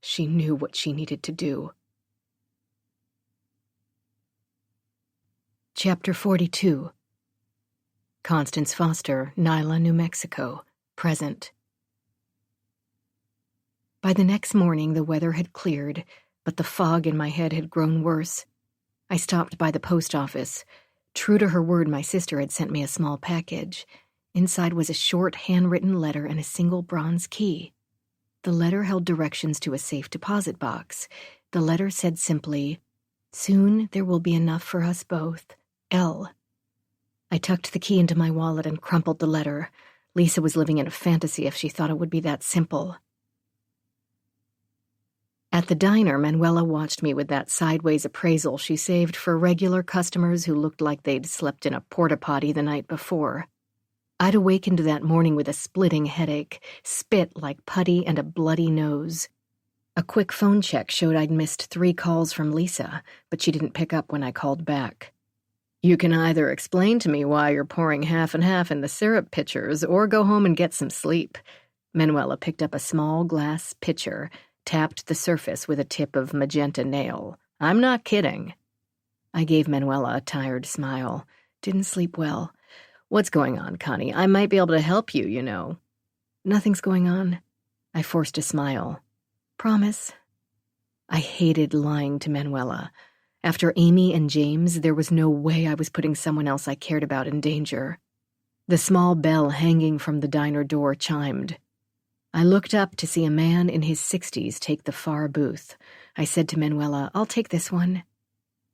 She knew what she needed to do. Chapter 42. Constance Foster, Nyla, New Mexico, present. By the next morning, the weather had cleared, but the fog in my head had grown worse. I stopped by the post office. True to her word, my sister had sent me a small package. Inside was a short, handwritten letter and a single bronze key. The letter held directions to a safe deposit box. The letter said simply, "Soon there will be enough for us both. L." I tucked the key into my wallet and crumpled the letter. Lisa was living in a fantasy if she thought it would be that simple. At the diner, Manuela watched me with that sideways appraisal she saved for regular customers who looked like they'd slept in a porta-potty the night before. I'd awakened that morning with a splitting headache, spit like putty, and a bloody nose. A quick phone check showed I'd missed 3 calls from Lisa, but she didn't pick up when I called back. "You can either explain to me why you're pouring half and half in the syrup pitchers or go home and get some sleep." Manuela picked up a small glass pitcher, tapped the surface with a tip of magenta nail. "I'm not kidding." I gave Manuela a tired smile. "Didn't sleep well." "What's going on, Connie? I might be able to help you, you know." "Nothing's going on." I forced a smile. "Promise." I hated lying to Manuela. After Amy and James, there was no way I was putting someone else I cared about in danger. The small bell hanging from the diner door chimed. I looked up to see a man in his 60s take the far booth. I said to Manuela, "I'll take this one."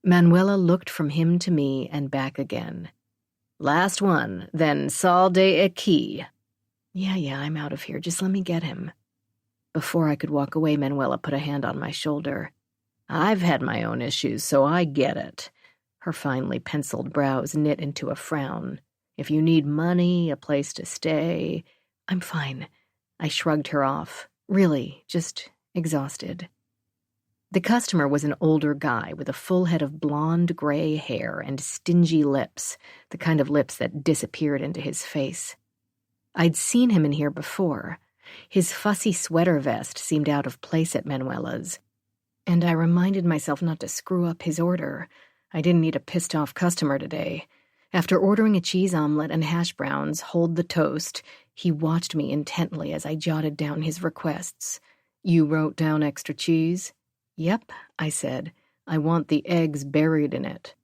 Manuela looked from him to me and back again. "Last one, then Sol de Equi." Yeah, I'm out of here. Just let me get him." Before I could walk away, Manuela put a hand on my shoulder. "I've had my own issues, so I get it." Her finely penciled brows knit into a frown. "If you need money, a place to stay..." "I'm fine." I shrugged her off. Really, just exhausted. The customer was an older guy with a full head of blonde gray hair and stingy lips, the kind of lips that disappeared into his face. I'd seen him in here before. His fussy sweater vest seemed out of place at Manuela's, and I reminded myself not to screw up his order. I didn't need a pissed-off customer today. After ordering a cheese omelet and hash browns, hold the toast, he watched me intently as I jotted down his requests. "You wrote down extra cheese?" "Yep," I said. "I want the eggs buried in it."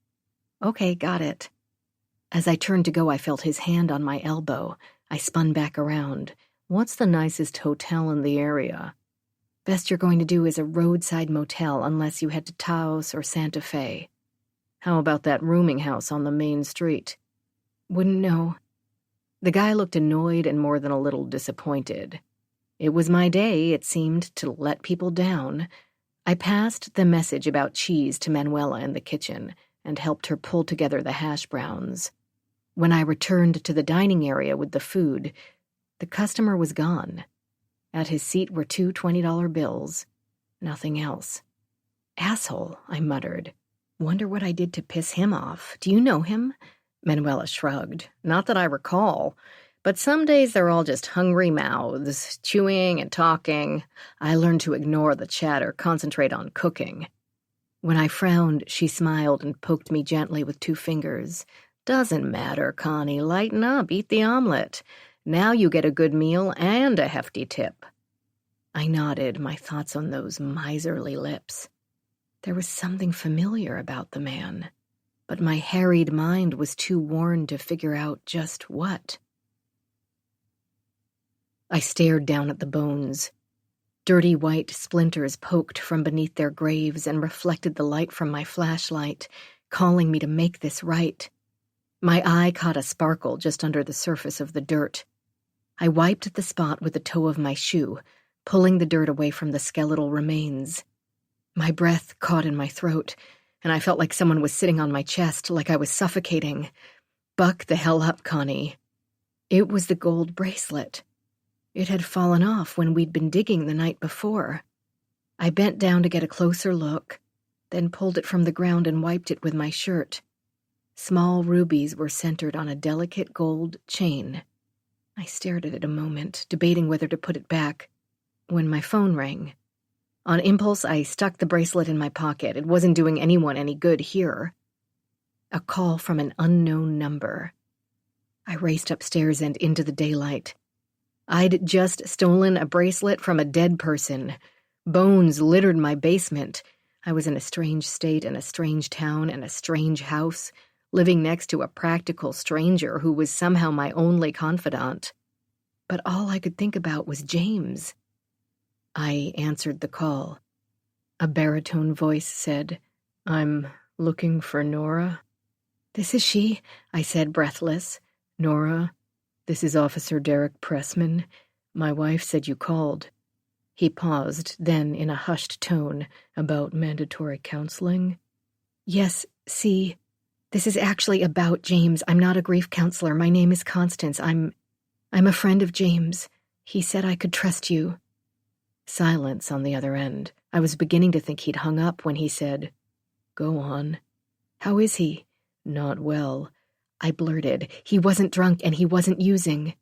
"Okay, got it." As I turned to go, I felt his hand on my elbow. I spun back around. "What's the nicest hotel in the area?" "Best you're going to do is a roadside motel unless you head to Taos or Santa Fe." "How about that rooming house on the main street?" "Wouldn't know." The guy looked annoyed and more than a little disappointed. It was my day, it seemed, to let people down. I passed the message about cheese to Manuela in the kitchen and helped her pull together the hash browns. When I returned to the dining area with the food, the customer was gone. At his seat were 2 $20 bills. Nothing else. "Asshole," I muttered. "Wonder what I did to piss him off. Do you know him?" Manuela shrugged. "Not that I recall. But some days they're all just hungry mouths, chewing and talking. I learned to ignore the chatter, concentrate on cooking." When I frowned, she smiled and poked me gently with 2 fingers. "Doesn't matter, Connie. Lighten up, eat the omelet. Now you get a good meal and a hefty tip." I nodded, my thoughts on those miserly lips. There was something familiar about the man, but my harried mind was too worn to figure out just what. I stared down at the bones. Dirty white splinters poked from beneath their graves and reflected the light from my flashlight, calling me to make this right. My eye caught a sparkle just under the surface of the dirt. I wiped the spot with the toe of my shoe, pulling the dirt away from the skeletal remains. My breath caught in my throat, and I felt like someone was sitting on my chest, like I was suffocating. Buck the hell up, Connie. It was the gold bracelet. It had fallen off when we'd been digging the night before. I bent down to get a closer look, then pulled it from the ground and wiped it with my shirt. Small rubies were centered on a delicate gold chain. I stared at it a moment, debating whether to put it back, when my phone rang. On impulse, I stuck the bracelet in my pocket. It wasn't doing anyone any good here. A call from an unknown number. I raced upstairs and into the daylight. I'd just stolen a bracelet from a dead person. Bones littered my basement. I was in a strange state and a strange town and a strange house, living next to a practical stranger who was somehow my only confidant. But all I could think about was James. I answered the call. A baritone voice said, "I'm looking for Nora." "This is she," I said, breathless. "Nora, this is Officer Derek Pressman. My wife said you called." He paused, then in a hushed tone, "About mandatory counseling?" "Yes, see, this is actually about James. I'm not a grief counselor. My name is Constance. I'm a friend of James. He said I could trust you." Silence on the other end. I was beginning to think he'd hung up when he said, "Go on." "How is he?" "Not well." I blurted. He wasn't drunk and he wasn't using.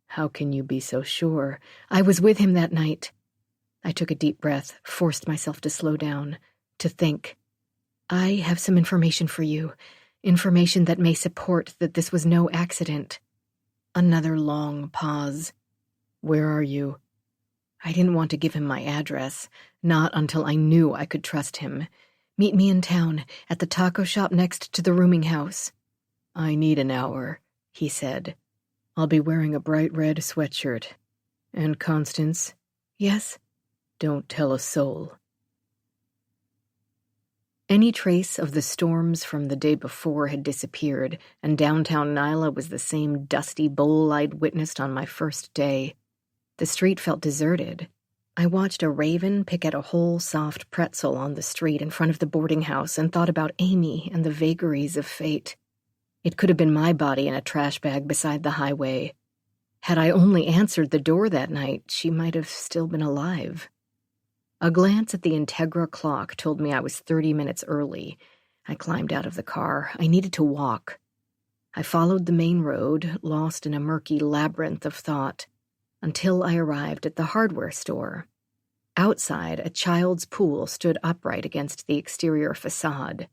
"How can you be so sure?" "I was with him that night." I took a deep breath, forced myself to slow down, to think. "I have some information for you. Information that may support that this was no accident." Another long pause. "Where are you?" I didn't want to give him my address, not until I knew I could trust him. "Meet me in town, at the taco shop next to the rooming house." "I need an hour," he said. "I'll be wearing a bright red sweatshirt. And Constance?" "Yes?" "Don't tell a soul." Any trace of the storms from the day before had disappeared, and downtown Nyla was the same dusty bowl I'd witnessed on my first day. The street felt deserted. I watched a raven pick at a whole soft pretzel on the street in front of the boarding house and thought about Amy and the vagaries of fate. It could have been my body in a trash bag beside the highway. Had I only answered the door that night, she might have still been alive. A glance at the Integra clock told me I was 30 minutes early. I climbed out of the car. I needed to walk. I followed the main road, lost in a murky labyrinth of thought, until I arrived at the hardware store. Outside, a child's pool stood upright against the exterior facade,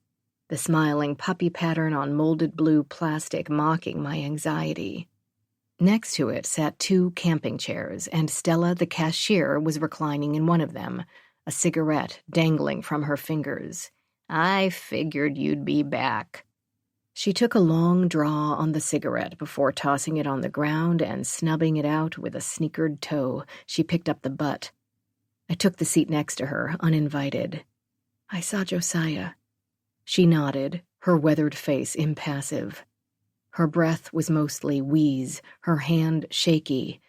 the smiling puppy pattern on molded blue plastic mocking my anxiety. Next to it sat 2 camping chairs, and Stella, the cashier, was reclining in one of them, a cigarette dangling from her fingers. "I figured you'd be back." She took a long draw on the cigarette before tossing it on the ground and snubbing it out with a sneakered toe. She picked up the butt. I took the seat next to her, uninvited. "I saw Josiah." She nodded, her weathered face impassive. Her breath was mostly wheeze, her hand shaky,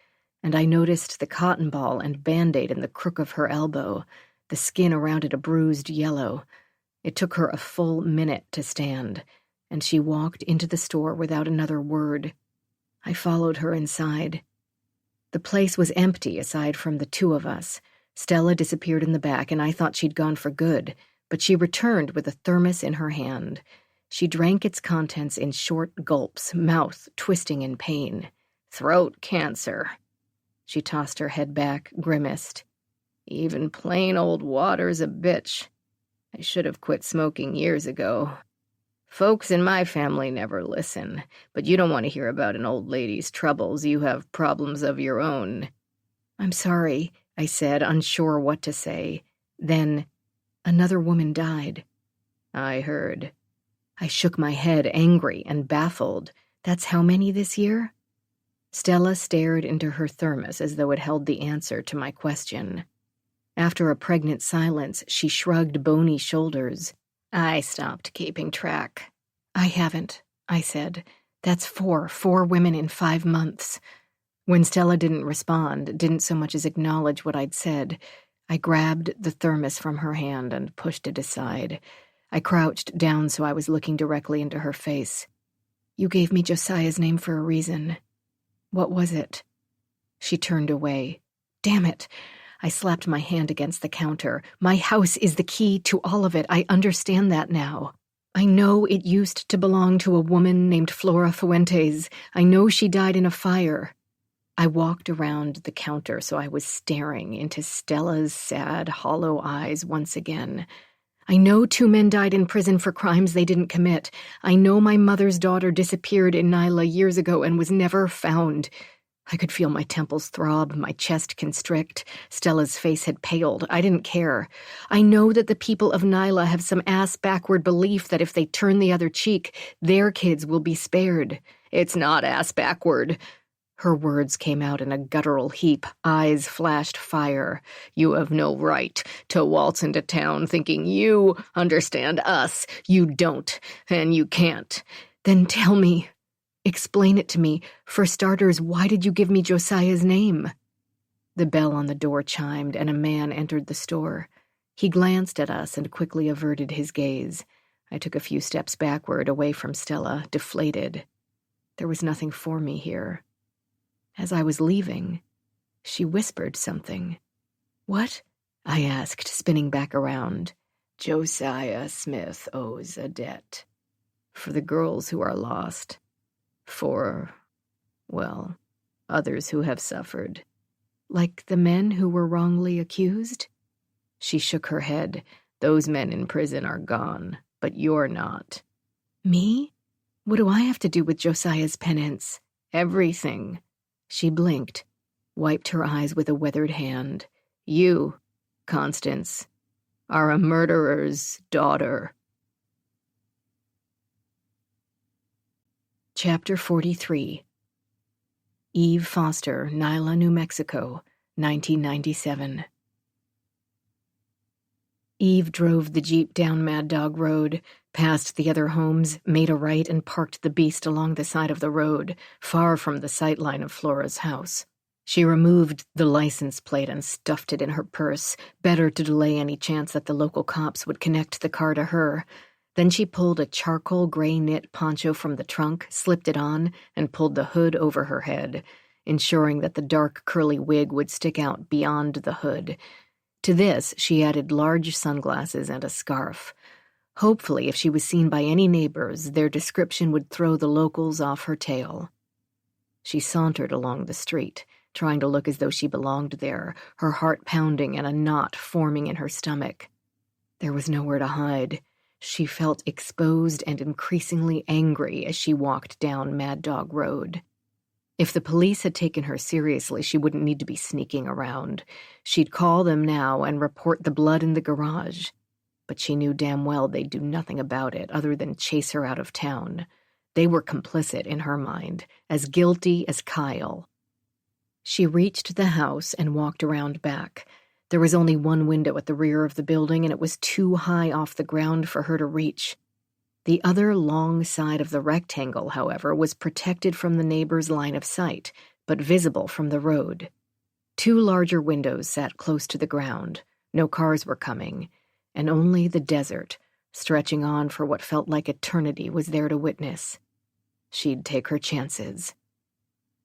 and I noticed the cotton ball and Band-Aid in the crook of her elbow, the skin around it a bruised yellow. It took her a full minute to stand, and she walked into the store without another word. I followed her inside. The place was empty aside from the 2 of us. Stella disappeared in the back, and I thought she'd gone for good, but she returned with a thermos in her hand. She drank its contents in short gulps, mouth twisting in pain. "Throat cancer." She tossed her head back, grimaced. "Even plain old water's a bitch. I should have quit smoking years ago. Folks in my family never listen, but you don't want to hear about an old lady's troubles. You have problems of your own." "I'm sorry," I said, unsure what to say. Then, Another woman died. I heard. I shook my head, angry and baffled. That's how many this year? Stella stared into her thermos as though it held the answer to my question. After a pregnant silence, she shrugged bony shoulders. I stopped keeping track. I haven't, I said. That's 4 women in 5 months. When Stella didn't respond, didn't so much as acknowledge what I'd said, I grabbed the thermos from her hand and pushed it aside. I crouched down so I was looking directly into her face. You gave me Josiah's name for a reason. What was it? She turned away. Damn it! I slapped my hand against the counter. My house is the key to all of it. I understand that now. I know it used to belong to a woman named Flora Fuentes. I know she died in a fire. I walked around the counter so I was staring into Stella's sad, hollow eyes once again. I know 2 men died in prison for crimes they didn't commit. I know my mother's daughter disappeared in Nyla years ago and was never found. I could feel my temples throb, my chest constrict. Stella's face had paled. I didn't care. I know that the people of Nyla have some ass-backward belief that if they turn the other cheek, their kids will be spared. It's not ass-backward. Her words came out in a guttural heap. Eyes flashed fire. You have no right to waltz into town thinking you understand us. You don't, and you can't. Then tell me. Explain it to me. For starters, why did you give me Josiah's name? The bell on the door chimed, and a man entered the store. He glanced at us and quickly averted his gaze. I took a few steps backward, away from Stella, deflated. There was nothing for me here. As I was leaving, she whispered something. What? I asked, spinning back around. Josiah Smith owes a debt. For the girls who are lost. For, well, others who have suffered. Like the men who were wrongly accused? She shook her head. Those men in prison are gone, but you're not. Me? What do I have to do with Josiah's penance? Everything. She blinked, wiped her eyes with a weathered hand. You, Constance, are a murderer's daughter. Chapter 43. Eve Foster, Nyla, New Mexico, 1997. Eve drove the Jeep down Mad Dog Road, passed the other homes, made a right, and parked the beast along the side of the road, far from the sightline of Flora's house. She removed the license plate and stuffed it in her purse, better to delay any chance that the local cops would connect the car to her. Then she pulled a charcoal gray knit poncho from the trunk, slipped it on, and pulled the hood over her head, ensuring that the dark curly wig would stick out beyond the hood. To this, she added large sunglasses and a scarf. Hopefully, if she was seen by any neighbors, their description would throw the locals off her tail. She sauntered along the street, trying to look as though she belonged there, her heart pounding and a knot forming in her stomach. There was nowhere to hide. She felt exposed and increasingly angry as she walked down Mad Dog Road. If the police had taken her seriously, she wouldn't need to be sneaking around. She'd call them now and report the blood in the garage. But she knew damn well they'd do nothing about it other than chase her out of town. They were complicit in her mind, as guilty as Kyle. She reached the house and walked around back. There was only one window at the rear of the building, and it was too high off the ground for her to reach. The other long side of the rectangle, however, was protected from the neighbor's line of sight, but visible from the road. 2 larger windows sat close to the ground. No cars were coming, and only the desert, stretching on for what felt like eternity, was there to witness. She'd take her chances.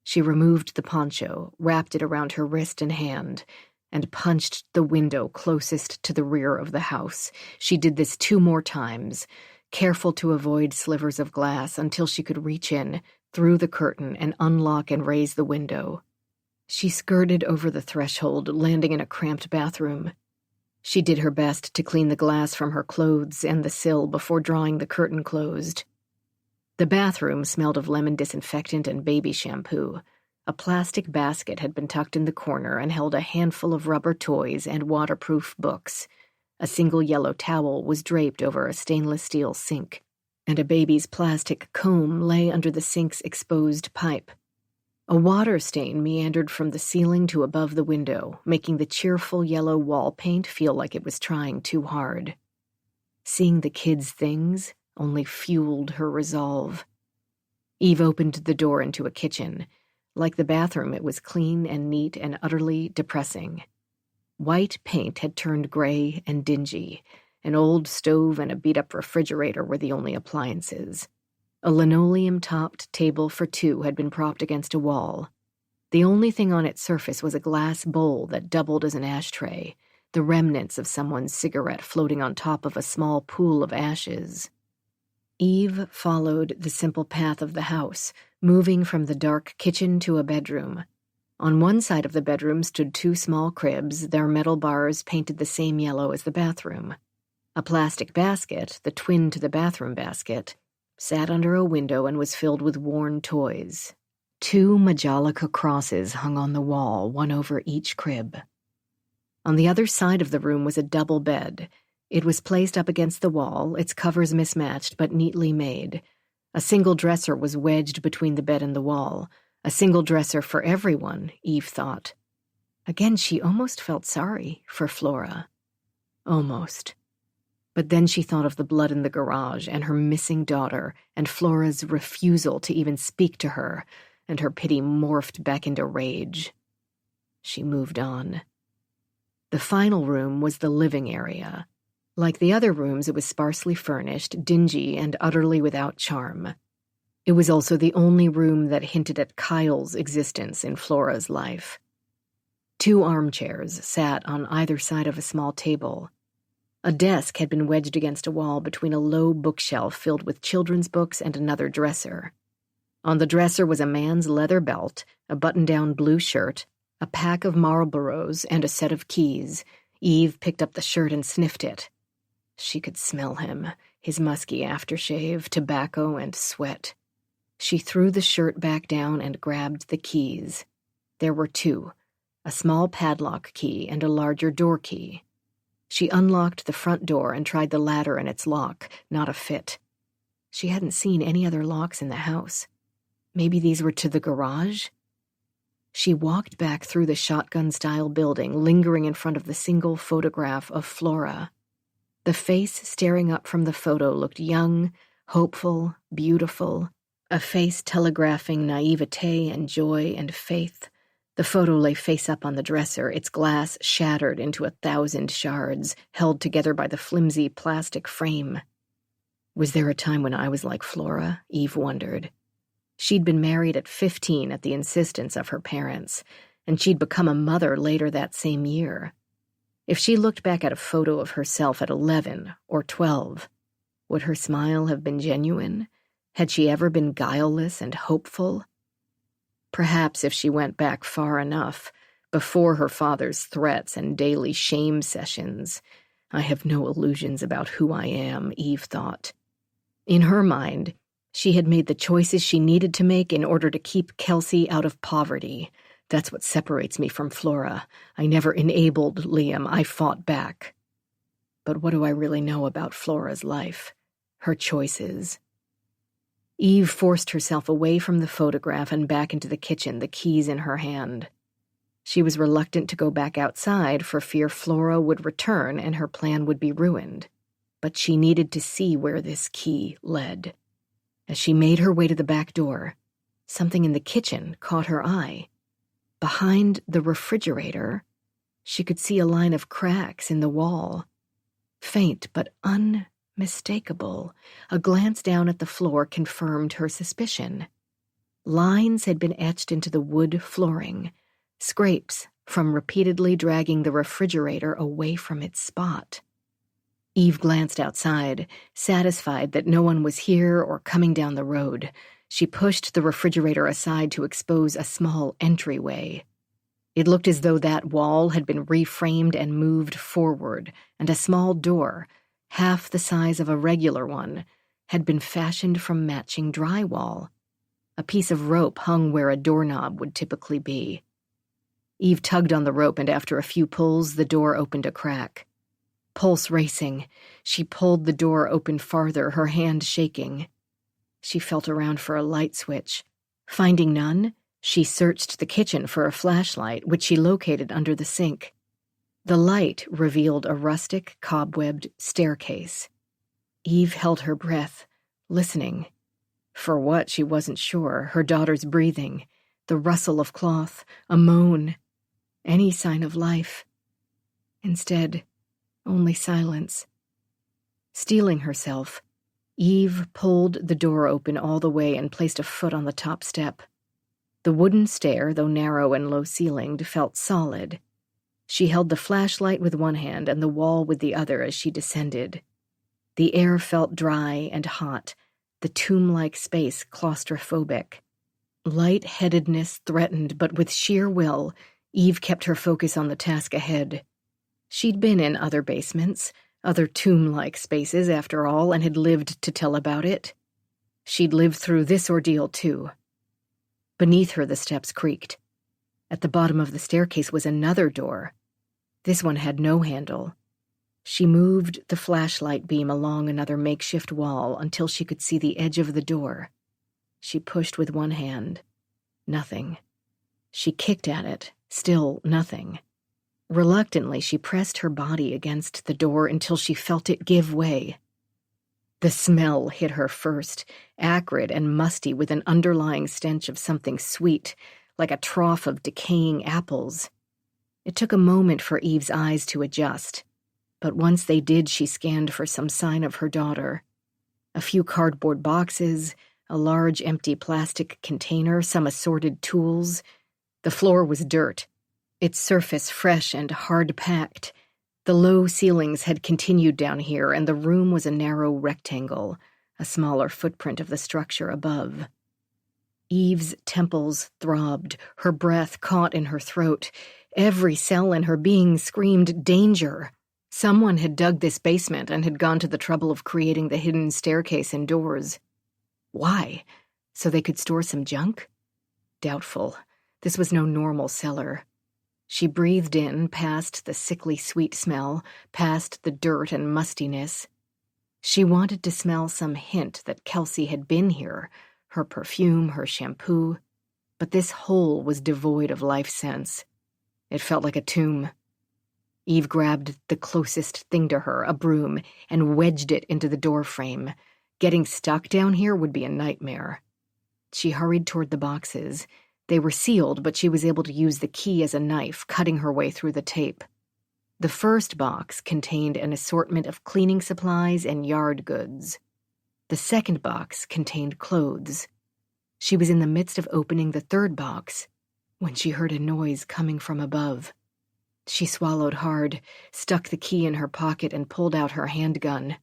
She removed the poncho, wrapped it around her wrist and hand, and punched the window closest to the rear of the house. She did this 2 more times, careful to avoid slivers of glass until she could reach in, through the curtain, and unlock and raise the window. She skirted over the threshold, landing in a cramped bathroom. She did her best to clean the glass from her clothes and the sill before drawing the curtain closed. The bathroom smelled of lemon disinfectant and baby shampoo. A plastic basket had been tucked in the corner and held a handful of rubber toys and waterproof books. A single yellow towel was draped over a stainless steel sink, and a baby's plastic comb lay under the sink's exposed pipe. A water stain meandered from the ceiling to above the window, making the cheerful yellow wall paint feel like it was trying too hard. Seeing the kids' things only fueled her resolve. Eve opened the door into a kitchen. Like the bathroom, it was clean and neat and utterly depressing. White paint had turned gray and dingy. An old stove and a beat-up refrigerator were the only appliances. A linoleum-topped table for two had been propped against a wall. The only thing on its surface was a glass bowl that doubled as an ashtray, the remnants of someone's cigarette floating on top of a small pool of ashes. Eve followed the simple path of the house, moving from the dark kitchen to a bedroom. On one side of the bedroom stood two small cribs, their metal bars painted the same yellow as the bathroom. A plastic basket, the twin to the bathroom basket, sat under a window and was filled with worn toys. Two Majolica crosses hung on the wall, one over each crib. On the other side of the room was a double bed. It was placed up against the wall, its covers mismatched but neatly made. A single dresser was wedged between the bed and the wall. A single dresser for everyone, Eve thought. Again, she almost felt sorry for Flora. Almost. But then she thought of the blood in the garage and her missing daughter and Flora's refusal to even speak to her, and her pity morphed back into rage. She moved on. The final room was the living area. Like the other rooms, it was sparsely furnished, dingy, and utterly without charm. It was also the only room that hinted at Kyle's existence in Flora's life. Two armchairs sat on either side of a small table. A desk had been wedged against a wall between a low bookshelf filled with children's books and another dresser. On the dresser was a man's leather belt, a button-down blue shirt, a pack of Marlboros, and a set of keys. Eve picked up the shirt and sniffed it. She could smell him, his musky aftershave, tobacco, and sweat. She threw the shirt back down and grabbed the keys. There were two, a small padlock key and a larger door key. She unlocked the front door and tried the ladder and its lock, not a fit. She hadn't seen any other locks in the house. Maybe these were to the garage? She walked back through the shotgun-style building, lingering in front of the single photograph of Flora. The face staring up from the photo looked young, hopeful, beautiful, a face telegraphing naivete and joy and faith. The photo lay face up on the dresser, its glass shattered into 1,000 shards, held together by the flimsy plastic frame. Was there a time when I was like Flora? Eve wondered. She'd been married at 15 at the insistence of her parents, and she'd become a mother later that same year. If she looked back at a photo of herself at 11 or 12, would her smile have been genuine? Had she ever been guileless and hopeful? Perhaps if she went back far enough, before her father's threats and daily shame sessions. I have no illusions about who I am, Eve thought. In her mind, she had made the choices she needed to make in order to keep Kelsey out of poverty. That's what separates me from Flora. I never enabled Liam. I fought back. But what do I really know about Flora's life? Her choices? Eve forced herself away from the photograph and back into the kitchen, the keys in her hand. She was reluctant to go back outside for fear Flora would return and her plan would be ruined. But she needed to see where this key led. As she made her way to the back door, something in the kitchen caught her eye. Behind the refrigerator, she could see a line of cracks in the wall. Faint but unmistakable. A glance down at the floor confirmed her suspicion. Lines had been etched into the wood flooring, scrapes from repeatedly dragging the refrigerator away from its spot. Eve glanced outside, satisfied that no one was here or coming down the road. She pushed the refrigerator aside to expose a small entryway. It looked as though that wall had been reframed and moved forward, and a small door, half the size of a regular one, had been fashioned from matching drywall. A piece of rope hung where a doorknob would typically be. Eve tugged on the rope, and after a few pulls, the door opened a crack. Pulse racing, she pulled the door open farther, her hand shaking. She felt around for a light switch. Finding none, she searched the kitchen for a flashlight, which she located under the sink. The light revealed a rustic, cobwebbed staircase. Eve held her breath, listening. For what, she wasn't sure. Her daughter's breathing, the rustle of cloth, a moan, any sign of life. Instead, only silence. Steeling herself, Eve pulled the door open all the way and placed a foot on the top step. The wooden stair, though narrow and low-ceilinged, felt solid. She held the flashlight with one hand and the wall with the other as she descended. The air felt dry and hot, the tomb-like space claustrophobic. Light-headedness threatened, but with sheer will, Eve kept her focus on the task ahead. She'd been in other basements, other tomb-like spaces, after all, and had lived to tell about it. She'd lived through this ordeal, too. Beneath her, the steps creaked. At the bottom of the staircase was another door. This one had no handle. She moved the flashlight beam along another makeshift wall until she could see the edge of the door. She pushed with one hand. Nothing. She kicked at it. Still nothing. Reluctantly, she pressed her body against the door until she felt it give way. The smell hit her first, acrid and musty with an underlying stench of something sweet, like a trough of decaying apples. It took a moment for Eve's eyes to adjust, but once they did, she scanned for some sign of her daughter. A few cardboard boxes, a large empty plastic container, some assorted tools. The floor was dirt, its surface fresh and hard-packed. The low ceilings had continued down here, and the room was a narrow rectangle, a smaller footprint of the structure above. Eve's temples throbbed, her breath caught in her throat. Every cell in her being screamed danger. Someone had dug this basement and had gone to the trouble of creating the hidden staircase and doors. Why? So they could store some junk? Doubtful. This was no normal cellar. She breathed in, past the sickly sweet smell, past the dirt and mustiness. She wanted to smell some hint that Kelsey had been here, her perfume, her shampoo, but this hole was devoid of life sense. It felt like a tomb. Eve grabbed the closest thing to her, a broom, and wedged it into the doorframe. Getting stuck down here would be a nightmare. She hurried toward the boxes. They were sealed, but she was able to use the key as a knife, cutting her way through the tape. The first box contained an assortment of cleaning supplies and yard goods. The second box contained clothes. She was in the midst of opening the third box when she heard a noise coming from above. She swallowed hard, stuck the key in her pocket, and pulled out her handgun.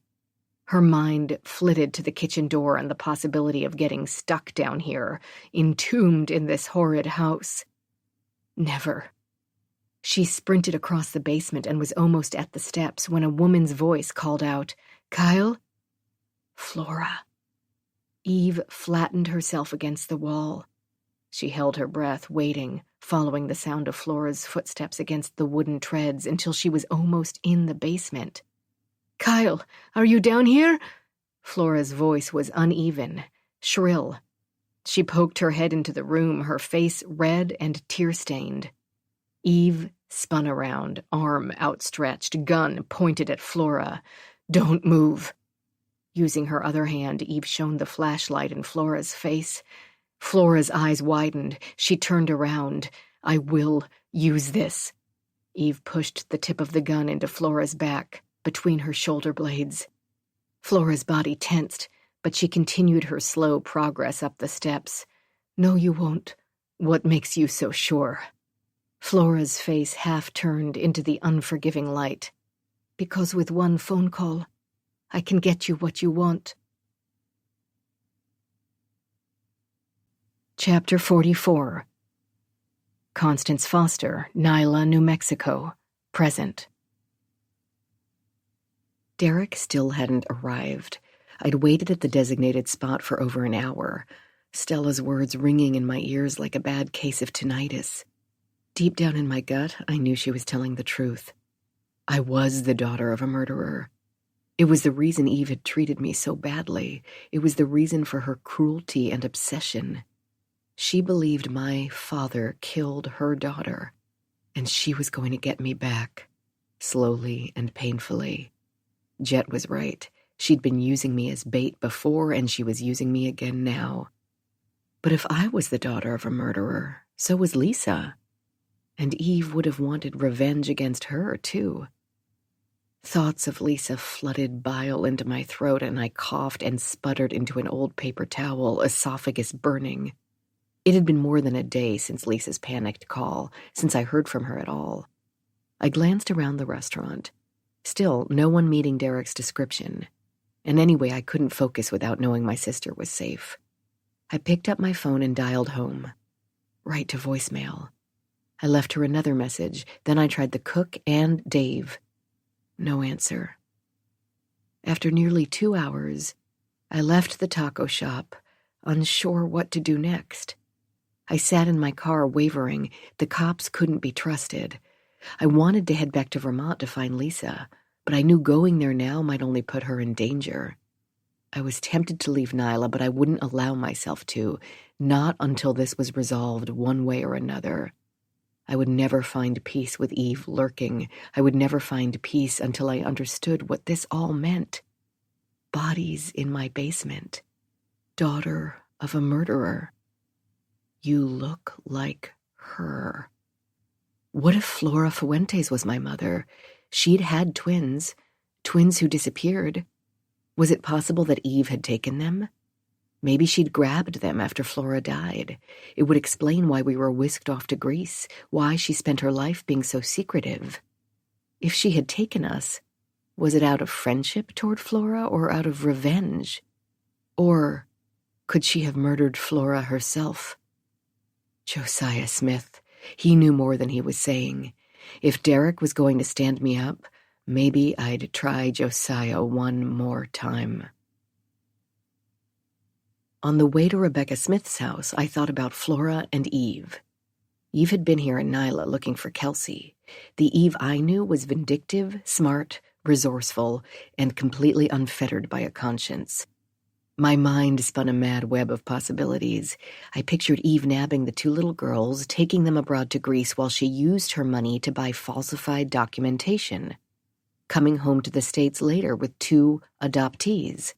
Her mind flitted to the kitchen door and the possibility of getting stuck down here, entombed in this horrid house. Never. She sprinted across the basement and was almost at the steps when a woman's voice called out, "Kyle?" "Flora." Eve flattened herself against the wall. She held her breath, waiting, following the sound of Flora's footsteps against the wooden treads until she was almost in the basement. "Kyle, are you down here?" Flora's voice was uneven, shrill. She poked her head into the room, her face red and tear-stained. Eve spun around, arm outstretched, gun pointed at Flora. "Don't move." Using her other hand, Eve shone the flashlight in Flora's face. Flora's eyes widened. She turned around. "I will use this." Eve pushed the tip of the gun into Flora's back, between her shoulder blades. Flora's body tensed, but she continued her slow progress up the steps. "No, you won't. What makes you so sure?" Flora's face half-turned into the unforgiving light. "Because with one phone call, I can get you what you want." Chapter 44. Constance Foster, Nyla, New Mexico. Present. Derek still hadn't arrived. I'd waited at the designated spot for over an hour, Stella's words ringing in my ears like a bad case of tinnitus. Deep down in my gut, I knew she was telling the truth. I was the daughter of a murderer. It was the reason Eve had treated me so badly. It was the reason for her cruelty and obsession. She believed my father killed her daughter, and she was going to get me back, slowly and painfully. Jet was right. She'd been using me as bait before, and she was using me again now. But if I was the daughter of a murderer, so was Lisa. And Eve would have wanted revenge against her, too. Thoughts of Lisa flooded bile into my throat, and I coughed and sputtered into an old paper towel, esophagus burning. It had been more than a day since Lisa's panicked call, since I heard from her at all. I glanced around the restaurant. Still, no one meeting Derek's description. And anyway, I couldn't focus without knowing my sister was safe. I picked up my phone and dialed home. Right to voicemail. I left her another message, then I tried the cook and Dave. No answer. After nearly 2 hours, I left the taco shop, unsure what to do next. I sat in my car wavering. The cops couldn't be trusted. I wanted to head back to Vermont to find Lisa, but I knew going there now might only put her in danger. I was tempted to leave Nyla, but I wouldn't allow myself to, not until this was resolved one way or another. I would never find peace with Eve lurking. I would never find peace until I understood what this all meant. Bodies in my basement. Daughter of a murderer. You look like her. What if Flora Fuentes was my mother? She'd had twins who disappeared. Was it possible that Eve had taken them? Maybe she'd grabbed them after Flora died. It would explain why we were whisked off to Greece, why she spent her life being so secretive. If she had taken us, was it out of friendship toward Flora or out of revenge? Or could she have murdered Flora herself? Josiah Smith. He knew more than he was saying. If Derek was going to stand me up, maybe I'd try Josiah one more time. On the way to Rebecca Smith's house, I thought about Flora and Eve. Eve had been here in Nyla looking for Kelsey. The Eve I knew was vindictive, smart, resourceful, and completely unfettered by a conscience. My mind spun a mad web of possibilities. I pictured Eve nabbing the 2 little girls, taking them abroad to Greece while she used her money to buy falsified documentation. Coming home to the States later with 2 adoptees.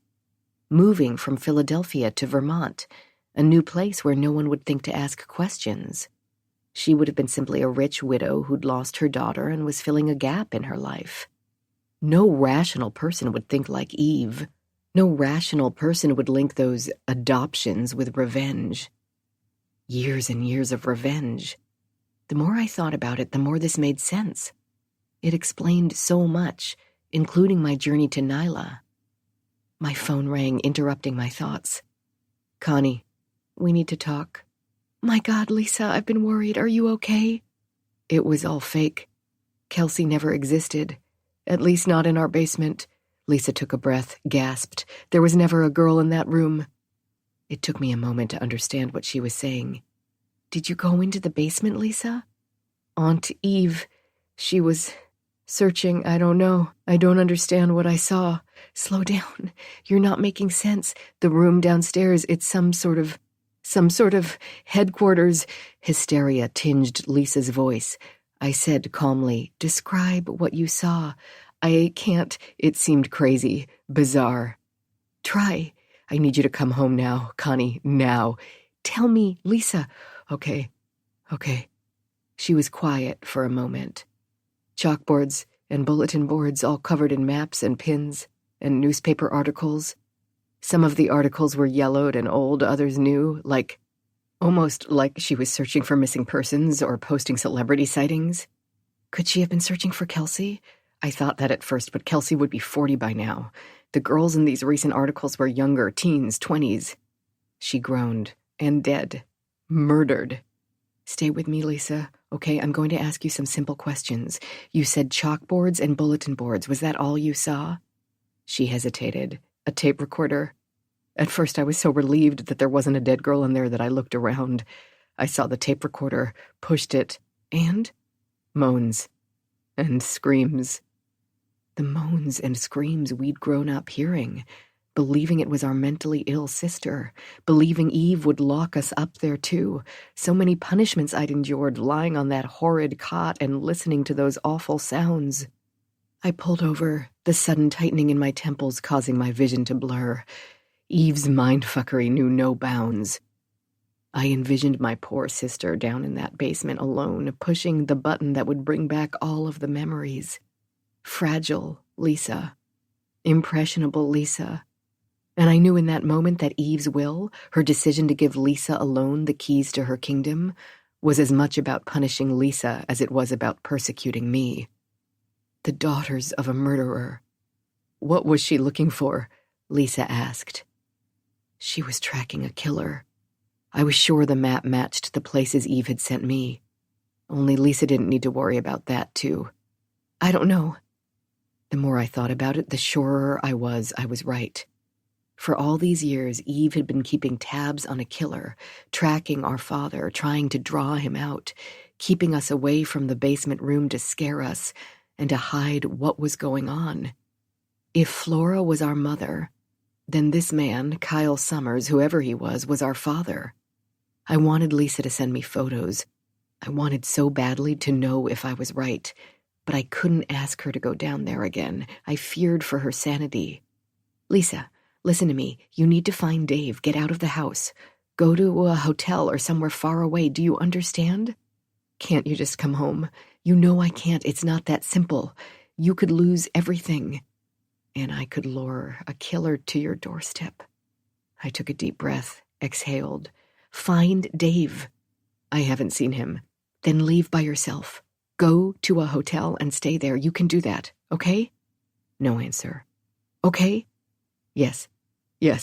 Moving from Philadelphia to Vermont, a new place where no one would think to ask questions. She would have been simply a rich widow who'd lost her daughter and was filling a gap in her life. No rational person would think like Eve. No rational person would link those adoptions with revenge. Years and years of revenge. The more I thought about it, the more this made sense. It explained so much, including my journey to Nyla. My phone rang, interrupting my thoughts. Connie, we need to talk. My God, Lisa, I've been worried. Are you okay? It was all fake. Kelsey never existed. At least not in our basement. Lisa took a breath, gasped. There was never a girl in that room. It took me a moment to understand what she was saying. Did you go into the basement, Lisa? Aunt Eve, she was searching. I don't know. I don't understand what I saw. Slow down. You're not making sense. The room downstairs, it's some sort of headquarters. Hysteria tinged Lisa's voice. I said calmly, describe what you saw. I can't. It seemed crazy, bizarre. Try. I need you to come home now, Connie, now. Tell me, Lisa. Okay. She was quiet for a moment. Chalkboards and bulletin boards all covered in maps and pins and newspaper articles. Some of the articles were yellowed and old, others new, almost like she was searching for missing persons or posting celebrity sightings. Could she have been searching for Kelsey? I thought that at first, but Kelsey would be 40 by now. The girls in these recent articles were younger, teens, 20s. She groaned. And dead. Murdered. Stay with me, Lisa. Okay, I'm going to ask you some simple questions. You said chalkboards and bulletin boards. Was that all you saw? She hesitated. A tape recorder. At first, I was so relieved that there wasn't a dead girl in there that I looked around. I saw the tape recorder, pushed it, and moans and screams. The moans and screams we'd grown up hearing, believing it was our mentally ill sister, believing Eve would lock us up there too. So many punishments I'd endured lying on that horrid cot and listening to those awful sounds. I pulled over, the sudden tightening in my temples causing my vision to blur. Eve's mindfuckery knew no bounds. I envisioned my poor sister down in that basement alone, pushing the button that would bring back all of the memories. Fragile Lisa. Impressionable Lisa. And I knew in that moment that Eve's will, her decision to give Lisa alone the keys to her kingdom, was as much about punishing Lisa as it was about persecuting me. The daughters of a murderer. What was she looking for? Lisa asked. She was tracking a killer. I was sure the map matched the places Eve had sent me. Only Lisa didn't need to worry about that, too. I don't know. The more I thought about it, the surer I was right. For all these years, Eve had been keeping tabs on a killer, tracking our father, trying to draw him out, keeping us away from the basement room to scare us and to hide what was going on. If Flora was our mother, then this man, Kyle Summers, whoever he was our father. I wanted Lisa to send me photos. I wanted so badly to know if I was right, but I couldn't ask her to go down there again. I feared for her sanity. Lisa, listen to me. You need to find Dave. Get out of the house. Go to a hotel or somewhere far away. Do you understand? Can't you just come home? You know I can't. It's not that simple. You could lose everything. And I could lure a killer to your doorstep. I took a deep breath, exhaled. Find Dave. I haven't seen him. Then leave by yourself. Go to a hotel and stay there. You can do that, okay? No answer. Okay? Yes,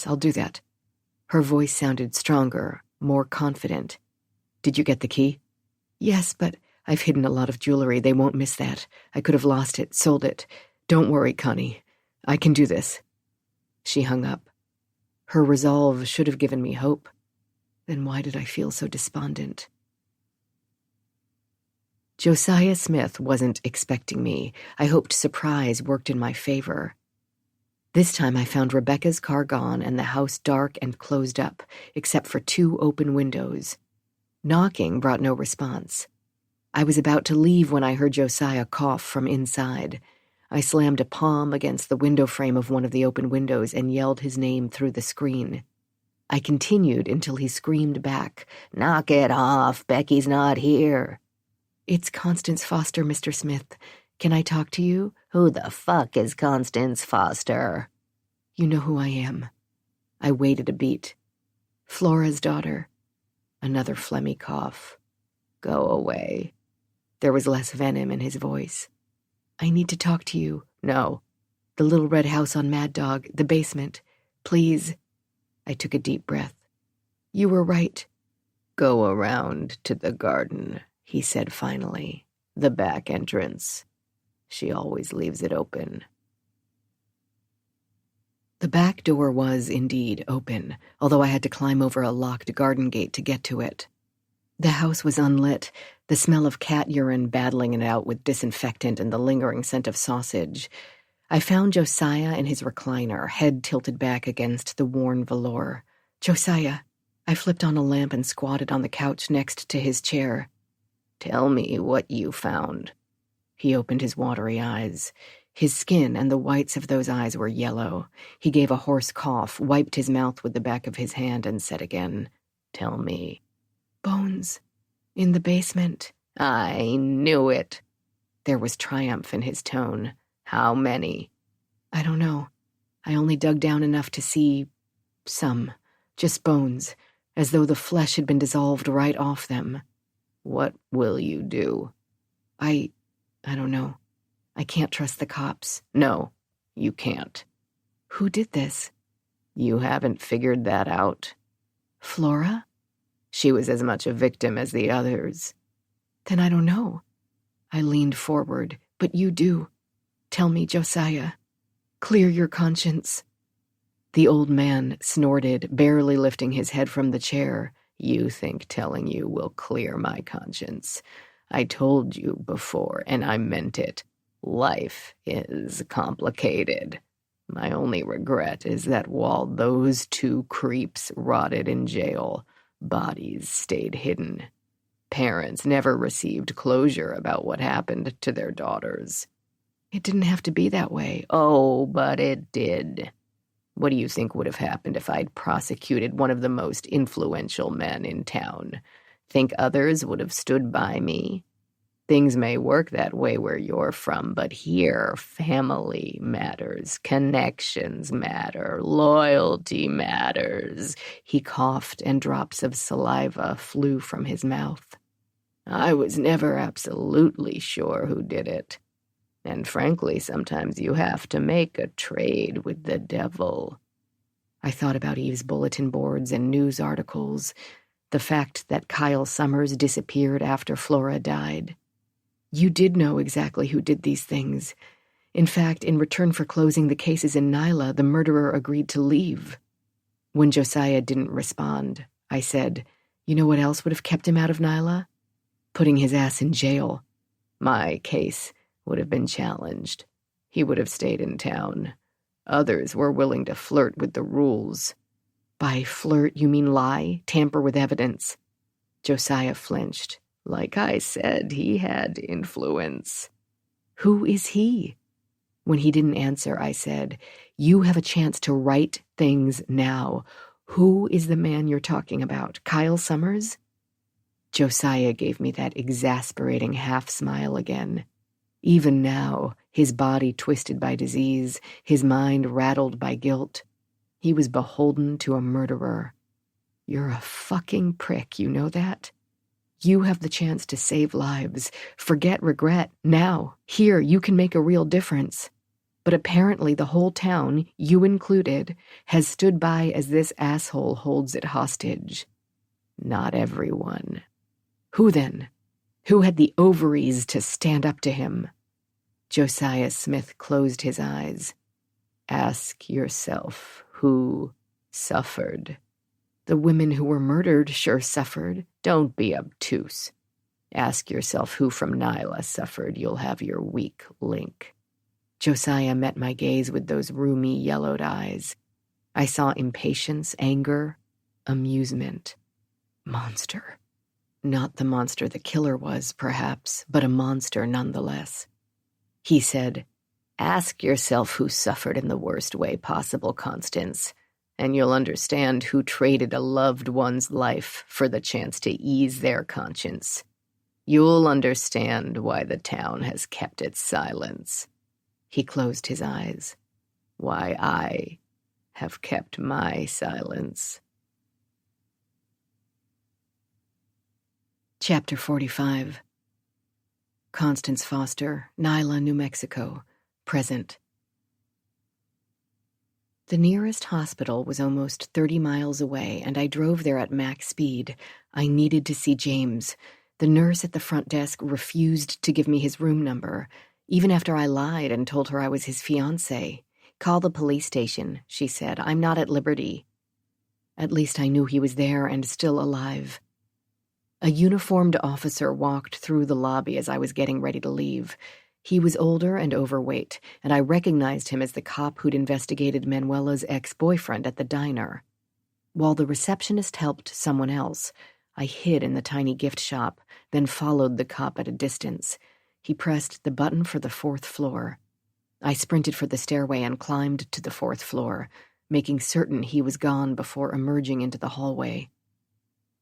I'll do that. Her voice sounded stronger, more confident. Did you get the key? Yes, but I've hidden a lot of jewelry. They won't miss that. I could have lost it, sold it. Don't worry, Connie. I can do this. She hung up. Her resolve should have given me hope. Then why did I feel so despondent? Josiah Smith wasn't expecting me. I hoped surprise worked in my favor. This time I found Rebecca's car gone and the house dark and closed up, except for 2 open windows. Knocking brought no response. I was about to leave when I heard Josiah cough from inside. I slammed a palm against the window frame of one of the open windows and yelled his name through the screen. I continued until he screamed back, "Knock it off, Becky's not here." "It's Constance Foster, Mr. Smith. Can I talk to you?" "Who the fuck is Constance Foster?" "You know who I am." I waited a beat. "Flora's daughter." Another phlegmy cough. "Go away." There was less venom in his voice. "I need to talk to you." "No." "The little red house on Mad Dog, the basement. Please." I took a deep breath. "You were right." "Go around to the garden," he said finally. "The back entrance. She always leaves it open." The back door was indeed open, although I had to climb over a locked garden gate to get to it. The house was unlit, the smell of cat urine battling it out with disinfectant and the lingering scent of sausage. I found Josiah in his recliner, head tilted back against the worn velour. "Josiah." I flipped on a lamp and squatted on the couch next to his chair. "Tell me what you found." He opened his watery eyes. His skin and the whites of those eyes were yellow. He gave a hoarse cough, wiped his mouth with the back of his hand, and said again, "Tell me." "Bones. In the basement." "I knew it." There was triumph in his tone. "How many?" "I don't know. I only dug down enough to see some. Just bones, as though the flesh had been dissolved right off them." "What will you do?" I don't know. I can't trust the cops." "No, you can't." "Who did this?" "You haven't figured that out." "Flora?" "She was as much a victim as the others." "Then I don't know." I leaned forward. "But you do. Tell me, Josiah. Clear your conscience." The old man snorted, barely lifting his head from the chair. "You think telling you will clear my conscience. I told you before, and I meant it. Life is complicated. My only regret is that while those two creeps rotted in jail, bodies stayed hidden. Parents never received closure about what happened to their daughters. It didn't have to be that way. Oh, but it did. What do you think would have happened if I'd prosecuted one of the most influential men in town? Think others would have stood by me? Things may work that way where you're from, but here, family matters, connections matter, loyalty matters. He coughed, and drops of saliva flew from his mouth. I was never absolutely sure who did it. And frankly, sometimes you have to make a trade with the devil. I thought about Eve's bulletin boards and news articles, the fact that Kyle Summers disappeared after Flora died. You did know exactly who did these things. In fact, in return for closing the cases in Nyla, the murderer agreed to leave. When Josiah didn't respond, I said, "You know what else would have kept him out of Nyla? Putting his ass in jail. My case would have been challenged. He would have stayed in town. Others were willing to flirt with the rules." By flirt, you mean lie, tamper with evidence? Josiah flinched. Like I said, he had influence. Who is he? When he didn't answer, I said, "You have a chance to right things now. Who is the man you're talking about? Kyle Summers?" Josiah gave me that exasperating half-smile again. Even now, his body twisted by disease, his mind rattled by guilt, he was beholden to a murderer. You're a fucking prick, you know that? You have the chance to save lives. Forget regret. Now, here, you can make a real difference. But apparently the whole town, you included, has stood by as this asshole holds it hostage. Not everyone. Who then? Who had the ovaries to stand up to him? Josiah Smith closed his eyes. Ask yourself who suffered. The women who were murdered sure suffered. Don't be obtuse. Ask yourself who from Nyla suffered. You'll have your weak link. Josiah met my gaze with those rheumy, yellowed eyes. I saw impatience, anger, amusement. Monster. Not the monster the killer was, perhaps, but a monster nonetheless. He said, "Ask yourself who suffered in the worst way possible, Constance, and you'll understand who traded a loved one's life for the chance to ease their conscience. You'll understand why the town has kept its silence." He closed his eyes. Why I have kept my silence. Chapter 45. Constance Foster, Nyla, New Mexico, present. The nearest hospital was almost 30 miles away, and I drove there at max speed. I needed to see James. The nurse at the front desk refused to give me his room number, even after I lied and told her I was his fiancé. "Call the police station," she said. "I'm not at liberty." At least I knew he was there and still alive. A uniformed officer walked through the lobby as I was getting ready to leave. He was older and overweight, and I recognized him as the cop who'd investigated Manuela's ex-boyfriend at the diner. While the receptionist helped someone else, I hid in the tiny gift shop, then followed the cop at a distance. He pressed the button for the 4th floor. I sprinted for the stairway and climbed to the 4th floor, making certain he was gone before emerging into the hallway.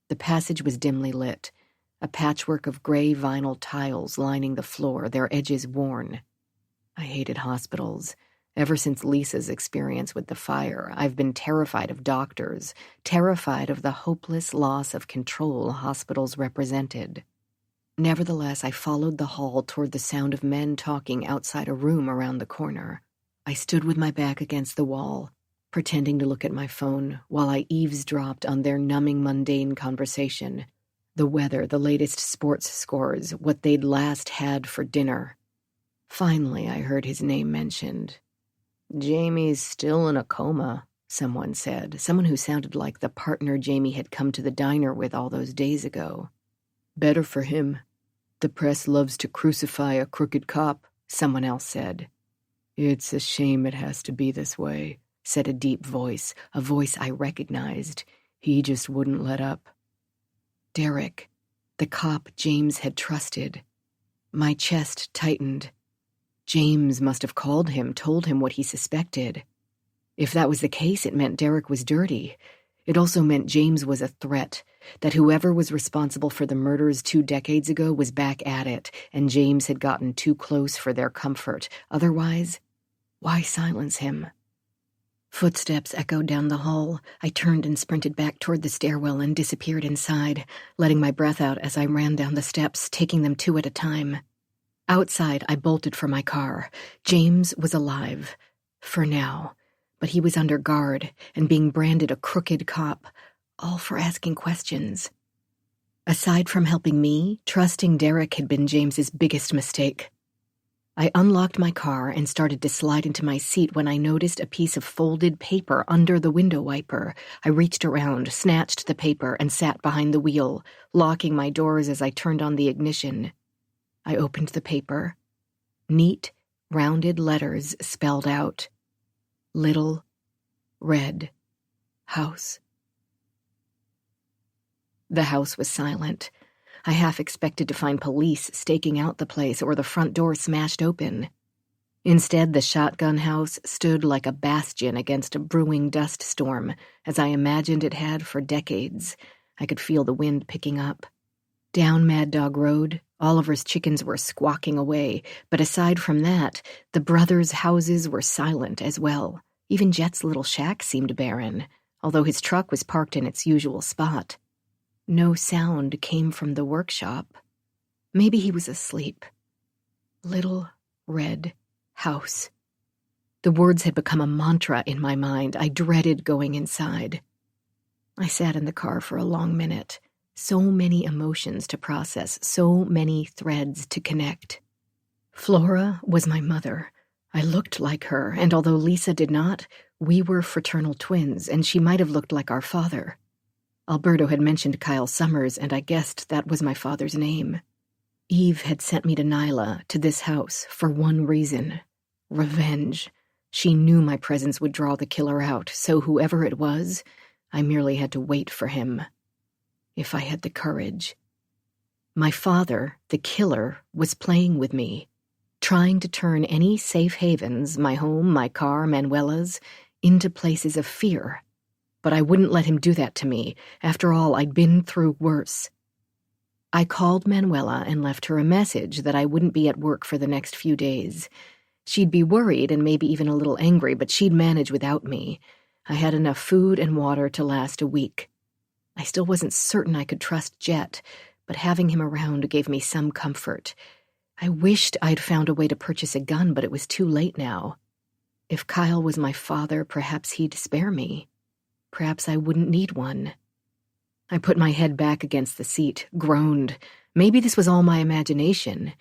The passage was dimly lit, a patchwork of gray vinyl tiles lining the floor, their edges worn. I hated hospitals. Ever since Lisa's experience with the fire, I've been terrified of doctors, terrified of the hopeless loss of control hospitals represented. Nevertheless, I followed the hall toward the sound of men talking outside a room around the corner. I stood with my back against the wall, pretending to look at my phone while I eavesdropped on their numbing, mundane conversation. The weather, the latest sports scores, what they'd last had for dinner. Finally, I heard his name mentioned. "Jamie's still in a coma," someone said, someone who sounded like the partner Jamie had come to the diner with all those days ago. "Better for him. The press loves to crucify a crooked cop," someone else said. "It's a shame it has to be this way," said a deep voice, a voice I recognized. "He just wouldn't let up." Derek, the cop James had trusted. My chest tightened. James must have called him, told him what he suspected. If that was the case, it meant Derek was dirty. It also meant James was a threat, that whoever was responsible for the murders 2 decades ago was back at it, and James had gotten too close for their comfort. Otherwise, why silence him? Footsteps echoed down the hall. I turned and sprinted back toward the stairwell and disappeared inside, letting my breath out as I ran down the steps, taking them 2 at a time. Outside, I bolted for my car. James was alive. For now. But he was under guard and being branded a crooked cop, all for asking questions. Aside from helping me, trusting Derek had been James's biggest mistake. I unlocked my car and started to slide into my seat when I noticed a piece of folded paper under the window wiper. I reached around, snatched the paper, and sat behind the wheel, locking my doors as I turned on the ignition. I opened the paper. Neat, rounded letters spelled out, "Little Red House." The house was silent. I half expected to find police staking out the place or the front door smashed open. Instead, the shotgun house stood like a bastion against a brewing dust storm, as I imagined it had for decades. I could feel the wind picking up. Down Mad Dog Road, Oliver's chickens were squawking away, but aside from that, the brothers' houses were silent as well. Even Jet's little shack seemed barren, although his truck was parked in its usual spot. No sound came from the workshop. Maybe he was asleep. Little Red House. The words had become a mantra in my mind. I dreaded going inside. I sat in the car for a long minute. So many emotions to process, so many threads to connect. Flora was my mother. I looked like her, and although Lisa did not, we were fraternal twins, and she might have looked like our father. Alberto had mentioned Kyle Summers, and I guessed that was my father's name. Eve had sent me to Nyla, to this house, for one reason. Revenge. She knew my presence would draw the killer out, so whoever it was, I merely had to wait for him. If I had the courage. My father, the killer, was playing with me, trying to turn any safe havens, my home, my car, Manuela's, into places of fear. But I wouldn't let him do that to me. After all, I'd been through worse. I called Manuela and left her a message that I wouldn't be at work for the next few days. She'd be worried and maybe even a little angry, but she'd manage without me. I had enough food and water to last a week. I still wasn't certain I could trust Jet, but having him around gave me some comfort. I wished I'd found a way to purchase a gun, but it was too late now. If Kyle was my father, perhaps he'd spare me. Perhaps I wouldn't need one. I put my head back against the seat, groaned. Maybe this was all my imagination.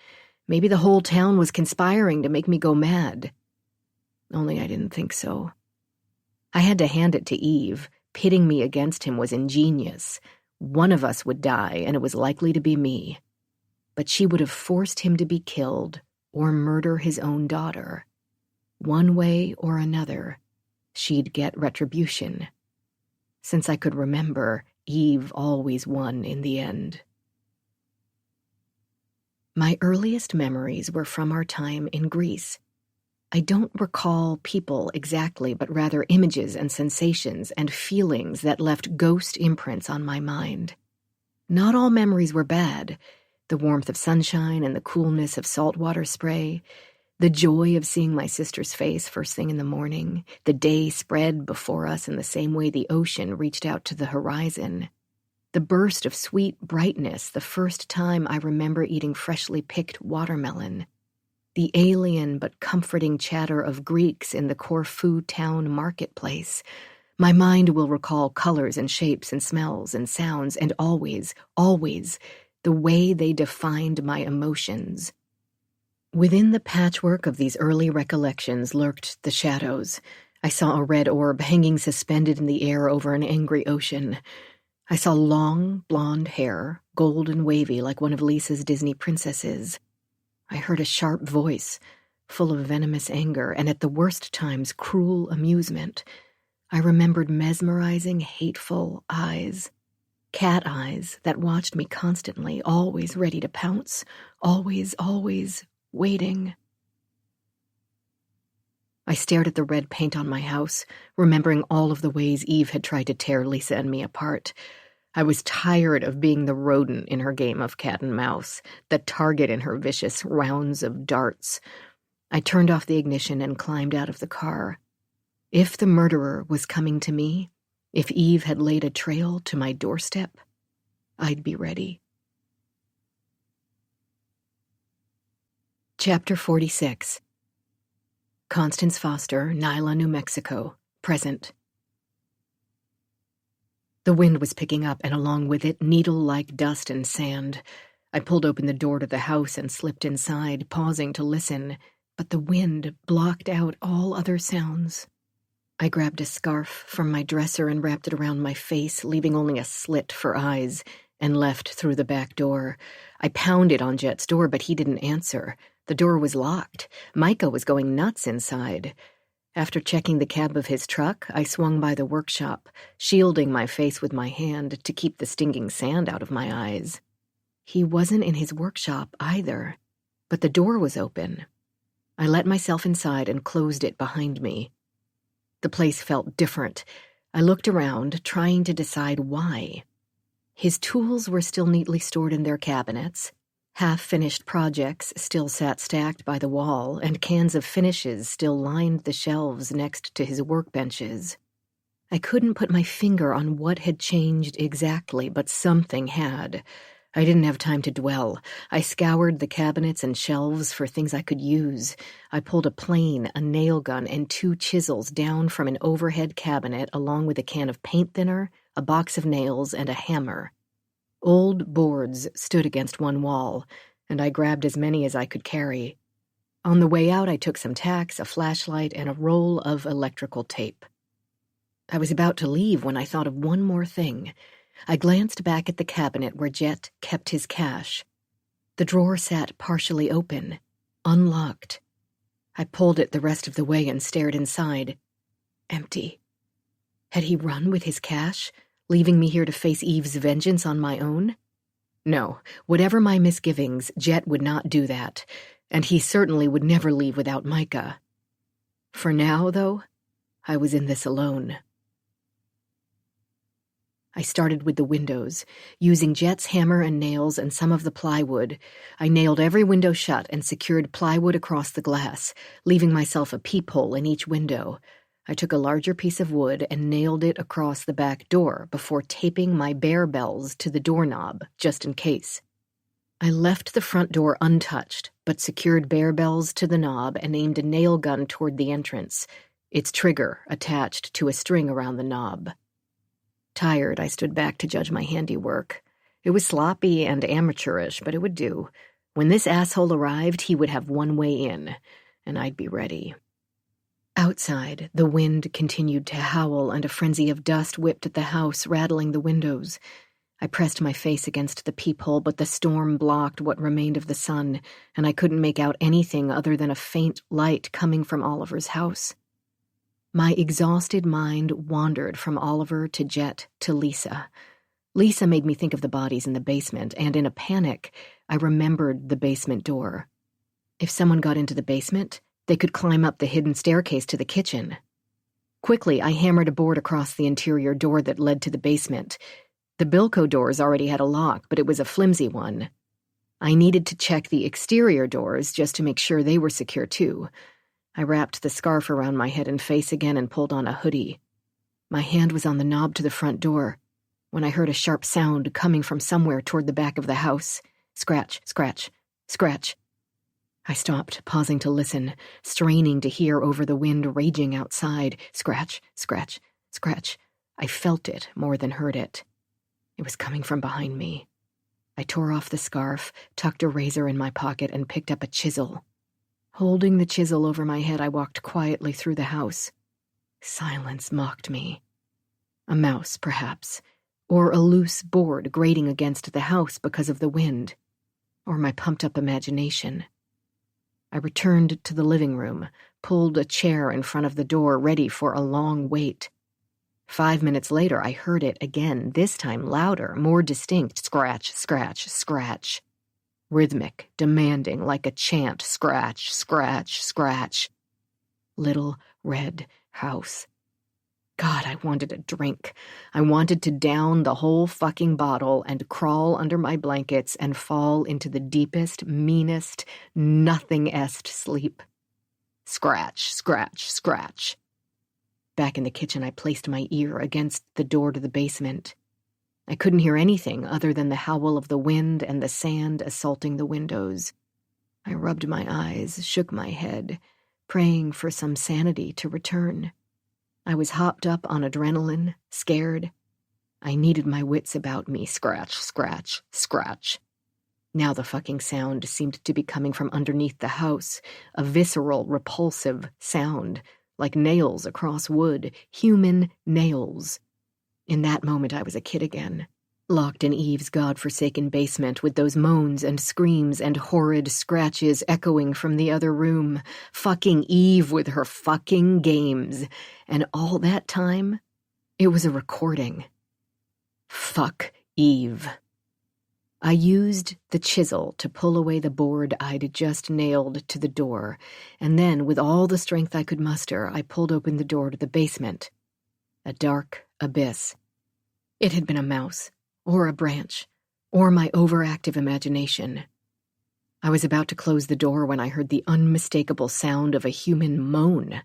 Maybe the whole town was conspiring to make me go mad. Only I didn't think so. I had to hand it to Eve. Pitting me against him was ingenious. One of us would die, and it was likely to be me. But she would have forced him to be killed or murder his own daughter. One way or another, she'd get retribution. Since I could remember, Eve always won in the end. My earliest memories were from our time in Greece. I don't recall people exactly, but rather images and sensations and feelings that left ghost imprints on my mind. Not all memories were bad. The warmth of sunshine and the coolness of saltwater spray, the joy of seeing my sister's face first thing in the morning, the day spread before us in the same way the ocean reached out to the horizon, the burst of sweet brightness the first time I remember eating freshly picked watermelon, the alien but comforting chatter of Greeks in the Corfu town marketplace. My mind will recall colors and shapes and smells and sounds, and always, always, the way they defined my emotions. Within the patchwork of these early recollections lurked the shadows. I saw a red orb hanging suspended in the air over an angry ocean. I saw long, blonde hair, gold and wavy like one of Lisa's Disney princesses. I heard a sharp voice, full of venomous anger and at the worst times cruel amusement. I remembered mesmerizing, hateful eyes. Cat eyes that watched me constantly, always ready to pounce, always waiting. I stared at the red paint on my house, remembering all of the ways Eve had tried to tear Lisa and me apart. I was tired of being the rodent in her game of cat and mouse, the target in her vicious rounds of darts. I turned off the ignition and climbed out of the car. If the murderer was coming to me, if Eve had laid a trail to my doorstep, I'd be ready. Chapter 46. Constance Foster, Nyla, New Mexico, present. The wind was picking up, and along with it, needle-like dust and sand. I pulled open the door to the house and slipped inside, pausing to listen, but the wind blocked out all other sounds. I grabbed a scarf from my dresser and wrapped it around my face, leaving only a slit for eyes, and left through the back door. I pounded on Jet's door, but he didn't answer. The door was locked. Micah was going nuts inside. After checking the cab of his truck, I swung by the workshop, shielding my face with my hand to keep the stinging sand out of my eyes. He wasn't in his workshop either, but the door was open. I let myself inside and closed it behind me. The place felt different. I looked around, trying to decide why. His tools were still neatly stored in their cabinets. Half-finished projects still sat stacked by the wall, and cans of finishes still lined the shelves next to his workbenches. I couldn't put my finger on what had changed exactly, but something had. I didn't have time to dwell. I scoured the cabinets and shelves for things I could use. I pulled a plane, a nail gun, and 2 chisels down from an overhead cabinet, along with a can of paint thinner, a box of nails, and a hammer. Old boards stood against one wall, and I grabbed as many as I could carry. On the way out, I took some tacks, a flashlight, and a roll of electrical tape. I was about to leave when I thought of one more thing. I glanced back at the cabinet where Jet kept his cash. The drawer sat partially open, unlocked. I pulled it the rest of the way and stared inside. Empty. Had he run with his cash, leaving me here to face Eve's vengeance on my own? No, whatever my misgivings, Jet would not do that, and he certainly would never leave without Micah. For now, though, I was in this alone. I started with the windows. Using Jet's hammer and nails and some of the plywood, I nailed every window shut and secured plywood across the glass, leaving myself a peephole in each window. I took a larger piece of wood and nailed it across the back door before taping my bear bells to the doorknob, just in case. I left the front door untouched, but secured bear bells to the knob and aimed a nail gun toward the entrance, its trigger attached to a string around the knob. Tired, I stood back to judge my handiwork. It was sloppy and amateurish, but it would do. When this asshole arrived, he would have one way in, and I'd be ready. Outside, the wind continued to howl, and a frenzy of dust whipped at the house, rattling the windows. I pressed my face against the peephole, but the storm blocked what remained of the sun, and I couldn't make out anything other than a faint light coming from Oliver's house. My exhausted mind wandered from Oliver to Jet to Lisa. Lisa made me think of the bodies in the basement, and in a panic, I remembered the basement door. If someone got into the basement, they could climb up the hidden staircase to the kitchen. Quickly, I hammered a board across the interior door that led to the basement. The Bilko doors already had a lock, but it was a flimsy one. I needed to check the exterior doors just to make sure they were secure too. I wrapped the scarf around my head and face again and pulled on a hoodie. My hand was on the knob to the front door when I heard a sharp sound coming from somewhere toward the back of the house. Scratch, scratch, scratch. I stopped, pausing to listen, straining to hear over the wind raging outside. Scratch, scratch, scratch. I felt it more than heard it. It was coming from behind me. I tore off the scarf, tucked a razor in my pocket, and picked up a chisel. Holding the chisel over my head, I walked quietly through the house. Silence mocked me. A mouse, perhaps, or a loose board grating against the house because of the wind, or my pumped-up imagination. I returned to the living room, pulled a chair in front of the door, ready for a long wait. 5 minutes later, I heard it again, this time louder, more distinct. Scratch, scratch, scratch. Rhythmic, demanding, like a chant. Scratch, scratch, scratch. Little red house. God, I wanted a drink. I wanted to down the whole fucking bottle and crawl under my blankets and fall into the deepest, meanest, nothing-est sleep. Scratch, scratch, scratch. Back in the kitchen, I placed my ear against the door to the basement. I couldn't hear anything other than the howl of the wind and the sand assaulting the windows. I rubbed my eyes, shook my head, praying for some sanity to return. I was hopped up on adrenaline, scared. I needed my wits about me. Scratch, scratch, scratch. Now the fucking sound seemed to be coming from underneath the house, a visceral, repulsive sound, like nails across wood, human nails. In that moment, I was a kid again, locked in Eve's godforsaken basement with those moans and screams and horrid scratches echoing from the other room. Fucking Eve with her fucking games. And all that time, it was a recording. Fuck Eve. I used the chisel to pull away the board I'd just nailed to the door, and then, with all the strength I could muster, I pulled open the door to the basement. A dark abyss. It had been a mouse, or a branch, or my overactive imagination. I was about to close the door when I heard the unmistakable sound of a human moan.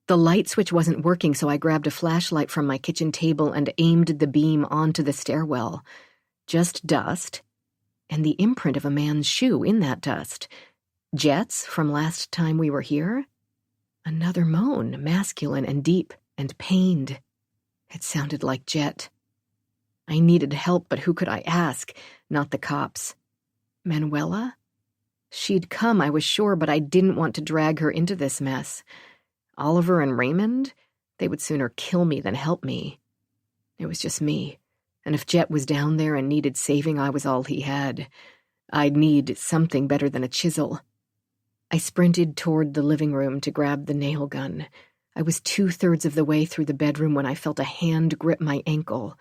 The light switch wasn't working, so I grabbed a flashlight from my kitchen table and aimed the beam onto the stairwell. Just dust, and the imprint of a man's shoe in that dust. Jets from last time we were here? Another moan, masculine and deep and pained. It sounded like Jet. I needed help, but who could I ask? Not the cops. Manuela? She'd come, I was sure, but I didn't want to drag her into this mess. Oliver and Raymond? They would sooner kill me than help me. It was just me. And if Jet was down there and needed saving, I was all he had. I'd need something better than a chisel. I sprinted toward the living room to grab the nail gun. I was 2/3 of the way through the bedroom when I felt a hand grip my ankle.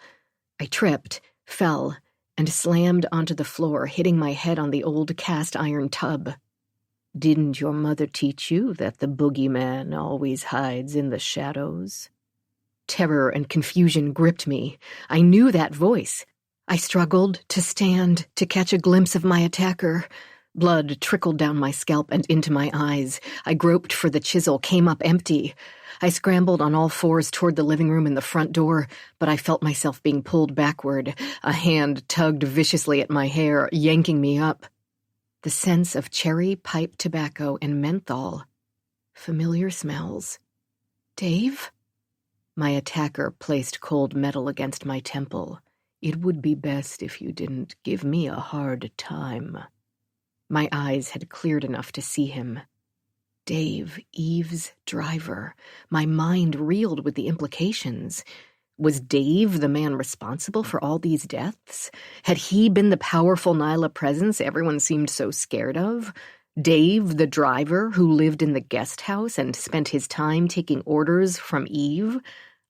I tripped, fell, and slammed onto the floor, hitting my head on the old cast-iron tub. Didn't your mother teach you that the boogeyman always hides in the shadows? Terror and confusion gripped me. I knew that voice. I struggled to stand, to catch a glimpse of my attacker. Blood trickled down my scalp and into my eyes. I groped for the chisel, came up empty. I scrambled on all fours toward the living room and the front door, but I felt myself being pulled backward. A hand tugged viciously at my hair, yanking me up. The sense of cherry pipe tobacco and menthol. Familiar smells. Dave? My attacker placed cold metal against my temple. It would be best if you didn't give me a hard time. My eyes had cleared enough to see him. Dave, Eve's driver. My mind reeled with the implications. Was Dave the man responsible for all these deaths? Had he been the powerful Nyla presence everyone seemed so scared of? Dave, the driver who lived in the guest house and spent his time taking orders from Eve?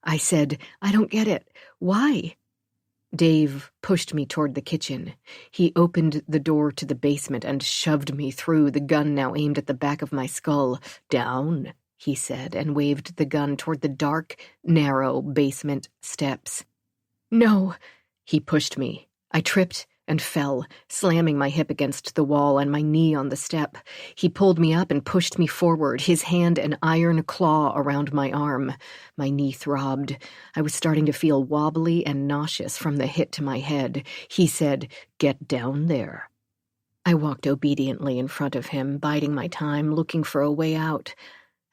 I said, I don't get it. Why? Dave pushed me toward the kitchen. He opened the door to the basement and shoved me through, the gun now aimed at the back of my skull. Down, he said, and waved the gun toward the dark, narrow basement steps. No, he pushed me. I tripped and fell, slamming my hip against the wall and my knee on the step. He pulled me up and pushed me forward, his hand an iron claw around my arm. My knee throbbed. I was starting to feel wobbly and nauseous from the hit to my head. He said, "Get down there." I walked obediently in front of him, biding my time, looking for a way out.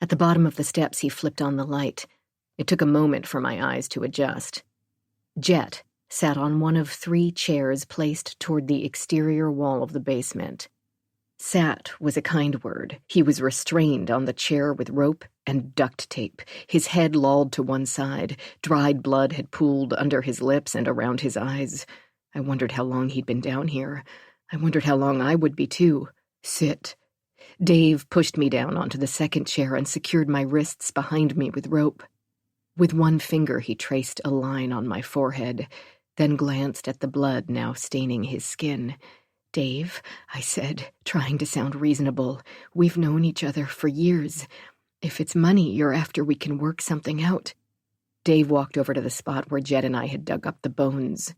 At the bottom of the steps, he flipped on the light. It took a moment for my eyes to adjust. Jet sat on one of 3 chairs placed toward the exterior wall of the basement. Sat was a kind word. He was restrained on the chair with rope and duct tape, his head lolled to one side. Dried blood had pooled under his lips and around his eyes. I wondered how long he'd been down here. I wondered how long I would be, too. Sit. Dave pushed me down onto the second chair and secured my wrists behind me with rope. With one finger he traced a line on my forehead, then glanced at the blood now staining his skin. "Dave," I said, trying to sound reasonable, "we've known each other for years. If it's money you're after, we can work something out." Dave walked over to the spot where Jet and I had dug up the bones.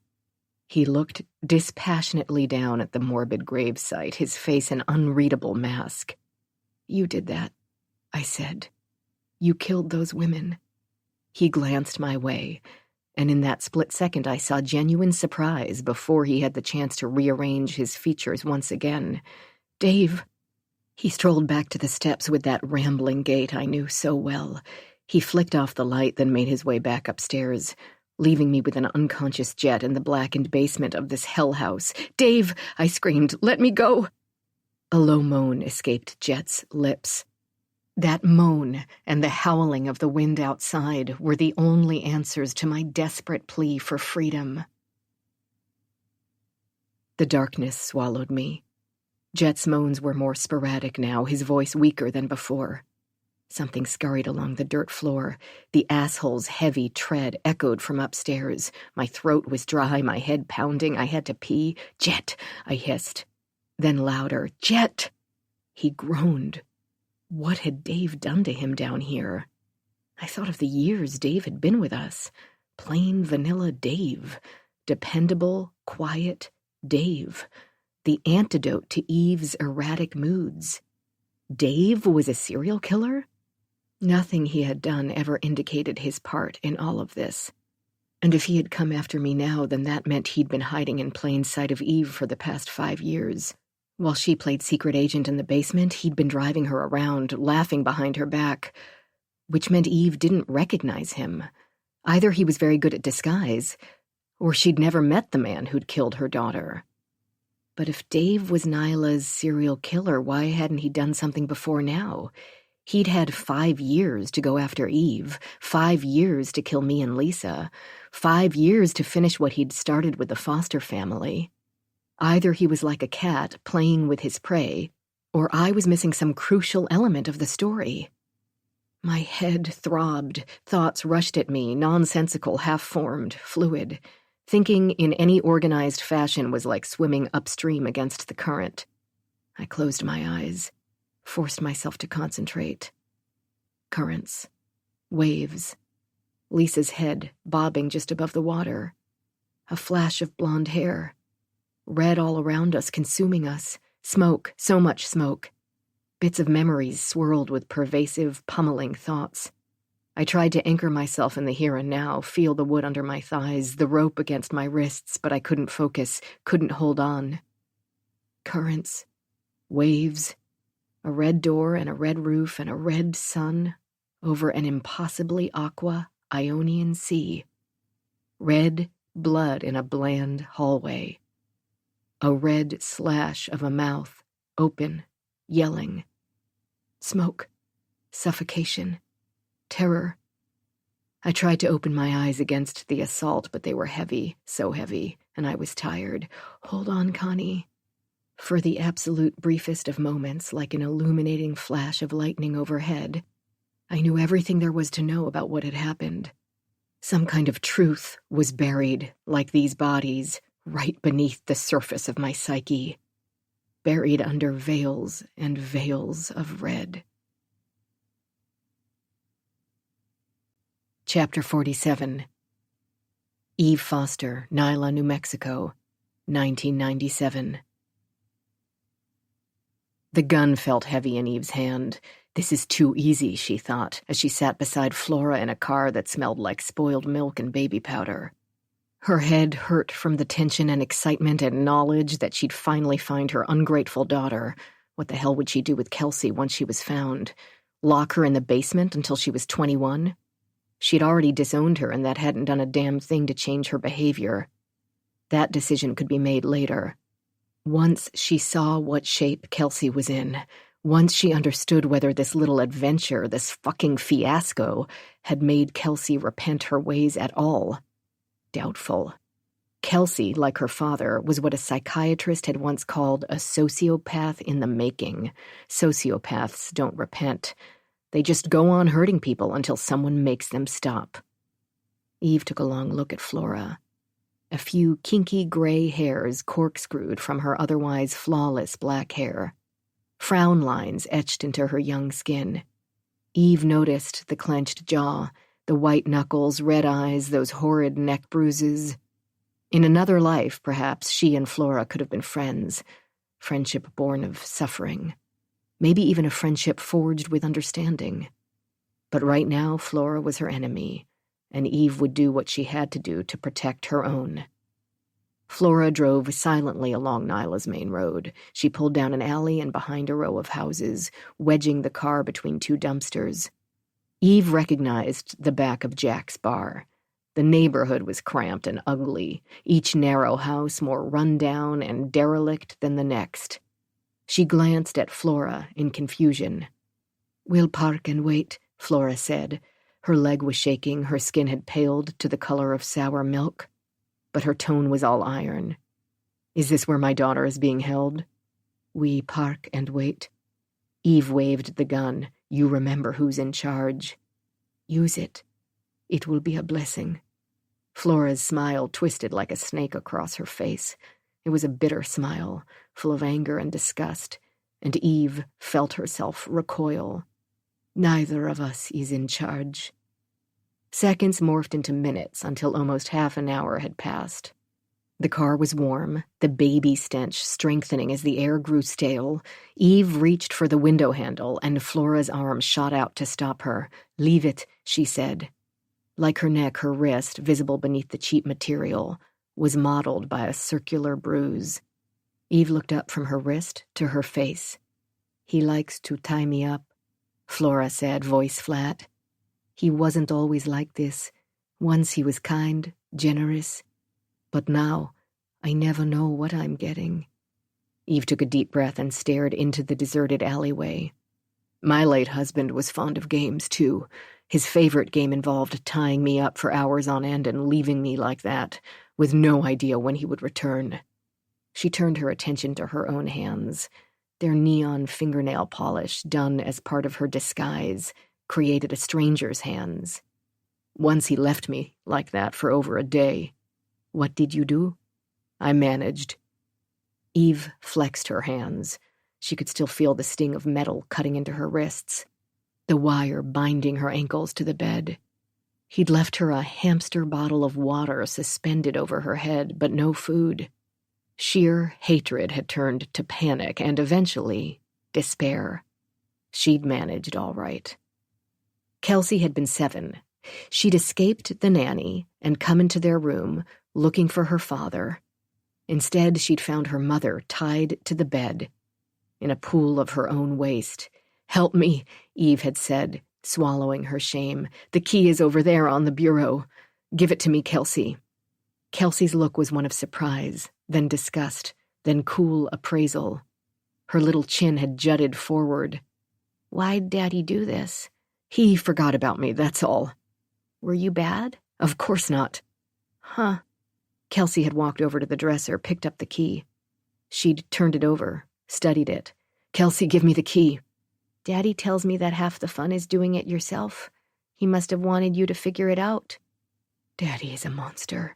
He looked dispassionately down at the morbid gravesite, his face an unreadable mask. "You did that," I said. "You killed those women." He glanced my way, and in that split second I saw genuine surprise before he had the chance to rearrange his features once again. "Dave." He strolled back to the steps with that rambling gait I knew so well. He flicked off the light, then made his way back upstairs, leaving me with an unconscious Jet in the blackened basement of this hell house. "Dave!" I screamed. "Let me go!" A low moan escaped Jet's lips. That moan and the howling of the wind outside were the only answers to my desperate plea for freedom. The darkness swallowed me. Jet's moans were more sporadic now, his voice weaker than before. Something scurried along the dirt floor. The asshole's heavy tread echoed from upstairs. My throat was dry, my head pounding. I had to pee. "Jet!" I hissed. Then louder, "Jet!" He groaned. What had Dave done to him down here? I thought of the years Dave had been with us. Plain vanilla Dave. Dependable, quiet Dave. The antidote to Eve's erratic moods. Dave was a serial killer? Nothing he had done ever indicated his part in all of this. And if he had come after me now, then that meant he'd been hiding in plain sight of Eve for the past 5 years. While she played secret agent in the basement, he'd been driving her around, laughing behind her back, which meant Eve didn't recognize him. Either he was very good at disguise, or she'd never met the man who'd killed her daughter. But if Dave was Nyla's serial killer, why hadn't he done something before now? He'd had 5 years to go after Eve, 5 years to kill me and Lisa, 5 years to finish what he'd started with the Foster family. Either he was like a cat playing with his prey, or I was missing some crucial element of the story. My head throbbed, thoughts rushed at me, nonsensical, half-formed, fluid. Thinking in any organized fashion was like swimming upstream against the current. I closed my eyes, forced myself to concentrate. Currents. Waves. Lisa's head bobbing just above the water. A flash of blonde hair. Red all around us, consuming us. Smoke, so much smoke. Bits of memories swirled with pervasive, pummeling thoughts. I tried to anchor myself in the here and now, feel the wood under my thighs, the rope against my wrists, but I couldn't focus, couldn't hold on. Currents. Waves. A red door and a red roof and a red sun over an impossibly aqua Ionian sea. Red blood in a bland hallway. A red slash of a mouth, open, yelling. Smoke. Suffocation. Terror. I tried to open my eyes against the assault, but they were heavy, so heavy, and I was tired. Hold on, Connie. For the absolute briefest of moments, like an illuminating flash of lightning overhead, I knew everything there was to know about what had happened. Some kind of truth was buried, like these bodies, right beneath the surface of my psyche, buried under veils and veils of red. Chapter 47. Eve Foster, Nyla, New Mexico, 1997. The gun felt heavy in Eve's hand. This is too easy, she thought, as she sat beside Flora in a car that smelled like spoiled milk and baby powder. Her head hurt from the tension and excitement and knowledge that she'd finally find her ungrateful daughter. What the hell would she do with Kelsey once she was found? Lock her in the basement until she was 21? She'd already disowned her, and that hadn't done a damn thing to change her behavior. That decision could be made later. Once she saw what shape Kelsey was in, once she understood whether this little adventure, this fucking fiasco, had made Kelsey repent her ways at all. Doubtful. Kelsey, like her father, was what a psychiatrist had once called a sociopath in the making. Sociopaths don't repent. They just go on hurting people until someone makes them stop. Eve took a long look at Flora. A few kinky gray hairs corkscrewed from her otherwise flawless black hair. Frown lines etched into her young skin. Eve noticed the clenched jaw, the white knuckles, red eyes, those horrid neck bruises. In another life, perhaps, she and Flora could have been friends. Friendship born of suffering. Maybe even a friendship forged with understanding. But right now, Flora was her enemy, and Eve would do what she had to do to protect her own. Flora drove silently along Nyla's main road. She pulled down an alley and behind a row of houses, wedging the car between two dumpsters. Eve recognized the back of Jack's bar. The neighborhood was cramped and ugly, each narrow house more run-down and derelict than the next. She glanced at Flora in confusion. "We'll park and wait," Flora said. Her leg was shaking, her skin had paled to the color of sour milk, but her tone was all iron. "Is this where my daughter is being held?" "We park and wait." Eve waved the gun. "You remember who's in charge. Use it. It will be a blessing." Flora's smile twisted like a snake across her face. It was a bitter smile, full of anger and disgust, and Eve felt herself recoil. "Neither of us is in charge." Seconds morphed into minutes until almost half an hour had passed. The car was warm, the baby stench strengthening as the air grew stale. Eve reached for the window handle, and Flora's arm shot out to stop her. "Leave it," she said. Like her neck, her wrist, visible beneath the cheap material, was mottled by a circular bruise. Eve looked up from her wrist to her face. "He likes to tie me up," Flora said, voice flat. "He wasn't always like this. Once he was kind, generous. But now, I never know what I'm getting." Eve took a deep breath and stared into the deserted alleyway. "My late husband was fond of games, too. His favorite game involved tying me up for hours on end and leaving me like that, with no idea when he would return." She turned her attention to her own hands. Their neon fingernail polish, done as part of her disguise, created a stranger's hands. "Once he left me like that for over a day." "What did you do?" "I managed." Eve flexed her hands. She could still feel the sting of metal cutting into her wrists, the wire binding her ankles to the bed. He'd left her a hamster bottle of water suspended over her head, but no food. Sheer hatred had turned to panic and eventually despair. She'd managed all right. Kelsey had been 7. She'd escaped the nanny and come into their room looking for her father. Instead, she'd found her mother tied to the bed in a pool of her own waste. "Help me," Eve had said, swallowing her shame. "The key is over there on the bureau. Give it to me, Kelsey." Kelsey's look was one of surprise, then disgust, then cool appraisal. Her little chin had jutted forward. "Why'd Daddy do this?" "He forgot about me, that's all." "Were you bad?" "Of course not." "Huh." Kelsey had walked over to the dresser, picked up the key. She'd turned it over, studied it. "Kelsey, give me the key." "Daddy tells me that half the fun is doing it yourself. He must have wanted you to figure it out." "Daddy is a monster."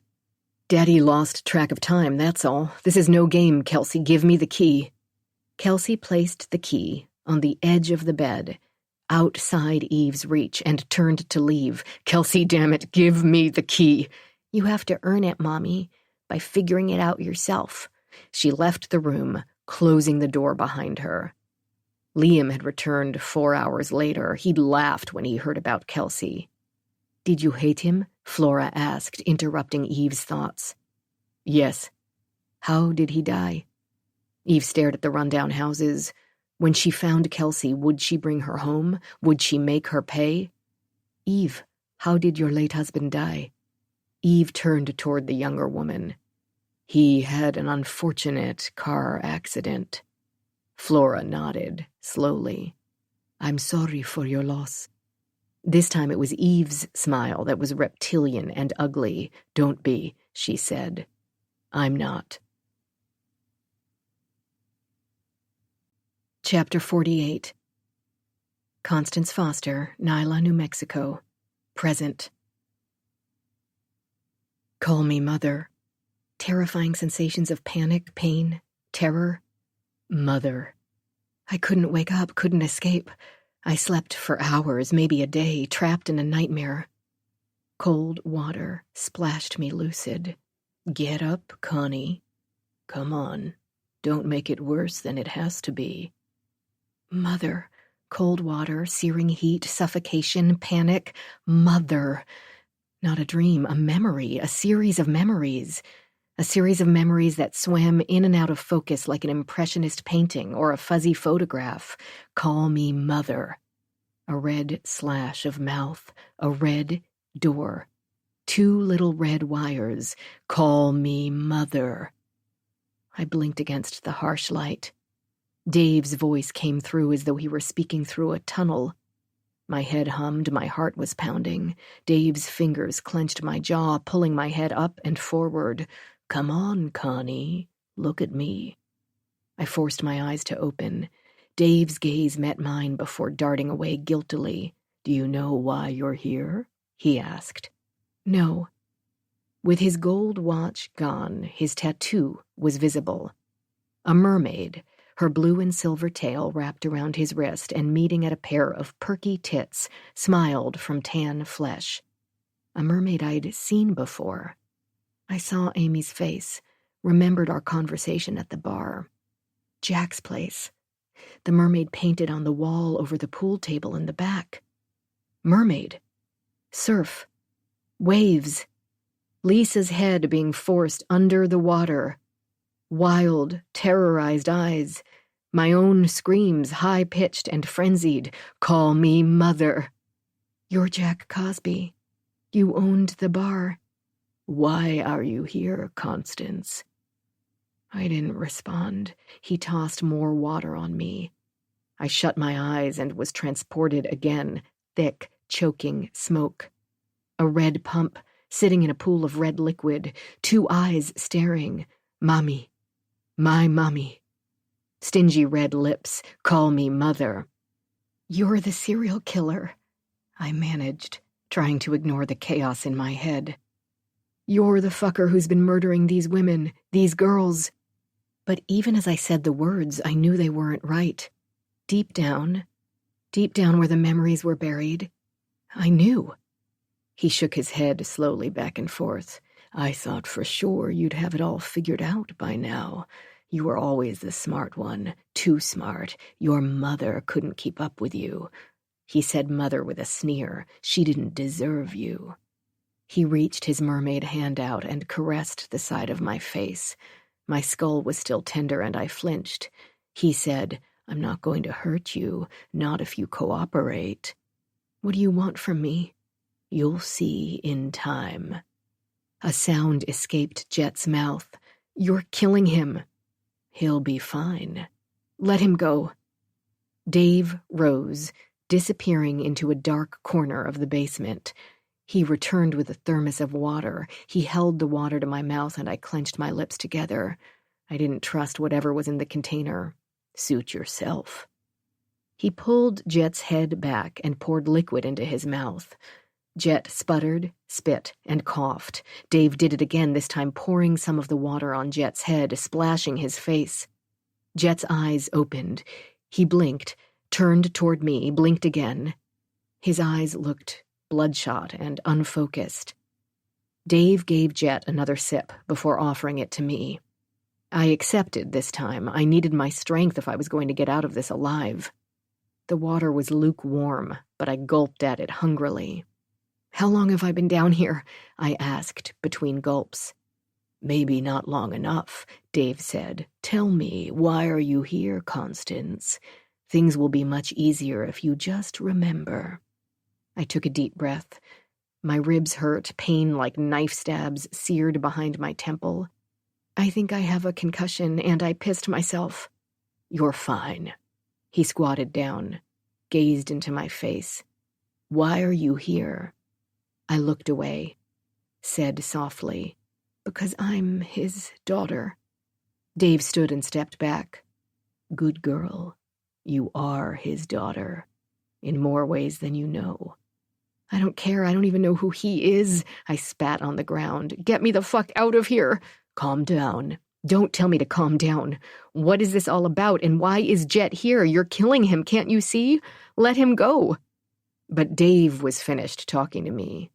"Daddy lost track of time, that's all. This is no game, Kelsey. Give me the key." Kelsey placed the key on the edge of the bed, outside Eve's reach, and turned to leave. "Kelsey, damn it, give me the key." "You have to earn it, Mommy, by figuring it out yourself." She left the room, closing the door behind her. Liam had returned 4 hours later. He'd laughed when he heard about Kelsey. "Did you hate him?" Flora asked, interrupting Eve's thoughts. "Yes." "How did he die?" Eve stared at the rundown houses. When she found Kelsey, would she bring her home? Would she make her pay? "Eve, how did your late husband die?" Eve turned toward the younger woman. "He had an unfortunate car accident." Flora nodded, slowly. "I'm sorry for your loss." This time it was Eve's smile that was reptilian and ugly. "Don't be," she said. I'm not. Chapter 48. Constance Foster, Nyla, New Mexico. Present. Call me mother. Terrifying sensations of panic, pain, terror. Mother. I couldn't wake up, couldn't escape. I slept for hours, maybe a day, trapped in a nightmare. Cold water splashed me lucid. Get up, Connie. Come on. Don't make it worse than it has to be. Mother. Cold water, searing heat, suffocation, panic. Mother. Not a dream, a memory, a series of memories. A series of memories that swam in and out of focus like an impressionist painting or a fuzzy photograph. Call me mother. A red slash of mouth, a red door. 2 little red wires. Call me mother. I blinked against the harsh light. Dave's voice came through as though he were speaking through a tunnel. My head hummed, my heart was pounding. Dave's fingers clenched my jaw, pulling my head up and forward. Come on, Connie. Look at me. I forced my eyes to open. Dave's gaze met mine before darting away guiltily. Do you know why you're here? He asked. No. With his gold watch gone, his tattoo was visible. A mermaid, her blue and silver tail wrapped around his wrist and meeting at a pair of perky tits, smiled from tan flesh. A mermaid I'd seen before. I saw Amy's face, remembered our conversation at the bar. Jack's place. The mermaid painted on the wall over the pool table in the back. Mermaid. Surf. Waves. Lisa's head being forced under the water. Wild, terrorized eyes. My own screams, high-pitched and frenzied. Call me mother. You're Jack Cosby. You owned the bar. Why are you here, Constance? I didn't respond. He tossed more water on me. I shut my eyes and was transported again. Thick, choking smoke. A red pump, sitting in a pool of red liquid. 2 eyes staring. Mommy. My mommy. Stingy red lips. Call me mother. You're the serial killer, I managed, trying to ignore the chaos in my head. You're the fucker who's been murdering these women, these girls. But even as I said the words, I knew they weren't right. Deep down where the memories were buried, I knew. He shook his head slowly back and forth. I thought for sure you'd have it all figured out by now. You were always the smart one, too smart. Your mother couldn't keep up with you. He said mother with a sneer. She didn't deserve you. He reached his mermaid hand out and caressed the side of my face. My skull was still tender and I flinched. He said, I'm not going to hurt you, not if you cooperate. What do you want from me? You'll see in time. A sound escaped Jet's mouth. You're killing him. He'll be fine. Let him go. Dave rose, disappearing into a dark corner of the basement. He returned with a thermos of water. He held the water to my mouth and I clenched my lips together. I didn't trust whatever was in the container. Suit yourself. He pulled Jet's head back and poured liquid into his mouth. Jet sputtered, spit, and coughed. Dave did it again, this time pouring some of the water on Jet's head, splashing his face. Jet's eyes opened. He blinked, turned toward me, blinked again. His eyes looked bloodshot and unfocused. Dave gave Jet another sip before offering it to me. I accepted this time. I needed my strength if I was going to get out of this alive. The water was lukewarm, but I gulped at it hungrily. How long have I been down here? I asked between gulps. Maybe not long enough, Dave said. Tell me, why are you here, Constance? Things will be much easier if you just remember. I took a deep breath. My ribs hurt, pain like knife stabs seared behind my temple. I think I have a concussion, and I pissed myself. You're fine. He squatted down, gazed into my face. Why are you here? I looked away, said softly, Because I'm his daughter. Dave stood and stepped back. Good girl. You are his daughter. In more ways than you know. I don't care. I don't even know who he is. I spat on the ground. Get me the fuck out of here. Calm down. Don't tell me to calm down. What is this all about, and why is Jet here? You're killing him, can't you see? Let him go. But Dave was finished talking to me.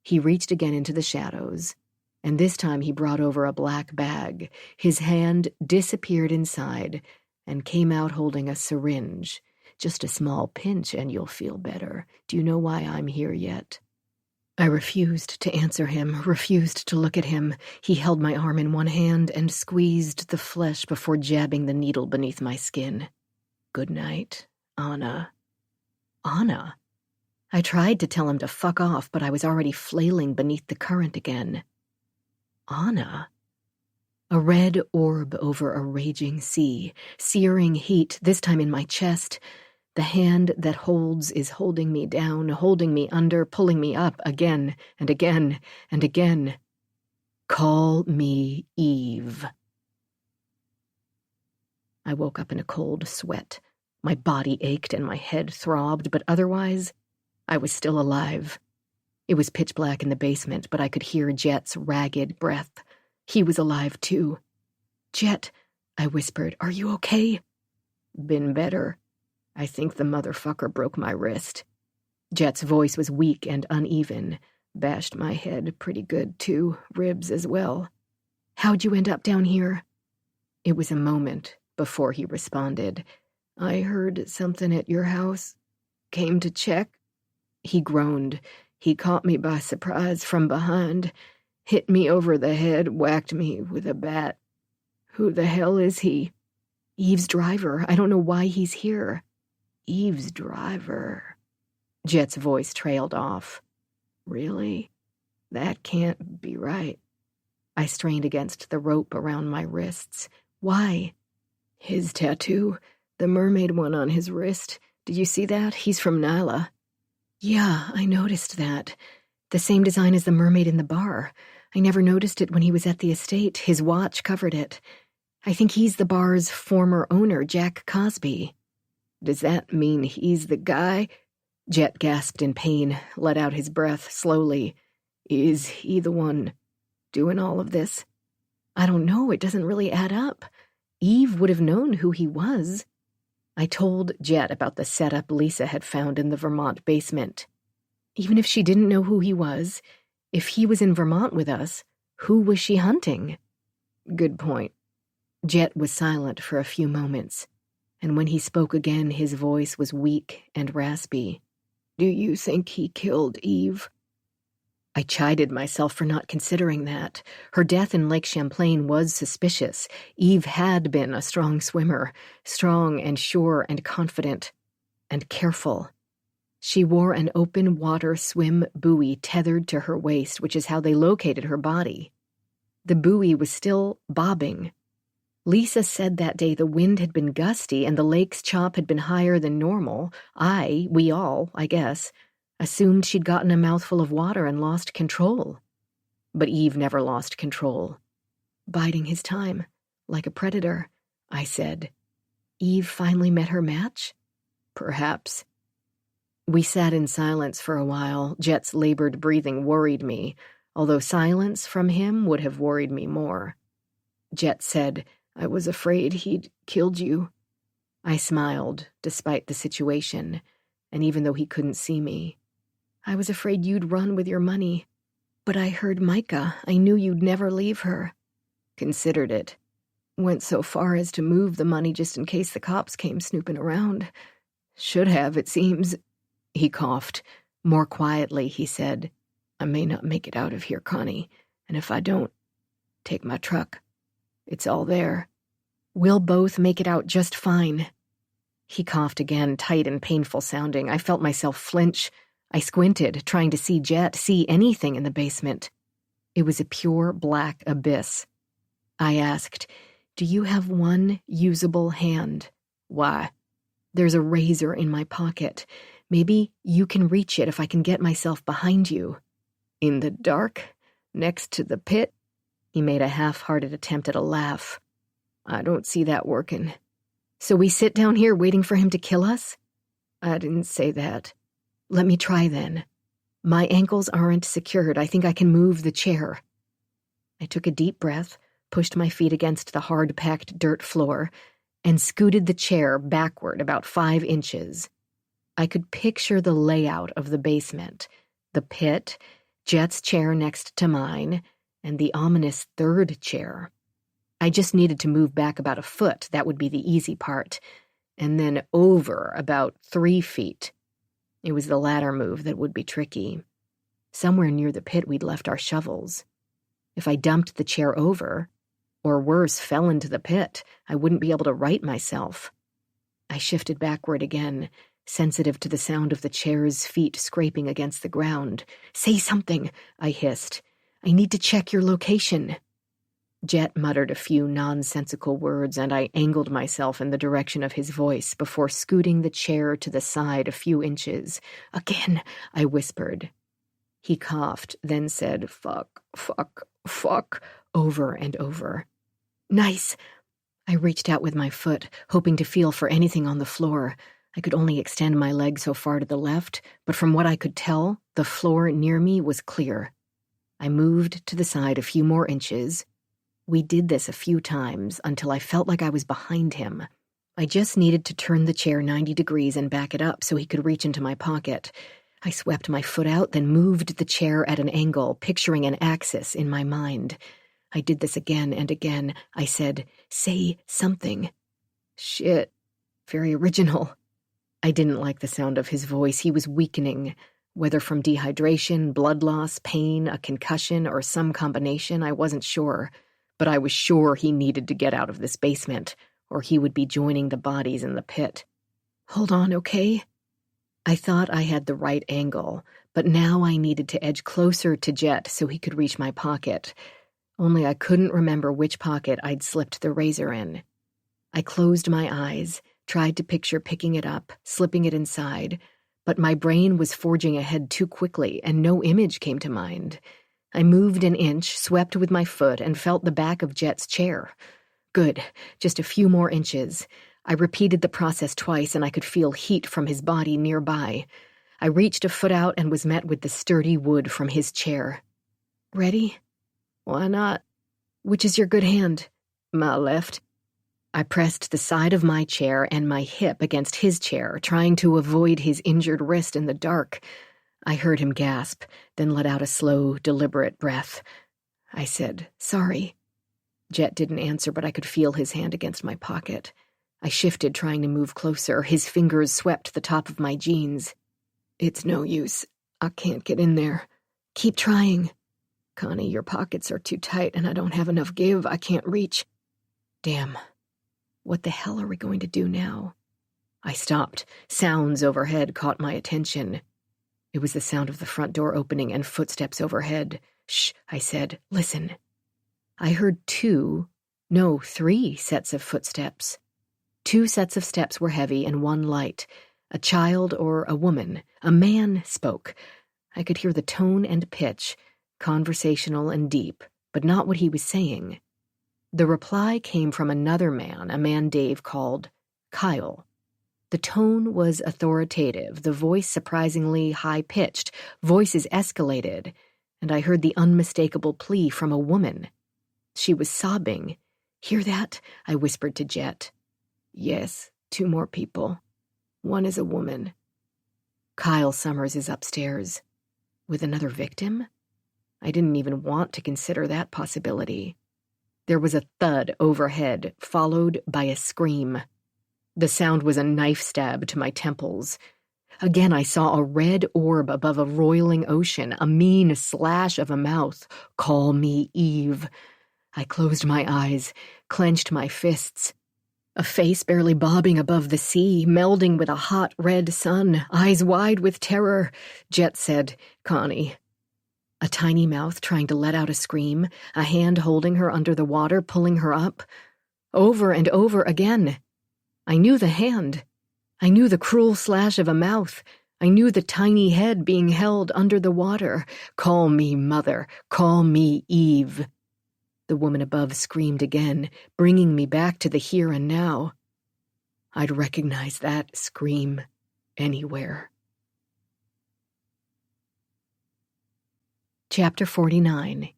He reached again into the shadows, and this time he brought over a black bag. His hand disappeared inside and came out holding a syringe. Just a small pinch and you'll feel better. Do you know why I'm here yet? I refused to answer him, refused to look at him. He held my arm in one hand and squeezed the flesh before jabbing the needle beneath my skin. Good night, Anna. Anna? I tried to tell him to fuck off, but I was already flailing beneath the current again. Anna? A red orb over a raging sea, searing heat, this time in my chest. The hand that holds is holding me down, holding me under, pulling me up again and again and again. Call me Eve. I woke up in a cold sweat. My body ached and my head throbbed, but otherwise, I was still alive. It was pitch black in the basement, but I could hear Jet's ragged breath. He was alive, too. Jet, I whispered, are you okay? Been better. I think the motherfucker broke my wrist. Jet's voice was weak and uneven. Bashed my head pretty good, too. Ribs as well. How'd you end up down here? It was a moment before he responded. I heard something at your house. Came to check. He groaned. He caught me by surprise from behind. Hit me over the head, whacked me with a bat. Who the hell is he? Eve's driver. I don't know why he's here. Eve's driver. Jet's voice trailed off. Really? That can't be right. I strained against the rope around my wrists. Why? His tattoo. The mermaid one on his wrist. Did you see that? He's from Nyla. Yeah, I noticed that. The same design as the mermaid in the bar. I never noticed it when he was at the estate. His watch covered it. I think he's the bar's former owner, Jack Cosby. Does that mean he's the guy? Jet gasped in pain, let out his breath slowly. Is he the one doing all of this? I don't know. It doesn't really add up. Eve would have known who he was. I told Jet about the setup Lisa had found in the Vermont basement. Even if she didn't know who he was, if he was in Vermont with us, who was she hunting? Good point. Jet was silent for a few moments, and when he spoke again, his voice was weak and raspy. Do you think he killed Eve? I chided myself for not considering that. Her death in Lake Champlain was suspicious. Eve had been a strong swimmer, strong and sure and confident, and careful. She wore an open water swim buoy tethered to her waist, which is how they located her body. The buoy was still bobbing. Lisa said that day the wind had been gusty and the lake's chop had been higher than normal. We all, I guess, assumed she'd gotten a mouthful of water and lost control. But Eve never lost control. Biding his time, like a predator, I said. Eve finally met her match? Perhaps. We sat in silence for a while. Jet's labored breathing worried me, although silence from him would have worried me more. Jet said, I was afraid he'd killed you. I smiled, despite the situation, and even though he couldn't see me. I was afraid you'd run with your money. But I heard Micah. I knew you'd never leave her. Considered it. Went so far as to move the money just in case the cops came snooping around. Should have, it seems. He coughed. More quietly, he said, I may not make it out of here, Connie, and if I don't, take my truck. It's all there. We'll both make it out just fine. He coughed again, tight and painful sounding. I felt myself flinch. I squinted, trying to see Jet, see anything in the basement. It was a pure black abyss. I asked, Do you have one usable hand? Why? There's a razor in my pocket. Maybe you can reach it if I can get myself behind you. In the dark? Next to the pit? He made a half-hearted attempt at a laugh. I don't see that working. So we sit down here waiting for him to kill us? I didn't say that. Let me try then. My ankles aren't secured. I think I can move the chair. I took a deep breath, pushed my feet against the hard-packed dirt floor, and scooted the chair backward about 5 inches. I could picture the layout of the basement, the pit, Jet's chair next to mine, and the ominous third chair. I just needed to move back about a foot. That would be the easy part. And then over about 3 feet. It was the latter move that would be tricky. Somewhere near the pit we'd left our shovels. If I dumped the chair over, or worse, fell into the pit, I wouldn't be able to right myself. I shifted backward again, sensitive to the sound of the chair's feet scraping against the ground. Say something, I hissed. I need to check your location. Jet muttered a few nonsensical words, and I angled myself in the direction of his voice before scooting the chair to the side a few inches. Again, I whispered. He coughed, then said, fuck, fuck, fuck, over and over. Nice. I reached out with my foot, hoping to feel for anything on the floor. I could only extend my leg so far to the left, but from what I could tell, the floor near me was clear. I moved to the side a few more inches. We did this a few times until I felt like I was behind him. I just needed to turn the chair 90 degrees and back it up so he could reach into my pocket. I swept my foot out, then moved the chair at an angle, picturing an axis in my mind. I did this again and again. I said, say something. Shit. Very original. I didn't like the sound of his voice. He was weakening. Whether from dehydration, blood loss, pain, a concussion, or some combination, I wasn't sure. But I was sure he needed to get out of this basement, or he would be joining the bodies in the pit. Hold on, okay? I thought I had the right angle, but now I needed to edge closer to Jet so he could reach my pocket. Only I couldn't remember which pocket I'd slipped the razor in. I closed my eyes, tried to picture picking it up, slipping it inside, but my brain was forging ahead too quickly, and no image came to mind. I moved an inch, swept with my foot, and felt the back of Jet's chair. Good, just a few more inches. I repeated the process twice, and I could feel heat from his body nearby. I reached a foot out and was met with the sturdy wood from his chair. Ready? Why not? Which is your good hand? My left. I pressed the side of my chair and my hip against his chair, trying to avoid his injured wrist in the dark. I heard him gasp, then let out a slow, deliberate breath. I said, sorry. Jet didn't answer, but I could feel his hand against my pocket. I shifted, trying to move closer. His fingers swept the top of my jeans. It's no use. I can't get in there. Keep trying. Connie, your pockets are too tight, and I don't have enough give. I can't reach. Damn. What the hell are we going to do now? I stopped. Sounds overhead caught my attention. It was the sound of the front door opening and footsteps overhead. Shh, I said. Listen. I heard 3 sets of footsteps. 2 sets of steps were heavy and 1 light. A child or a woman. A man spoke. I could hear the tone and pitch, conversational and deep, but not what he was saying. The reply came from another man, a man Dave called Kyle. The tone was authoritative, the voice surprisingly high-pitched, voices escalated, and I heard the unmistakable plea from a woman. She was sobbing. Hear that? I whispered to Jet. Yes, 2 more people. 1 is a woman. Kyle Summers is upstairs. With another victim? I didn't even want to consider that possibility. There was a thud overhead, followed by a scream. The sound was a knife stab to my temples. Again, I saw a red orb above a roiling ocean, a mean slash of a mouth. Call me Eve. I closed my eyes, clenched my fists. A face barely bobbing above the sea, melding with a hot red sun, eyes wide with terror. Jet said, Connie. A tiny mouth trying to let out a scream, a hand holding her under the water, pulling her up. Over and over again. I knew the hand. I knew the cruel slash of a mouth. I knew the tiny head being held under the water. Call me Mother. Call me Eve. The woman above screamed again, bringing me back to the here and now. I'd recognize that scream anywhere. Chapter 49.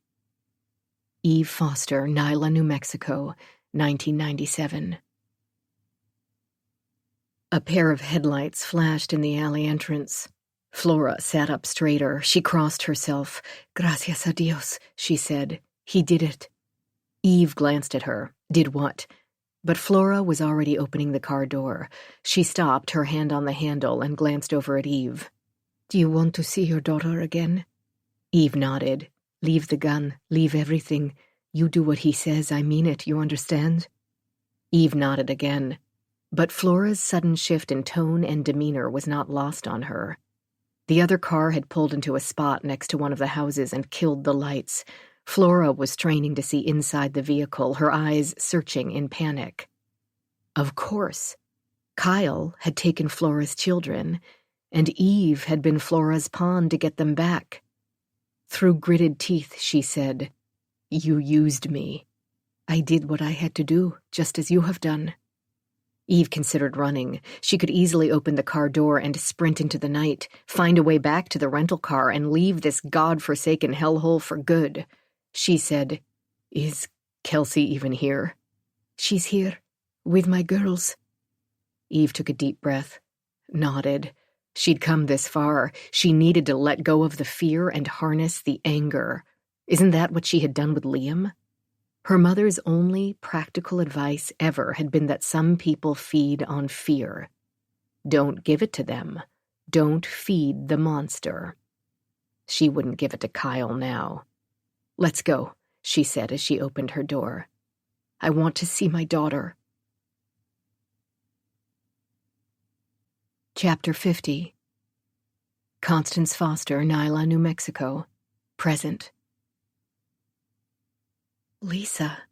Eve Foster, Nyla, New Mexico, 1997. A pair of headlights flashed in the alley entrance. Flora sat up straighter. She crossed herself. "Gracias a Dios," she said. "He did it." Eve glanced at her. Did what? But Flora was already opening the car door. She stopped, her hand on the handle, and glanced over at Eve. "Do you want to see your daughter again?" Eve nodded. "Leave the gun. Leave everything. You do what he says. I mean it. You understand?" Eve nodded again. But Flora's sudden shift in tone and demeanor was not lost on her. The other car had pulled into a spot next to one of the houses and killed the lights. Flora was straining to see inside the vehicle, her eyes searching in panic. Of course. Kyle had taken Flora's children, and Eve had been Flora's pawn to get them back. Through gritted teeth, she said, "You used me." "I did what I had to do, just as you have done." Eve considered running. She could easily open the car door and sprint into the night, find a way back to the rental car, and leave this god-forsaken hellhole for good. She said, "Is Kelsey even here?" "She's here, with my girls." Eve took a deep breath, nodded. She'd come this far. She needed to let go of the fear and harness the anger. Isn't that what she had done with Liam? Her mother's only practical advice ever had been that some people feed on fear. Don't give it to them. Don't feed the monster. She wouldn't give it to Kyle now. "Let's go," she said as she opened her door. "I want to see my daughter." Chapter 50. Constance Foster, Nyla, New Mexico. Present. "Lisa.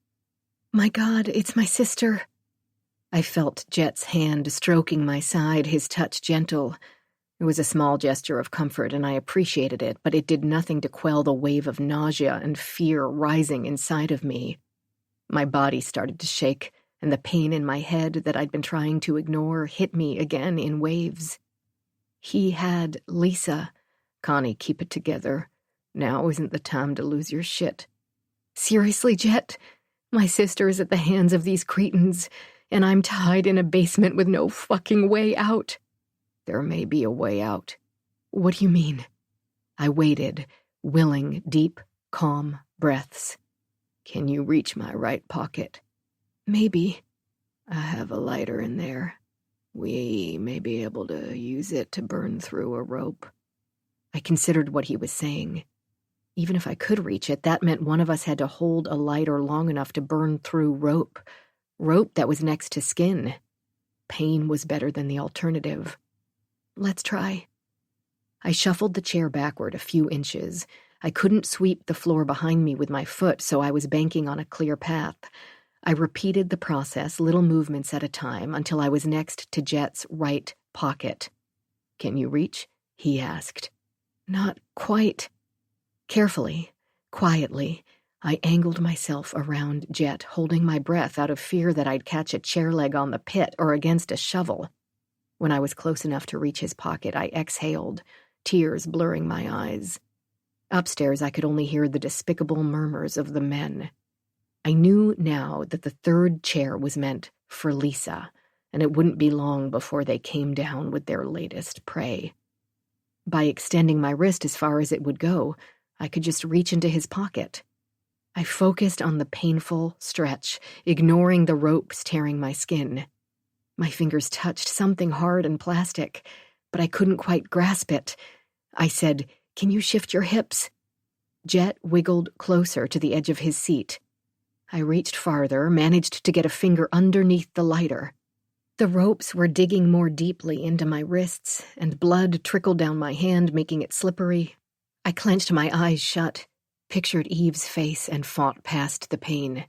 My God, it's my sister." I felt Jet's hand stroking my side, his touch gentle. It was a small gesture of comfort, and I appreciated it, but it did nothing to quell the wave of nausea and fear rising inside of me. My body started to shake, and the pain in my head that I'd been trying to ignore hit me again in waves. He had Lisa. "Connie, keep it together. Now isn't the time to lose your shit." "Seriously, Jet? My sister is at the hands of these cretins, and I'm tied in a basement with no fucking way out." "There may be a way out." "What do you mean?" I waited, willing deep, calm breaths. "Can you reach my right pocket?" "Maybe." "I have a lighter in there. We may be able to use it to burn through a rope." I considered what he was saying. Even if I could reach it, that meant one of us had to hold a lighter long enough to burn through rope. Rope that was next to skin. Pain was better than the alternative. "Let's try." I shuffled the chair backward a few inches. I couldn't sweep the floor behind me with my foot, so I was banking on a clear path. I repeated the process, little movements at a time, until I was next to Jet's right pocket. "Can you reach?" he asked. "Not quite." Carefully, quietly, I angled myself around Jet, holding my breath out of fear that I'd catch a chair leg on the pit or against a shovel. When I was close enough to reach his pocket, I exhaled, tears blurring my eyes. Upstairs, I could only hear the despicable murmurs of the men. I knew now that the third chair was meant for Lisa, and it wouldn't be long before they came down with their latest prey. By extending my wrist as far as it would go, I could just reach into his pocket. I focused on the painful stretch, ignoring the ropes tearing my skin. My fingers touched something hard and plastic, but I couldn't quite grasp it. I said, "Can you shift your hips?" Jet wiggled closer to the edge of his seat. I reached farther, managed to get a finger underneath the lighter. The ropes were digging more deeply into my wrists, and blood trickled down my hand, making it slippery. I clenched my eyes shut, pictured Eve's face, and fought past the pain.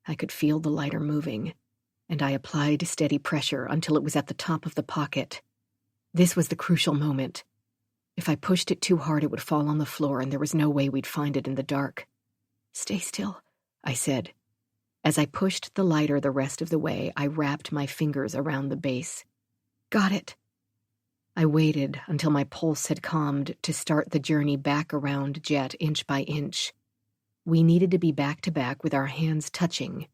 I could feel the lighter moving, and I applied steady pressure until it was at the top of the pocket. This was the crucial moment. If I pushed it too hard, it would fall on the floor, and there was no way we'd find it in the dark. "Stay still," I said. As I pushed the lighter the rest of the way, I wrapped my fingers around the base. Got it. I waited until my pulse had calmed to start the journey back around Jet inch by inch. We needed to be back to back with our hands touching.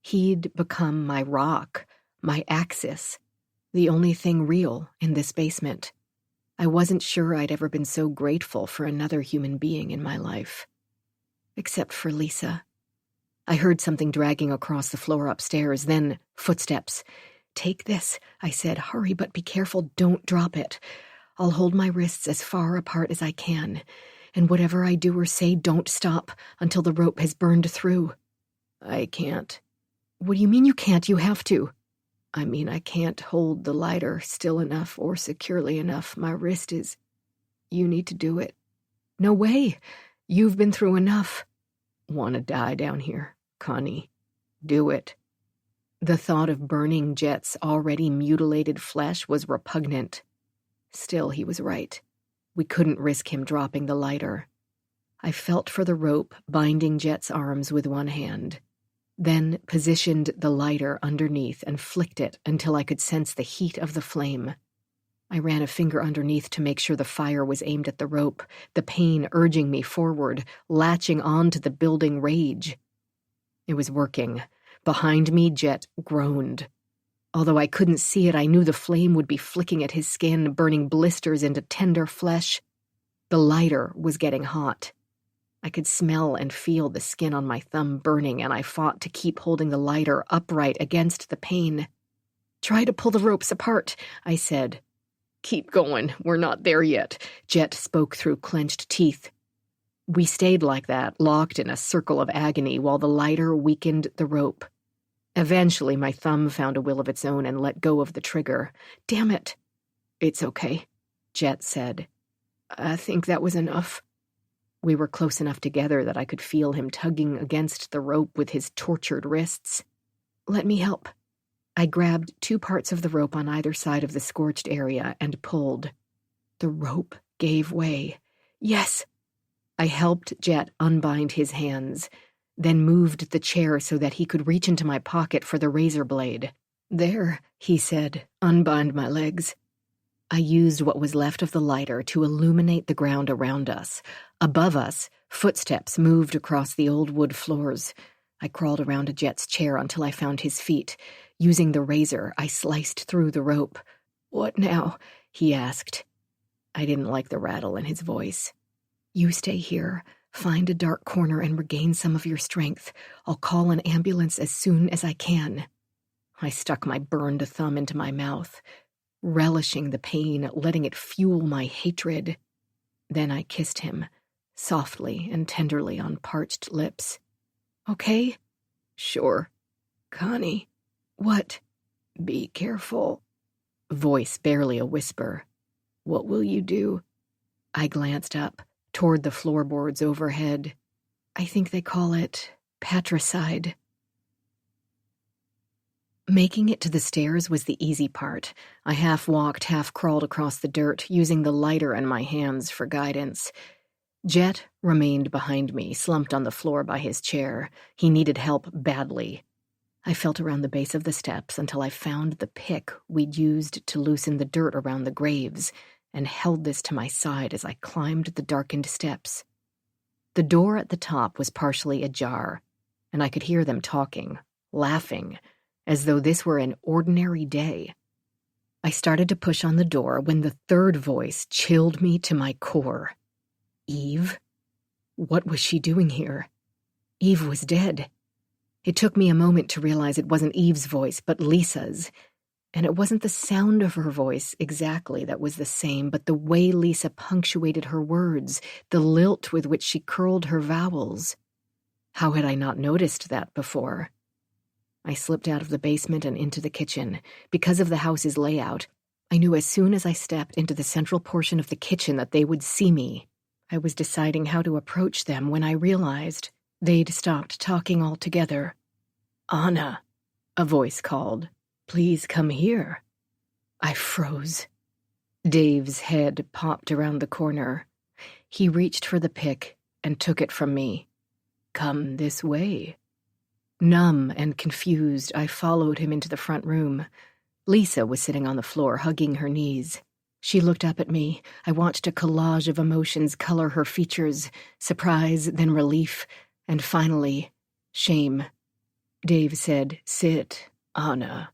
He'd become my rock, my axis, the only thing real in this basement. I wasn't sure I'd ever been so grateful for another human being in my life. Except for Lisa. I heard something dragging across the floor upstairs, then footsteps. Take this, I said. Hurry, but be careful. Don't drop it. I'll hold my wrists as far apart as I can. And whatever I do or say, don't stop until the rope has burned through. I can't. What do you mean you can't? You have to. I mean, I can't hold the lighter still enough or securely enough. My wrist is... You need to do it. No way. You've been through enough. Want to die down here, Connie. Do it. The thought of burning Jet's already mutilated flesh was repugnant. Still, he was right. We couldn't risk him dropping the lighter. I felt for the rope binding Jet's arms with one hand, then positioned the lighter underneath and flicked it until I could sense the heat of the flame. I ran a finger underneath to make sure the fire was aimed at the rope, the pain urging me forward, latching on to the building rage. It was working. Behind me, Jet groaned. Although I couldn't see it, I knew the flame would be flicking at his skin, burning blisters into tender flesh. The lighter was getting hot. I could smell and feel the skin on my thumb burning, and I fought to keep holding the lighter upright against the pain. Try to pull the ropes apart, I said. Keep going, we're not there yet, Jet spoke through clenched teeth. We stayed like that, locked in a circle of agony, while the lighter weakened the rope. Eventually, my thumb found a will of its own and let go of the trigger. Damn it. It's okay, Jet said. I think that was enough. We were close enough together that I could feel him tugging against the rope with his tortured wrists. Let me help. I grabbed 2 parts of the rope on either side of the scorched area and pulled. The rope gave way. Yes! I helped Jet unbind his hands, then moved the chair so that he could reach into my pocket for the razor blade. There, he said, unbind my legs. I used what was left of the lighter to illuminate the ground around us. Above us, footsteps moved across the old wood floors. I crawled around a Jet's chair until I found his feet. Using the razor, I sliced through the rope. What now? He asked. I didn't like the rattle in his voice. You stay here. Find a dark corner and regain some of your strength. I'll call an ambulance as soon as I can. I stuck my burned thumb into my mouth, relishing the pain, letting it fuel my hatred. Then I kissed him, softly and tenderly on parched lips. Okay? Sure. Connie. What? Be careful. Voice barely a whisper. What will you do? I glanced up, toward the floorboards overhead. I think they call it patricide. Making it to the stairs was the easy part. I half walked, half crawled across the dirt, using the lighter and my hands for guidance. Jet remained behind me, slumped on the floor by his chair. He needed help badly. I felt around the base of the steps until I found the pick we'd used to loosen the dirt around the graves, and held this to my side as I climbed the darkened steps. The door at the top was partially ajar, and I could hear them talking, laughing, as though this were an ordinary day. I started to push on the door when the third voice chilled me to my core. Eve? What was she doing here? Eve was dead. It took me a moment to realize it wasn't Eve's voice, but Lisa's. And it wasn't the sound of her voice exactly that was the same, but the way Lisa punctuated her words, the lilt with which she curled her vowels. How had I not noticed that before? I slipped out of the basement and into the kitchen. Because of the house's layout, I knew as soon as I stepped into the central portion of the kitchen that they would see me. I was deciding how to approach them when I realized they'd stopped talking altogether. Anna, a voice called. Please come here. I froze. Dave's head popped around the corner. He reached for the pick and took it from me. Come this way, Numb and confused, I followed him into the front room. Lisa was sitting on the floor, hugging her knees. She looked up at me. I watched a collage of emotions color her features, surprise, then relief, and finally, shame. Dave said, "Sit, Anna."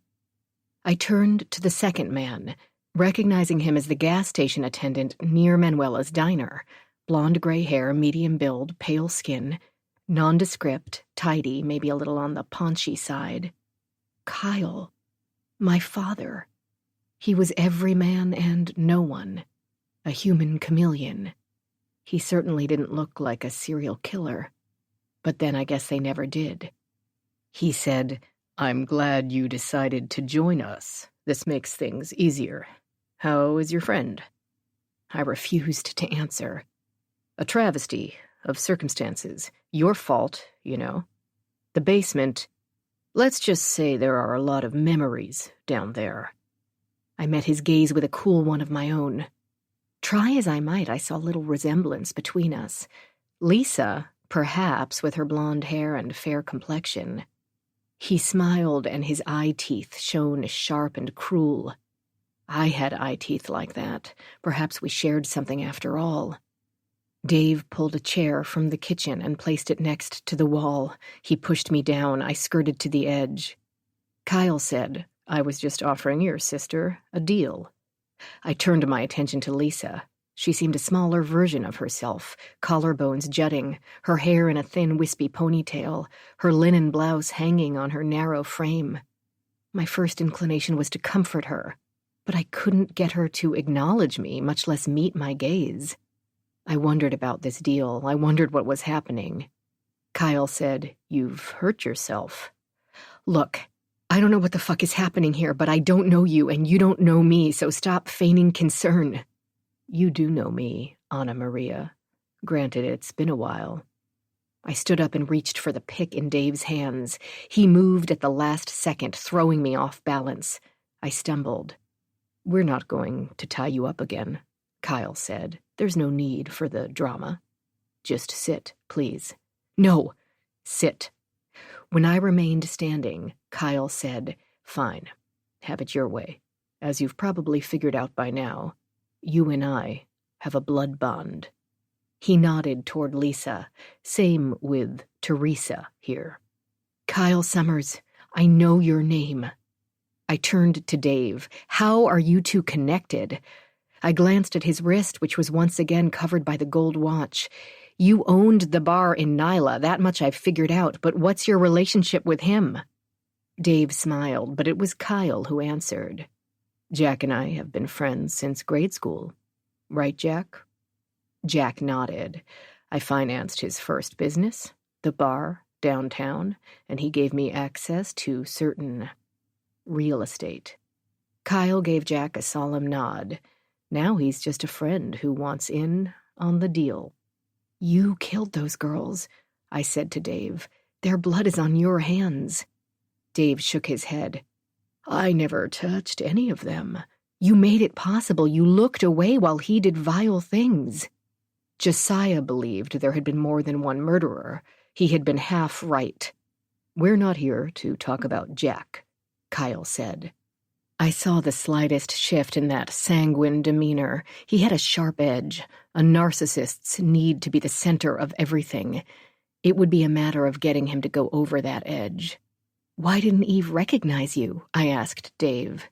I turned to the second man, recognizing him as the gas station attendant near Manuela's diner. Blonde gray hair, medium build, pale skin, nondescript, tidy, maybe a little on the paunchy side. Kyle. My father. He was every man and no one. A human chameleon. He certainly didn't look like a serial killer. But then I guess they never did. He said, "I'm glad you decided to join us. This makes things easier. How is your friend?" I refused to answer. "A travesty of circumstances. Your fault, you know. The basement. Let's just say there are a lot of memories down there." I met his gaze with a cool one of my own. Try as I might, I saw little resemblance between us. Lisa, perhaps, with her blonde hair and fair complexion. He smiled, and his eye teeth shone sharp and cruel. I had eye teeth like that. Perhaps we shared something after all. Dave pulled a chair from the kitchen and placed it next to the wall. He pushed me down. I skirted to the edge. Kyle said, "I was just offering your sister a deal." I turned my attention to Lisa. She seemed a smaller version of herself, collarbones jutting, her hair in a thin, wispy ponytail, her linen blouse hanging on her narrow frame. My first inclination was to comfort her, but I couldn't get her to acknowledge me, much less meet my gaze. I wondered about this deal. I wondered what was happening. Kyle said, "You've hurt yourself." "Look, I don't know what the fuck is happening here, but I don't know you and you don't know me, so stop feigning concern." "You do know me, Anna Maria. Granted, it's been a while." I stood up and reached for the pick in Dave's hands. He moved at the last second, throwing me off balance. I stumbled. "We're not going to tie you up again," Kyle said. "There's no need for the drama. Just sit, please." "No, sit." When I remained standing, Kyle said, "Fine, have it your way. As you've probably figured out by now, you and I have a blood bond." He nodded toward Lisa. "Same with Teresa here." "Kyle Summers, I know your name." I turned to Dave. "How are you two connected?" I glanced at his wrist, which was once again covered by the gold watch. "You owned the bar in Nyla, that much I've figured out, but what's your relationship with him?" Dave smiled, but it was Kyle who answered. "Jack and I have been friends since grade school. Right, Jack?" Jack nodded. "I financed his first business, the bar, downtown, and he gave me access to certain real estate." Kyle gave Jack a solemn nod. Now he's just a friend who wants in on the deal. "You killed those girls," I said to Dave. "Their blood is on your hands." Dave shook his head. "I never touched any of them. You made it possible. You looked away while he did vile things." Josiah believed there had been more than one murderer. He had been half right. "We're not here to talk about Jack," Kyle said. I saw the slightest shift in that sanguine demeanor. He had a sharp edge. A narcissist's need to be the center of everything. It would be a matter of getting him to go over that edge. "Why didn't Eve recognize you?" I asked Dave.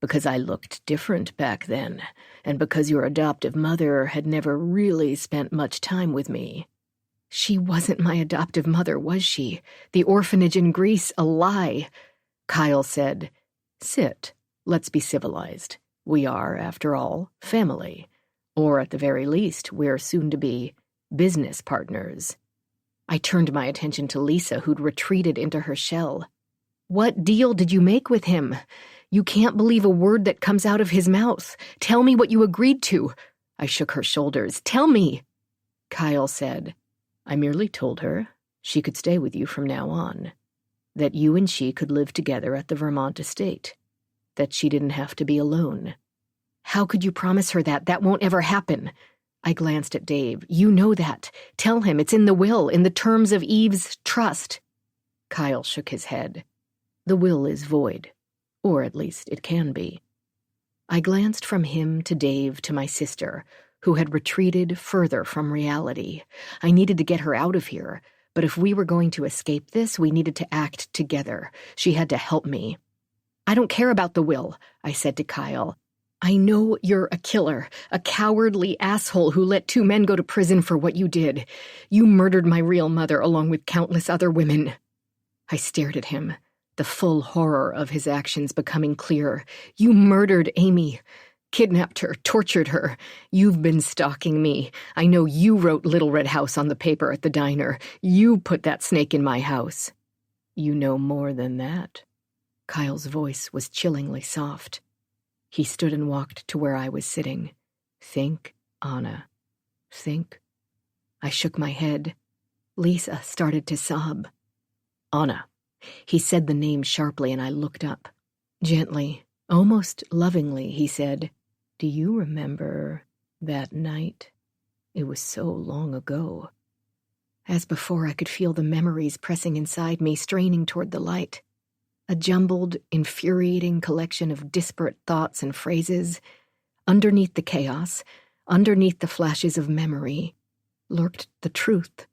"Because I looked different back then, and because your adoptive mother had never really spent much time with me." "She wasn't my adoptive mother, was she? The orphanage in Greece, a lie." Kyle said, "Sit. Let's be civilized. We are, after all, family. Or at the very least, we're soon to be business partners." I turned my attention to Lisa, who'd retreated into her shell. "What deal did you make with him? You can't believe a word that comes out of his mouth. Tell me what you agreed to." I shook her shoulders. "Tell me." Kyle said, "I merely told her she could stay with you from now on. That you and she could live together at the Vermont estate. That she didn't have to be alone." "How could you promise her that? That won't ever happen." I glanced at Dave. "You know that. Tell him it's in the will, in the terms of Eve's trust." Kyle shook his head. The will is void, or at least it can be. I glanced from him to Dave to my sister, who had retreated further from reality. I needed to get her out of here, but if we were going to escape this, we needed to act together. She had to help me. I don't care about the will, I said to Kyle. I know you're a killer, a cowardly asshole who let 2 men go to prison for what you did. You murdered my real mother along with countless other women. I stared at him, the full horror of his actions becoming clear. You murdered Amy. Kidnapped her, tortured her. You've been stalking me. I know you wrote Little Red House on the paper at the diner. You put that snake in my house. You know more than that. Kyle's voice was chillingly soft. He stood and walked to where I was sitting. Think, Anna. Think. I shook my head. Lisa started to sob. Anna. He said the name sharply, and I looked up. Gently, almost lovingly, he said, Do you remember that night? It was so long ago. As before, I could feel the memories pressing inside me, straining toward the light. A jumbled, infuriating collection of disparate thoughts and phrases. Underneath the chaos, underneath the flashes of memory, lurked the truth.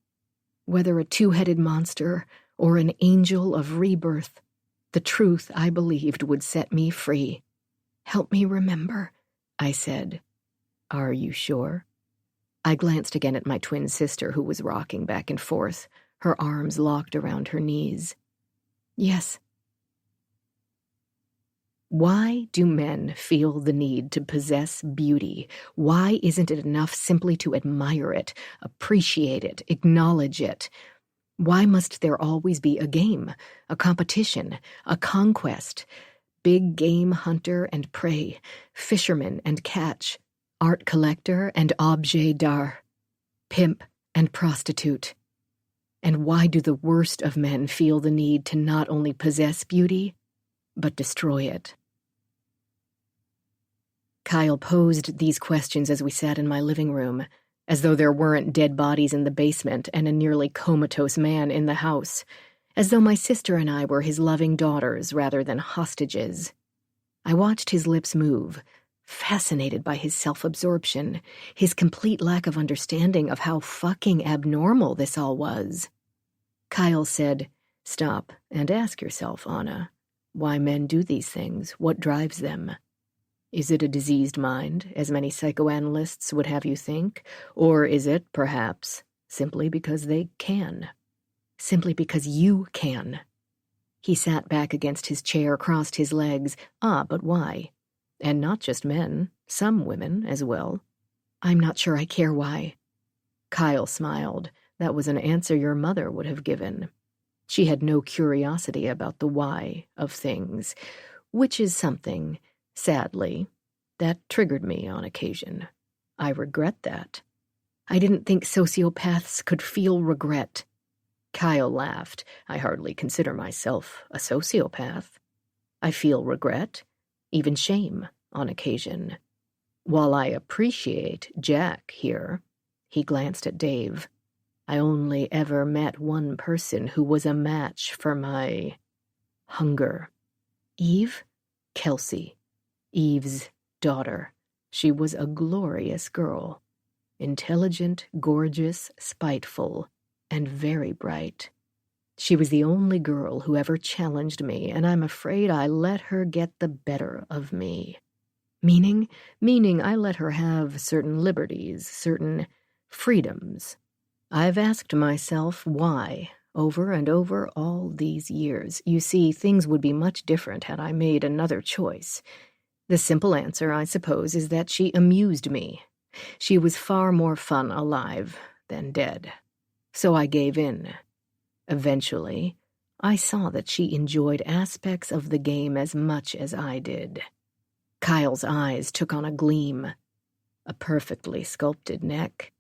Whether a 2-headed monster or an angel of rebirth, the truth I believed would set me free. Help me remember, I said. Are you sure? I glanced again at my twin sister, who was rocking back and forth, her arms locked around her knees. Yes. Why do men feel the need to possess beauty? Why isn't it enough simply to admire it, appreciate it, acknowledge it? Why must there always be a game, a competition, a conquest? Big game hunter and prey, fisherman and catch, art collector and objet d'art, pimp and prostitute. And why do the worst of men feel the need to not only possess beauty, but destroy it? Kyle posed these questions as we sat in my living room, as though there weren't dead bodies in the basement and a nearly comatose man in the house, as though my sister and I were his loving daughters rather than hostages. I watched his lips move, fascinated by his self-absorption, his complete lack of understanding of how fucking abnormal this all was. Kyle said, Stop and ask yourself, Anna, why men do these things, what drives them. Is it a diseased mind, as many psychoanalysts would have you think, or is it, perhaps, simply because they can? Simply because you can. He sat back against his chair, crossed his legs. But why? And not just men, some women as well. I'm not sure I care why. Kyle smiled. That was an answer your mother would have given. She had no curiosity about the why of things, which is something, sadly, that triggered me on occasion. I regret that. I didn't think sociopaths could feel regret. Kyle laughed. I hardly consider myself a sociopath. I feel regret, even shame, on occasion. While I appreciate Jack here, he glanced at Dave, I only ever met one person who was a match for my hunger. Eve? Kelsey. Eve's daughter. She was a glorious girl. Intelligent, gorgeous, spiteful, and very bright. She was the only girl who ever challenged me, and I'm afraid I let her get the better of me. Meaning I let her have certain liberties, certain freedoms. I've asked myself why, over and over all these years. You see, things would be much different had I made another choice. The simple answer, I suppose, is that she amused me. She was far more fun alive than dead. So I gave in. Eventually, I saw that she enjoyed aspects of the game as much as I did. Kyle's eyes took on a gleam, a perfectly sculpted neck,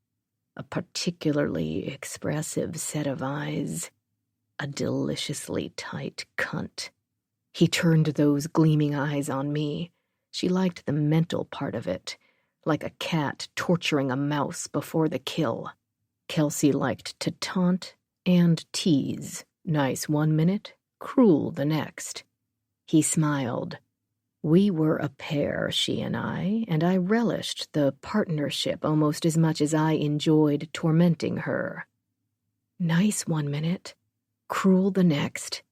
a particularly expressive set of eyes, a deliciously tight cunt. He turned those gleaming eyes on me. She liked the mental part of it, like a cat torturing a mouse before the kill. Kelsey liked to taunt and tease Nice 1 minute, cruel the next. He smiled. We were a pair, she and I relished the partnership almost as much as I enjoyed tormenting her. Nice 1 minute, cruel the next.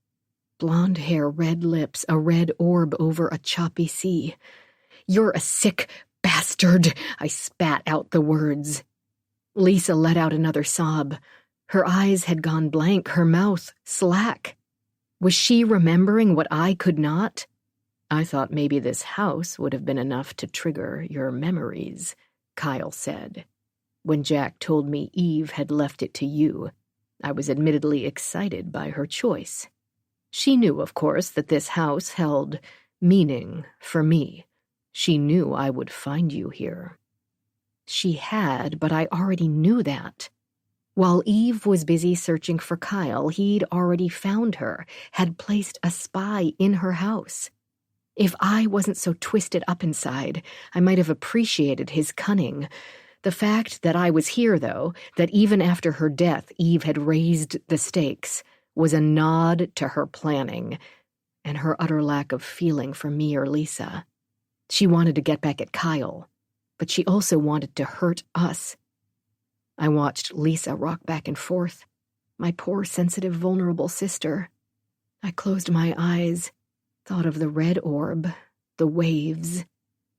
Blonde hair, red lips, a red orb over a choppy sea. You're a sick bastard, I spat out the words. Lisa let out another sob. Her eyes had gone blank, her mouth slack. Was she remembering what I could not? I thought maybe this house would have been enough to trigger your memories, Kyle said. When Jack told me Eve had left it to you, I was admittedly excited by her choice. She knew, of course, that this house held meaning for me. She knew I would find you here. She had, but I already knew that. While Eve was busy searching for Kyle, he'd already found her, had placed a spy in her house. If I wasn't so twisted up inside, I might have appreciated his cunning. The fact that I was here, though, that even after her death Eve had raised the stakes, was a nod to her planning and her utter lack of feeling for me or Lisa. She wanted to get back at Kyle, but she also wanted to hurt us. I watched Lisa rock back and forth, my poor, sensitive, vulnerable sister. I closed my eyes, thought of the red orb, the waves,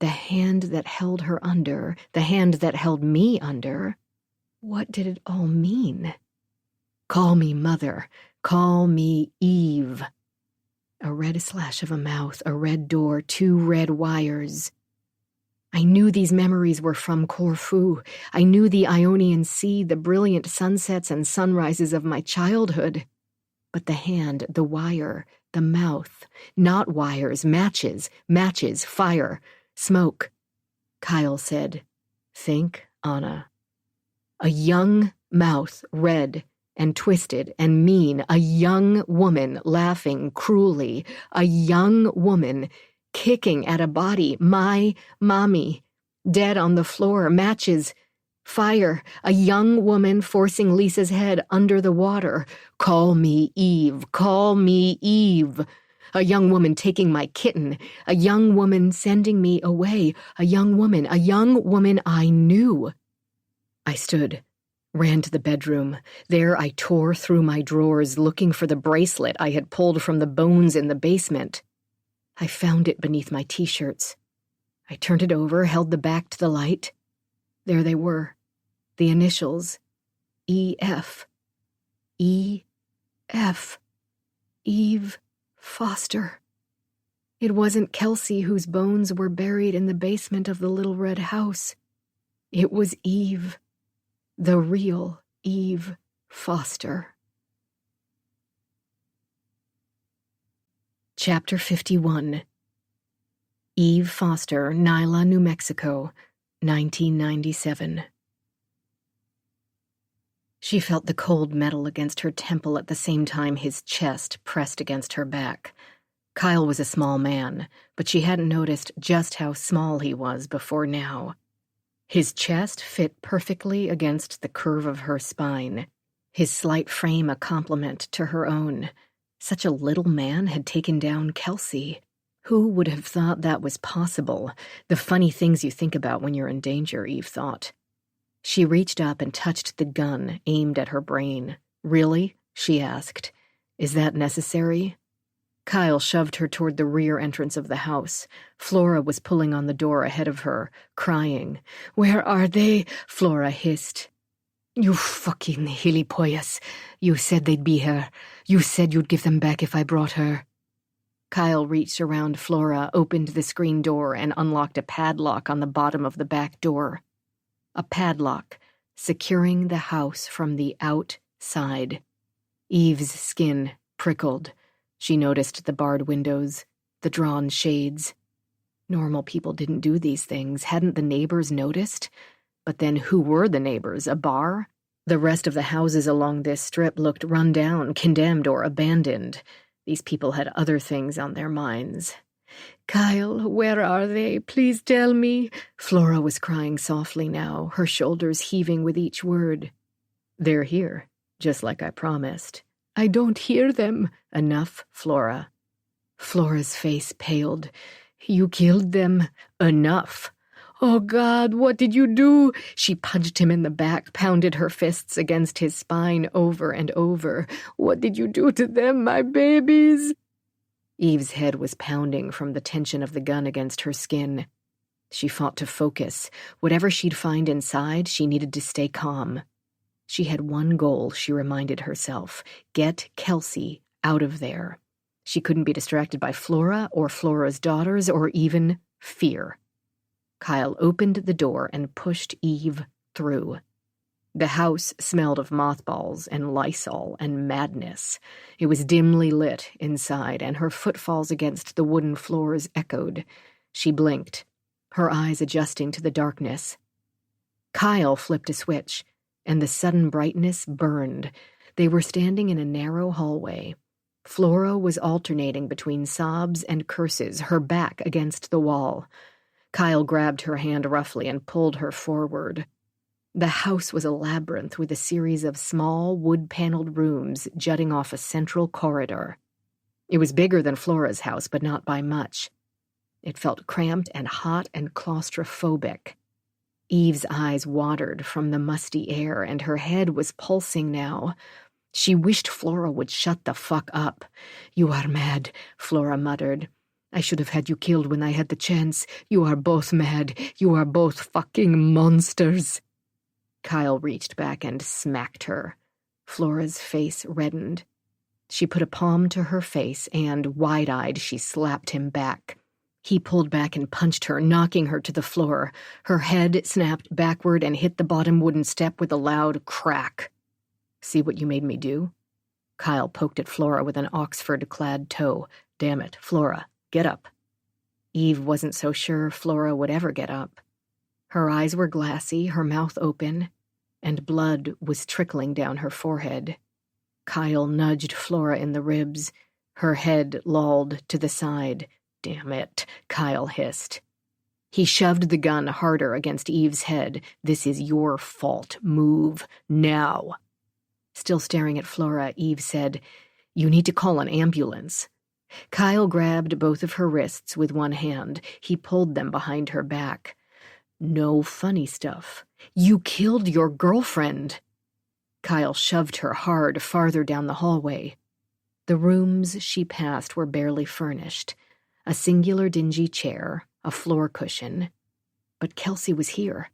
the hand that held her under, the hand that held me under. What did it all mean? Call me Mother. Call me Eve. A red slash of a mouth, a red door, 2 red wires. I knew these memories were from Corfu. I knew the Ionian Sea, the brilliant sunsets and sunrises of my childhood. But the hand, the wire, the mouth, not wires, matches, fire, smoke. Kyle said, think, Anna. A young mouth, red and twisted and mean, a young woman laughing cruelly, a young woman kicking at a body, my mommy, dead on the floor, matches, fire, a young woman forcing Lisa's head under the water. Call me Eve, call me Eve. A young woman taking my kitten, a young woman sending me away, a young woman I knew. I stood, ran to the bedroom. There I tore through my drawers looking for the bracelet I had pulled from the bones in the basement. I found it beneath my t-shirts. I turned it over, held the back to the light. There they were, the initials, E.F. E.F. Eve Foster. It wasn't Kelsey whose bones were buried in the basement of the little red house. It was Eve, the real Eve Foster. Chapter 51. Eve Foster, Nyla, New Mexico, 1997. She felt the cold metal against her temple at the same time his chest pressed against her back. Kyle was a small man, but she hadn't noticed just how small he was before now. His chest fit perfectly against the curve of her spine, his slight frame a complement to her own. Such a little man had taken down Kelsey. Who would have thought that was possible? The funny things you think about when you're in danger, Eve thought. She reached up and touched the gun aimed at her brain. Really? She asked. Is that necessary? Kyle shoved her toward the rear entrance of the house. Flora was pulling on the door ahead of her, crying. Where are they? Flora hissed. You fucking gilipollas. You said they'd be here. You said you'd give them back if I brought her. Kyle reached around Flora, opened the screen door, and unlocked a padlock on the bottom of the back door. A padlock, securing the house from the outside. Eve's skin prickled. She noticed the barred windows, the drawn shades. Normal people didn't do these things. Hadn't the neighbors noticed? But then who were the neighbors? A bar? The rest of the houses along this strip looked run down, condemned, or abandoned. These people had other things on their minds. Kyle, where are they? Please tell me. Flora was crying softly now, her shoulders heaving with each word. They're here, just like I promised. I don't hear them. Enough, Flora. Flora's face paled. You killed them. Enough. Oh, God, what did you do? She punched him in the back, pounded her fists against his spine over and over. What did you do to them, my babies? Eve's head was pounding from the tension of the gun against her skin. She fought to focus. Whatever she'd find inside, she needed to stay calm. She had one goal, she reminded herself. Get Kelsey out of there. She couldn't be distracted by Flora or Flora's daughters or even fear. Kyle opened the door and pushed Eve through. The house smelled of mothballs and Lysol and madness. It was dimly lit inside, and her footfalls against the wooden floors echoed. She blinked, her eyes adjusting to the darkness. Kyle flipped a switch, and the sudden brightness burned. They were standing in a narrow hallway. Flora was alternating between sobs and curses, her back against the wall. Kyle grabbed her hand roughly and pulled her forward. The house was a labyrinth with a series of small, wood-paneled rooms jutting off a central corridor. It was bigger than Flora's house, but not by much. It felt cramped and hot and claustrophobic. Eve's eyes watered from the musty air, and her head was pulsing now. She wished Flora would shut the fuck up. You are mad, Flora muttered. I should have had you killed when I had the chance. You are both mad. You are both fucking monsters. Kyle reached back and smacked her. Flora's face reddened. She put a palm to her face, and, wide-eyed, she slapped him back. He pulled back and punched her, knocking her to the floor. Her head snapped backward and hit the bottom wooden step with a loud crack. See what you made me do? Kyle poked at Flora with an Oxford-clad toe. Damn it, Flora, get up. Eve wasn't so sure Flora would ever get up. Her eyes were glassy, her mouth open, and blood was trickling down her forehead. Kyle nudged Flora in the ribs. Her head lolled to the side. Damn it, Kyle hissed. He shoved the gun harder against Eve's head. This is your fault. Move now. Still staring at Flora, Eve said, You need to call an ambulance. Kyle grabbed both of her wrists with one hand. He pulled them behind her back. No funny stuff. You killed your girlfriend. Kyle shoved her hard farther down the hallway. The rooms she passed were barely furnished. A singular dingy chair, a floor cushion. But Kelsey was here.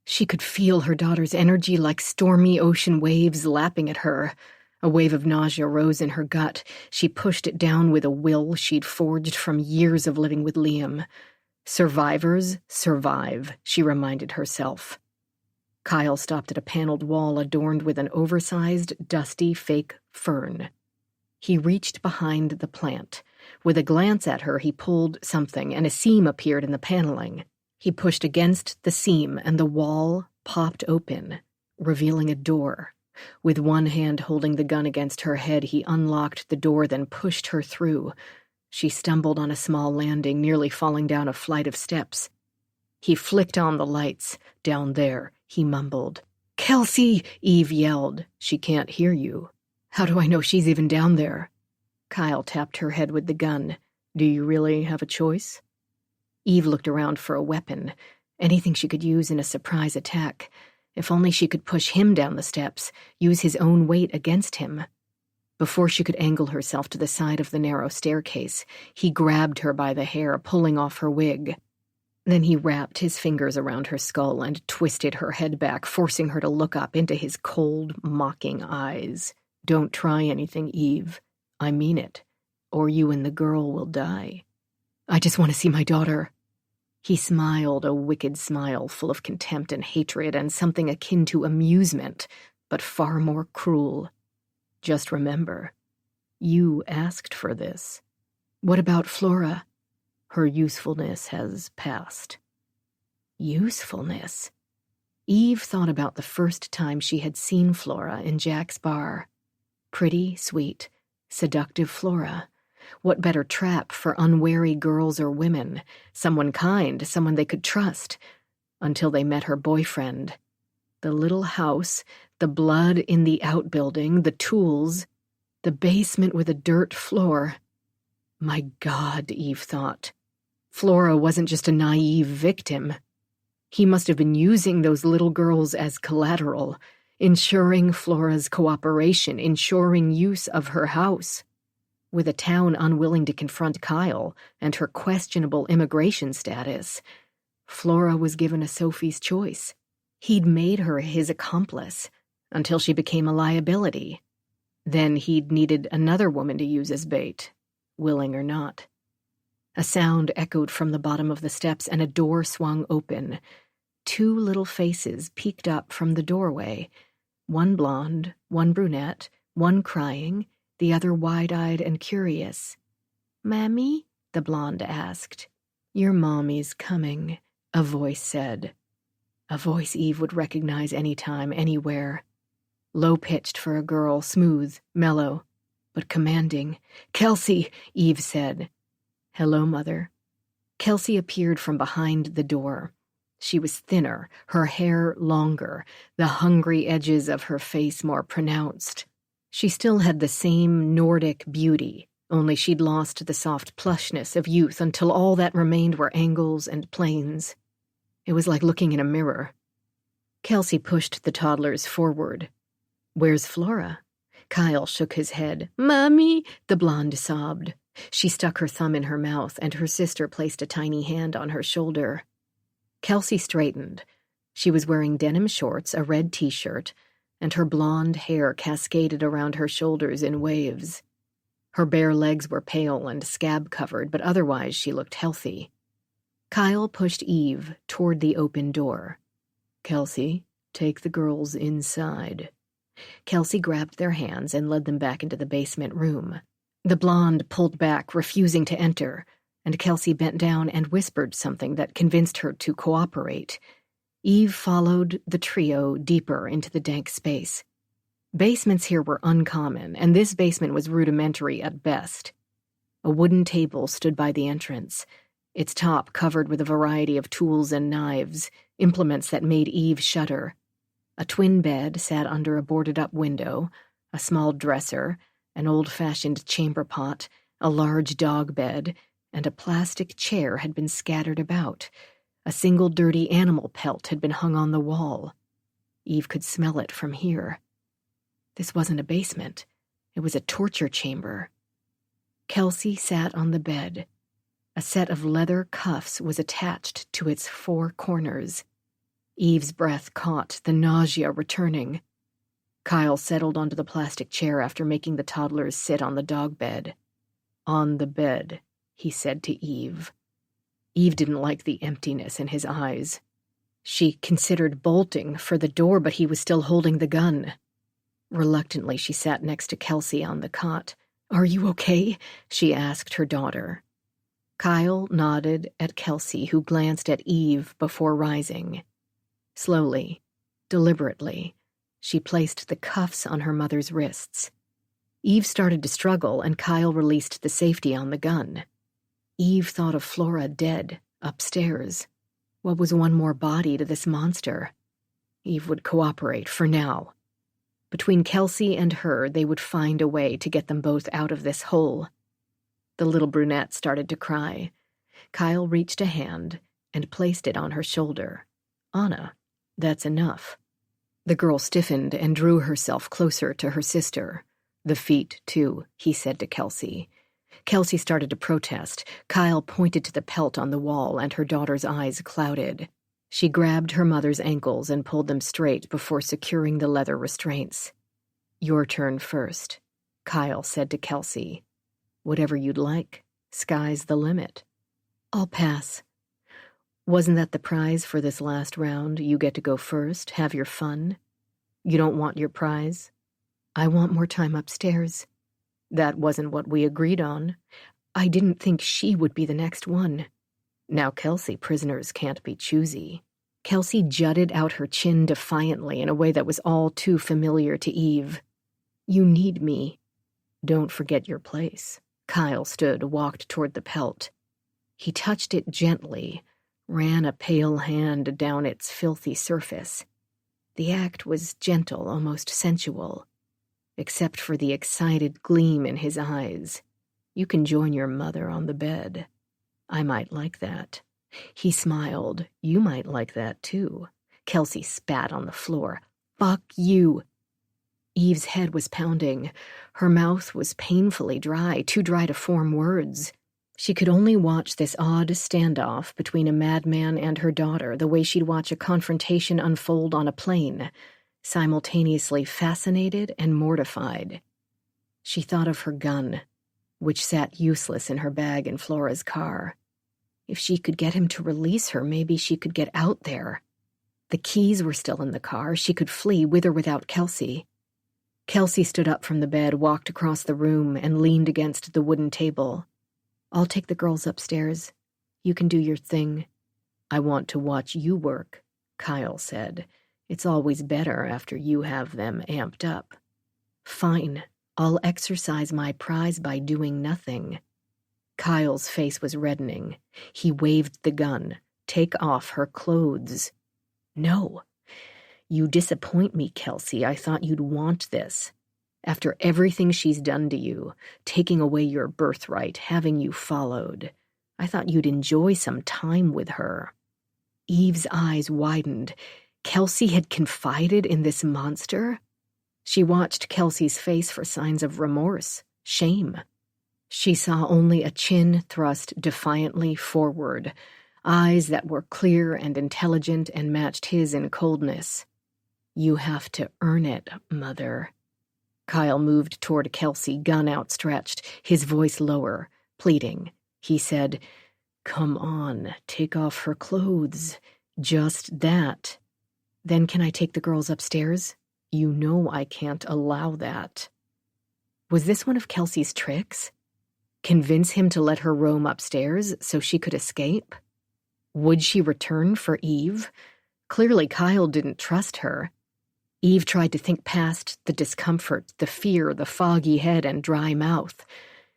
She could feel her daughter's energy like stormy ocean waves lapping at her. A wave of nausea rose in her gut. She pushed it down with a will she'd forged from years of living with Liam. Survivors survive, she reminded herself. Kyle stopped at a paneled wall adorned with an oversized, dusty fake fern. He reached behind the plant. With a glance at her, he pulled something, and a seam appeared in the paneling. He pushed against the seam, and the wall popped open, revealing a door. With one hand holding the gun against her head, he unlocked the door, then pushed her through. She stumbled on a small landing, nearly falling down a flight of steps. He flicked on the lights. Down there, he mumbled. Kelsey! Eve yelled. She can't hear you. How do I know she's even down there? Kyle tapped her head with the gun. Do you really have a choice? Eve looked around for a weapon, anything she could use in a surprise attack. If only she could push him down the steps, use his own weight against him. Before she could angle herself to the side of the narrow staircase, he grabbed her by the hair, pulling off her wig. Then he wrapped his fingers around her skull and twisted her head back, forcing her to look up into his cold, mocking eyes. Don't try anything, Eve. I mean it, or you and the girl will die. I just want to see my daughter. He smiled, a wicked smile full of contempt and hatred and something akin to amusement, but far more cruel. Just remember, you asked for this. What about Flora? Her usefulness has passed. Usefulness? Eve thought about the first time she had seen Flora in Jack's bar. Pretty, sweet, seductive Flora. What better trap for unwary girls or women? Someone kind, someone they could trust. Until they met her boyfriend. The little house, the blood in the outbuilding, the tools. The basement with a dirt floor. My God, Eve thought. Flora wasn't just a naive victim. He must have been using those little girls as collateral, ensuring Flora's cooperation, ensuring use of her house. With a town unwilling to confront Kyle and her questionable immigration status, Flora was given a Sophie's choice. He'd made her his accomplice until she became a liability. Then he'd needed another woman to use as bait, willing or not. A sound echoed from the bottom of the steps and a door swung open. 2 little faces peeked up from the doorway, one blonde, one brunette, one crying, the other wide-eyed and curious. "Mammy?" the blonde asked. "Your mommy's coming," a voice said. A voice Eve would recognize any time, anywhere. Low-pitched for a girl, smooth, mellow, but commanding. "Kelsey," Eve said. "Hello, Mother." Kelsey appeared from behind the door. She was thinner, her hair longer, the hungry edges of her face more pronounced. She still had the same Nordic beauty, only she'd lost the soft plushness of youth until all that remained were angles and planes. It was like looking in a mirror. Kelsey pushed the toddlers forward. "Where's Flora?" Kyle shook his head. "Mommy," the blonde sobbed. She stuck her thumb in her mouth, and her sister placed a tiny hand on her shoulder. Kelsey straightened. She was wearing denim shorts, a red t-shirt, and her blonde hair cascaded around her shoulders in waves. Her bare legs were pale and scab-covered, but otherwise she looked healthy. Kyle pushed Eve toward the open door. "Kelsey, take the girls inside." Kelsey grabbed their hands and led them back into the basement room. The blonde pulled back, refusing to enter, and Kelsey bent down and whispered something that convinced her to cooperate. Eve followed the trio deeper into the dank space. Basements here were uncommon, and this basement was rudimentary at best. A wooden table stood by the entrance, its top covered with a variety of tools and knives, implements that made Eve shudder. A twin bed sat under a boarded-up window, a small dresser, an old-fashioned chamber pot, a large dog bed, and a plastic chair had been scattered about. A single dirty animal pelt had been hung on the wall. Eve could smell it from here. This wasn't a basement. It was a torture chamber. Kelsey sat on the bed. A set of leather cuffs was attached to its 4 corners. Eve's breath caught, the nausea returning. Kyle settled onto the plastic chair after making the toddlers sit on the dog bed. "On the bed," he said to Eve. Eve didn't like the emptiness in his eyes. She considered bolting for the door, but he was still holding the gun. Reluctantly, she sat next to Kelsey on the cot. "Are you okay?" she asked her daughter. Kyle nodded at Kelsey, who glanced at Eve before rising. Slowly, deliberately, she placed the cuffs on her mother's wrists. Eve started to struggle, and Kyle released the safety on the gun. Eve thought of Flora dead, upstairs. What was one more body to this monster? Eve would cooperate, for now. Between Kelsey and her, they would find a way to get them both out of this hole. The little brunette started to cry. Kyle reached a hand and placed it on her shoulder. "Anna, that's enough." The girl stiffened and drew herself closer to her sister. "The feet, too," he said to Kelsey. Kelsey started to protest. Kyle pointed to the pelt on the wall, and her daughter's eyes clouded. She grabbed her mother's ankles and pulled them straight before securing the leather restraints. "Your turn first," Kyle said to Kelsey. "Whatever you'd like. Sky's the limit." "I'll pass." "Wasn't that the prize for this last round? You get to go first, have your fun. You don't want your prize?" "I want more time upstairs." "That wasn't what we agreed on." "I didn't think she would be the next one." "Now, Kelsey, prisoners can't be choosy." Kelsey jutted out her chin defiantly in a way that was all too familiar to Eve. "You need me." "Don't forget your place." Kyle stood, walked toward the pelt. He touched it gently, ran a pale hand down its filthy surface. The act was gentle, almost sensual. except for the excited gleam in his eyes. You can join your mother on the bed. I might like that. He smiled. You might like that, too. Kelsey spat on the floor. Fuck you. Eve's head was pounding. Her mouth was painfully dry, too dry to form words. She could only watch this odd standoff between a madman and her daughter the way she'd watch a confrontation unfold on a plane, simultaneously fascinated and mortified. She thought of her gun, which sat useless in her bag in Flora's car. If she could get him to release her, maybe she could get out there. The keys were still in the car. She could flee with or without Kelsey. Kelsey stood up from the bed, walked across the room, and leaned against the wooden table. I'll take the girls upstairs. You can do your thing. I want to watch you work, Kyle said. It's always better after you have them amped up. Fine. I'll exercise my prize by doing nothing. Kyle's face was reddening. He waved the gun. Take off her clothes. No. You disappoint me, Kelsey. I thought you'd want this. After everything she's done to you, taking away your birthright, having you followed, I thought you'd enjoy some time with her. Eve's eyes widened. Kelsey had confided in this monster? She watched Kelsey's face for signs of remorse, shame. She saw only a chin thrust defiantly forward, eyes that were clear and intelligent and matched his in coldness. You have to earn it, Mother. Kyle moved toward Kelsey, gun outstretched, his voice lower, pleading. He said, Come on, take off her clothes. Just that. Then can I take the girls upstairs? You know I can't allow that. Was this one of Kelsey's tricks? Convince him to let her roam upstairs so she could escape? Would she return for Eve? Clearly Kyle didn't trust her. Eve tried to think past the discomfort, the fear, the foggy head and dry mouth.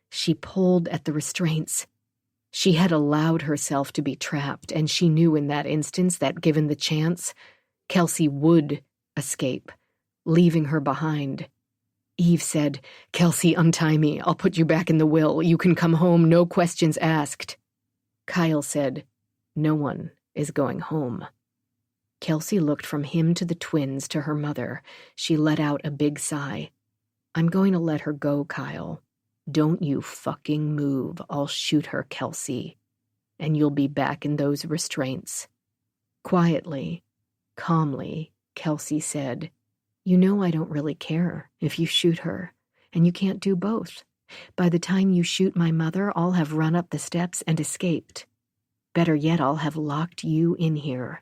She pulled at the restraints. She had allowed herself to be trapped, and she knew in that instance that, given the chance, Kelsey would escape, leaving her behind. Eve said, Kelsey, untie me. I'll put you back in the will. You can come home, no questions asked. Kyle said, No one is going home. Kelsey looked from him to the twins to her mother. She let out a big sigh. I'm going to let her go, Kyle. Don't you fucking move. I'll shoot her, Kelsey. And you'll be back in those restraints. Quietly, calmly, Kelsey said, You know I don't really care if you shoot her, and you can't do both. By the time you shoot my mother, I'll have run up the steps and escaped. Better yet, I'll have locked you in here.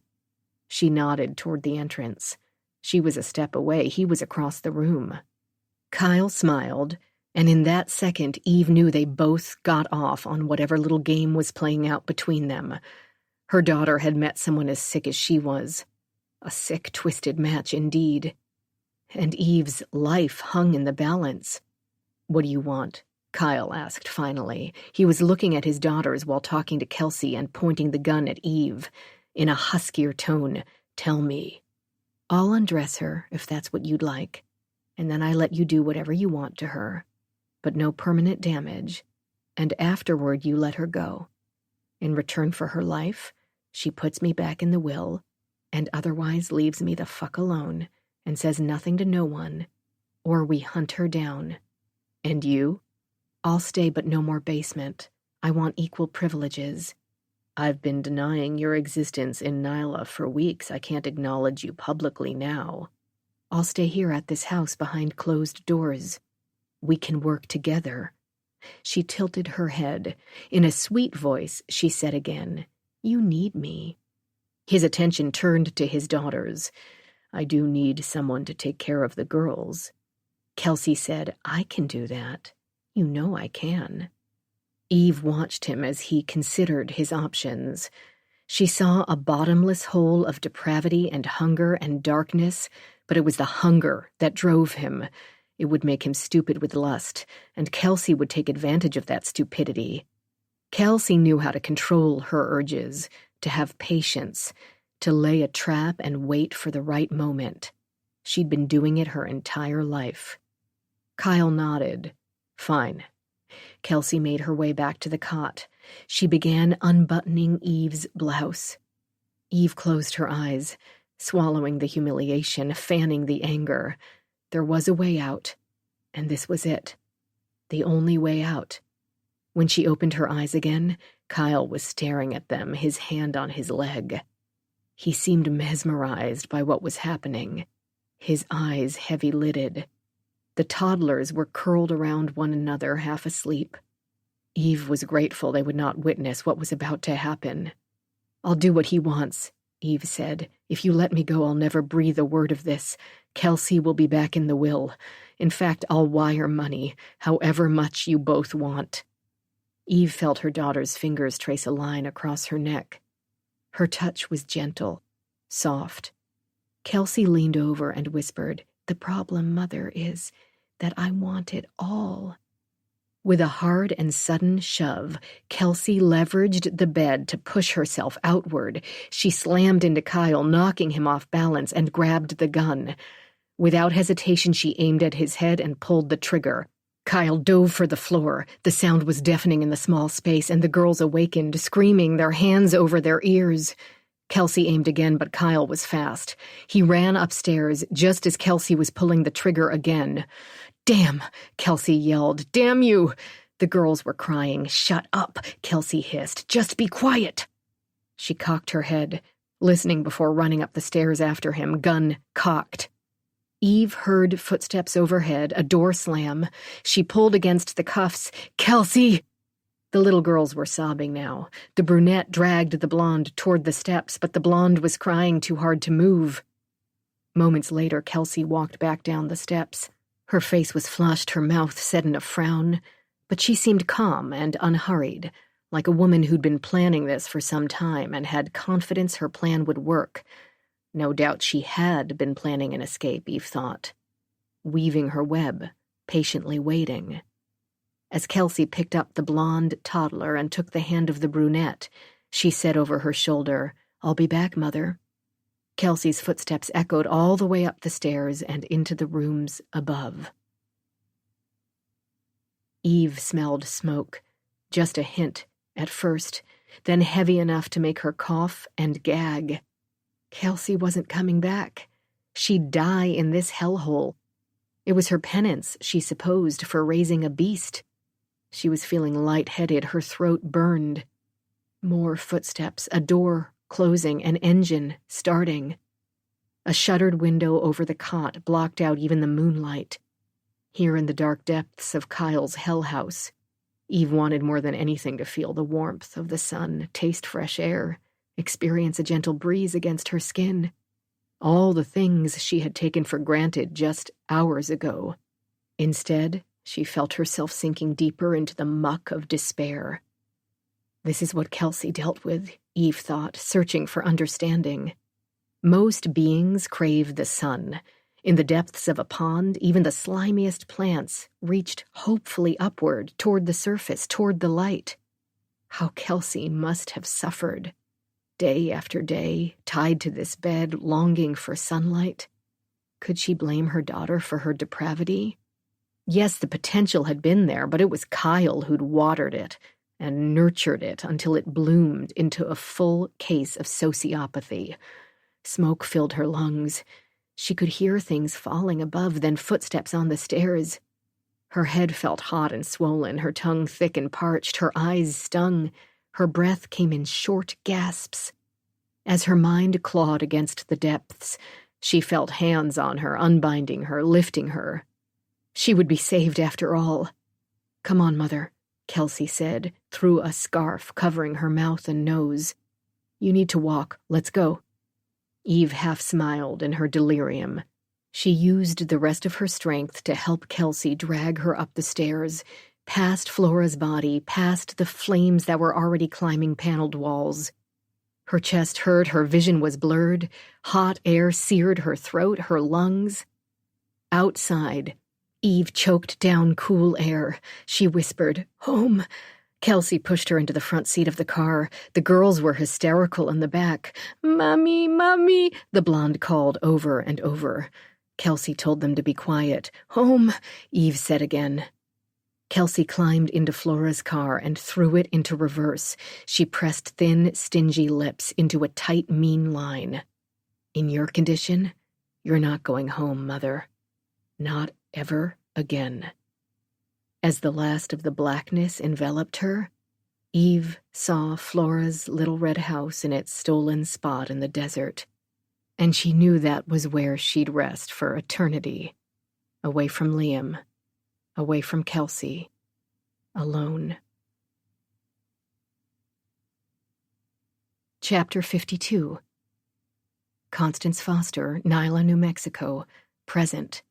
She nodded toward the entrance. She was a step away. He was across the room. Kyle smiled, and in that second, Eve knew they both got off on whatever little game was playing out between them. Her daughter had met someone as sick as she was. A sick, twisted match indeed. And Eve's life hung in the balance. What do you want? Kyle asked finally. He was looking at his daughters while talking to Kelsey and pointing the gun at Eve. In a huskier tone, Tell me. I'll undress her, if that's what you'd like, and then I let you do whatever you want to her, but no permanent damage, and afterward you let her go. In return for her life, she puts me back in the will, and otherwise leaves me the fuck alone, and says nothing to no one, or we hunt her down. And you? I'll stay, but no more basement. I want equal privileges. I've been denying your existence in Nyla for weeks. I can't acknowledge you publicly now. I'll stay here at this house behind closed doors. We can work together. She tilted her head. In a sweet voice, she said again, You need me. His attention turned to his daughters. I do need someone to take care of the girls. Kelsey said, I can do that. You know I can. Eve watched him as he considered his options. She saw a bottomless hole of depravity and hunger and darkness, but it was the hunger that drove him. It would make him stupid with lust, and Kelsey would take advantage of that stupidity. Kelsey knew how to control her urges, to have patience, to lay a trap and wait for the right moment. She'd been doing it her entire life. Kyle nodded. Fine. Kelsey made her way back to the cot. She began unbuttoning Eve's blouse. Eve closed her eyes, swallowing the humiliation, fanning the anger. There was a way out, and this was it. The only way out. When she opened her eyes again, Kyle was staring at them, his hand on his leg. He seemed mesmerized by what was happening, his eyes heavy-lidded. The toddlers were curled around one another, half asleep. Eve was grateful they would not witness what was about to happen. "I'll do what he wants," Eve said. "If you let me go, I'll never breathe a word of this. Kelsey will be back in the will. In fact, I'll wire money, however much you both want." Eve felt her daughter's fingers trace a line across her neck. Her touch was gentle, soft. Kelsey leaned over and whispered, "The problem, Mother, is that I want it all." With a hard and sudden shove, Kelsey leveraged the bed to push herself outward. She slammed into Kyle, knocking him off balance, and grabbed the gun. Without hesitation, she aimed at his head and pulled the trigger. Kyle dove for the floor. The sound was deafening in the small space, and the girls awakened, screaming, their hands over their ears. Kelsey aimed again, but Kyle was fast. He ran upstairs just as Kelsey was pulling the trigger again. "Damn!" Kelsey yelled. "Damn you!" The girls were crying. "Shut up!" Kelsey hissed. "Just be quiet!" She cocked her head, listening before running up the stairs after him, gun cocked. Eve heard footsteps overhead, a door slam. She pulled against the cuffs. "Kelsey!" The little girls were sobbing now. The brunette dragged the blonde toward the steps, but the blonde was crying too hard to move. Moments later, Kelsey walked back down the steps. Her face was flushed, her mouth set in a frown, but she seemed calm and unhurried, like a woman who'd been planning this for some time and had confidence her plan would work. No doubt she had been planning an escape, Eve thought. Weaving her web, patiently waiting. As Kelsey picked up the blonde toddler and took the hand of the brunette, she said over her shoulder, "I'll be back, Mother." Kelsey's footsteps echoed all the way up the stairs and into the rooms above. Eve smelled smoke, just a hint at first, then heavy enough to make her cough and gag. Kelsey wasn't coming back. She'd die in this hellhole. It was her penance, she supposed, for raising a beast. She was feeling lightheaded, her throat burned. More footsteps, a door closing, an engine starting. A shuttered window over the cot blocked out even the moonlight. Here in the dark depths of Kyle's hell house, Eve wanted more than anything to feel the warmth of the sun, taste fresh air, experience a gentle breeze against her skin. All the things she had taken for granted just hours ago. Instead, she felt herself sinking deeper into the muck of despair. This is what Kelsey dealt with, Eve thought, searching for understanding. Most beings crave the sun. In the depths of a pond, even the slimiest plants reached hopefully upward, toward the surface, toward the light. How Kelsey must have suffered. Day after day, tied to this bed, longing for sunlight. Could she blame her daughter for her depravity? Yes, the potential had been there, but it was Kyle who'd watered it and nurtured it until it bloomed into a full case of sociopathy. Smoke filled her lungs. She could hear things falling above, then footsteps on the stairs. Her head felt hot and swollen, her tongue thick and parched, her eyes stung. Her breath came in short gasps. As her mind clawed against the depths, she felt hands on her, unbinding her, lifting her. She would be saved after all. "Come on, Mother," Kelsey said, through a scarf covering her mouth and nose. "You need to walk. Let's go." Eve half smiled in her delirium. She used the rest of her strength to help Kelsey drag her up the stairs, past Flora's body, past the flames that were already climbing paneled walls. Her chest hurt, her vision was blurred. Hot air seared her throat, her lungs. Outside, Eve choked down cool air. She whispered, "Home." Kelsey pushed her into the front seat of the car. The girls were hysterical in the back. "Mommy, Mommy," the blonde called over and over. Kelsey told them to be quiet. "Home," Eve said again. Kelsey climbed into Flora's car and threw it into reverse. She pressed thin, stingy lips into a tight, mean line. "In your condition, you're not going home, Mother. Not ever again." As the last of the blackness enveloped her, Eve saw Flora's little red house in its stolen spot in the desert, and she knew that was where she'd rest for eternity, away from Liam, away from Kelsey, alone. Chapter 52. Constance Foster, Nyla, New Mexico, present.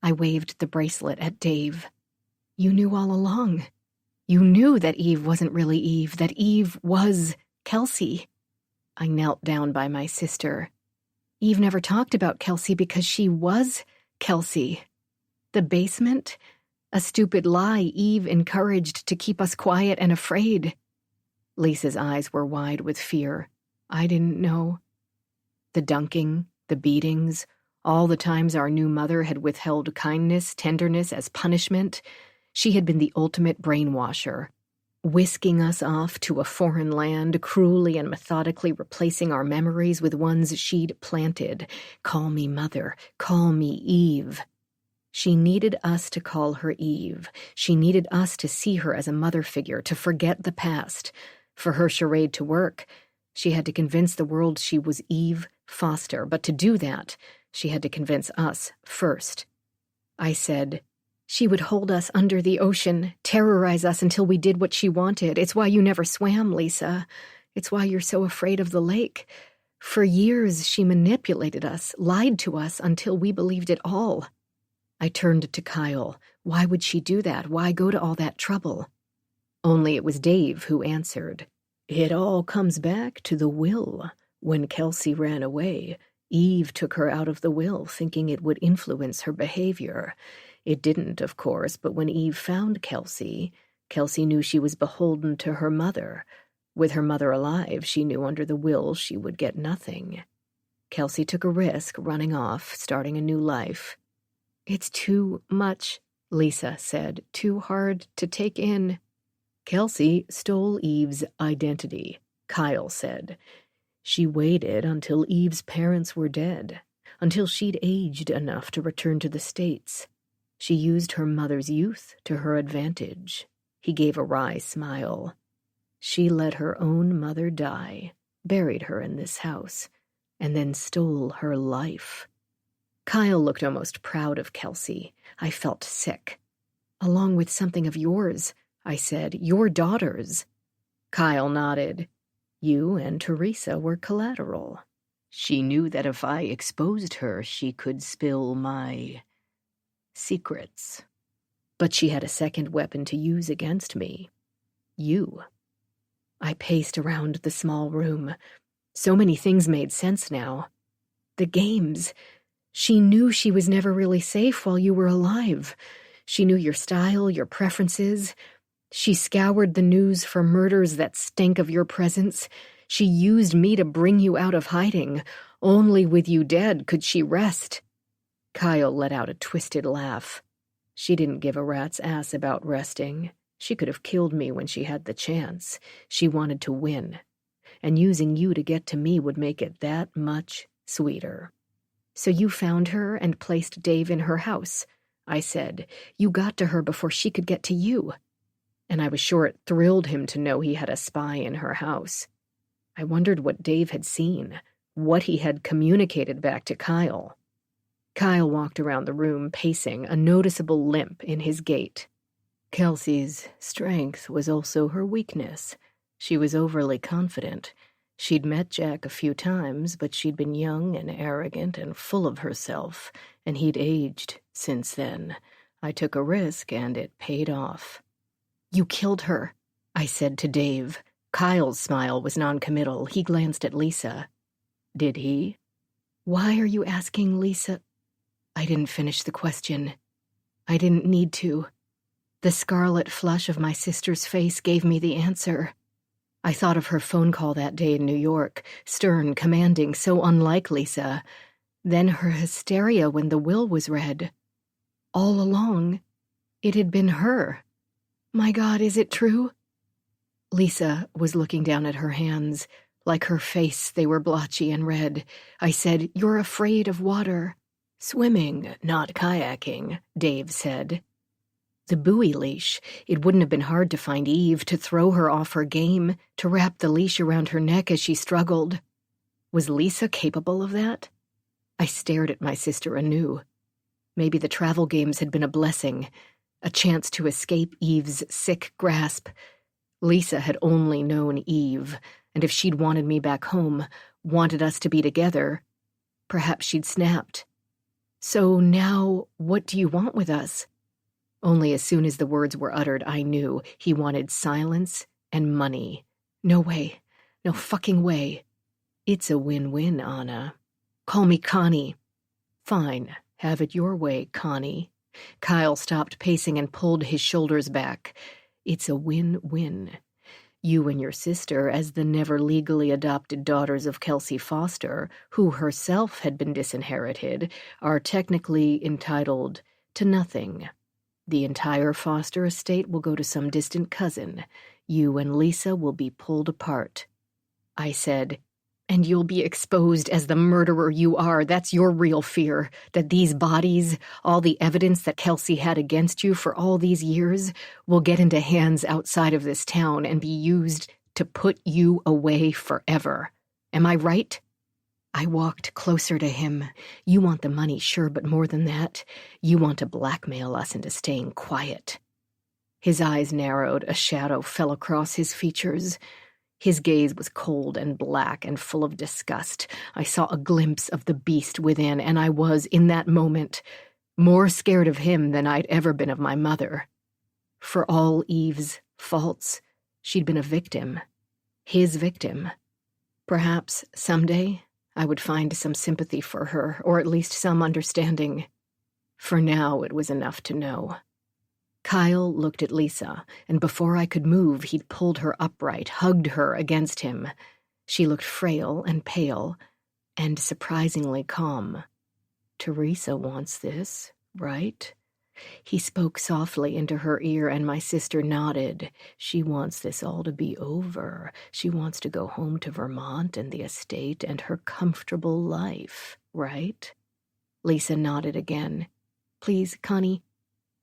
I waved the bracelet at Dave. "You knew all along. You knew that Eve wasn't really Eve, that Eve was Kelsey." I knelt down by my sister. Eve never talked about Kelsey because she was Kelsey. The basement? A stupid lie Eve encouraged to keep us quiet and afraid. Lisa's eyes were wide with fear. I didn't know. The dunking, the beatings, all the times our new mother had withheld kindness, tenderness as punishment. She had been the ultimate brainwasher, whisking us off to a foreign land, cruelly and methodically replacing our memories with ones she'd planted. Call me Mother, call me Eve. She needed us to call her Eve. She needed us to see her as a mother figure, to forget the past. For her charade to work, she had to convince the world she was Eve Foster, but to do that, she had to convince us first. I said, "She would hold us under the ocean, terrorize us until we did what she wanted. It's why you never swam, Lisa. It's why you're so afraid of the lake. For years, she manipulated us, lied to us until we believed it all." I turned to Kyle. Why would she do that? Why go to all that trouble? Only it was Dave who answered. "It all comes back to the will. When Kelsey ran away, Eve took her out of the will, thinking it would influence her behavior. It didn't, of course, but when Eve found Kelsey, Kelsey knew she was beholden to her mother. With her mother alive, she knew under the will she would get nothing. Kelsey took a risk, running off, starting a new life. It's too much, Lisa said, too hard to take in. Kelsey stole Eve's identity, Kyle said. She waited until Eve's parents were dead, until she'd aged enough to return to the States. She used her mother's youth to her advantage. He gave a wry smile. She let her own mother die, buried her in this house, and then stole her life. Kyle looked almost proud of Kelsey. I felt sick. Along with something of yours, I said, your daughters. Kyle nodded. You and Teresa were collateral. She knew that if I exposed her, she could spill my secrets. But she had a second weapon to use against me. You. I paced around the small room. So many things made sense now. The games. She knew she was never really safe while you were alive. She knew your style, your preferences. She scoured the news for murders that stank of your presence. She used me to bring you out of hiding. Only with you dead could she rest. Kyle let out a twisted laugh. She didn't give a rat's ass about resting. She could have killed me when she had the chance. She wanted to win. And using you to get to me would make it that much sweeter. So you found her and placed Dave in her house, I said. You got to her before she could get to you. And I was sure it thrilled him to know he had a spy in her house. I wondered what Dave had seen, what he had communicated back to Kyle. Kyle walked around the room, pacing, a noticeable limp in his gait. Kelsey's strength was also her weakness. She was overly confident. She'd met Jack a few times, but she'd been young and arrogant and full of herself, and he'd aged since then. I took a risk, and it paid off. You killed her, I said to Dave. Kyle's smile was noncommittal. He glanced at Lisa. Did he? Why are you asking Lisa? I didn't finish the question. I didn't need to. The scarlet flush of my sister's face gave me the answer. I thought of her phone call that day in New York, stern, commanding, so unlike Lisa. Then her hysteria when the will was read. All along, it had been her. My God, is it true? Lisa was looking down at her hands. Like her face, they were blotchy and red. I said, "You're afraid of water." "Swimming, not kayaking," Dave said. The buoy leash. It wouldn't have been hard to find Eve, to throw her off her game, to wrap the leash around her neck as she struggled. Was Lisa capable of that? I stared at my sister anew. Maybe the travel games had been a blessing, a chance to escape Eve's sick grasp. Lisa had only known Eve, and if she'd wanted me back home, wanted us to be together, perhaps she'd snapped. "So now, what do you want with us?" Only as soon as the words were uttered, I knew he wanted silence and money. No way. No fucking way. It's a win-win, Anna. Call me Connie. Fine. Have it your way, Connie. Kyle stopped pacing and pulled his shoulders back. It's a win-win. You and your sister, as the never legally adopted daughters of Kelsey Foster, who herself had been disinherited, are technically entitled to nothing. The entire Foster estate will go to some distant cousin. You and Lisa will be pulled apart. I said, "And you'll be exposed as the murderer you are. That's your real fear, that these bodies, all the evidence that Kelsey had against you for all these years, will get into hands outside of this town and be used to put you away forever. Am I right?" I walked closer to him. "You want the money, sure, but more than that, you want to blackmail us into staying quiet." His eyes narrowed, a shadow fell across his features. His gaze was cold and black and full of disgust. I saw a glimpse of the beast within, and I was, in that moment, more scared of him than I'd ever been of my mother. For all Eve's faults, she'd been a victim. His victim. Perhaps, someday, I would find some sympathy for her, or at least some understanding. For now, it was enough to know. Kyle looked at Lisa, and before I could move, he'd pulled her upright, hugged her against him. She looked frail and pale, and surprisingly calm. "Teresa wants this, right?" He spoke softly into her ear, and my sister nodded. "She wants this all to be over. She wants to go home to Vermont and the estate and her comfortable life, right?" Lisa nodded again. "Please, Connie,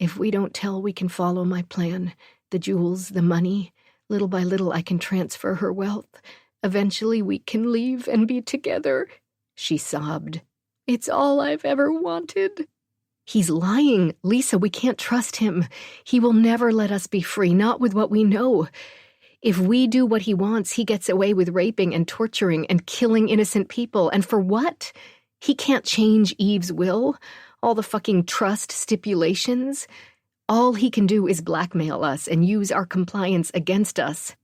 if we don't tell, we can follow my plan. The jewels, the money. Little by little, I can transfer her wealth. Eventually, we can leave and be together." She sobbed. "It's all I've ever wanted." "He's lying. Lisa, we can't trust him. He will never let us be free, not with what we know. If we do what he wants, he gets away with raping and torturing and killing innocent people. And for what? He can't change Eve's will. All the fucking trust stipulations. All he can do is blackmail us and use our compliance against us."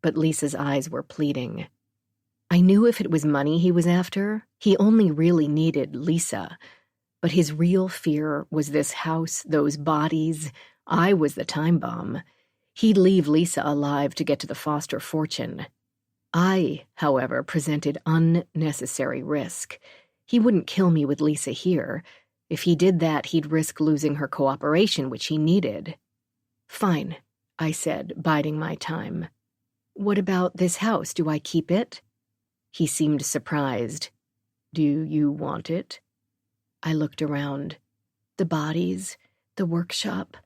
But Lisa's eyes were pleading. I knew if it was money he was after, he only really needed Lisa. But his real fear was this house, those bodies. I was the time bomb. He'd leave Lisa alive to get to the Foster fortune. I, however, presented unnecessary risk. He wouldn't kill me with Lisa here. If he did that, he'd risk losing her cooperation, which he needed. "Fine," I said, biding my time. "What about this house? Do I keep it?" He seemed surprised. "Do you want it?" I looked around. The bodies, the workshop.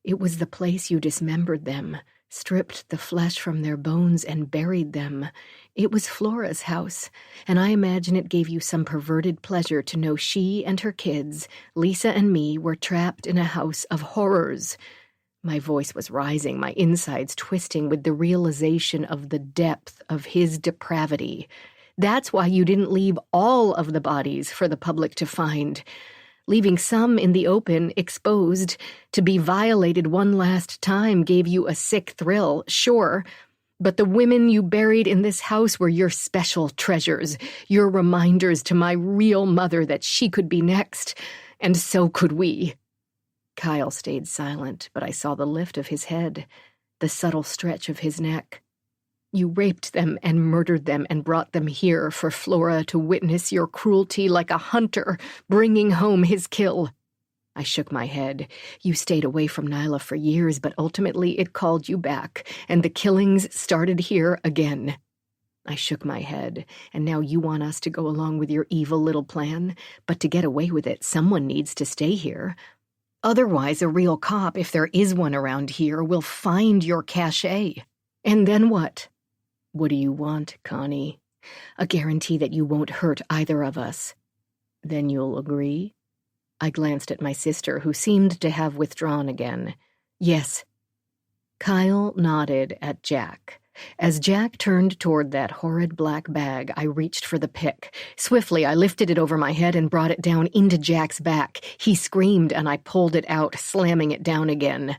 It was the place you dismembered them, stripped the flesh from their bones and buried them. It was Flora's house, and I imagine it gave you some perverted pleasure to know she and her kids, Lisa and me, were trapped in a house of horrors. My voice was rising, my insides twisting with the realization of the depth of his depravity. That's why you didn't leave all of the bodies for the public to find. Leaving some in the open, exposed, to be violated one last time gave you a sick thrill, sure, but the women you buried in this house were your special treasures, your reminders to my real mother that she could be next, and so could we. Kyle stayed silent, but I saw the lift of his head, the subtle stretch of his neck. You raped them and murdered them and brought them here for Flora to witness your cruelty like a hunter bringing home his kill. I shook my head. You stayed away from Nyla for years, but ultimately it called you back, and the killings started here again. I shook my head, and now you want us to go along with your evil little plan? But to get away with it, someone needs to stay here. Otherwise, a real cop, if there is one around here, will find your cachet. And then what? What do you want, Connie? A guarantee that you won't hurt either of us. Then you'll agree? I glanced at my sister, who seemed to have withdrawn again. Yes. Kyle nodded at Jack. As Jack turned toward that horrid black bag, I reached for the pick. Swiftly, I lifted it over my head and brought it down into Jack's back. He screamed, and I pulled it out, slamming it down again.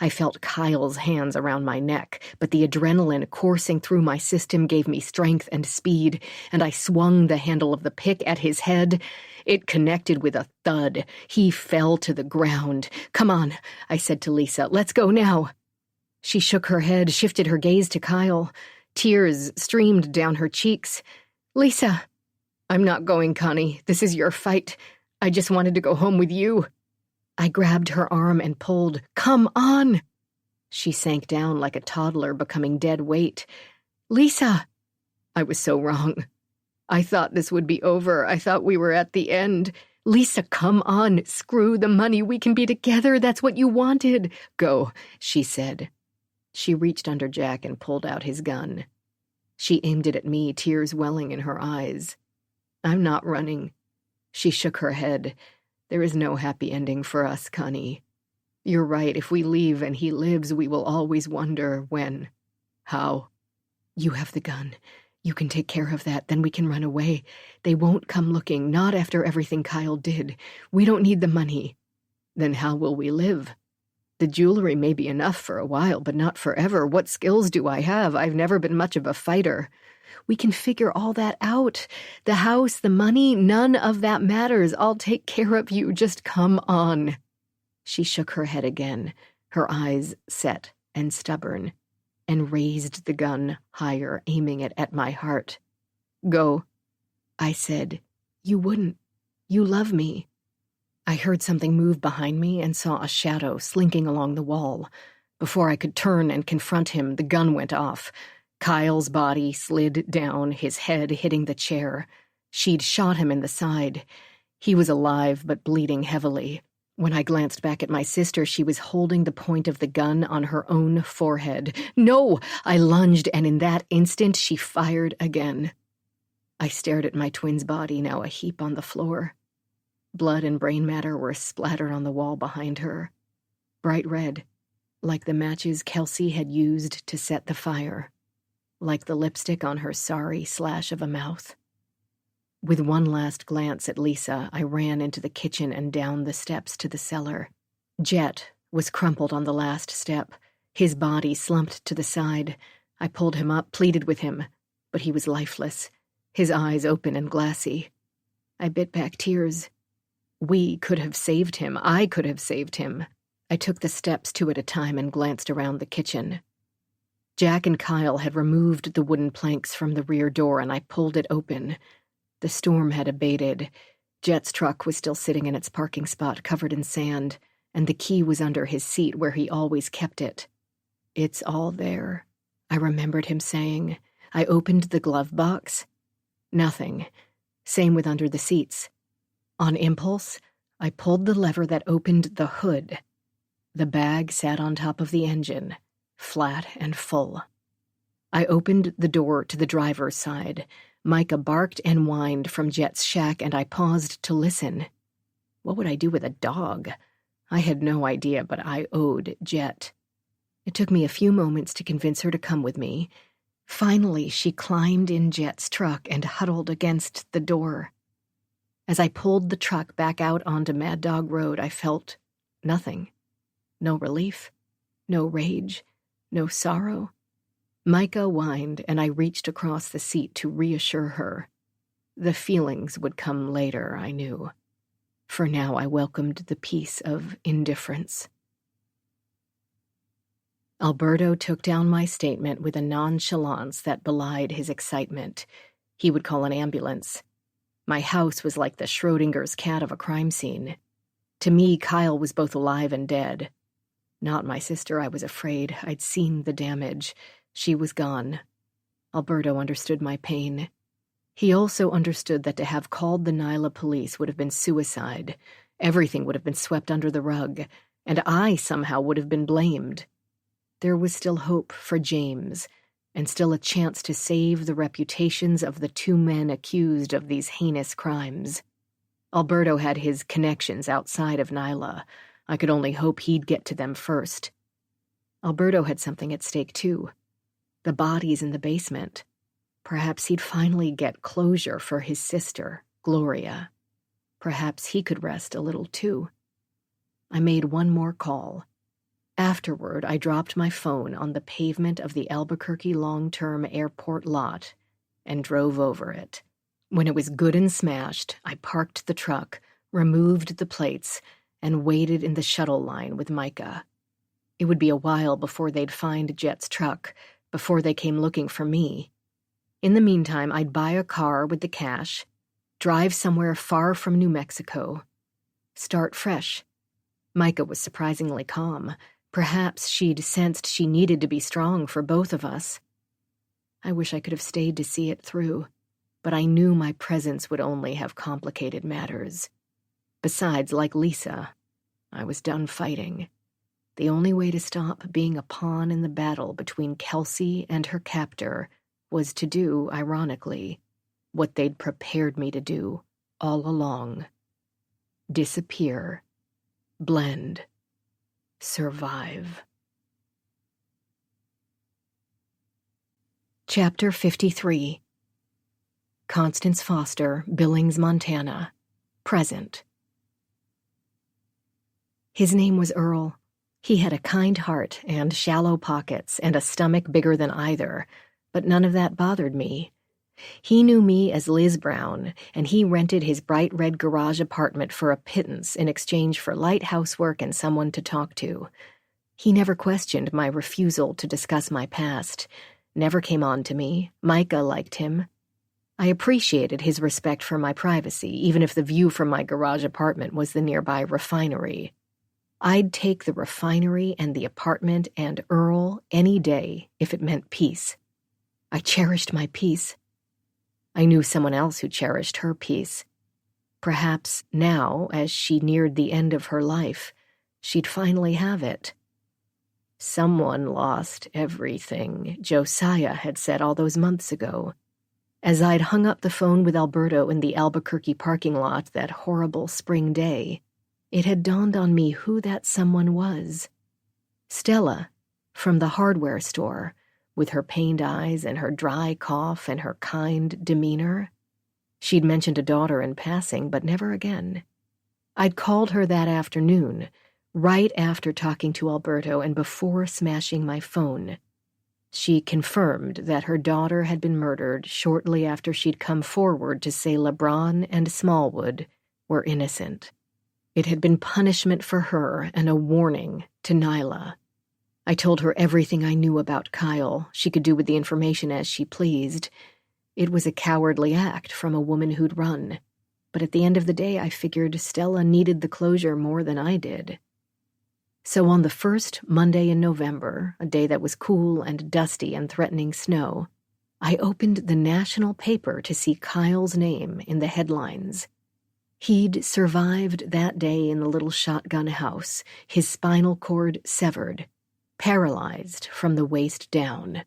I felt Kyle's hands around my neck, but the adrenaline coursing through my system gave me strength and speed, and I swung the handle of the pick at his head. It connected with a thud. He fell to the ground. "Come on," I said to Lisa. "Let's go now." She shook her head, shifted her gaze to Kyle. Tears streamed down her cheeks. "Lisa." "I'm not going, Connie. This is your fight. I just wanted to go home with you." I grabbed her arm and pulled. "Come on!" She sank down like a toddler, becoming dead weight. "Lisa!" I was so wrong. I thought this would be over. I thought we were at the end. "Lisa, come on. Screw the money. We can be together. That's what you wanted." "Go," she said. She reached under Jack and pulled out his gun. She aimed it at me, tears welling in her eyes. "I'm not running." She shook her head. "There is no happy ending for us, Connie. You're right. If we leave and he lives, we will always wonder when. How? You have the gun. You can take care of that. Then we can run away. They won't come looking, not after everything Kyle did. We don't need the money. Then how will we live? The jewelry may be enough for a while, but not forever. What skills do I have? I've never been much of a fighter. We can figure all that out. The house, the money, none of that matters. I'll take care of you. Just come on." She shook her head again, her eyes set and stubborn, and raised the gun higher, aiming it at my heart. "Go." I said. "You wouldn't. You love me." I heard something move behind me and saw a shadow slinking along the wall. Before I could turn and confront him, the gun went off. Kyle's body slid down, his head hitting the chair. She'd shot him in the side. He was alive but bleeding heavily. When I glanced back at my sister, she was holding the point of the gun on her own forehead. "No!" I lunged, and in that instant she fired again. I stared at my twin's body, now a heap on the floor. Blood and brain matter were splattered on the wall behind her. Bright red, like the matches Kelsey had used to set the fire. Like the lipstick on her sorry slash of a mouth. With one last glance at Lisa, I ran into the kitchen and down the steps to the cellar. Jet was crumpled on the last step, his body slumped to the side. I pulled him up, pleaded with him, but he was lifeless, his eyes open and glassy. I bit back tears. We could have saved him. I could have saved him. I took the steps two at a time and glanced around the kitchen. Jack and Kyle had removed the wooden planks from the rear door, and I pulled it open. The storm had abated. Jet's truck was still sitting in its parking spot covered in sand, and the key was under his seat where he always kept it. "It's all there," I remembered him saying. I opened the glove box. Nothing. Same with under the seats. On impulse, I pulled the lever that opened the hood. The bag sat on top of the engine, flat and full. I opened the door to the driver's side. Micah barked and whined from Jet's shack, and I paused to listen. What would I do with a dog? I had no idea, but I owed Jet. It took me a few moments to convince her to come with me. Finally, she climbed in Jet's truck and huddled against the door. As I pulled the truck back out onto Mad Dog Road, I felt nothing. No relief, no rage, no sorrow. Micah whined, and I reached across the seat to reassure her. The feelings would come later, I knew. For now, I welcomed the peace of indifference. Alberto took down my statement with a nonchalance that belied his excitement. He would call an ambulance. My house was like the Schrodinger's cat of a crime scene. To me, Kyle was both alive and dead. Not my sister, I was afraid. I'd seen the damage. She was gone. Alberto understood my pain. He also understood that to have called the Nyla police would have been suicide. Everything would have been swept under the rug, and I somehow would have been blamed. There was still hope for James, and still a chance to save the reputations of the 2 men accused of these heinous crimes. Alberto had his connections outside of Nyla. I could only hope he'd get to them first. Alberto had something at stake, too. The bodies in the basement. Perhaps he'd finally get closure for his sister, Gloria. Perhaps he could rest a little, too. I made one more call. Afterward, I dropped my phone on the pavement of the Albuquerque long-term airport lot and drove over it. When it was good and smashed, I parked the truck, removed the plates, and waited in the shuttle line with Micah. It would be a while before they'd find Jet's truck, before they came looking for me. In the meantime, I'd buy a car with the cash, drive somewhere far from New Mexico, start fresh. Micah was surprisingly calm. Perhaps she'd sensed she needed to be strong for both of us. I wish I could have stayed to see it through, but I knew my presence would only have complicated matters. Besides, like Lisa, I was done fighting. The only way to stop being a pawn in the battle between Kelsey and her captor was to do, ironically, what they'd prepared me to do all along. Disappear. Blend. Survive. Chapter 53. Constance Foster, Billings, Montana. Present. His name was Earl. He had a kind heart and shallow pockets and a stomach bigger than either, but none of that bothered me. He knew me as Liz Brown, and he rented his bright red garage apartment for a pittance in exchange for light housework and someone to talk to. He never questioned my refusal to discuss my past, never came on to me. Micah liked him. I appreciated his respect for my privacy, even if the view from my garage apartment was the nearby refinery. I'd take the refinery and the apartment and Earl any day if it meant peace. I cherished my peace. I knew someone else who cherished her peace. Perhaps now, as she neared the end of her life, she'd finally have it. Someone lost everything, Josiah had said all those months ago. As I'd hung up the phone with Alberto in the Albuquerque parking lot that horrible spring day, it had dawned on me who that someone was. Stella, from the hardware store, with her pained eyes and her dry cough and her kind demeanor. She'd mentioned a daughter in passing, but never again. I'd called her that afternoon, right after talking to Alberto and before smashing my phone. She confirmed that her daughter had been murdered shortly after she'd come forward to say LeBron and Smallwood were innocent. It had been punishment for her and a warning to Nyla. I told her everything I knew about Kyle. She could do with the information as she pleased. It was a cowardly act from a woman who'd run. But at the end of the day, I figured Stella needed the closure more than I did. So on the first Monday in November, a day that was cool and dusty and threatening snow, I opened the national paper to see Kyle's name in the headlines. He'd survived that day in the little shotgun house, his spinal cord severed, paralyzed from the waist down.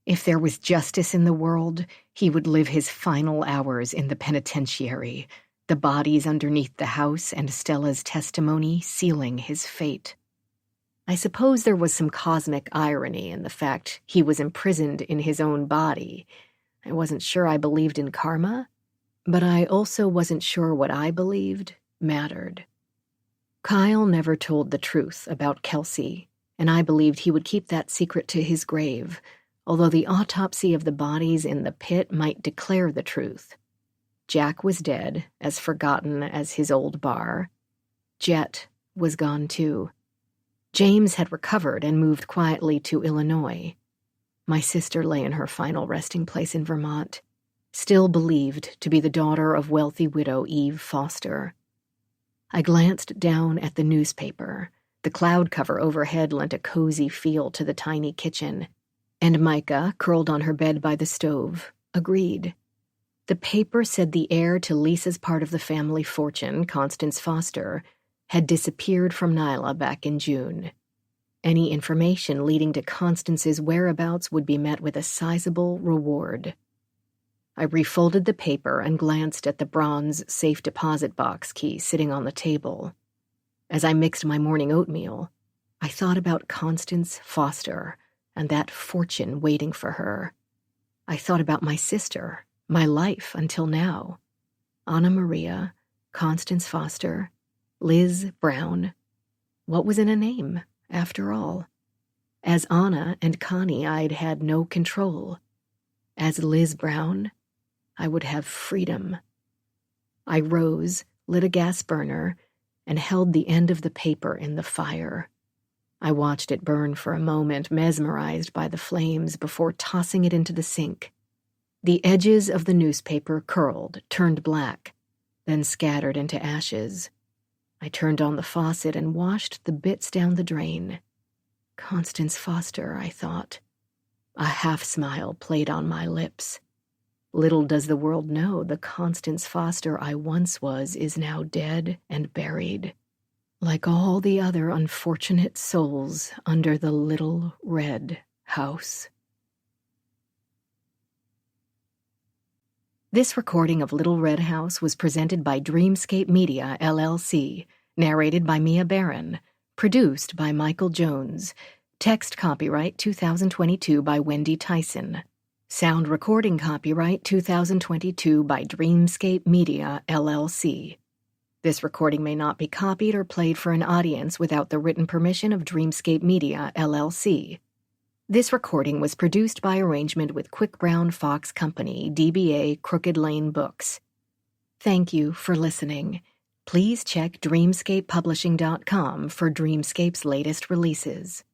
If there was justice in the world, he would live his final hours in the penitentiary, the bodies underneath the house and Stella's testimony sealing his fate. I suppose there was some cosmic irony in the fact he was imprisoned in his own body. I wasn't sure I believed in karma, but I also wasn't sure what I believed mattered. Kyle never told the truth about Kelsey, and I believed he would keep that secret to his grave, although the autopsy of the bodies in the pit might declare the truth. Jack was dead, as forgotten as his old bar. Jet was gone too. James had recovered and moved quietly to Illinois. My sister lay in her final resting place in Vermont, still believed to be the daughter of wealthy widow Eve Foster. I glanced down at the newspaper. The cloud cover overhead lent a cozy feel to the tiny kitchen, and Micah, curled on her bed by the stove, agreed. The paper said the heir to Lisa's part of the family fortune, Constance Foster, had disappeared from Nyla back in June. Any information leading to Constance's whereabouts would be met with a sizable reward. I refolded the paper and glanced at the bronze safe deposit box key sitting on the table. As I mixed my morning oatmeal, I thought about Constance Foster and that fortune waiting for her. I thought about my sister, my life until now. Anna Maria, Constance Foster, Liz Brown. What was in a name, after all? As Anna and Connie, I'd had no control. As Liz Brown, I would have freedom. I rose, lit a gas burner, and held the end of the paper in the fire. I watched it burn for a moment, mesmerized by the flames, before tossing it into the sink. The edges of the newspaper curled, turned black, then scattered into ashes. I turned on the faucet and washed the bits down the drain. Constance Foster, I thought. A half-smile played on my lips. Little does the world know the Constance Foster I once was is now dead and buried, like all the other unfortunate souls under the little red house. This recording of Little Red House was presented by Dreamscape Media, LLC, narrated by Mia Barron, produced by Michael Jones, text copyright 2022 by Wendy Tyson, sound recording copyright 2022 by Dreamscape Media, LLC. This recording may not be copied or played for an audience without the written permission of Dreamscape Media, LLC. This recording was produced by arrangement with Quick Brown Fox Company, DBA Crooked Lane Books. Thank you for listening. Please check dreamscapepublishing.com for Dreamscape's latest releases.